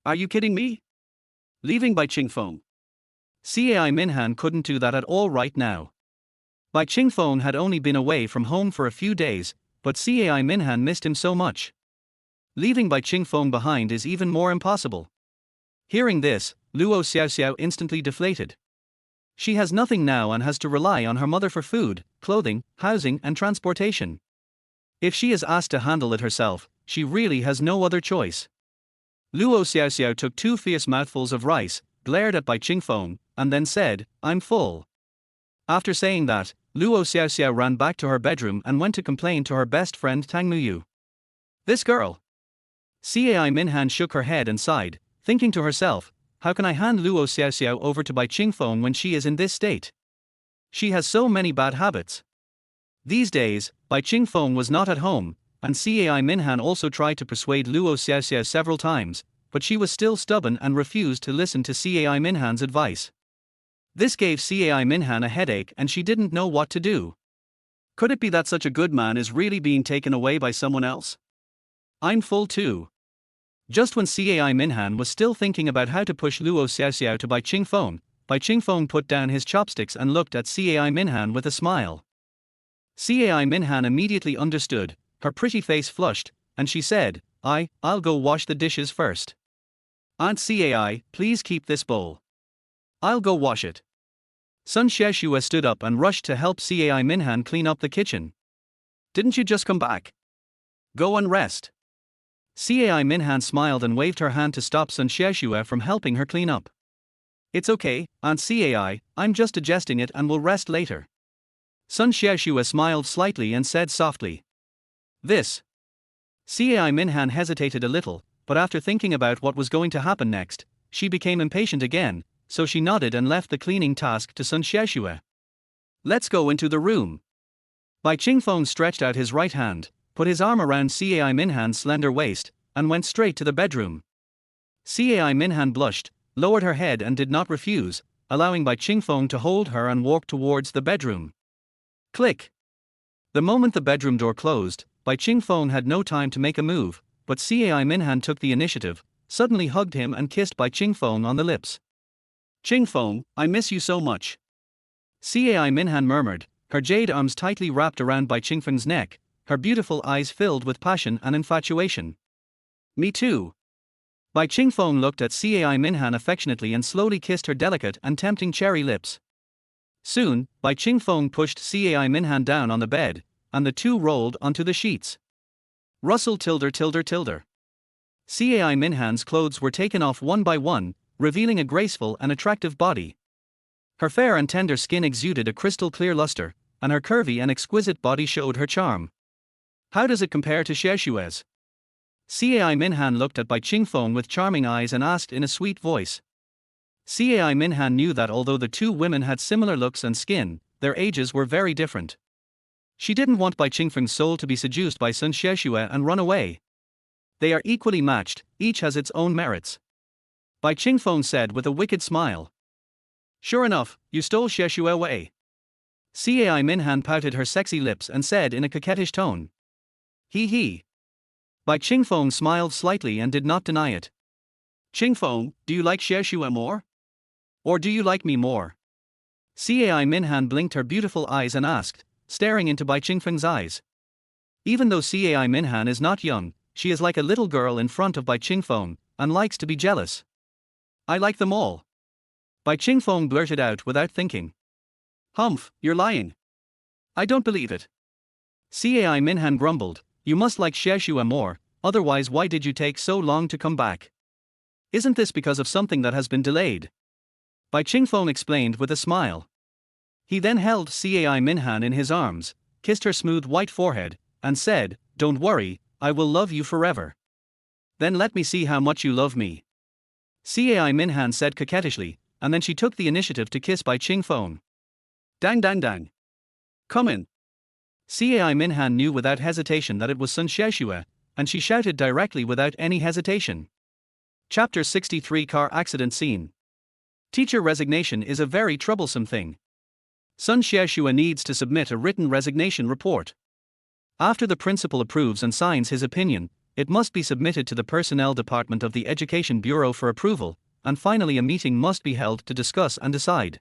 Are you kidding me? Leaving Bai Qingfeng? Cai Minhan couldn't do that at all right now. Bai Qingfeng had only been away from home for a few days, but Cai Minhan missed him so much. Leaving Bai Qingfeng behind is even more impossible. Hearing this, Luo Xiaoxiao instantly deflated. She has nothing now and has to rely on her mother for food, clothing, housing and transportation. If she is asked to handle it herself, she really has no other choice. Luo Xiaoxiao took 2 fierce mouthfuls of rice, glared at Bai Qingfeng, and then said, I'm full. After saying that, Luo Xiaoxiao ran back to her bedroom and went to complain to her best friend Tang Muyu. This girl. Cai Minhan shook her head and sighed, thinking to herself, how can I hand Luo Xiaoxiao over to Bai Qingfeng when she is in this state? She has so many bad habits. These days, Bai Qingfeng was not at home, and Cai Minhan also tried to persuade Luo Xiaoxiao several times, but she was still stubborn and refused to listen to Cai Minhan's advice. This gave Cai Minhan a headache and she didn't know what to do. Could it be that such a good man is really being taken away by someone else? I'm full too. Just when Cai Minhan was still thinking about how to push Luo Xiaoxiao to Bai Qingfeng put down his chopsticks and looked at Cai Minhan with a smile. Cai Minhan immediately understood, her pretty face flushed, and she said, I'll go wash the dishes first. Aunt Cai, please keep this bowl. I'll go wash it. Sun Xiaoxue stood up and rushed to help Cai Minhan clean up the kitchen. Didn't you just come back? Go and rest. Cai Minhan smiled and waved her hand to stop Sun Xiaoxue from helping her clean up. It's okay, Aunt Cai, I'm just adjusting it and will rest later. Sun Xiaoxue smiled slightly and said softly. This. Cai Minhan hesitated a little, but after thinking about what was going to happen next, she became impatient again, so she nodded and left the cleaning task to Sun Xiaoxue. Let's go into the room. Bai Qingfeng stretched out his right hand, put his arm around Cai Minhan's slender waist, and went straight to the bedroom. Cai Minhan blushed, lowered her head and did not refuse, allowing Bai Qingfeng to hold her and walk towards the bedroom. Click. The moment the bedroom door closed, Bai Qingfeng had no time to make a move, but Cai Minhan took the initiative, suddenly hugged him and kissed Bai Qingfeng on the lips. Qingfeng, I miss you so much. Cai Minhan murmured, her jade arms tightly wrapped around Bai Qingfeng's neck, her beautiful eyes filled with passion and infatuation. Me too. Bai Qingfeng looked at Cai Minhan affectionately and slowly kissed her delicate and tempting cherry lips. Soon, Bai Qingfeng pushed Cai Minhan down on the bed, and the two rolled onto the sheets. Rustle tilde. Cai Minhan's clothes were taken off one by one, revealing a graceful and attractive body. Her fair and tender skin exuded a crystal clear luster, and her curvy and exquisite body showed her charm. How does it compare to Xiaoxue's? Cai Minhan looked at Bai Qingfeng with charming eyes and asked in a sweet voice. Cai Minhan knew that although the two women had similar looks and skin, their ages were very different. She didn't want Bai Qingfeng's soul to be seduced by Sun Xiaoxue and run away. They are equally matched, each has its own merits. Bai Qingfeng said with a wicked smile. Sure enough, you stole Xiaoxue away. Cai Minhan pouted her sexy lips and said in a coquettish tone. He. Bai Qingfeng smiled slightly and did not deny it. Qingfeng, do you like Xiaoxue more? Or do you like me more? Cai Minhan blinked her beautiful eyes and asked, staring into Bai Qingfeng's eyes. Even though Cai Minhan is not young, she is like a little girl in front of Bai Qingfeng, and likes to be jealous. I like them all. Bai Qingfeng blurted out without thinking. Humph, you're lying. I don't believe it. Cai Minhan grumbled, you must like Xiaoxue more, otherwise why did you take so long to come back? Isn't this because of something that has been delayed? Bai Qingfeng explained with a smile. He then held Cai Minhan in his arms, kissed her smooth white forehead, and said, Don't worry, I will love you forever. Then let me see how much you love me. Cai Minhan said coquettishly, and then she took the initiative to kiss Bai Qingfeng. Dang. Come in. Cai Minhan knew without hesitation that it was Sun Xiaoxue, and she shouted directly without any hesitation. Chapter 63 Car Accident Scene. Teacher resignation is a very troublesome thing. Sun Xiaoxue needs to submit a written resignation report. After the principal approves and signs his opinion, it must be submitted to the Personnel Department of the Education Bureau for approval, and finally a meeting must be held to discuss and decide.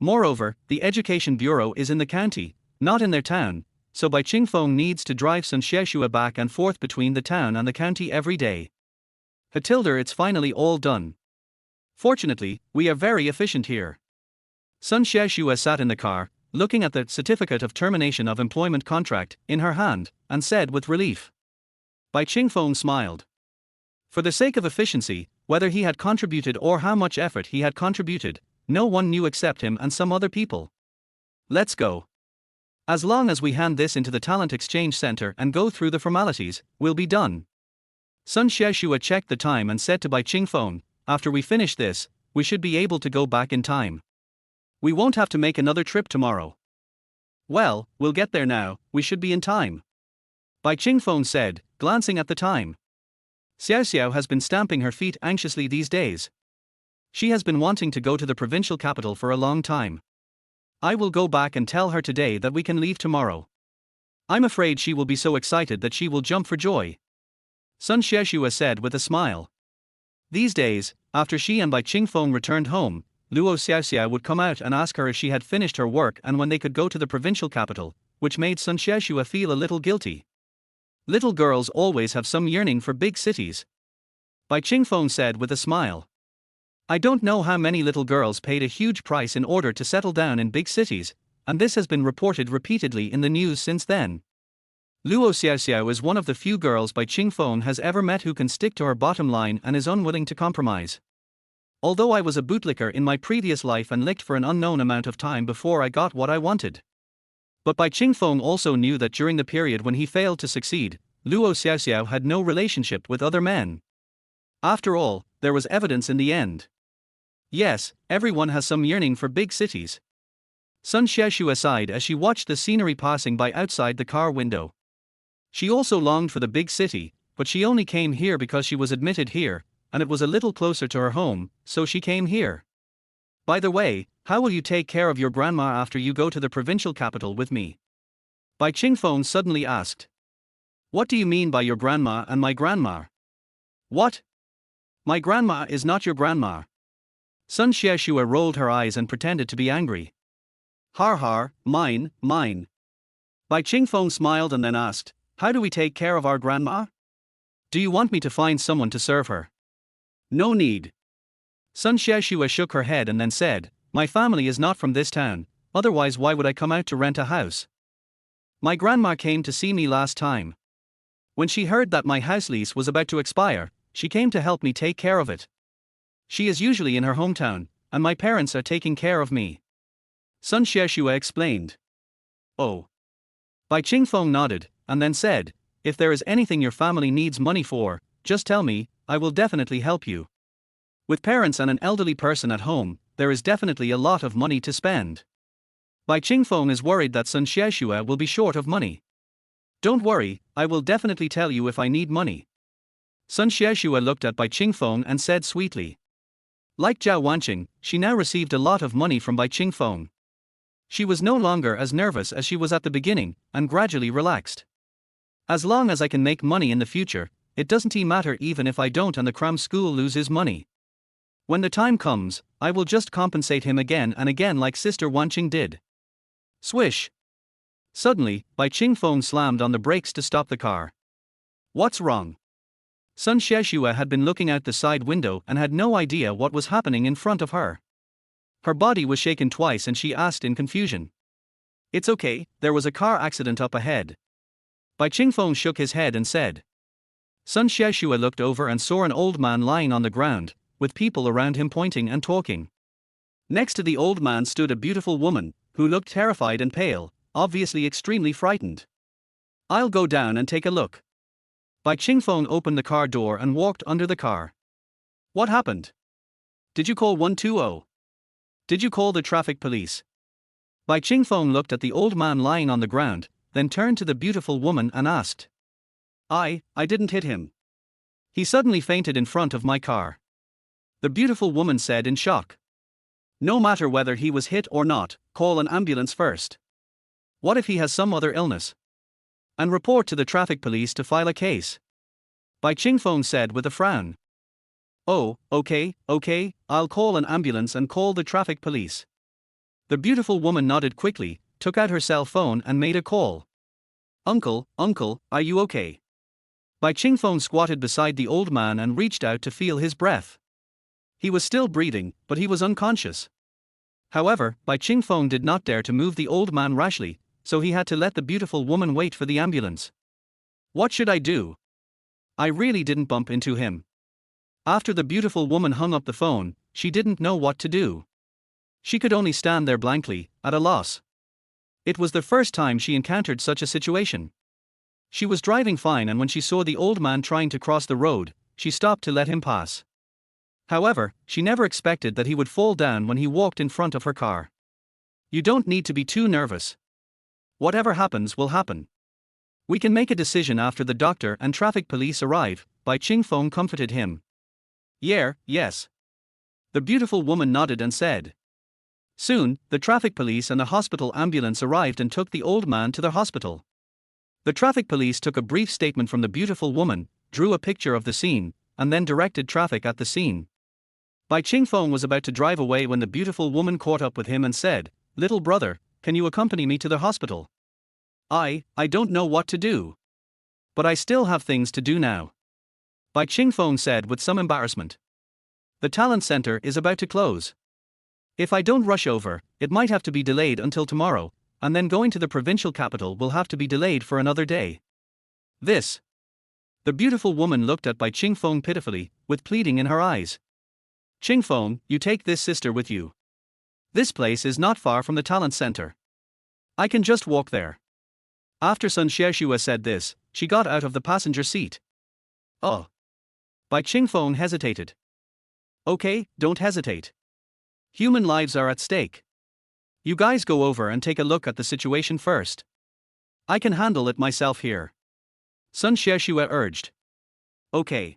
Moreover, the Education Bureau is in the county, not in their town, so Bai Qingfeng needs to drive Sun Xiaoxue back and forth between the town and the county every day. Hatilder, it's finally all done. Fortunately, we are very efficient here. Sun Xiaoxue sat in the car, looking at the certificate of termination of employment contract in her hand, and said with relief. Bai Qingfeng smiled. For the sake of efficiency, whether he had contributed or how much effort he had contributed, no one knew except him and some other people. Let's go. As long as we hand this into the talent exchange center and go through the formalities, we'll be done. Sun Xiaoxue checked the time and said to Bai Qingfeng, after we finish this, we should be able to go back in time. We won't have to make another trip tomorrow. Well, we'll get there now, we should be in time. Bai Qingfeng said, glancing at the time. Xiao Xiao has been stamping her feet anxiously these days. She has been wanting to go to the provincial capital for a long time. I will go back and tell her today that we can leave tomorrow. I'm afraid she will be so excited that she will jump for joy. Sun Xieshua said with a smile. These days, after she and Bai Qingfeng returned home, Luo Xiaoxia would come out and ask her if she had finished her work and when they could go to the provincial capital, which made Sun Xieshua feel a little guilty. Little girls always have some yearning for big cities. Bai Qingfeng said with a smile. I don't know how many little girls paid a huge price in order to settle down in big cities, and this has been reported repeatedly in the news since then. Luo Xiaoxiao is one of the few girls Bai Qingfeng has ever met who can stick to her bottom line and is unwilling to compromise. Although I was a bootlicker in my previous life and licked for an unknown amount of time before I got what I wanted. But Bai Qingfeng also knew that during the period when he failed to succeed, Luo Xiaoxiao had no relationship with other men. After all, there was evidence in the end. Yes, everyone has some yearning for big cities. Sun Xieshua sighed as she watched the scenery passing by outside the car window. She also longed for the big city, but she only came here because she was admitted here, and it was a little closer to her home, so she came here. By the way, how will you take care of your grandma after you go to the provincial capital with me? Bai Qingfeng suddenly asked. What do you mean by your grandma and my grandma? What? My grandma is not your grandma. Sun Xieshua rolled her eyes and pretended to be angry. Har har, mine. Bai Qingfeng smiled and then asked, how do we take care of our grandma? Do you want me to find someone to serve her? No need. Sun Xieshua shook her head and then said, my family is not from this town, otherwise why would I come out to rent a house? My grandma came to see me last time. When she heard that my house lease was about to expire, she came to help me take care of it. She is usually in her hometown, and my parents are taking care of me. Sun Xieshua explained. Oh. Bai Qingfeng nodded, and then said, if there is anything your family needs money for, just tell me, I will definitely help you. With parents and an elderly person at home, there is definitely a lot of money to spend. Bai Qingfeng is worried that Sun Xieshua will be short of money. Don't worry, I will definitely tell you if I need money. Sun Xieshua looked at Bai Qingfeng and said sweetly. Like Zhao Wanqing, she now received a lot of money from Bai Qingfeng. She was no longer as nervous as she was at the beginning, and gradually relaxed. As long as I can make money in the future, it doesn't matter even if I don't and the cram school loses money. When the time comes, I will just compensate him again and again like Sister Wanqing did. Swish! Suddenly, Bai Qingfeng slammed on the brakes to stop the car. What's wrong? Sun Xieshua had been looking out the side window and had no idea what was happening in front of her. Her body was shaken twice and she asked in confusion. It's okay, there was a car accident up ahead. Bai Qingfeng shook his head and said. Sun Xieshua looked over and saw an old man lying on the ground, with people around him pointing and talking. Next to the old man stood a beautiful woman, who looked terrified and pale, obviously extremely frightened. I'll go down and take a look. Bai Qingfeng opened the car door and walked under the car. What happened? Did you call 120? Did you call the traffic police? Bai Qingfeng looked at the old man lying on the ground, then turned to the beautiful woman and asked. I didn't hit him. He suddenly fainted in front of my car. The beautiful woman said in shock. No matter whether he was hit or not, call an ambulance first. What if he has some other illness? And report to the traffic police to file a case. Bai Qingfeng said with a frown. Oh, okay, I'll call an ambulance and call the traffic police. The beautiful woman nodded quickly, took out her cell phone and made a call. Uncle, are you okay? Bai Qingfeng squatted beside the old man and reached out to feel his breath. He was still breathing, but he was unconscious. However, Bai Qingfeng did not dare to move the old man rashly, so he had to let the beautiful woman wait for the ambulance. What should I do? I really didn't bump into him. After the beautiful woman hung up the phone, she didn't know what to do. She could only stand there blankly, at a loss. It was the first time she encountered such a situation. She was driving fine and when she saw the old man trying to cross the road, she stopped to let him pass. However, she never expected that he would fall down when he walked in front of her car. You don't need to be too nervous. Whatever happens will happen. We can make a decision after the doctor and traffic police arrive, Bai Ching-fong comforted him. Yes. The beautiful woman nodded and said. Soon, the traffic police and a hospital ambulance arrived and took the old man to the hospital. The traffic police took a brief statement from the beautiful woman, drew a picture of the scene, and then directed traffic at the scene. Bai Ching-fong was about to drive away when the beautiful woman caught up with him and said, Little brother, can you accompany me to the hospital? I don't know what to do. But I still have things to do now. Bai Ching-fong said with some embarrassment. The talent center is about to close. If I don't rush over, it might have to be delayed until tomorrow, and then going to the provincial capital will have to be delayed for another day. The beautiful woman looked at Bai Ching-fong pitifully, with pleading in her eyes. Ching-fong, you take this sister with you. This place is not far from the talent center. I can just walk there. After Sun Xieshua said this, she got out of the passenger seat. Oh. Bai Ching-fong hesitated. Okay, don't hesitate. Human lives are at stake. You guys go over and take a look at the situation first. I can handle it myself here. Sun Xieshua urged. Okay.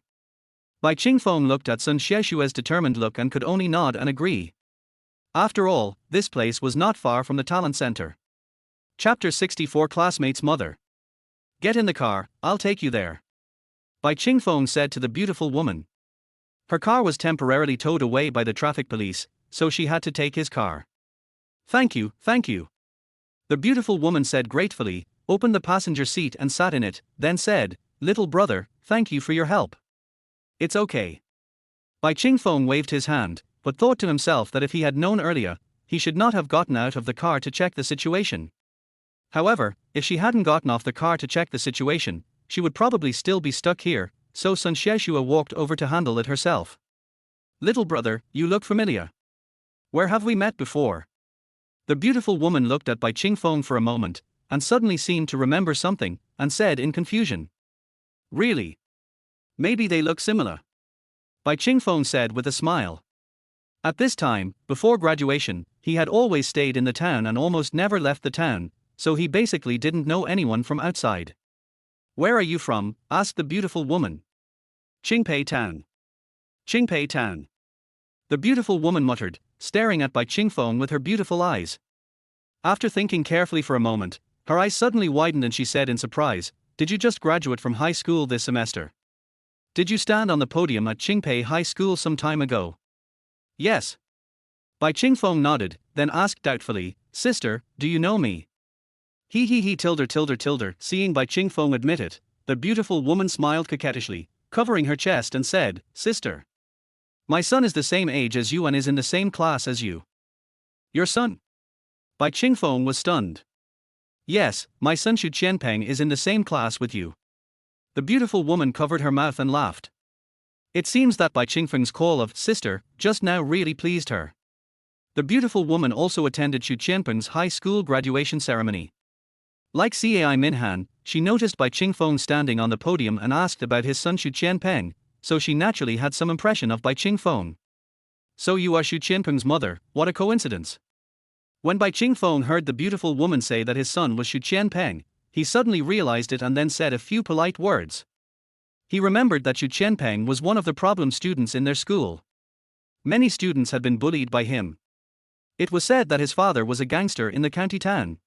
Bai Ching-fong looked at Sun Xieshua's determined look and could only nod and agree. After all, this place was not far from the talent center. Chapter 64 Classmate's Mother. Get in the car, I'll take you there. Bai Ching-fong said to the beautiful woman. Her car was temporarily towed away by the traffic police, so she had to take his car. Thank you. The beautiful woman said gratefully, opened the passenger seat and sat in it, then said, Little brother, thank you for your help. It's okay. Bai Ching-fong waved his hand, but thought to himself that if he had known earlier, he should not have gotten out of the car to check the situation. However, if she hadn't gotten off the car to check the situation, she would probably still be stuck here, so Sun Xieshua walked over to handle it herself. Little brother, you look familiar. Where have we met before? The beautiful woman looked at Bai Ching-fong for a moment, and suddenly seemed to remember something, and said in confusion. Really? Maybe they look similar. Bai Ching-fong said with a smile. At this time, before graduation, he had always stayed in the town and almost never left the town, so he basically didn't know anyone from outside. Where are you from? Asked the beautiful woman. Qingpei Town. Qingpei Town. The beautiful woman muttered, staring at Bai Ching-fong with her beautiful eyes. After thinking carefully for a moment, her eyes suddenly widened and she said in surprise, Did you just graduate from high school this semester? Did you stand on the podium at Qingpei High School some time ago? Yes. Bai Ching-fong nodded, then asked doubtfully, Sister, do you know me? He tilde. Seeing Bai Ching-fong admit it, the beautiful woman smiled coquettishly, covering her chest and said, Sister. My son is the same age as you and is in the same class as you. Your son? Bai Ching-fong was stunned. Yes, my son Xu Qianpeng is in the same class with you. The beautiful woman covered her mouth and laughed. It seems that Bai Ching-feng's call of sister just now really pleased her. The beautiful woman also attended Xu Qianpeng's high school graduation ceremony. Like Cai Minhan, she noticed Bai Ching-fong standing on the podium and asked about his son Xu Qianpeng, so she naturally had some impression of Bai Ching-fong. So you are Xu Qianpeng's mother, what a coincidence. When Bai Ching-fong heard the beautiful woman say that his son was Xu Qianpeng, he suddenly realized it and then said a few polite words. He remembered that Xu Qianpeng was one of the problem students in their school. Many students had been bullied by him. It was said that his father was a gangster in the county town.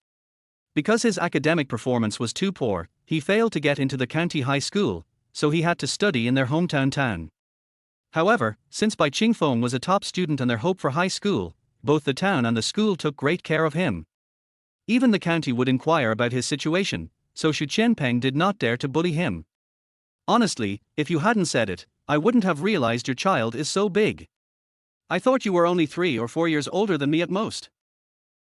Because his academic performance was too poor, he failed to get into the county high school, so he had to study in their hometown town. However, since Bai Ching-fong was a top student and their hope for high school, both the town and the school took great care of him. Even the county would inquire about his situation, so Xu Qianpeng did not dare to bully him. Honestly, if you hadn't said it, I wouldn't have realized your child is so big. I thought you were only 3 or 4 years older than me at most.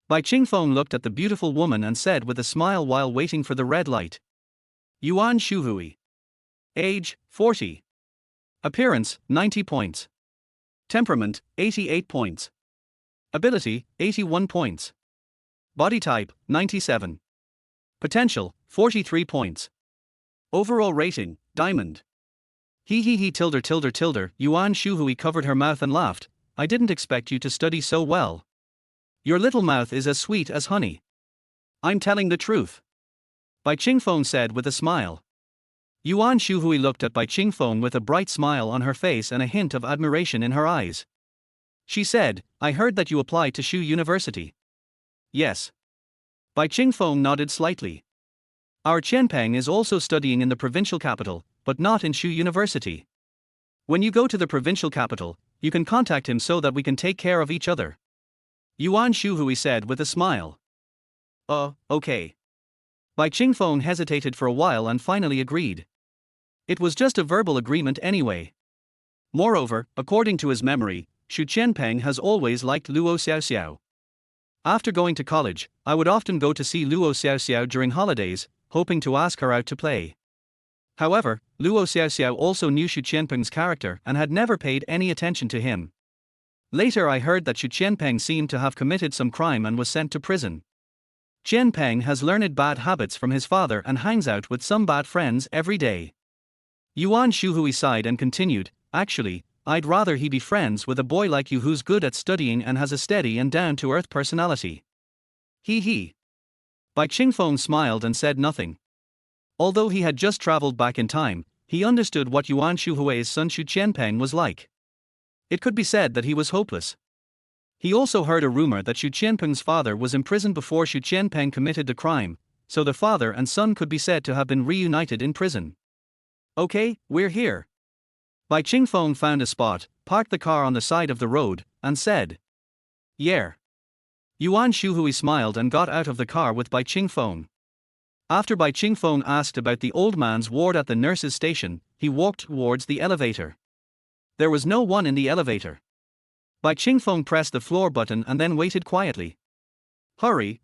Bai Ching-fong looked at the beautiful woman and said with a smile while waiting for the red light. Yuan Shuhui. Age, 40. Appearance, 90 points. Temperament, 88 points. Ability, 81 points. Body type, 97. Potential, 43 points. Overall rating, Diamond. He tilder. Yuan Shuhui covered her mouth and laughed. I didn't expect you to study so well. Your little mouth is as sweet as honey. I'm telling the truth. Bai Qingfeng said with a smile. Yuan Shuhui looked at Bai Qingfeng with a bright smile on her face and a hint of admiration in her eyes. She said, I heard that you applied to Shu University. Yes. Bai Qingfeng nodded slightly. Our Qianpeng is also studying in the provincial capital, but not in Shu University. When you go to the provincial capital, you can contact him so that we can take care of each other. Yuan Shuhui said with a smile. Okay. Bai Qingfeng hesitated for a while and finally agreed. It was just a verbal agreement anyway. Moreover, according to his memory, Shu Qianpeng has always liked Luo Xiaoxiao. After going to college, I would often go to see Luo Xiaoxiao during holidays, hoping to ask her out to play. However, Luo Xiaoxiao also knew Shu Qianpeng's character and had never paid any attention to him. Later I heard that Shu Qianpeng seemed to have committed some crime and was sent to prison. Qianpeng has learned bad habits from his father and hangs out with some bad friends every day. Yuan Shuhui sighed and continued, actually, I'd rather he be friends with a boy like you who's good at studying and has a steady and down-to-earth personality. He. Bai Qingfeng smiled and said nothing. Although he had just traveled back in time, he understood what Yuan Shuhui's son Shu Qianpeng was like. It could be said that he was hopeless. He also heard a rumor that Shu Qianpeng's father was imprisoned before Shu Qianpeng committed the crime, so the father and son could be said to have been reunited in prison. Okay, we're here. Bai Qingfeng found a spot, parked the car on the side of the road, and said, Yeah. Yuan Shuhui smiled and got out of the car with Bai Qingfeng. After Bai Qingfeng asked about the old man's ward at the nurse's station, he walked towards the elevator. There was no one in the elevator. Bai Qingfeng pressed the floor button and then waited quietly. Hurry.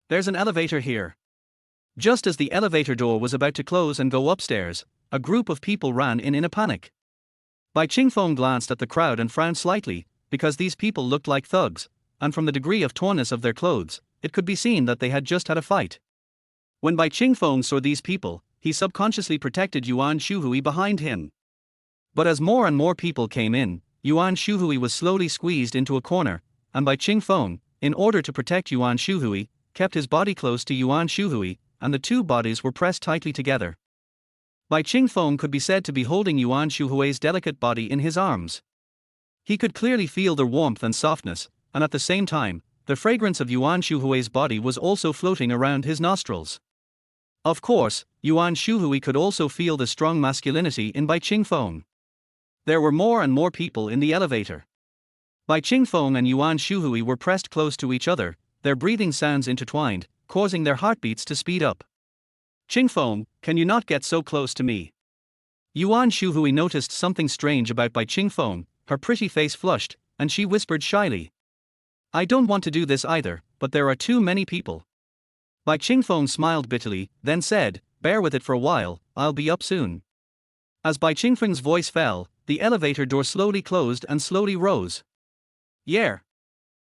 There's an elevator here. Just as the elevator door was about to close and go upstairs, a group of people ran in a panic. Bai Qingfeng glanced at the crowd and frowned slightly, because these people looked like thugs, and from the degree of tornness of their clothes, it could be seen that they had just had a fight. When Bai Qingfeng saw these people, he subconsciously protected Yuan Shuhui behind him. But as more and more people came in, Yuan Shuhui was slowly squeezed into a corner, and Bai Qingfeng, in order to protect Yuan Shuhui, kept his body close to Yuan Shuhui, and the two bodies were pressed tightly together. Bai Qingfeng could be said to be holding Yuan Shuhui's delicate body in his arms. He could clearly feel the warmth and softness, and at the same time, the fragrance of Yuan Shuhui's body was also floating around his nostrils. Of course, Yuan Shuhui could also feel the strong masculinity in Bai Qingfeng. There were more and more people in the elevator. Bai Qingfeng and Yuan Shuhui were pressed close to each other, their breathing sounds intertwined, causing their heartbeats to speed up. Qingfeng, can you not get so close to me? Yuan Shuhui noticed something strange about Bai Qingfeng, her pretty face flushed, and she whispered shyly. I don't want to do this either, but there are too many people. Bai Qingfeng smiled bitterly, then said, bear with it for a while, I'll be up soon. As Bai Qingfeng's voice fell, the elevator door slowly closed and slowly rose. Yeah.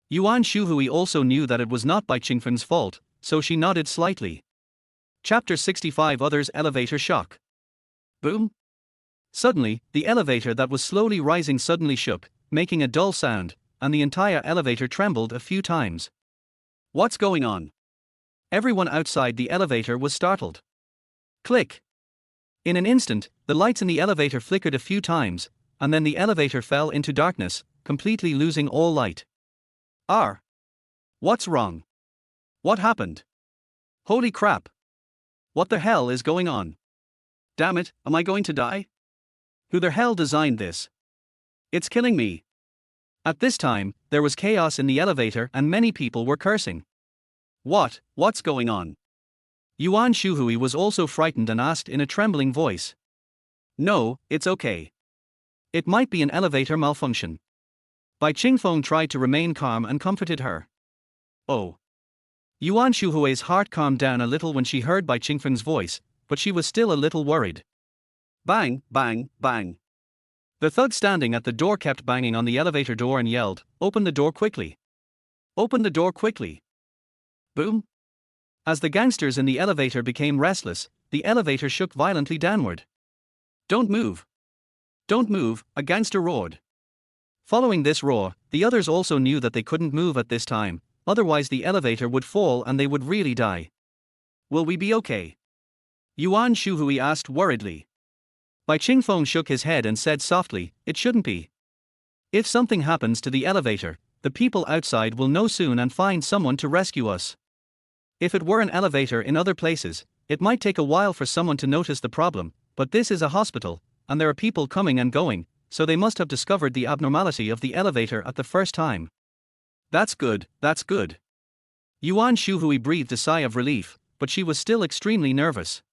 Yuan Shuhui also knew that it was not Bai Qingfeng's fault, so she nodded slightly. Chapter 65 Others Elevator Shock. Boom! Suddenly, the elevator that was slowly rising suddenly shook, making a dull sound, and the entire elevator trembled a few times. What's going on? Everyone outside the elevator was startled. Click! In an instant, the lights in the elevator flickered a few times, and then the elevator fell into darkness, completely losing all light. What's wrong? What happened? Holy crap! What the hell is going on? Damn it, am I going to die? Who the hell designed this? It's killing me. At this time, there was chaos in the elevator and many people were cursing. What's going on? Yuan Shuhui was also frightened and asked in a trembling voice. No, it's okay. It might be an elevator malfunction. Bai Qingfeng tried to remain calm and comforted her. Oh. Yuan Shuhui's heart calmed down a little when she heard Bai Qingfeng's voice, but she was still a little worried. Bang, bang, bang. The thug standing at the door kept banging on the elevator door and yelled, Open the door quickly. Open the door quickly. Boom. As the gangsters in the elevator became restless, the elevator shook violently downward. Don't move. Don't move, a gangster roared. Following this roar, the others also knew that they couldn't move at this time, otherwise the elevator would fall and they would really die. Will we be okay? Yuan Shuhui asked worriedly. Bai Qingfeng shook his head and said softly, it shouldn't be. If something happens to the elevator, the people outside will know soon and find someone to rescue us. If it were an elevator in other places, it might take a while for someone to notice the problem, but this is a hospital, and there are people coming and going, so they must have discovered the abnormality of the elevator at the first time. That's good, that's good. Yuan Shuhui breathed a sigh of relief, but she was still extremely nervous.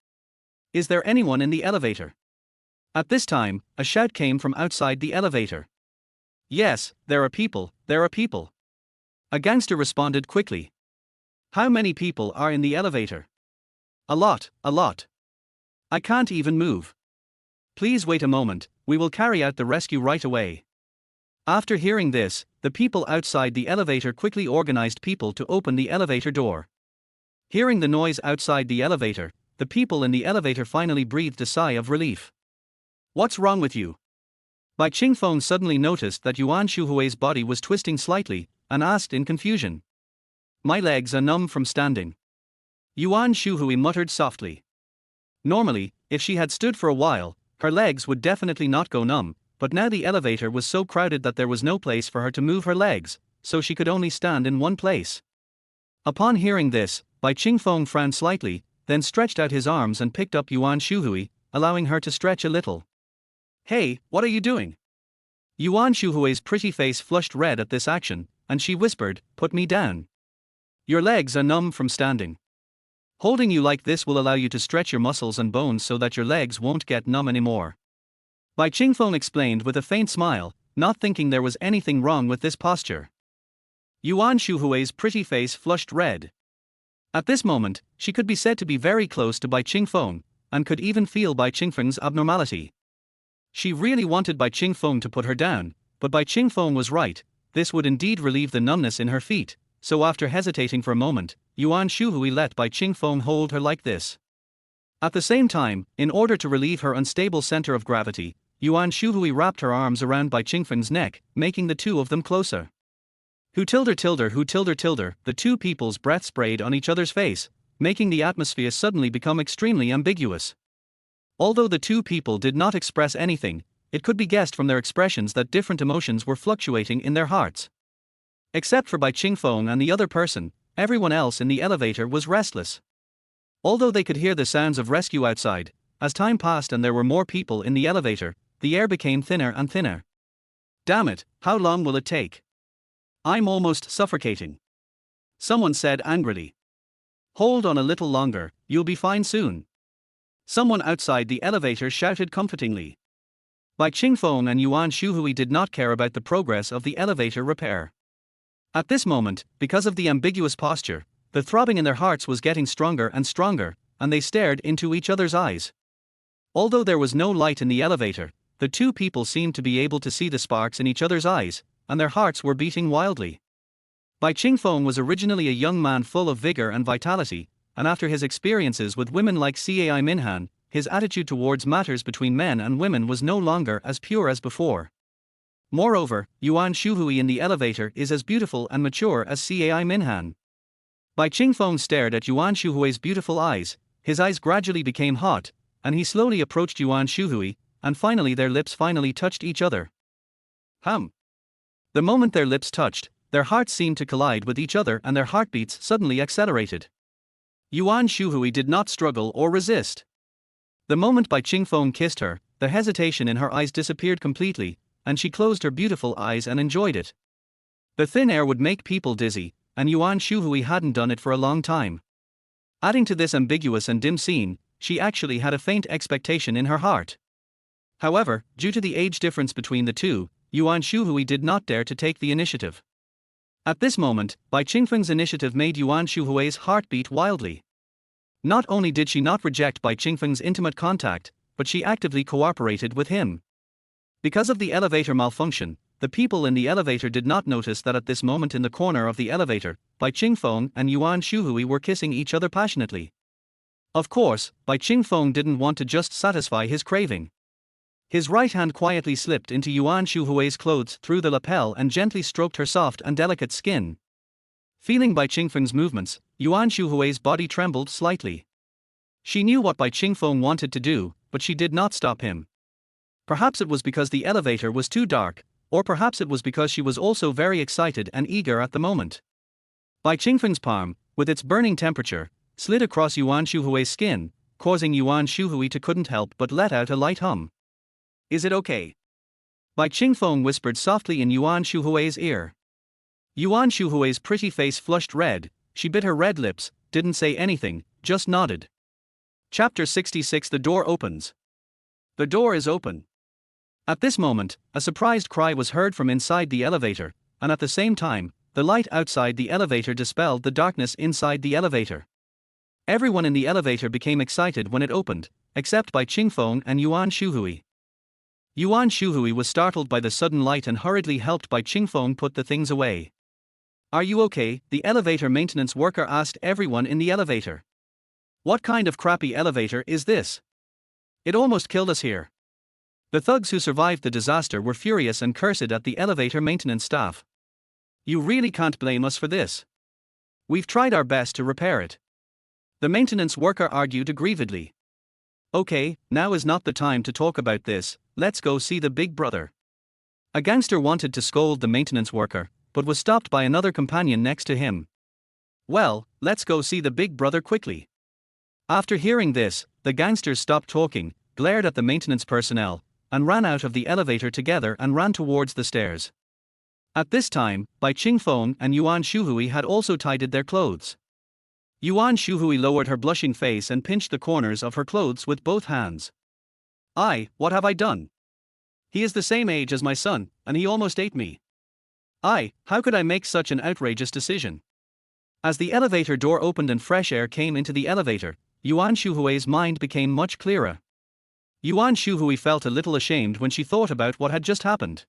Is there anyone in the elevator? At this time, a shout came from outside the elevator. Yes, there are people, there are people. A gangster responded quickly. How many people are in the elevator? A lot, a lot. I can't even move. Please wait a moment, we will carry out the rescue right away. After hearing this, the people outside the elevator quickly organized people to open the elevator door. Hearing the noise outside the elevator, the people in the elevator finally breathed a sigh of relief. What's wrong with you? Bai Qingfeng suddenly noticed that Yuan Shuhui's body was twisting slightly, and asked in confusion. My legs are numb from standing. Yuan Shuhui muttered softly. Normally, if she had stood for a while, her legs would definitely not go numb, but now the elevator was so crowded that there was no place for her to move her legs, so she could only stand in one place. Upon hearing this, Bai Qingfeng frowned slightly, then stretched out his arms and picked up Yuan Shuhui, allowing her to stretch a little. Hey, what are you doing? Yuan Shuhui's pretty face flushed red at this action, and she whispered, put me down. Your legs are numb from standing. Holding you like this will allow you to stretch your muscles and bones so that your legs won't get numb anymore. Bai Qingfeng explained with a faint smile, not thinking there was anything wrong with this posture. Yuan Shuhui's pretty face flushed red. At this moment, she could be said to be very close to Bai Qingfeng, and could even feel Bai Qingfeng's abnormality. She really wanted Bai Qingfeng to put her down, but Bai Qingfeng was right, this would indeed relieve the numbness in her feet, so after hesitating for a moment, Yuan Shuhui let Bai Qingfeng hold her like this. At the same time, in order to relieve her unstable center of gravity, Yuan Shuhui wrapped her arms around Bai Qingfeng's neck, making the two of them closer. Who tilder, the two people's breath sprayed on each other's face, making the atmosphere suddenly become extremely ambiguous. Although the two people did not express anything, it could be guessed from their expressions that different emotions were fluctuating in their hearts. Except for Bai Qingfeng and the other person, everyone else in the elevator was restless. Although they could hear the sounds of rescue outside, as time passed and there were more people in the elevator, the air became thinner and thinner. Damn it, how long will it take? I'm almost suffocating. Someone said angrily. Hold on a little longer, you'll be fine soon. Someone outside the elevator shouted comfortingly. Bai Qingfeng and Yuan Shuhui did not care about the progress of the elevator repair. At this moment, because of the ambiguous posture, the throbbing in their hearts was getting stronger, and they stared into each other's eyes. Although there was no light in the elevator, the two people seemed to be able to see the sparks in each other's eyes, and their hearts were beating wildly. Bai Qingfeng was originally a young man full of vigor and vitality, and after his experiences with women like Cai Minhan, his attitude towards matters between men and women was no longer as pure as before. Moreover, Yuan Shuhui in the elevator is as beautiful and mature as Cai Minhan. Bai Qingfeng stared at Yuan Shuhui's beautiful eyes, his eyes gradually became hot, and he slowly approached Yuan Shuhui, and finally their lips finally touched each other. The moment their lips touched, their hearts seemed to collide with each other and their heartbeats suddenly accelerated. Yuan Shuhui did not struggle or resist. The moment Bai Qingfeng kissed her, the hesitation in her eyes disappeared completely, and she closed her beautiful eyes and enjoyed it. The thin air would make people dizzy, and Yuan Shuhui hadn't done it for a long time. Adding to this ambiguous and dim scene, she actually had a faint expectation in her heart. However, due to the age difference between the two, Yuan Shuhui did not dare to take the initiative. At this moment, Bai Qingfeng's initiative made Yuan Shuhui's heart beat wildly. Not only did she not reject Bai Qingfeng's intimate contact, but she actively cooperated with him. Because of the elevator malfunction, the people in the elevator did not notice that at this moment in the corner of the elevator, Bai Qingfeng and Yuan Shuhui were kissing each other passionately. Of course, Bai Qingfeng didn't want to just satisfy his craving. His right hand quietly slipped into Yuan Shuhui's clothes through the lapel and gently stroked her soft and delicate skin. Feeling Bai Qingfeng's movements, Yuan Shuhui's body trembled slightly. She knew what Bai Qingfeng wanted to do, but she did not stop him. Perhaps it was because the elevator was too dark, or perhaps it was because she was also very excited and eager at the moment. Bai Qingfeng's palm, with its burning temperature, slid across Yuan Shuhui's skin, causing Yuan Shuhui to couldn't help but let out a light hum. Is it okay? Bai Qingfeng whispered softly in Yuan Shuhui's ear. Yuan Shuhui's pretty face flushed red, she bit her red lips, didn't say anything, just nodded. Chapter 66. The door opens. The door is open. At this moment, a surprised cry was heard from inside the elevator, and at the same time, the light outside the elevator dispelled the darkness inside the elevator. Everyone in the elevator became excited when it opened, except Bai Qingfeng and Yuan Shuhui. Yuan Shuhui was startled by the sudden light and hurriedly helped Bai Qingfeng put the things away. Are you okay? The elevator maintenance worker asked everyone in the elevator. What kind of crappy elevator is this? It almost killed us here. The thugs who survived the disaster were furious and cursed at the elevator maintenance staff. You really can't blame us for this. We've tried our best to repair it. The maintenance worker argued aggrievedly. Okay, now is not the time to talk about this, let's go see the big brother. A gangster wanted to scold the maintenance worker, but was stopped by another companion next to him. Well, let's go see the big brother quickly. After hearing this, the gangsters stopped talking, glared at the maintenance personnel, and ran out of the elevator together and ran towards the stairs. At this time, Bai Qingfeng and Yuan Shuhui had also tidied their clothes. Yuan Shuhui lowered her blushing face and pinched the corners of her clothes with both hands. What have I done? He is the same age as my son, and he almost ate me. How could I make such an outrageous decision? As the elevator door opened and fresh air came into the elevator, Yuan Shuhui's mind became much clearer. Yuan Shuhui felt a little ashamed when she thought about what had just happened.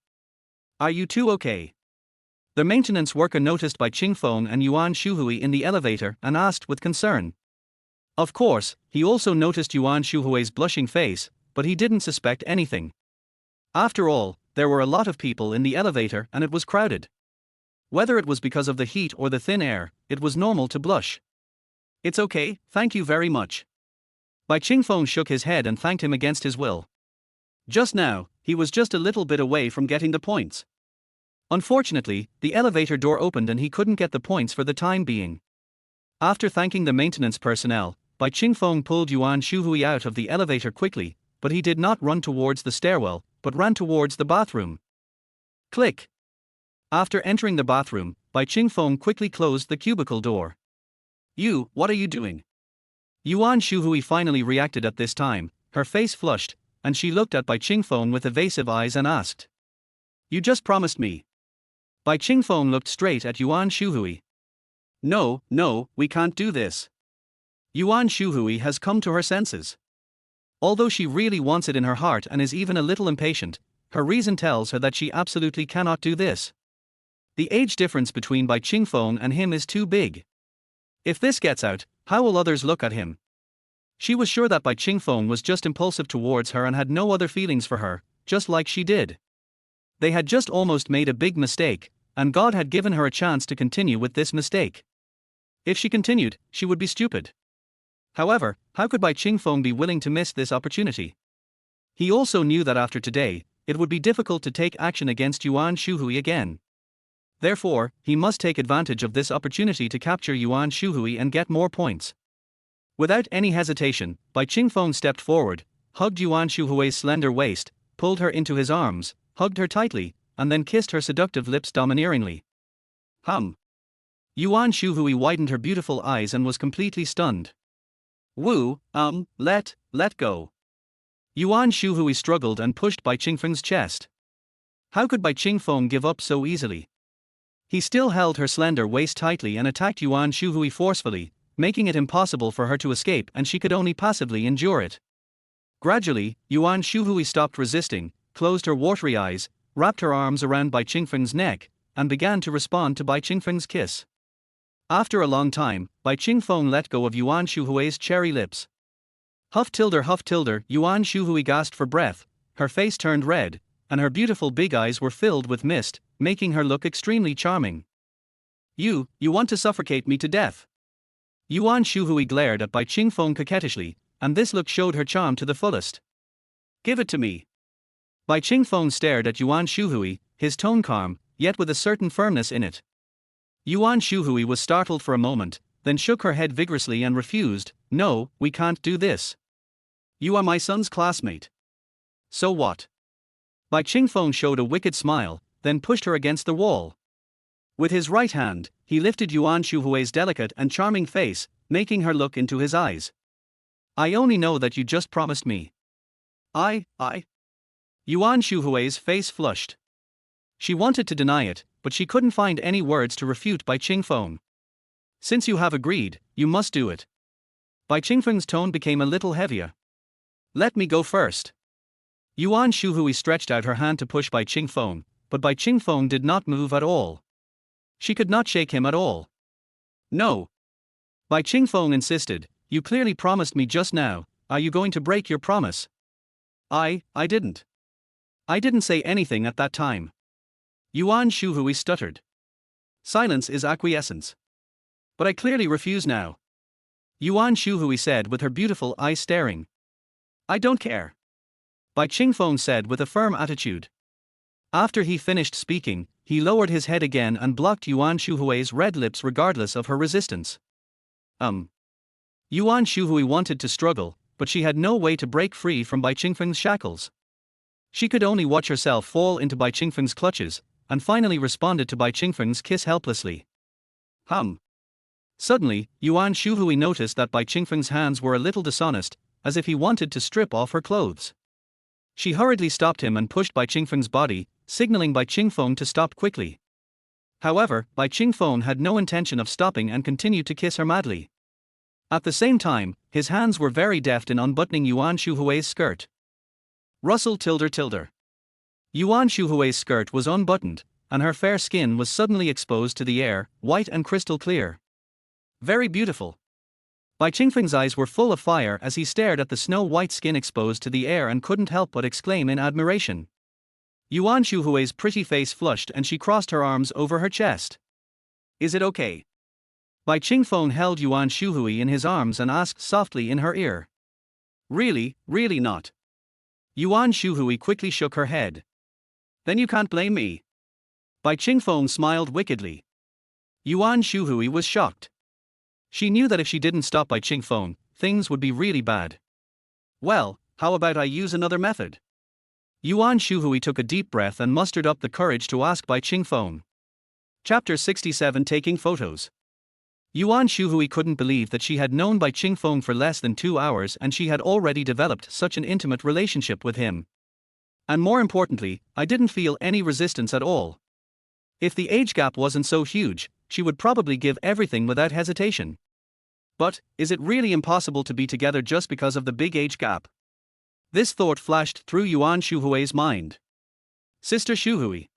Are you two okay? The maintenance worker noticed Bai Qingfeng and Yuan Shuhui in the elevator and asked with concern. Of course, he also noticed Yuan Shuhui's blushing face, but he didn't suspect anything. After all, there were a lot of people in the elevator and it was crowded. Whether it was because of the heat or the thin air, it was normal to blush. It's okay, thank you very much. Bai Qingfeng shook his head and thanked him against his will. Just now, he was just a little bit away from getting the points. Unfortunately, the elevator door opened and he couldn't get the points for the time being. After thanking the maintenance personnel, Bai Qingfeng pulled Yuan Shuhui out of the elevator quickly, but he did not run towards the stairwell, but ran towards the bathroom. Click. After entering the bathroom, Bai Qingfeng quickly closed the cubicle door. What are you doing? Yuan Shuhui finally reacted at this time, her face flushed, and she looked at Bai Qingfeng with evasive eyes and asked. You just promised me. Bai Qingfeng looked straight at Yuan Shuhui. No, we can't do this. Yuan Shuhui has come to her senses. Although she really wants it in her heart and is even a little impatient, her reason tells her that she absolutely cannot do this. The age difference between Bai Qingfeng and him is too big. If this gets out, how will others look at him? She was sure that Bai Qingfeng was just impulsive towards her and had no other feelings for her, just like she did. They had just almost made a big mistake, and God had given her a chance to continue with this mistake. If she continued, she would be stupid. However, how could Bai Qingfeng be willing to miss this opportunity? He also knew that after today, it would be difficult to take action against Yuan Shuhui again. Therefore, he must take advantage of this opportunity to capture Yuan Shuhui and get more points. Without any hesitation, Bai Qingfeng stepped forward, hugged Yuan Shuhui's slender waist, pulled her into his arms, hugged her tightly, and then kissed her seductive lips domineeringly. Yuan Shuhui widened her beautiful eyes and was completely stunned. Let go. Yuan Shuhui struggled and pushed Bai Qingfeng's chest. How could Bai Qingfeng give up so easily? He still held her slender waist tightly and attacked Yuan Shuhui forcefully, making it impossible for her to escape and she could only passively endure it. Gradually, Yuan Shuhui stopped resisting, closed her watery eyes, wrapped her arms around Bai Qingfeng's neck, and began to respond to Bai Qingfeng's kiss. After a long time, Bai Qingfeng let go of Yuan Shuhui's cherry lips. Huff tilder, Yuan Shuhui gasped for breath, her face turned red, and her beautiful big eyes were filled with mist, making her look extremely charming. You want to suffocate me to death? Yuan Shuhui glared at Bai Qingfeng coquettishly, and this look showed her charm to the fullest. Give it to me. Bai Qingfeng stared at Yuan Shuhui, his tone calm, yet with a certain firmness in it. Yuan Shuhui was startled for a moment, then shook her head vigorously and refused. No, we can't do this. You are my son's classmate. So what? Bai Qingfeng showed a wicked smile, then pushed her against the wall. With his right hand, he lifted Yuan Shuhui's delicate and charming face, making her look into his eyes. I only know that you just promised me. I. Yuan Shuhui's face flushed. She wanted to deny it, but she couldn't find any words to refute Bai Qingfeng. Since you have agreed, you must do it. Bai Qingfeng's tone became a little heavier. Let me go first. Yuan Shuhui stretched out her hand to push Bai Qingfeng, but Bai Qingfeng did not move at all. She could not shake him at all. No. Bai Qingfeng insisted, you clearly promised me just now, are you going to break your promise? I didn't. I didn't say anything at that time. Yuan Shuhui stuttered. Silence is acquiescence. But I clearly refuse now. Yuan Shuhui said with her beautiful eyes staring. I don't care. Bai Qingfeng said with a firm attitude. After he finished speaking, he lowered his head again and blocked Yuan Shuhui's red lips regardless of her resistance. Yuan Shuhui wanted to struggle, but she had no way to break free from Bai Qingfeng's shackles. She could only watch herself fall into Bai Qingfeng's clutches, and finally responded to Bai Qingfeng's kiss helplessly. Suddenly, Yuan Shuhui noticed that Bai Qingfeng's hands were a little dishonest, as if he wanted to strip off her clothes. She hurriedly stopped him and pushed Bai Qingfeng's body, signaling Bai Qingfeng to stop quickly. However, Bai Qingfeng had no intention of stopping and continued to kiss her madly. At the same time, his hands were very deft in unbuttoning Yuan Shuhui's skirt. Rustle tilde. Yuan Shuhui's skirt was unbuttoned, and her fair skin was suddenly exposed to the air, white and crystal clear. Very beautiful. Bai Qingfeng's eyes were full of fire as he stared at the snow-white skin exposed to the air and couldn't help but exclaim in admiration. Yuan Shuhui's pretty face flushed and she crossed her arms over her chest. Is it okay? Bai Qingfeng held Yuan Shuhui in his arms and asked softly in her ear. Really not. Yuan Shuhui quickly shook her head. Then you can't blame me. Bai Qingfeng smiled wickedly. Yuan Shuhui was shocked. She knew that if she didn't stop Bai Qingfeng, things would be really bad. Well, how about I use another method? Yuan Shuhui took a deep breath and mustered up the courage to ask Bai Qingfeng. Chapter 67 Taking Photos. Yuan Shuhui couldn't believe that she had known Bai Qingfeng for less than 2 hours and she had already developed such an intimate relationship with him. And more importantly, I didn't feel any resistance at all. If the age gap wasn't so huge, she would probably give everything without hesitation. But, is it really impossible to be together just because of the big age gap? This thought flashed through Yuan Shuhui's mind. Sister Shuhui.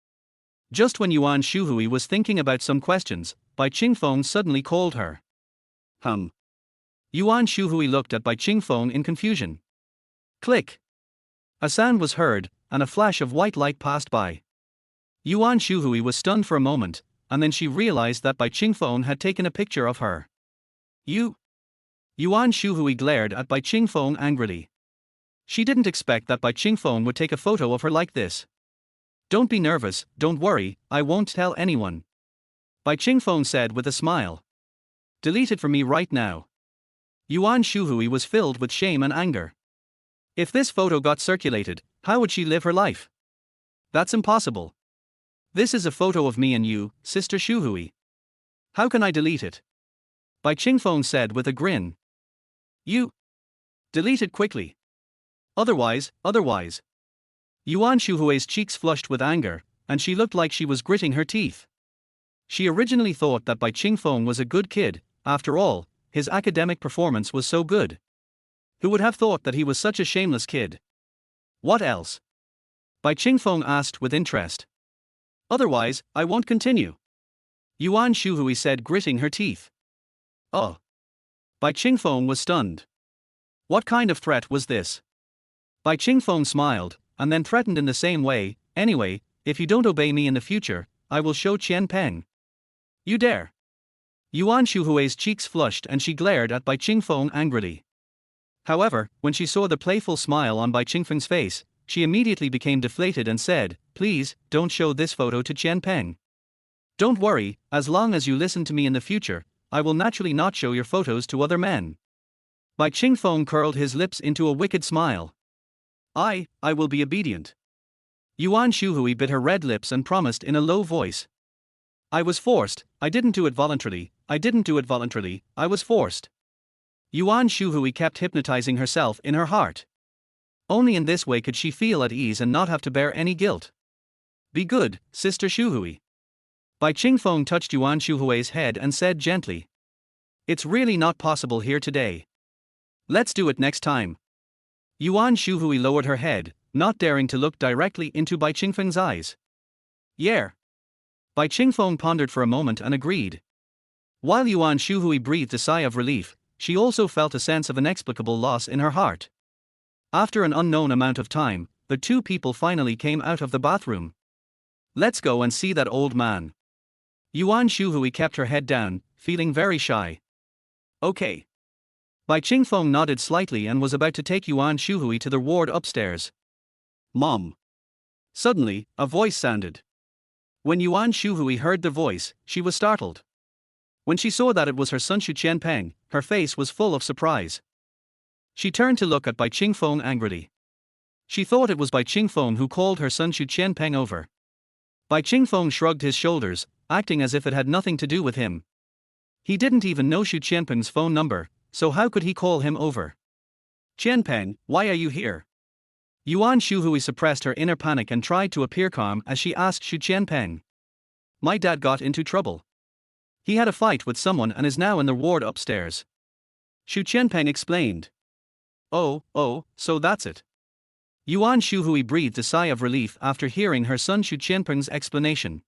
Just when Yuan Shuhui was thinking about some questions, Bai Qingfeng suddenly called her. Yuan Shuhui looked at Bai Qingfeng in confusion. Click. A sound was heard, and a flash of white light passed by. Yuan Shuhui was stunned for a moment, and then she realized that Bai Qingfeng had taken a picture of her. You? Yuan Shuhui glared at Bai Qingfeng angrily. She didn't expect that Bai Qingfeng would take a photo of her like this. Don't be nervous, don't worry, I won't tell anyone. Bai Qingfeng said with a smile. Delete it for me right now. Yuan Shuhui was filled with shame and anger. If this photo got circulated, how would she live her life? That's impossible. This is a photo of me and you, Sister Shuhui. How can I delete it? Bai Qingfeng said with a grin. You. Delete it quickly. Otherwise. Yuan Shuhui's cheeks flushed with anger, and she looked like she was gritting her teeth. She originally thought that Bai Qingfeng was a good kid, after all, his academic performance was so good. Who would have thought that he was such a shameless kid? What else? Bai Qingfeng asked with interest. Otherwise, I won't continue. Yuan Shuhui said, gritting her teeth. Oh. Bai Qingfeng was stunned. What kind of threat was this? Bai Qingfeng smiled, and then threatened in the same way, "Anyway, if you don't obey me in the future, I will show Qian Peng." "You dare?" Yuan Shuhui's cheeks flushed and she glared at Bai Qingfeng angrily. However, when she saw the playful smile on Bai Qingfeng's face, she immediately became deflated and said, "Please, don't show this photo to Qian Peng. Don't worry, as long as you listen to me in the future, I will naturally not show your photos to other men." Bai Qingfeng curled his lips into a wicked smile. I will be obedient." Yuan Shuhui bit her red lips and promised in a low voice. "I was forced, I didn't do it voluntarily, I was forced." Yuan Shuhui kept hypnotizing herself in her heart. Only in this way could she feel at ease and not have to bear any guilt. "Be good, Sister Shuhui." Bai Qingfeng touched Yuan Shuhui's head and said gently, "It's really not possible here today. Let's do it next time." Yuan Shuhui lowered her head, not daring to look directly into Bai Qingfeng's eyes. "Yeah." Bai Qingfeng pondered for a moment and agreed. While Yuan Shuhui breathed a sigh of relief, she also felt a sense of inexplicable loss in her heart. After an unknown amount of time, the two people finally came out of the bathroom. "Let's go and see that old man." Yuan Shuhui kept her head down, feeling very shy. "Okay." Bai Qingfeng nodded slightly and was about to take Yuan Shuhui to the ward upstairs. "Mom." Suddenly, a voice sounded. When Yuan Shuhui heard the voice, she was startled. When she saw that it was her son Shu Qianpeng, her face was full of surprise. She turned to look at Bai Qingfeng angrily. She thought it was Bai Qingfeng who called her son Shu Qianpeng over. Bai Qingfeng shrugged his shoulders, acting as if it had nothing to do with him. He didn't even know Shu Qianpeng's phone number, so how could he call him over? "Qianpeng, why are you here?" Yuan Shuhui suppressed her inner panic and tried to appear calm as she asked Shu Qianpeng. "My dad got into trouble. He had a fight with someone and is now in the ward upstairs." Shu Qianpeng explained. Oh, so that's it." Yuan Shuhui breathed a sigh of relief after hearing her son Shu Qianpeng's explanation.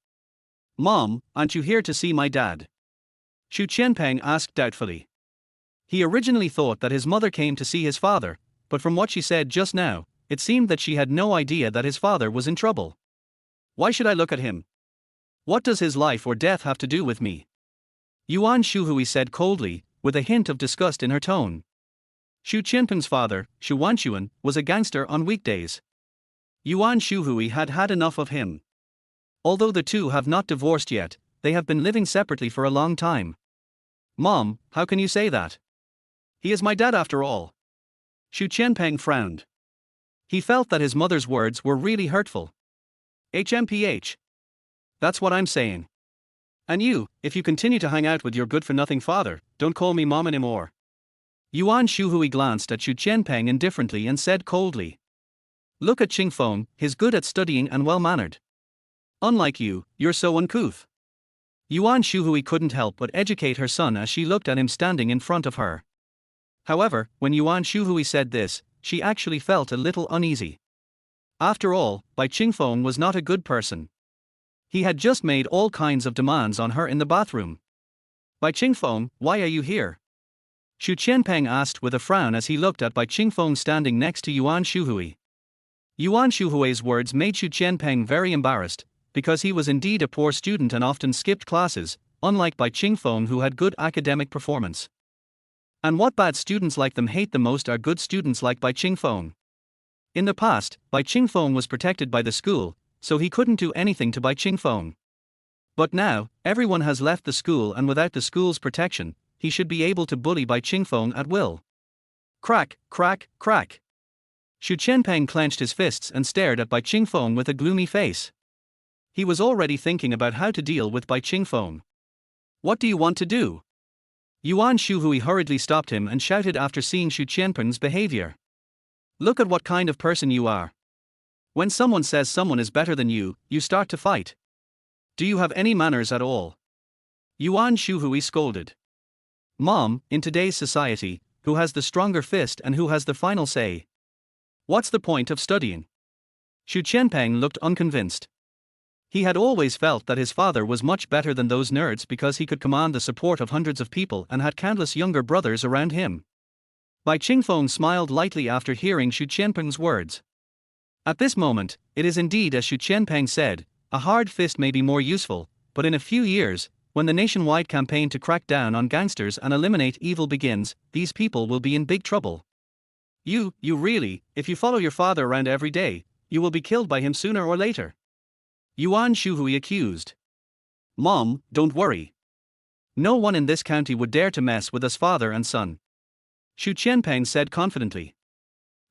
"Mom, aren't you here to see my dad?" Shu Qianpeng asked doubtfully. He originally thought that his mother came to see his father, but from what she said just now, it seemed that she had no idea that his father was in trouble. "Why should I look at him? What does his life or death have to do with me?" Yuan Shuhui said coldly, with a hint of disgust in her tone. Shu Qianpeng's father, Shu Wanquan, was a gangster on weekdays. Yuan Shuhui had had enough of him. Although the two have not divorced yet, they have been living separately for a long time. "Mom, how can you say that? He is my dad after all." Shu Qianpeng frowned. He felt that his mother's words were really hurtful. HMPH. That's what I'm saying. And you, if you continue to hang out with your good-for-nothing father, don't call me mom anymore. Yuan Shuhui glanced at Shu Qianpeng indifferently and said coldly. "Look at Qingfeng, he's good at studying and well-mannered. Unlike you, you're so uncouth." Yuan Shuhui couldn't help but educate her son as she looked at him standing in front of her. However, when Yuan Shuhui said this, she actually felt a little uneasy. After all, Bai Qingfeng was not a good person. He had just made all kinds of demands on her in the bathroom. "Bai Qingfeng, why are you here?" Shu Qianpeng asked with a frown as he looked at Bai Qingfeng standing next to Yuan Shuhui. Yuan Shuhui's words made Shu Qianpeng very embarrassed, because he was indeed a poor student and often skipped classes, unlike Bai Qingfeng who had good academic performance. And what bad students like them hate the most are good students like Bai Qingfeng. In the past, Bai Qingfeng was protected by the school, so he couldn't do anything to Bai Qingfeng. But now, everyone has left the school and without the school's protection, he should be able to bully Bai Qingfeng at will. Crack, crack, crack. Shu Qianpeng clenched his fists and stared at Bai Qingfeng with a gloomy face. He was already thinking about how to deal with Bai Qingfeng. "What do you want to do?" Yuan Shuhui hurriedly stopped him and shouted after seeing Shu Qianpeng's behavior. "Look at what kind of person you are. When someone says someone is better than you, you start to fight. Do you have any manners at all?" Yuan Shuhui scolded. "Mom, in today's society, who has the stronger fist and who has the final say? What's the point of studying?" Shu Qianpeng looked unconvinced. He had always felt that his father was much better than those nerds because he could command the support of hundreds of people and had countless younger brothers around him. Bai Qingfeng smiled lightly after hearing Shu Qianpeng's words. At this moment, it is indeed as Xu Qianpeng said, a hard fist may be more useful, but in a few years, when the nationwide campaign to crack down on gangsters and eliminate evil begins, these people will be in big trouble. You really, if you follow your father around every day, you will be killed by him sooner or later. Yuan Shuhui accused. Mom, don't worry. No one in this county would dare to mess with us father and son. Xu Qianpeng said confidently.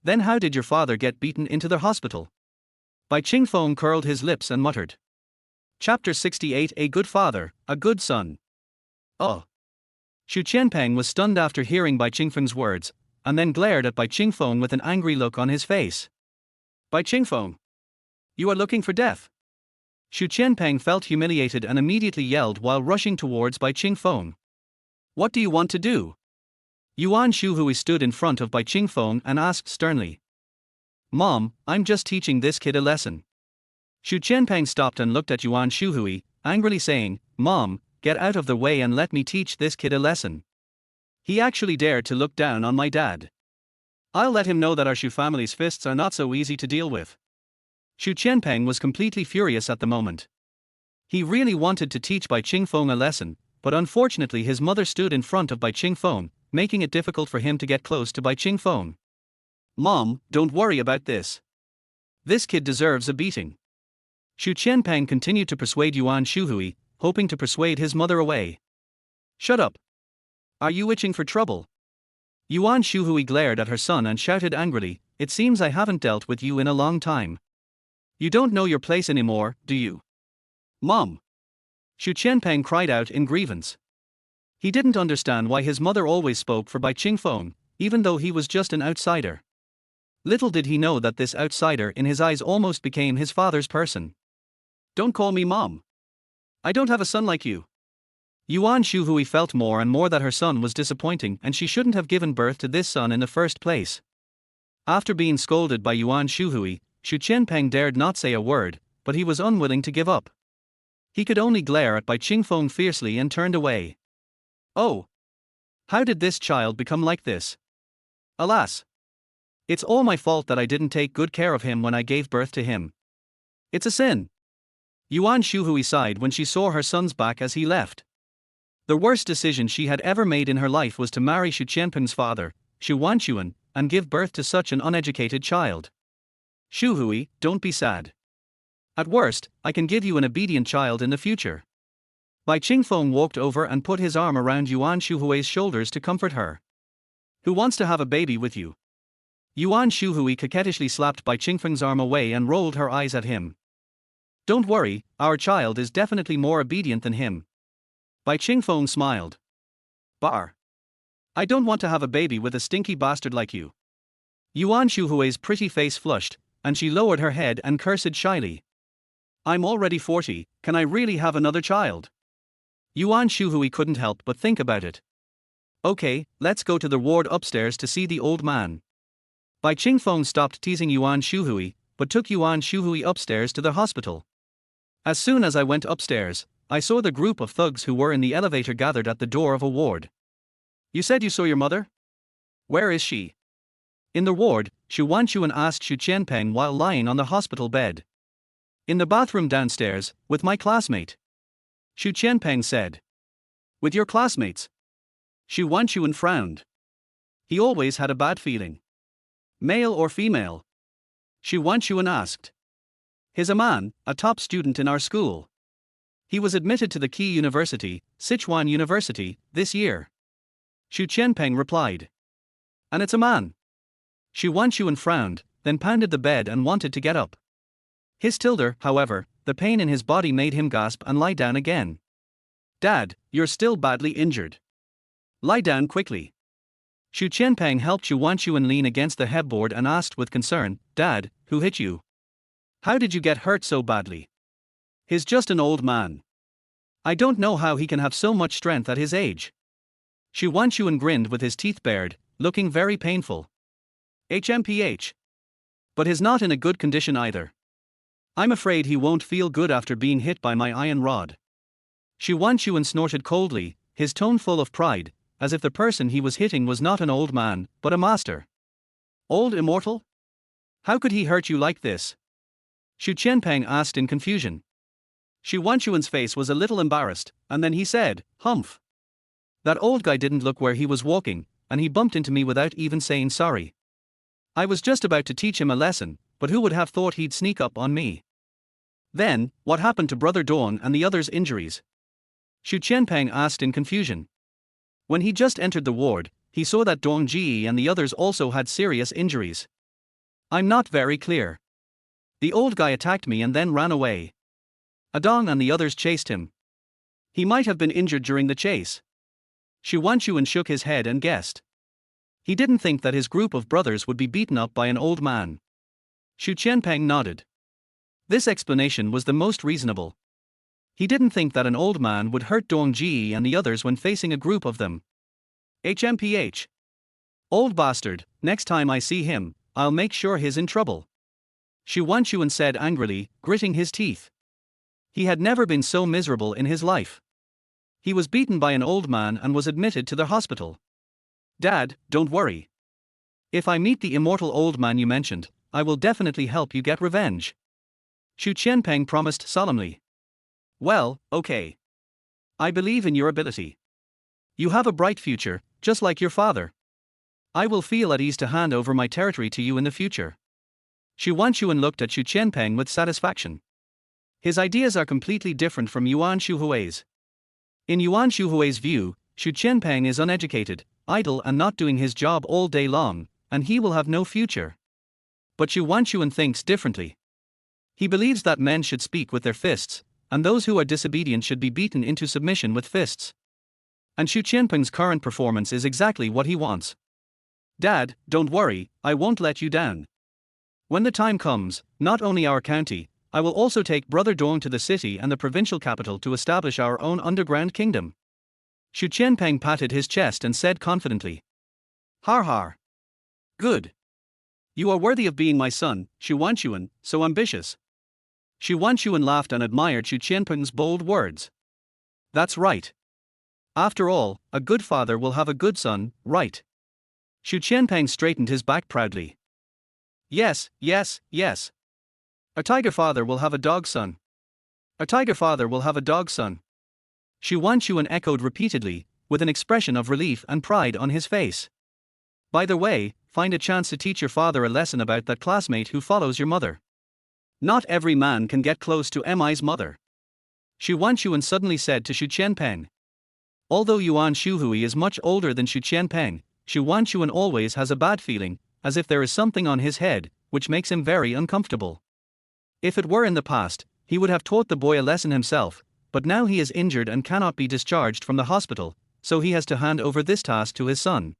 Then how did your father get beaten into the hospital? Bai Qingfeng curled his lips and muttered. Chapter 68 A Good Father, a Good Son. Oh. Xu Qianpeng was stunned after hearing Bai Qingfeng's words, and then glared at Bai Qingfeng with an angry look on his face. Bai Qingfeng. You are looking for death. Xu Qianpeng felt humiliated and immediately yelled while rushing towards Bai Qingfeng. What do you want to do? Yuan Shuhui stood in front of Bai Qingfeng and asked sternly. Mom, I'm just teaching this kid a lesson. Xu Qianpeng stopped and looked at Yuan Shuhui, angrily saying, Mom, get out of the way and let me teach this kid a lesson. He actually dared to look down on my dad. I'll let him know that our Xu family's fists are not so easy to deal with. Xu Qianpeng was completely furious at the moment. He really wanted to teach Bai Qingfeng a lesson, but unfortunately his mother stood in front of Bai Qingfeng, making it difficult for him to get close to Bai Qingfeng. Mom, don't worry about this. This kid deserves a beating. Xu Qianpeng continued to persuade Yuan Shuhui, hoping to persuade his mother away. Shut up. Are you itching for trouble? Yuan Shuhui glared at her son and shouted angrily, It seems I haven't dealt with you in a long time. You don't know your place anymore, do you? Mom. Xu Qianpeng cried out in grievance. He didn't understand why his mother always spoke for Bai Qingfeng, even though he was just an outsider. Little did he know that this outsider in his eyes almost became his father's person. Don't call me Mom. I don't have a son like you. Yuan Shuhui felt more and more that her son was disappointing and she shouldn't have given birth to this son in the first place. After being scolded by Yuan Shuhui, Xu Qianpeng dared not say a word, but he was unwilling to give up. He could only glare at Bai Qingfeng fiercely and turned away. Oh! How did this child become like this? Alas! It's all my fault that I didn't take good care of him when I gave birth to him. It's a sin. Yuan Shuhui sighed when she saw her son's back as he left. The worst decision she had ever made in her life was to marry Xu Qianpeng's father, Xu Wanquan, and give birth to such an uneducated child. Shuhui, don't be sad. At worst, I can give you an obedient child in the future. Bai Qingfeng walked over and put his arm around Yuan Shuhui's shoulders to comfort her. Who wants to have a baby with you? Yuan Shuhui coquettishly slapped Bai Qingfeng's arm away and rolled her eyes at him. Don't worry, our child is definitely more obedient than him. Bai Qingfeng smiled. Bar. I don't want to have a baby with a stinky bastard like you. Yuan Shuhui's pretty face flushed, and she lowered her head and cursed shyly. I'm already 40, can I really have another child? Yuan Shuhui couldn't help but think about it. Okay, let's go to the ward upstairs to see the old man. Bai Qingfeng stopped teasing Yuan Shuhui, but took Yuan Shuhui upstairs to the hospital. As soon as I went upstairs, I saw the group of thugs who were in the elevator gathered at the door of a ward. You said you saw your mother? Where is she? In the ward, Xu Wanquan asked Xu Qianpeng while lying on the hospital bed. In the bathroom downstairs, with my classmate. Xu Qianpeng said. With your classmates? Xu Wanquan frowned. He always had a bad feeling. Male or female? Xu Wanquan asked. He's a man, a top student in our school. He was admitted to the key university, Sichuan University, this year. Xu Qianpeng replied. And it's a man. Xu Wanquan frowned, then pounded the bed and wanted to get up. His tilde, however, the pain in his body made him gasp and lie down again. Dad, you're still badly injured. Lie down quickly. Xu Qianpeng helped Xu Wanquan lean against the headboard and asked with concern, Dad, who hit you? How did you get hurt so badly? He's just an old man. I don't know how he can have so much strength at his age. Xu Wanquan grinned with his teeth bared, looking very painful. HMPH. But he's not in a good condition either. I'm afraid he won't feel good after being hit by my iron rod. Xu Wanquan snorted coldly, his tone full of pride, as if the person he was hitting was not an old man, but a master. Old immortal? How could he hurt you like this? Xu Qianpeng asked in confusion. Xu Wanchuan's face was a little embarrassed, and then he said, "Humph. That old guy didn't look where he was walking, and he bumped into me without even saying sorry. I was just about to teach him a lesson, but who would have thought he'd sneak up on me?" Then, what happened to Brother Dong and the others' injuries? Xu Qianpeng asked in confusion. When he just entered the ward, he saw that Dong Ji and the others also had serious injuries. I'm not very clear. The old guy attacked me and then ran away. Adong and the others chased him. He might have been injured during the chase. Xu Wanchuan shook his head and guessed. He didn't think that his group of brothers would be beaten up by an old man. Xu Qianpeng nodded. This explanation was the most reasonable. He didn't think that an old man would hurt Dong Ji and the others when facing a group of them. HMPH. Old bastard, next time I see him, I'll make sure he's in trouble. Xu Wanchuan said angrily, gritting his teeth. He had never been so miserable in his life. He was beaten by an old man and was admitted to the hospital. Dad, don't worry. If I meet the immortal old man you mentioned, I will definitely help you get revenge. Xu Qianpeng promised solemnly. Well, okay. I believe in your ability. You have a bright future, just like your father. I will feel at ease to hand over my territory to you in the future. Xu Wanchuan looked at Xu Qianpeng with satisfaction. His ideas are completely different from Yuan Shuhui's. In Yuan Shuhui's view, Xu Qianpeng is uneducated, idle and not doing his job all day long, and he will have no future. But Xu Wanchuan thinks differently. He believes that men should speak with their fists, and those who are disobedient should be beaten into submission with fists. And Xu Qianpeng's current performance is exactly what he wants. Dad, don't worry, I won't let you down. When the time comes, not only our county, I will also take Brother Dong to the city and the provincial capital to establish our own underground kingdom. Xu Qianpeng patted his chest and said confidently. Har har. Good. You are worthy of being my son, Xu Wanchuan, so ambitious. Xu Wanchuan laughed and admired Xu Qianpeng's bold words. That's right. After all, a good father will have a good son, right? Xu Qianpeng straightened his back proudly. Yes, yes, yes. A tiger father will have a dog son. A tiger father will have a dog son. Xu Wanchuan echoed repeatedly, with an expression of relief and pride on his face. By the way, find a chance to teach your father a lesson about that classmate who follows your mother. Not every man can get close to Mi's mother. Xu Wanchuan suddenly said to Xu Qianpeng. Although Yuan Shuhui is much older than Xu Qianpeng, Xu Wanchuan always has a bad feeling, as if there is something on his head, which makes him very uncomfortable. If it were in the past, he would have taught the boy a lesson himself, but now he is injured and cannot be discharged from the hospital, so he has to hand over this task to his son.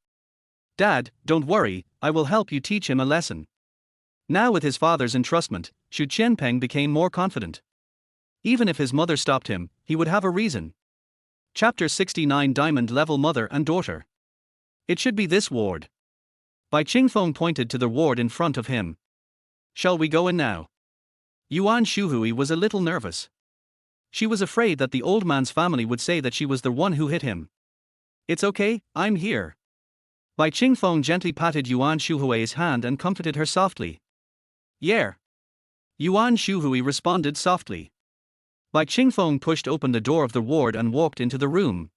Dad, don't worry, I will help you teach him a lesson. Now with his father's entrustment, Xu Qianpeng became more confident. Even if his mother stopped him, he would have a reason. Chapter 69 Diamond Level Mother and Daughter. It should be this ward. Bai Qingfeng pointed to the ward in front of him. Shall we go in now? Yuan Shuhui was a little nervous. She was afraid that the old man's family would say that she was the one who hit him. It's okay, I'm here. Bai Qingfeng gently patted Yuan Shuhui's hand and comforted her softly. Yeah. Yuan Shuhui responded softly. Bai Qingfeng pushed open the door of the ward and walked into the room.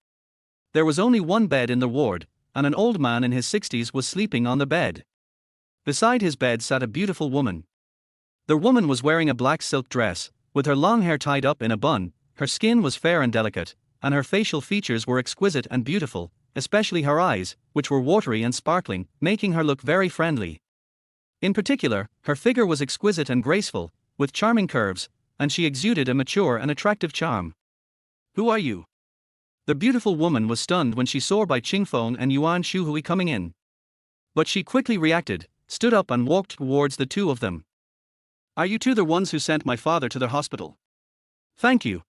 There was only one bed in the ward, and an old man in his 60s was sleeping on the bed. Beside his bed sat a beautiful woman. The woman was wearing a black silk dress, with her long hair tied up in a bun, her skin was fair and delicate, and her facial features were exquisite and beautiful, especially her eyes, which were watery and sparkling, making her look very friendly. In particular, her figure was exquisite and graceful, with charming curves, and she exuded a mature and attractive charm. Who are you? The beautiful woman was stunned when she saw Bai Qingfeng and Yuan Shuhui coming in. But she quickly reacted, stood up and walked towards the two of them. Are you two the ones who sent my father to the hospital? Thank you.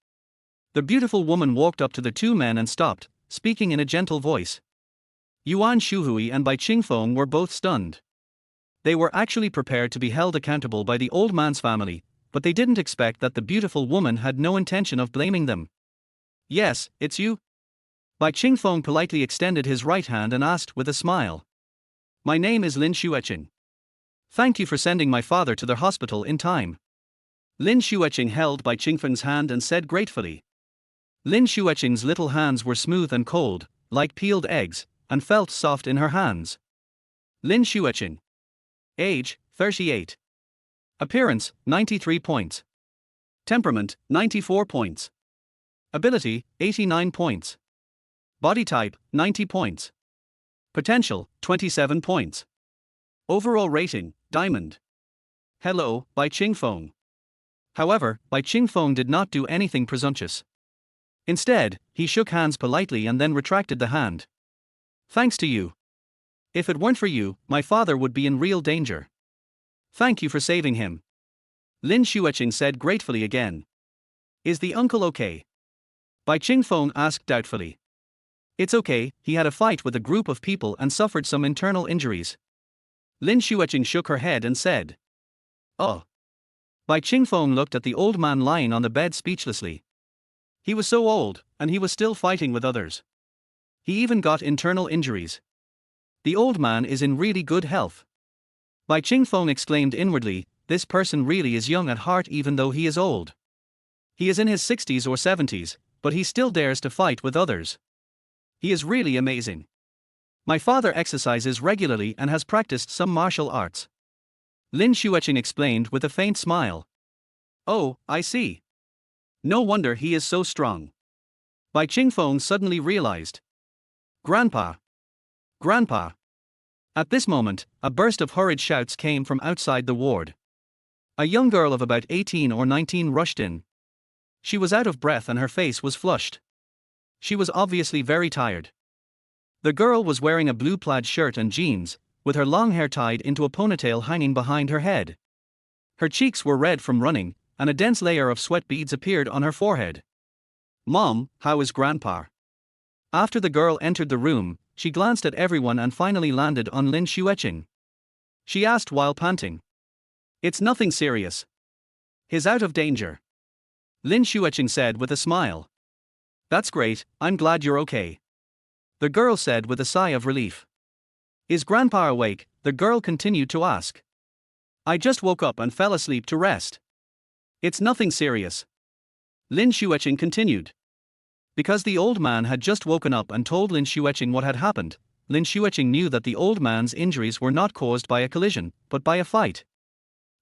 The beautiful woman walked up to the two men and stopped, speaking in a gentle voice. Yuan Shuhui and Bai Qingfeng were both stunned. They were actually prepared to be held accountable by the old man's family, but they didn't expect that the beautiful woman had no intention of blaming them. Yes, it's you? Bai Qingfeng politely extended his right hand and asked with a smile. My name is Lin Xueqing. Thank you for sending my father to the hospital in time. Lin Xueqing held Bai Qingfeng's hand and said gratefully. Lin Xueqing's little hands were smooth and cold, like peeled eggs, and felt soft in her hands. Lin Xueqing. Age, 38. Appearance, 93 points. Temperament, 94 points. Ability, 89 points. Body type, 90 points. Potential, 27 points. Overall rating, Diamond. Hello, Bai Qingfeng. However, Bai Qingfeng did not do anything presumptuous. Instead, he shook hands politely and then retracted the hand. Thanks to you. If it weren't for you, my father would be in real danger. Thank you for saving him. Lin Xueqing said gratefully again. Is the uncle okay? Bai Qingfeng asked doubtfully. It's okay, he had a fight with a group of people and suffered some internal injuries. Lin Xueqing shook her head and said. Oh. Bai Qingfeng looked at the old man lying on the bed speechlessly. He was so old, and he was still fighting with others. He even got internal injuries. The old man is in really good health. Bai Qingfeng exclaimed inwardly, this person really is young at heart even though he is old. He is in his 60s or 70s, but he still dares to fight with others. He is really amazing. My father exercises regularly and has practiced some martial arts. Lin Xueqing explained with a faint smile. Oh, I see. No wonder he is so strong. Bai Qingfeng suddenly realized. Grandpa! Grandpa! At this moment, a burst of hurried shouts came from outside the ward. A young girl of about 18 or 19 rushed in. She was out of breath and her face was flushed. She was obviously very tired. The girl was wearing a blue plaid shirt and jeans, with her long hair tied into a ponytail hanging behind her head. Her cheeks were red from running, and a dense layer of sweat beads appeared on her forehead. Mom, how is Grandpa? After the girl entered the room, she glanced at everyone and finally landed on Lin Xueqing. She asked while panting. It's nothing serious. He's out of danger. Lin Xueqing said with a smile. That's great, I'm glad you're okay. The girl said with a sigh of relief. Is Grandpa awake? The girl continued to ask. I just woke up and fell asleep to rest. It's nothing serious. Lin Xueqing continued. Because the old man had just woken up and told Lin Xueqing what had happened, Lin Xueqing knew that the old man's injuries were not caused by a collision, but by a fight.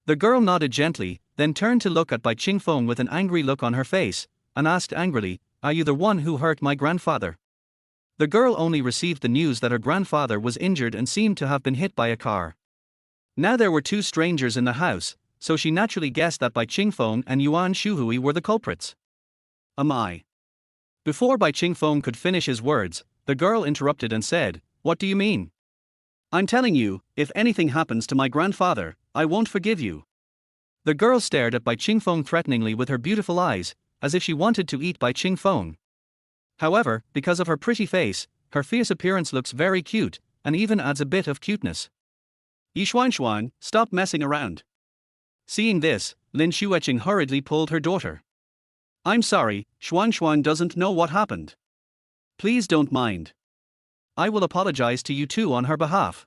The girl nodded gently, then turned to look at Bai Qingfeng with an angry look on her face, and asked angrily, Are you the one who hurt my grandfather? The girl only received the news that her grandfather was injured and seemed to have been hit by a car. Now there were two strangers in the house, so she naturally guessed that Bai Qingfeng and Yuan Shuhui were the culprits. Am I? Before Bai Qingfeng could finish his words, the girl interrupted and said, What do you mean? I'm telling you, if anything happens to my grandfather, I won't forgive you. The girl stared at Bai Qingfeng threateningly with her beautiful eyes, as if she wanted to eat Bai Qingfeng. However, because of her pretty face, her fierce appearance looks very cute, and even adds a bit of cuteness. Yishuanshuan, stop messing around. Seeing this, Lin Xueqing hurriedly pulled her daughter. I'm sorry, Xuanshuan doesn't know what happened. Please don't mind. I will apologize to you two on her behalf.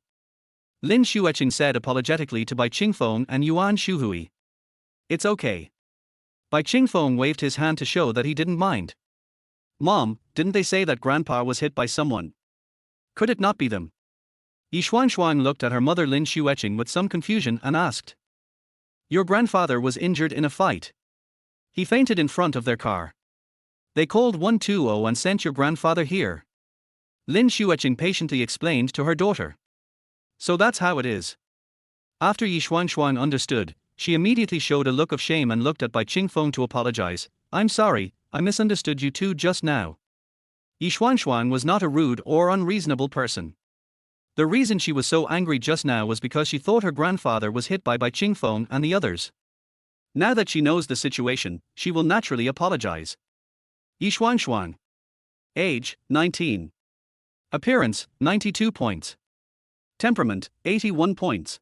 Lin Xueqing said apologetically to Bai Qingfeng and Yuan Shuhui. It's okay. Bai Qingfeng waved his hand to show that he didn't mind. Mom, didn't they say that Grandpa was hit by someone? Could it not be them? Yishuanshuan looked at her mother Lin Xueqing with some confusion and asked. Your grandfather was injured in a fight. He fainted in front of their car. They called 120 and sent your grandfather here. Lin Xueqing patiently explained to her daughter. So that's how it is. After Yishuanshuan understood, she immediately showed a look of shame and looked at Bai Qingfeng to apologize. I'm sorry, I misunderstood you two just now. Yishuanshuan was not a rude or unreasonable person. The reason she was so angry just now was because she thought her grandfather was hit by Bai Qingfeng and the others. Now that she knows the situation, she will naturally apologize. Yishuanshuan. Age, 19. Appearance, 92 points. Temperament, 81 points.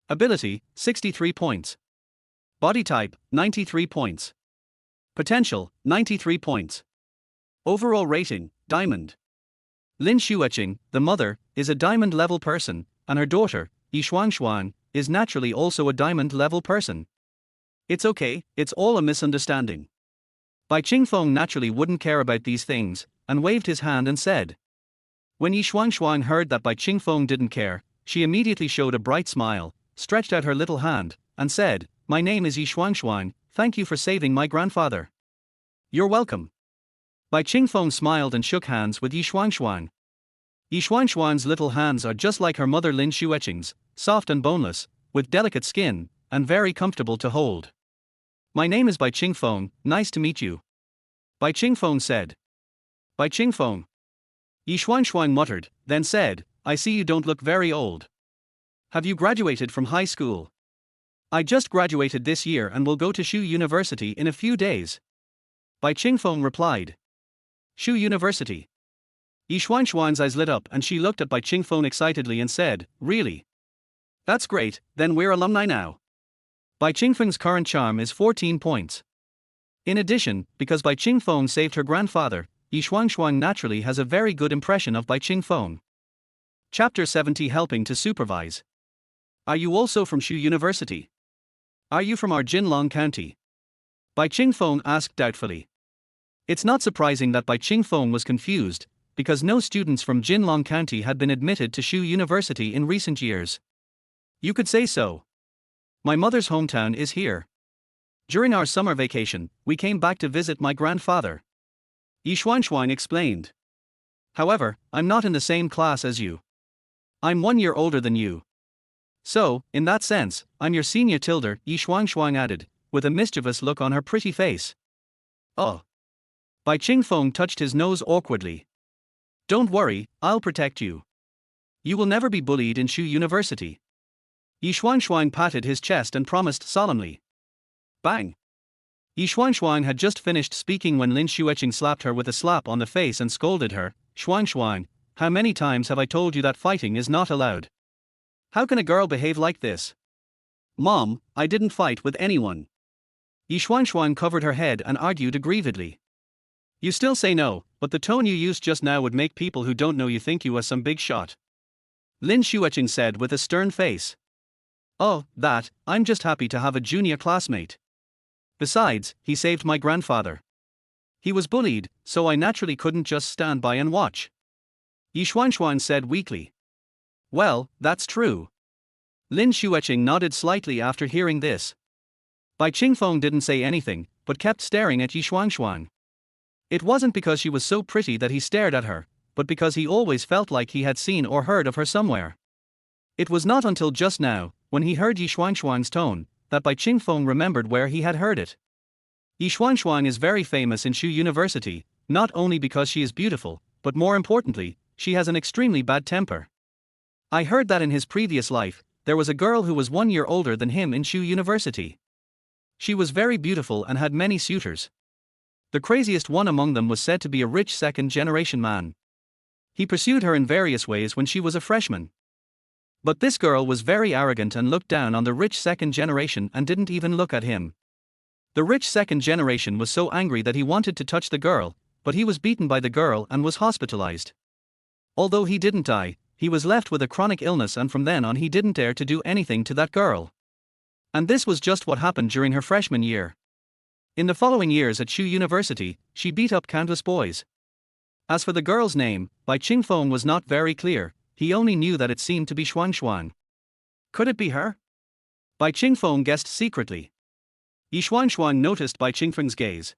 Ability, 63 points. Body type, 93 points. Potential, 93 points. Overall rating, Diamond. Lin Xueqing, the mother, is a diamond-level person, and her daughter, Yishuanshuan, is naturally also a diamond-level person. It's okay, it's all a misunderstanding. Bai Qingfeng naturally wouldn't care about these things, and waved his hand and said. When Yi Shuangshuang heard that Bai Qingfeng didn't care, she immediately showed a bright smile, stretched out her little hand, and said, "My name is Yi Shuangshuang, thank you for saving my grandfather." "You're welcome." Bai Qingfeng smiled and shook hands with Yi Shuangshuang. Yi Shuangshuang's little hands are just like her mother Lin Xueqing's, soft and boneless, with delicate skin, and very comfortable to hold. "My name is Bai Qingfeng, nice to meet you," Bai Qingfeng said. "Bai Qingfeng," Yi Shuangshuang muttered, then said, "I see you don't look very old. Have you graduated from high school?" "I just graduated this year and will go to Shu University in a few days," Bai Qingfeng replied. "Shu University." Yi Shuangshuang's eyes lit up and she looked at Bai Qingfeng excitedly and said, "Really? That's great, then we're alumni now." Bai Qingfeng's current charm is 14 points. In addition, because Bai Qingfeng saved her grandfather, Yi Shuangshuang naturally has a very good impression of Bai Qingfeng. Chapter 70 Helping to Supervise. Are you also from Shu University? Are you from our Jinlong County? Bai Qingfeng asked doubtfully. It's not surprising that Bai Qingfeng was confused, because no students from Jinlong County had been admitted to Shu University in recent years. You could say so. My mother's hometown is here. During our summer vacation, we came back to visit my grandfather. Yi Shuangshuang explained. However, I'm not in the same class as you. I'm 1 year older than you. So, in that sense, I'm your senior tilder, Yi Shuangshuang added, with a mischievous look on her pretty face. Oh. Bai Qingfeng touched his nose awkwardly. Don't worry, I'll protect you. You will never be bullied in Shu University. Yi Shuangshuang patted his chest and promised solemnly. Bang! Yi Shuangshuang had just finished speaking when Lin Xueqing slapped her with a slap on the face and scolded her. "Shuangshuang, how many times have I told you that fighting is not allowed? How can a girl behave like this?" "Mom, I didn't fight with anyone." Yi Shuangshuang covered her head and argued aggrievedly. "You still say no, but the tone you used just now would make people who don't know you think you are some big shot," Lin Xueqing said with a stern face. "Oh, that, I'm just happy to have a junior classmate. Besides, he saved my grandfather. He was bullied, so I naturally couldn't just stand by and watch," Yi Shuangshuang said weakly. "Well, that's true." Lin Xueqing nodded slightly after hearing this. Bai Qingfeng didn't say anything, but kept staring at Yi Shuangshuang. It wasn't because she was so pretty that he stared at her, but because he always felt like he had seen or heard of her somewhere. It was not until just now, when he heard Yi Shuangshuang's tone, that Bai Qingfeng remembered where he had heard it. Yi Shuangshuang is very famous in Shu University, not only because she is beautiful, but more importantly, she has an extremely bad temper. I heard that in his previous life, there was a girl who was 1 year older than him in Shu University. She was very beautiful and had many suitors. The craziest one among them was said to be a rich second-generation man. He pursued her in various ways when she was a freshman. But this girl was very arrogant and looked down on the rich second generation and didn't even look at him. The rich second generation was so angry that he wanted to touch the girl, but he was beaten by the girl and was hospitalized. Although he didn't die, he was left with a chronic illness, and from then on he didn't dare to do anything to that girl. And this was just what happened during her freshman year. In the following years at Shu University, she beat up countless boys. As for the girl's name, Bai Qingfeng was not very clear, he only knew that it seemed to be Shuangshuang. Could it be her? Bai Qingfeng guessed secretly. Yi Shuangshuang noticed Bai Qingfeng's gaze.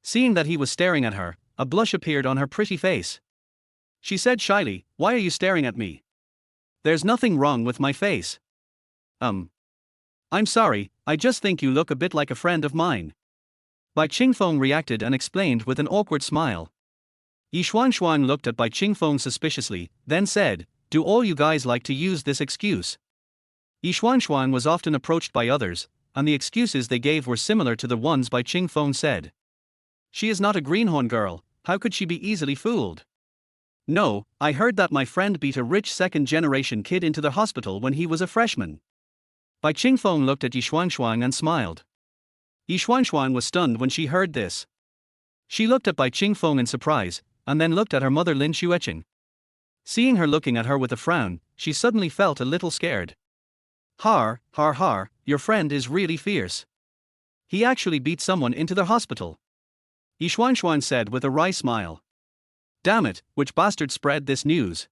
Seeing that he was staring at her, a blush appeared on her pretty face. She said shyly, "Why are you staring at me? There's nothing wrong with my face." I'm sorry, I just think you look a bit like a friend of mine." Bai Qingfeng reacted and explained with an awkward smile. Yi Shuangshuang looked at Bai Qingfeng suspiciously, then said, "Do all you guys like to use this excuse?" Yi Shuangshuang was often approached by others, and the excuses they gave were similar to the ones Bai Qingfeng said. She is not a greenhorn girl, how could she be easily fooled? No, I heard that my friend beat a rich second-generation kid into the hospital when he was a freshman. Bai Qingfeng looked at Yi Shuangshuang and smiled. Yi Shuangshuang was stunned when she heard this. She looked at Bai Qingfeng in surprise, and then looked at her mother Lin Xueqing. Seeing her looking at her with a frown, she suddenly felt a little scared. Har, har har, your friend is really fierce. He actually beat someone into the hospital. Yi Xuanxuan said with a wry smile. Damn it, which bastard spread this news?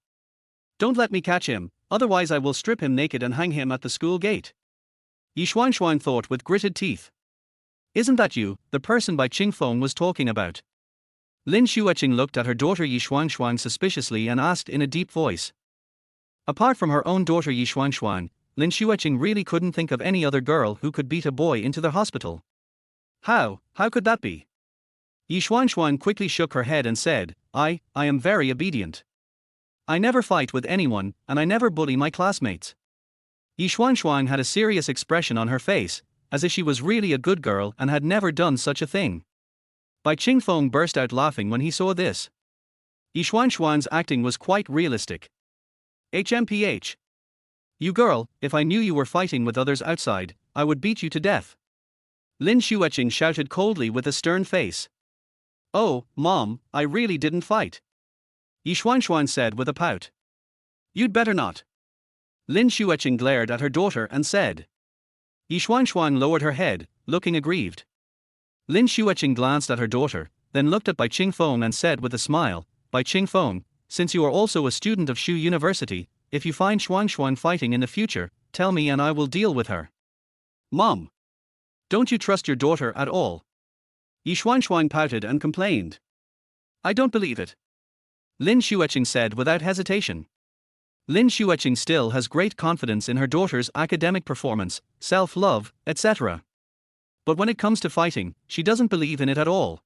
Don't let me catch him, otherwise I will strip him naked and hang him at the school gate. Yi Xuanxuan thought with gritted teeth. Isn't that you, the person Bai Qingfeng was talking about? Lin Xueqing looked at her daughter Yi Xuanxuan suspiciously and asked in a deep voice. Apart from her own daughter Yi Xuanxuan, Lin Xueqing really couldn't think of any other girl who could beat a boy into the hospital. How could that be? Yi Xuanxuan quickly shook her head and said, I am very obedient. I never fight with anyone, and I never bully my classmates. Yi Xuanxuan had a serious expression on her face, as if she was really a good girl and had never done such a thing. Bai Qingfeng burst out laughing when he saw this. Yi Xuanxuan's acting was quite realistic. HMPH. You girl, if I knew you were fighting with others outside, I would beat you to death. Lin Xueqing shouted coldly with a stern face. Oh, Mom, I really didn't fight. Yi Xuanxuan said with a pout. You'd better not. Lin Xueqing glared at her daughter and said. Yi Xuanxuan lowered her head, looking aggrieved. Lin Xueqing glanced at her daughter, then looked at Bai Qingfeng and said with a smile, Bai Qingfeng, since you are also a student of Shu University, if you find Xuanxuan fighting in the future, tell me and I will deal with her. Mom. Don't you trust your daughter at all? Yi Xuanxuan pouted and complained. I don't believe it. Lin Xueqing said without hesitation. Lin Xueqing still has great confidence in her daughter's academic performance, self-love, etc. But when it comes to fighting, she doesn't believe in it at all.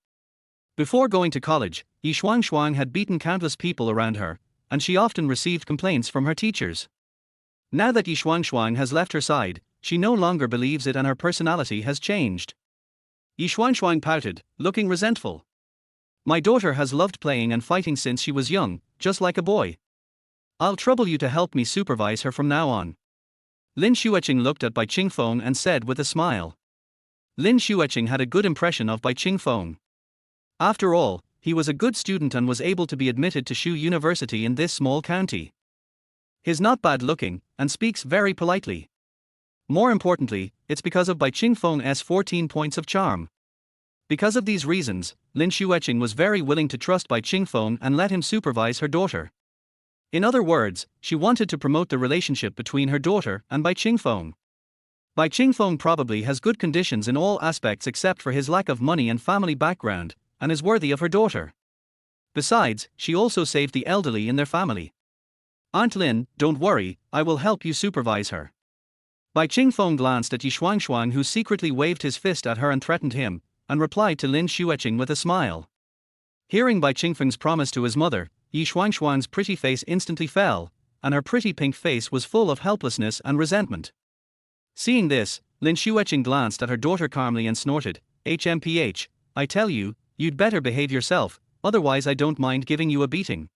Before going to college, Yi Xuanxuan had beaten countless people around her, and she often received complaints from her teachers. Now that Yi Xuanxuan has left her side, she no longer believes it and her personality has changed. Yi Xuanxuan pouted, looking resentful. My daughter has loved playing and fighting since she was young, just like a boy. I'll trouble you to help me supervise her from now on. Lin Xueqing looked at Bai Qingfeng and said with a smile. Lin Xueqing had a good impression of Bai Qingfeng. After all, he was a good student and was able to be admitted to Shu University in this small county. He's not bad looking, and speaks very politely. More importantly, it's because of Bai Qingfeng's 14 points of charm. Because of these reasons, Lin Xueqing was very willing to trust Bai Qingfeng and let him supervise her daughter. In other words, she wanted to promote the relationship between her daughter and Bai Qingfeng. Bai Qingfeng probably has good conditions in all aspects except for his lack of money and family background, and is worthy of her daughter. Besides, she also saved the elderly in their family. Aunt Lin, don't worry, I will help you supervise her. Bai Qingfeng glanced at Yi Xuanxuan, who secretly waved his fist at her and threatened him, and replied to Lin Xueqing with a smile. Hearing Bai Qingfeng's promise to his mother, Yi Xuanxuan's pretty face instantly fell, and her pretty pink face was full of helplessness and resentment. Seeing this, Lin Xueqing glanced at her daughter calmly and snorted, HMPH, I tell you, you'd better behave yourself, otherwise I don't mind giving you a beating.